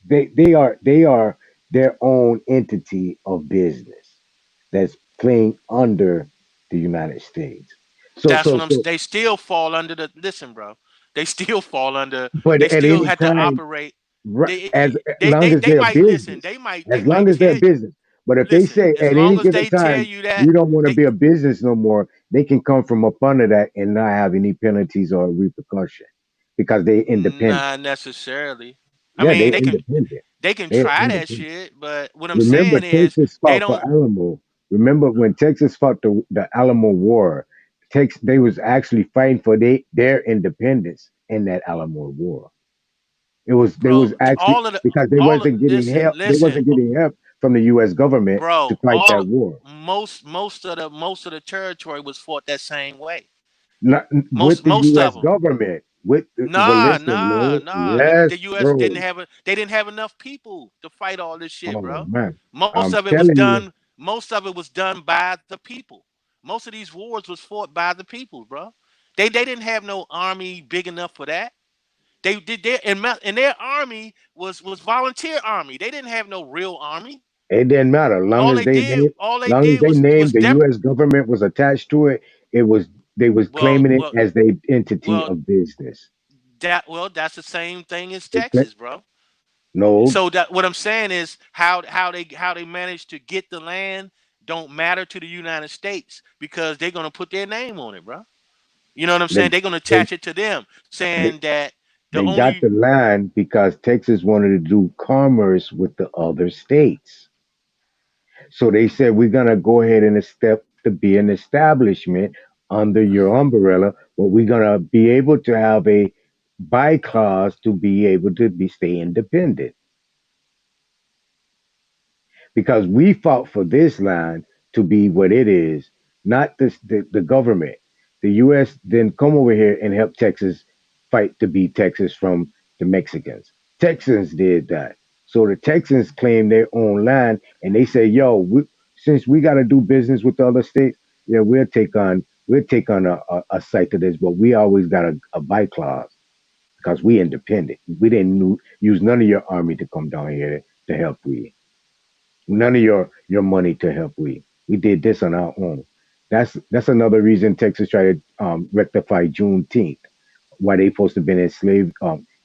they are their own entity of business that's playing under the United States. So That's so what I'm. so They still fall under the. Listen, bro. They still fall under. but They at still any have to time, operate. as They long they as they they're might listen. business, They as long might as they're tell. business. But if they Listen, say as at long any as given they tell time you that we don't want to they be a business no more, they can come from up under that and not have any penalties or repercussion because they independent. not necessarily. I Yeah, mean, they independent. they can They're try that independent. shit, but what I'm Remember, saying is Texas they fought for don't. Alamo. Remember when Texas fought the Alamo War? They was actually fighting for their independence in that Alamo War. It was they Bro, was actually all of the because they all of wasn't getting listen, help. They listen. wasn't getting help from the U.S. government to bro. fight that war. Most of the territory was fought that same way. Not with the Most of U.S. them. government. With well, Nah, listen, nah, no, nah. yes, The U.S. bro. didn't have enough people to fight all this shit, Oh bro. man, Most I'm of it was telling you, done. Most of it was done by the people. Most of these wars was fought by the people, bro. They didn't have no army big enough for that. They did their and their army was volunteer army. They didn't have no real army. it didn't matter. All they Long as did they was named the U.S. government was attached to it, it was they was well claiming it well as their entity well of business. that's the same thing as They cla- Texas, bro. no, So that what I'm saying is how they managed to get the land don't matter to the United States because they're gonna put their name on it, bro. You know what I'm they saying? They're gonna they attach it to them, they, saying that the they got only the land because Texas wanted to do commerce with the other states. So they said we're gonna go ahead and step to be an establishment under your umbrella, but we're gonna be able to have a buy clause to be able to be stay independent. Because we fought for this land to be what it is, not the government. The U.S. didn't come over here and help Texas fight to be Texas from the Mexicans. Texans did that. So the Texans claim their own land, and they say, "Yo, since we got to do business with the other states, yeah, we'll take on a site to this, but we always got a buy clause because we independent. We didn't use none of your army to come down here to help we." None of your money to help we did this on our own. That's another reason Texas tried to rectify Juneteenth, why they supposed to been enslaved,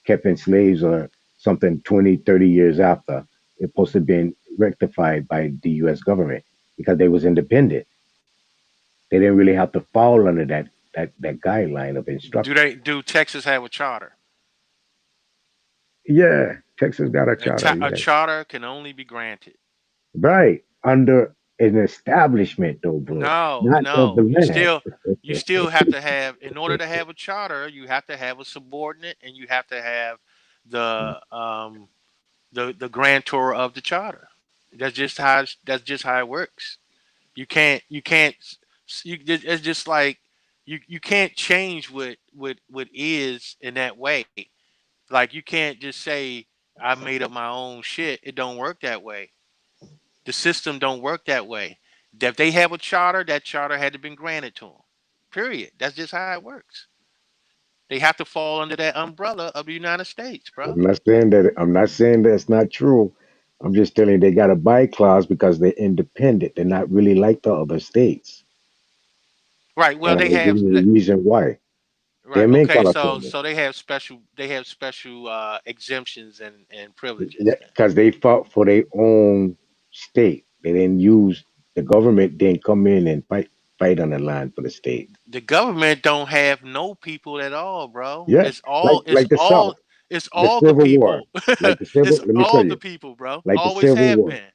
kept in slaves or something 20, 30 years after it supposed to been rectified by the U.S. government because they was independent. They didn't really have to fall under that guideline of instruction. do Texas have a charter? Yeah, Texas got a charter. A Yeah, charter can only be granted. right under an establishment though, bro, No, not of the no. land. You still have to have in order to have a charter, you have to have a subordinate and you have to have the the grantor of the charter. That's just how it works. It's just like you can't change what is in that way. Like you can't just say I made up my own shit. It don't work that way. The system don't work that way. If they have a charter, that charter had to been granted to them. Period. That's just how it works. They have to fall under that umbrella of the United States, bro. I'm not saying that's not true. I'm just telling you they got a buy clause because they're independent. They're not really like the other states. Right. And Well, I'm gonna give you the reason why. right. Them in Okay. So California. so they have special exemptions and privileges Yeah, then. because they fought for their own state. They didn't use the government didn't come in and fight on the line for the state. The government don't have no people at all, bro. Yeah, It's like all it's like the all South, it's the all the Civil War, people. like the Civil. It's Let me tell all the you, people, bro. like the Always Civil have War. been.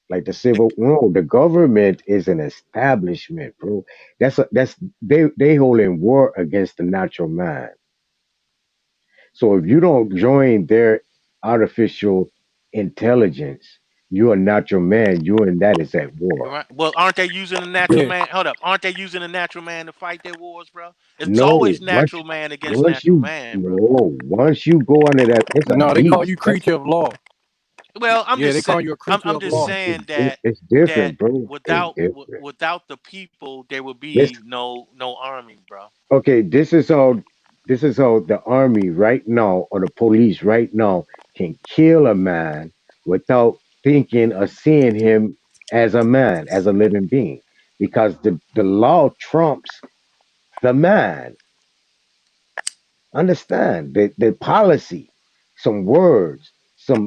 Like the The civil no, the government is an establishment, bro. They holding war against the natural man. So if you don't join their artificial intelligence, you're a natural man. You and that is at war. right. Well, aren't they using the natural Yeah. man? Hold up. Aren't they using the natural man to fight their wars, bro? It's No, always natural man against once natural you man, bro. no, once you go under that, it's a No, they call beast. you creature of law. Well, I'm Yeah, just they saying. call you a I'm, creature I'm of just law. saying that It's that different, bro. It's different. without the people, there would be Listen, no army, bro. okay, this is how the army right now or the police right now can kill a man without thinking or seeing him as a man, as a living being. Because the law trumps the man. Understand the policy, some words,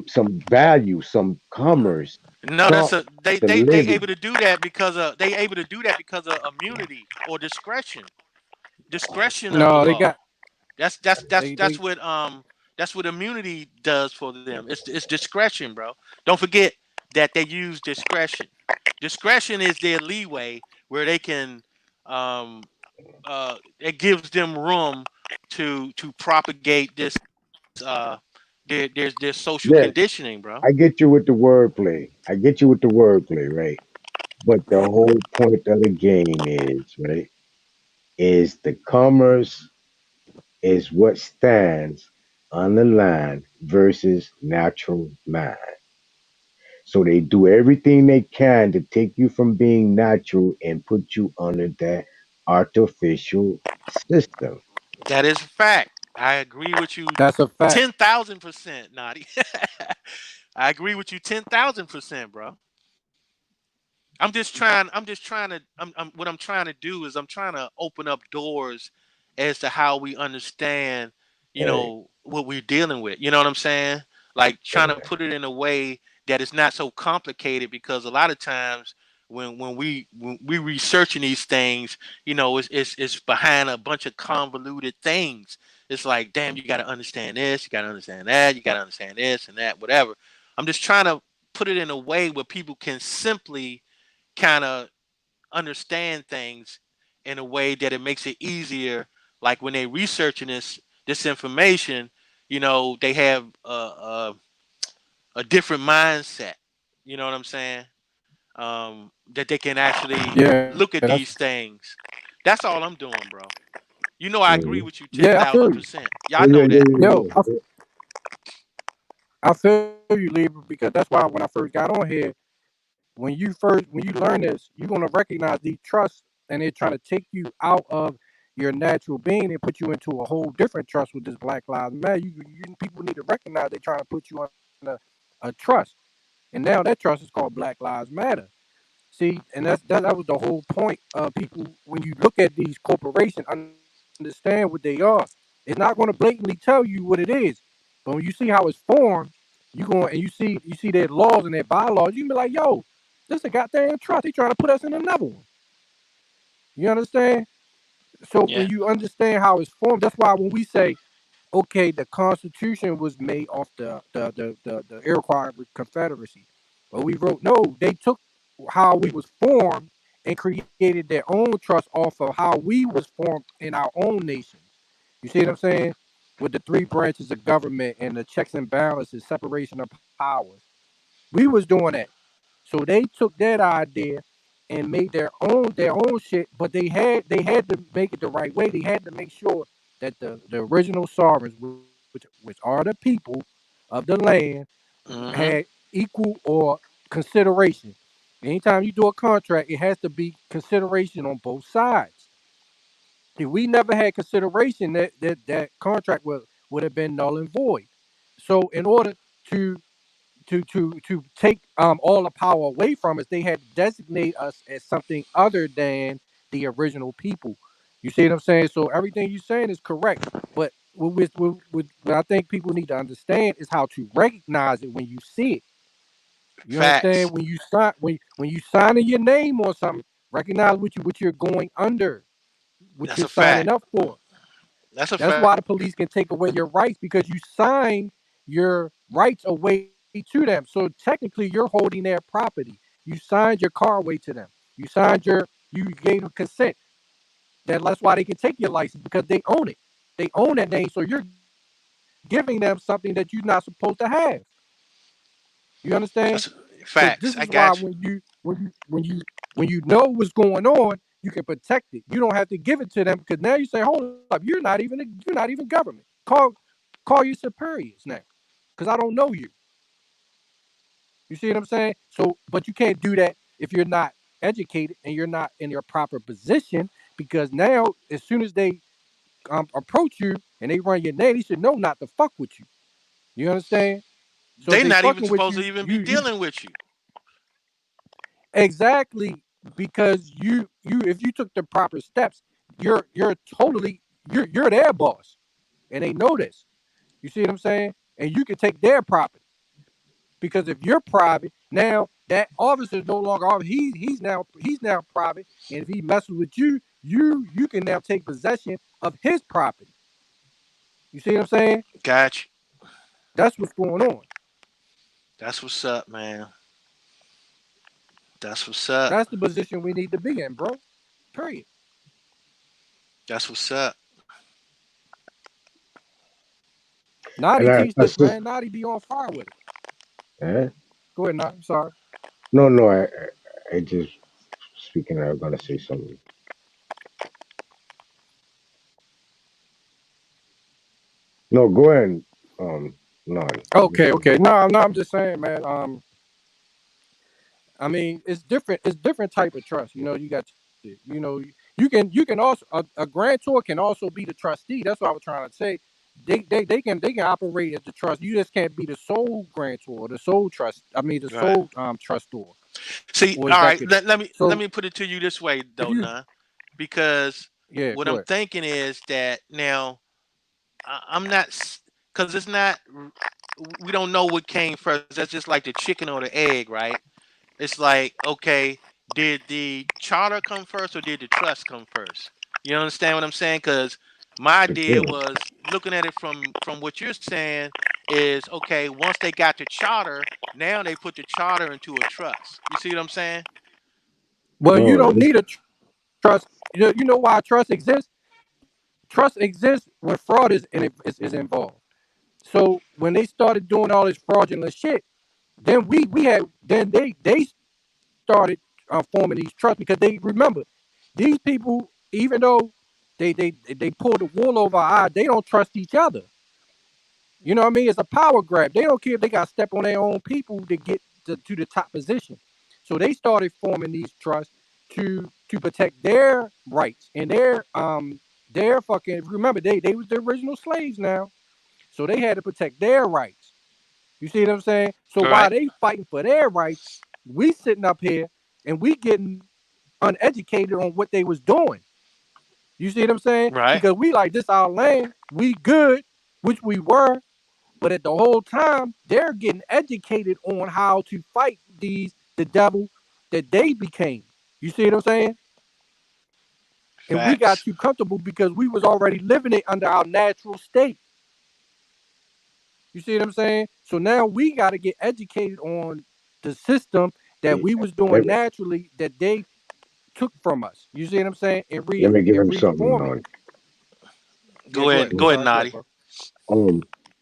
some value, some commerce No, that's trump a they the they they living. able to do that because of immunity or discretion of the No, they law. got That's they what immunity does for them. It's discretion, bro. Don't forget that they use discretion. Discretion is their leeway where they can it gives them room to propagate uh there's social Yeah, conditioning, bro. I get you with the wordplay. I get you with the wordplay, right? But the whole point of the game is, right, is the commerce is what stands on the line versus natural mind. So they do everything they can to take you from being natural and put you under that artificial system. That is a fact. I agree with you That's a fact. 10,000%, Naughty. I agree with you 10,000%, bro. What I'm trying to do is I'm trying to open up doors as to how we understand, Right, what we're dealing with. You know what I'm saying? Like trying to right, put it in a way that it's not so complicated, because a lot of times when we researching these things, it's behind a bunch of convoluted things. It's like, damn, you got to understand this, you got to understand that, you got to understand this and that, whatever. I'm just trying to put it in a way where people can simply kind of understand things in a way that it makes it easier. Like when they researching this information, they have a different mindset. You know what I'm saying? That they can actually Yeah, look that's at these things. That's all I'm doing, bro. I agree mhm. with you ten yeah. I feel thousand you. percent. Yeah, Y'all yeah, know yeah, that. yeah, Yo, yeah. I feel you, Libra, because that's why when I first got on here, when you learn this, you're gonna recognize the trust, and they're trying to take you out of your natural being and put you into a whole different trust with this Black Lives Matter. People need to recognize they're trying to put you on a trust, and now that trust is called Black Lives Matter. See, and that was the whole point of people. When you look at these corporations, understand what they are. It's not going to blatantly tell you what it is, but when you see how it's formed, you go and you see their laws and their bylaws. You can be like, yo, this is a goddamn trust. They trying to put us in another one. You understand? So when Yeah. you understand how it's formed, that's why when we say, okay, the Constitution was made off the Iroquois Confederacy, but we wrote no. They took how we was formed and created their own trust off of how we was formed in our own nations. You see what I'm saying? With the three branches of government and the checks and balances, separation of powers. We was doing that. So they took that idea and made their own shit, but they had to make it the right way. They had to make sure that the original sovereigns, which are the people of the land, had Mm-hmm. equal or consideration. Anytime you do a contract, it has to be consideration on both sides. If we never had consideration, that contract would have been null and void. So in order to to take all the power away from us, they had to designate us as something other than the original people. You see what I'm saying? So everything you're saying is correct, but what I think people need to understand is how to recognize it when you see it. You Facts. understand? When you signing your name on something, recognize what you're going under, what That's you're a signing fact. up for. That's a That's fact. why the police can take away your rights because you sign your rights away to them. So technically, you're holding their property. You signed your car away to them. You gave them consent. That's why they can take your license because they own it. They own that name, so you're giving them something that you're not supposed to have. You understand? That's So this is facts. why I got you. when you know what's going on, you can protect it. You don't have to give it to them because now you say, hold up, you're not even government. Call your superiors now, because I don't know you. You see what I'm saying? So, but you can't do that if you're not educated and you're not in your proper position, because now as soon as they approach you and they run your name, they should know not to fuck with you. You understand? So if They they not even fucking with supposed to you, even be you dealing with you. exactly, because you if you took the proper steps, you're totally you're their boss, and they know this. You see what I'm saying? And you can take their property because if you're private, now that officer is no longer officer. He's now private, and if he messes with you, you can now take possession of his property. You see what I'm saying? Got you. That's what's going on. That's what's up, man. That's what's up. That's the position we need to be in, bro. Period. That's what's up. And Naughty I teach this, assist. man. Naughty be on fire with it. Eh? Go ahead, Naughty. I'm sorry. No, no, I just speaking. I'm gonna say something. No, go ahead. None. Okay, okay. No, no, I'm just saying, man. I mean, it's different. It's different type of trust. You know, you got, you know, you can also a grantor can also be the trustee. That's what I was trying to say. They can operate as the trust. You just can't be the sole grantor, the sole trust. I mean, the Right. sole trustor See, or all right. executor. Let So me put it to you this way, if though, you, nah, because yeah, what go I'm ahead. thinking is that now I'm not, because it's not. We don't know what came first. That's just like the chicken or the egg, right? It's like, okay, did the charter come first or did the trust come first? You understand what I'm saying? Because my for idea sure. was looking at it from what you're saying is okay. Once they got the charter, now they put the charter into a trust. You see what I'm saying? Well, you No, don't need a trust. You know why trust exists? Trust exists when fraud is involved. So when they started doing all this fraudulent shit, then we had then they started forming these trusts because they remember these people, even though they pull the wool over our eyes, they don't trust each other. You know what I mean? It's a power grab. They don't care if they got to step on their own people to get to the top position. So they started forming these trusts to protect their rights and their fucking remember they was the original slaves now. So they had to protect their rights. You see what I'm saying? So while Right. they fighting for their rights, we sitting up here and we getting uneducated on what they was doing. You see what I'm saying? Right. Because we like this our land, we good, which we were, but at the whole time they're getting educated on how to fight the devil that they became. You see what I'm saying? And we got Facts. too comfortable because we was already living it under our natural state. You see what I'm saying? So now we got to get educated on the system that Yeah. we was Let doing me, naturally that they took from us. You see what I'm saying? let me give And him something reform it. on. Yeah, Go go ahead. ahead. I'm Go ahead, sorry. Go ahead, Naughty. bro.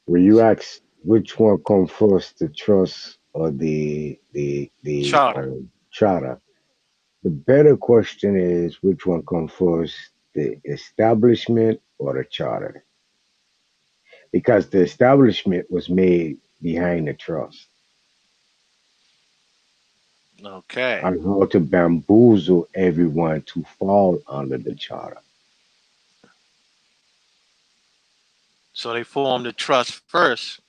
When you ask which one come first, the trust or the Charter. charter, the better question is which one come first, the establishment or the charter? Because the establishment was made behind the trust Okay. on how to bamboozle everyone to fall under the charter. So they formed the trust first,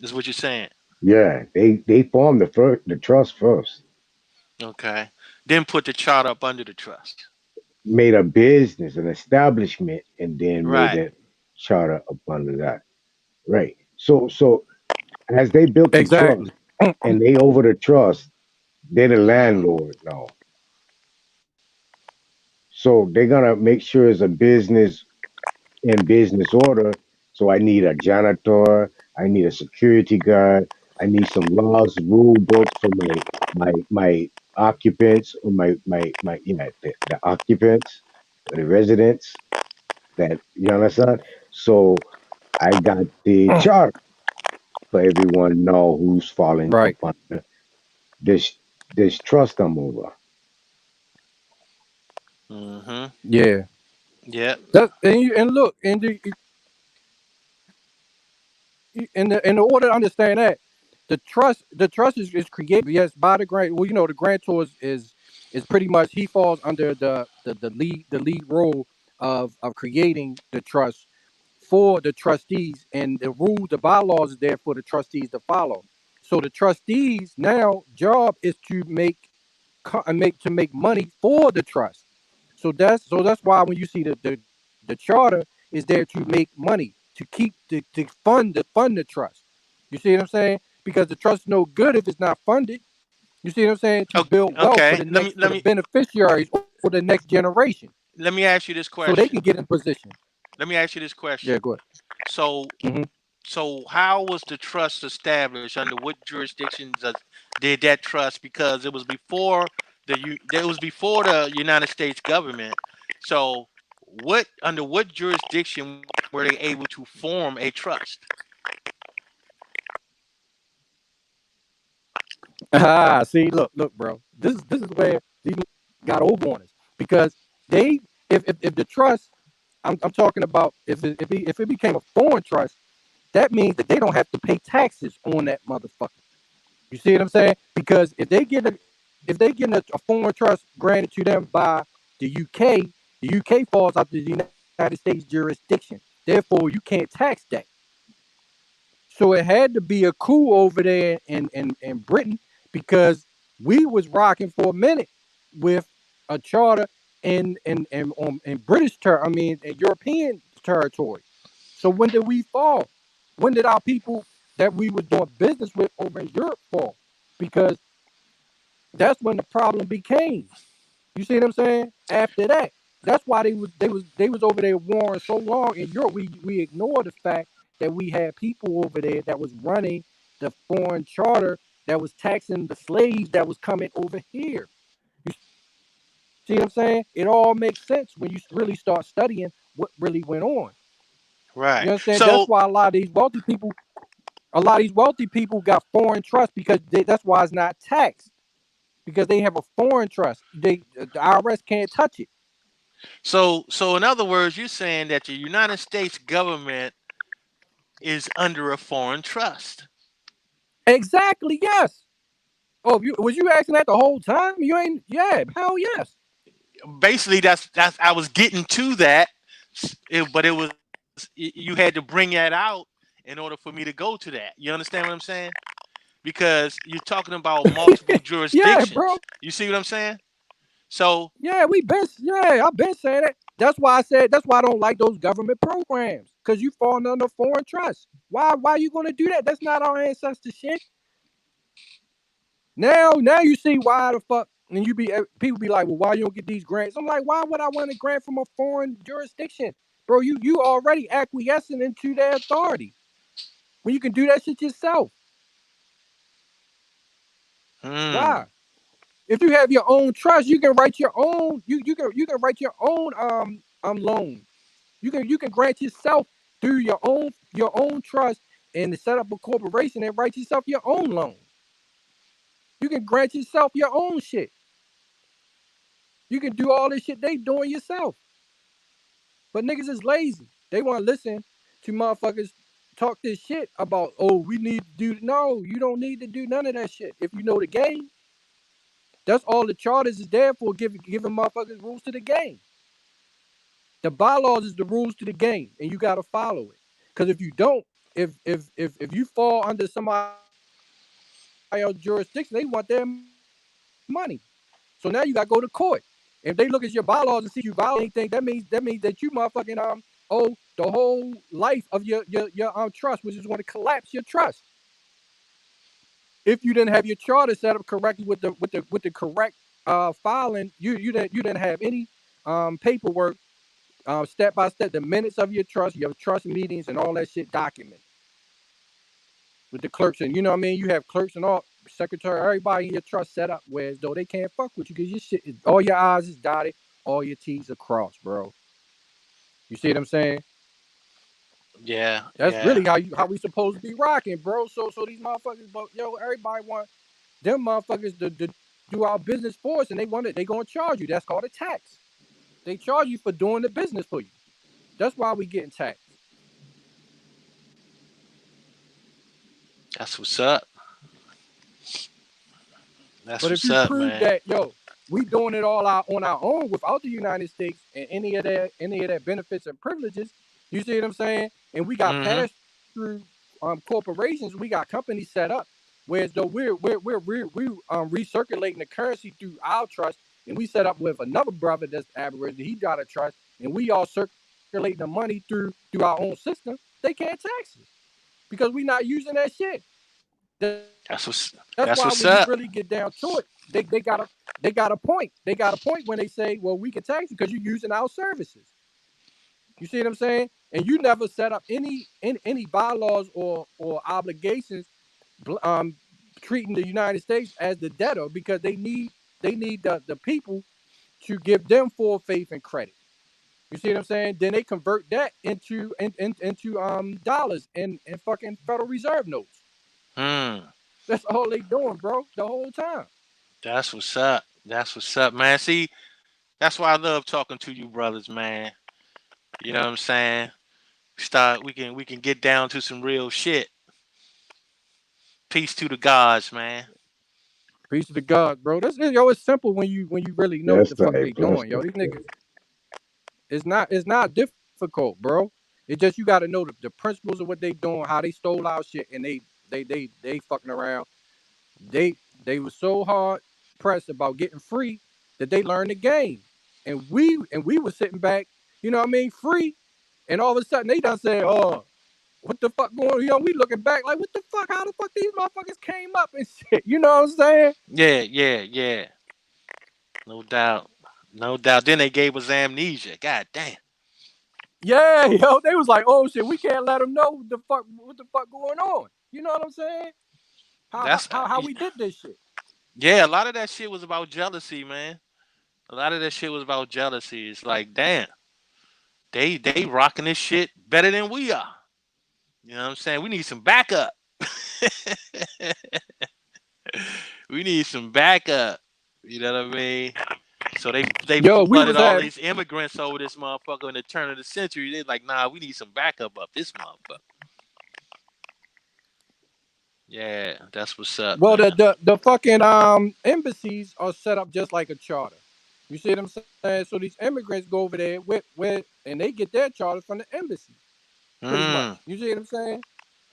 is what you're saying. Yeah, they formed the trust first, Okay. Then put the charter up under the trust. made a business, an establishment, and then made Right. a charter up under that. Right. So as they built the trust Exactly. and they over the trust, they're the Hmm. landlord now. So they're gonna make sure it's a business in business order. So I need a janitor, I need a security guard, I need some laws, rule book for my occupants or my the occupants or the residents that you understand. So I got the chart for everyone know who's falling Right. upon this this trust I'm over. Hmm. Yeah. Yep. And look, in the order to understand that, the trust is created, yes, by the grant. Well, the grantor is pretty much he falls under the lead role of creating the trust for the trustees, and the rules, the bylaws is there for the trustees to follow. So the trustees now job is to make money for the trust. So that's why when you see the charter is there to make money to keep to fund the trust. You see what I'm saying? Because the trust is no good if it's not funded. You see what I'm saying? To build wealth for Okay. the next for the beneficiaries or the next generation, Let me ask you this so they can question. get in position. Let me ask you this Yeah, question. go So ahead. so how was the trust established? Under what jurisdictions did that trust? Because it was before the United States government. So what under what jurisdiction were they able to form a trust? See, look, bro. This is where these got over on us because they, if the trust, I'm talking about if it became a foreign trust, that means that they don't have to pay taxes on that motherfucker. You see what I'm saying? Because if they get a foreign trust granted to them by the UK falls out the United States jurisdiction. Therefore, you can't tax that. So it had to be a coup over there in Britain because we was rocking for a minute with a charter in British I mean in European territory. So when did we fall? When did our people that we was doing business with over in Europe fall? Because that's when the problem became. You see what I'm saying? After that, that's why they was over there warring so long in Europe. We ignored the fact that we had people over there that was running the foreign charter that was taxing the slaves that was coming over here. You see what I'm saying? It all makes sense when you really start studying what really went on. Right. You understand? That's So why a lot of these wealthy people got foreign trust because that's why it's not taxed because they have a foreign trust. The IRS can't touch it. so in other words, you're saying that the United States government is under a foreign trust. Exactly. Yes. Oh, was you asking that the whole time? You ain't. Yeah. Hell yes. Basically, that's I was getting to that, but it was you had to bring that out in order for me to go to that. You understand what I'm saying? Because you're talking about multiple Yeah, jurisdictions. bro. You see what I'm saying? So Yeah, I've been saying it. That's why I said. That's why I don't like those government programs because you fall under foreign trust. Why you gonna do that? That's not our ancestor shit. Now you see why the fuck. And people be like, well, why you don't get these grants? I'm like, why would I want a grant from a foreign jurisdiction, bro? You already acquiescing into their authority when you can do that shit yourself. hmm, Why? If you have your own trust, you can write your own. You can write your own loan. You can grant yourself through your own trust and set up a corporation and write yourself your own loan. You can grant yourself your own shit. You can do all this shit they doing yourself. But niggas is lazy. They want to listen to motherfuckers talk this shit about, oh, we need to do. No, you don't need to do none of that shit. If you know the game, that's all the charters is there for, giving motherfuckers rules to the game. The bylaws is the rules to the game, and you gotta follow it. Because if you don't, if you fall under somebody else's jurisdiction, they want their money. So now you gotta go to court. If they look at your bylaws and see you violate anything, that means that you motherfucking owe the whole life of your trust, which is going to collapse your trust. If you didn't have your charter set up correctly with the correct filing, you didn't have any paperwork, step by step, the minutes of your trust meetings and all that shit documented with the clerks. And you know what I mean? You have clerks and all secretary, everybody in your trust set up where as though they can't fuck with you because your shit is, all your I's is dotted, all your T's are crossed, bro. You see what I'm saying? yeah, That's yeah. really how we supposed to be rocking, bro. So these motherfuckers, but everybody want them motherfuckers to do our business for us, and they gonna charge you. That's called a tax. They charge you for doing the business for you. That's why we getting taxed. That's what's up. That's But if what's you up, prove man. that, we doing it all out on our own without the United States and any of their benefits and privileges, you see what I'm saying? And we got Hmm. passed through corporations, we got companies set up, whereas though we're recirculating the currency through our trust, and we set up with another brother that's Aboriginal, he got a trust, and we all circulating the money through our own system. They can't tax us because we not using that shit. That's what's That's that's why what's when you up. really get down to it, they got a point. They got a point when they say, well, we can tax you because you're using our services. You see what I'm saying? And you never set up any bylaws or obligations um treating the United States as the debtor because they need the people to give them full faith and credit. You see what I'm saying? Then they convert that into dollars and fucking Federal Reserve notes. Hmm. That's all they doing, bro, the whole time. That's what's up. That's what's up, man. See, that's why I love talking to you brothers, man. You know what I'm saying? We can get down to some real shit. Peace to the gods, man. Peace to the God, bro. It's simple when you really know what Yes, the fuck sir. they Yes, doing, yo. sir. These niggas, it's not difficult, bro. It's just you got to know the principles of what they doing, how they stole our shit, and they fucking around. They were so hard pressed about getting free that they learned the game, and we were sitting back, you know what I mean, free, and all of a sudden they done said, "Oh, what the fuck going?" You know, we looking back like, "What the fuck? How the fuck these motherfuckers came up and shit?" You know what I'm saying? Yeah, yeah, yeah. No doubt. No doubt. Then they gave us amnesia. God damn. Yeah, yo, they was like, "Oh shit, we can't let them know what the fuck going on." You know what I'm saying? How how That's how, how we did this shit? yeah, a lot of that shit was about jealousy, man. A lot of that shit was about jealousy. It's like, damn, they rocking this shit better than we are. You know what I'm saying? We need some backup. We need some backup. You know what I mean? So they Yo, we flooded was all at these immigrants over this motherfucker in the turn of the century. They like, nah, we need some backup up this motherfucker. Yeah, that's what's up, well, man. the fucking embassies are set up just like a charter. You see what I'm saying? So these immigrants go over there with and they get their charters from the embassy, pretty much. Mm, You see what I'm saying?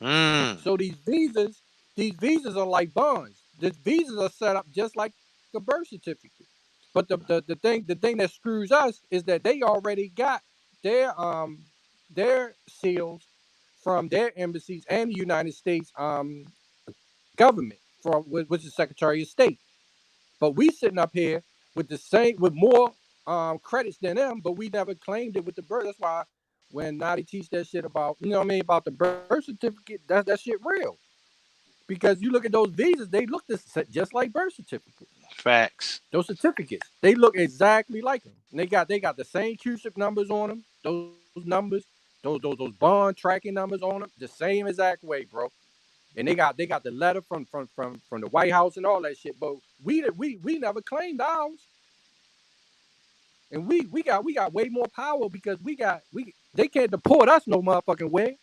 mm. So these visas are like bonds. These visas are set up just like a birth certificate. But the thing that screws us is that they already got their their seals from their embassies and the United States government for which is Secretary of State. But we sitting up here with more credits than them, but we never claimed it with the birth. That's why when Nadi teach that shit about, you know what I mean, about the birth certificate, that shit real. Because you look at those visas, they look just like birth certificates. Facts. Those certificates, they look exactly like them. And they got the same QSIP numbers on them. Those numbers, those bond tracking numbers on them, the same exact way, bro. And they got the letter from the White House and all that shit. But we never claimed ours, and we got way more power because we they can't deport us no motherfucking way.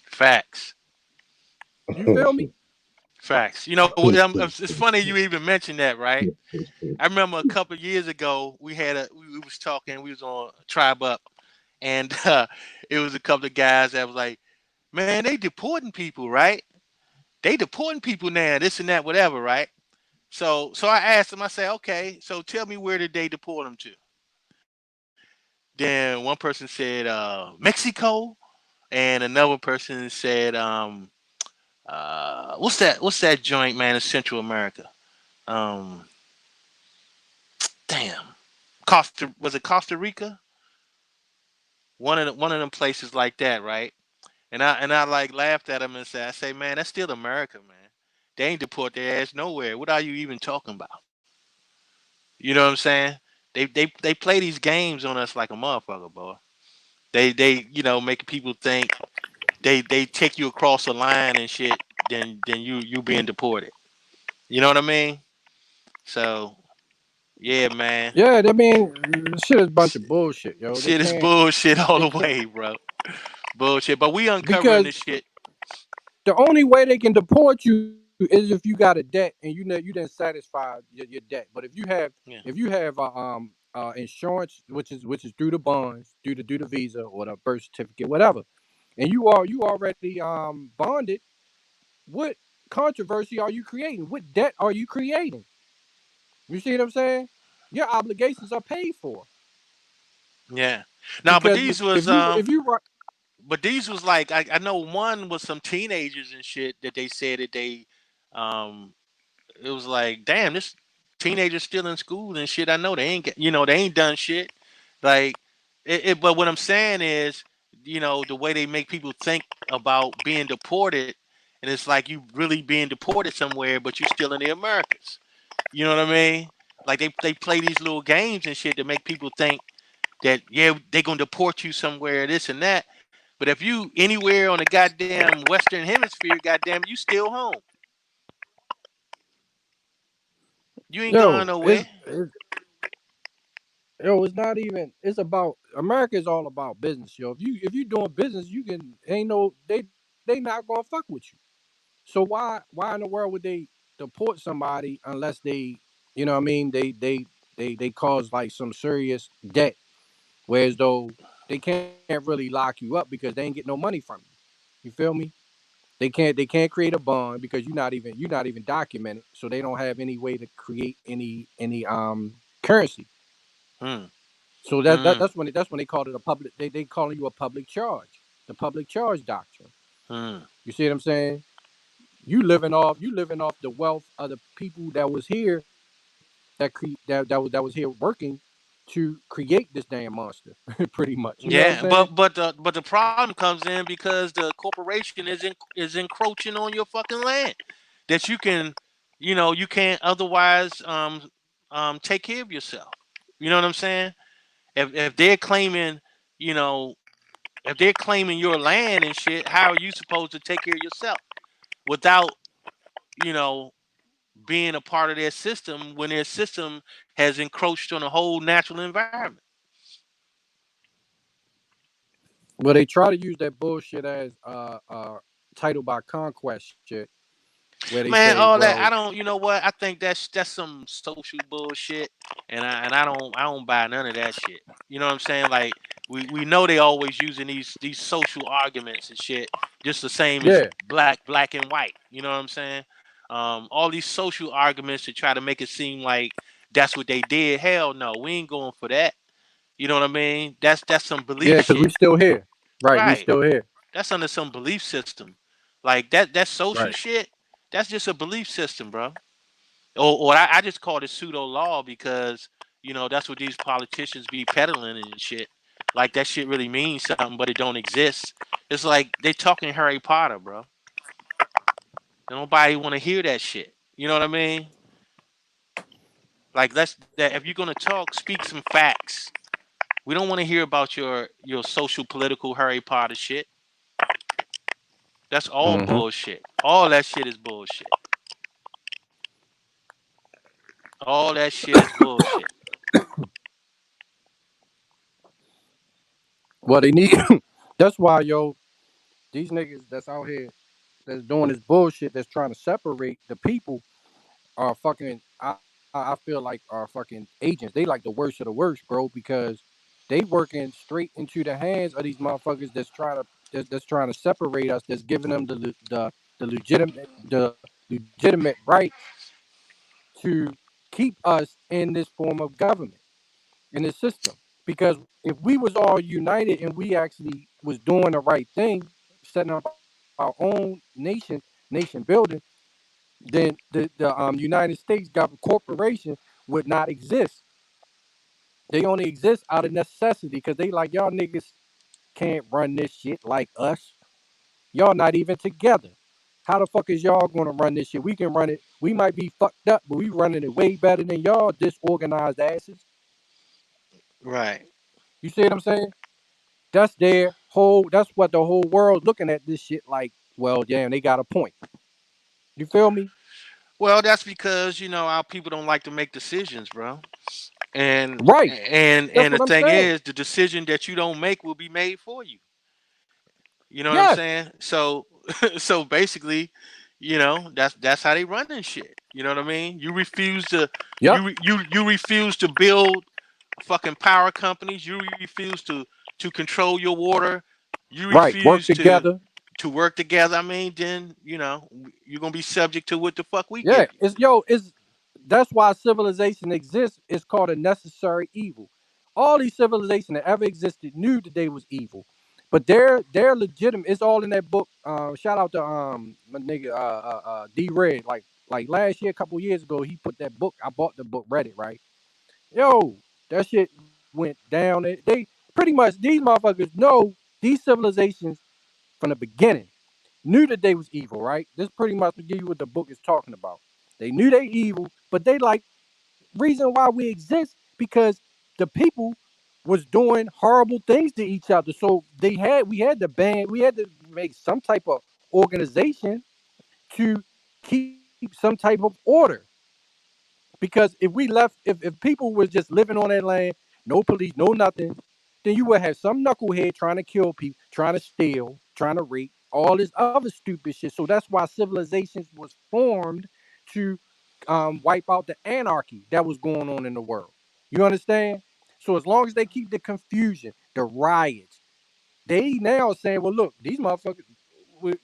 Facts. You feel me? Facts. You know, it's funny you even mentioned that, right? I remember a couple of years ago we was talking, we was on Tribe Up, and it was a couple of guys that was like, man, they deporting people, right? They deporting people now, this and that, whatever, right? So I asked them, I said, okay, so tell me where did they deport them to? Then one person said Mexico, and another person said what's that joint, man, in Central America? Um damn. Costa Rica? One of them places like that, right? And I like laughed at him and said, I say, man, that's still America, man. They ain't deport their ass nowhere. What are you even talking about? You know what I'm saying? They play these games on us like a motherfucker, boy. They making people think they take you across the line and shit, then you being deported. You know what I mean? So yeah, man. Yeah, I mean, shit is a bunch of bullshit, yo. They Shit is can't, bullshit all they the can't, way, bro. Bullshit. But we uncovering because this shit. the only way they can deport you is if you got a debt and you didn't satisfy your debt. But Yeah. if you have insurance, which is through the bonds, through the visa or the birth certificate, whatever, and you already bonded, what controversy are you creating? What debt are you creating? You see what I'm saying? Your obligations are paid for Yeah. Now, but because these if was you if you ri- like I know one was some teenagers and shit that they said that they um it was like, damn, this teenager's still in school and shit. I know they ain't done shit. Like but what I'm saying is, the way they make people think about being deported, and it's like you really being deported somewhere, but you're still in the Americas. You know what I mean? Like they play these little games and shit to make people think that yeah, they're gonna deport you somewhere, this and that. But if you anywhere on the goddamn Western Hemisphere, goddamn, you still home. You ain't going Yo, nowhere. it's not even. It's about America is all about business, yo. If you doing business, you can ain't no they not gonna fuck with you. So why in the world would they deport somebody unless they you know what I mean they cause like some serious debt, whereas though they can't really lock you up because they ain't get no money from you. You feel me? They can't create a bond because you're not even documented, so they don't have any way to create any currency. Hmm. So Hmm. that's when they called it a public. They calling you a public charge, the public charge doctrine. Hmm. You see what I'm saying? You living off the wealth of the people that was here that was here working to create this damn monster, pretty much. You know what I'm Yeah, saying? but the problem comes in because the corporation is encroaching on your fucking land that you can, you can't otherwise take care of yourself. You know what I'm saying? If they're claiming, you know, if they're claiming your land and shit, how are you supposed to take care of yourself without, you know, being a part of their system when their system has encroached on the whole natural environment? Well, they try to use that bullshit as title by conquest shit, where they Man, say, all well, that I don't. You know what? I think that's some social bullshit, and I don't buy none of that shit. You know what I'm saying? Like we know they always using these social arguments and shit, just the same as yeah, black and white. You know what I'm saying? All these social arguments to try to make it seem like that's what they did. Hell no, we ain't going for that. You know what I mean? That's some belief yeah, because we shit, still here, right? We right? still here, That's under some belief system. Like that social right? shit. That's just a belief system, bro. Or I just call it pseudo law because that's what these politicians be peddling and shit. Like that shit really means something, but it don't exist. It's like they talking Harry Potter, bro. Nobody want to hear that shit. You know what I mean? Like let's that if you're gonna talk, speak some facts. We don't want to hear about your social political Harry Potter shit. That's all Hmm. bullshit. All that shit is bullshit. All that shit is bullshit. Well, they need. That's why, yo, these niggas that's out here that's doing this bullshit that's trying to separate the people are fucking. I feel like are fucking agents. They like the worst of the worst, bro, because they working straight into the hands of these motherfuckers that's trying to separate us. That's giving them the legitimate rights to keep us in this form of government in this system. Because if we was all united and we actually was doing the right thing, setting up our own nation building, then the United States government corporation would not exist. They only exist out of necessity because they like y'all niggas can't run this shit like us. Y'all not even together. How the fuck is y'all gonna run this shit? We can run it. We might be fucked up, but we running it way better than y'all disorganized asses. Right. You see what I'm saying? That's what the whole world looking at this shit like, well, damn, they got a point. You feel me? Well, that's because our people don't like to make decisions, bro. And Right. and That's and the what I'm thing saying. is, the decision that you don't make will be made for you. You know what I'm Yes. saying? So so basically, that's how they run this shit. You know what I mean? You refuse to Yep. you refuse to build fucking power companies. You refuse to control your water. You Right. Work refuse together. to work together. I mean, then you're gonna be subject to what the fuck we Yeah. give you. It's that's why civilization exists. It's called a necessary evil. All these civilizations that ever existed knew that they was evil. But they're legitimate. It's all in that book. Shout out to my nigga D Red. Like last year, a couple years ago, he put that book. I bought the book, read it, right? Yo, that shit went down. They pretty much these motherfuckers know these civilizations from the beginning knew that they was evil, right? This pretty much to give you what the book is talking about. They knew they evil, but they like reason why we exist because the people was doing horrible things to each other. So we had to ban, we had to make some type of organization to keep some type of order. Because if we left, if people was just living on that land, no police, no nothing, then you would have some knucklehead trying to kill people, trying to steal, trying to rape, all this other stupid shit. So that's why civilizations was formed to wipe out the anarchy that was going on in the world. You understand? So as long as they keep the confusion, the riots, they now are saying, well, look, these motherfuckers,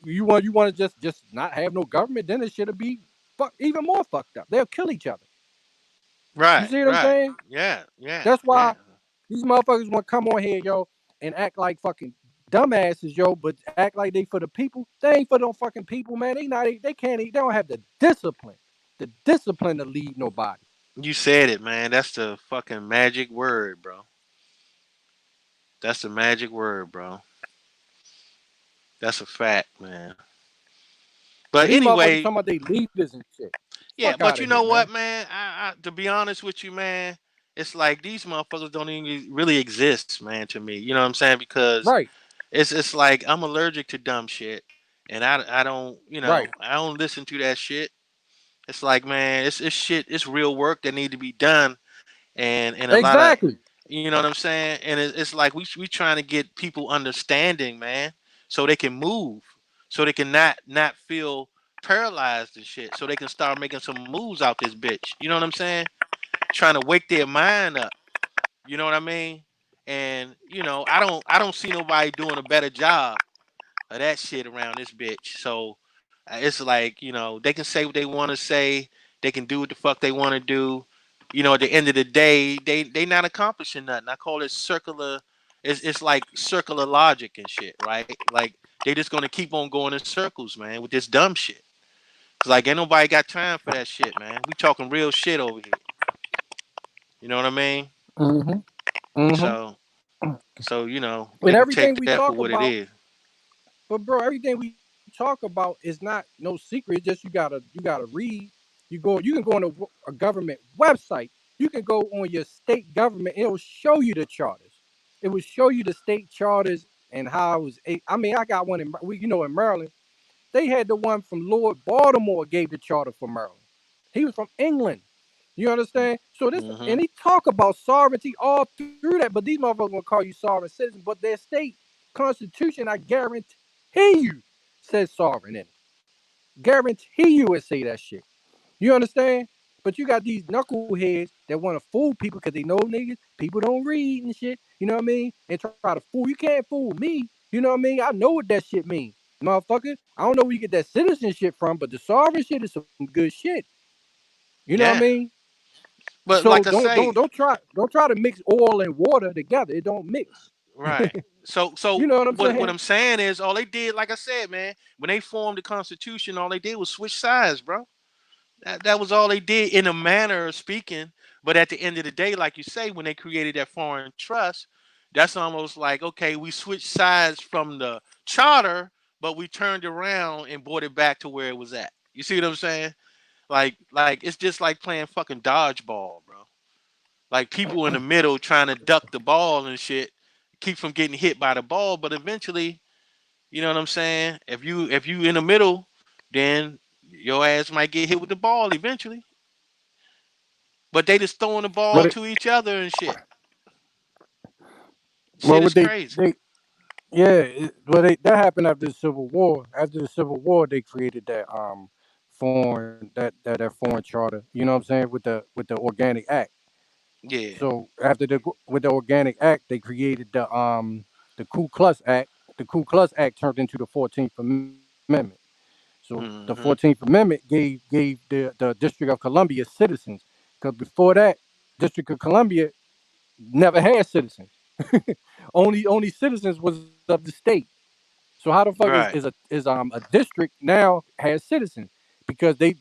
you want to just not have no government, then it should be even more fucked up. They'll kill each other. You Right, see what I'm right. saying? Yeah, yeah, That's why yeah. these motherfuckers want to come on here, yo, and act like fucking dumbasses, yo, but act like they for the people. They ain't for no fucking people, man. They can't, they don't have the discipline to lead nobody. You said it, man. That's the fucking magic word, bro. That's the magic word, bro. That's a fact, man. So But these motherfuckers anyway, talking about they leaders and shit. yeah. Fuck out But of you here, know man. what, man? To be honest with you, man, it's like these motherfuckers don't even really exist, man. To me, you know what I'm saying? Because Right, it's like I'm allergic to dumb shit, and I don't, right. I don't listen to that shit. It's like, man, it's shit. It's real work that need to be done, and a lot of, Exactly. you know what I'm saying. And it's like we trying to get people understanding, man, so they can move, so they can not feel paralyzed and shit, so they can start making some moves out this bitch. You know what I'm saying? Trying to wake their mind up. You know what I mean? And I don't see nobody doing a better job of that shit around this bitch. So it's like, they can say what they want to say. They can do what the fuck they want to do. At the end of the day, they not accomplishing nothing. I call it circular. It's like circular logic and shit, right? Like they just gonna keep on going in circles, man, with this dumb shit. Cause like ain't nobody got time for that shit, man. We talking real shit over here. You know what I mean? Mm-hmm. Mm-hmm. So And people take everything we that for talk what it about, is. but bro, everything we talk about is not no secret. It's just you gotta read. You can go on a government website. You can go on your state government. It'll show you the charters. It will show you the state charters and how it was. I mean, I got one in Maryland. They had the one from Lord Baltimore gave the charter for Maryland. He was from England. You understand? So this Hmm. and he talk about sovereignty all through that, but these motherfuckers gonna call you sovereign citizen, but their state constitution, I guarantee you, says sovereign in it. Guarantee you it say that shit. You understand? But you got these knuckleheads that want to fool people because they know niggas, people don't read and shit. You know what I mean? And try to fool. You can't fool me. You know what I mean? I know what that shit means, motherfucker. I don't know where you get that citizenship from, but the sovereign shit is some good shit. You know what I Yeah, mean? but So like I don't say, try to mix oil and water together. It don't mix. right. So You so know what I'm what saying? I'm saying is all they did, like I said, man, when they formed the Constitution, all they did was switch sides, bro. That was all they did in a manner of speaking. But at the end of the day, like you say, when they created that foreign trust, that's almost like, okay, we switched sides from the charter, but we turned around and brought it back to where it was at. You see what I'm saying? Like it's just like playing fucking dodgeball, bro. Like people in the middle trying to duck the ball and shit, keep from getting hit by the ball, but eventually, you know what I'm saying? If you in the middle, then your ass might get hit with the ball eventually. But they just throwing the ball But it, to each other and shit. well, Shit is crazy. yeah, that happened after the Civil War. After the Civil War, they created that that foreign charter. You know what I'm saying, with the Organic Act. Yeah. So after with the Organic Act, they created the Ku Klux Act. The Ku Klux Act turned into the 14th Amendment. So the Hmm. 14th Amendment gave the District of Columbia citizens. Because before that, District of Columbia never had citizens. Only citizens was of the state. So how the fuck Right. is a district now has citizens because they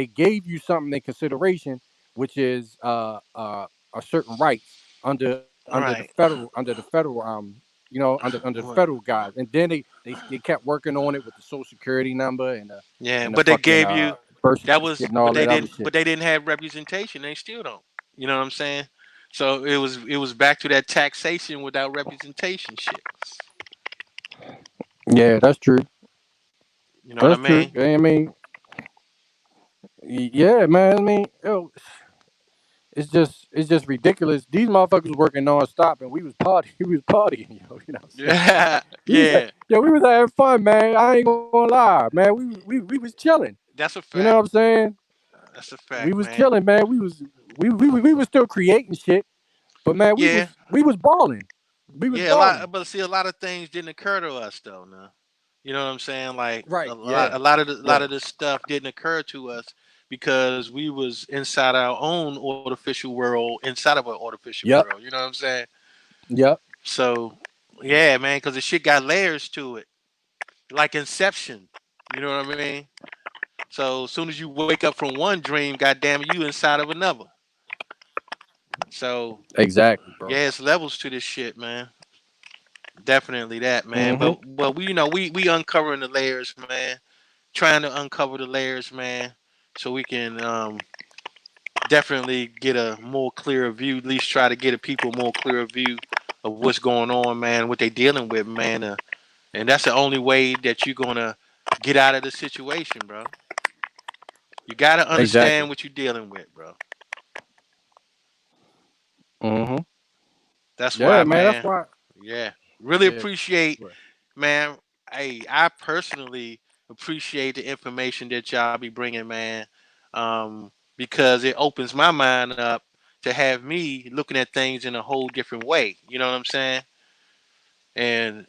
gave you something in consideration, which is a certain rights Right. under the federal under the Well, federal guys, and then they kept working on it with the social security number yeah, and the but they fucking gave you birth that certificate was and all that other but shit. they didn't have representation. They still don't. You know what I'm saying? So it was back to that taxation without representation shit. Yeah, that's true. You know what I That's true. mean? I mean, yeah, man. I mean, it's just ridiculous. These motherfuckers working nonstop, and we was partying. We was partying, yo. You know what I'm saying? Yeah, We was yeah. yo, we was having fun, man. I ain't gonna lie, man. We was chilling. That's a You know what fact. I'm saying? That's a We fact, was man. chilling, man. We was still creating shit, but man, Yeah, we was balling. We was yeah. A lot, balling. but see, a lot of things didn't occur to us though. Now, you know what I'm saying? Like Right. a Yeah. lot, a lot of the, a lot Yeah. of this stuff didn't occur to us because we was inside our own artificial world, inside of an artificial Yep. world. You know what I'm saying? Yep. So, yeah, man, because the shit got layers to it, like Inception. You know what I mean? So as soon as you wake up from one dream, goddamn, you inside of another. So Exactly, bro. yeah, it's levels to this shit, man. Definitely that, man. Mm-hmm. But we uncovering the layers, man. Trying to uncover the layers, man, so we can definitely get a more clearer view. At least try to get a people more clearer view of what's going on, man. What they dealing with, man. And that's the only way that you're gonna get out of the situation, bro. You gotta understand Exactly. what you're dealing with, bro. Mm-hmm. That's Yeah, why, man. That's man. why. Yeah, really Yeah. appreciate, Right. man. Hey, I personally appreciate the information that y'all be bringing, man, because it opens my mind up to have me looking at things in a whole different way. You know what I'm saying? And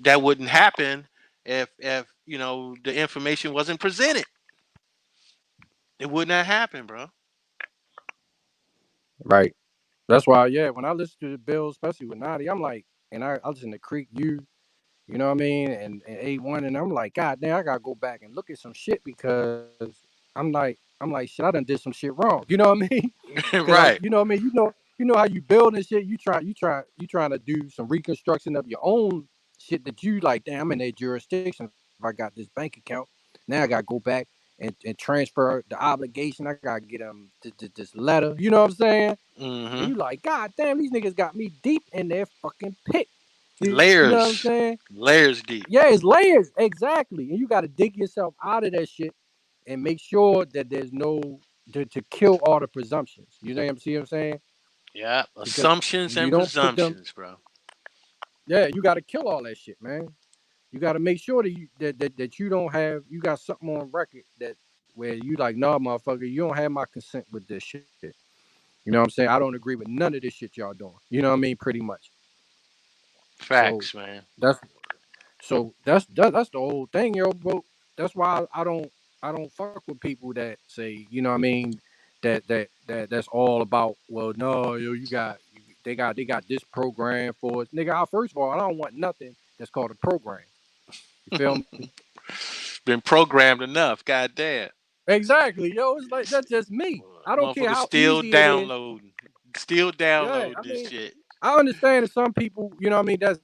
that wouldn't happen if the information wasn't presented. It would not happen, bro. Right. That's why. Yeah. When I listen to the Bills, especially with Nadi, I'm like, and I listen to Creek U. You know what I mean? And A1, and I'm like, God damn, I gotta go back and look at some shit because I'm like, shit, I done did some shit wrong. You know what I mean? Because Right. you know what I mean? You know how you build and shit. You trying to do some reconstruction of your own shit that you like. Damn, I'm in that jurisdiction. If I got this bank account, now I gotta go back and transfer the obligation. I gotta get them this letter. You know what I'm saying? And Hmm. you like, God damn, these niggas got me deep in their fucking pit. You know what I'm Layers, saying? layers deep. Yeah, it's layers, exactly. And you got to dig yourself out of that shit and make sure that there's no to kill all the presumptions. You know what I'm see what I'm saying? Yeah, Because assumptions when you and don't put them, presumptions, bro. yeah, you got to kill all that shit, man. You got to make sure that you don't have you got something on record that where you like, nah, motherfucker, you don't have my consent with this shit. You know what I'm saying? I don't agree with none of this shit y'all doing. You know what I mean? Pretty much. So Facts, man. that's that's the whole thing, yo, bro. That's why I don't fuck with people that say, you know what I mean, that's all about, well, no, yo, they got this program for us. Nigga, first of all, I don't want nothing that's called a program. You feel me? Been programmed enough. God damn. Exactly, yo. It's like that's just me. I don't care Motherfuckers how still easy it is. downloading. Still Yeah, downloading I this mean, shit. I understand that some people, you know what I mean, that's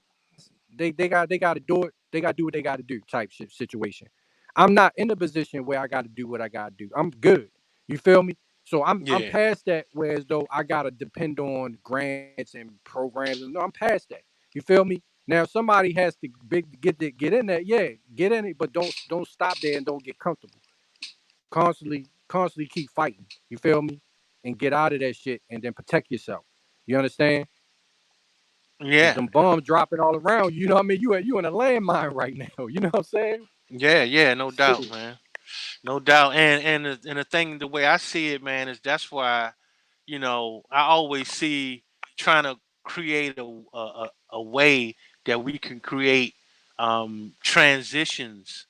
they got to do it. They got to do what they got to do type shit situation. I'm not in a position where I got to do what I got to do. I'm good. You feel me? So I'm Yeah. past that. Whereas though I gotta depend on grants and programs, and no, I'm past that. You feel me? Now if somebody has to get in there, yeah, get in it, but don't stop there and don't get comfortable. Constantly keep fighting. You feel me? And get out of that shit and then protect yourself. You understand? Cause Yeah. them bombs dropping all around you. You know what I mean? You in a landmine right now. You know what I'm saying? Yeah, yeah, no doubt, Serious. man. No doubt. And the thing, the way I see it, man, is that's why, I always see trying to create a way that we can create transitions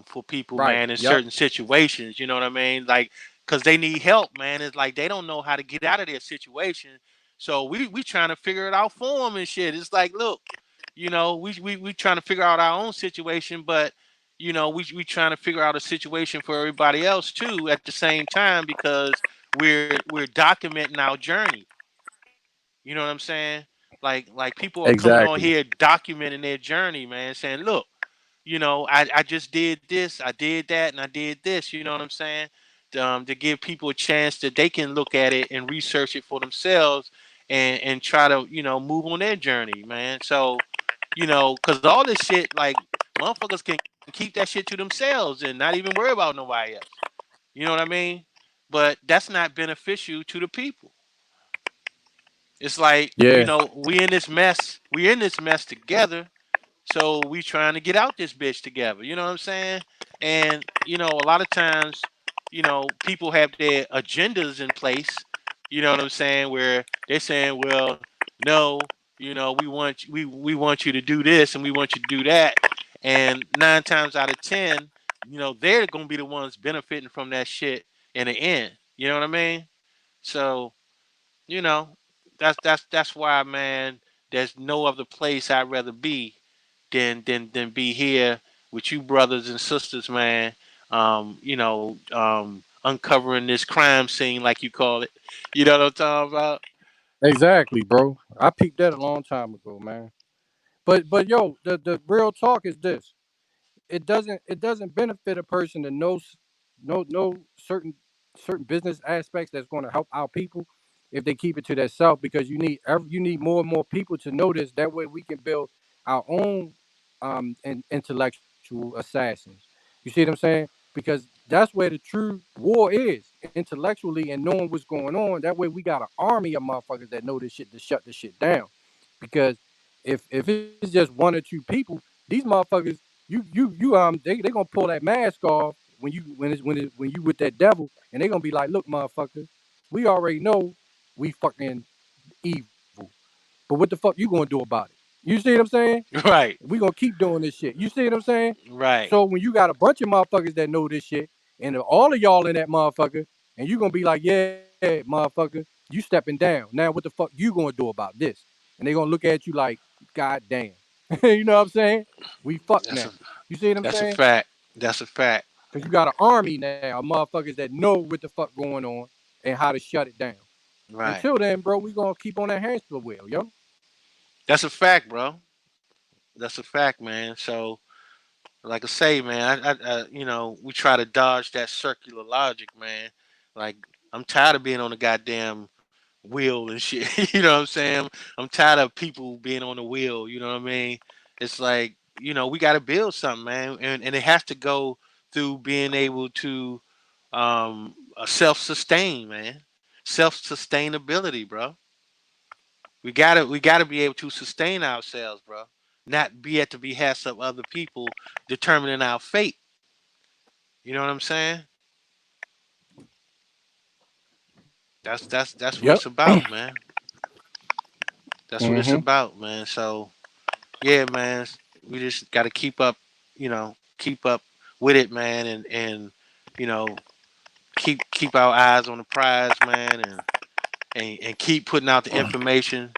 for people, Right. man, in Yep. certain situations. You know what I mean? Like, because they need help, man. It's like they don't know how to get out of their situation. So we trying to figure it out for them and shit. It's like, look, we trying to figure out our own situation, but we trying to figure out a situation for everybody else too at the same time because we're documenting our journey. You know what I'm saying? Like people are coming on Exactly. here documenting their journey, man, saying, look, I just did this, I did that, and I did this. You know what I'm saying? to give people a chance that they can look at it and research it for themselves and try to move on their journey, man. So because all this shit, like, motherfuckers can keep that shit to themselves and not even worry about nobody else. You know what I mean? But that's not beneficial to the people. It's like, Yeah, we in this mess. We in this mess together. So we trying to get out this bitch together. You know what I'm saying? And a lot of times, people have their agendas in place. You know what I'm saying? Where they're saying, well, no, we want you to do this and we want you to do that. And 9 times out of 10, they're gonna be the ones benefiting from that shit in the end. You know what I mean? So you know, that's why, man. There's no other place I'd rather be than be here with you brothers and sisters, man. Uncovering this crime scene, like you call it. You know what I'm talking about? exactly, bro. I peeped that a long time ago, man. But yo, the real talk is this. It doesn't benefit a person to know certain business aspects that's going to help our people if they keep it to themselves, because you need more and more people to know this. That way we can build our own intellectual assassins. You see what I'm saying? Because that's where the true war is, intellectually, and knowing what's going on. That way we got an army of motherfuckers that know this shit to shut this shit down. Because if it's just one or two people, these motherfuckers, they gonna pull that mask off when you with that devil, and they gonna be like, look, motherfucker, we already know we fucking evil, but what the fuck you gonna do about it? You see what I'm saying? Right, We gonna keep doing this shit. You see what I'm saying? right. So when you got a bunch of motherfuckers that know this shit, and all of y'all in that motherfucker, and you gonna be like, yeah, motherfucker, you stepping down. Now what the fuck you gonna do about this? And they gonna look at you like, God damn. You know what I'm saying? We fucked That's now. a You see what I'm that's a saying? fact. That's a fact. Because you got an army now, motherfuckers that know what the fuck going on and how to shut it down. Right. Until then, bro, we gonna keep on that hamster wheel, yo. That's a fact, bro. That's a fact, man. So, like I say, man, we try to dodge that circular logic, man. Like, I'm tired of being on the goddamn wheel and shit. You know what I'm saying? I'm tired of people being on the wheel. You know what I mean? It's like, we got to build something, man, and it has to go through being able to self-sustain, man. Self-sustainability, bro. We gotta be able to sustain ourselves, bro. Not be at the behest of other people determining our fate. You know what I'm saying? That's what Yep. it's about, man. That's what it's Mm-hmm. about, man. So yeah, man, we just got to keep up with it, man, and you know, keep our eyes on the prize, man, and keep putting out the information,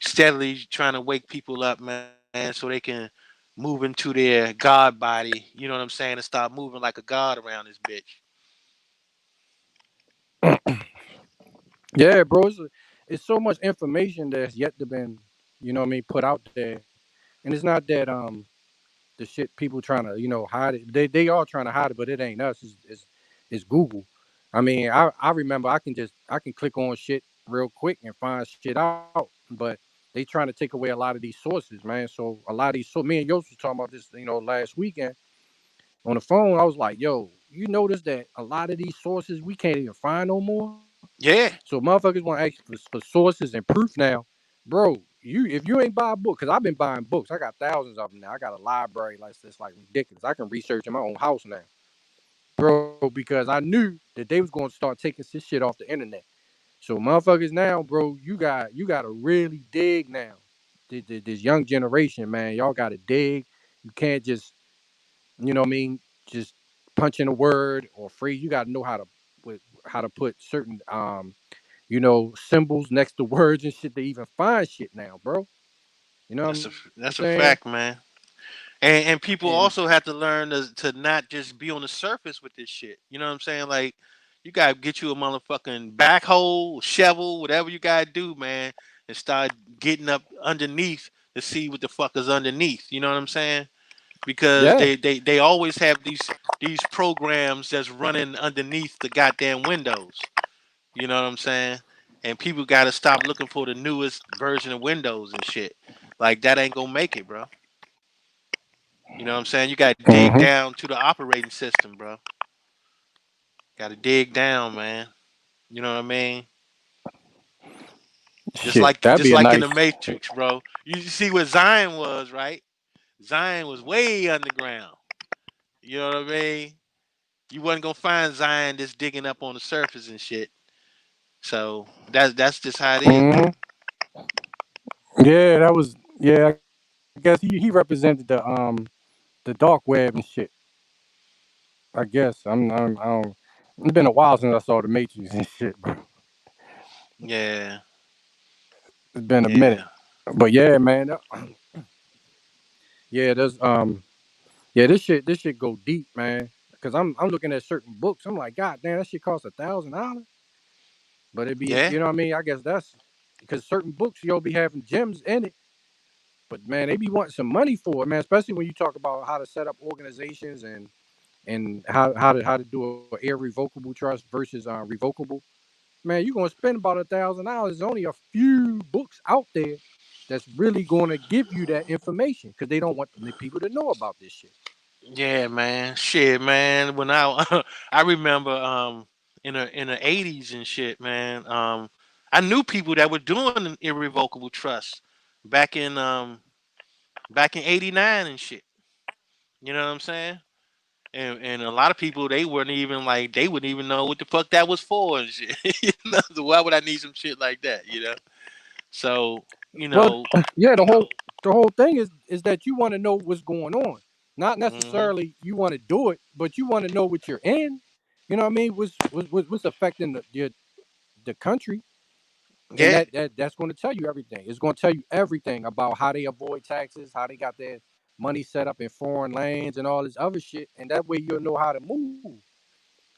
steadily trying to wake people up, man, so they can move into their God body. You know what I'm saying, and start moving like a god around this bitch. Yeah, bro. It's so much information that's yet to been, put out there. And it's not that the shit people trying to, hide it. They are trying to hide it, but it ain't us. It's Google. I mean, I remember I can click on shit real quick and find shit out, but they trying to take away a lot of these sources, man. So a lot of these, so me and Yost was talking about this, last weekend on the phone. I was like, yo, you notice that a lot of these sources we can't even find no more. Yeah, So motherfuckers want to ask for sources and proof now, bro. If you ain't buy a book, because I've been buying books, I got thousands of them now. I got a library like that's like ridiculous. I can research in my own house now, bro, because I knew that they was going to start taking this shit off the internet. So motherfuckers now, bro, you got to really dig now. This young generation, man, y'all got to dig. You can't just, what I mean, just punch in a word or phrase. You got to know how to put certain symbols next to words and shit to even find shit now, bro. You know what that's I'm a saying? that's a fact, man. And people And also have to learn to not just be on the surface with this shit. You know what I'm saying? Like, you gotta get you a motherfucking backhoe, shovel, whatever you gotta do, man, and start getting up underneath to see what the fuck is underneath. You know what I'm saying? because Yeah. they always have these programs that's running underneath the goddamn windows. You know what I'm saying? And people got to stop looking for the newest version of Windows and shit. Like that ain't gonna make it, bro. You know what I'm saying? You got to dig Mm-hmm. down to the operating system, bro. Got to dig down, man. You know what I mean? Shit, that'd Just be a like in nice. the Matrix, bro. You see what Zion was, right? Zion was way underground. You know what I mean? You wasn't gonna find Zion just digging up on the surface and shit. So that's just how it is, bro. Mm-hmm. Yeah, that was. Yeah, I guess he represented the dark web and shit. I guess I don't. It's been a while since I saw the Matrix and shit, bro. Yeah, It's been a minute. yeah, But yeah, man. Yeah, yeah, this shit go deep, man. Cause I'm looking at certain books. I'm like, God damn, that shit costs $1,000. But it'd be, yeah, you know what I mean? I guess that's because certain books you'll be having gems in it. But man, they be wanting some money for it, man. Especially when you talk about how to set up organizations and how to do an irrevocable trust versus revocable. Man, you're gonna spend about $1,000. There's only a few books out there that's really gonna give you that information because they don't want the people to know about this shit. yeah, man. Shit, man. When I I remember in the '80s and shit, man. I knew people that were doing an irrevocable trust back in back in '89 and shit. You know what I'm saying? And a lot of people they weren't even like they wouldn't even know what the fuck that was for and shit. You know? So why would I need some shit like that? You know. So you Well, know. yeah, the whole thing is that you want to know what's going on. Not Hmm. necessarily you want to do it, but you want to know what you're in. You know what I mean? What's affecting the country, and Yeah. that's going to tell you everything. It's going to tell you everything about how they avoid taxes, how they got their money set up in foreign lands, and all this other shit. And that way you'll know how to move.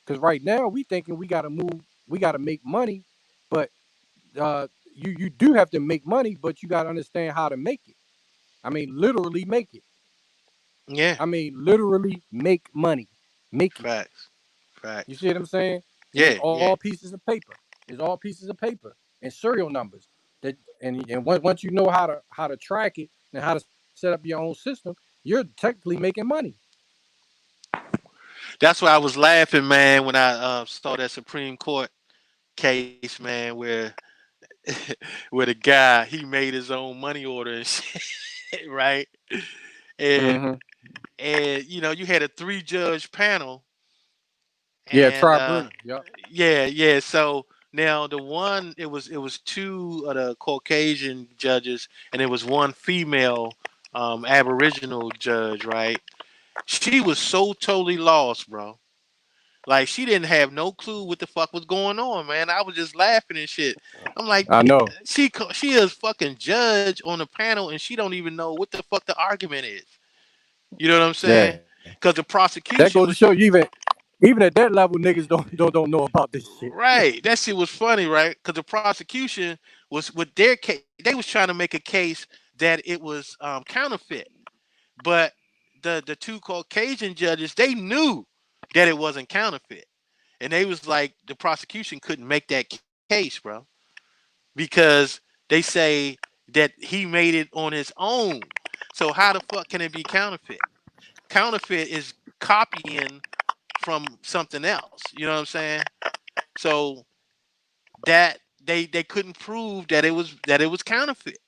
Because right now we thinking we got to move, we got to make money, but you do have to make money, but you got to understand how to make it. I mean, literally make it. Yeah. I mean, literally make money, make it. Facts. You Facts. see what I'm saying? And it's Yeah. all Yeah. pieces of paper. It's all pieces of paper and serial numbers. That and once you know how to track it and how to set up your own system, you're technically making money. That's why I was laughing, man, when I saw that Supreme Court case, man, where where the guy he made his own money order and shit, right? And Hmm. you had a three-judge panel, Yeah, and tribunal. Yep. yeah, yeah. So now the one it was two of the Caucasian judges, and it was one female Aboriginal judge, right? She was so totally lost, bro. Like she didn't have no clue what the fuck was going on, man. I was just laughing and shit. I'm like, I know. she is fucking judge on the panel, and she don't even know what the fuck the argument is. You know what I'm saying? Yeah. Because the That goes to prosecution show was you even at that level, niggas don't know about this shit. right. That shit was funny, right? Because the prosecution was with their case. They was trying to make a case that it was counterfeit, but the two Caucasian judges they knew that it wasn't counterfeit, and they was like the prosecution couldn't make that case, bro, because they say that he made it on his own. So how the fuck can it be counterfeit? Counterfeit is copying from something else. You know what I'm saying? So that they couldn't prove that it was counterfeit.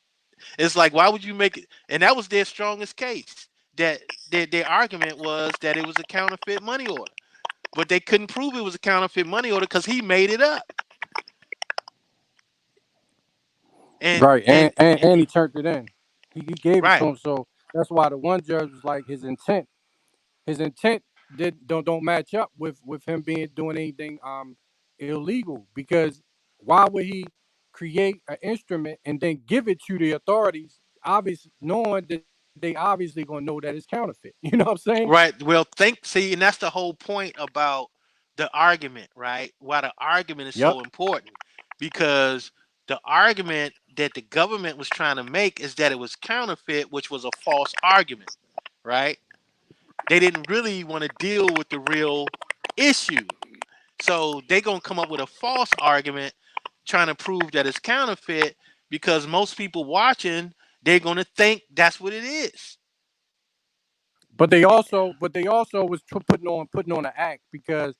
It's like why would you make it? And that was their strongest case. That their argument was that it was a counterfeit money order, but they couldn't prove it was a counterfeit money order because he made it up. And Right, and, and he turned it in. He gave it to right, him, so that's why the one judge was like his intent don't match up with him being doing anything illegal because why would he create an instrument and then give it to the authorities, obviously knowing that they obviously gonna know that it's counterfeit? You know what I'm saying? right. Well, see, and that's the whole point about the argument, right? Why the argument is Yep. so important because the argument that the government was trying to make is that it was counterfeit, which was a false argument, right? They didn't really want to deal with the real issue. So they gonna come up with a false argument trying to prove that it's counterfeit because most people watching, they're gonna think that's what it is. But they also was putting on an act because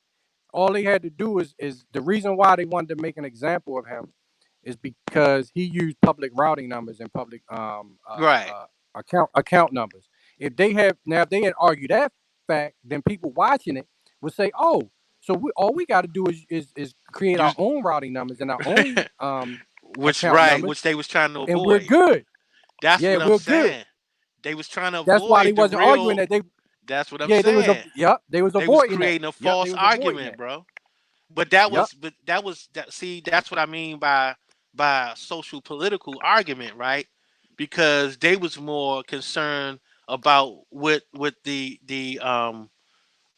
all they had to do is the reason why they wanted to make an example of him is because he used public routing numbers and public Right. account numbers. If they had argued that fact, then people watching it would say, "Oh, so all we got to do is create our Use own routing numbers and our own which account right, numbers, which they was trying to and we're avoid. good. That's Yeah, what I'm we're good." saying. They was trying to That's why they avoid the wasn't arguing real. that they. That's what I'm Yeah, saying. they was They was avoiding that. creating a Yep, they false was avoiding argument, that. bro. But that was see, that's what I mean by social political argument, right? Because they was more concerned about what the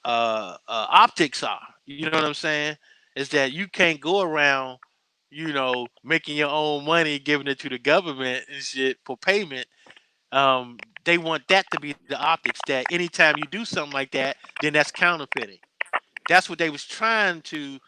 optics are. You know what I'm saying? Is that you can't go around, making your own money, giving it to the government and shit for payment. They want that to be the optics. That anytime you do something like that, then that's counterfeiting. That's what they was trying to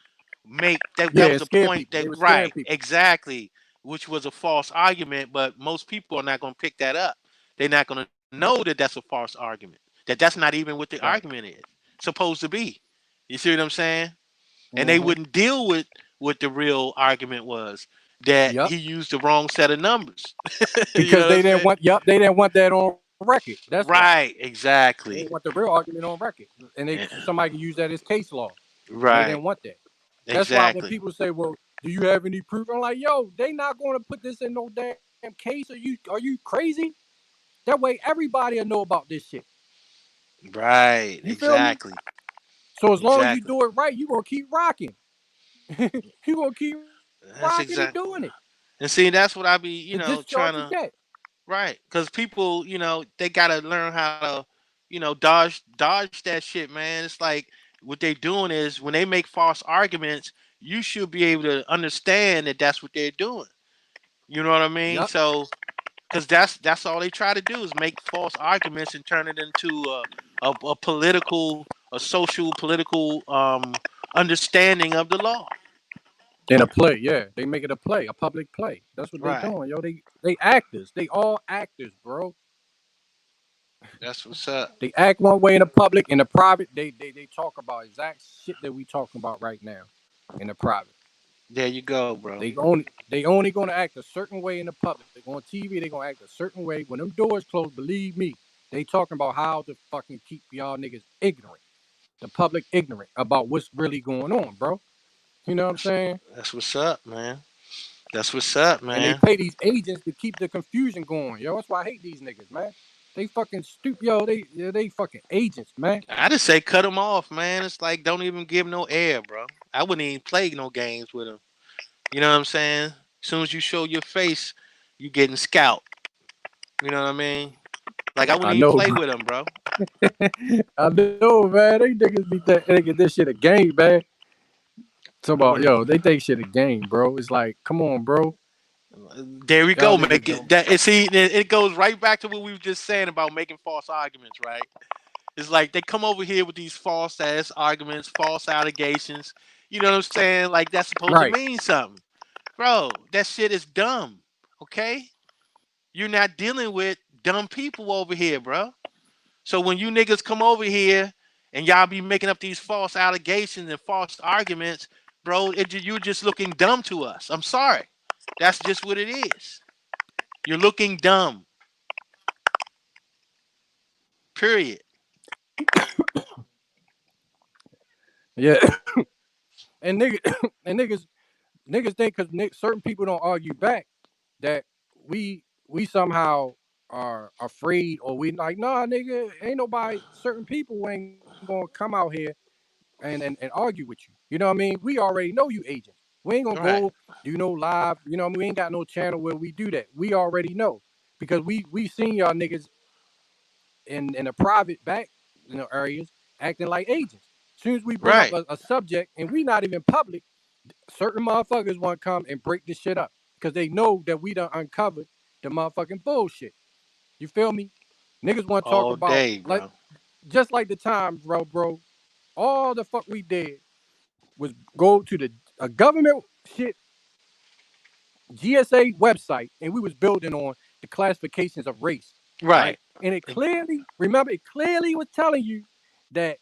make. That Yeah, was and a scare point. people. That They were scaring right, people. exactly, which was a false argument. But most people are not going to pick that up. They're not going to know that that's a false argument. That's not even what the Right. argument is supposed to be. You see what I'm saying? And they Mm-hmm. wouldn't deal with what the real argument was, that Yep. he used the wrong set of numbers. You Because know what I'm they didn't saying? want. Yep, they didn't want that on record. That's why Right, they didn't exactly. want the real argument on record, and Yeah, somebody can use that as case law, and they right, didn't want that. That's why when exactly. people say, "Well, do you have any proof?" I'm like, "Yo, they not going to put this in no damn case. Are you crazy? That way everybody will know about this shit. Right, You feel me? exactly, So as long as you exactly. do it right, you gonna keep rocking. You gonna keep rocking and That's doing it. exactly. And see, that's what I be, And discharge your trying debt. to. Right, because people, they gotta learn how to, dodge that shit, man. It's like what they doing is when they make false arguments, you should be able to understand that that's what they're doing. You know what I mean? Yep. So, because that's all they try to do is make false arguments and turn it into a political, a social political understanding of the law. In a play, yeah. They make it a play, a public play. That's what they Right. doing, yo. They actors. They all actors, bro. That's what's up. They act one way in the public. In the private, they talk about exact shit that we talking about right now. In the private. There you go, bro. They only gonna act a certain way in the public. On TV, they gonna act a certain way. When them doors close, believe me, they talking about how to fucking keep y'all niggas ignorant. The public ignorant about what's really going on, bro. You know what I'm That's, saying? that's what's up, man. That's what's up, And they man. pay these agents to keep the confusion going. Yo, that's why I hate these niggas, man. They fucking stupid, yo. They fucking agents, man. I just say cut them off, man. It's like don't even give no air, bro. I wouldn't even play no games with them. You know what I'm saying? As soon as you show your face, you getting scout. You know what I mean? Like I I wouldn't even know, play with them, bro. I know, man. They niggas be thinking this shit a game, man. So I about wouldn't. yo, they think shit a game, bro. It's like, come on, bro. There we Y'all go. niggas Make don't. it that. And see, it goes right back to what we were just saying about making false arguments, right? It's like they come over here with these false ass arguments, false allegations. You know what I'm saying? Like that's supposed to Right. mean something, bro. That shit is dumb. Okay, you're not dealing with dumb people over here, bro. So when you niggas come over here and y'all be making up these false allegations and false arguments, bro, you're just looking dumb to us. I'm sorry. That's just what it is. You're looking dumb. Period. Yeah. And niggas and niggas think because certain people don't argue back that we somehow are afraid or we like, nah, nigga, ain't nobody certain people ain't gonna come out here and argue with you. You know what I mean? We already know you agents. We ain't gonna Right. go do no live, you know what I mean? We ain't got no channel where we do that. We already know. Because we seen y'all niggas in the private back areas acting like agents. As soon as we bring up Right. a subject and we not even public, certain motherfuckers want to come and break this shit up because they know that we done uncovered the motherfucking bullshit. You feel me? Niggas want to talk All about day, like bro. just like the time, bro. All the fuck we did was go to the a government shit GSA website, and we was building on the classifications of race, right? Right. And it clearly, remember, it clearly was telling you that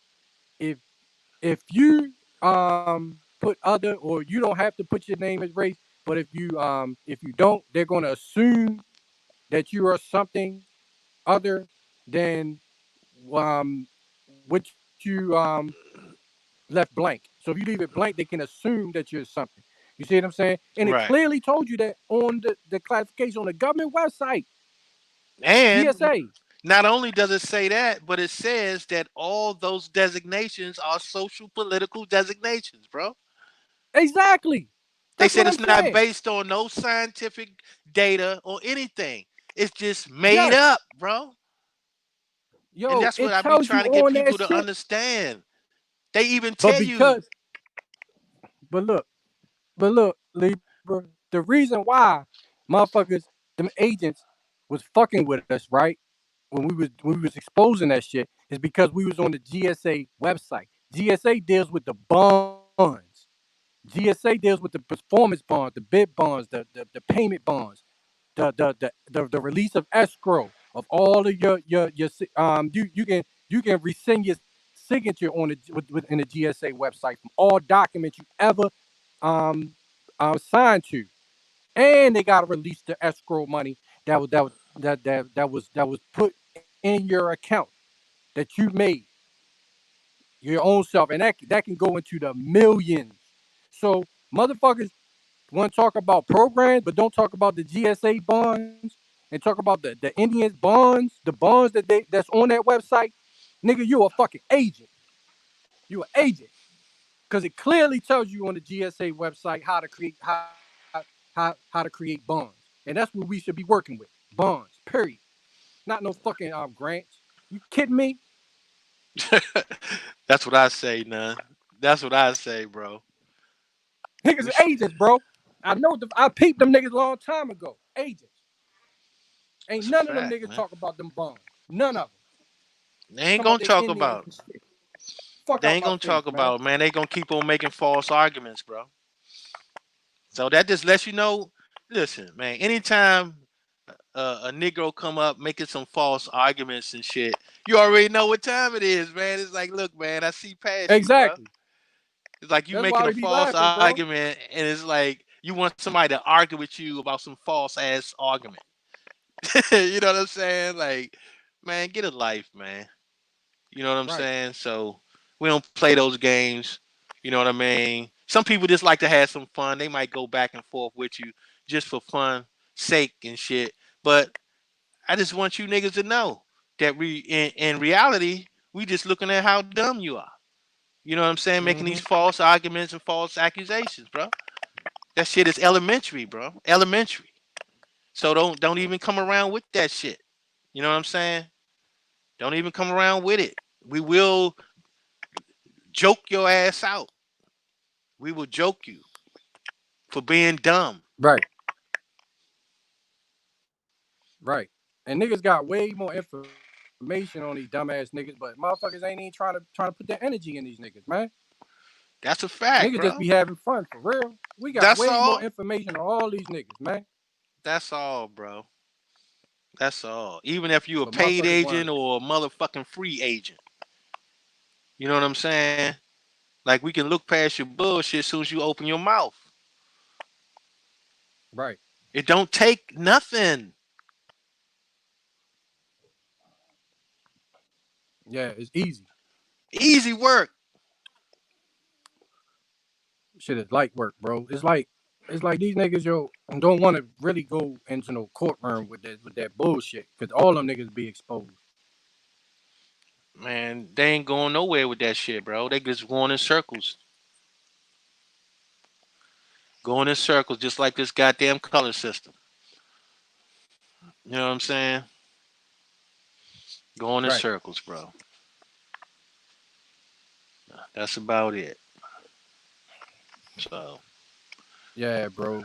if you put other, or you don't have to put your name as race, but if you don't, they're gonna assume that you are something other than um what you left blank. So if you leave it blank, they can assume that you're something. You see what I'm saying? And it Right. clearly told you that on the classification on the government website, And GSA. not only does it say that, but it says that all those designations are social political designations, bro. Exactly. They That's said what I'm it's not saying. based on no scientific data or anything. It's just made Yes. up, bro. And Yo, that's what it I be tells you trying to get on that people to shit. understand. They even But tell you, because, but look, Libra, the reason why motherfuckers, them agents was fucking with us, right? When we was exposing that shit is because we was on the GSA website. GSA deals with the bonds. GSA deals with the performance bonds, the bid bonds, the payment bonds, the release of escrow of all of you can rescind your signature on within the GSA website from all documents you ever um signed to, and they got to release the escrow money that was put in your account that you made your own self, and that can go into the millions. So motherfuckers want to talk about programs, but don't talk about the GSA bonds and talk about the Indians bonds, the bonds that's on that website. Nigga, you a fucking agent. You an agent. Because it clearly tells you on the GSA website how to create bonds. And that's what we should be working with. Bonds. Period. Not no fucking grants. You kidding me? that's what I say, none. That's what I say, bro. Niggas We are sh- agents, bro. I peeped them niggas a long time ago. Agents. Ain't that's a none of them fact, niggas man. talk about them bonds. None of them. They ain't Talking about gonna they talk Indians about it. and shit. Fuck They out ain't my gonna face, talk man. about it, man. They gonna keep on making false arguments, bro. So that just lets you know. Listen, man. Anytime a Negro come up making some false arguments and shit, you already know what time it is, man. It's like, look, man, I see past you, bro. Exactly. It's like you That's why making a we be false laughing, bro. argument, and it's like you want somebody to argue with you about some false ass argument. You know what I'm saying? Like, man, get a life, man. You know what I'm Right. saying? So we don't play those games. You know what I mean? Some people just like to have some fun. They might go back and forth with you just for fun sake and shit. But I just want you niggas to know that in reality, we just looking at how dumb you are. You know what I'm saying? Making Mm-hmm. these false arguments and false accusations, bro. That shit is elementary, bro. Elementary. So don't even come around with that shit. You know what I'm saying? Don't even come around with it. We will joke your ass out. We will joke you for being dumb. Right. Right. And niggas got way more information on these dumbass niggas, but motherfuckers ain't even trying to put their energy in these niggas, man. That's a Niggas fact, just be bro. having fun for real. We got That's way more all. information on all these niggas, man. That's all, bro. That's all. Even if you a But paid motherfuckers want agent or a motherfucking free agent. You know what I'm saying? Like we can look past your bullshit as soon as you open your mouth. right. It don't take nothing. Yeah, it's easy. Easy work. Shit is light work, bro. It's like these niggas, yo, don't want to really go into no courtroom with that bullshit, cause all them niggas be exposed. Man, they ain't going nowhere with that shit, bro. They just going in circles. Going in circles just like this goddamn color system. You know what I'm saying? Going in Right. circles, bro. That's about it. So Yeah, bro.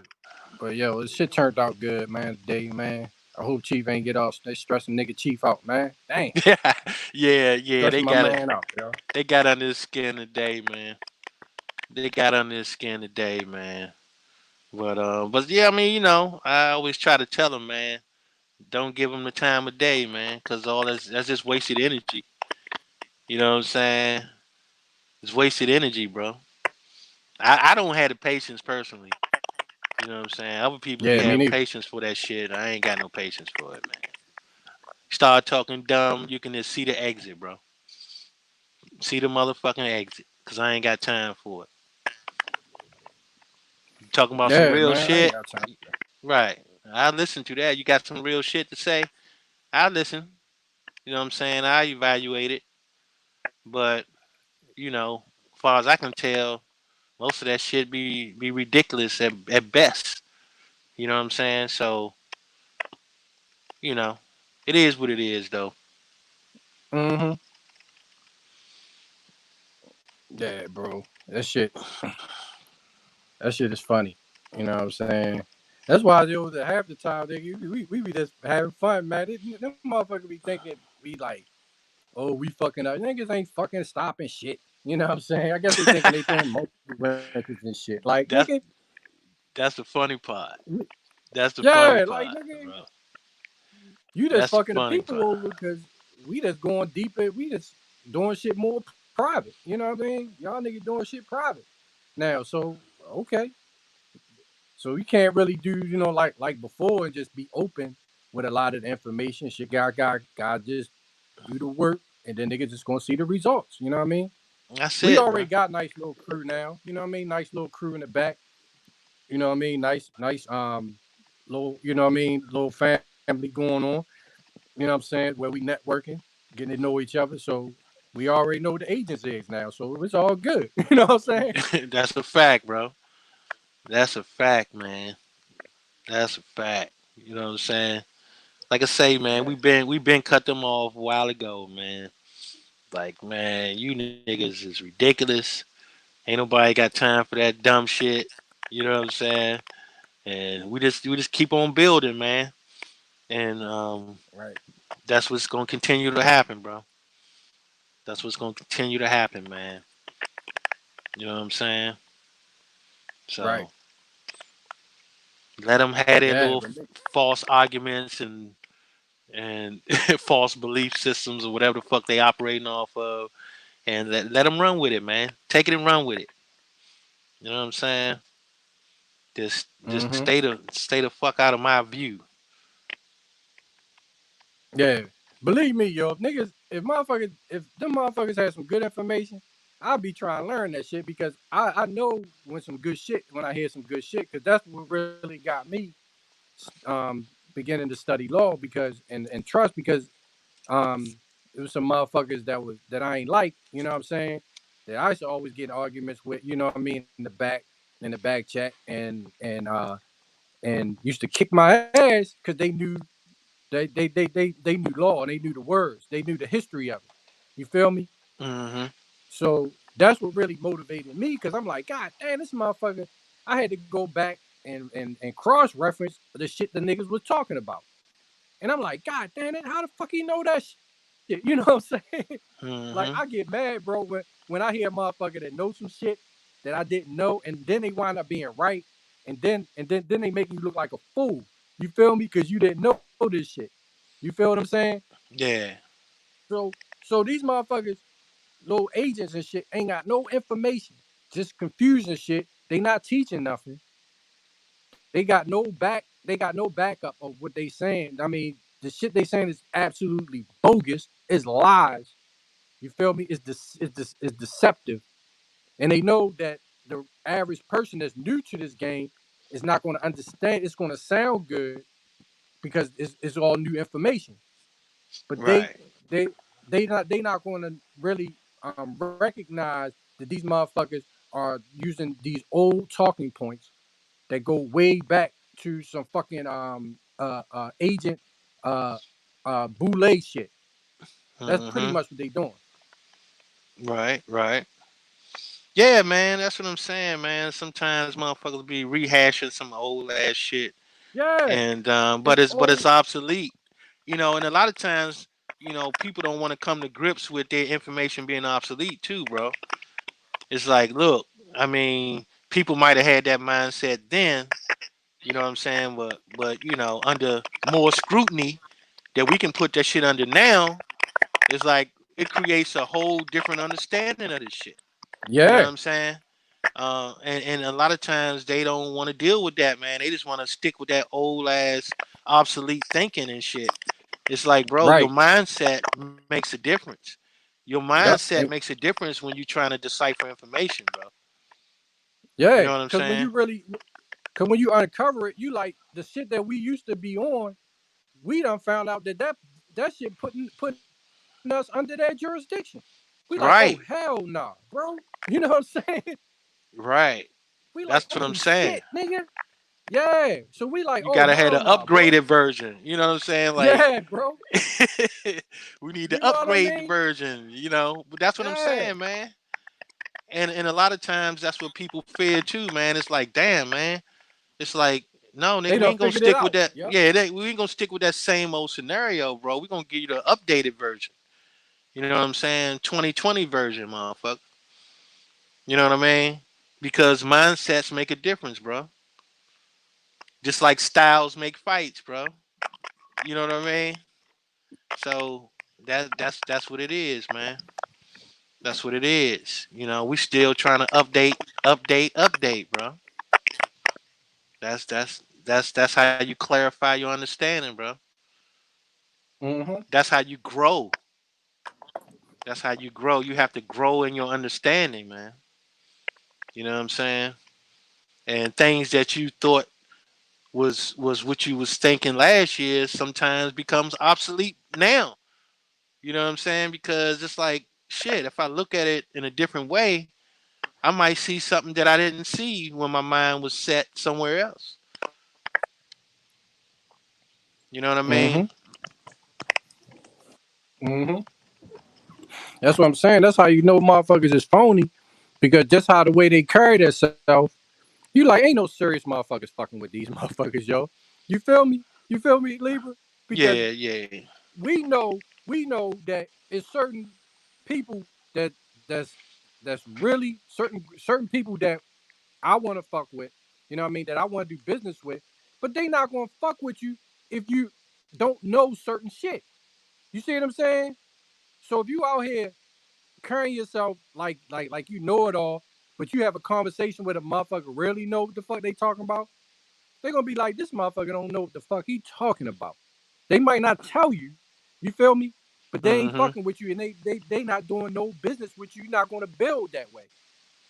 But yo, this shit turned out good, man. Today, man. I hope Chief ain't get off. They stressing nigga Chief out, man. Dang, yeah, stressing my man out, yo. they got under his skin today, man. They got under his skin today, man. But yeah, I mean, I always try to tell them, man, don't give them the time of day, man, because all that's just wasted energy. You know what I'm saying? It's wasted energy, bro. I don't have the patience personally. You know what I'm saying? Other people be Yeah, me having neither. patience for that shit. I ain't got no patience for it, man. Start talking dumb, you can just see the exit, bro. See the motherfucking exit, cause I ain't got time for it. You talking about some Yeah, real man, I ain't shit, got time. right? I listen to that. You got some real shit to say, I listen. You know what I'm saying? I evaluate it, but as far as I can tell, most of that shit be ridiculous at best. You know what I'm saying? So you know, it is what it is, though. Mm-hmm. Yeah, bro. That shit is funny. You know what I'm saying? That's why yo, the half the time we be just having fun, man. Them motherfuckers be thinking we like, oh, we fucking up. Niggas ain't fucking stopping shit. You know what I'm saying? I guess they thinking they doing multiple records and shit. Like, that's nigga, that's the funny part. That's the funny yeah, like part, nigga, bro. you just That's the fucking the funny people part. over because we just going deeper. We just doing shit more private. You know what I mean? Y'all niggas doing shit private now. So okay, so we can't really do like before and just be open with a lot of the information. Shit, God just do the work, and then niggas just gonna see the results. You know what I mean? That's We it, already bro. got nice little crew now. You know what I mean? Nice little crew in the back. You know what I mean? Nice little, you know what I mean, little family going on. You know what I'm saying? Where we networking, getting to know each other. So we already know the agents is now. So it's all good. You know what I'm saying? That's a fact, bro. That's a fact, man. That's a fact. You know what I'm saying? Like I say, man, Yeah. we been cut them off a while ago, man. Like, man, you niggas is ridiculous. Ain't nobody got time for that dumb shit. You know what I'm saying? And we just keep on building, man. And Right. that's what's gonna continue to happen, bro. That's what's gonna continue to happen, man. You know what I'm saying? Right. So let them have their Yeah. little false arguments and false belief systems or whatever the fuck they operating off of, and let them run with it, man. Take it and run with it. You know what I'm saying? Just Mm-hmm. stay the fuck out of my view. Yeah. Believe me, yo, if them motherfuckers had some good information, I'll be trying to learn that shit because I know when I hear some good shit, because that's what really got me beginning to study law because and trust because it was some motherfuckers that I ain't like, you know what I'm saying? That I used to always get in arguments with, you know what I mean, in the back chat and used to kick my ass because they knew they knew law and they knew the words, they knew the history of it. You feel me? Hmm. So that's what really motivated me because I'm like, God damn, this motherfucker. I had to go back and cross reference the shit the niggas was talking about. And I'm like, God damn it, how the fuck he know that shit? You know what I'm saying? Like Hmm. I get mad, bro, when I hear a motherfucker that knows some shit that I didn't know, and then they wind up being right, and then they make you look like a fool. You feel me? Because you didn't know this shit. You feel what I'm saying? Yeah. So these motherfuckers, little agents and shit, ain't got no information, just confusion shit. They not teaching nothing. They got no backup of what they saying. I mean, the shit they saying is absolutely bogus. It's lies. You feel me? It's deceptive. And they know that the average person that's new to this game is not going to understand. It's going to sound good because it's all new information. But Right. they they not going to really recognize that these motherfuckers are using these old talking points that go way back to some fucking agent uh boule shit. That's pretty Hmm. much what they doing. Right. Right. Yeah, man. That's what I'm saying, man. Sometimes motherfuckers be rehashing some old ass shit. Yeah, and it's but all it's obsolete, you know. And a lot of times, you know, people don't want to come to grips with their information being obsolete too, bro. It's like, look, I mean, people might have had that mindset then, you know what I'm saying, but you know, under more scrutiny that we can put that shit under now, it's like it creates a whole different understanding of this shit. You know what yeah. I'm saying? And a lot of times they don't want to deal with that, man. They just want to stick with that old ass obsolete thinking and shit. It's like, bro, your Right. mindset makes a difference. Your Yep. mindset makes a difference when you're trying to decipher information, bro. You Yeah, know what I'm because when saying? you really, because when you uncover it, you like the shit that we used to be on. We done found out that shit putting us under that jurisdiction. We like, oh hell Right, nah, bro. You know what I'm saying? right. We like, That's what oh I'm saying. shit, nigga. Yeah. So we like, You oh gotta have hell the nah, bro. upgraded version. You know what I'm saying? Like, Yeah, bro. we need You the know what I upgrade mean? version. You know, but that's what I'm Yeah. saying, man. And a lot of times that's what people fear too, man. It's like, damn, man. It's like, no, They nigga, we done ain't gonna figured it stick with out. that. Yep. Yeah, we ain't gonna stick with that same old scenario, bro. We gonna give you the updated version. You know what I'm saying? 2020 version, motherfucker. You know what I mean? Because mindsets make a difference, bro. Just like styles make fights, bro. You know what I mean? So that's what it is, man. That's what it is. You know, we still trying to update, bro. That's how you clarify your understanding, bro. Mm-hmm. That's how you grow. That's how you grow. You have to grow in your understanding, man. You know what I'm saying? And things that you thought was what you was thinking last year sometimes becomes obsolete now. You know what I'm saying? Because it's like shit. If I look at it in a different way, I might see something that I didn't see when my mind was set somewhere else. You know what I Mm-hmm. mean? Mm-hmm. That's what I'm saying. That's how you know motherfuckers is phony. Because just how the way they carry themselves, you like, ain't no serious motherfuckers fucking with these motherfuckers, yo. You feel me? You feel me, Libra? Because Yeah, yeah. we know that it's certain people that's that's really certain people that I want to fuck with. You know what I mean? That I want to do business with, but they not gonna fuck with you if you don't know certain shit. You see what I'm saying? So if you out here carrying yourself like you know it all, but you have a conversation with a motherfucker really know what the fuck they talking about, they gonna be like, this motherfucker don't know what the fuck he talking about. They might not tell you, you feel me? But they ain't Mm-hmm. fucking with you and they not doing no business with you. You're not gonna build that way.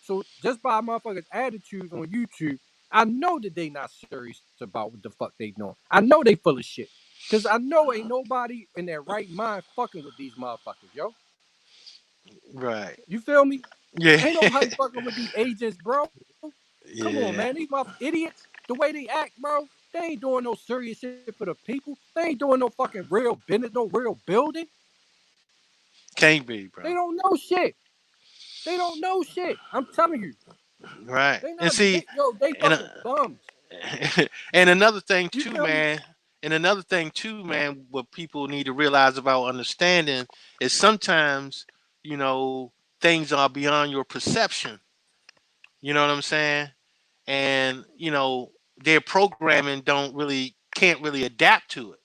So just by motherfuckers' attitudes on YouTube, I know that they not serious about what the fuck they doing. I know they full of shit. Cause I know ain't nobody in their right mind fucking with these motherfuckers, yo. Right. You feel me? Yeah. Ain't nobody fucking with these agents, bro. Come on, man. These Yeah. motherfuckers idiots. The way they act, bro. They ain't doing no serious shit for the people. They ain't doing no fucking real business, no real building. Can't be, They bro. don't know shit. They don't know shit. I'm telling you. Right. They And not see, they and fucking bums. and another thing You too, feel me? man. And another thing too, man. What people need to realize about understanding is sometimes, you know, things are beyond your perception. You know what I'm saying? And you know, their programming don't really can't really adapt to it.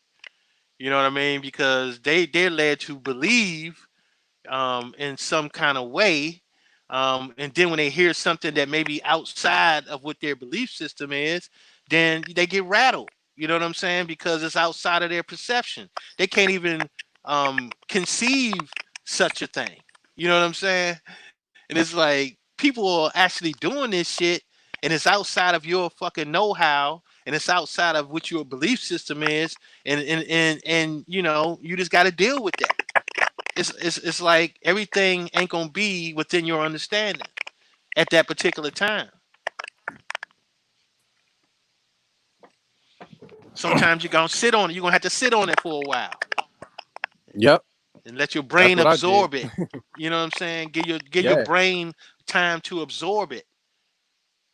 You know what I mean? Because they're led to believe in some kind of way. And then when they hear something that may be outside of what their belief system is, then they get rattled. You know what I'm saying? Because it's outside of their perception. They can't even conceive such a thing. You know what I'm saying? And it's like people are actually doing this shit, and it's outside of your fucking know-how, and it's outside of what your belief system is, and you know you just got to deal with that. It's like everything ain't gonna be within your understanding at that particular time. Sometimes you're gonna sit on it. You're gonna have to sit on it for a while Yep. and let your That's brain what I did. absorb it. You know what I'm saying? Give your Yeah. brain time to absorb it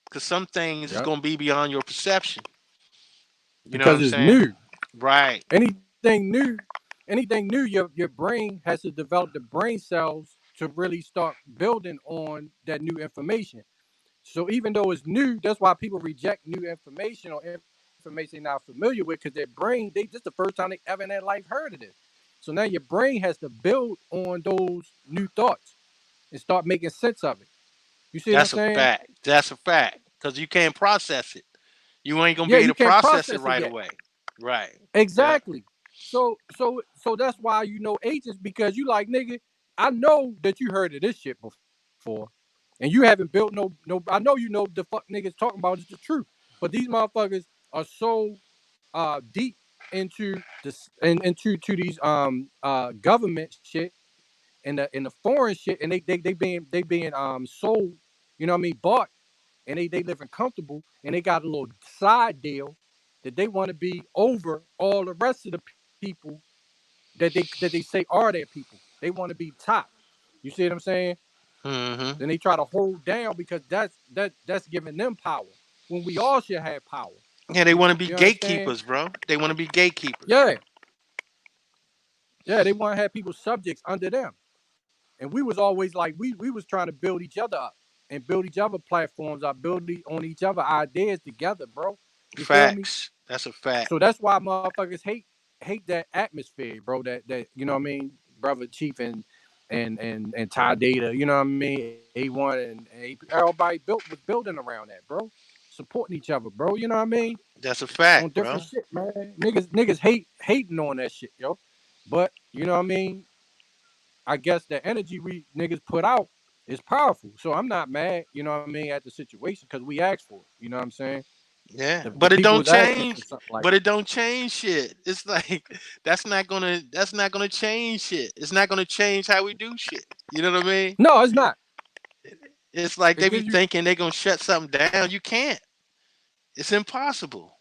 because some things is Yep. gonna be beyond your perception. You know what because I'm it's saying? new. Right. Anything new, your brain has to develop the brain cells to really start building on that new information. So even though it's new, that's why people reject new information or information they're not familiar with, because their brain, they this the first time they ever in their life heard of this. So now your brain has to build on those new thoughts and start making sense of it. You see what I'm That's a saying? fact. That's a fact. Because you can't process it. You ain't gonna Yeah, be able you to can't process it process it right yet. away. Right. Yeah. Exactly. So that's why you know agents, because you like, nigga, I know that you heard of this shit before, and you haven't built no. I know you know the fuck niggas talking about is the truth, but these motherfuckers are so deep into this and into to these government shit and the foreign shit, and they being sold, you know what I mean, bought, and they living comfortable, and they got a little side deal that they want to be over all the rest of the people that they say are their people. They want to be top. You see what I'm saying? Mm-hmm. Then they try to hold down because that's giving them power when we all should have power. Yeah, they You want to be understand? gatekeepers, bro. They want to be gatekeepers. Yeah, yeah. They want to have people subjects under them. And we was always like we was trying to build each other up and build each other platforms up, on each other ideas together, bro. You feel me? Facts. That's a fact. So that's why motherfuckers hate that atmosphere, bro. That you know what I mean, brother Chief and Ty Data, you know what I mean, A1 and everybody was building around that, bro. Supporting each other, bro. You know what I mean? That's a On fact, bro. different shit, man. Niggas hating on that shit, yo. But you know what I mean? I guess the energy we niggas put out is powerful. So I'm not mad, you know what I mean, at the situation because we asked for it. You know what I'm saying? Yeah, The but it people don't was asking change. for something like But it don't change shit. It's like that's not gonna change shit. It's not gonna change how we do shit. You know what I mean? no, it's not. It's like It they be gives you thinking they gonna shut something down. You can't. It's impossible.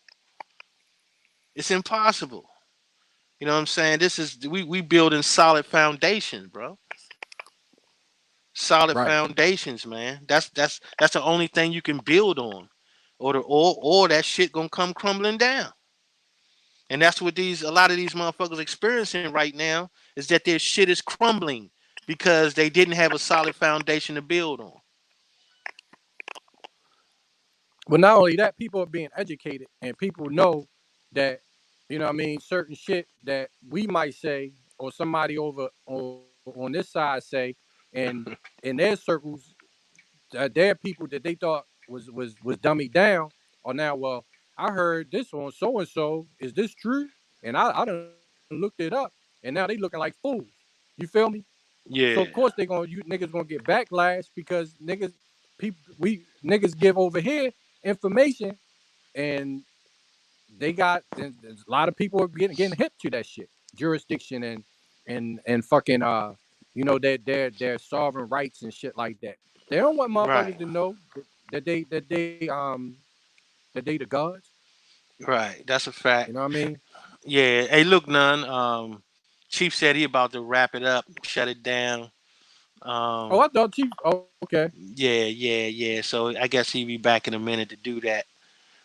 It's impossible. You know what I'm saying? This is we building solid foundations, bro. Solid right. foundations, man. That's the only thing you can build on, or that shit gonna come crumbling down. And that's what these a lot of these motherfuckers experiencing right now is that their shit is crumbling because they didn't have a solid foundation to build on. But not only that, people are being educated and people know that, you know what I mean, certain shit that we might say or somebody over on this side say, and in their circles, their people that they thought was dummied down are now, well, I heard this on so and so. Is this true? And I done looked it up, and now they looking like fools. You feel me? So of course Yeah, you niggas gonna get backlash because we niggas give over here information, and they got there's a lot of people are getting hip to that shit, jurisdiction and fucking their sovereign rights and shit like that. They don't want right, motherfuckers to know that they the gods. right. That's a You know what fact. I mean? Yeah. Hey, look, none. Chief said he about to wrap it up, shut it down. Oh, Um, I thought Chief. Oh, okay. yeah, yeah, yeah. So I guess he'll be back in a minute to do that.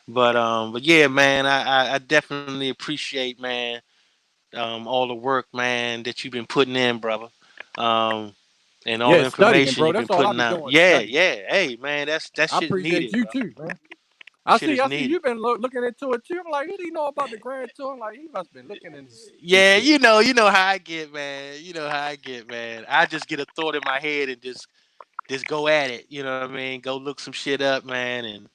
But yeah, man, I definitely appreciate, man, all the work, man, that you've been putting in, brother. Um, and all Yeah, the studying, information bro. you've That's been all I putting be out. doing. Yeah, Studying. yeah. Hey, man, that I shit is appreciate needed, you bro. too, man. Shit is I see needed. you've been looking into it too. I'm like, what do you know about the Grand Tour? I'm like, he must have been looking into this Yeah, shit. you know how I get, man. You know how I get, man. I just get a thought in my head and just go at it. You know what I mean? Go look some shit up, man,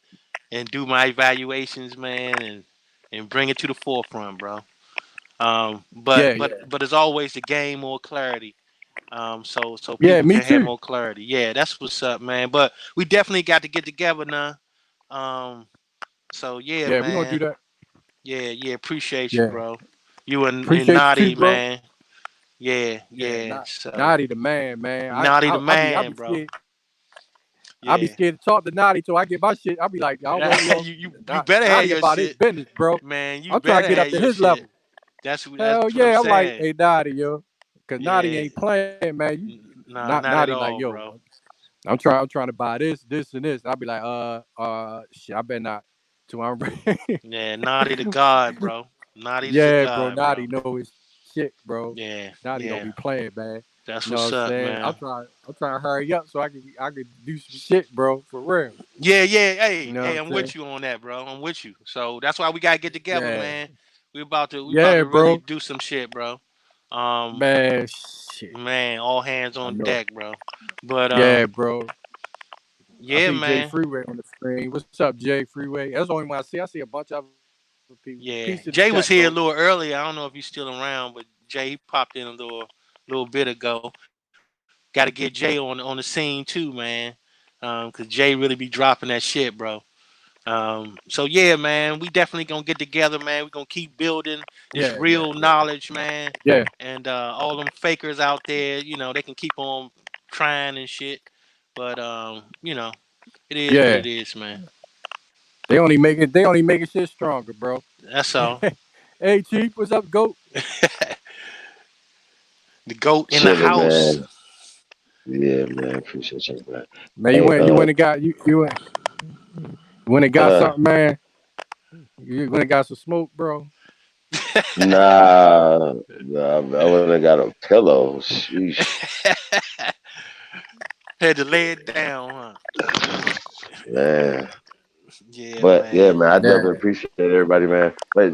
and do my evaluations, man, and bring it to the forefront, bro. Yeah, But as always, to gain more clarity. So yeah, people me can have too. more clarity. Yeah, that's what's up, man. But we definitely got to get together now. Um, so yeah, Yeah, we're gonna do man. that. Yeah. Appreciate you, Yeah, bro. You and appreciate you too, Naughty, bro. man. Yeah, Yeah, yeah. So Naughty the man, man. Naughty the I man, be bro. scared. I be Yeah. scared to talk to Naughty till I get my shit. I be like, I want you better have Naughty your about his shit, business, bro. man. You I'm trying to better get up have to your his shit. level. That's Hell what I'm yeah, I'm like, saying. hey Naughty, yo, because Naughty Yeah. ain't playing, man. You Nah, not at Naughty like, all, yo, bro. I'm trying to buy this, and this. I'll be like, shit, I better not. To my Yeah, Naughty the God, bro. Naughty's the yeah, bro. God, Naughty bro. know his shit, bro. Yeah, Naughty don't be yeah. playing, man. You That's know what I'm what's up, saying? man. I'm trying to hurry up so I could do some shit, bro, for real. Yeah, yeah. You Hey, know what hey, I'm I'm saying? with you on that, bro. I'm with you. So that's why we gotta get together, Yeah. man. We about to Yeah, really bro. do some shit, bro. Um, Man, shit. man, all hands I on know. deck, bro. But Yeah, bro. I yeah, see Jay man. Freeway on the screen. What's up, Jay Freeway? That's the only one I see. I see a bunch of other people. Peace to the Yeah, chat, Jay bro. was here a little earlier. I don't know if he's still around, but Jay he popped in a little bit ago. Got to get Jay on the scene too, man. Cause Jay really be dropping that shit, bro. So yeah, man, we definitely gonna get together, man. We're gonna keep building Yeah, this yeah, real yeah. knowledge, man. Yeah, And all them fakers out there, they can keep on trying and shit. But it is what yeah. it is, man. They only make it shit stronger, bro. That's all. Hey Chief, what's up, GOAT? The goat in the Chilling, house. man. Yeah, man. Appreciate you, man. Man, Hey, you went and got uh, something, man. You went and got some smoke, bro. nah, I wouldn't have got a pillow. Sheesh, Had to lay it down, man. huh? Yeah, But yeah, man. man, I Yeah, definitely appreciate everybody, man. But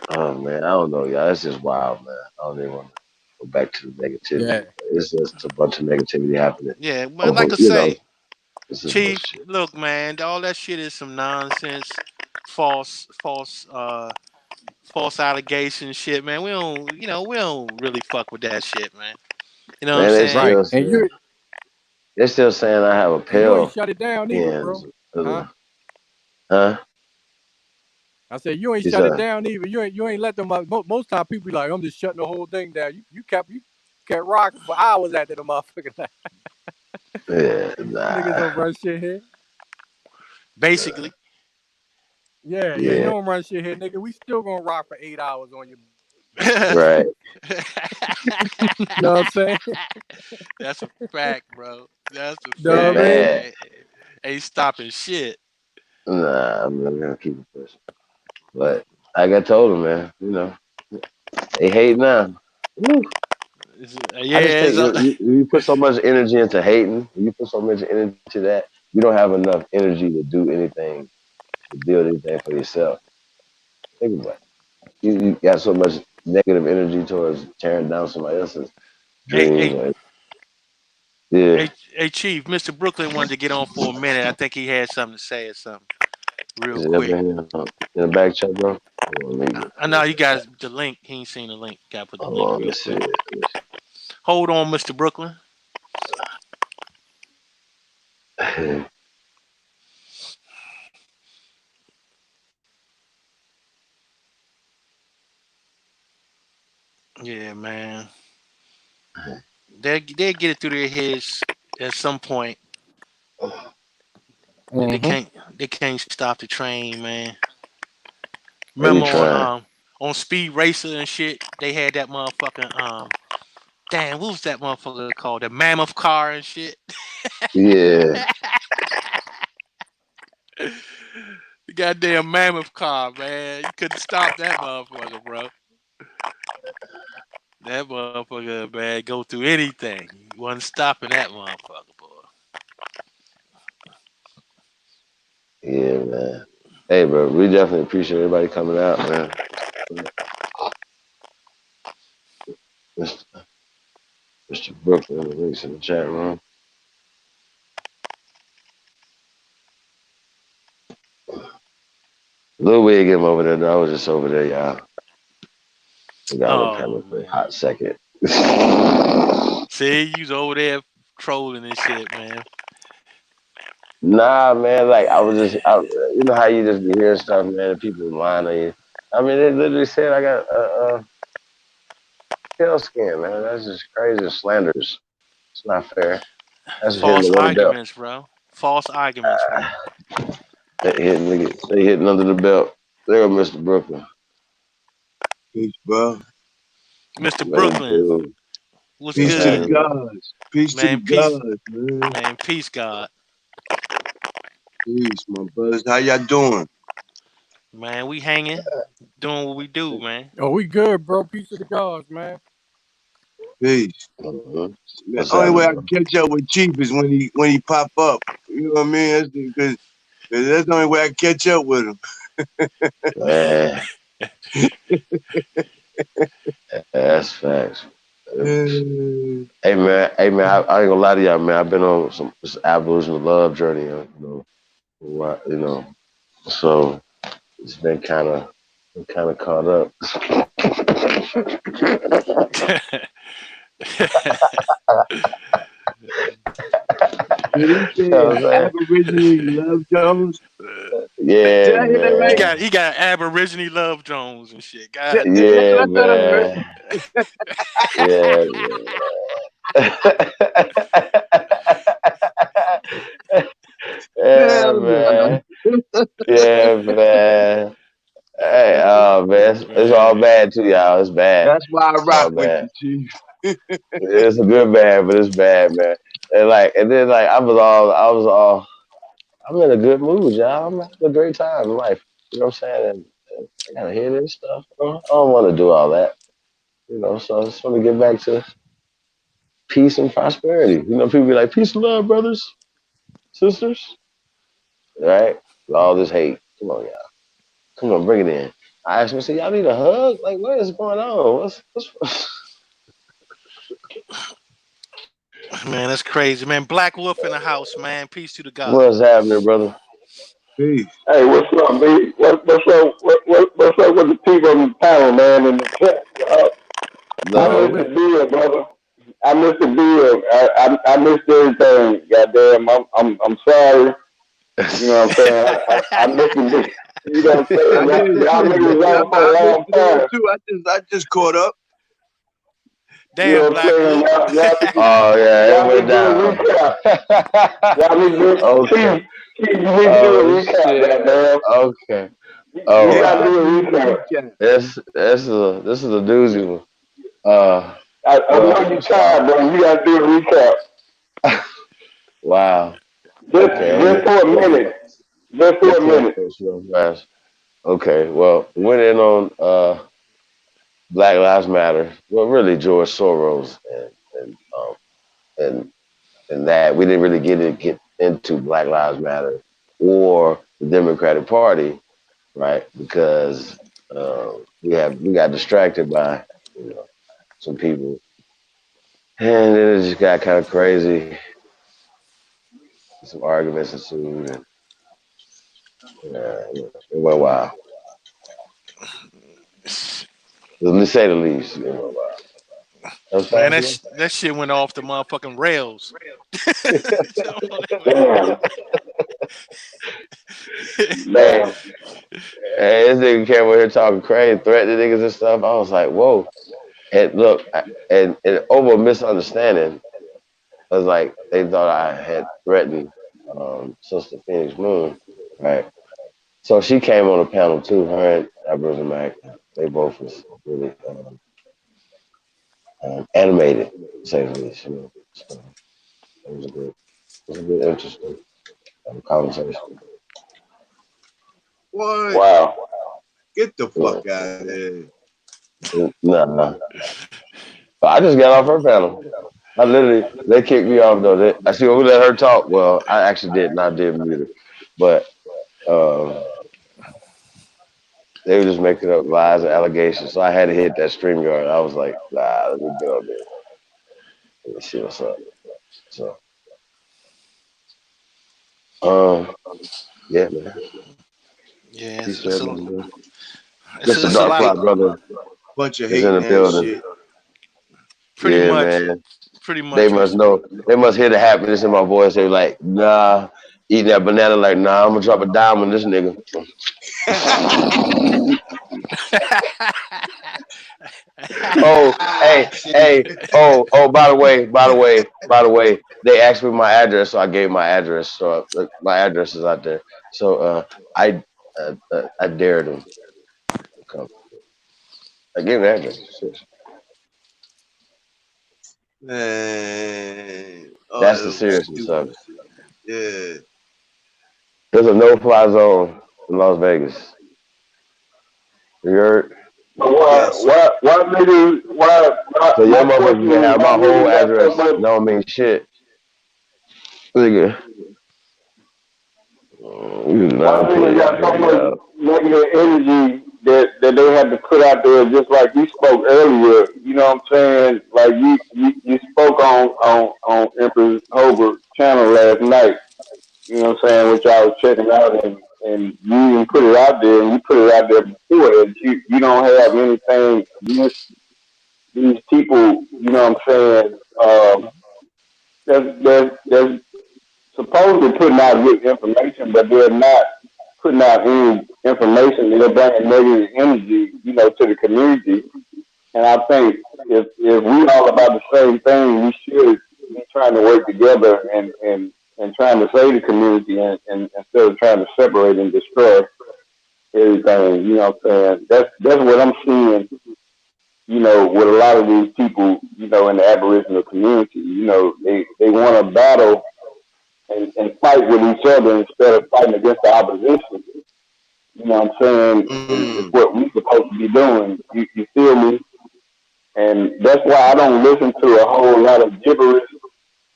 oh man, I don't know, y'all. It's just wild, man. I don't even want to go back to the yeah, negativity. It's just a bunch of negativity happening. Yeah, well, Over, like I say, this is Chief, bullshit. look, man, all that shit is some nonsense, false allegation shit, man. We don't really fuck with that shit, man. You know what I'm Man, saying? right. they're still saying I have a And you ain't pill shut it down either, bro. pens. Huh? Huh? I said you ain't He shut it said, down either. You ain't let them. Most time people be like, I'm just shutting the whole thing down. You kept rocking for hours after the motherfucker. yeah, Niggas nah, don't run shit here. Basically. Yeah, yeah, you yeah, don't run shit here, nigga. We still gonna rock for 8 hours on your bitch. right, Know what I'm saying? That's a fact, bro. That's a Know what I fact. mean? man. Ain't stopping shit. Nah, I'm not gonna keep it pushing. But like I told him, man, they hate now. Woo. I just Yeah, think you put so much energy into hating, you put so much energy to that, you don't have enough energy to do anything, to build anything for yourself. Think about it. You got so much negative energy towards tearing down somebody else's hey, dreams. hey, Yeah, hey, Chief, Mr. Brooklyn wanted to get on for a minute. I think he had something to say or something real is it up quick. in the back chat, bro? Hold on, let me I know you guys the link. He ain't seen the link. Gotta put the hold link on, real let's see quick. it. Hold on, Mr. Brooklyn. Yeah, man. They'll get it through their heads at some point. They Mm-hmm. can't they can't stop the train, man. They be Remember trying. on Speed Racer and shit, they had that motherfucking damn, what was that motherfucker called? The mammoth car and shit. Yeah, The goddamn mammoth car, man. You couldn't stop that motherfucker, bro. That motherfucker, man, go through anything. You wasn't stopping that motherfucker, boy. yeah, man. Hey, bro, we definitely appreciate everybody coming out, man. Mr. Mr. Brooklyn, the links in the chat room. Lil Wig him over there, though. I was just over there, y'all. We got a little Oh payment for a man. hot second. See, you was over there trolling and shit, man. Nah, man, like you know how you just be hearing stuff, man, and people lying on you. I mean, they literally said I got pale skin, man. That's just crazy slanders. It's not fair. That's just hitting False below the belt. arguments, bro. False arguments, bro. They hitting under the belt. There go Mr. Brooklyn. Peace, bro. Mr. Man, Brooklyn, dude, what's Peace what's to the good? happening? gods. Peace to the Man, peace. gods, man. Man, peace, God. Peace, my brothers. How y'all doing? Man, we hanging, doing what we do, man. Oh, we good, bro. Peace to the gods, man. Peace. Mhm. The What's only way happening, I bro? can catch up with Chief is when he pop up. You know what I mean? Because that's the only way I can catch up with him. Man, that's facts. Hey man, I ain't gonna lie to y'all, man. I've been on some this aboriginal love journey, you know. So it's been kind of caught up. Did he You say know what I'm Aboriginal Love Jones? saying? Did Yeah, I hear that he right? man. got he got Aborigine Love Jones and shit. God damn. That's Yeah, what I thought I heard. man. Yeah, man. Yeah, Hell no. man. Yeah, man. Hey, oh man, it's all Man. bad too, y'all. It's bad. That's why I It's rock all with bad. you, Chief. It's a good bad, but it's bad, man. And then like I'm in a good mood, y'all. I'm having a great time in life. You know what I'm saying? And I gotta hear this stuff. I don't want to do all that. So I just want to get back to peace and prosperity. People be like, peace and love, brothers, sisters, right? All this hate. Come on, y'all. Come on, bring it in. I asked him, I said, y'all need a hug? Like, what is going on? Man, that's crazy, man. Black Wolf in the house, man. Peace to the What's gods. happening, brother? Peace. Hey, what's up, B? What's up? What's up with the people on the panel, man? In the chat, I missed the No. bill, brother. I missed the bill. I missed everything. Goddamn, I'm sorry. You know what I'm saying? I missed the bill. You know what I'm I saying? did Y'all too, niggas was man. on for I a missed long it all time. too. I just caught up. You Damn, know what I'm Black saying? Wolf. Oh yeah, it Y'all went need to do a down. recap. Y'all need to do Okay. Chief, you need to do a Oh recap, shit. goddamn. Okay. You All Yeah, gotta right. do a definitely need a recap. recap. This is a doozy one. I Well, know you tired, bro. You gotta do a recap. wow. Just Okay. for a minute. Just for Let a me catch minute. this real fast. Okay. Well, went in on Black Lives Matter. Well, really George Soros and and that we didn't really get into Black Lives Matter or the Democratic Party, right? Because we got distracted by you know some people, and then it just got kind of crazy. Some arguments ensued, and it went wild. Let's say the least. It went wild. That was Man, fast enough. that shit went off the motherfucking rails. Damn. Hey, Damn. this nigga came over here talking crazy, threatening niggas and stuff. I was like, whoa. And look, and over a misunderstanding, it was like they thought I had threatened Sister Phoenix Moon, right? So she came on the panel too. Her and Abrosa Mac, they both was really animated, to say the least. So it was a good, interesting conversation. What? Wow. Get the Yeah. fuck out of here. Nah, but I just got off her panel. They kicked me off though. I see we let her talk. Well, I actually didn't. I did mute her, but um, they were just making up lies and allegations. So I had to hit that stream yard. I was like, nah, let me get on there. Let me see what's up. So, um, yeah, man. Yeah, Peace to everybody, man. Mr. it's a Dark lot. Fly Brother Bunch of is in the hating ass building. shit. Pretty Yeah, much, man. pretty They much, must Mr. know. They must hear the happiness in my voice. They like, nah, eating that banana. Like, nah, I'm gonna drop a dime on this nigga. Oh, hey, hey. Oh. By the way. They asked me my address, so I gave my address. So my address is out there. So I dared them to come. I gave the address. Seriously. Man. Oh, That's the that was seriousness of stupid. it. Yeah. There's a no-fly zone in Las Vegas. You heard? But Yes. why niggas, So your my motherfucker question can is, have why my whole niggas got so address. much, Don't mean shit. Nigga. You do why not niggas play got out so here, much y'all. negative energy that they have to put out there, just like you spoke earlier. You know what I'm saying? Like you spoke on Empress Hobart channel last night. You know what I'm saying? Which I was checking out, and you even put it out there, and you put it out there before that you don't have anything against these people. You know what I'm saying? That's supposedly putting out good information, but they're not putting out any information. They're bringing negative energy, to the community. And I think if we all about the same thing, we should be trying to work together and trying to save the community and instead of trying to separate and destroy everything. You know what I'm saying? That's what I'm seeing. With a lot of these people, in the Aboriginal community, they want to battle and fight with each other instead of fighting against the opposition. You know what I'm saying? Is Mm. what we're supposed to be doing. You feel me? And that's why I don't listen to a whole lot of gibberish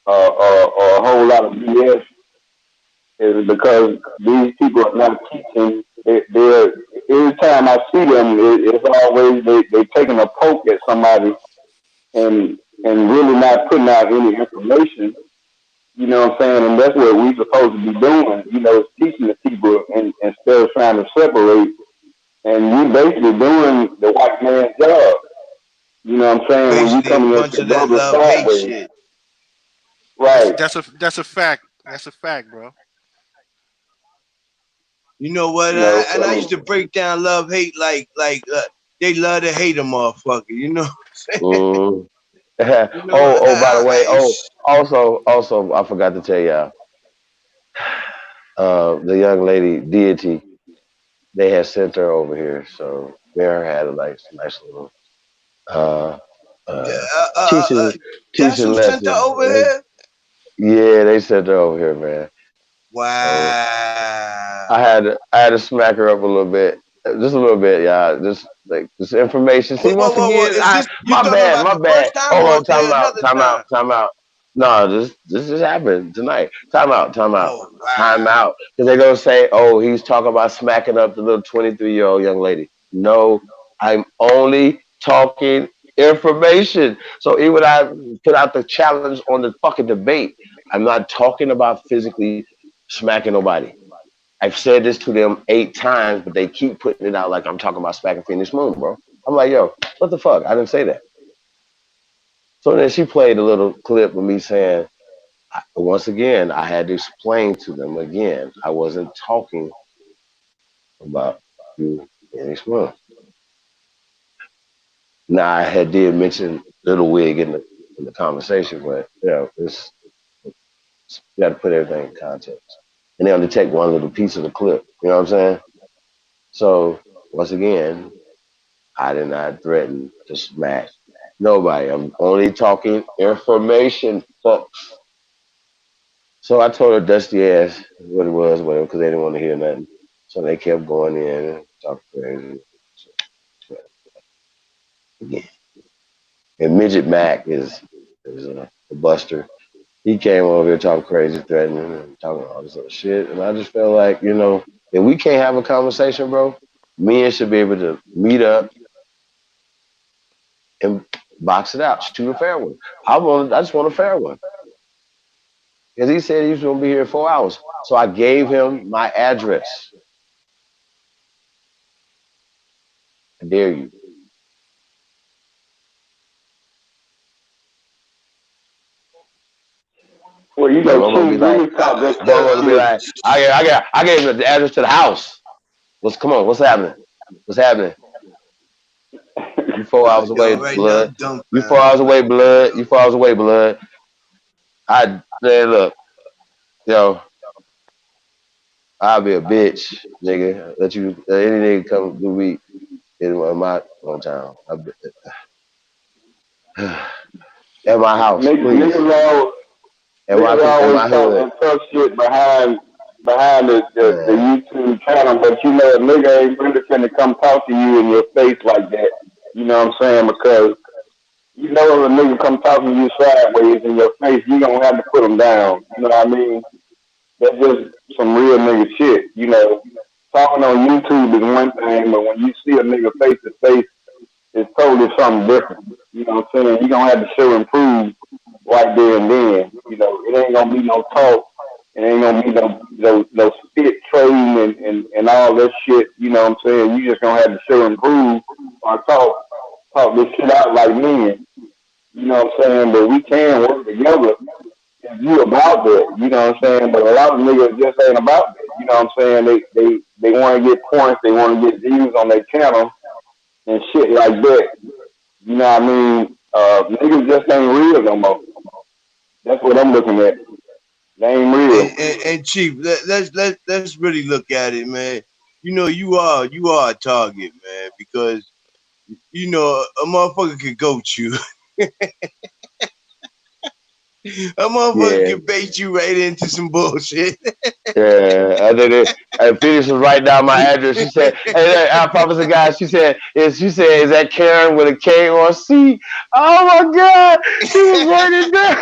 or a whole lot of BS. Is because these people are not teaching. They're every time I see them, it's always they taking a poke at somebody and really not putting out any information. You know what I'm saying? And that's what we supposed to be doing. Is teaching the people instead of trying to separate. And you basically doing the white man's job. You know what I'm saying? When you Basically, a coming at bunch your of that brother love hate sideways, shit. That's right? that's a fact. That's a fact, bro. You know what? And I used to So break down love hate like they love to hate a motherfucker. You know what I'm saying? Mm. You know what? Oh, by the way, also, I forgot to tell y'all, the young lady, Deity, they had sent her over here. So Bear had a nice little, uh, uh, teaching, That's teaching who sent her lesson. over here. Yeah, they sent her over here, man. So I Wow. had to, I had to smack her up a little bit, just a little bit, y'all. Just like this information. See, once Whoa. again, Is this you my talking bad, about my the bad. first time Hold or on, is there another time out, time? time out. No, this just happened tonight. Time out, Oh time wow. out. Because they're gonna say, oh, he's talking about smacking up the little 23-year-old young lady. No, I'm only talking information. So even I put out the challenge on the fucking debate. I'm not talking about physically smacking nobody. I've said this to them 8 times, but they keep putting it out like I'm talking about smacking Phoenix Moon, bro. I'm like, yo, what the fuck? I didn't say that. So then she played a little clip of me saying, once again, I had to explain to them again, I wasn't talking about you Phoenix Moon. Now I had did mention Little Wig in the conversation, but you got to put everything in context. And they only take one little piece of the clip. You know what I'm saying? So once again, I did not threaten to smack nobody. I'm only talking information, folks. So I told her dusty ass what it was, whatever, because they didn't want to hear nothing. So they kept going in and talking crazy. So, yeah. And Midget Mac is a buster. He came over here talking crazy, threatening, and talking all this other shit. And I just felt like, if we can't have a conversation, bro, men should be able to meet up and box it out, shoot a fair one. I just want a fair one. Because he said he was going to be here in 4 hours. So I gave him my address. I dare you. well, But my mom be King like, Jimmy Scott just my texted mom be me. like, I gave him the address to the house. Come on, what's happening? What's happening? You 4 hours Yo, away, right now blood. I'm You four dumbfounded. hours away, blood. You 4 hours away, blood. Man, look, yo, I'll be a bitch, nigga. Any nigga come to me in my hometown. At my house, please. Niggas At always my talking hood. tough shit behind behind the YouTube channel, but you know, a nigga ain't really finna come talk to you in your face like that. You know what I'm saying? Because you know, if a nigga come talking to you sideways in your face, you gonna have to put him down. You know what I mean? That's just some real nigga shit. You know, talking on YouTube is one thing, but when you see a nigga face to face, it's totally something different. You know what I'm saying? You gonna have to show and prove right there and then. You know, it ain't gonna be no talk. It ain't gonna be no spit trading and all that shit. You know what I'm saying? You just gonna have to show and prove or talk this shit out like men. You know what I'm saying? But we can work together if you about that. You know what I'm saying? But a lot of niggas just ain't about that. You know what I'm saying? They want to get points. They want to get views on their channel and shit like that. You know what I mean? Niggas just ain't real no more. That's what I'm looking at. They ain't real. And Chief, let's really look at it, man. You know, you are a target, man, because you know a motherfucker could goat you. A motherfucker Yeah. can bait you right into some bullshit. Yeah, and Phoenix was writing down my address. She said, "Hey, I promise the guy." She said, "Is that Karen with a K or a C?" Oh my God, she was writing down.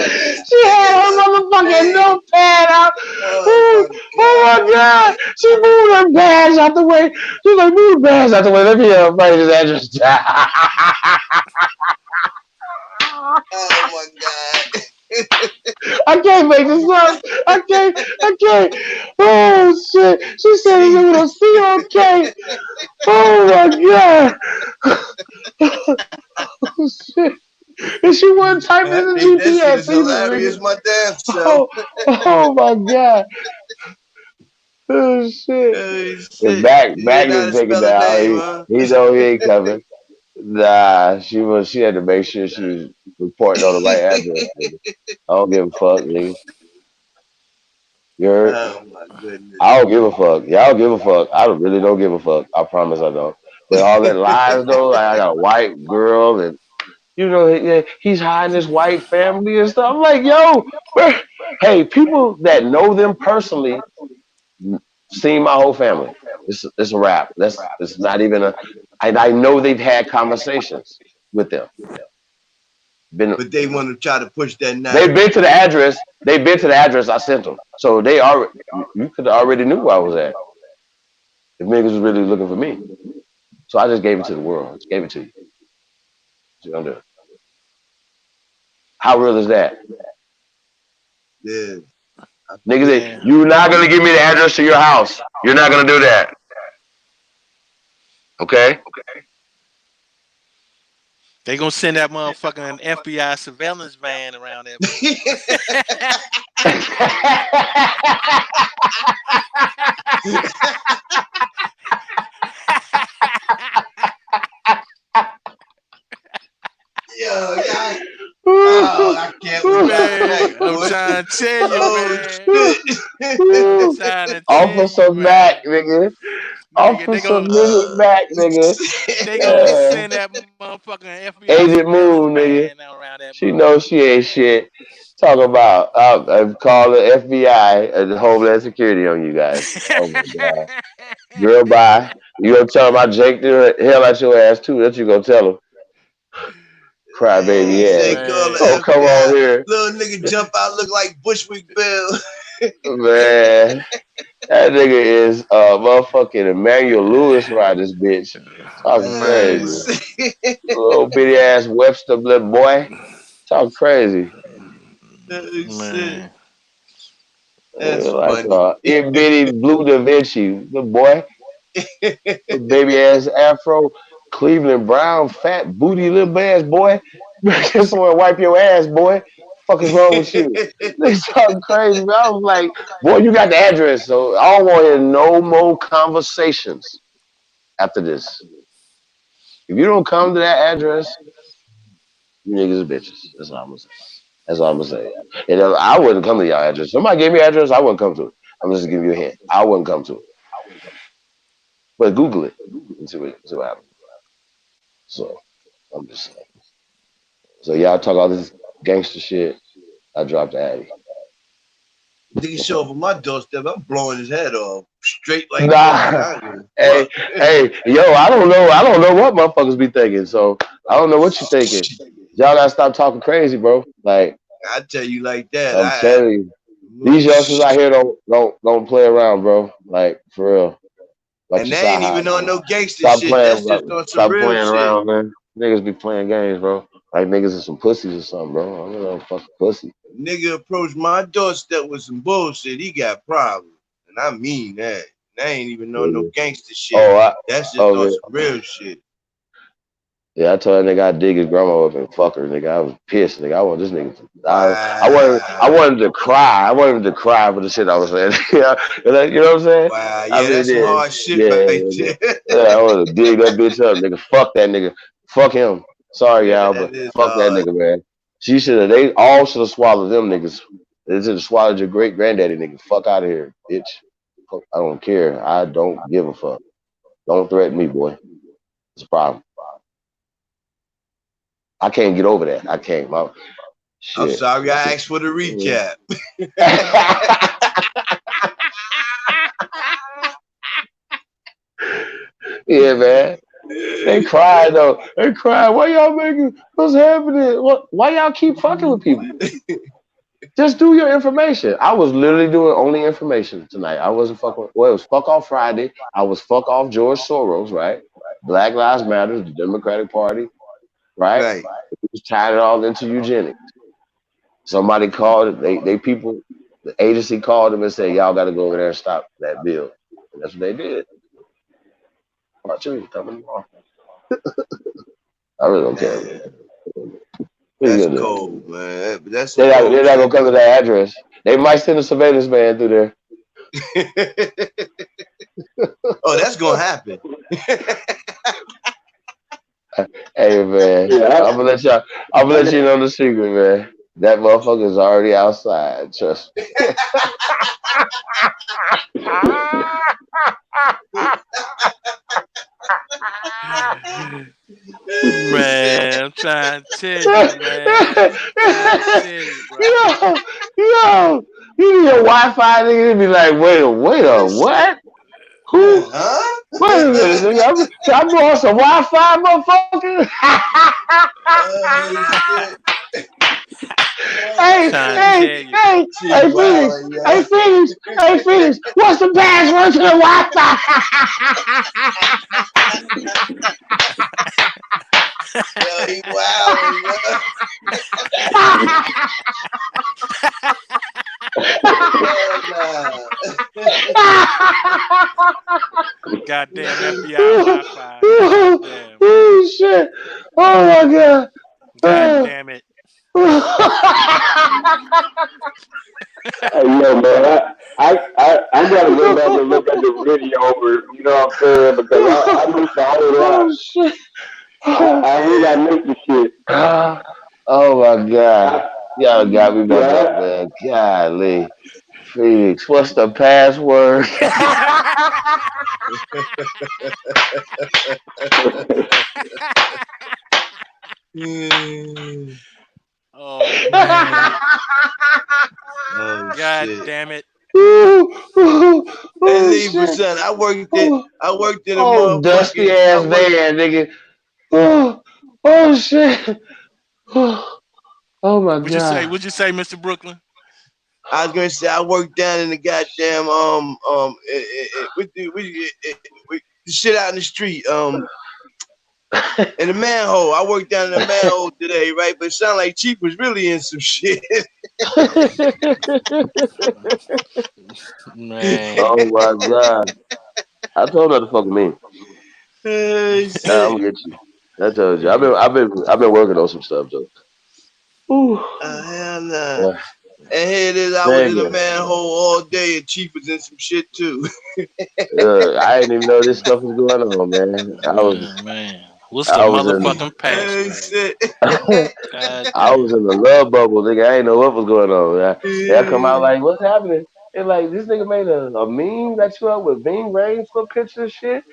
She had her motherfucking notepad out. Oh Oh my God, she moved her bags out the way. She's like, "Move the bags out the way. Let me write his address down." Oh my God. I can't make this up. I can't. Oh shit. She said it with a C-O-K. Oh my God. Oh shit. And she wasn't typing I in the think that shit is GPS either, hilarious nigga. my damn self. Oh, oh my God. Oh shit. Oh And shit. You back know how didn't to take it spell a down. name, He huh? he know he ain't coming. Nah, she had to make sure she was reporting on the right address, nigga. I don't give a fuck, nigga. You heard? Oh my goodness. I don't give a fuck. Y'all give a fuck. I really don't give a fuck. I promise I don't. But all that lies though, like I got a white girl and he's hiding his white family and stuff. I'm like, yo, hey, people that know them personally seen my whole family. It's a wrap. It's not even a. I know they've had conversations with them. Been But they want to try to push that they've narrative. been to the address. They've been to the address I sent them. So they already you could already knew where I was at. If niggas was really looking for me. So I just gave it to the world. Just gave it to you. See what I'm doing. How real is that? Yeah. Niggas, Man. you're not gonna give me the address to your house. You're not gonna do that. Okay? They gonna send that motherfucking FBI surveillance van around that Yo, y'all. Oh, I can't with y'all man, tonight, I'm boy. trying to tell you, Oh man. shit. Trying to tell Officer you, man. Mac, nigga. Nigga, they Officer gonna Minute Mac, nigga. they gonna Yeah. send that motherfucking FBI Agent surveillance Moon, nigga. van around that She knows she ain't shit. Talk about I've called the FBI and the Homeland Security on you guys. Oh my God. Girl, bye. You gonna tell them I jaked the hell out your ass too. That's what you gonna tell them. He Crybaby said ass. call the Oh, come on FBI. here. Little nigga jump out look like Bushwick Bill. Man. That nigga is motherfucking Emmanuel Lewis around this bitch. Talking man. crazy. Little bitty ass Webster little boy. Talk crazy. Oh shit. Man. That's Like funny. itty bitty blue Da Vinci. The boy. Little baby ass afro. Cleveland Brown fat booty little ass boy. Get somewhere and wipe your ass, boy. Fuck is wrong with you? They talking crazy. Man. I was like, boy, you got the address, so I don't want to hear no more conversations after this. If you don't come to that address, you niggas are bitches. That's all I'm gonna say. That's all I'm gonna say. And I wouldn't come to your address. Somebody gave me an address, I wouldn't come to it. I'm just giving you a hint. I wouldn't come to it. But Google it and see what happens. So I'm just saying. So y'all talk all this gangster shit, I dropped the Addy. Nigga show up on my doorstep, I'm blowing his head off straight like that. Nah, I don't give a hey, hey, yo, I don't know what motherfuckers be thinking. So I don't know what you thinking. fuck. Y'all gotta stop talking crazy, bro. Like I tell you like that. I'm telling you, these youngsters out here don't play around, bro. Like for real. Like And you they saw ain't how even on no gangster stop shit. playing, That's just bro. on some Stop real playing shit. around, man. Niggas be playing games, bro. Like niggas are some pussies or something, bro. I'm no fucking pussy. Nigga approached my doorstep with some bullshit. He got problems, and I mean that. They ain't even on no Yeah. gangster shit. Oh, That's just oh on yeah. some real shit. Yeah, I told that nigga I'd dig his grandma up and fuck her, nigga. I was pissed, nigga. I want this nigga to I Wow. wanted to cry. I wanted him to cry for the shit I was saying. Yeah, you know what I'm saying? Wow. I Yeah, mean, that's some yeah, hard shit yeah, right yeah. there. Yeah, I want to dig that bitch up, nigga. Fuck that nigga. Fuck him. Sorry, Yeah, y'all, that but is fuck that hard. nigga, man. She should have. They all should have swallowed them niggas. They should have swallowed your great granddaddy, nigga. Fuck out of here, bitch. Fuck, I don't care. I don't give a fuck. Don't threaten me, boy. It's a problem. I can't get over that. I can't. I'm Shit. sorry I asked for the recap. Yeah, man. They cried though. They cried. Why y'all making? What's happening? What? Why y'all keep fucking with people? Just do your information. I was literally doing only information tonight. I wasn't fucking. Well, it was fuck off Friday. I was fuck off George Soros, right? Black Lives Matter, the Democratic Party, right? Right. It was tied it all into eugenics. Somebody called it. They people. The agency called them and said, "Y'all got to go over there and stop that bill." And that's what they did. Part two coming tomorrow. I really don't care, Man, man. What you that's gonna do? cold, man. That's some They're not gonna bullshit. come to that address. They might send a surveillance man through there. Oh, that's gonna happen. Hey man, Yeah, I'm gonna let you know the secret, man. That motherfucker's already outside. Trust me. Man, I'm trying to tell you, man. Trying to tell you, bro. Yo, you need a Wi-Fi nigga to be like, wait a what? Who? Huh? Wait a minute, nigga. I'm on some Wi-Fi, motherfucker. Shit. Hey, Trying to hey, tell you. hey, Shit, hey, wow, Phoenix, yeah. hey, Phoenix, hey, Phoenix. What's the password to the Wi-Fi? Yo, he wildin', yo. Hell nah. Goddamn FBI Wi-Fi. Goddamn. Oh shit! Oh my god! God damn it. hey, yo, man, I gotta go back and look at the video over. You know what I'm saying? Because I missed the whole lot. Oh shit! I really Yeah. I missed the shit. Oh my god! I, Y'all got me back up, yeah, man. Golly, Phoenix, what's the password? Mm. Oh man. Oh God shit. damn it. Hey, Oh Libra shit! son, Oh, I worked at a oh, dusty motherfucking I ass worked van, nigga. Oh shit! Oh my What'd you say? god! What'd you say, Mr. Brooklyn? I was gonna say I worked down in the goddamn with the shit out in the street in the manhole. I worked down in the manhole today, right? But it sounded like Chief was really in some shit. Man. Oh my god! I told her to fuck with me. Oh I'm shit. gonna get you. I told you. I've been working on some stuff though. Ooh. Hell nah. Yeah. And here it is, I was in a Nigga. manhole all day and Chief was in some shit too. I didn't even know this stuff was going on, man. Man. What's the I was in motherfucking Oh password? shit. God I was damn. in the love bubble, nigga. I didn't know what was going on. They come out Yeah. like, what's happening? And like, this nigga made a meme that you up with Ving Rhames for picture and shit.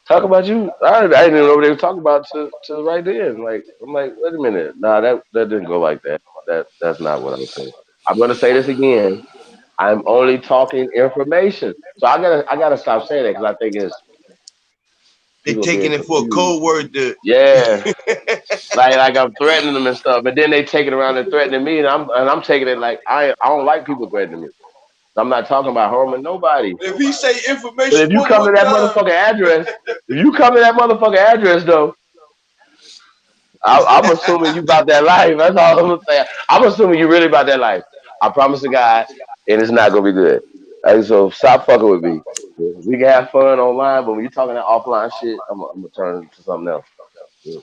Talk about you. I didn't even know what they were talking about to right then. Like I'm like, wait a minute. Nah, that didn't go like that. That's not what I'm saying. I'm gonna say this again. I'm only talking information. So I gotta stop saying that because I think it's They people are being taking it for a confused. code word to Yeah. Like I'm threatening them and stuff, but then they take it around and threatening me, and I'm taking it like I don't like people threatening me. I'm not talking about harming nobody. if he say But information if you one come to more that time. motherfucking address, if you come to that motherfucking address though, I'm assuming you about that life. That's all I'm gonna say. I'm assuming you really about that life. I promise to God, and it's not gonna be good. So stop fucking with me. We can have fun online, but when you're talking that offline shit, I'm gonna turn to something else.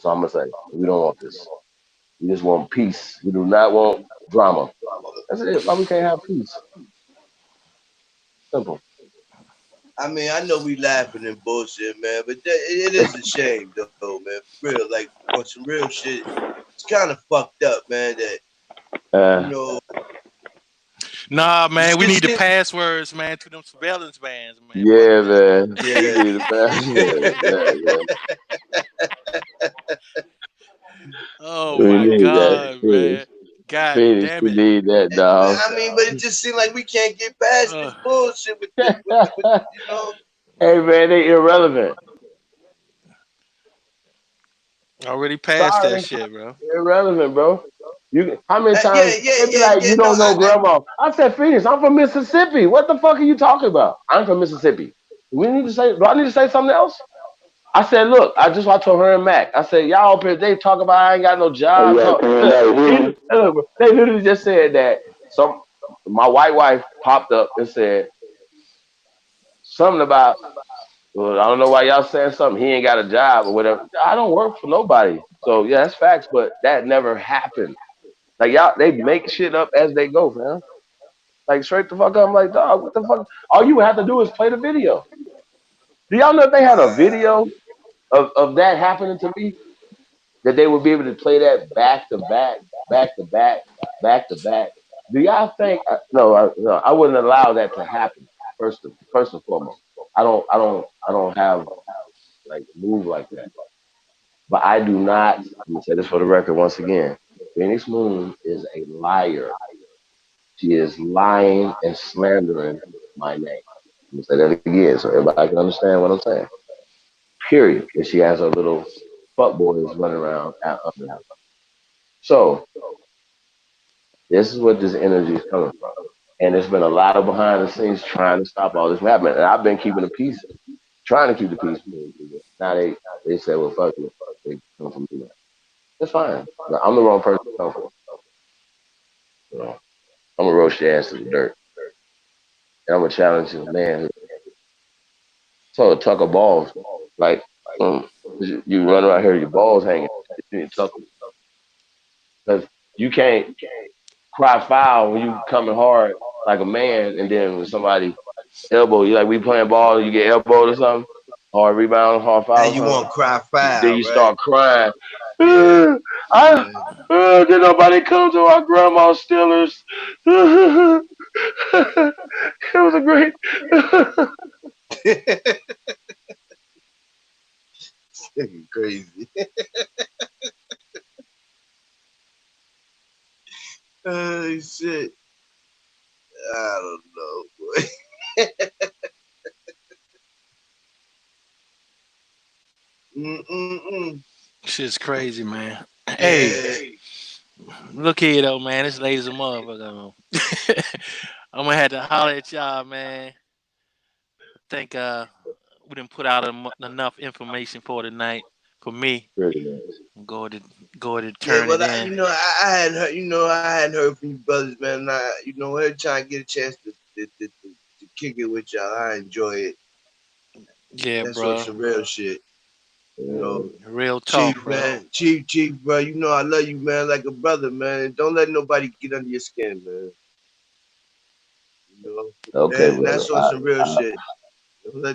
So I'm gonna say we don't want this. We just want peace. We do not want drama. That's it. Why we can't have peace? Simple. I mean, I know we laughing and bullshit, man, but it is a shame though, man. For real, like on some real shit, it's kind of fucked up, man. That you Uh, know, Nah, man, we it's need the get, passwords, man, to them surveillance bands, man. Fuck yeah, that. man. We yeah. need a password. Yeah, Oh we my need that. God, man. God Phoenix, damn we it. need that, dog. I mean, but it just seems like we can't get past Uh, this bullshit with the you know. Hey, man, they irrelevant. already passed that Sorry, shit, bro. irrelevant, bro. You how many Yeah, times yeah, they be yeah, like, yeah. you No, don't know grandma? I said, Phoenix, I'm from Mississippi. What the fuck are you talking about? I'm from Mississippi. We need to say. Do I need to say something else? I said, look, I told her and Mac. I said, y'all up here, they talk about I ain't got no Hey, job. yeah, Talk. can anybody hear me? They literally just said that my white wife popped up and said something about. Well, I don't know why y'all saying something. He ain't got a job or whatever. I don't work for nobody. So yeah, that's facts, but that never happened. Like y'all, they make shit up as they go, man. Like straight the fuck up. I'm like, dog, what the fuck? All you have to do is play the video. Do y'all know if they had a video of that happening to me, that they would be able to play that back to back, back to back, back to back? Do y'all think? No, I wouldn't allow that to happen. First and foremost, I don't have like move like that. But I do not. I'm gonna say this for the record once again. Phoenix Moon is a liar. She is lying and slandering my name. I'm gonna say that again so everybody can understand what I'm saying. Period. And she has her little fuck boys running around out under her. So this is what this energy is coming from. And there's been a lot of behind the scenes trying to stop all this from happening. And I've been keeping the peace, trying to keep the peace. Now they say, well, fuck it. They come from me now. That's fine. I'm the wrong person to come for. You know, I'm gonna roast your ass to the dirt. And I'm gonna challenge you, man. So a tuck of balls, like you run around here, your balls hanging. You need to tuck them because you can't cry foul when you coming hard like a man, and then when somebody elbow you, like we playing ball, you get elbowed or something, hard rebound, hard Now foul or you something. want to cry Then foul, you right? start crying. Yeah, I yeah. did nobody come to our grandma's Steelers? It was a great. Crazy. Oh shit. I don't know, boy. Mm-mm-mm. Shit's crazy, man. Hey, Yeah. look here though, man. This lady's a motherfucker. I'm gonna have to holler at y'all, man. I think we didn't put out enough information for tonight for me. Pretty nice. Go to Yeah, turn well, it in. I hadn't heard, I hadn't heard from you brothers, man. Every time I get a chance to kick it with y'all, I enjoy it. Yeah, That's on bro. some real shit. You know, Real Chief, talk, bro. man. Chief, bro. You know I love you, man, like a brother, man. Don't let nobody get under your skin, man. You know, Okay, and brother. that's on some real shit.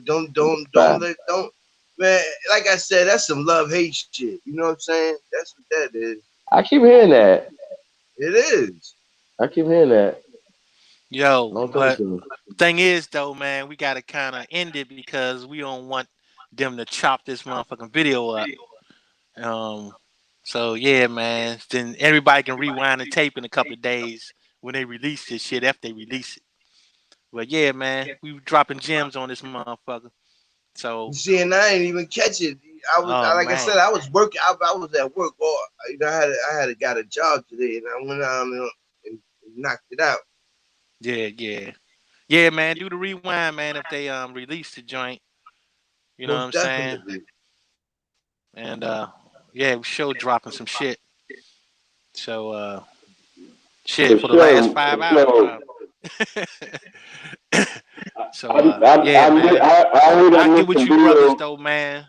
Don't Fine. let, don't, man. Like I said, that's some love hate shit. You know what I'm saying? That's what that is. I keep hearing that. It is. I keep hearing that. I Yo, don't think but so. thing is though, man, we gotta kind of end it because we don't want them to chop this motherfucking video up. So yeah, man. Then everybody can rewind the tape in a couple of days when they release this shit, if they release it. But yeah, man, we were dropping gems on this motherfucker. So You see, and I ain't even catch it. oh Like I man. said, I was working. I was at work. Or I had got a job today, and I went out and knocked it out. Yeah, man. Do the rewind, man. If they release the joint, you know what Most I'm saying? definitely. And yeah, we show dropping some shit. So shit for the last 5 hours, probably. So yeah, man. So I I'll get missed with the you brothers video. though, man.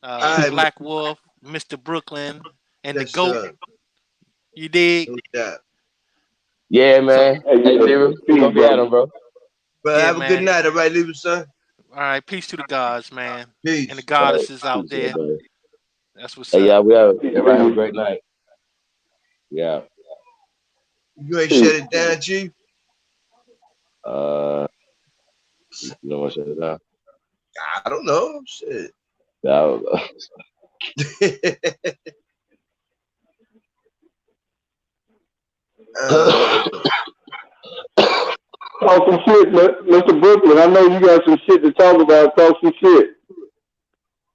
All right, man. Black Wolf, Mr. Brooklyn, and the Yes, GOAT. sir. You dig? No doubt. Yeah, So man. Hey, Hey, yeah, Leroy, we peace, gonna be at brother. him, bro. But yeah, have a good man. night. All right, leave it, son. All right, peace to the gods, man. And the Peace. All right. goddesses out Appreciate it, there. brother. That's what's Hey, up. yeah, Peace, everybody have a peace, great night. Yeah. You ain't peace. shut it down, Chief? Uh, you don't want to shut it down? I don't know. Shit. Yeah, uh, Talk some shit, Mr. Brooklyn. I know you got some shit to talk about. Talk some shit.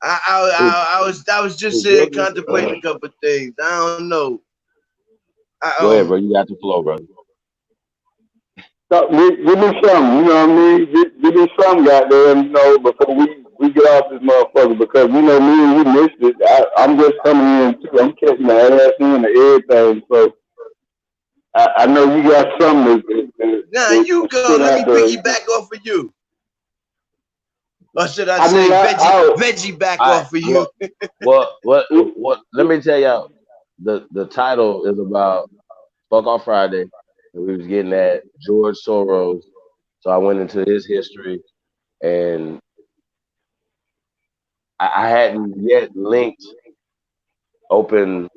I was just who, sitting Brooklyn? contemplating a couple of things. I don't know. Go ahead, bro. You got the flow, bro. Give me some, you know what I mean? Give me some, goddamn, before we get off this motherfucker, because, me and you missed it. I'm just coming in, too. I'm catching the ass in and everything, so I know you got something Nah, to you go. spit Let me out there. piggyback off of you. Or should I I mean, say veggie back All right. off of you? What? Let me tell y'all. The title is about Fuck Off Friday, and we was getting at George Soros. So I went into his history, and I hadn't yet linked open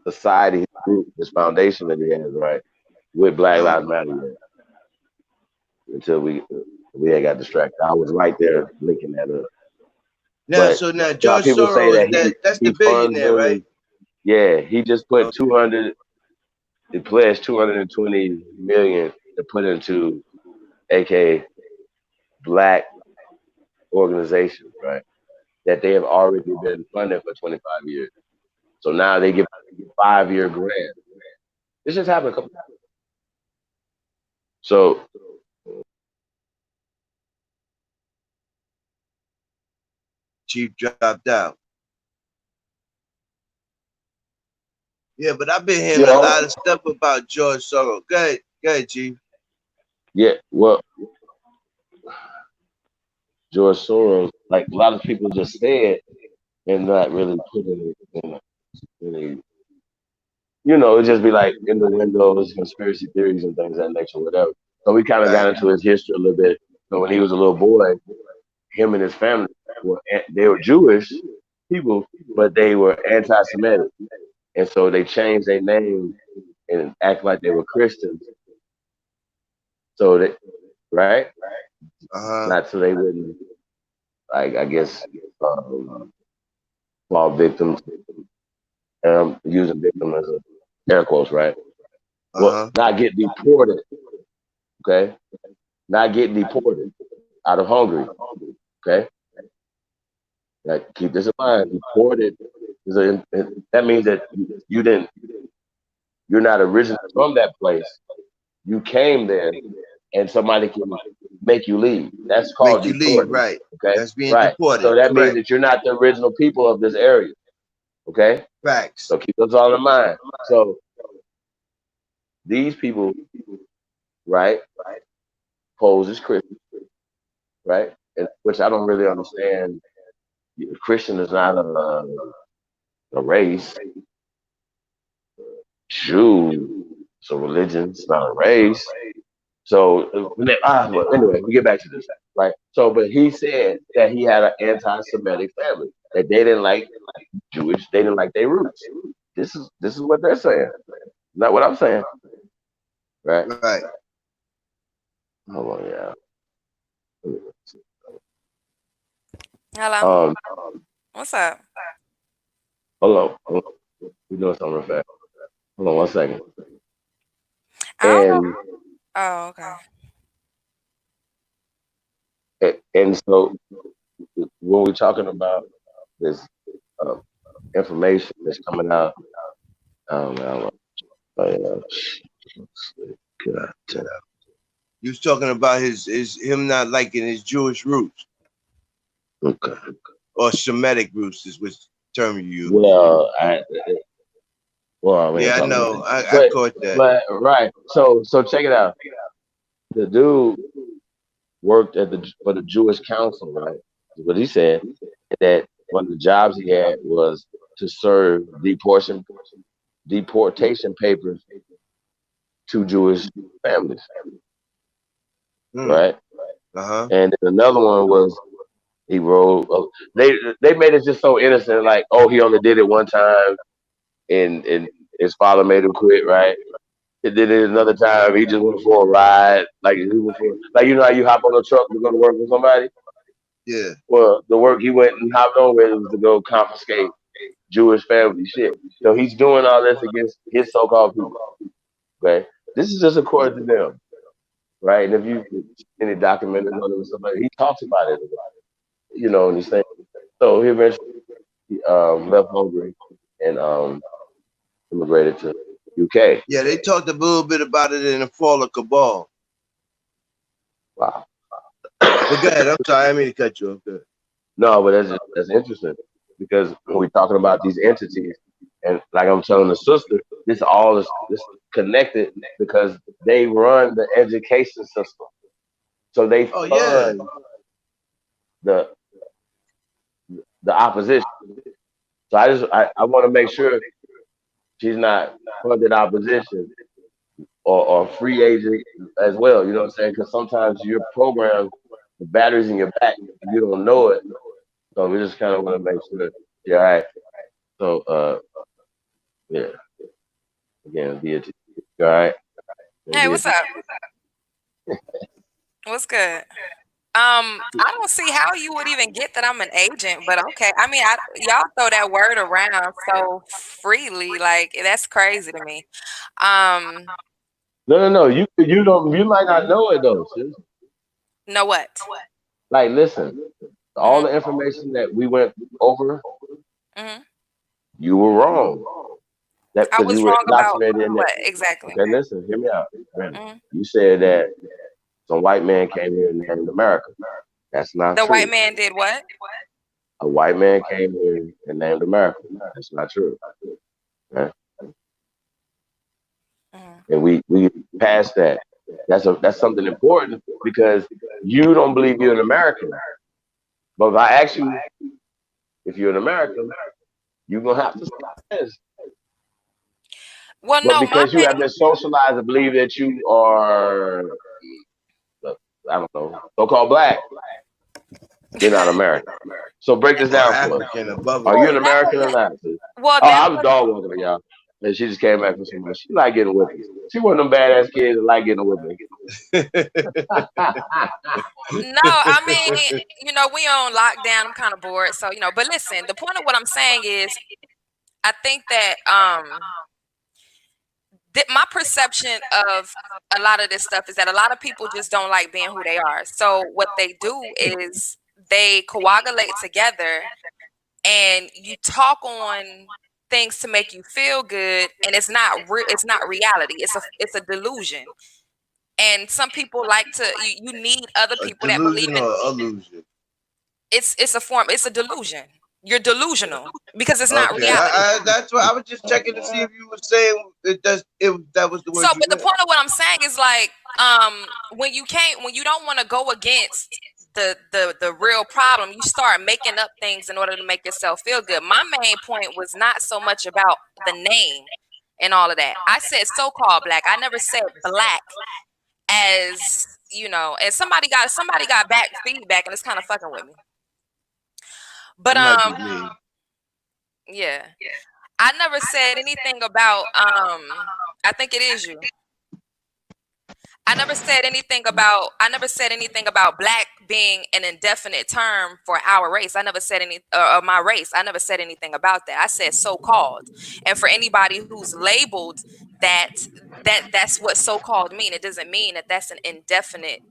society, his group, his foundation that he has, right, with Black Lives Matter yet. Until we had got distracted. I was right there linking that up. Now, But so now a lot of George people say Soros, that that's the he funds billionaire, them, right? and yeah, he just put Okay. 200. He pledged 220 million to put into AK Black organizations, right? That they have already been funding for 25 years. So now they give 5-year grant. This just happened a couple times. So Chief dropped out. Yeah, but I've been hearing a Yeah, lot of stuff about George Soros. Go ahead, Chief. yeah, well, George Soros, like a lot of people just said, and not really putting it in really, it'd just be like in the windows, conspiracy theories and things of that nature, whatever. So we kind of got Right. into his history a little bit. So when he was a little boy, him and his family they were Jewish people, but they were anti-Semitic, and so they changed their name and act like they were Christians. So they right, Uh-huh. not so they wouldn't, like, I guess, um, fall victim using victim as a air quotes, right? Well, Uh-huh. not get deported, okay? Not get deported out of Hungary, okay? Like, keep this in mind. Deported that means that you didn't, you're not originally from that place. You came there, and somebody can make you leave. That's called Make you leave, deported, right. okay? That's being Right. deported. So that means Correct. that you're not the original people of this area, okay? Facts. So keep those all in mind. So these people, right, pose as Christians, right? And which I don't really understand. Christian is not a race. Jew, it's a religion. It's not a race. So well, anyway, we get back to this, right? So, but he said that he had an anti-Semitic family, that they didn't like Jewish, they didn't like their roots. This is what they're saying, not what I'm saying, right? Right. Hold on, yeah. Hello. Um, What's up? hold on. We're doing something real fast. Hold on 1 second. I don't know. And Oh, okay. and so when we're talking about this uh, information that's coming out, man, God damn. You was talking about his him not liking his Jewish roots Okay. or Semitic roots is which term you use. Well, we ain't Yeah, I talking about know. that. I caught that. But right. So check it out. The dude worked for the Jewish Council, right? That's what he said. That one of the jobs he had was to serve deportation papers to Jewish families, right? Uh-huh. And then another one was he wrote. They made it just so innocent, like, oh, he only did it one time, and his father made him quit, right? And then another time he just went for a ride, like he went for, like you know how you hop on a truck to go to work with somebody. Yeah. Well, the work he went and hopped on with was to go confiscate Jewish family shit. So he's doing all this against his so-called people. Okay, this is just according to them, right? And if you any documentaries on him or somebody, he talks about it, you know, and he's saying. So he eventually left Hungary and immigrated to UK. Yeah, they talked a little bit about it in the Fall of Cabal. Wow. But go ahead. I'm sorry. I didn't mean to cut you off. Good. No, but that's interesting because when we're talking about these entities, and like I'm telling the sister, this connected because they run the education system, so they Oh yeah. fund the the opposition. So I want to make sure she's not funded opposition or free agent as well. You know what I'm saying? Because sometimes your program, the batteries in your back, you don't know it. So we just kind of want to make sure. Yeah, all right. So yeah, again, deity. All right. And Hey, what's deity. up? What's good? I don't see how you would even get that I'm an agent, but okay. I mean, y'all throw that word around so freely, like that's crazy to me. Um, No. You might not know it though, sis. know what? Like, listen, all Hmm. the information that we went over, Hmm. you were wrong. That I because you was were wrong about indoctrinated in that. what exactly? Okay, listen, hear me out. Brandon. Hmm. You said that some white man came here and named America. That's not The white true. man did what? A white man came here and named America. That's not true. Okay? Hmm. And we passed that. That's something important because you don't believe you're an American. But if I ask you if you're an American, you're gonna have to say yes. Well, But no, my because you have been socialized to believe that you are, I don't know, so-called black, you're not American. So break this Or down for us. African above Are all. you well an that American or wasn't not? Sis? well Oh, that I was was dog walking her, y'all. And she just came back from somewhere. She like getting whippings. She one of them badass kids that like getting a whipping. no. I mean, we on lockdown. I'm kind of bored, so But listen, the point of what I'm saying is, I think that my perception of a lot of this stuff is that a lot of people just don't like being who they are. So what they do is they coagulate together and you talk on things to make you feel good, and it's not reality. It's a delusion. And some people like to you need other A people that believe delusion in or illusion. it's a delusion. You're delusional because it's not Okay, reality. that's what I was just checking to see if you were saying that was the So, word you but the meant. point of what I'm saying is like, when you don't want to go against the real problem, you start making up things in order to make yourself feel good. My main point was not so much about the name and all of that. I said so-called black. I never said black as and somebody got back feedback and it's kind of fucking with me. But It might be me. yeah. I never said anything about I think it is you. I never said anything about black being an indefinite term for our race. I never said any my race. I never said anything about that. I said so-called. And for anybody who's labeled that that's what so-called mean. It doesn't mean that that's an indefinite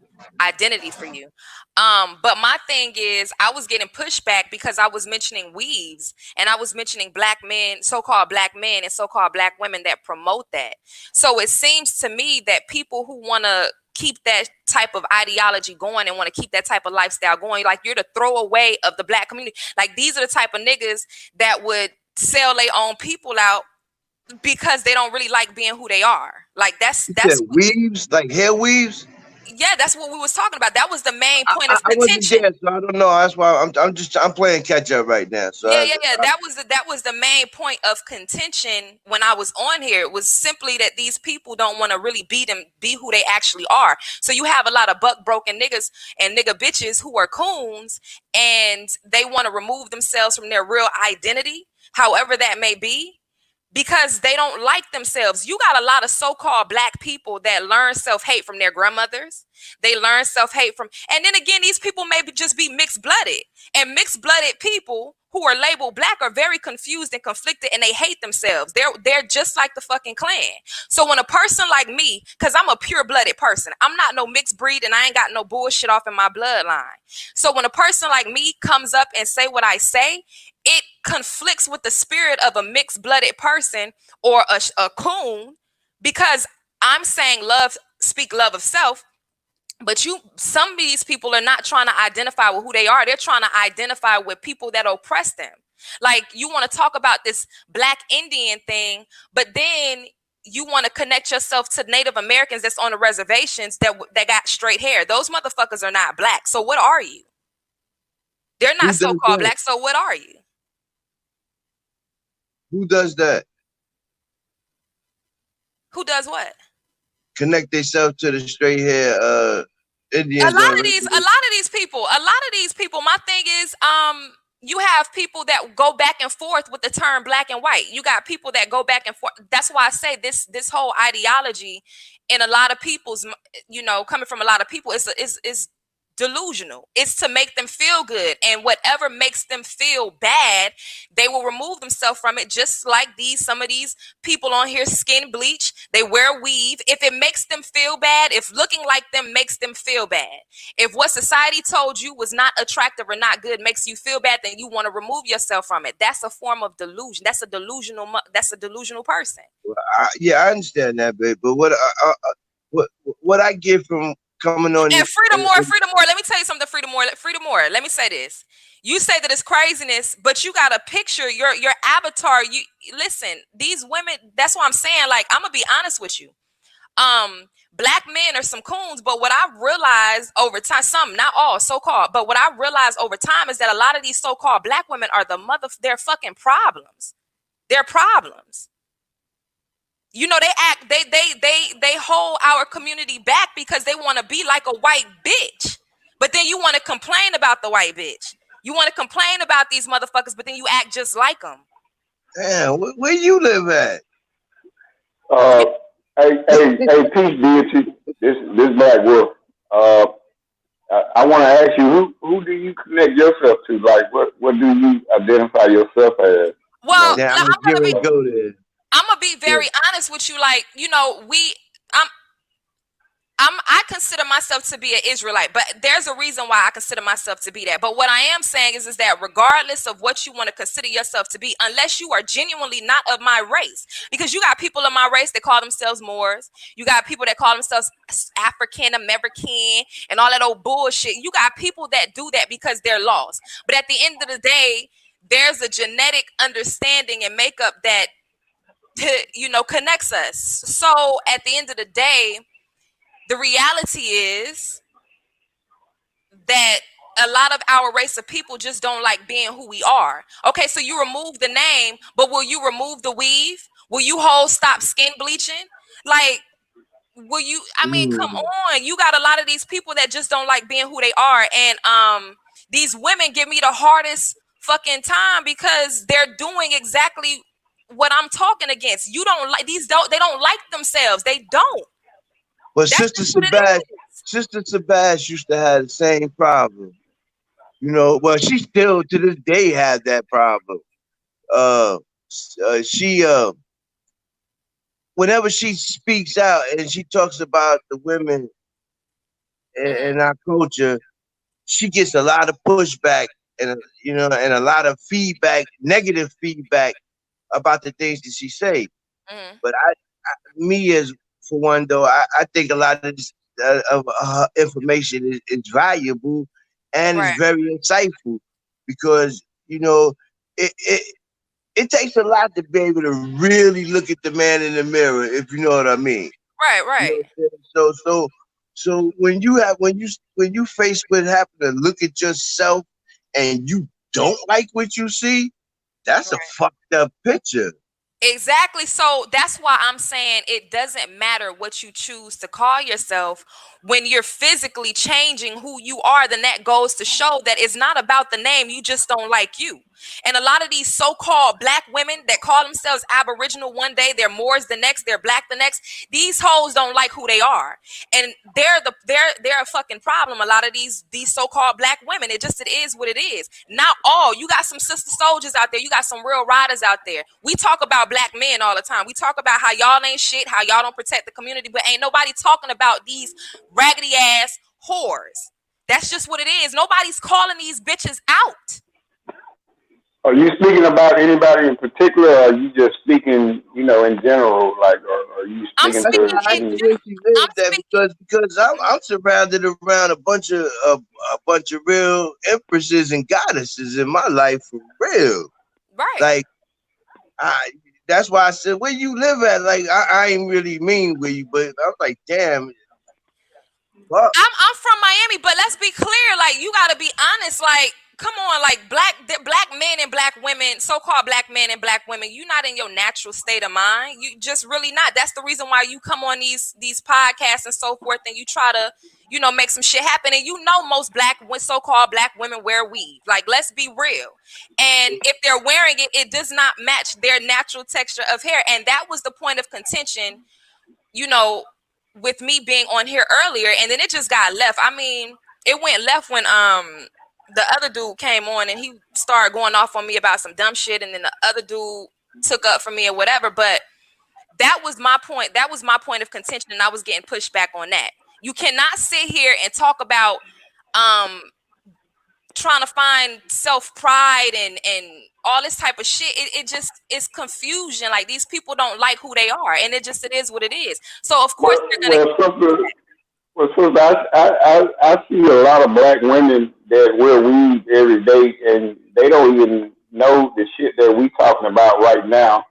identity for you. But my thing is I was getting pushback because I was mentioning weaves and I was mentioning black men, so-called black men and so-called black women that promote that. So it seems to me that people who want to keep that type of ideology going and want to keep that type of lifestyle going, like you're the throwaway of the black community. Like these are the type of niggas that would sell their own people out because they don't really like being who they are. Like that's weaves, like hair weaves. Yeah, that's what we was talking about. That was the main point of I wasn't contention. there, so I don't know. That's why I'm playing catch up right now. So Yeah. That was the main point of contention when I was on here. It was simply that these people don't want to really be who they actually are. So you have a lot of buck broken niggas and nigga bitches who are coons and they want to remove themselves from their real identity, however that may be, because they don't like themselves. You got a lot of so-called black people that learn self-hate from their grandmothers. They learn self-hate from, and then again, these people may just be mixed-blooded. And mixed-blooded people who are labeled black are very confused and conflicted and they hate themselves. They're just like the fucking clan. So when a person like me, because I'm a pure-blooded person, I'm not no mixed breed and I ain't got no bullshit off in my bloodline. So when a person like me comes up and say what I say, it conflicts with the spirit of a mixed-blooded person or a coon, because I'm saying speak love of self, but some of these people are not trying to identify with who they are. They're trying to identify with people that oppress them. Like you want to talk about this black Indian thing, but then you want to connect yourself to Native Americans that's on the reservations that got straight hair. Those motherfuckers are not black. So what are you? They're not so-called black. So what are you? Who does that? Who does what? Connect themselves to the straight hair Indians. A lot of these people, my thing is, you have people that go back and forth with the term black and white. You got people that go back and forth. That's why I say this whole ideology in a lot of people's, coming from a lot of people, is delusional. It's to make them feel good, and whatever makes them feel bad, they will remove themselves from it. Just like some of these people on here skin bleach, they wear weave. If it makes them feel bad, if looking like them makes them feel bad, if what society told you was not attractive or not good makes you feel bad, then you want to remove yourself from it. That's a form of delusion. That's a delusional person. Well, I understand that, babe. But what I get from coming on and Freedom More. Let me tell you something, Freedom More. Let me say this. You say that it's craziness, but you got a picture, your avatar. You listen, these women, that's what I'm saying. Like, I'm gonna be honest with you. Black men are some coons, but what I realized over time, some, not all, so-called, but what I realized over time is that a lot of these so-called black women are they're fucking problems. They're problems. They hold our community back because they want to be like a white bitch. But then you want to complain about the white bitch. You want to complain about these motherfuckers, but then you act just like them. Damn, where you live at? Hey, peace, deity. This Black Wolf. I want to ask you, who do you connect yourself to? Like, what do you identify yourself as? Well, I'm gonna be very honest with you. Like, I consider myself to be an Israelite, but there's a reason why I consider myself to be that. But what I am saying is that regardless of what you want to consider yourself to be, unless you are genuinely not of my race, because you got people in my race that call themselves Moors, you got people that call themselves African American and all that old bullshit. You got people that do that because they're lost. But at the end of the day, there's a genetic understanding and makeup that connects us. So at the end of the day, the reality is that a lot of our race of people just don't like being who we are. Okay, so you remove the name, but will you remove the weave? Will you stop skin bleaching? Like, will you? I mean, come on. You got a lot of these people that just don't like being who they are, and these women give me the hardest fucking time because they're doing exactly what I'm talking against. You don't like these. They don't like themselves. They don't. Well, That's just what it is. Sister Sebastian used to have the same problem. You know, well, she still to this day had that problem. Uh, she whenever she speaks out and she talks about the women in our culture, she gets a lot of pushback and and a lot of feedback, negative feedback about the things that she say. But me as for one though, I think a lot of this information is valuable and is Right. very insightful because it, it it takes a lot to be able to really look at the man in the mirror, if you know what I mean. Right. You know Right. what I'm saying? So when you face with having to look at yourself and you don't like what you see, that's a Right. fucked up picture. Exactly. So that's why I'm saying it doesn't matter what you choose to call yourself when you're physically changing who you are, then that goes to show that it's not about the name, you just don't like you. And a lot of these so-called black women that call themselves Aboriginal one day, they're Moors the next, they're black the next. These hoes don't like who they are. And they're a fucking problem. A lot of these so-called black women, it is what it is. Not all. You got some sister soldiers out there, you got some real riders out there. We talk about black men all the time. We talk about how y'all ain't shit, how y'all don't protect the community, but ain't nobody talking about these raggedy ass whores. That's just what it is. Nobody's calling these bitches out. Are you speaking about anybody in particular, or are you just speaking, in general, like, or are you I'm speaking That's speaking to how I in know any? where general. she I'm lives at speaking because I'm surrounded around a bunch of real empresses and goddesses in my life for real. right. Like I that's why I said where you live at. Like I ain't really mean where you, but I was like, damn, fuck. I'm from Miami, but let's be clear. Like, you gotta be honest. Like, come on, like black men and black women, so-called black men and black women, you're not in your natural state of mind. You just really not. That's the reason why you come on these podcasts and so forth, and you try to, make some shit happen. And most so-called black women wear weave. Like, let's be real. And if they're wearing it, it does not match their natural texture of hair. And that was the point of contention, you know, with me being on here earlier, and then it just got left. I mean, it went left when the other dude came on and he started going off on me about some dumb shit, and then the other dude took up for me or whatever. But that was my point. That was my point of contention, and I was getting pushed back on that. You cannot sit here and talk about trying to find self-pride and all this type of shit. It just is confusion. Like, these people don't like who they are, and it is what it is. So of course Well, they're gonna. well, sister, I see a lot of black women that wear weave every day, and they don't even know the shit that we talking about right now,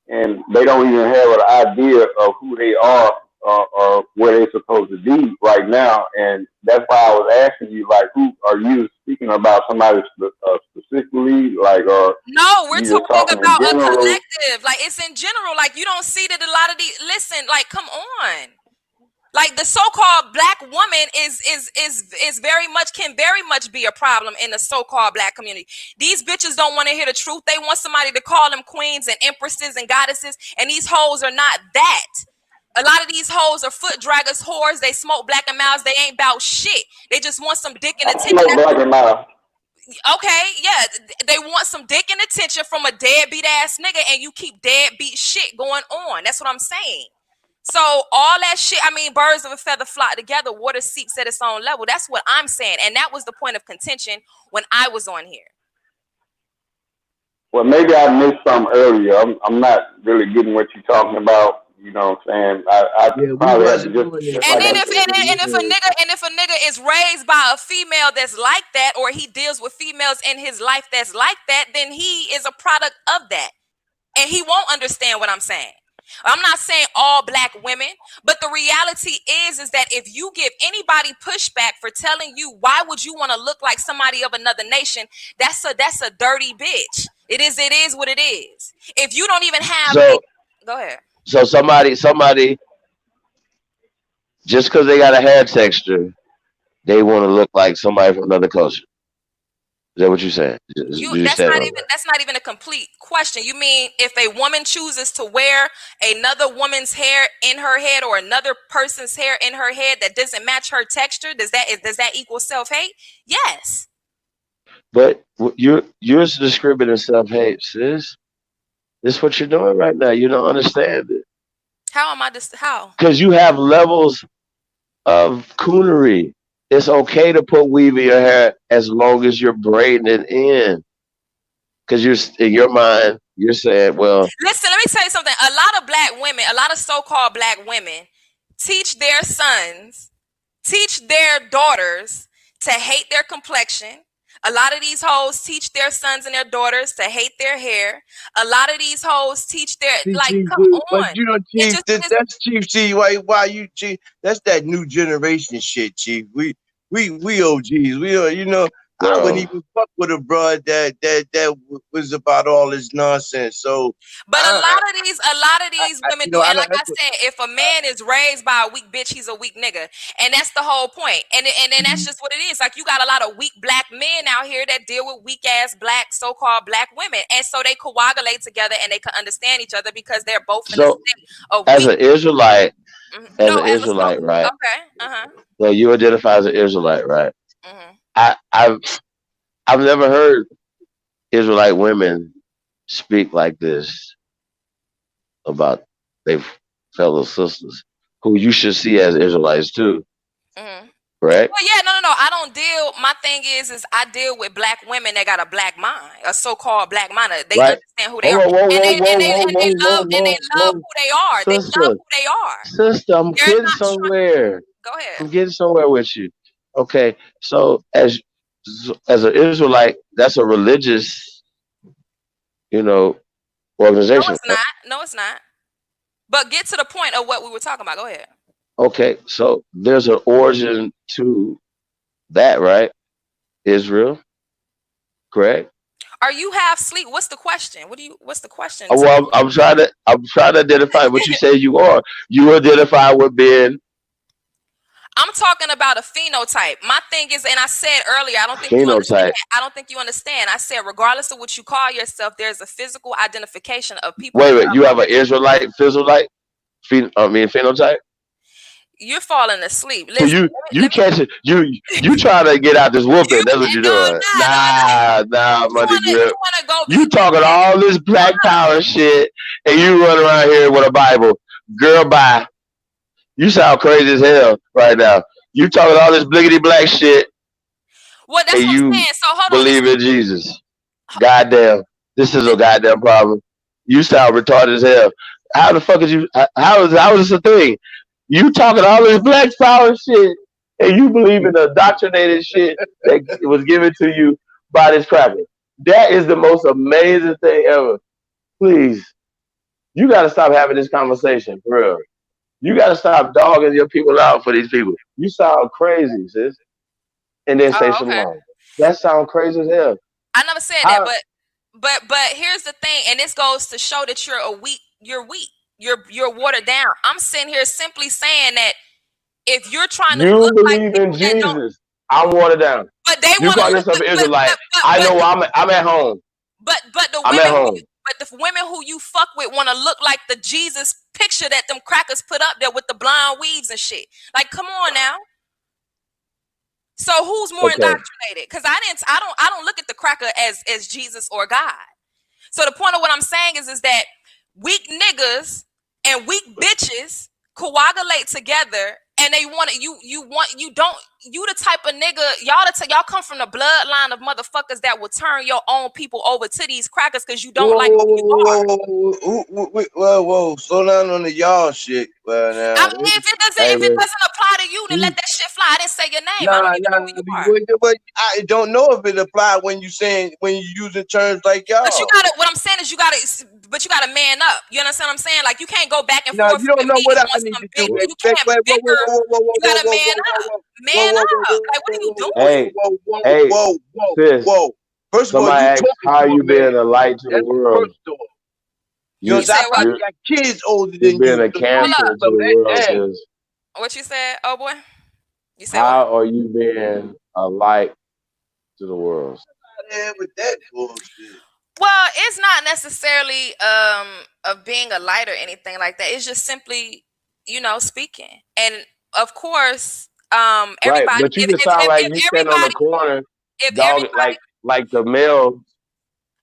and they don't even have an idea of who they are or where they're supposed to be right now. And that's why I was asking you, like, who are you speaking about? Somebody specifically, like, or No, we're you just talking talking in about a general? collective. Like, it's in general. Like, you don't see that a lot of these. Listen, like, come on. Like, the so-called black woman is very much be a problem in the so-called black community. These bitches don't want to hear the truth. They want somebody to call them queens and empresses and goddesses, and these hoes are not that. A lot of these hoes are foot draggers, whores. They smoke black and miles. They ain't about shit. They just want some dick and I attention. smoke black and mild. Okay, yeah, they want some dick and attention from a deadbeat ass nigga, and you keep deadbeat shit going on. That's what I'm saying. So all that shit, I mean, birds of a feather flock together. Water seeps at its own level. That's what I'm saying, and that was the point of contention when I was on here. Well, maybe I missed some earlier. I'm not really getting what you're talking about. You know what I'm saying? I Yeah, we probably have to wasn't just, on there And like then I earlier. said. if a nigga is raised by a female that's like that, or he deals with females in his life that's like that, then he is a product of that, and he won't understand what I'm saying. I'm not saying all black women, but the reality is that if you give anybody pushback for telling you why would you want to look like somebody of another nation, that's a dirty bitch. It is what it is. If you don't even have So go ahead. so somebody just because they got a hair texture, they want to look like somebody from another culture. that what you saying? Did you say it? That's not even a complete question. You mean if a woman chooses to wear another woman's hair in her head or another person's hair in her head that doesn't match her texture, does that equal self-hate? Yes. But you're describing self-hate, sis. This is what you're doing right now. You don't understand it. How am I how? Because you have levels of coonery. It's okay to put weave in your hair as long as you're braiding it in. Because you're in your mind, you're saying, well, listen, let me tell you something. A lot of black women, a lot of so-called black women teach their sons, teach their daughters to hate their complexion. A lot of these hoes teach their sons and their daughters to hate their hair. A lot of these hoes teach their come on. But you know, Chief, that's Chief. See, why you Chief? That's that new generation shit, Chief. We OGs. We are, you know. I wouldn't even fuck with a broad that was about all this nonsense. So, but a lot of these women do, and like I said, if a man is raised by a weak bitch, he's a weak nigga, and that's the whole point. And that's just what it is. Like you got a lot of weak black men out here that deal with weak ass black so-called black women, and so they coagulate together and they can understand each other because they're both in a state of as weak. an Israelite, right? Okay. So you identify as an Israelite, right? I've never heard Israelite women speak like this about their fellow sisters, who you should see as Israelites too. Correct? Well, yeah, no. I don't deal. My thing is I deal with black women that got a black mind, a so-called black mind. They understand who they are, and they love who they are. They love who they are. Sister, I'm getting somewhere. Go ahead. I'm getting somewhere with you. Okay, so as an Israelite, that's a religious, organization. No, it's not. But get to the point of what we were talking about. Go ahead. Okay, so there's an origin to that, right? Israel, correct? Are you half asleep? What's the question? What's the question? Well, I'm trying to identify what you say you are. You identify with being. I'm talking about a phenotype. My thing is, and I said earlier, I don't think you understand. I said, regardless of what you call yourself, there's a physical identification of people. Wait, you have an Israelite phenotype? You're falling asleep. Listen, you catch it. You trying to get out this whooping. That's what you're doing. Nah, money grip. You talking all this black power shit, and you run around here with a Bible. Girl, bye. You sound crazy as hell right now. You talking all this bliggity black shit. Well, that's what I'm saying. So hold on. Believe in Jesus. Goddamn. This is a goddamn problem. You sound retarded as hell. How the fuck is you? How is this a thing? You talking all this black power shit, and you believe in the indoctrinated shit that was given to you by this cracker. That is the most amazing thing ever. Please, you got to stop having this conversation, for real. You got to stop dogging your people out for these people. You sound crazy, sis. And then say shalom. That sounds crazy as hell. I never said that, but here's the thing, and this goes to show that you're weak. You're watered down. I'm sitting here simply saying that if you're trying to look believe in Jesus, I'm watered down. But they you call yourself an Israelite. I know I'm at home. But the women who you fuck with want to look like the Jesus picture that them crackers put up there with the blonde weaves and shit. Like, come on now. So who's more indoctrinated? Because I don't look at the cracker as Jesus or God. So the point of what I'm saying is that weak niggas and weak bitches coagulate together, and they want it. You the type of nigga, y'all come from the bloodline of motherfuckers that will turn your own people over to these crackers because you don't like who you are. Whoa, slow down on the y'all shit. Well, now, I mean, if it doesn't apply to you, then let that shit fly. I didn't say your name. I don't even know who you are. But I don't know if it applies when you using terms like y'all. But what I'm saying is you gotta man up. You understand what I'm saying? Like you can't go back and forth. You don't know what I need to do. You can't have bigger. You gotta man up. Man up. Like what are you doing? Whoa. First of all, how you being a light to the world? You got kids older than you. Being a cancer to the world. What you said, oh boy? You said how are you being a light to the world? man with that bullshit. Well, it's not necessarily of being a light or anything like that. It's just simply, speaking. And of course, Right, everybody but you just sound like you stand on the corner, if dog, everybody like the male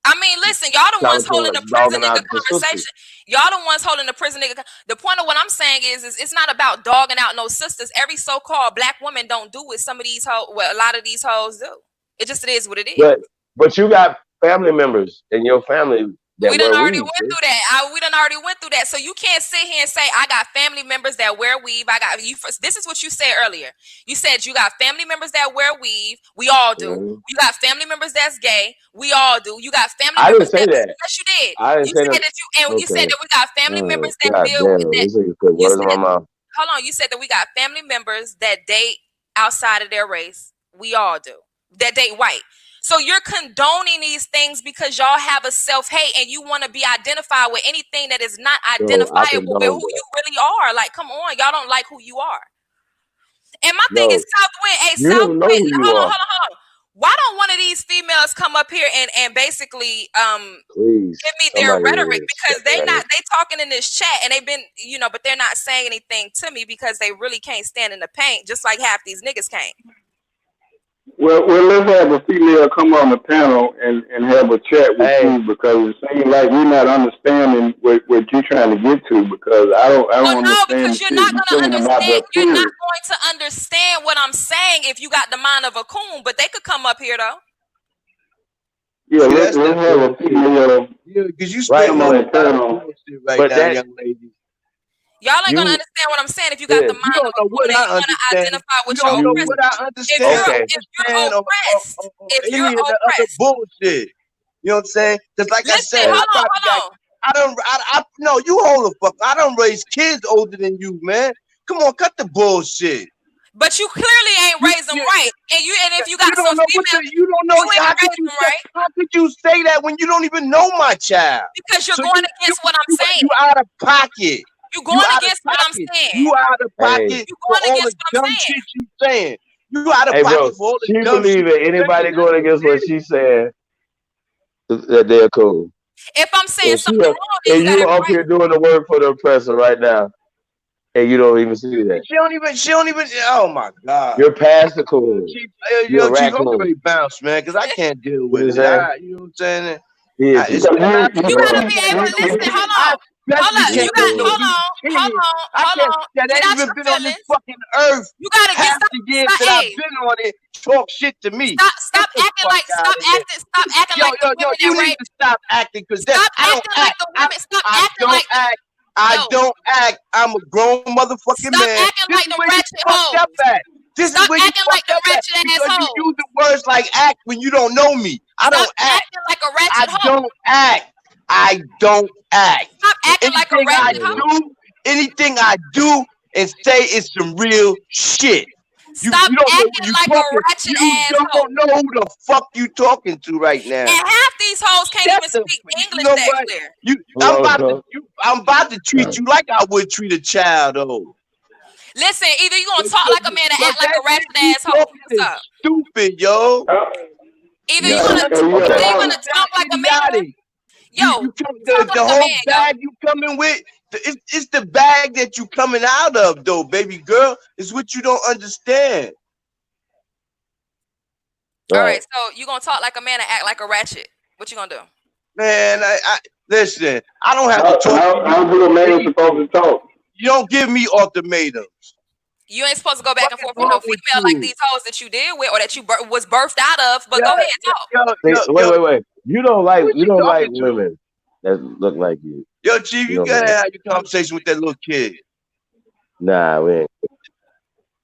I mean, listen, y'all the ones holding the prison dogging nigga out the sisters. conversation. Y'all the ones holding the prison nigga. The point of what I'm saying is it's not about dogging out no sisters. Every so-called black woman don't do what some of these hoes, a lot of these hoes do. It is what it is. But you got family members in your family that We done wear already weave. went through that. We done already went through that. So you can't sit here and say I got family members that wear weave. I got you. This is what you said earlier. You said you got family members that wear weave. We all do. Mm-hmm. You got family members that's gay. We all do. You got family I members didn't say that. yes, you did. I didn't You say said that. that you said that we got family members that God deal damn, with that. this nigga put words in my mouth. Hold on. You said that we got family members that date outside of their race. We all do. That date white. So you're condoning these things because y'all have a self-hate and you want to be identified with anything that is not identifiable with who you really are. Like, come on, y'all don't like who you are. And my thing is Southwind. Hey, you don't know who you hold are. on. Why don't one of these females come up here and basically Please, give me their rhetoric? Because they talking in this chat and they've been, but they're not saying anything to me because they really can't stand in the paint, just like half these niggas can't. Well, let's have a female come on the panel and have a chat with you because it seems like you're not understanding what you're trying to get to because I don't understand. Because you're not going to understand. You're not going to understand what I'm saying if you got the mind of a coon. But they could come up here though. Yeah, let's have a female. Yeah, because you spitting on the panel right now, young lady. Y'all ain't gonna understand what I'm saying if you got the mind. You don't know what I understand. Identify with you don't know what I understand. If you're any of the other bullshit, you know what I'm saying? Because like I said, no, you hold the fuck. I don't raise kids older than you, man. Come on, cut the bullshit. But you clearly ain't raised them right, and if you got you don't know you don't know how could you say that when you don't even know my child? Because you're going against what I'm saying. You out of pocket. You're going against what I'm saying. You out of pocket for all the dumb shit you saying. You out of pocket for all the dumb shit. She believe it. Anybody going against what she said, that they're cool. If I'm saying something wrong, and you up here doing the work for the oppressor right now, and you don't even see that. She don't even. Oh my God. You're past the cool. Yo, Chief, I'm ready to bounce, man, because I can't deal with it. You know what I'm saying? Yeah, you gotta be able to listen. Hold on. Hold on. Get out your been on this fucking earth. You gotta get half the years that I've been on it. Talk shit to me. Stop acting like you need to stop acting because I don't act. I'm a grown motherfucking man. Stop acting like the ratchet hoe. This is where you fucked up at because you use the words like act when you don't know me. I don't act. Like a ratchet hoe. I don't act. Stop acting like a ratchet hoe. Anything I do and say is some real shit. Stop acting like a ratchet ass hoe. You don't know who the fuck you talking to right now. And half these hoes can't even speak English that clear. I'm about to treat you like I would treat a child, though. Listen, either you gonna talk like a man and act like a ratchet asshole. What's up? Stupid, yo. Either you gonna talk like a man. Yo, the whole bag you coming with, it's the bag that you coming out of, though, baby girl. It's what you don't understand. All right, so you gonna talk like a man and act like a ratchet. What you gonna do? Man, I listen. I don't have to talk. How do a man supposed to talk? You don't give me ultimatums. You ain't supposed to go back and forth with no female like these hoes that you did with or that you was birthed out of. But go ahead, talk. Wait. You don't like women that look like you. Yo, Chief, you gotta have your conversation with that little kid. Nah, we ain't.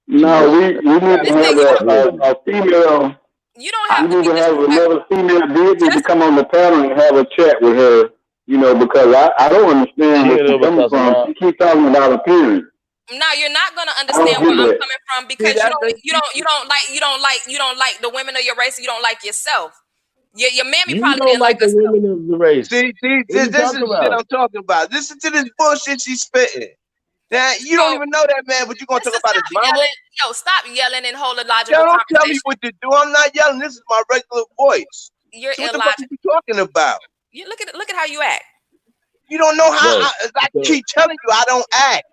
No, we need to have a female. You don't have to have another female business to come on the panel and have a chat with her. Because I don't understand where she's coming from. She keeps talking about appearance. No, you're not gonna understand where I'm coming from because you don't like the women of your race. You don't like yourself. Your mammy probably didn't like the women of the race. See, this is the shit I'm talking about. Listen to this bullshit she's spitting. Now you don't even know that man, but you're gonna talk about his mama. Stop yelling and hold a logical don't conversation. Tell me what to do. I'm not yelling. This is my regular voice. You're So what the fuck are illogical. you talking about? You look at how you act. You don't know how. Right. I So keep telling you, I don't act.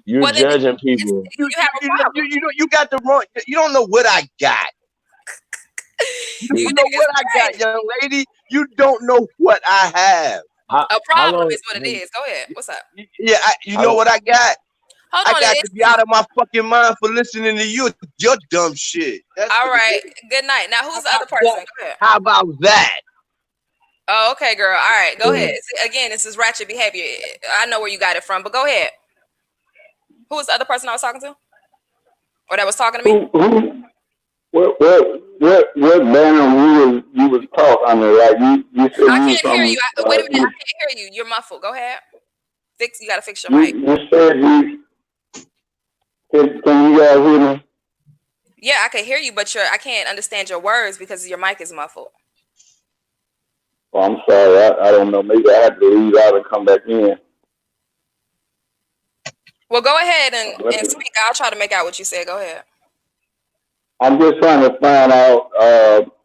you're Well, then judging people. you have a problem. You got the wrong. You don't know what I got. You You don't know think what it's I got, crazy. young lady. You don't know what I have. A How problem long? is what it is. Go ahead. What's up? Yeah, you know How, what I got? Hold I on. got It to is be out of my fucking mind for listening to you. Your dumb shit. That's all what it right. is. Good night. Now, How who's the about other person? that? Go ahead. How about that? Oh, okay, girl. All right. Go yeah. ahead. See, again, this is ratchet behavior. I know where you got it from, but go ahead. Who was the other person I was talking to? Or that was talking to me? What banner you was talking under? Like you said I you was can't hear you. from Wait a minute. I can't hear you. You're muffled. Go ahead. You got to fix your mic. you said you can you guys hear me? Yeah, I can hear you, but I can't understand your words because your mic is muffled. Oh, I'm sorry, I don't know. Maybe I have to leave out and come back in. Well, go ahead and Let me- speak. I'll try to make out what you said. Go ahead. I'm just trying to find out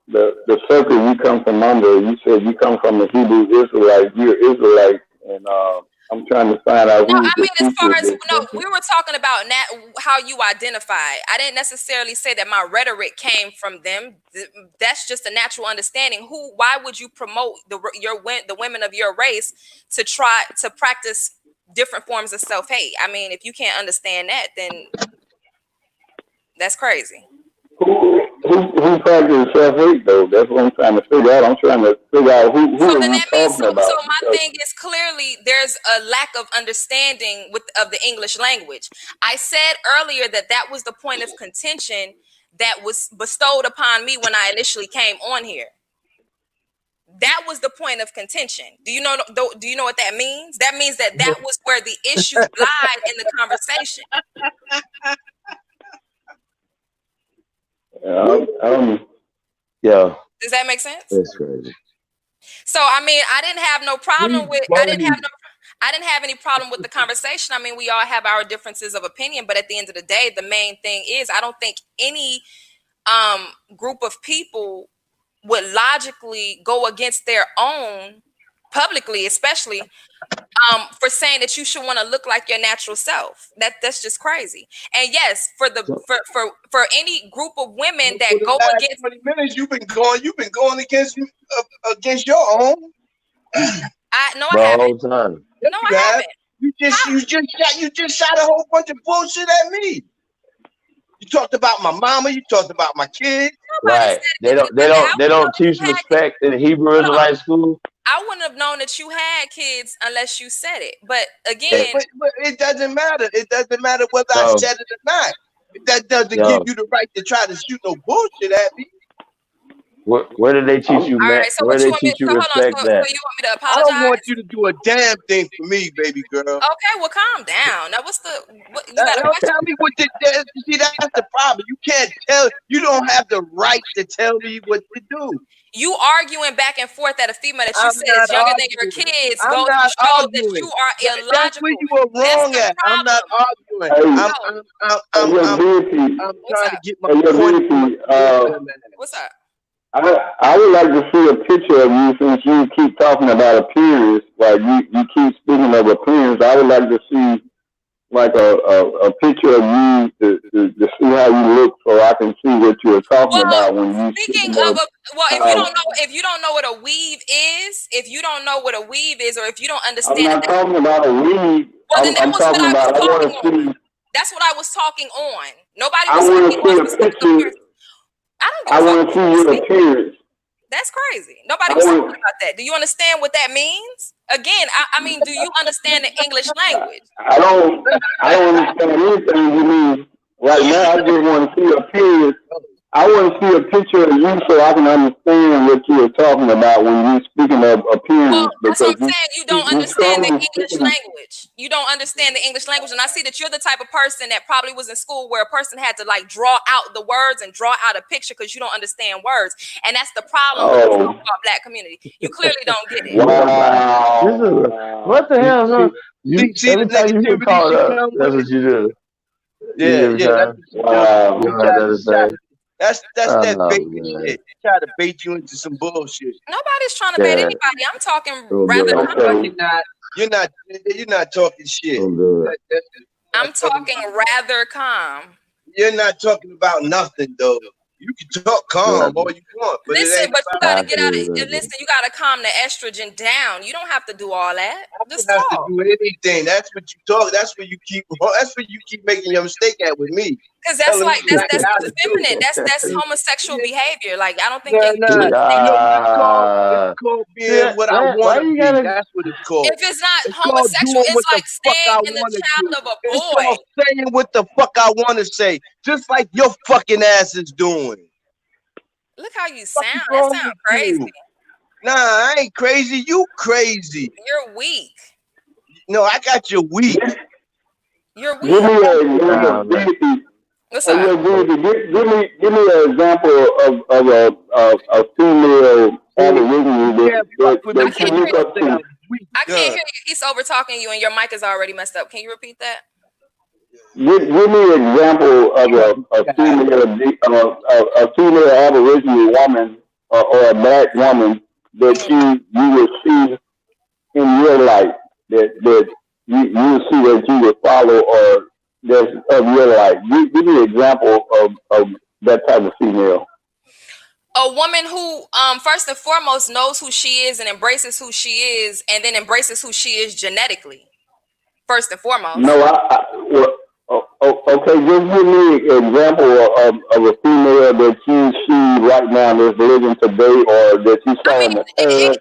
the circle you come from under. You said you come from the Hebrew Israelite. You're Israelite, and I'm trying to find out No, who's I the mean, as far teacher of as this. no, we were talking about how you identify. I didn't necessarily say that my rhetoric came from them. That's just a natural understanding. Why would you promote the women of your race to try to practice different forms of self-hate? I mean, if you can't understand that, then that's crazy. Who practices self-hate though? That's what I'm trying to figure out. I'm trying to figure out who So are then you that means talking about? so my Because thing is clearly there's a lack of understanding of the English language. I said earlier that was the point of contention that was bestowed upon me when I initially came on here. That was the point of contention. Do you know what that means? That means that was where the issue lied in the conversation. Yeah. Does that make sense? That's crazy. So I mean, I didn't have any problem with the conversation. I mean, we all have our differences of opinion, but at the end of the day, the main thing is I don't think any group of people would logically go against their own publicly, especially for saying that you should want to look like your natural self. That's just crazy. And yes, for any group of women that For the go last against 20 minutes, you've been going against your own. I The haven't. whole time. Yes, No, you I have. haven't. You just shot a whole bunch of bullshit at me. You talked about my mama. You talked about my kids. Nobody Right. said They anything don't they about that. don't they don't teach respect in the Hebrew Israelite school. I wouldn't have known that you had kids unless you said it. But Yeah, again, but it doesn't matter. It doesn't matter whether I So said it or not. That doesn't yo, give you the right to try to shoot no bullshit at me. where did they teach you, all Matt? right. So Where what did you they want me? teach you So hold on. respect So that? you want me to I don't want apologize? you to do a damn thing for me, baby girl. Okay. Well, calm down. Now, you got a Don't question? tell me what to do. See, that's the problem. You can't tell. You don't have the right to tell me what to do. You arguing back and forth at a female that you I'm said not is younger than your arguing. kids I'm goes not to show that arguing. you are That's where illogical. you were That's wrong the at. I'm not problem. arguing. No. I'm What's trying to up? get my point across. What's up? I would like to see a picture of you since you keep talking about appearance. Like you keep speaking of appearance. I would like to see like a picture of you to see how you look, so I can see what you're talking about when you Speaking speaking of of. if you don't know what a weave is, or if you don't I'm understand not that, talking about a weed. well, then that I'm was what talking I was about. I want talking to on. see. That's what I was talking on. Nobody I was want speaking to on see a specific picture. appearance. I don't give I a fuck want to what see you your speak. appearance. That's crazy. Nobody I was want. talking about that. Do you understand what that means? Again, I mean, do you understand the English language? I don't understand anything you mean right now. I just want to see a picture. I want to see a picture of you so I can understand what you are talking about when you're speaking of appearance. That's what Because I'm saying. You don't understand the English language. You don't understand the English language. And I see that you're the type of person that probably was in school where a person had to like draw out the words and draw out a picture because you don't understand words. And that's the problem with the so-called black community. You clearly don't get it. Wow. What the hell? Huh? See Every the time you get negativity caught she up, come that's with? what you do. Yeah, Every that's time. what she do. You don't have that to say. That's that Oh bait man. shit. They try to bait you into some bullshit. Nobody's trying to bait Yeah. anybody. I'm talking Don't rather do it. No, calm. you're not talking shit. Don't do it. I'm talking rather calm. You're not talking about nothing though. You can talk calm all you want, but it Listen, ain't but you about gotta get out of listen, you gotta calm the estrogen down. You don't have to do all that. Just have to talk. do anything. That's what you talk. That's where you keep making your mistake at with me. Because that's Telling me like that's exactly how to do effeminate. it. That's homosexual behavior. Like I don't think Nah, you nah. You know what it's called? It's called being what I Why want to you be. gotta? That's what it's called. if it's not It's called homosexual, doing it's what the like fuck I saying in the want to child do. of a It's boy. called saying what the fuck I want to say, just like your fucking ass is doing. Look how you sound. That Wrong sounds with crazy. you? Nah, I ain't crazy. You crazy. You're weak. No, I got you weak. You're Give weak. me an example. What's Hey, up? yo, give me an example of a female Aborigine that you look up to. I can't hear you. He's over talking you, and your mic is already messed up. Can you repeat that? Give me an example of a female Aboriginal woman or a black woman that you would see in your life that you would see that you would follow or that's of your life. Give me an example of that type of female. A woman who, first and foremost, knows who she is and embraces who she is, and then embraces who she is genetically. First and foremost. No, okay. Just give me an example of a female that you see right now that's living today, or that you saw in the past.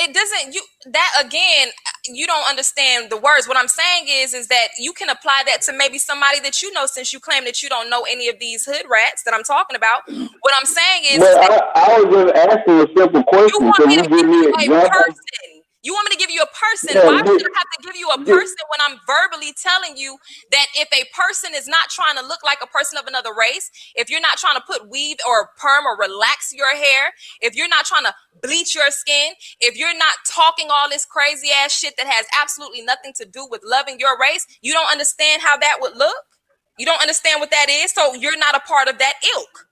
It doesn't. That again, you don't understand the words. What I'm saying is that you can apply that to maybe somebody that you know, since you claim that you don't know any of these hood rats that I'm talking about. What I'm saying is that I was just asking a simple question. you want Can me you to give give me you an a example? person. You want me to give you a person. Yeah, Why should I have to give you a person when I'm verbally telling you that if a person is not trying to look like a person of another race, if you're not trying to put weave or perm or relax your hair, if you're not trying to bleach your skin, if you're not talking all this crazy ass shit that has absolutely nothing to do with loving your race, you don't understand how that would look. You don't understand what that is. So you're not a part of that ilk.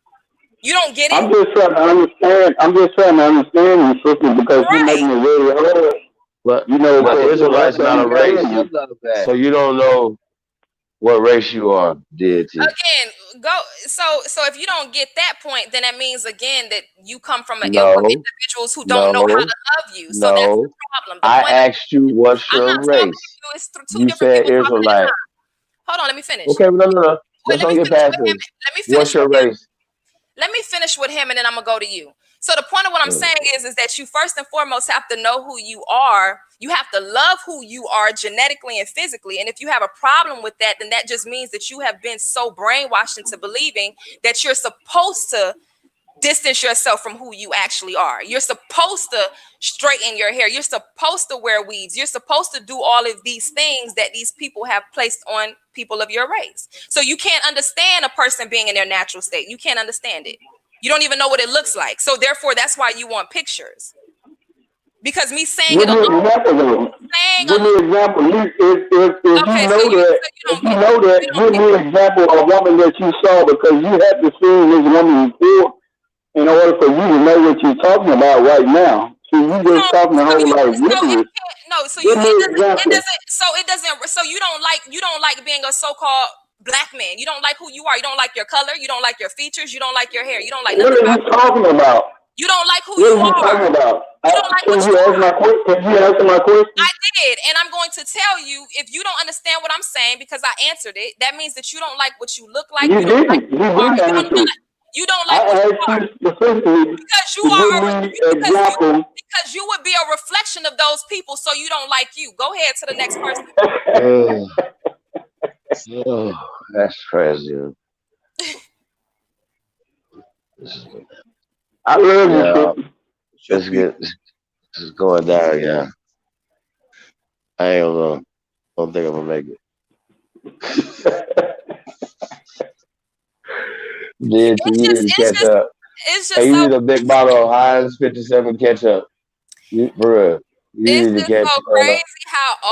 You don't get it? I'm just trying to understand. I'm just trying to understand you, sister, because you're making it very hard. But you know, but Israelites not a race, that. so you don't know what race you are, deity. Again, so if you don't get that point, then that means again that you come from an ilk No, of individuals who don't know how to love you. So that's the problem. The I point asked you what's I'm your not talking race. to you. It's two You different said people talking at a Israelite. time. Hold on, let me finish. Okay, but no. Wait, Let's let me don't get finish past with him. this. Let me finish What's your with him. race? Let me finish with him, and then I'm gonna go to you. So the point of what I'm saying is that you first and foremost have to know who you are. You have to love who you are genetically and physically. And if you have a problem with that, then that just means that you have been so brainwashed into believing that you're supposed to distance yourself from who you actually are. You're supposed to straighten your hair. You're supposed to wear weaves. You're supposed to do all of these things that these people have placed on people of your race. So you can't understand a person being in their natural state. You can't understand it. You don't even know what it looks like. So therefore, that's why you want pictures. Because me saying Give it me an alone, example, though. Give me an example. If okay, you so know that, give me an example of a woman that you saw, because you have to see this woman before in order for you to know what you're talking about right now. See, you just talking a whole lot of gibberish. so Give me an example. you don't like being a so-called black man. You don't like who you are. You don't like your color. You don't like your features. You don't like your hair. You don't like What nothing are about you talking about? you don't like who What you are you are. talking about? You don't like Can what you answer my question? Can you answer my question? I did, and I'm going to tell you, if you don't understand what I'm saying because I answered it, that means that you don't like what you look like. You You don't like didn't. You didn't answer. you don't I like what you asked are. you specifically Because you to give are me example. because you would be a reflection of those people, so you don't like you. Go ahead to the next person. Oh, that's crazy. I love Yeah, you. this is going down. Yeah, I ain't gonna. Don't think I'm gonna make it. Did you need to catch up? It's just Hey, you so need a big bottle of Heinz 57 ketchup. For real. You it's need to just catch so up crazy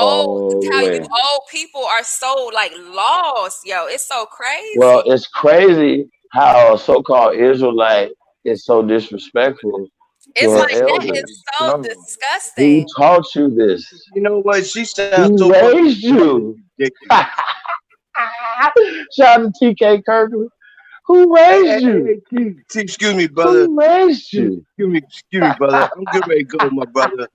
all the how you way. old people are so like lost, yo. It's so crazy. Well, it's crazy how a so-called Israelite is so disrespectful to It's her like that is elders. so No. Who disgusting. taught you this? You know what? She sounds Who so fucking raised you? ridiculous. Shout out to TK Kirkland. Who Hey, raised hey, you? hey, Chief, excuse me, brother. Who raised Excuse, you? excuse me, brother. I'm getting ready to go, my brother.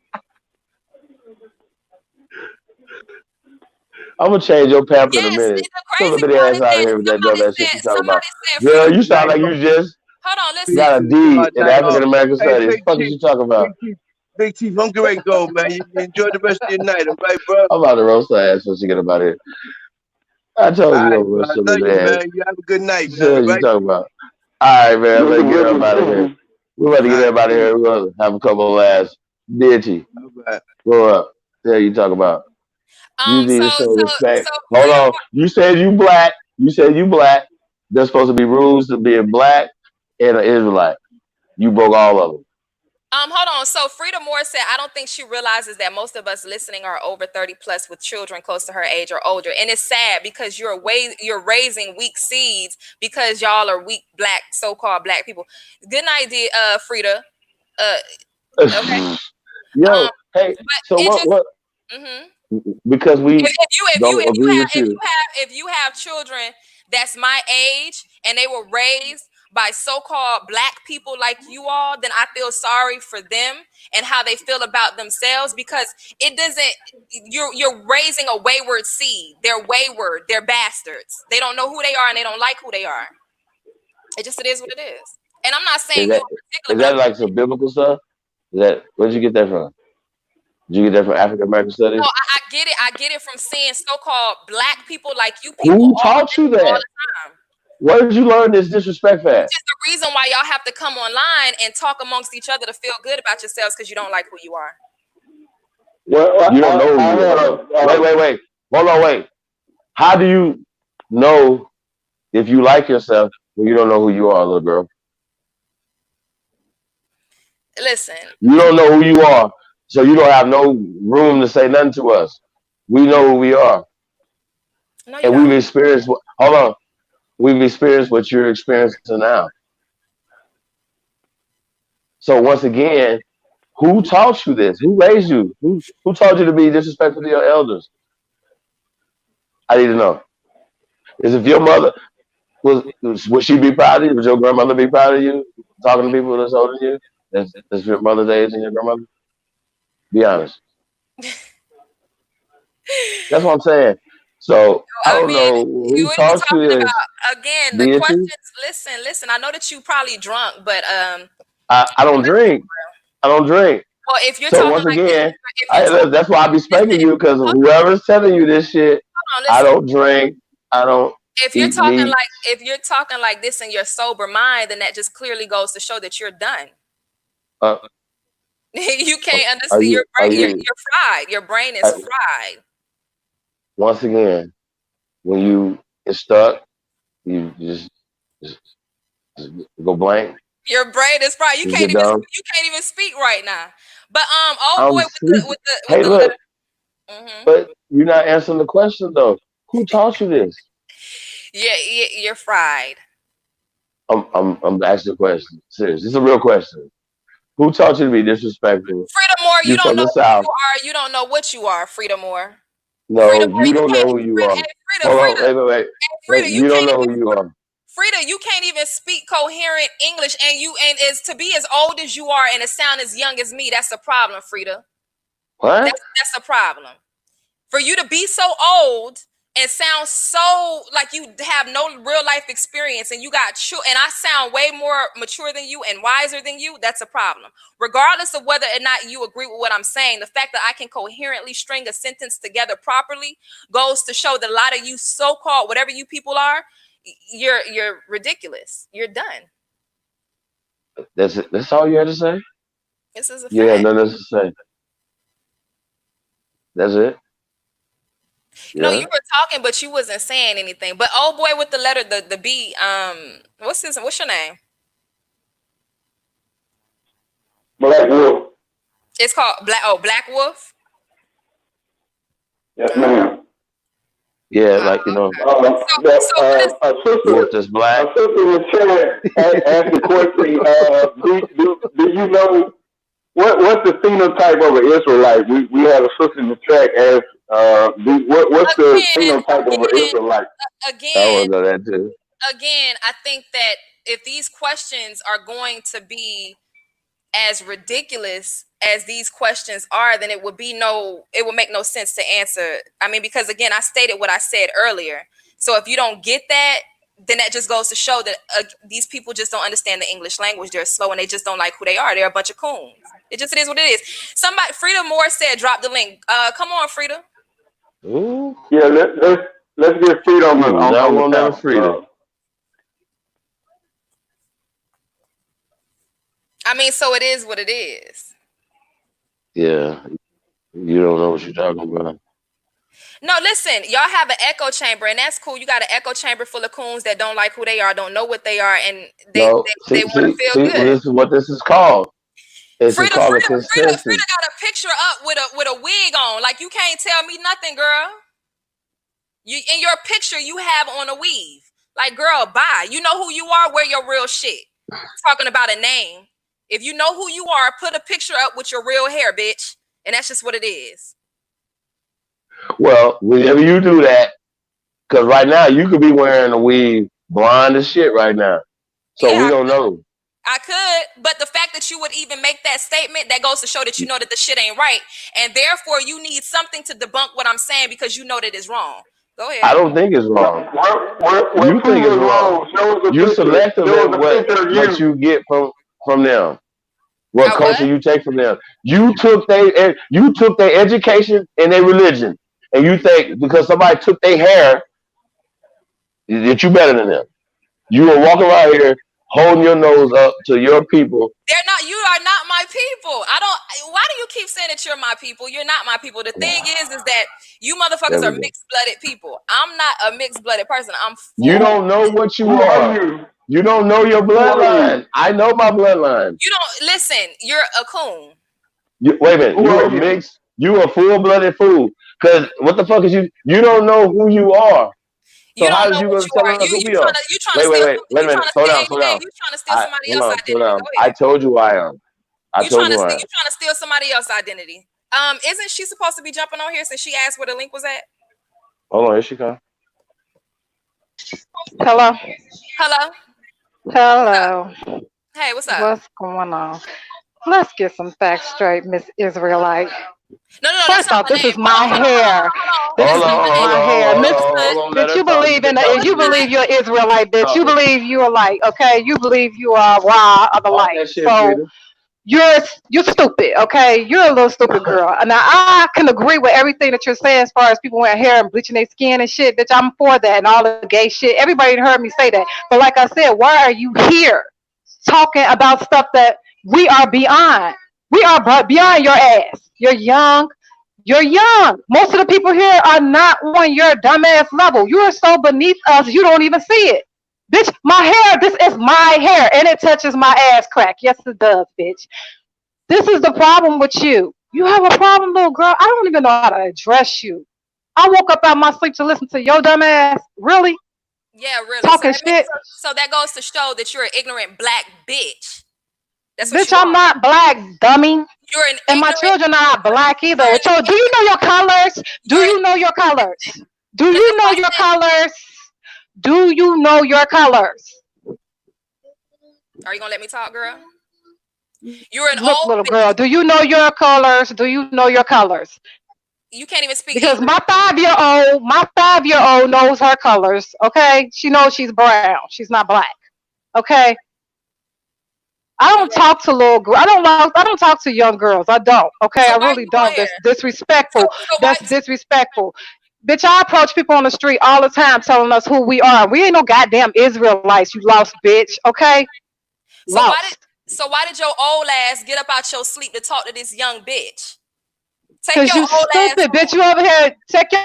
I'm gonna change your pamphlet in a Yes, minute. and the Come crazy up the part ass is out of that here with that dumb ass shit you talking about. somebody said Girl, freedom. you sound Night like off. you just Hold on, listen. got a D in Night off. African American Hey, studies. Fuck is you talking about? Big Chief, I'm getting ready to go, man. You enjoy the rest of your night, all right, bro? I'm about to roast her ass when she get up out of here. I All told you right, I'm bro. gonna I show love his you, ass. man. You have a good night, She man, said all you right? talking about. All right, man. Let's get up out of here. We're about to All get right, up out of peace. here. We're gonna have a couple of laughs. Deity, All right. grow up. Yeah, you talk about. You need to show respect. So Hold freedom. on. You said you black. You said you black. There's supposed to be rules to being black and an Israelite. You broke all of them. Hold on. So Frida Moore said, I don't think she realizes that most of us listening are over 30 plus with children close to her age or older. And it's sad because you're raising weak seeds because y'all are weak black, so-called black people. Good idea, Frida. Uh okay. Yo, hey, But so it what? just What? mhm. Because we don't If agree with you. you have children that's my age and they were raised by so-called black people like you all, then I feel sorry for them and how they feel about themselves because it doesn't you're raising a wayward seed. They're wayward, they're bastards. They don't know who they are and they don't like who they are. It is what it is. And I'm not Is saying you that in particular, is but I'm that like some biblical stuff? Is that where'd you get that from? Did you get that from African American no, studies? I get it. I get it from seeing so-called black people like you people Who taught you all that? the time. Where did you learn this disrespect Which at? is the reason why y'all have to come online and talk amongst each other to feel good about yourselves because you don't like who you are. Well, You don't know who I you are. had Hold on. Wait. Hold on, wait. How do you know if you like yourself when you don't know who you are, little girl? Listen, You don't know who you are, so you don't have no room to say nothing to us. We know who we are, no, you and don't. we've experienced. Hold on, we've experienced what you're experiencing now. So once again, who taught you this? Who raised you? Who told you to be disrespectful to your elders? I need to know. Is if your mother would she be proud of you? Would your grandmother be proud of you talking to people that's older than you? That's your mother's age and your grandmother. Be honest. That's what I'm saying. So I I don't mean, know who what are you taught you talking this about? Again, the deity. questions. Listen. I know that you probably drunk, but I don't drink. I don't drink. well, if you're So talking once like this, again, if you're talking, that's why I be spanking listen, you because whoever's telling you this shit, hold on, I listen. don't drink. I don't eat meat. If you're talking like this in your sober mind, then that just clearly goes to show that you're done. Uh, You can't are understand. you? Are you? You're fried. Your brain is I, fried. once again, when you get stuck, you just, just go blank. Your brain is fried. You get dumb. You can't even speak right now. But old boy I'm sleeping. with Hey, the look, letter. Mm-hmm. but you're not answering the question though. Who taught you this? Yeah, you're fried. I'm asking a question. Serious. It's a real question. Who taught you to be disrespectful? Freedom Moore, you You don't from know the who you South. are. You don't know what you are, Freedom Moore. Freedom No, Moore, you you don't can't. know who you are. Hey, Hold on, wait. Frida, you You don't can't know even. who you are. Frida, you can't even speak coherent English, and is to be as old as you are and to sound as young as me. That's a problem, Frida. What? That's a problem. For you to be so old and sound so like you have no real life experience and you got and I sound way more mature than you and wiser than you, that's a problem. Regardless of whether or not you agree with what I'm saying, the fact that I can coherently string a sentence together properly goes to show that a lot of you so-called whatever you people are, you're ridiculous. You're done. That's it. That's all you had to say? This is a You have fact. nothing else to say. That's it? No, you Yeah. were talking, but you wasn't saying anything. But old boy with the letter, the B, what's your name? Black Wolf. It's called Black Wolf. Yes, ma'am. Yeah, like you know, A wolf sister, that's black. in the chat asked the question: do you know what's the phenotype of an Israelite? We had a sister in the chat ask, what's the Again, phenotype of an again, Israelite? I again, want to know that too. again. I think that if these questions are going to be as ridiculous as these questions are, then it would make no sense to answer. I mean, because again, I stated what I said earlier. So if you don't get that, then that just goes to show that these people just don't understand the English language. They're slow and they just don't like who they are. They're a bunch of coons. It is what it is. Somebody, Frida Moore said, drop the link. Come on, Frida. Ooh. Yeah, let's get Frida on Not the one panel. Frida. I mean, so it is what it is. Yeah, you don't know what you're talking about. No, listen, y'all have an echo chamber, and that's cool. You got an echo chamber full of coons that don't like who they are, don't know what they are, and they No, want to feel see, good. this is what this is called. This is Frida called a got consensus. a picture up with a wig on. Like, you can't tell me nothing, girl. You in your picture you have on a weave. Like, girl, bye. You know who you are. Wear your real shit. Talking about a name. If you know who you are, put a picture up with your real hair, bitch. And that's just what it is. Well, whenever you do that, because right now you could be wearing a weave blonde as shit right now. So Yeah, we don't know. I could, but the fact that you would even make that statement, that goes to show that you know that the shit ain't right, and therefore you need something to debunk what I'm saying because you know that it's wrong. Go ahead. I don't think it's wrong. You think it's wrong. You selective in what you get from them. What culture you take from them. You took their education and their religion, and you think because somebody took their hair that you better than them. You are walking around here holding your nose up to your people. You are not my people. Why do you keep saying that you're my people? You're not my people. The thing is that you motherfuckers are mixed-blooded people. I'm not a mixed-blooded person. I'm full. You don't know what you are. You don't know your bloodline. I know my bloodline. You don't listen. You're a coon. Wait a minute. You're a mix. You a full-blooded fool. Because what the fuck is you? You don't know who you are. So how did you going to tell us who we are? Wait a minute. Slow down. You trying to steal somebody else's identity. Go ahead. I told you I am. You trying to steal somebody else's identity. Isn't she supposed to be jumping on here since she asked where the link was at? Hold on, here she comes. Hello. Hello. Hello. Hey, what's up? What's going on? Let's get some facts straight, Miss Israelite. No. First off, this is my hair. This is my hair. Bitch, you believe in it. You believe you're Israelite, bitch. You believe you are light, okay? You believe you are raw of the light. So you're stupid, okay? You're a little stupid girl. Now I can agree with everything that you're saying as far as people wearing hair and bleaching their skin and shit. Bitch, I'm for that and all the gay shit. Everybody heard me say that. But like I said, why are you here talking about stuff that we are beyond? We are beyond your ass. You're young. You're young. Most of the people here are not on your dumbass level. You are so beneath us, you don't even see it. Bitch, my hair, this is my hair, and it touches my ass crack. Yes, it does, bitch. This is the problem with you. You have a problem, little girl. I don't even know how to address you. I woke up out my sleep to listen to your dumb ass. Really? Yeah, really. Talking shit. So that goes to show that you're an ignorant black bitch. That's what bitch, I'm not black, dummy. You're an and my children are not black either. So do you know your colors? Do you know your colors? Do you know your colors? Do you know your colors? Are you gonna let me talk, girl? You're an Look, old little bitch. girl. Do you know your colors? Do you know your colors? You can't even speak because English. my 5-year-old knows her colors. Okay, she knows she's brown. She's not black. Okay. I don't talk to little girls. I don't talk to young girls. I don't. Okay, I really don't. That's disrespectful. That's disrespectful. Bitch, I approach people on the street all the time telling us who we are. We ain't no goddamn Israelites, you lost bitch. Okay? So why did your old ass get up out your sleep to talk to this young bitch? Because you stupid, bitch. You over here take your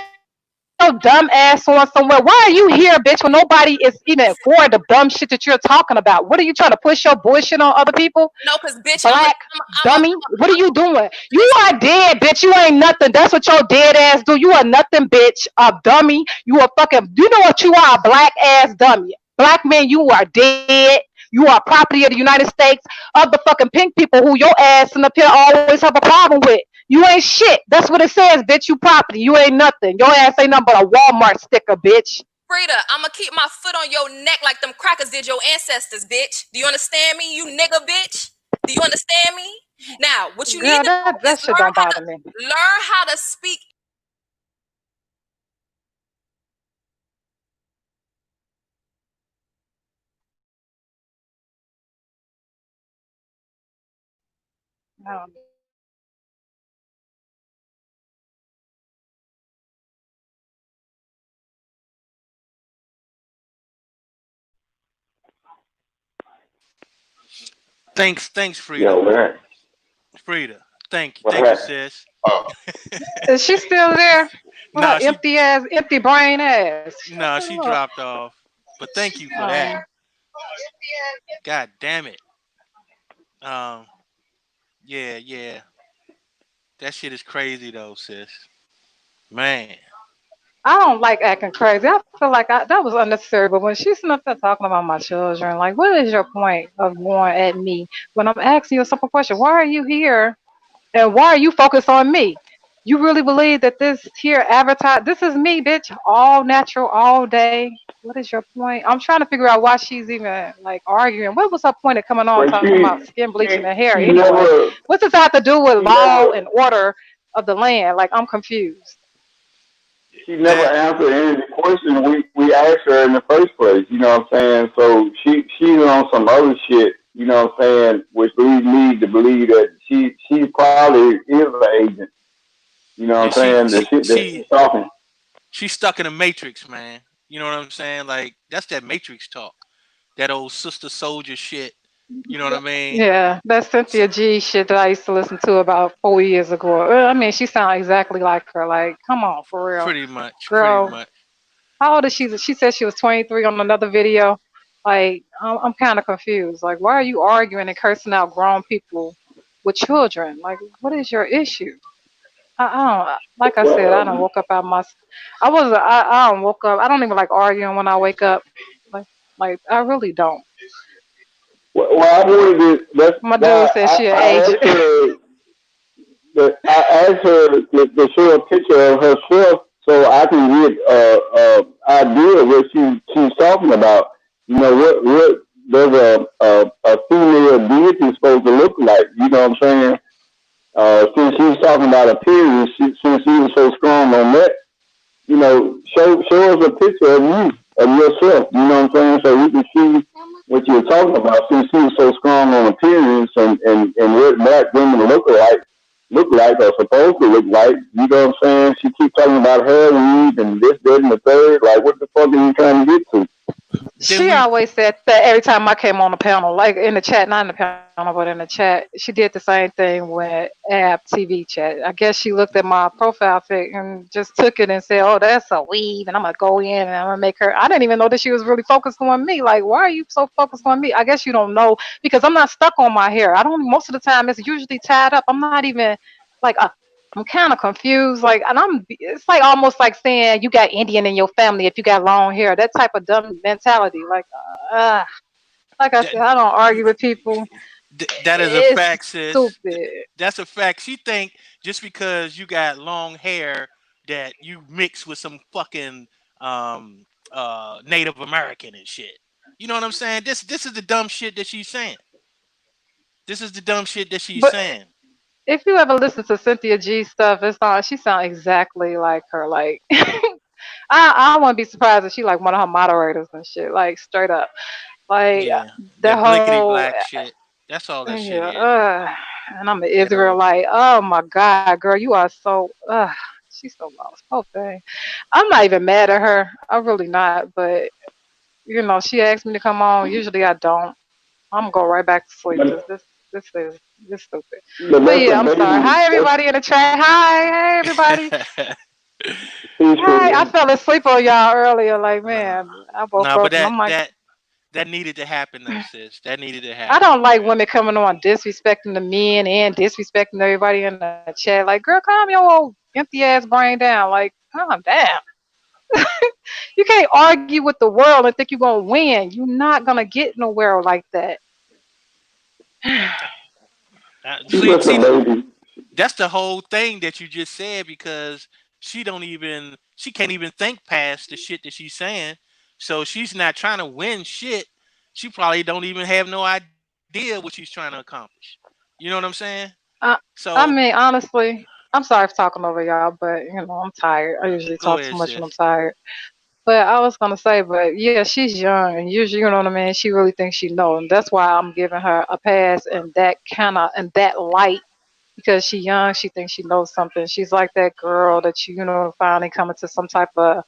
your dumb ass on somewhere. Why are you here, bitch, when nobody is even for the dumb shit that you're talking about? What are you trying to push your bullshit on other people? No, because bitch, Black dummy. What are you doing? You are dead, bitch. You ain't nothing. That's what your dead ass do. You are nothing, bitch. A dummy. You a fucking. You know what you are? A black ass dummy. Black man, you are dead. You are property of the United States of the fucking pink people who your ass in up here always have a problem with. You ain't shit. That's what it says, bitch. You property. You ain't nothing. Your ass ain't nothing but a Walmart sticker, bitch. Frida, I'ma keep my foot on your neck like them crackers did your ancestors, bitch. Do you understand me, you nigga, bitch? Do you understand me? Now, what you need Girl, to do that is shit don't bother me. learn how to speak. Um, Thanks, Yo, Frida. what happened? Frida, What thank you, happened? sis. Oh, Is she still there? With her No, empty ass, empty brain ass. Shut no, the she fuck dropped off. But thank you for up. that. God damn it. Um, yeah. That shit is crazy though, sis. Man. I don't like acting crazy. I feel like that was unnecessary. But when she's sitting up there talking about my children, like, what is your point of going at me when I'm asking you a simple question? Why are you here? And why are you focused on me? You really believe that this here advertise? This is me, bitch. All natural, all day. What is your point? I'm trying to figure out why she's even like arguing. What was her point of coming on but talking about skin bleaching and hair she anyway? never, What does that have to do with she law never, and order of the land? Like I'm confused. she never That answered any of the questions we asked her in the first place. You know what I'm saying? So she's on some other shit. You know what I'm saying? Which leads me to believe that she probably is an agent. You know yeah, what I'm saying? The shit that she's talking. she's stuck in a matrix, man. You know what I'm saying? Like that's that matrix talk. That old sister soldier shit. You know what I mean? Yeah, that Cynthia G shit that I used to listen to about 4 years ago. I mean, she sounds exactly like her. Like, come on, for real, Pretty girl. much. How old is she? She said she was 23 on another video. Like, I'm kind of confused. Like, why are you arguing and cursing out grown people with children? Like, what is your issue? I don't. Like I said, I don't Well, woke up out my. I was. I don't woke up. I don't even like arguing when I wake up. Like, I really don't. well, I wanted to. My dude That said she an I agent. asked her. I asked her to show a picture of herself so I can get a idea of what she's talking about. You know what does a female deity supposed to look like? You know what I'm saying? Since she's talking about appearance, since she was so strong on that, you know, show us a picture of you, of yourself. You know what I'm saying? So we can see what you're talking about. Since she was so strong on appearance and what black women look like or supposed to look like. You know what I'm saying? She keeps talking about hair weave and this, that, and the third. Like, what the fuck are you trying to get to? Then She we always said that every time I came on the panel, like in the chat, not in the panel, but in the chat, she did the same thing with Ab TV chat. I guess she looked at my profile pic and just took it and said, "Oh, that's a weave," and I'm gonna go in and I'm gonna make her. I didn't even know that she was really focused on me. Like, why are you so focused on me? I guess you don't know because I'm not stuck on my hair. I don't. Most of the time, it's usually tied up. I'm not even like I'm kind of confused. Like, and it's like almost like saying you got Indian in your family if you got long hair. That type of dumb mentality. Uh, like I that, said, I don't argue with people. that is a It's fact, sis. stupid. That's a fact. She think just because you got long hair that you mix with some fucking um Native American and shit. You know what I'm saying? This is the dumb shit that she's saying. This is the dumb shit that she's But saying. if you ever listen to Cynthia G stuff, it's not. She sounds exactly like her. Like I wouldn't be surprised if she like one of her moderators and shit. Like straight up. Like Yeah, the that blinkety whole black shit. That's all that shit yeah. is. And I'm an That old. Israelite. Oh my God, girl, you are so. She's so lost. Oh thing. I'm not even mad at her. I'm really not. But you know, she asked me to come on. Usually I don't. I'm gonna go right back to sleep because But this is this stupid. but But that's yeah, a I'm sorry. baby. Hi everybody in the chat. Hi, hey everybody. Hi, I fell asleep on y'all earlier. Like, Nah, man, I woke nah, but up and I'm like, that needed to happen though, sis. That needed to I happen. don't like women coming on disrespecting the men and disrespecting everybody in the chat. Like, girl, calm your old empty ass brain down. Like, calm down. You can't argue with the world and think you're gonna win. You're not gonna get nowhere like that. See, that's the whole thing that you just said because she can't even think past the shit that she's saying. So she's not trying to win shit. She probably don't even have no idea what she's trying to accomplish. You know what I'm saying? I, So I mean, honestly, I'm sorry for talking over y'all, but I'm tired. I usually go talk ahead, too much when I'm sis. tired. But I was gonna say, but yeah, she's young, and usually, you know what I mean. She really thinks she knows, and that's why I'm giving her a pass and that kind of and that light because she's young. She thinks she knows something. She's like that girl that you finally coming to some type of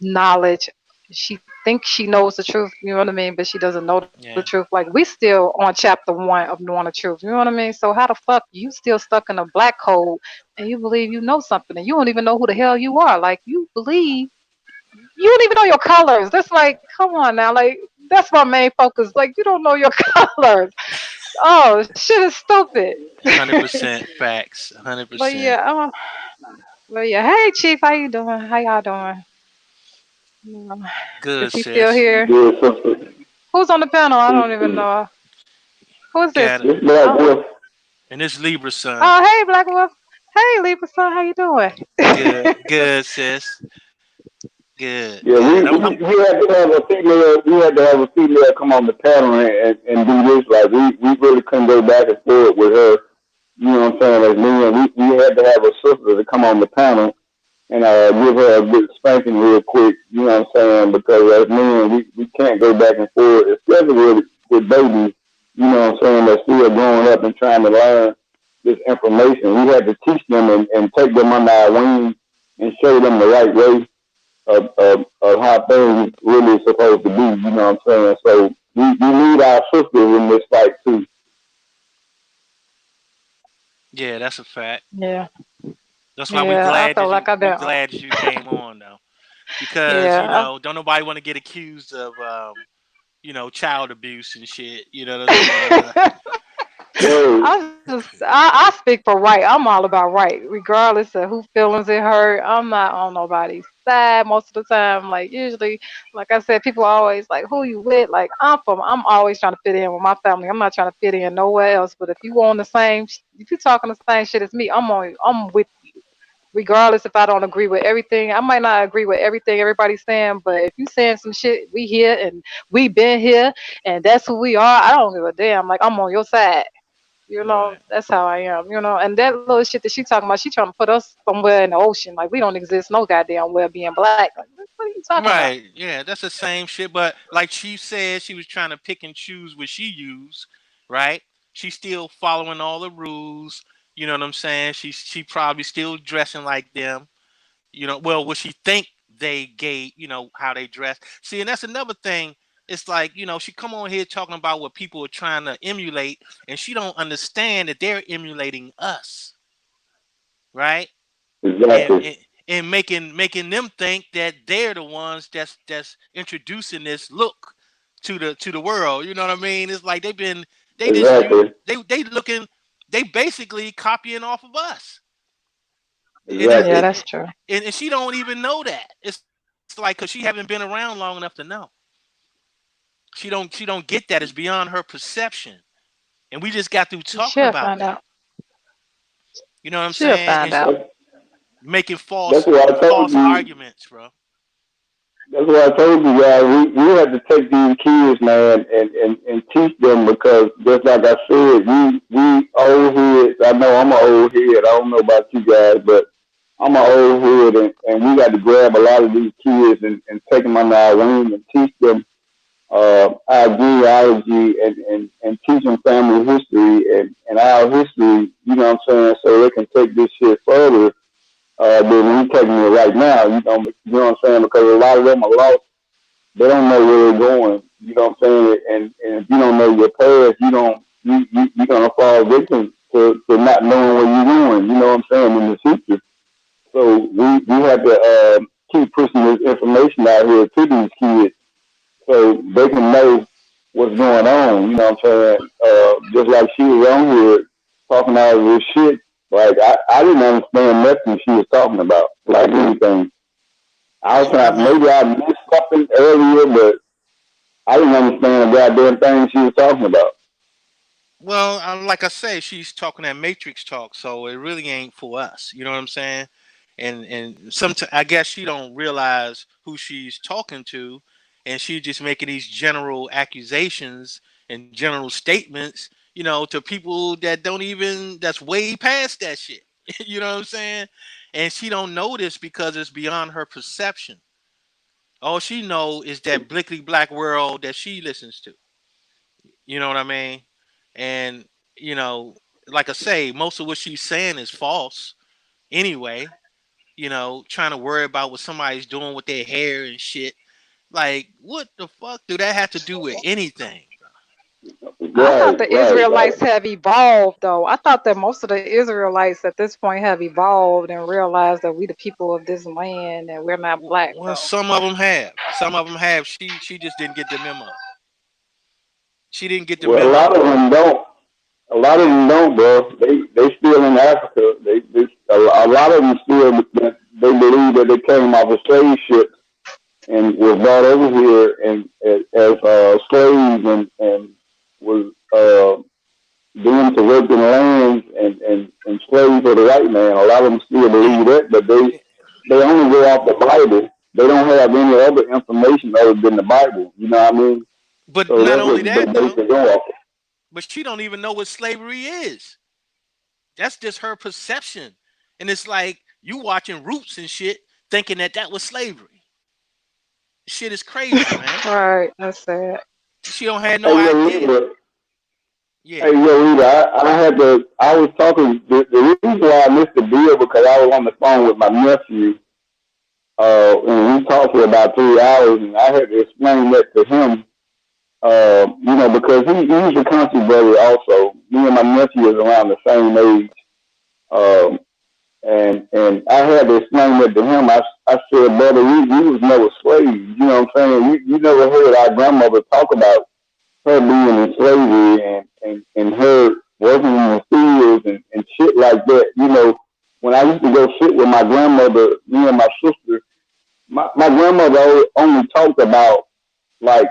knowledge. She thinks she knows the truth, you know what I mean, but she doesn't know the truth. Yeah. Like we still on chapter 1 of knowing the truth, you know what I mean? So how the fuck you still stuck in a black hole and you believe you know something and you don't even know who the hell you are? Like you believe you don't even know your colors. That's like, come on now, like that's my main focus. Like you don't know your colors. Oh, shit is stupid. 100% facts. But 100%. yeah, but yeah, hey Chief, how you doing? How y'all doing? Um, Good, Is he still sis. here? Who's on the panel? I don't even know. Who is this? Got it. Oh, And this Libra son. oh, hey, Black Wolf. Hey, Libra son, how you doing? Good. Good, sis. Good. Yeah, Good. I'm we had to have a female. We had to have a female come on the panel and do this. Like we really couldn't go back and forth with her. You know what I'm saying? As men, we had to have a sister to come on the panel and give her a good spanking real quick. You know what I'm saying? Because as men, we can't go back and forth, especially with babies. You know what I'm saying? They're still growing up and trying to learn this information. We had to teach them and take them under our wing and show them the right way of how things really supposed to be. You know what I'm saying? So we need our sisters in this fight too. Yeah, that's a fact. Yeah, That's why yeah. I felt like I've we been. glad that you came on though. Because, Yeah, don't nobody want to get accused of child abuse and shit. You know what I'm saying? Hey, I speak for right. I'm all about right, regardless of who feelings it hurt. I'm not on nobody's side most of the time. Like usually, like I said, people are always like, "Who you with?" Like I'm always trying to fit in with my family. I'm not trying to fit in nowhere else. But if you on the same, if you talking the same shit as me, I'm with you. Regardless if I don't agree with everything, I might not agree with everything everybody's saying, but if you saying some shit, we here and we been here, and that's who we are. I don't give a damn. Like I'm on your side. Right. That's how I am. And that little shit that she talking about, she trying to put us somewhere in the ocean. Like we don't exist no goddamn well being black. Like, what are you talking about? Right. Yeah, that's the same shit. But like she said, she was trying to pick and choose what she used, right? She's still following all the rules. You know what I'm saying? She probably still dressing like them. Well, what she think they gay, how they dress. See, and that's another thing. It's like, she come on here talking about what people are trying to emulate, and she don't understand that they're emulating us, right? and exactly, and, and making them think that they're the ones that's introducing this look to the world. You know what I mean? It's like they just you exactly, they looking they basically copying off of us, and that Yeah, exactly, that's true. and she don't even know that. It's like because she haven't been around long enough to know. She don't get that. It's beyond her perception, and we just got through talking She'll about find that. out. You know what I'm She'll saying? find And out. making that's false what I told false you. arguments, bro. That's what I told you guys. We had to take these kids, man, and teach them because just like I said, we old heads. I know I'm an old head. I don't know about you guys, but I'm an old head, and we got to grab a lot of these kids and take them under our wing and teach them our genealogy and teach them family history and our history. You know what I'm saying? So they can take this shit further than we taking it right now. You know what I'm saying? Because a lot of them are lost. They don't know where they're going. You know what I'm saying? And if you don't know your past, you don't you're gonna fall victim to not knowing where you're going. You know what I'm saying in the future. So we have to keep pushing this information out here to these kids so they can know what's going on. You know what I'm saying? Just like she was on here talking all this shit. Like I didn't understand nothing she was talking about, like anything. I was I trying, mean, maybe I missed something earlier, but I didn't understand the goddamn thing she was talking about. well, like I say, she's talking that Matrix talk, so it really ain't for us. You know what I'm saying? And sometimes I guess she don't realize who she's talking to, and she's just making these general accusations and general statements, to people that don't even that's way past that shit. You know what I'm saying? And she don't know this because it's beyond her perception. All she know is that blickety black world that she listens to. You know what I mean? And you know, like I say, most of what she's saying is false anyway. Trying to worry about what somebody's doing with their hair and shit. Like, what the fuck do that have to do with anything? I thought Right, the right, right. Israelites have evolved, though. I thought that most of the Israelites at this point have evolved and realized that we the people of this land and we're not black, Well, though. some of them have. Some of them have. She just didn't get the memo. She didn't get the Well, a lot memo. of them don't. A lot of Yeah. them don't, bro. They still in Africa. A lot of them still they believe that they came off a slave ship and were brought over here and as slaves and was doing to work in the lands and slaves for the white man. A lot of them still Mm. believe that, but they only go off the Bible. They don't have any other information other than the Bible. You know what I mean? But So not that's only what they that though, basically go off. but she don't even know what slavery is. That's just her perception. And it's like you watching Roots and shit, thinking that that was slavery. Shit is crazy, man. Right, that's sad. She don't have no Hey, yo, idea. Rita. Yeah. Hey, yo, Rita. I had to. I was talking. The reason why I missed the deal because I was on the phone with my nephew. And we talked for about 3 hours, and I had to explain that to him. Because he's a country brother also. Me and my nephew is around the same age. Um, and I had to explain that to him. I said, brother, we was never slaves. You know what I'm saying? You never heard our grandmother talk about her being in slavery and her working in the fields and shit like that. When I used to go sit with my grandmother, me and my sister, my grandmother only talked about like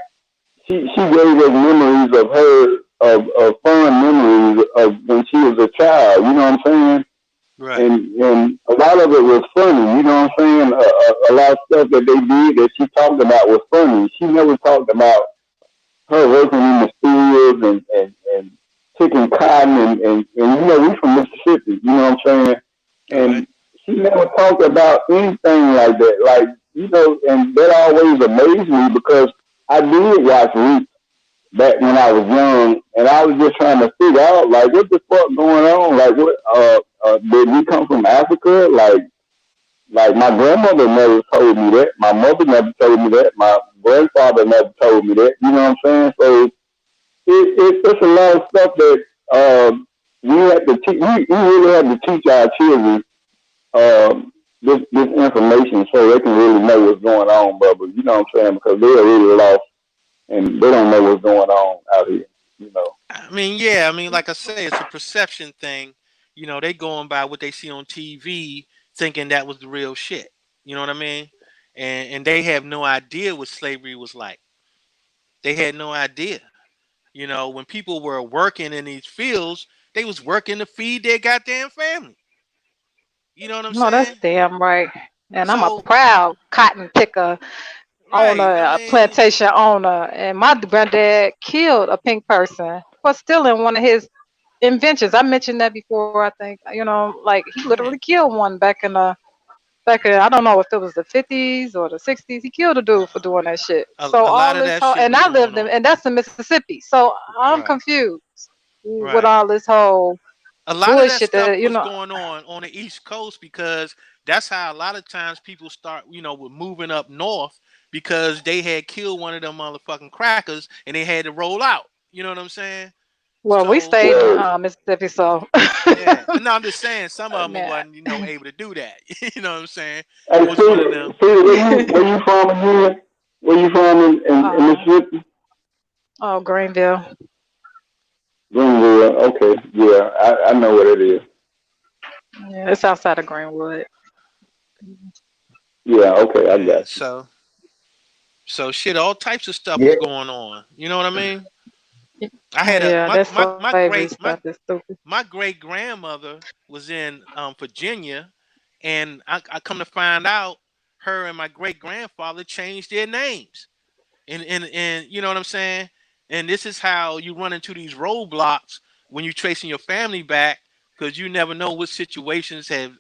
she gave us memories of her of fun memories of when she was a child. You know what I'm saying? Right. And a lot of it was funny. You know what I'm saying? A lot of stuff that they did that she talked about was funny. She never talked about her working in the fields and picking cotton we from Mississippi. You know what I'm saying? Right. And she never talked about anything like that. Like and that always amazed me because I did watch Roots back when I was young, and I was just trying to figure out like what the fuck going on. Like what did we come from Africa? Like my grandmother never told me that. My mother never told me that. My grandfather never told me that. You know what I'm saying? So it's a lot of stuff that we have to teach. We really have to teach our children this information so they can really know what's going on, brother. You know what I'm saying? Because they're really lost and they don't know what's going on out here. You know. I mean, yeah, I mean, like I say, it's a perception thing. They going by what they see on TV, thinking that was the real shit. You know what I mean? And they have no idea what slavery was like. They had no idea. When people were working in these fields, they was working to feed their goddamn family. You know what I'm No, that's saying? damn right. And I'm a So, proud cotton picker owner, right. I a mean, plantation owner. And my granddad killed a pink person for stealing one of his inventions. I mentioned that before, I think. Like he literally yeah. killed one back in I don't know if it was the 50s or the 60s. He killed a dude for doing that shit. So A lot all of this that whole shit and was I going lived in on. and that's in Mississippi. So I'm Right. confused with Right. all this whole A lot of that bullshit stuff that was going on the East Coast because that's how a lot of times people start, with moving up north because they had killed one of them motherfucking crackers and they had to roll out. You know what I'm saying? Well, we So stayed in Mississippi, so yeah, but no, I'm just saying some of them nah. wasn't able to do that. You know what I'm saying? It Hey, was one of see, them. where you from again? Where you from in uh, Mississippi? oh, Greenville. Greenville. Okay, yeah, I know what it is. Yeah, it's outside of Greenwood. Yeah, okay, I Yeah. got you. So shit, all types of stuff Yeah, was going on. You know what I mean? I had a Yeah, that slavery stuff is stupid. my great grandmother was in Virginia, and I come to find out her and my great grandfather changed their names. And you know what I'm saying? And this is how you run into these roadblocks when you're tracing your family back, because you never know what situations have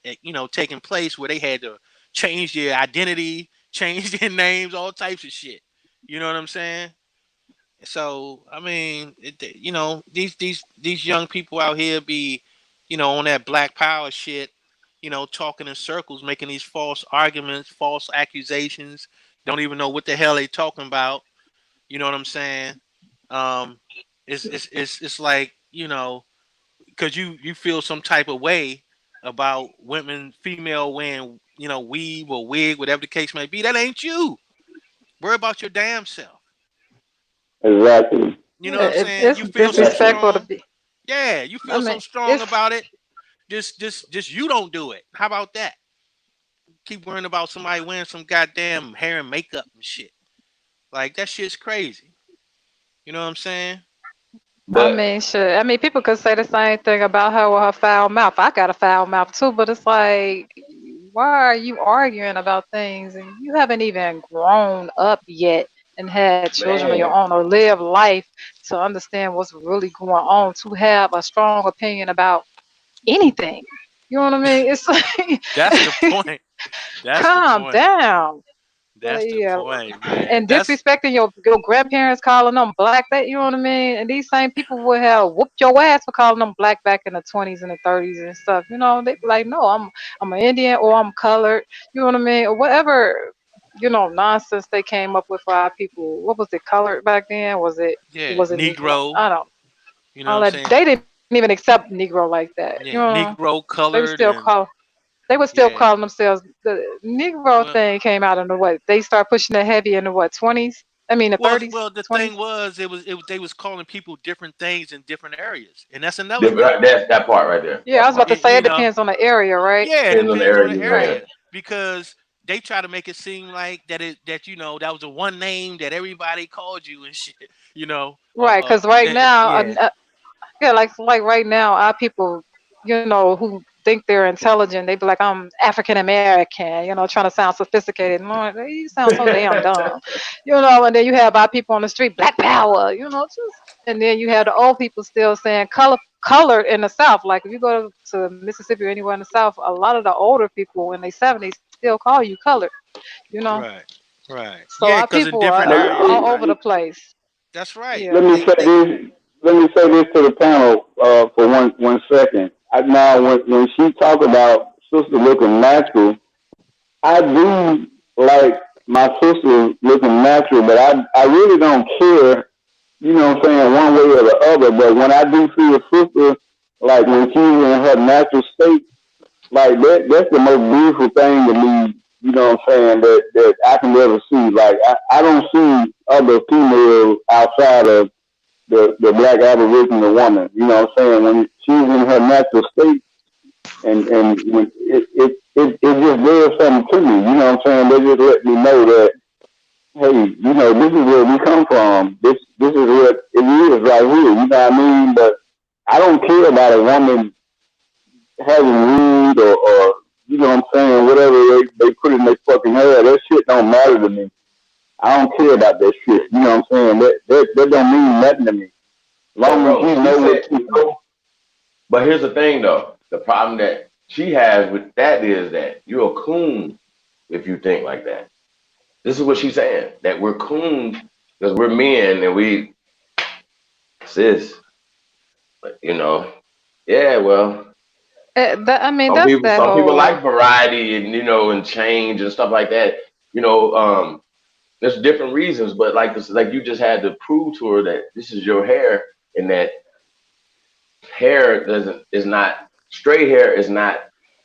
taken place where they had to change their identity, change their names, all types of shit. You know what I'm saying? So I mean, these young people out here be, on that black power shit, talking in circles, making these false arguments, false accusations. Don't even know what the hell they talking about. You know what I'm saying? Um, it's like, because you feel some type of way about women, female wearing, weave or wig, whatever the case may be. That ain't you. Worry about your damn self. Exactly. You know what I'm saying? It's You feel so disrespectful to strong. be. Yeah, you I feel so mean, strong it's about it. Just you don't do it. How about that? Keep worrying about somebody wearing some goddamn hair and makeup and shit. Like that shit's crazy. You know what I'm saying? I but mean, shit. I mean, people could say the same thing about her with her foul mouth. I got a foul mouth too, but it's like, why are you arguing about things and you haven't even grown up yet and had children of your man, own or live life to understand what's really going on, to have a strong opinion about anything. You know what I mean? It's That's the like, point. That's the calm point. down. But That's the yeah, point, man. and disrespecting your grandparents, calling them black, that you know what I mean. And these same people would have whooped your ass for calling them black back in the 20s and the 30s and stuff. You know, they be like, no, I'm an Indian or I'm colored. You know what I mean, or whatever. Nonsense they came up with for our people. What was it, colored back then? Yeah, Was it Negro? Negro. I don't. You know what All I'm that saying? they didn't even accept Negro like that. Yeah, Negro, They would colored, still and call. They would still yeah. call themselves the Negro Well, thing came out in the what? They start pushing it heavy in the what 20s? I mean the well, 30s, well. The 20s. thing was, they was calling people different things in different areas, and that's another thing. that's that part right there. Yeah, I That was about part. to say it depends on the area, right? Yeah, it Depends on the depends on area the you're in. Right. area because they try to make it seem like that was a one name that everybody called you and shit. You know, Right, because right now, yeah, yeah, like right now, our people, who think they're intelligent, they be like, I'm African American, trying to sound sophisticated. No, you sound so damn dumb, And then you have our people on the street, Black Power, and then you have the old people still saying colored in the South. Like if you go to Mississippi or anywhere in the South, a lot of the older people in their 70s still call you colored, you know. right, right, So yeah, our because in people are different Let areas all they over right. the place. That's right. Yeah. me say this. Let me say this to the panel for one second. Now, when she talk about sister looking natural, I do like my sister looking natural, but I really don't care. You know what I'm saying, one way or the other. But when I do see a sister, like when she's in her natural state, like that's the most beautiful thing to me. You know what I'm saying, that I can ever see. Like I don't see other females outside of the black aboriginal woman. You know what I'm saying? When she's in her natural state, and when it just does something to me. You know what I'm saying? They just let me know that, hey, this is where we come from. This is what it is right here. You know what I mean? But I don't care about a woman having weed or you know what I'm saying, whatever they put in their fucking hair. That shit don't matter to me. I don't care about that shit. You know what I'm saying? That don't mean nothing to me. As But long as bro, you she know what said. you know. But here's the thing though. The problem that she has with that is that you're a coon if you think like that. This is what she's saying. That we're coons because we're men and we sis. But yeah, well, I mean, some that's people that some people whole. like variety and and change and stuff like that. You know, there's different reasons, but like you just had to prove to her that this is your hair and that hair doesn't is not straight hair is not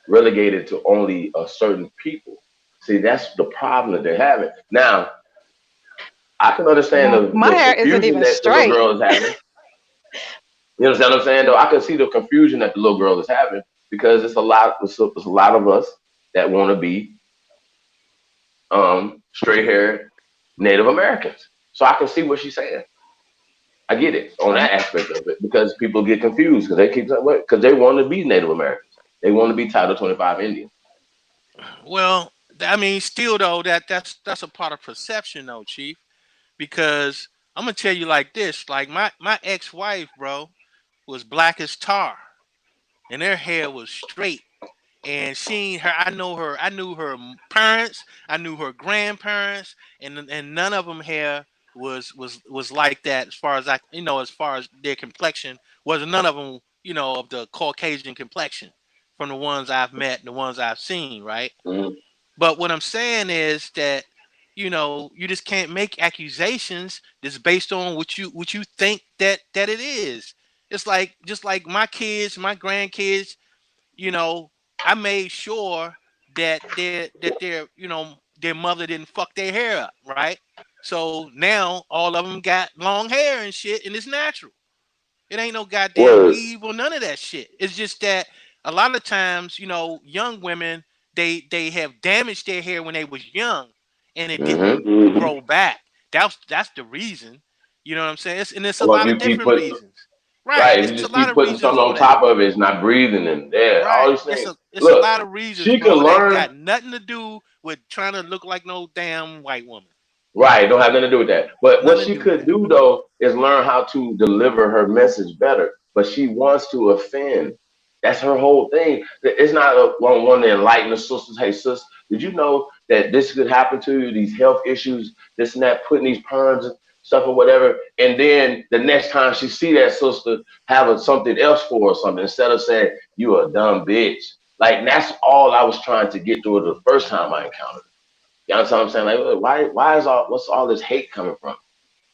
relegated to only a certain people. See, that's the problem that they're having. Now, I can understand My the hair isn't confusion even that the little straight. girl is having. You understand what I'm saying? Though I can see the confusion that the little girl is having because it's a lot of us that want to be straight haired Native Americans. So I can see what she's saying. I get it on that aspect of it because people get confused because they keep saying what because they want to be Native Americans. They want to be Title 25 Indians. Well, I mean, still though, that's a part of perception, though, Chief. Because I'm gonna tell you like this: like my ex-wife, bro, was black as tar, and her hair was straight. And she her I knew her parents, I knew her grandparents, and none of them hair was like that as far as as far as their complexion was none of them of the Caucasian complexion from the ones I've met and the ones I've seen, right? Mm-hmm. But what I'm saying is that you just can't make accusations that's based on what you think that it is. It's like just like my kids, my grandkids, you know, I made sure that their mother didn't fuck their hair up, right? So now all of them got long hair and shit, and it's natural. It ain't no goddamn Word. weave or none of that shit. It's just that a lot of times, young women they have damaged their hair when they was young, and it didn't Mm-hmm. grow back. That's the reason. You know what I'm saying? It's a Or if lot of you keep different putting reasons. Right. right, if you It's a just lot keep of putting reasons something for on that. top of it, it's not breathing and yeah, all Right. these It's things. a Look, lot of reasons, she can bro, that learn. got nothing to do with trying to look like no damn white woman. Right, don't have nothing to do with that. But what Nothing to she do with could that. do though is learn how to deliver her message better. But she wants to offend. That's her whole thing. It's not a one to enlighten the sisters. Hey, sis, did you know that this could happen to you? These health issues, this and that, putting these perms and stuff or whatever. And then the next time she see that sister having something else for her or something, instead of saying you a dumb bitch. Like that's all I was trying to get through the first time I encountered. You know what I'm saying? Like, why is what's all this hate coming from?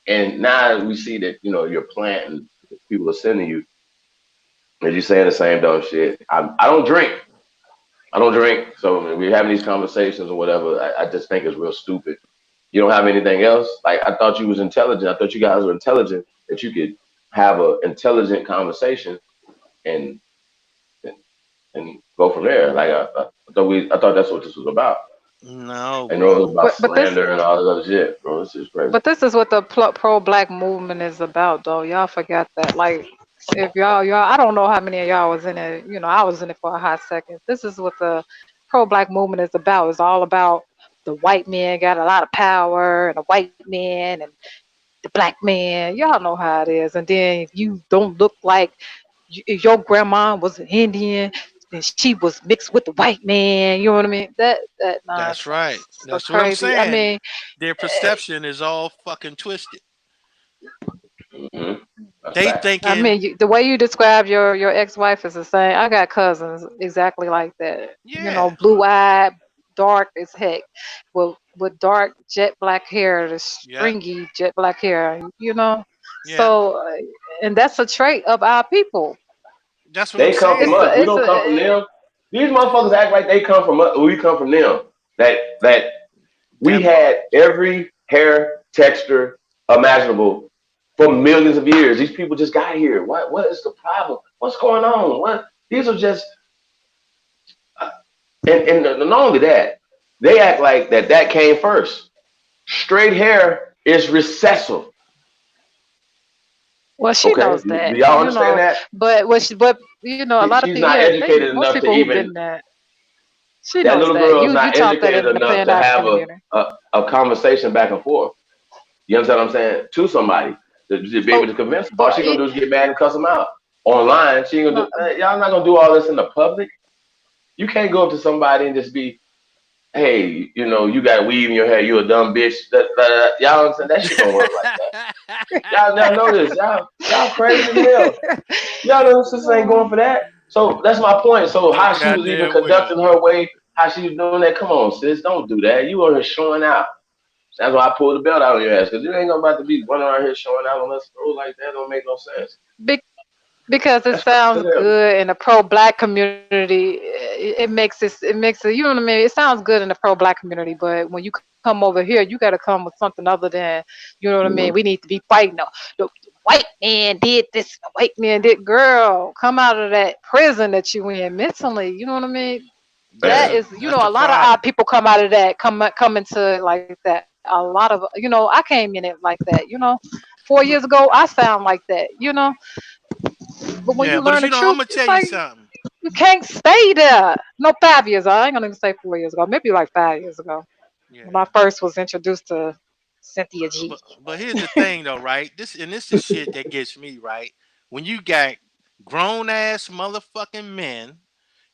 And now we see that, you're planting, people are sending you, as you saying the same dumb shit. I don't drink. I don't drink. So when we're having these conversations or whatever, I just think it's real stupid. You don't have anything else? Like, I thought you was intelligent. I thought you guys were intelligent, that you could have an intelligent conversation and and go from there. Like, I thought that's what this was about. No, I know it bro. was about But this slander and all this other shit, bro. This is crazy. But this is what the pro black movement is about, though. Y'all forgot that. Like, if y'all, I don't know how many of y'all was in it. I was in it for a hot second. This is what the pro black movement is about. It's all about the white man got a lot of power, and the white man and the black man. Y'all know how it is. And then if you don't look like if your grandma was an Indian, then she was mixed with the white man. You know what I mean? That That's nonsense. right. So That's what I'm crazy. I saying. mean. Their perception is all fucking twisted. Mm-hmm. That's They fact. I thinking, mean, the way you describe your ex-wife is the same. I got cousins exactly like that. yeah, Blue-eyed, dark as heck, with dark jet black hair, the yeah, stringy jet black hair. yeah. So, and that's a trait of our people. That's what I'm They come from It's saying. us. a, We it's don't come from a, them. These motherfuckers act like they come from us. We come from them. That we That part. had every hair texture imaginable for millions of years. These people just got here. What is the problem? What's going on? What these are just and not only that, they act like that came first. Straight hair is recessive. well, she Okay, knows do that, y'all understand that? but a lot of She's people, not yeah, educated most enough to people who've even been there. She that knows little that. girl is You not taught that educated in the enough Pan to have African community. a conversation back and forth. You understand what I'm saying? To somebody to be able Oh, to convince them. All but she gonna do is get mad and cuss them out. Online, she ain't gonna no, do. Y'all not gonna do all this in the public. You can't go up to somebody and just be, hey, you got weave in your hair. You a dumb bitch. Y'all understand that shit don't work like that. Y'all know this. Y'all crazy as hell. Y'all know this ain't going for that. So that's my point. So No how she was even goddamn well. conducting her way, how she was doing that. Come on, sis, don't do that. You on here showing out. That's why I pulled the belt out on your ass because you ain't gonna about to be running around here showing out on us. Bro, like that don't make no sense. Because it That's crazy sounds as hell. good in the pro-black community. It makes it, you know what I mean? It sounds good in the pro-black community, but when you come over here, you got to come with something other than, you know what I mean? We need to be fighting. The white man did this, the white man did. Girl, come out of that prison that you in mentally. You know what I mean? That's That the Man, is, that's the a lot of our problem. people come out of that, come into it like that. A lot of, I came in it like that. 4 years But ago, I sound like that. But when yeah, you but learn the I'm truth, gonna it's tell you like something. you can't stay there. No, 5 years. I ain't gonna even say 4 years ago. Maybe like 5 years ago when I Yeah. first was introduced to Cynthia G. But here's the thing though, right? This is shit that gets me, right? When you got grown ass motherfucking men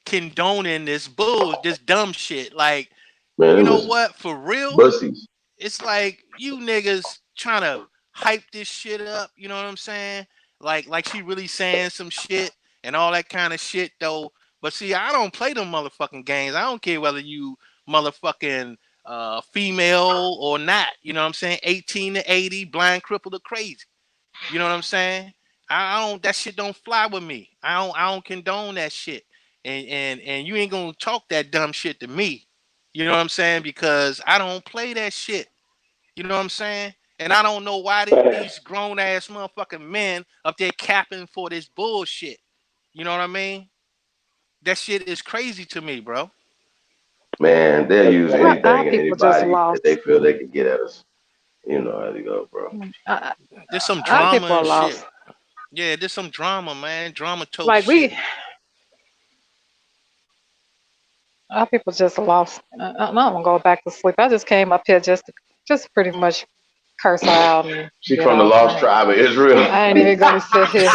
condoning this dumb shit. Like, man, you them know is what? For real, bussies. it's like you niggas trying to hype this shit up. You know what I'm saying? Like she really saying some shit and all that kind of shit though. But see, I don't play them motherfucking games. I don't care whether you motherfucking female or not. You know what I'm saying? 18 to 80, blind, crippled, or crazy. You know what I'm saying? I don't. That shit don't fly with me. I don't condone that shit. And you ain't gonna talk that dumb shit to me. You know what I'm saying? Because I don't play that shit. You know what I'm saying? And I don't know why these grown ass motherfucking men up there capping for this bullshit. You know what I mean? That shit is crazy to me, bro. Man, they'll use Our anything and people just anybody that they lost. feel they can get at us. You know how to go, bro. Uh, There's some our drama people are and shit. lost. Yeah, there's some drama, man. Drama toast Like shit. our people just lost. I'm gonna go back to sleep. I just came up here just pretty much curse her out and She get from the off. lost tribe of Israel. I ain't even gonna sit here.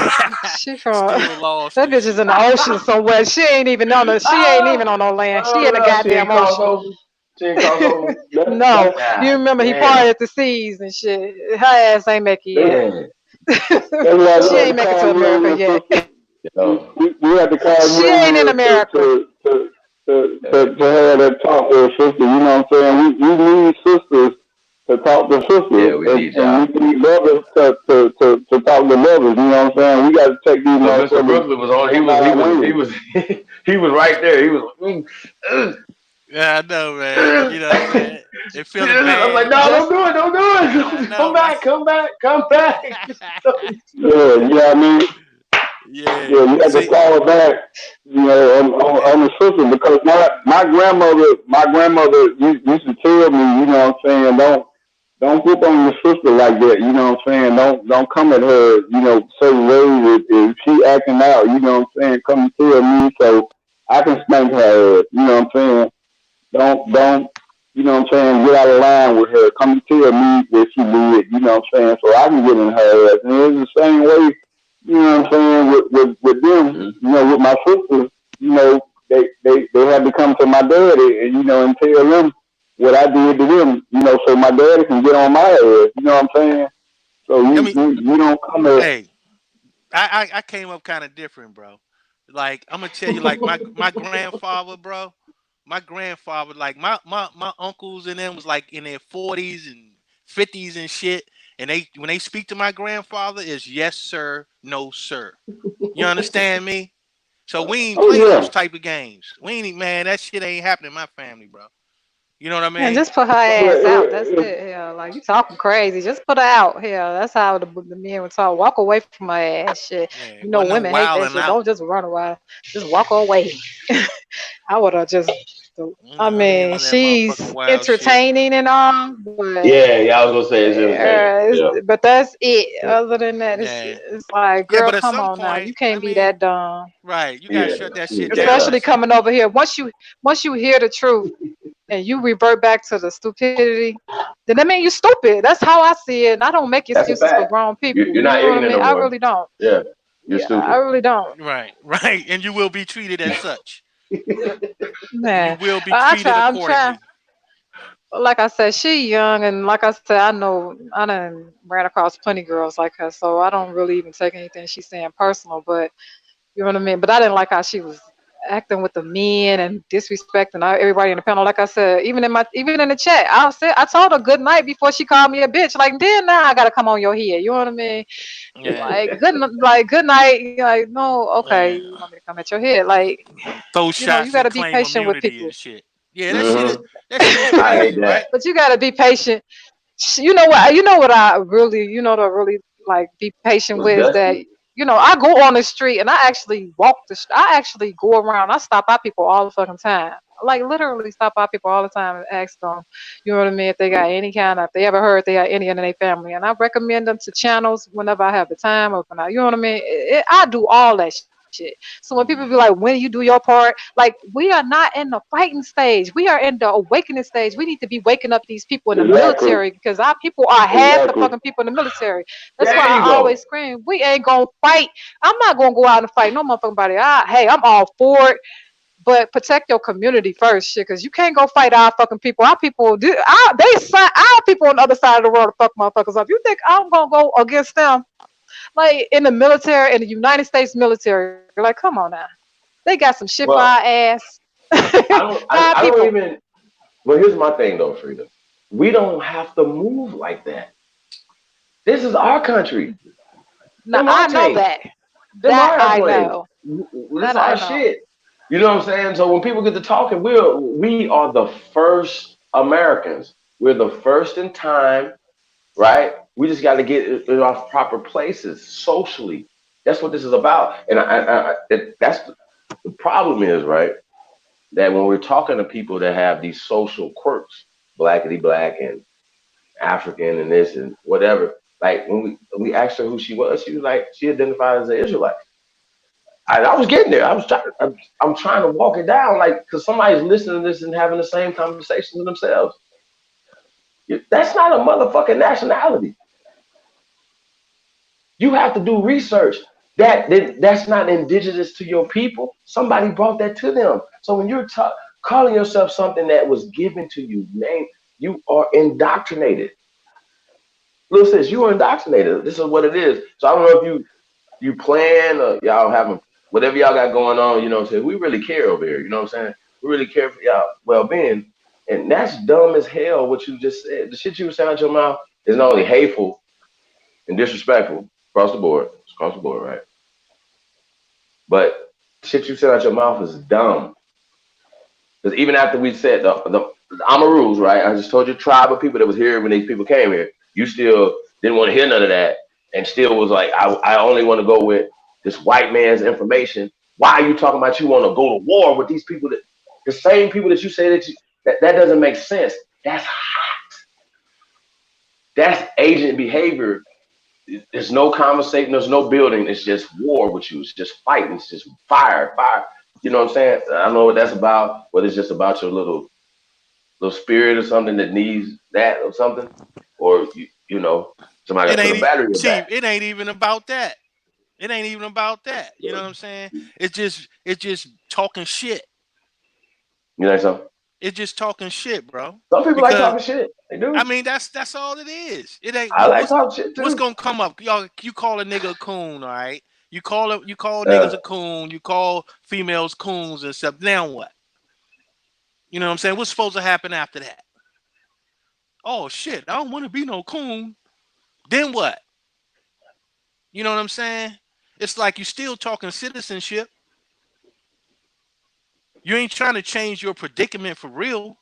She from Still lost that and bitch is shit. in the ocean somewhere. She ain't even on the. She ain't even on no land. She Oh in the no, she ain't goddamn cross ocean. over. She ain't cross over. No, you God remember he damn. parted the seas and shit. Her ass ain't make it yet. Man. That's why we She had to ain't make it to call you and America your yet. sister. Yo, We had to call She you in ain't in here America. to have that talk with a sister. You know what I'm saying? We need sisters to talk to yeah, sisters, we need y'all. and we need brothers to talk to brothers. You know what I'm saying? We got to take these Look, Mr. motherfuckers Brooklyn was on. He on was he our was he wings. was he was right there. He was Yeah, I know, man. You know what I'm saying? They feeling I'm like, bad. no, don't Just do it, don't do I it. Come know, right? back, come back, come back. Yeah, you know what I mean? Yeah. Yeah, you have to See, fall back, you know, yeah. on the system because my grandmother used to tell me, you know what I'm saying, don't whoop on your sister like that, you know what I'm saying? Don't come at her, you know, certain ways if she acting out, you know what I'm saying, come and tell me so I can spank her ass, you know what I'm saying? Don't you know what I'm saying, get out of line with her. Come and tell me what she did, you know what I'm saying, so I can get in her ass. And it's the same way, you know what I'm saying, with them, Mhm. you know, with my sisters, you know, they had to come to my daddy and, you know, and tell them what I did to them, you know, so my daddy can get on my ass, you know what I'm saying? So I mean, you don't come at hey, I came up kind of different, bro. Like I'm gonna tell you, like my grandfather, bro. My grandfather, like my uncles and them was like in their 40s and 50s and shit. And they when they speak to my grandfather is yes sir, no sir. You understand me? So we ain't oh play those yeah. type of games. We ain't man, that shit ain't happening in my family, bro. You know what I and mean? just put her ass out. That's it. Yeah, like you talking crazy. Just put her out. Yeah, that's how the men would talk. Walk away from her ass. Shit. Yeah, it wasn't no Women hate that wilding shit. out. Don't just run away. Just walk away. I would have just. I I ain't mean, on that motherfucking she's wild shit. entertaining and all, but Yeah, yeah, I was gonna say it's entertaining. Yeah, but that's it. yeah, Other than that, Yeah. it's like, Yeah, girl, but at come some on now. point, You can't I be mean, that dumb. right, you gotta yeah. shut that She was shit dead down right. at Especially some coming over here. Once you hear the truth and you revert back to the stupidity, then that means you stupid. That's how I see it. And I don't make That's a excuses for fact. grown people. You're You not know what I ignorant mean? no I more. really don't. Yeah, you're Yeah, I stupid. really don't. right, right, and you will be treated as such. You Man, will be I treated try. I'm trying. accordingly. Like I said, she young, and like I said, I know I done ran across plenty girls like her, so I don't really even take anything she's saying personal. But you know what I mean. But I didn't like how she was acting with the men and disrespecting everybody in the panel. Like I said, even in the chat, I told her good night before she called me a bitch. Like then now I gotta come on your head. You know what I mean? Yeah. Like good night. Like no, okay, Yeah. you want me to come at your head? Like Throw you shots and gotta be claim patient with immunity people. and shit. Yeah, that shit is I hate crazy, that. right? But you gotta be patient. You know what? You know what I really, to really like be patient Was with is that Dusty? I go on the street and I actually walk I actually go around. I stop by people all the fucking time. Like literally stop by people all the time and ask them, you know what I mean, if they got any kind of, if they ever heard they got any in their family, and I recommend them to channels whenever I have the time. Or when you know what I mean. I do all that shit. So when people be like, when you do your part, like we are not in the fighting stage. We are in the awakening stage. We need to be waking up these people in the Exactly. military because our people are half the Exactly. fucking people in the military. That's why There you I go. always scream, we ain't gonna fight. I'm not gonna go out and fight no motherfucking body. Hey, I'm all for it. But protect your community first, shit, because you can't go fight our fucking people. Our people, our people on the other side of the world to fuck motherfuckers up. You think I'm gonna go against them? Like in the military, in the United States military, like come on now, they got some shit for our Well, ass. I Our don't people. even. Well, here's my thing though, Frida. We don't have to move like that. This is our country. Now Them our I know tanks. that. Them That our I airplanes. know. This is That I our know. shit. You know what I'm saying? So when people get to talking, we are the first Americans. We're the first in time, right? We just got to get in our proper places socially. That's what this is about. And that's the problem is, right? That when we're talking to people that have these social quirks, blackity black and African and this and whatever, like when we asked her who she was like, she identified as an Israelite. I was getting there. I'm trying to walk it down, like, because somebody's listening to this and having the same conversation with themselves. That's not a motherfucking nationality. You have to do research. That's not indigenous to your people. Somebody brought that to them. So when you're calling yourself something that was given to you, you are indoctrinated. Little sis, you are indoctrinated. This is what it is. So I don't know if you plan or y'all having whatever y'all got going on, you know what I'm saying? We really care over here, you know what I'm saying? We really care for y'all well-being. And that's dumb as hell what you just said. The shit you were saying out your mouth is not only hateful and disrespectful across the board. It's across the board, right? But shit you said out your mouth is dumb. Because even after we said the Amaru's, right? I just told you tribe of people that was here when these people came here. You still didn't want to hear none of that, and still was like, I only want to go with this white man's information. Why are you talking about you want to go to war with these people the same people that you say that doesn't make sense. That's agent behavior. There's no conversation, there's no building, it's just war with you. It's just fighting, it's just fire. You know what I'm saying? I don't know what that's about, whether it's just about your little spirit or something that needs that or something, or you know, somebody got It to put ain't a battery in your Chief. back. It ain't even about that. It ain't even about that. You know what I'm saying? It's just talking shit. You know something? It's just talking shit, bro. Some people like Because talking shit. They I do. mean that's all it is. It ain't I like talking shit what's too. gonna come up. Y'all, you call a nigga a coon, all right? You call niggas Uh, a coon. You call females coons and stuff. Now what? You know what I'm saying? What's supposed to happen after that? Oh shit! I don't want to be no coon. Then what? You know what I'm saying? It's like you still talking citizenship. You ain't trying to change your predicament for real.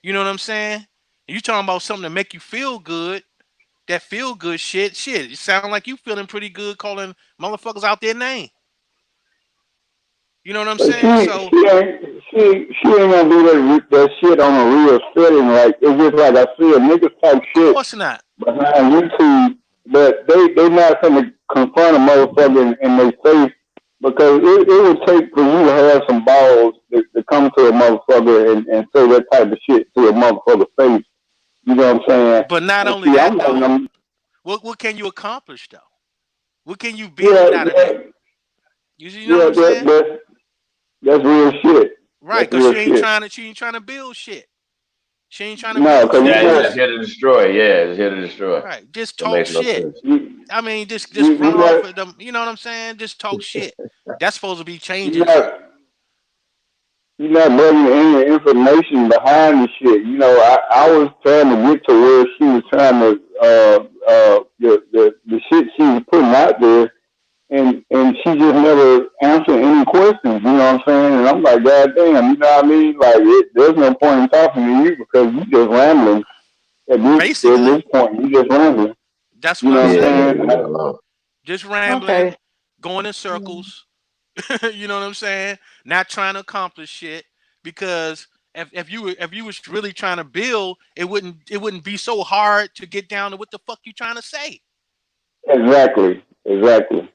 You know what I'm saying? You talking about something to make you feel good. That feel good shit. Shit. It sound like you feeling pretty good calling motherfuckers out their name. You know what I'm But saying? So she ain't gonna do that shit on a real setting. Like it's just like I see a niggas talk of shit course not. behind YouTube, but they not gonna confront a motherfucker in their face because it would take for you to have some balls to come to a motherfucker and say that type of shit to a motherfucker's face. You know what I'm saying? But not And only see, that I'm letting though. them. What can you accomplish though? What can you Yeah, build out of yeah, that? You know what yeah. I'm saying? That's real shit. Right, That's cause real shit. she ain't trying to build shit. She ain't trying to No, build because shit. yeah, you it's She just got just here to destroy. Yeah, it's here to destroy. right. Just That talk makes no shit. sense. I mean, just you run off got of them. You know what I'm saying? Just talk shit. That's supposed to be you changing got something. you're not bringing any information behind the shit. You know, I was trying to get to where she was trying to the shit she was putting out there, and she just never answered any questions. You know what I'm saying? And I'm like, God damn, you know what I mean? Like, there's no point in talking to you because you just rambling. At Basically, this point, you just rambling. that's You what I'm know what Yeah, I'm saying. leave me saying? alone. Just rambling, Okay. going in circles. You know what I'm saying? Not trying to accomplish shit because if you was really trying to build, it wouldn't be so hard to get down to what the fuck you trying to say. Exactly. Exactly.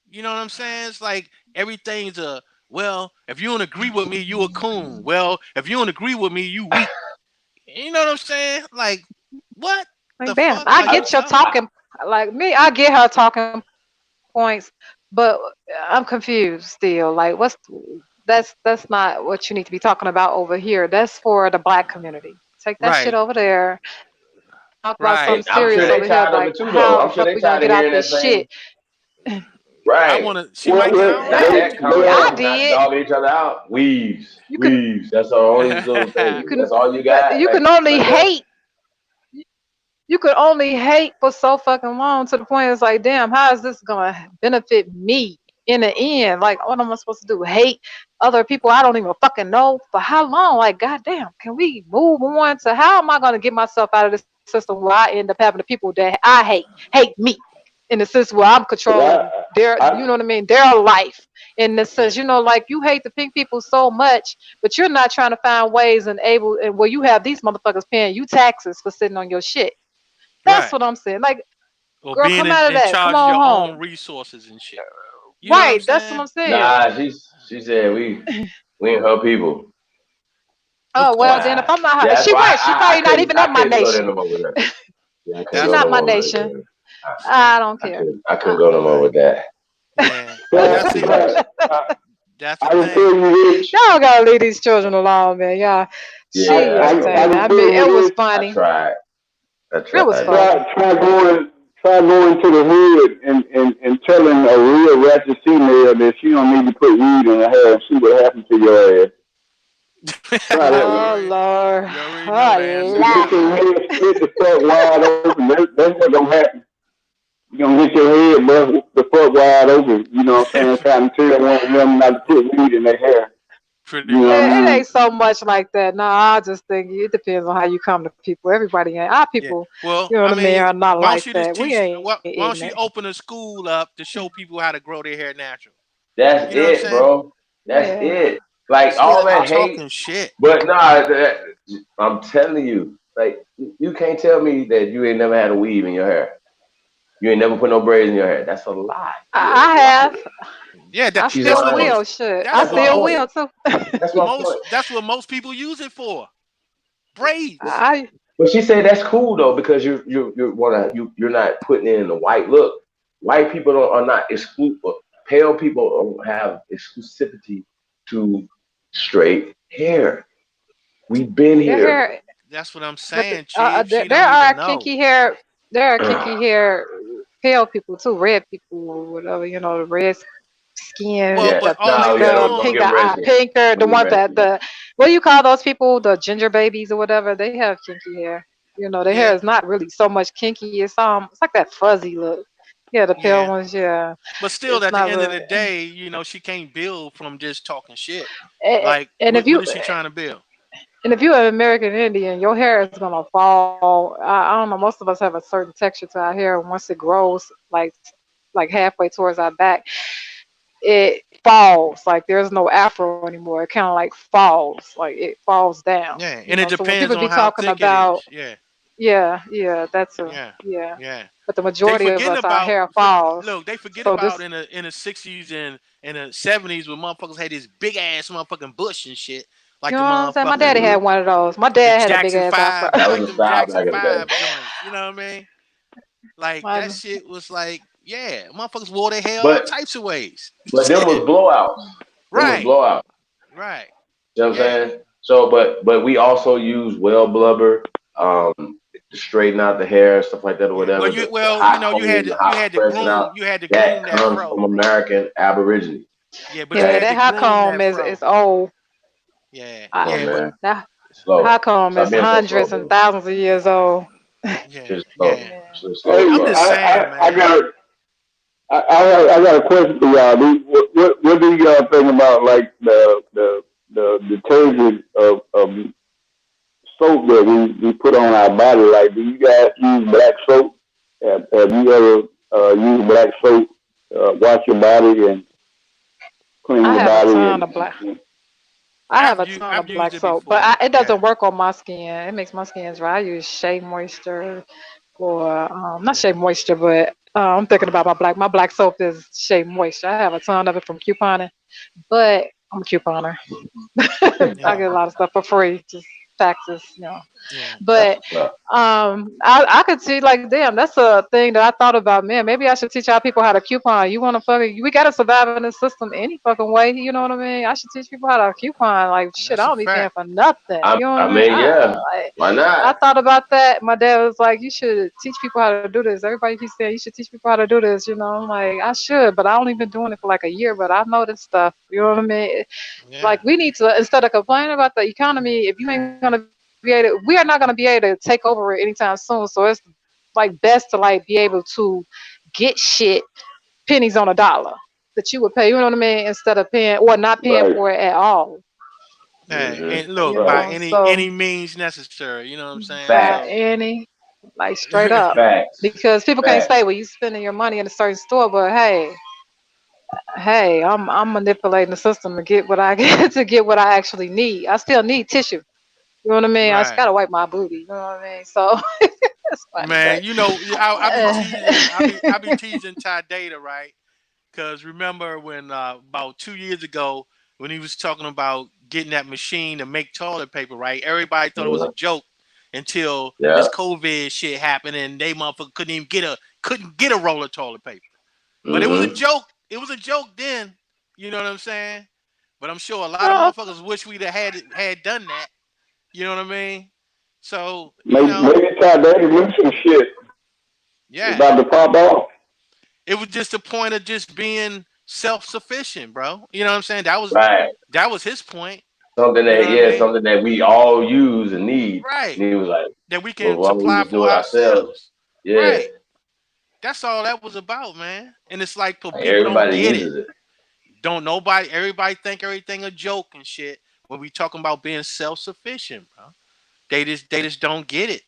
You know what I'm saying? It's like everything's a well. If you don't agree with me, you a coon. Well, if you don't agree with me, you weak. You know what I'm saying? Like what Like, the damn, fuck I are you get your talking about? talking. Like me, I get her talking points, but I'm confused still. Like, that's not what you need to be talking about over here. That's for the black community. Take that shit Right, over there. Talk about right. something And I'm sure serious they over here, tired of like it too, though. how I'm the sure fuck they we gonna tired of get out hearing this that shit. same. Right. She Well, might get well, on Not that. that Yeah, I conversation, not did. dogging each other out. Weaves, You can weaves. That's our only little you thing. can That's all you but got. you can only Like that. hate. You could only hate for so fucking long to the point it's like, damn, how is this gonna benefit me in the end? Like, what am I supposed to do? Hate other people I don't even fucking know for how long? Like, goddamn, can we move on to how am I gonna get myself out of this system where I end up having the people that I hate me in the sense where I'm controlling well, their, you I, know what I mean, their life in the sense, like you hate the pink people so much, but you're not trying to find ways and where you have these motherfuckers paying you taxes for sitting on your shit. That's Right. what I'm saying. Like, Or girl, being come out of in that. Come charge of on your own home. resources and shit. You know what I'm Right. That's what saying? I'm saying. Nah, she said we ain't her people. Of Oh well, then if Nah, course. I'm not yeah, her, that's she why right. She probably not even I in my couldn't go there nation. no more with her. Yeah, I couldn't She go That no not my more with nation. her. I, yeah, I don't care. I couldn't Uh, go no more right. with that. Yeah. That Now was but, too see, much. that's the I can thing. tell you this. Y'all gotta leave these children alone, man. Y'all, she Yeah, I know. I entertained me. can I tell mean, it you was this. I funny. tried. I It was tried. funny. Try going to the hood and telling a real ratchet female that she don't need to put weed in her hair and see what happens to your ass. Try that you one. Oh already Lord. you already know the answer Oh to You la. get that your one. head split the fuck wide open. That's what's gonna happen. You're gonna get your head bust the fuck wide open. You know what I'm saying? Trying to tell one of them not to put weed in their hair. Pretty You know what much. I It mean? ain't so much like that. No, I just think it depends on how you come to people. Everybody ain't our Yeah. people. Well, You know I what I mean? mean, Are not why don't like she just that. We teach? ain't Why don't she ignorant. open a school up to show people how to grow their hair natural? That's You know what I'm it, saying? bro. That's Yeah. it. Like Instead all of that just hate, talking shit. but nah, I'm telling you, like you can't tell me that you ain't never had a weave in your hair. You ain't never put no braids in your hair. That's a lie. You're I have. lying. Yeah, I She's that's still what lying. will. most Shit. I that's That's what my still point. most will too. That's my point. that's what most people use it for. Braids. I But she said that's cool though because you're not putting in the white look. White people are not exclusive. Pale people don't have exclusivity to straight hair. We've been their here. hair, That's what I'm but saying, Chief. there, She there don't are even know. kinky hair. There are kinky hair, pale people too, red people or whatever. The red skin, Well, Yeah. but the all they No, be yeah, pinker, don't doing, give pinker them red eye, skin. pinker. The Don't give them one red that skin. what do you call those people? The ginger babies or whatever. They have kinky hair. Their hair yeah, is not really so much kinky. It's like that fuzzy look. Yeah, the pale yeah. ones. Yeah, But still, it's at the not end of really. the day, she can't build from just talking shit. And, Like, and if what you is she trying to build? And if you're an American Indian, your hair is gonna fall. I don't know. Most of us have a certain texture to our hair. Once it grows, like halfway towards our back, it falls. Like there's no afro anymore. It kind of like falls. Like it falls down. Yeah, and it So when depends people on be how talking thick it is. about, Yeah, yeah, that's a yeah, yeah. yeah. But the They majority of forgetting us, our about hair falls. look. They forget So about this, in the '60s and in the '70s when motherfuckers had this big ass motherfucking bush and shit, like you the know what I'm saying? My daddy motherfucking had one of those. My the dad had a big Jackson ass afro. Five, That like was a them style Jackson back in the day. Five joints. You know what I mean? Like that My, shit was like, yeah, motherfuckers wore their hair all But types of ways. them was Shit. blowouts. Them was Right, blowouts. right. You know what I'm Yeah. saying? So, but we also use well blubber, to straighten out the hair, stuff like that, or Yeah. Well, whatever. The hot combing, the hot pressing out, you had to that groom that comes fro. from American Aborigines. Yeah, but you yeah, Okay, had to that hot groom comb that is fro. is old. Yeah, Come on, yeah, but man. That It's slow. how come Stop it's being so slow, hundreds and bro. thousands of years old? yeah, It's slow. yeah. It's slow Hey, as I'm fuck. just saying, I man. got I got a question for y'all. What do y'all think about like the detergent of soap that we put on our body? Like, do you guys use black soap? Have you ever used black soap, wash your body and clean I your have a body ton and, of black. and I have a ton I've of used black it soap, but before. it Yeah, doesn't work on my skin. It makes my skin dry. I use Shea Moisture or not Shea yeah, Moisture, but I'm thinking about my black soap is Shea Moisture. I have a ton of it from couponing, but I'm a couponer. I yeah, get a lot of stuff for free, just taxes, yeah. That's But what's up. I could see like, damn, that's a thing that I thought about. Man, maybe I should teach our people how to coupon. You want to fucking, we gotta survive in this system any fucking way. You know what I mean? I should teach people how to coupon. Like, shit, I That's a don't be paying fact. for nothing. I, You know what I I mean? mean, yeah. Like, Why I not? thought about that. My dad was like, you should teach people how to do this. Everybody keeps saying you should teach people how to do this. I'm like, I should, but I only been doing it for like a year. But I know this stuff. You know what I mean? Yeah, Like, we need to, instead of complaining about the economy, if you ain't gonna be able to, we are not gonna be able to take over it anytime soon. So it's like best to like be able to get shit pennies on a dollar that you would pay. You know what I mean? Instead of paying or not paying right, for it at all. yeah. Mm-hmm. And That's look, right. by So any means necessary. You know what I'm saying? by So, Facts. any, like straight up, Facts. because people can't Facts. say, well, you spending your money in a certain store, but hey, I'm manipulating the system to get what I get to get what I actually need. I still need tissue. You know what I mean? I just right. gotta wipe my booty. You know what I mean? So that's funny, Man, but I be teasing, I be uh, teasing Ty Data, right? Because remember when about 2 years ago when he was talking about getting that machine to make toilet paper, right? Everybody thought it was Mhm. a joke until Yeah. this COVID shit happened and they motherfucker couldn't get a roll of toilet paper. But it was a Mm-hmm. joke. It was a joke then. You know what I'm saying? But I'm sure a lot of no, motherfuckers wish we'd have had done that. You know what I mean? So maybe Ty Davis knew some shit yeah. about to pop off. It was just a point of just being self-sufficient, bro. You know what I'm saying? Right. That was his point. Something You know that, what I yeah, mean? something that we all use and need. Right. And he was like, That we well, can why don't we supply just do for it ourselves? ourselves. Yeah. Right. That's all that was about, man. And it's like Like people don't everybody get it. uses it. Don't everybody think everything a joke and shit when we talking about being self-sufficient, bro. They just don't get it.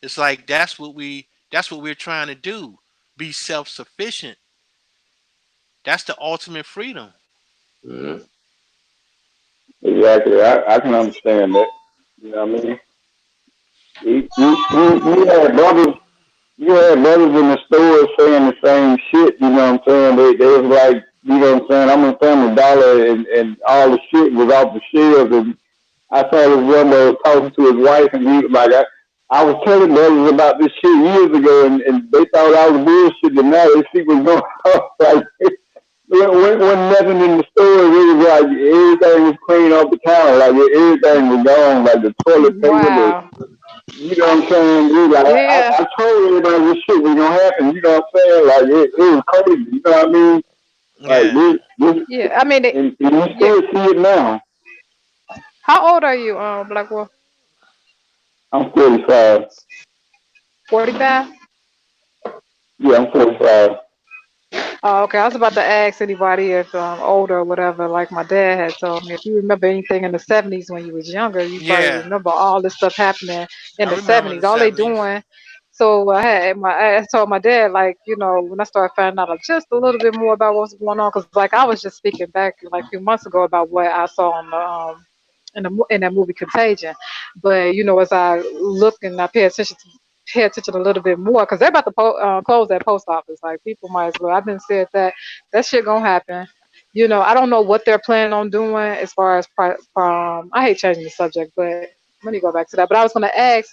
It's like that's what we're trying to do. Be self-sufficient. That's the ultimate freedom. Mm-hmm. Exactly, I can understand that. You know what I mean? You had brothers. You had brothers in the store saying the same shit, you know what I'm saying? They was like, you know what I'm saying, I'm in Family Dollar and all the shit was off the shelves and I saw this one that was talking to his wife and he was like, I was telling brothers about this shit years ago and they thought I was bullshit and now they see what's going on. Like, when nothing in the store, it was like everything was clean off the counter, like everything was gone, like the toilet paper, wow, you know what I'm saying? Dude, like, yeah, I told everybody this shit was gonna happen. You know what I'm saying? Like it was crazy. You know what I mean? Like Yeah. yeah. I mean, and you yeah. still see it now. How old are you, Black Wolf? I'm 45. 45? Yeah, I'm 45. Oh, okay. I was about to ask anybody if older or whatever. Like my dad had told me, if you remember anything in the 70s when you was younger, you probably Yeah. remember all this stuff happening in I the remember the 70s. All they 70s. doing. So I told my dad, like, when I started finding out just a little bit more about what's going on, because like I was just speaking back like a few months ago about what I saw on the in that movie Contagion. But as I look and I pay attention a little bit more because they're about to close that post office. Like people might as well. I've been said that shit gonna happen. I don't know what they're planning on doing as far as I hate changing the subject, but let me go back to that. But I was gonna ask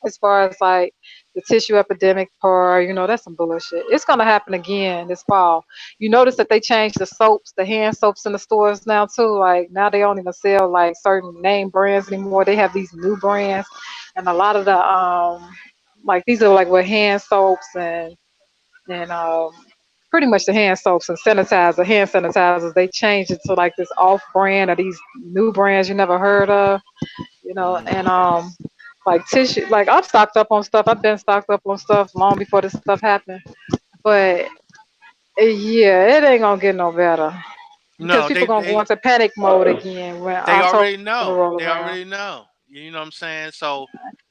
as far as like the tissue epidemic part, that's some bullshit. It's gonna happen again this fall. You notice that they changed the soaps, the hand soaps in the stores now too. Like now they don't even sell like certain name brands anymore. They have these new brands, and a lot of the like these are like with hand soaps and pretty much the hand soaps and hand sanitizers. They changed it to like this off brand or these new brands you never heard of, and like tissue. Like I'm stocked up on stuff. I've been stocked up on stuff long before this stuff happened. But yeah, it ain't gonna get no better because No, people gonna go into panic mode again when they October already know. roll They around. already know. You know what I'm saying? So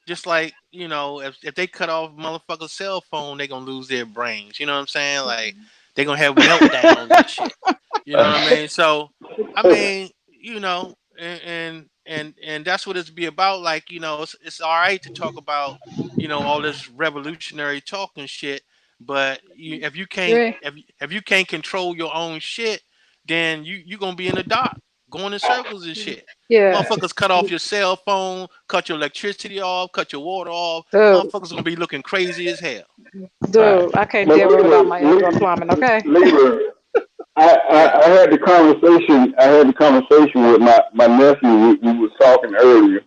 just like, if they cut off motherfucker's cell phone, they gonna lose their brains. You know what I'm saying? Like they gonna have meltdowns and shit. You know what I mean? So I mean, and that's what it's be about. Like, it's all right to talk about, all this revolutionary talk and shit, but if you can't Yeah, if you can't control your own shit, then you gonna be in the dark, going in circles and shit. yeah, Motherfuckers cut off your cell phone, cut your electricity off, cut your water off. dude, Motherfuckers gonna be looking crazy as hell. dude, I can't But deal without my indoor plumbing. Okay. Lever, Yeah. I had the conversation. I had the conversation with my nephew. We was talking earlier,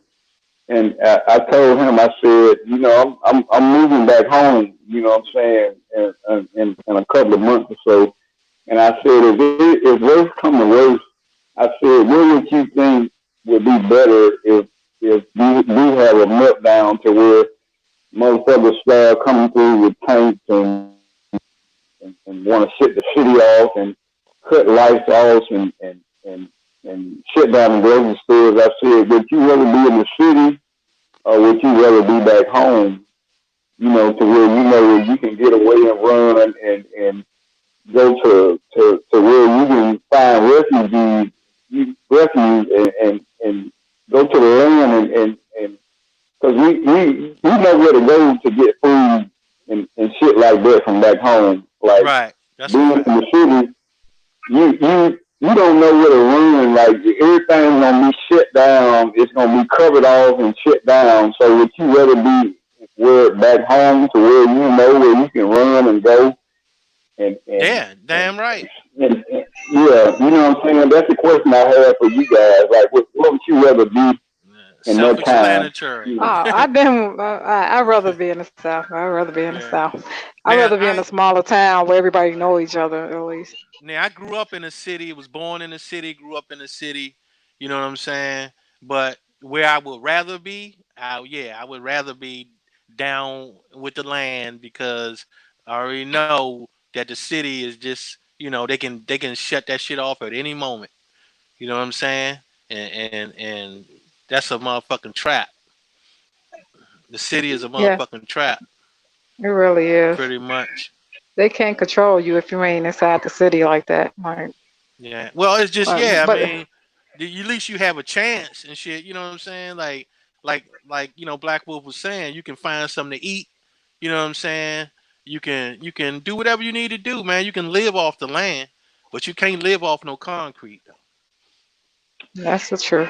and I told him. I said, I'm moving back home. You know what I'm saying? In a couple of months or so. And I said, if worse come to worse, I said, what would you think would be better if we have a meltdown to where motherfuckers start coming through with tanks and want to shut the city off and cut lights off and shut down the grocery stores. I said, would you rather be in the city or would you rather be back home? To where where you can get away and run and go to where you can find refuge and go to the land and because we know where to go to get food and shit like that from back home. Like Right. That's a being in fact. the city, you don't know where to run. Like everything's gonna be shut down. It's gonna be covered off and shut down. So would you rather be where back home to where where you can run and go and and Yeah, and, damn right. and yeah, you know what I'm saying? That's the question I have for you guys. Like, what would you rather be in that time? Self-explanatory. I've been. I'd rather be in the South. I'd rather be in the Yeah. South. I'd Now rather be in a I smaller town where everybody know each other at least. now I grew up in the city, was born in the city, grew up in the city, you know what I'm saying? But where I would rather be, I would rather be down with the land because I already know that the city is just, they can shut that shit off at any moment. You know what I'm saying? And that's a motherfucking trap. The city is a Yeah, motherfucking trap, it really is. pretty much. They can't control you if you ain't inside the city like that. Like, Yeah. Well, it's just, but, yeah. I but mean, at least you have a chance and shit. You know what I'm saying? Like Black Wolf was saying, you can find something to eat. You know what I'm saying? You can do whatever you need to do, man. You can live off the land, but you can't live off no concrete though. that's the truth.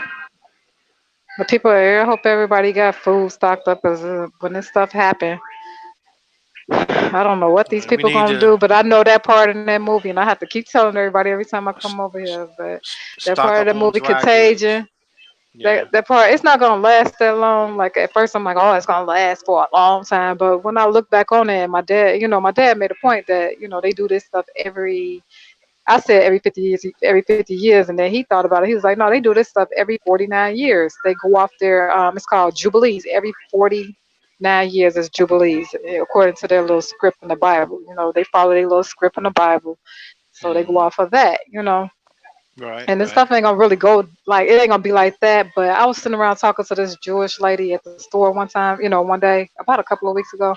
But people, I hope everybody got food stocked up because when this stuff happen, I don't know what these We people need gonna to do. But I know that part in that movie, and I have to keep telling everybody every time I come over here. But that stock part of up the on movie, dry goods. Contagion. Yeah. That part, it's not gonna last that long. Like at first, I'm like, oh, it's gonna last for a long time. But when I look back on it, my dad made a point that they do this stuff every. I said every 50 years, and then he thought about it. He was like, no, they do this stuff every 49 years. They go off their, it's called jubilees. Every 49 years is jubilees, according to their little script in the Bible. They follow their little script in the Bible, so they go Hmm. off of that. Right. And this Right. stuff ain't gonna really go like it ain't gonna be like that. But I was sitting around talking to this Jewish lady at the store one time, one day about a couple of weeks ago,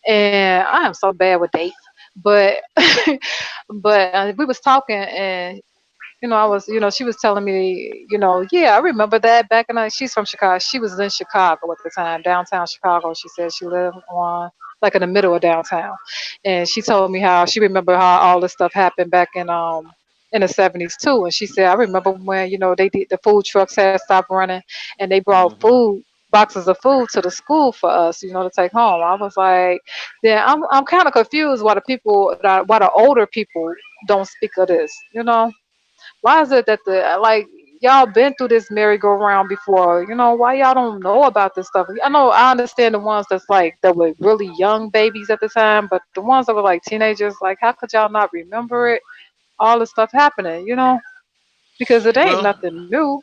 and I am so bad with dates. But but we was talking, and she was telling me, yeah, I remember that back in she's from Chicago. She was in Chicago at the time, downtown Chicago. She said she lived on like in the middle of downtown, and she told me how she remember how all this stuff happened back in the 70s too. And she said, I remember when they did the food trucks had stopped running, and they brought Hmm. food boxes of food to the school for us, to take home. I was like, then I'm kind of confused why why the older people don't speak of this. Why is it that the like y'all been through this merry-go-round before. Why y'all don't know about this stuff? I understand the ones that were really young babies at the time, but the ones that were like teenagers, like how could y'all not remember it? All the stuff happening, because it ain't Well, nothing new.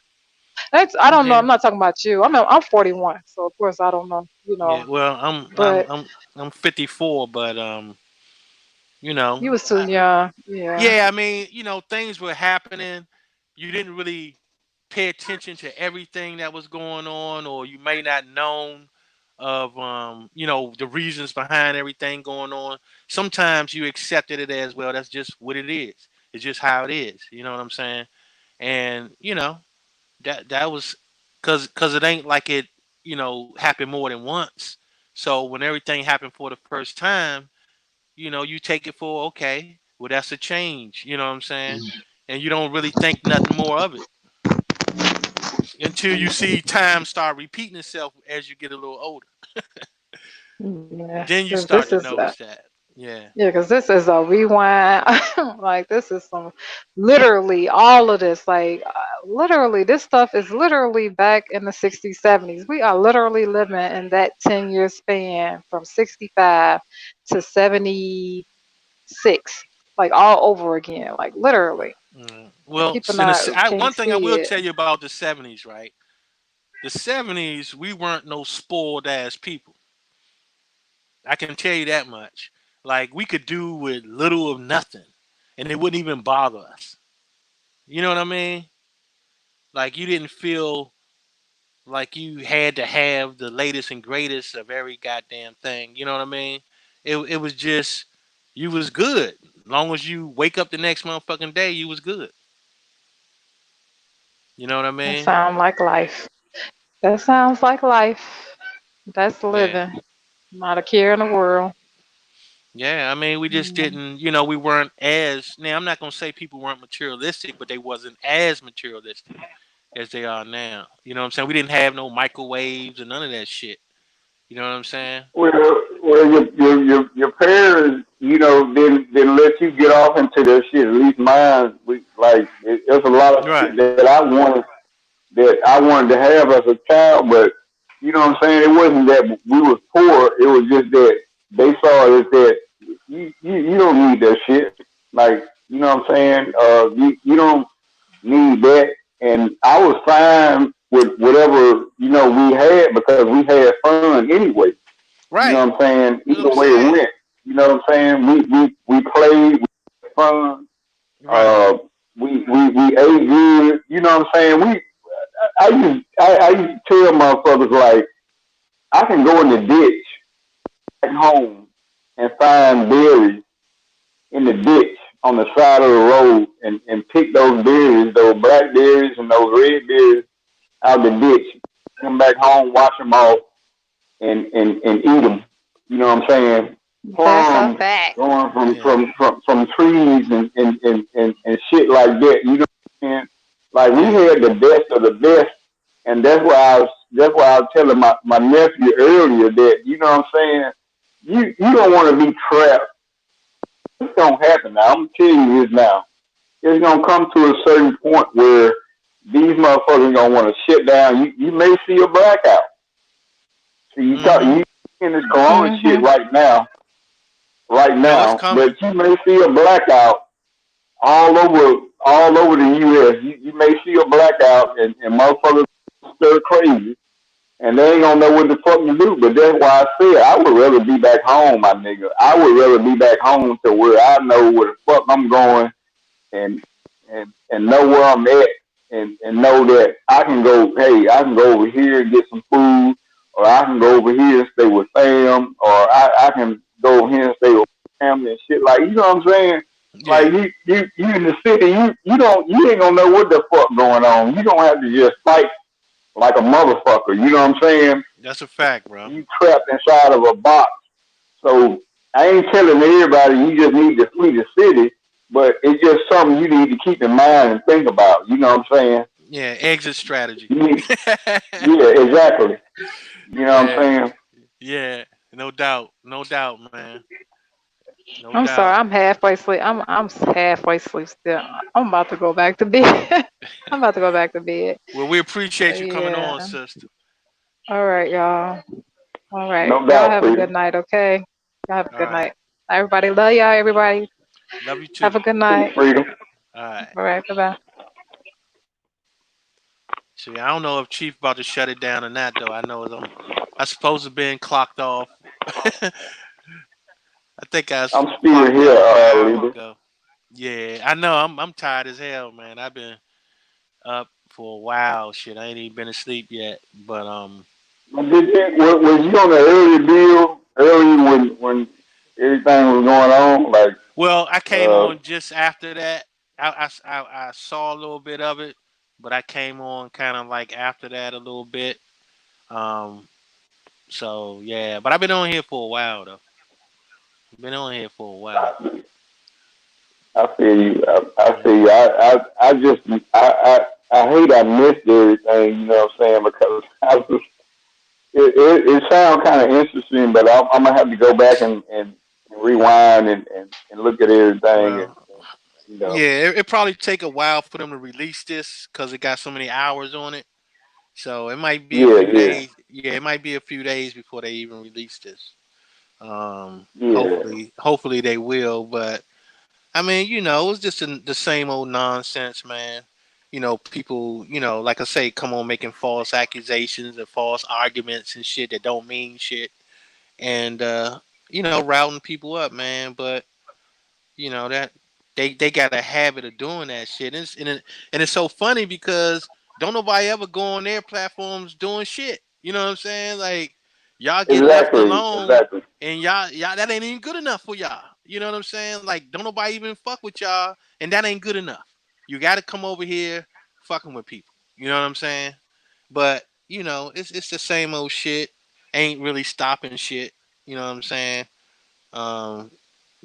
I don't know. yeah, I'm not talking about you. I'm 41, so of course I don't know. yeah. Well, I'm I'm But I'm I'm 54, but you know, you was too young. Yeah. yeah. I mean, things were happening. You didn't really pay attention to everything that was going on, or you may not known of the reasons behind everything going on. Sometimes you accepted it as, well, that's just what it is. It's just how it is. You know what I'm saying? And that was because it ain't like it happened more than once. So when everything happened for the first time, you take it for, okay, well, that's a change. You know what I'm saying? And you don't really think nothing more of it until you see time start repeating itself as you get a little older. Yeah. Then you 'Cause start this to is notice that. Yeah. Yeah, because this is a rewind. Like, this is literally all of this. Like, literally, this stuff is literally back in the 60s, 70s. We are literally living in that 10-year span from 65 to 76, like all over again. Like, literally. And Well, people not one can't thing I see will it. tell you about the 70s, right? The 70s, we weren't no spoiled ass people. I can tell you that much. Like, we could do with little of nothing, and it wouldn't even bother us. You know what I mean? Like, you didn't feel like you had to have the latest and greatest of every goddamn thing. You know what I mean? It was just, you was good. Long as you wake up the next motherfucking day, you was good. You know what I That mean? sounds like life. That sounds like life. That's Yeah. living. Not a care in the world. Yeah, I mean, we just Mm. didn't, we weren't as, now I'm not going to say people weren't materialistic, but they wasn't as materialistic as they are now. You know what I'm saying? We didn't have no microwaves and none of that shit. You know what I'm saying? Well, your parents, didn't let you get off into that shit. At least mine, there's a lot of shit Right. that I wanted to have as a child, but you know what I'm saying. It wasn't that we was poor. It was just that they saw it as that you don't need that shit. Like, you know what I'm saying. You don't need that, and I was fine with whatever we had because we had fun anyway. You know Right. what I'm saying? That's what Either I'm way it saying. went. You know what I'm saying? We played, we had fun. Right. Uh, we ate good. You know what I'm saying? I used to tell motherfuckers like I can go in the ditch back home and find berries in the ditch on the side of the road and pick those berries, those black berries and those red berries out the ditch. Come back home, wash them off, and eat them. You know what I'm saying? That's a Plums fact. growing from Yeah. from from, from trees and shit like that. You know what I'm saying? Like we Yeah. had the best of the best, and that's why I was telling my nephew earlier that you know what I'm saying. You don't want to be trapped. It's gonna happen now. I'm telling you this now. It's gonna come to a certain point where these motherfuckers gonna want to shut down. You may see a blackout. So Mm-hmm. you in this corona shit Hmm. right No, it's now, coming. but you may see a blackout all over the U.S. You may see a blackout and motherfuckers stir crazy, and they ain't gonna know what the fuck to do. But that's why I said I would rather be back home, my nigga. I would rather be back home to where I know where the fuck I'm going and and know where I'm at and know that I can go over here and get some food, or I can go over here and stay with fam, or I can go over here and stay with family and shit. Like, you know what I'm saying? Like, Yeah. you in the city, you ain't gonna know what the fuck going on. You gonna have to just fight like a motherfucker. You know what I'm saying? That's a fact, bro. You trapped inside of a box. So I ain't telling everybody you just need to flee the city, but it's just something you need to keep in mind and think about. You know what I'm saying? Yeah. Exit strategy. You need, yeah, exactly. You know what I'm Yeah. saying? Yeah. No doubt. No doubt, man. No I'm sorry, doubt. I'm halfway asleep. I'm halfway asleep still. I'm about to go back to bed. I'm about to go back to bed. Well, we appreciate you coming Yeah. on, sister. All right, y'all. All right. No Y'all doubt, have a Freedom. good night, okay? Y'all have a All good right. night. Everybody love y'all, everybody. Love you Have too. a good Peace, night. Freedom. All right. All right, bye-bye. See, I don't know if Chief about to shut it down or not, though. I know I supposed to been clocked off. I think I'm still clocked here, off an hour leader. ago. Yeah, I know. I'm tired as hell, man. I've been up for a while. Shit, I ain't even been asleep yet. But But was you on the early bill early when everything was going on? Like, well, I came uh, on just after that. I saw a little bit of it, but I came on kind of like after that a little bit. Um, so yeah, but I've been on here for a while though. Been on here for a while. I feel you. I Yeah. feel you. I just I hate I missed everything. You know what I'm saying? Because I was it sounds kind of interesting, but I'm gonna have to go back and rewind and look at everything and Well, you know. yeah, it probably take a while for them to release this because it got so many hours on it. So it might be a Yeah, few yeah, days. Yeah, it might be a few days before they even release this. yeah. Hopefully they will. But I mean, it's just the same old nonsense, man. People, like I say, come on making false accusations and false arguments and shit that don't mean shit, and routing people up, man. But that they got a habit of doing that shit, and it's so funny because don't nobody ever go on their platforms doing shit. You know what I'm saying? Like y'all get left Exactly, alone, exactly. and y'all that ain't even good enough for y'all. You know what I'm saying? Like don't nobody even fuck with y'all, and that ain't good enough. You got to come over here fucking with people. You know what I'm saying? But it's the same old shit. Ain't really stopping shit. You know what I'm saying? Um,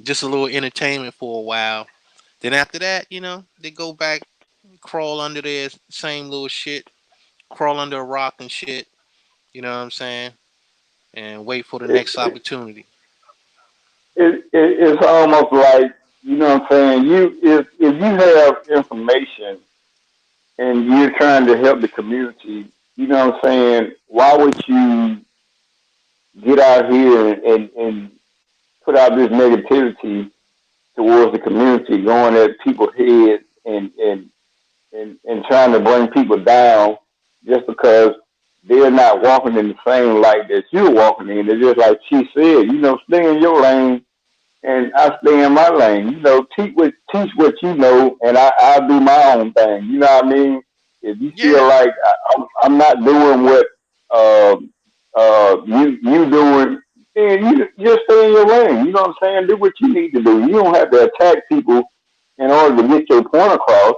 just a little entertainment for a while. Then after that, they go back, crawl under their same little shit, crawl under a rock and shit. You know what I'm saying? And wait for the It, next it, opportunity. it's almost like you know what I'm saying. If you have information and you're trying to help the community, you know what I'm saying. Why would you get out here and put out this negativity towards the community, going at people's heads and trying to bring people down just because they're not walking in the same light that you're walking in? It's just like she said, stay in your lane and I stay in my lane. Teach what you know, and I'll do my own thing. You know what I mean? If you feel Yeah, like I'm not doing what uh, you doing, then you just stay in your lane. You know what I'm saying? Do what you need to do. You don't have to attack people in order to get your point across.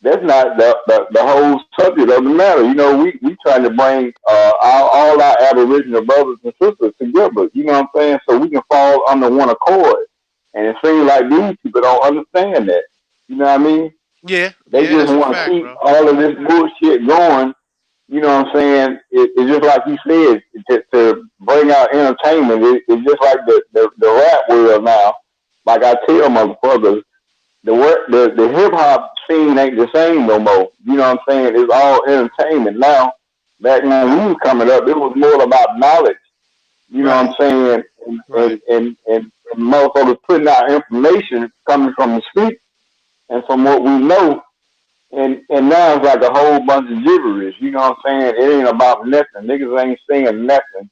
That's not the whole subject of the matter. We trying to bring all our Aboriginal brothers and sisters together. You know what I'm saying? So we can fall under one accord. And it seems like these people don't understand that. You know what I mean? yeah, They yeah. just That's a want to fact, keep bro. all of this bullshit going. You know what I'm saying? It's just like you said, to bring out entertainment. It's just like the rap world now. Like I tell motherfuckers, the hip hop scene ain't the same no more. You know what I'm saying? It's all entertainment now. Back when we was coming up, it was more about knowledge. You know what Right, I'm saying? right. And motherfuckers putting out information coming from the street and from what we know. And now it's like a whole bunch of gibberish. You know what I'm saying? It ain't about nothing. Niggas ain't saying nothing.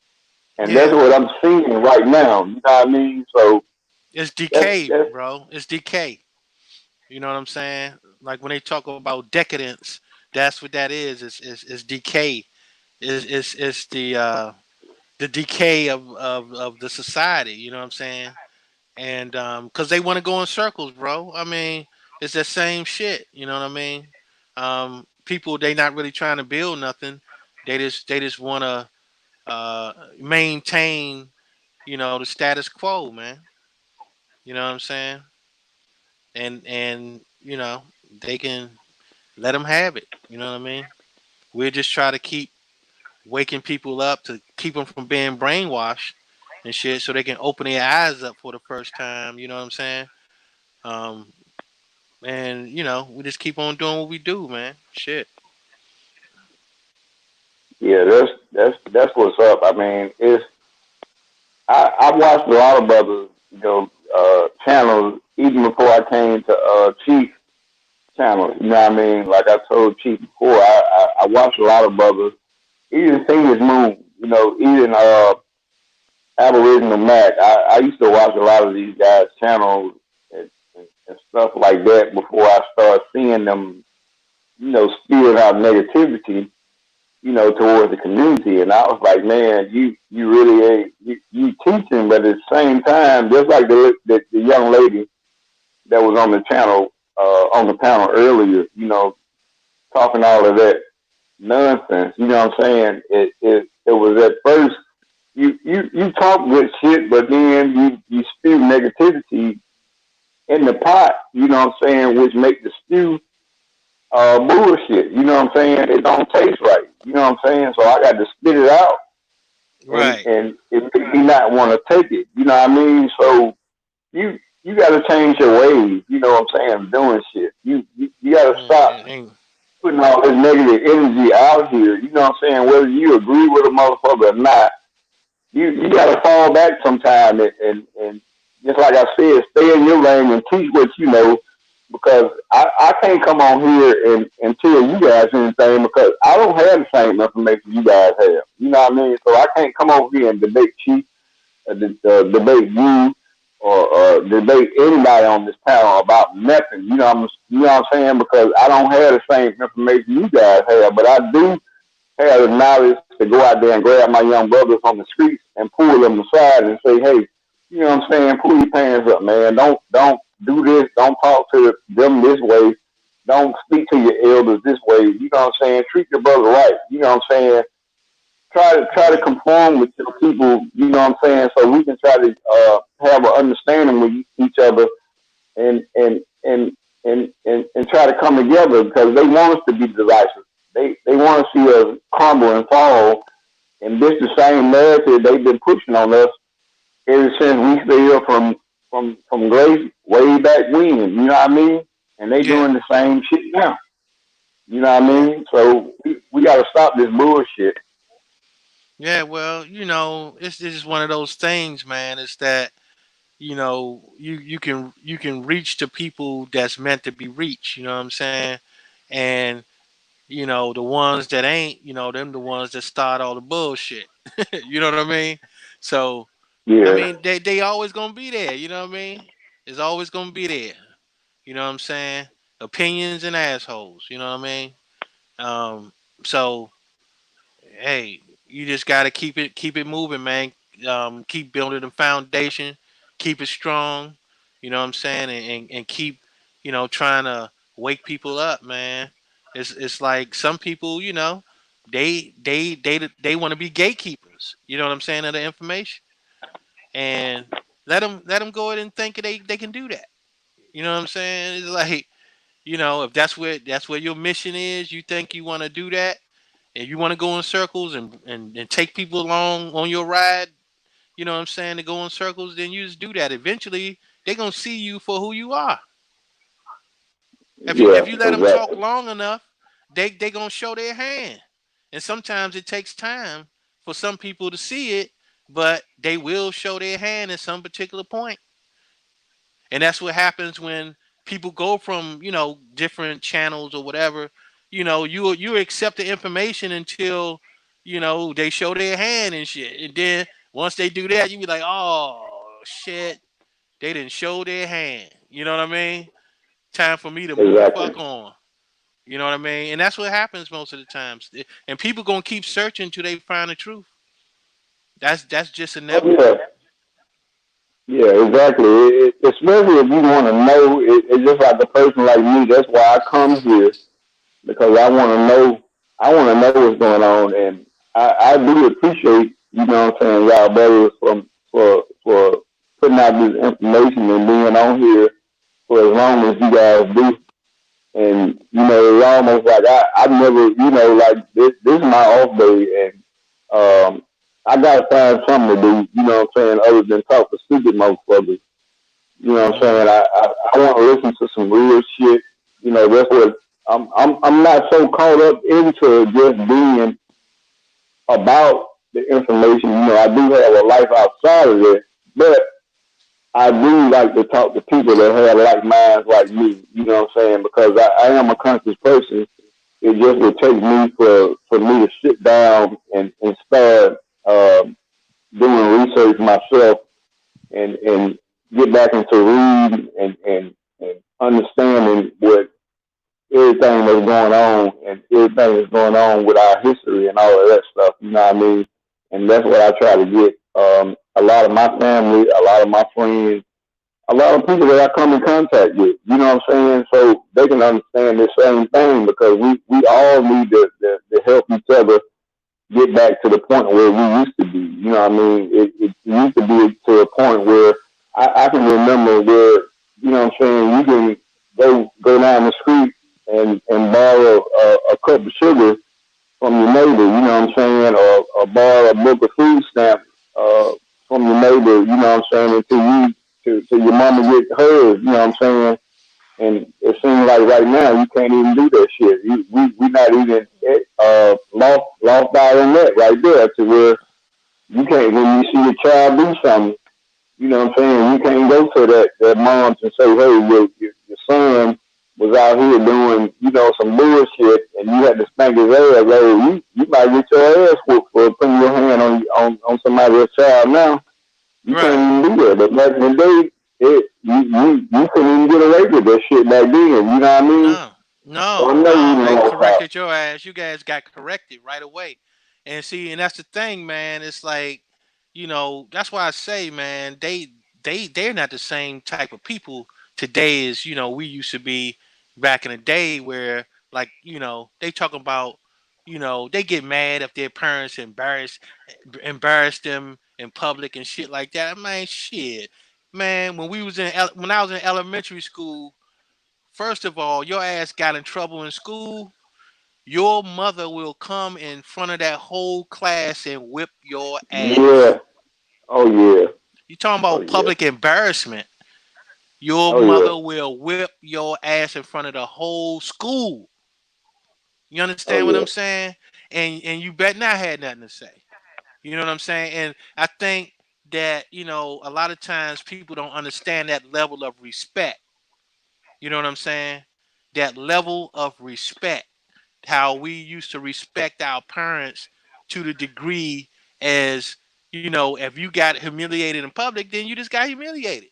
And that's Yeah, what I'm seeing right now. You know what I mean? So it's that's decay, that's bro. It's decay. You know what I'm saying? Like when they talk about decadence, that's what that is. It's decay. It's the decay of the society. You know what I'm saying? And because they want to go in circles, bro. I mean, it's the same shit. You know what I mean? People they not really trying to build nothing. They just want to maintain, the status quo, man. You know what I'm saying? And they can let them have it. You know what I mean? We'll just try to keep waking people up to keep them from being brainwashed and shit, so they can open their eyes up for the first time. You know what I'm saying? Um, and we just keep on doing what we do, man. Shit. Yeah, that's what's up. I mean, I watched a lot of brothers, channels even before I came to Chief channel. You know what I mean? Like I told Chief before, I watched a lot of brothers. Even sing his moon, even Aboriginal Mac. I used to watch a lot of these guys' channels and stuff like that before I started seeing them, spewing out negativity, towards the community. And I was like, man, you really ain't you teaching, but at the same time, just like the young lady that was on the panel earlier, talking all of that nonsense. You know what I'm saying? It was at first you talk good shit, but then you spew negativity in the pot. You know what I'm saying? Which make the stew bullshit. You know what I'm saying? It don't taste right. You know what I'm saying? So I got to spit it out, Right. and it made me not want to take it. You know what I mean? So you got to change your ways. You know what I'm saying? Doing shit. You got to stop putting all this negative energy out here. You know what I'm saying? Whether you agree with a motherfucker or not, you got to fall back sometime and just like I said, stay in your lane and teach what you know. Because I can't come on here and tell you guys anything because I don't have the same information you guys have. You know what I mean? So I can't come over here and debate Chief, debate you, or debate anybody on this panel about nothing. You know what I'm saying? Because I don't have the same information you guys have, but I do have the knowledge to go out there and grab my young brothers on the streets and pull them aside and say, hey, you know what I'm saying? Pull your pants up, man. Don't do this. Don't talk to them this way. Don't speak to your elders this way. You know what I'm saying? Treat your brother right. You know what I'm saying? Try to conform with your people. You know what I'm saying? So we can try to have an understanding with each other and and try to come together because they want us to be divisive. They want to see us crumble and fall, and this the same narrative they've been pushing on us ever since we stayed from grace way back when. You know what I mean? And they Yeah. doing the same shit now. You know what I Yeah. mean? So we got to stop this bullshit. Yeah. Well, it's just one of those things, man. It's that you can reach to people that's meant to be reached. You know what I'm saying? And the ones that ain't, them the ones that start all the bullshit. You know what I mean? So I Yeah, mean they always gonna be there. You know what I mean? It's always gonna be there. You know what I'm saying? Opinions and assholes. You know what I mean? Um, so hey, you just gotta keep it moving, man. Keep building the foundation, keep it strong. You know what I'm saying, and keep trying to wake people up, man. It's like some people, they want to be gatekeepers. You know what I'm saying, of the information, and let them go ahead and think they can do that. You know what I'm saying? It's like if that's where your mission is, you think you want to do that and you want to go in circles and take people along on your ride, you know what I'm saying, to go in circles, then you just do that. Eventually, they're gonna see you for who you are. If you yeah, if you let them talk exactly. long enough, they gonna show their hand. And sometimes it takes time for some people to see it, but they will show their hand at some particular point. And that's what happens when people go from different channels or whatever. You accept the information until they show their hand and shit, and then once they do that, you be like, oh shit, they didn't show their hand. You know what I mean? Time for me to move the Exactly. fuck on. You know what I mean? And that's what happens most of the times. And people gonna keep searching until they find the truth. That's just Oh inevitable. yeah, yeah, exactly. Especially if you want to know, it's just like a person like me. That's why I come here because I want to know. I want to know what's going on, and I do appreciate what I'm saying, y'all brothers for putting out this information and being on here for as long as you guys do. And it's almost like I never like this is my off day, and I gotta find something to do. You know what I'm saying? Other than talk to stupid motherfuckers. You know what I'm Mm-hmm. saying? I want to listen to some real shit. You know, that's what I'm not so caught up into just being about the information. You know, I do have a life outside of it, but I do like to talk to people that have like minds like me. You know what I'm saying? Because I am a conscious person. It just would take me for me to sit down and start doing research myself and get back into reading and understanding what everything that's going on and everything that's going on with our history and all of that stuff. You know what I mean? And that's what I try to get. A lot of my family, a lot of my friends, a lot of people that I come in contact with. You know what I'm saying? So they can understand the same thing because we all need to help each other get back to the point where we used to be. You know what I mean? It used to be to a point where I can remember where, you know what I'm saying, you can go down the street and borrow a cup of sugar from your neighbor, you know what I'm saying, or borrow a book of food stamps from your neighbor, you know what I'm saying, until till your mama get hers, you know what I'm saying. And it seems like right now you can't even do that shit. We not even lost out on that right there to where you can't when you see a child do something, you know what I'm saying, you can't go to that moms and say, hey, your son was out here doing, you know, some bullshit and you had to spank his ass. Hey, you might get your ass whooped for putting your hand on somebody else's child now. You Right. can't even do that. But back in the day, you couldn't even get away with that shit back then. You know what I mean? No, So I no, know you no. didn't They lost out. corrected your ass. You guys got corrected right away. And see, and that's the thing, man. It's like, that's why I say, man, they're not the same type of people today as, we used to be back in the day where like, they talking about, they get mad if their parents embarrass them in public and shit like that. Man, shit. Man, when I was in elementary school, first of all, your ass got in trouble in school, your mother will come in front of that whole class and whip your ass. Yeah. Oh yeah. You talking Oh about yeah. public embarrassment. Your Oh yeah. mother will whip your ass in front of the whole school. You Oh understand what yeah. I'm saying? And you bet not had nothing to say. You know what I'm saying? And I think that, a lot of times people don't understand that level of respect. You know what I'm saying? That level of respect, how we used to respect our parents to the degree as, if you got humiliated in public, then you just got humiliated.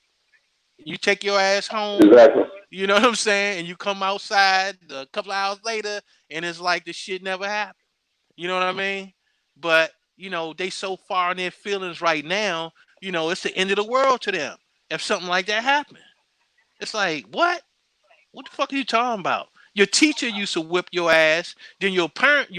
You take your ass home, Exactly. you know what I'm saying, and you come outside a couple of hours later and it's like the shit never happened. You know what I mean? But, they so far in their feelings right now, it's the end of the world to them if something like that happened. It's like, what? What the fuck are you talking about? Your teacher used to whip your ass. Then your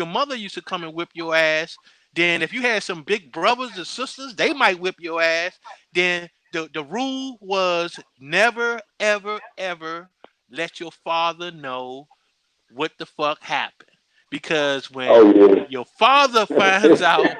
mother used to come and whip your ass. Then if you had some big brothers and sisters, they might whip your ass. Then the rule was never, ever, ever let your father know what the fuck happened. Because when Oh yeah. your father finds out,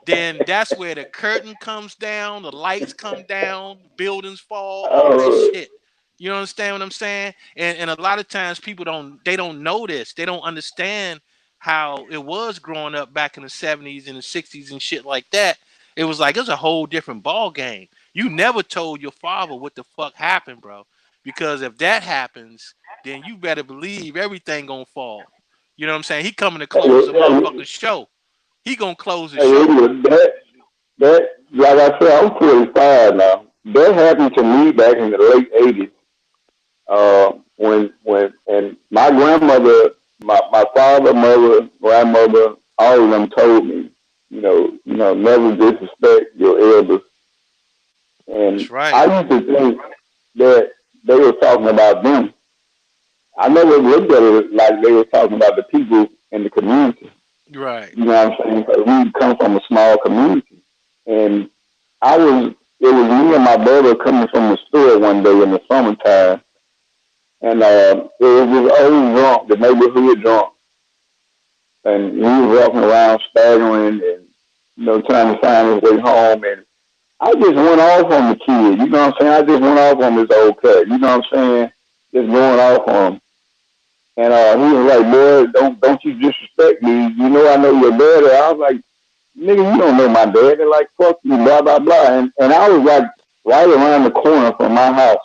then that's where the curtain comes down, the lights come down, buildings fall, all that Oh shit. You understand what I'm saying? And a lot of times people don't know this. They don't understand how it was growing up back in the 70s and the 60s and shit like that. It was like it's a whole different ball game. You never told your father what the fuck happened, bro. Because if that happens, then you better believe everything gonna fall. You know what I'm saying? He coming to close the hey, motherfucking show. He gonna close the hey, show. that like I said, I'm 45 now. That happened to me back in the late '80s. When and my grandmother, my father, mother, grandmother, all of them told me, never disrespect your elders. And That's right. I used to think that they were talking about them. I never looked at it like they were talking about the people in the community. Right. You know what I'm saying? 'Cause we come from a small community, and it was me and my brother coming from the store one day in the summertime, and it was this old drunk, the neighborhood drunk, and he was walking around staggering, trying to find his way home. And I just went off on the kid. You know what I'm saying? I just went off on this old cut. You know what I'm saying? Just going off on him. And he was like, boy, don't you disrespect me. You know I know your daddy. I was like, nigga, you don't know my dad. They're like, fuck you, blah, blah, blah. And I was like right around the corner from my house.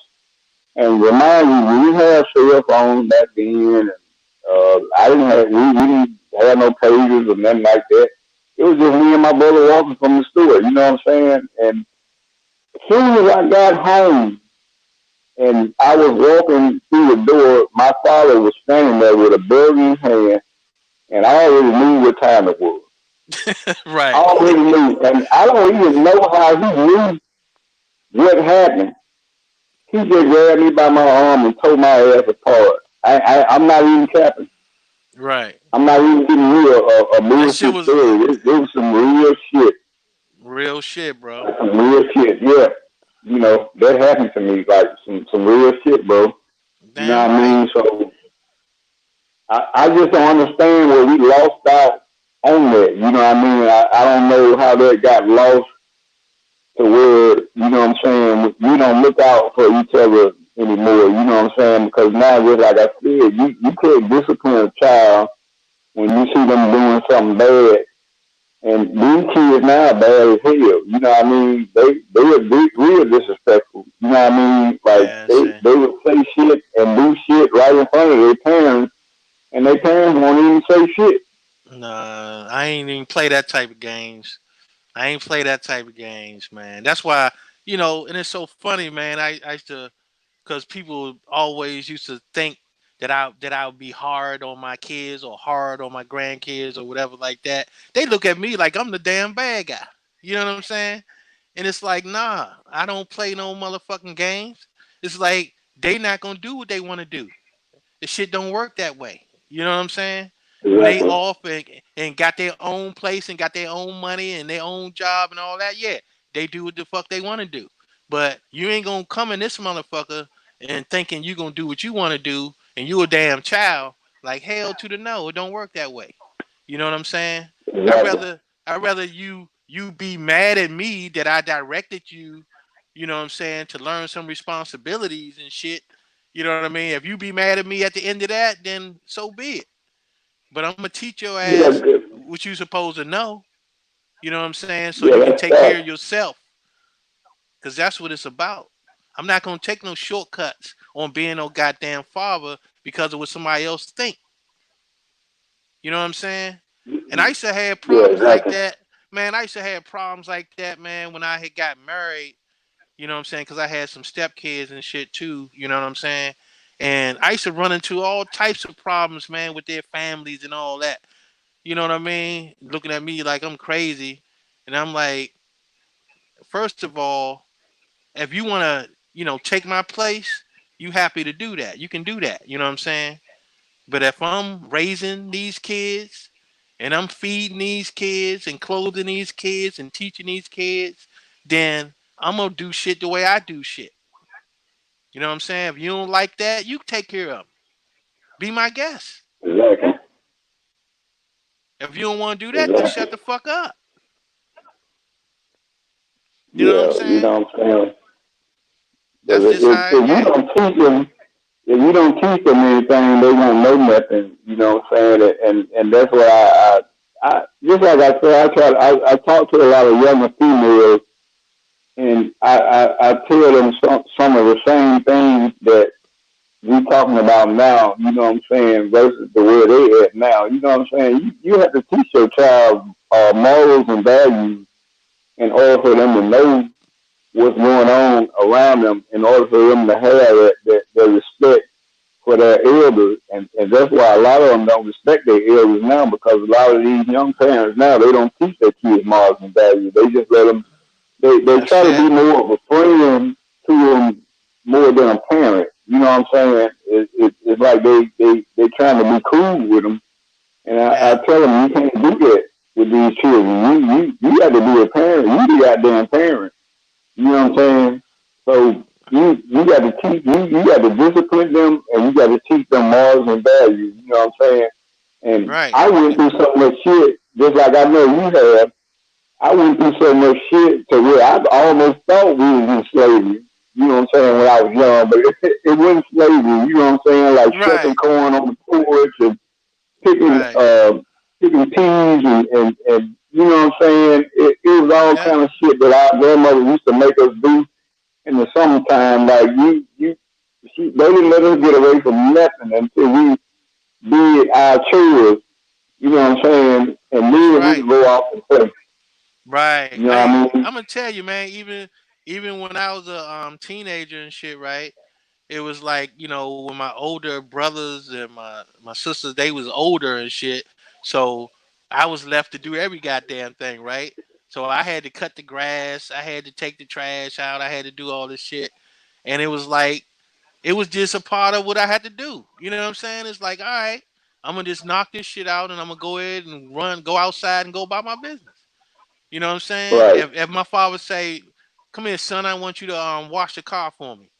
And remind you, we had cell phones back then. And, we didn't have no pages or nothing like that. It was just me and my brother walking from the store. You know what I'm saying? And as soon as I got home and I was walking through the door, my father was standing there with a bag in his hand, and I already knew what time it was. I Right. already knew, and I don't even know how he knew what happened. He just grabbed me by my arm and tore my ass apart. I'm not even capping. Right. I'm not even getting real a That shit bullshit was story. This was some real shit. real shit, bro. Like some real shit. Yeah. That happened to me. Like some real shit, bro. You know Damn what I right. mean? So I just don't understand where we lost out on that. You know what I mean? I don't know how that got lost to where, you know what I'm saying, we don't look out for each other anymore. You know what I'm saying? Because now, just like I said, you can't discipline a child when you see them doing something bad. And these kids now are bad as hell. You know what I mean? They are real disrespectful. You know what I mean? Like Yeah, shit. they would say shit and do shit right in front of their parents, and their parents won't even say shit. Nah, I ain't even play that type of games. I ain't play that type of games, man. That's why, and it's so funny, man. I used to, because people always used to think that I would be hard on my kids or hard on my grandkids or whatever like that. They look at me like I'm the damn bad guy. You know what I'm saying? And it's like, nah, I don't play no motherfucking games. It's like they not gonna do what they want to do. The shit don't work that way. You know what I'm saying? When they Exactly. off and got their own place and got their own money and their own job and all that, yeah, they do what the fuck they want to do. But you ain't gonna come in this motherfucker and thinking you gonna do what you want to do and you a damn child. Like hell to the no, it don't work that way. You know what I'm saying? I Exactly. rather I rather you be mad at me that I directed you, you know what I'm saying, to learn some responsibilities and shit. You know what I mean? If you be mad at me at the end of that, then so be it. But I'm gonna teach your Yeah, ass what you supposed to know. You know what I'm saying? So yeah, you can that's take care that. of yourself, cause that's what it's about. I'm not gonna take no shortcuts on being no goddamn father because of what somebody else think. You know what I'm saying? And I used to have Yeah, problems like exactly. that, man. I used to have problems like that, man, when I had got married. You know what I'm saying? Because I had some stepkids and shit too. You know what I'm saying? And I used to run into all types of problems, man, with their families and all that. You know what I mean? Looking at me like I'm crazy. And I'm like, first of all, if you want to, take my place, you happy to do that. You can do that. You know what I'm saying? But if I'm raising these kids and I'm feeding these kids and clothing these kids and teaching these kids, then I'm going to do shit the way I do shit. You know what I'm saying? If you don't like that, you take care of them. Be my guest. Exactly. If you don't want to do that, then Exactly. shut the fuck up. You know what I'm Yeah, you saying? know what I'm saying? Because That's just how, if you yeah. don't teach them, if you don't teach them anything, they won't know nothing. You know what I'm saying? And that's why I just like I said, I talk to a lot of younger females, and I tell them some of the same things that we talking about now. You know what I'm saying? Versus the way they at now. You know what I'm saying? You have to teach your child morals and values in order for them to know what's going on around them in order for them to have that respect for their elders. And that's why a lot of them don't respect their elders now because a lot of these young parents now, they don't teach their kids morals and values. They just let them, they That's try to be it. more of a friend to them more than a parent. You know what I'm saying? It's like they trying to be cool with them. And I Yeah. tell them, you can't do that with these children. You got to be a parent. You the goddamn parent. You know what I'm saying? So you got to teach you got to discipline them and you got to teach them morals and values. You know what I'm saying? And Right. I went through some of that shit just like I know you have. I went through so much shit to where I almost thought we was in slavery. You know what I'm saying? When I was young, but it wasn't slavery. You know what I'm saying? Like shucking Right, corn on the porch and picking right. picking peas and you know what I'm saying? It was all Yep, kind of shit that our grandmother used to make us do in the summertime. Like they didn't let us get away from nothing until we did our chores. You know what I'm saying? And that's then we right. could go off and play. Right. You know what Hey, I mean? I'm gonna tell you, man. Even when I was a teenager and shit, right? It was like when my older brothers and my sisters, they was older and shit. So I was left to do every goddamn thing, right? So I had to cut the grass, I had to take the trash out, I had to do all this shit, and it was like it was just a part of what I had to do. You know what I'm saying? It's like, all right, I'm gonna just knock this shit out, and I'm gonna go ahead and go outside and go about my business. You know what I'm saying? Right. If my father say, "Come here, son, I want you to wash the car for me."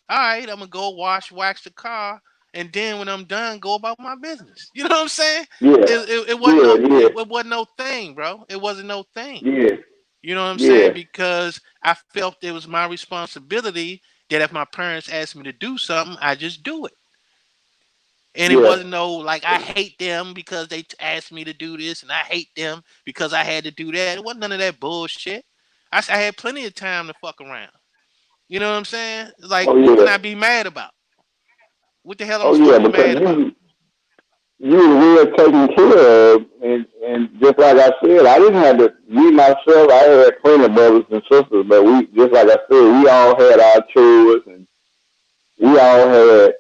All right, I'm gonna go wax the car, and then when I'm done, go about my business. You know what I'm saying? Yeah. It wasn't Yeah. no Yeah. it wasn't no thing, bro. It wasn't no thing. Yeah. You know what I'm Yeah. saying? Because I felt it was my responsibility that if my parents asked me to do something, I just do it. And it Yeah. wasn't no like I hate them because they asked me to do this, and I hate them because I had to do that. It wasn't none of that bullshit. I had plenty of time to fuck around. You know what I'm saying? Like, Oh what can yeah. I be mad about? What the hell am I Oh supposed yeah. to be Because mad about? you were well taken care of, and just like I said, I didn't have to. Me myself, I had plenty of brothers and sisters, but we just like I said, we all had our chores and we all had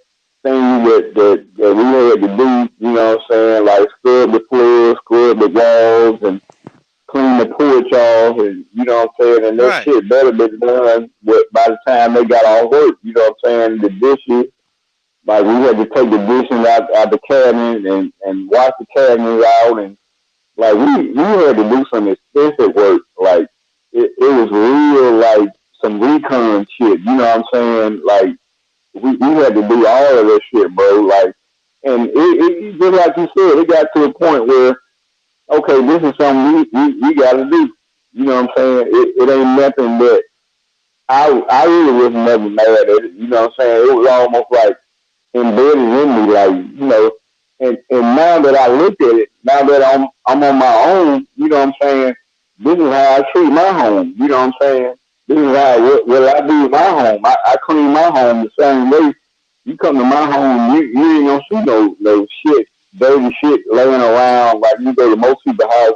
things that we had to do. You know what I'm saying? Like scrub the floors, scrub the walls, and clean the porch off, and you know what I'm saying. And that Right, shit better been done by the time they got off work. You know what I'm saying? The dishes. Like we had to take the dishes out the cabinet and wash the cabinets out, and like we had to do some expensive work. Like it was real like some recon shit. You know what I'm saying? Like we had to do all of that shit, bro. Like, and it just like you said, it got to a point where okay, this is something we got to do. You know what I'm saying? It ain't nothing that I really was never mad at it. You know what I'm saying? It was almost like embedded in me, like and now that I look at it, now that I'm on my own, you know what I'm saying. This is how I treat my home. You know what I'm saying. This is how right. what I do with my home. I clean my home the same way. You come to my home, you ain't gonna see no shit, dirty shit laying around like you go to most people's house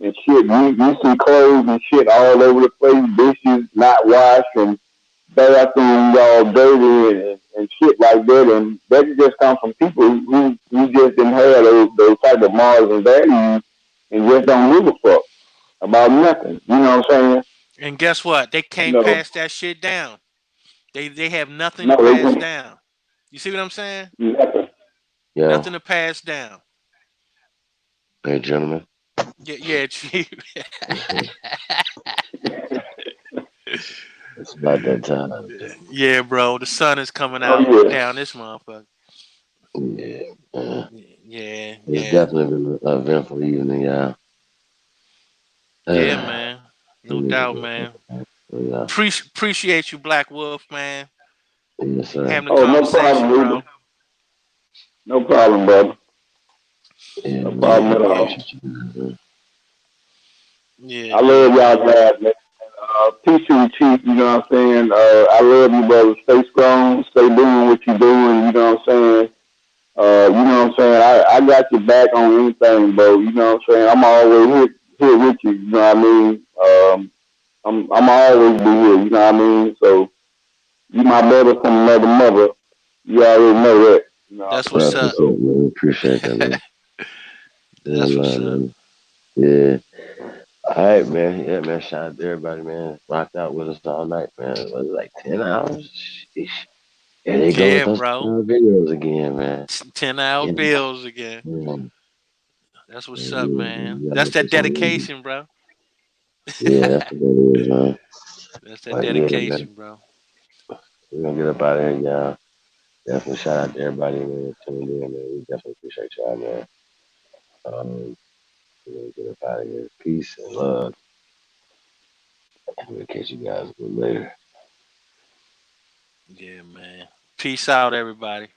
and shit. You see clothes and shit all over the place, dishes not washed and bathrooms all dirty and shit like that, and that just comes from people who just didn't have those type of morals and values and just don't give a fuck about nothing. You know what I'm saying? And guess what? They You can't know, pass that shit down. They have nothing to no, they pass can't. down. You see what I'm saying? Nothing. Yo, Nothing to pass down. hey, gentlemen. Yeah, yeah, chief. It's about that time. Yeah, bro. The sun is coming Oh out yeah. down this motherfucker. Yeah, man. Yeah, It's yeah, definitely been an eventful evening, y'all. yeah, man. No doubt, Yeah, man. Appreciate you, Black Wolf, man. yes, sir. Having a Oh, no conversation, problem, bro. Ruben. No problem, brother. Yeah, No man. problem Yeah, at yeah, all. Appreciate you, man. yeah, I yeah, love y'all man. guys, man. Peace to you, Chief. You know what I'm saying? I love you, brother. Stay strong. Stay doing what you're doing. You know what I'm saying? You know what I'm saying? I got your back on anything, bro. You know what I'm saying? I'm always here with you. You know what I mean? I'm always be here. You know what I mean? So you my brother from another mother. You already know that. You know what That's I'm what's saying? That's up. what's up, So man. Appreciate that, man. Yeah, That's what's love, up. man. Yeah. All right, man. Yeah, man. Shout out to everybody, man. Rocked out with us all night, man. Was it like 10 hours? Sheesh. There they go with Yeah, those bro. videos again, man. 10-hour Yeah, bills again. man. That's what's Yeah, up, man. we gotta That's put that some music. dedication, bro. Yeah, that's what that is, man. That's that But yeah, man. dedication, bro. We're gonna get up out of here, y'all. Definitely shout out to everybody, man, that tuned in, man. We definitely appreciate y'all, man. We're gonna get up out of here. Peace and love. We'll catch you guys a little later. Yeah, man. Peace out, everybody.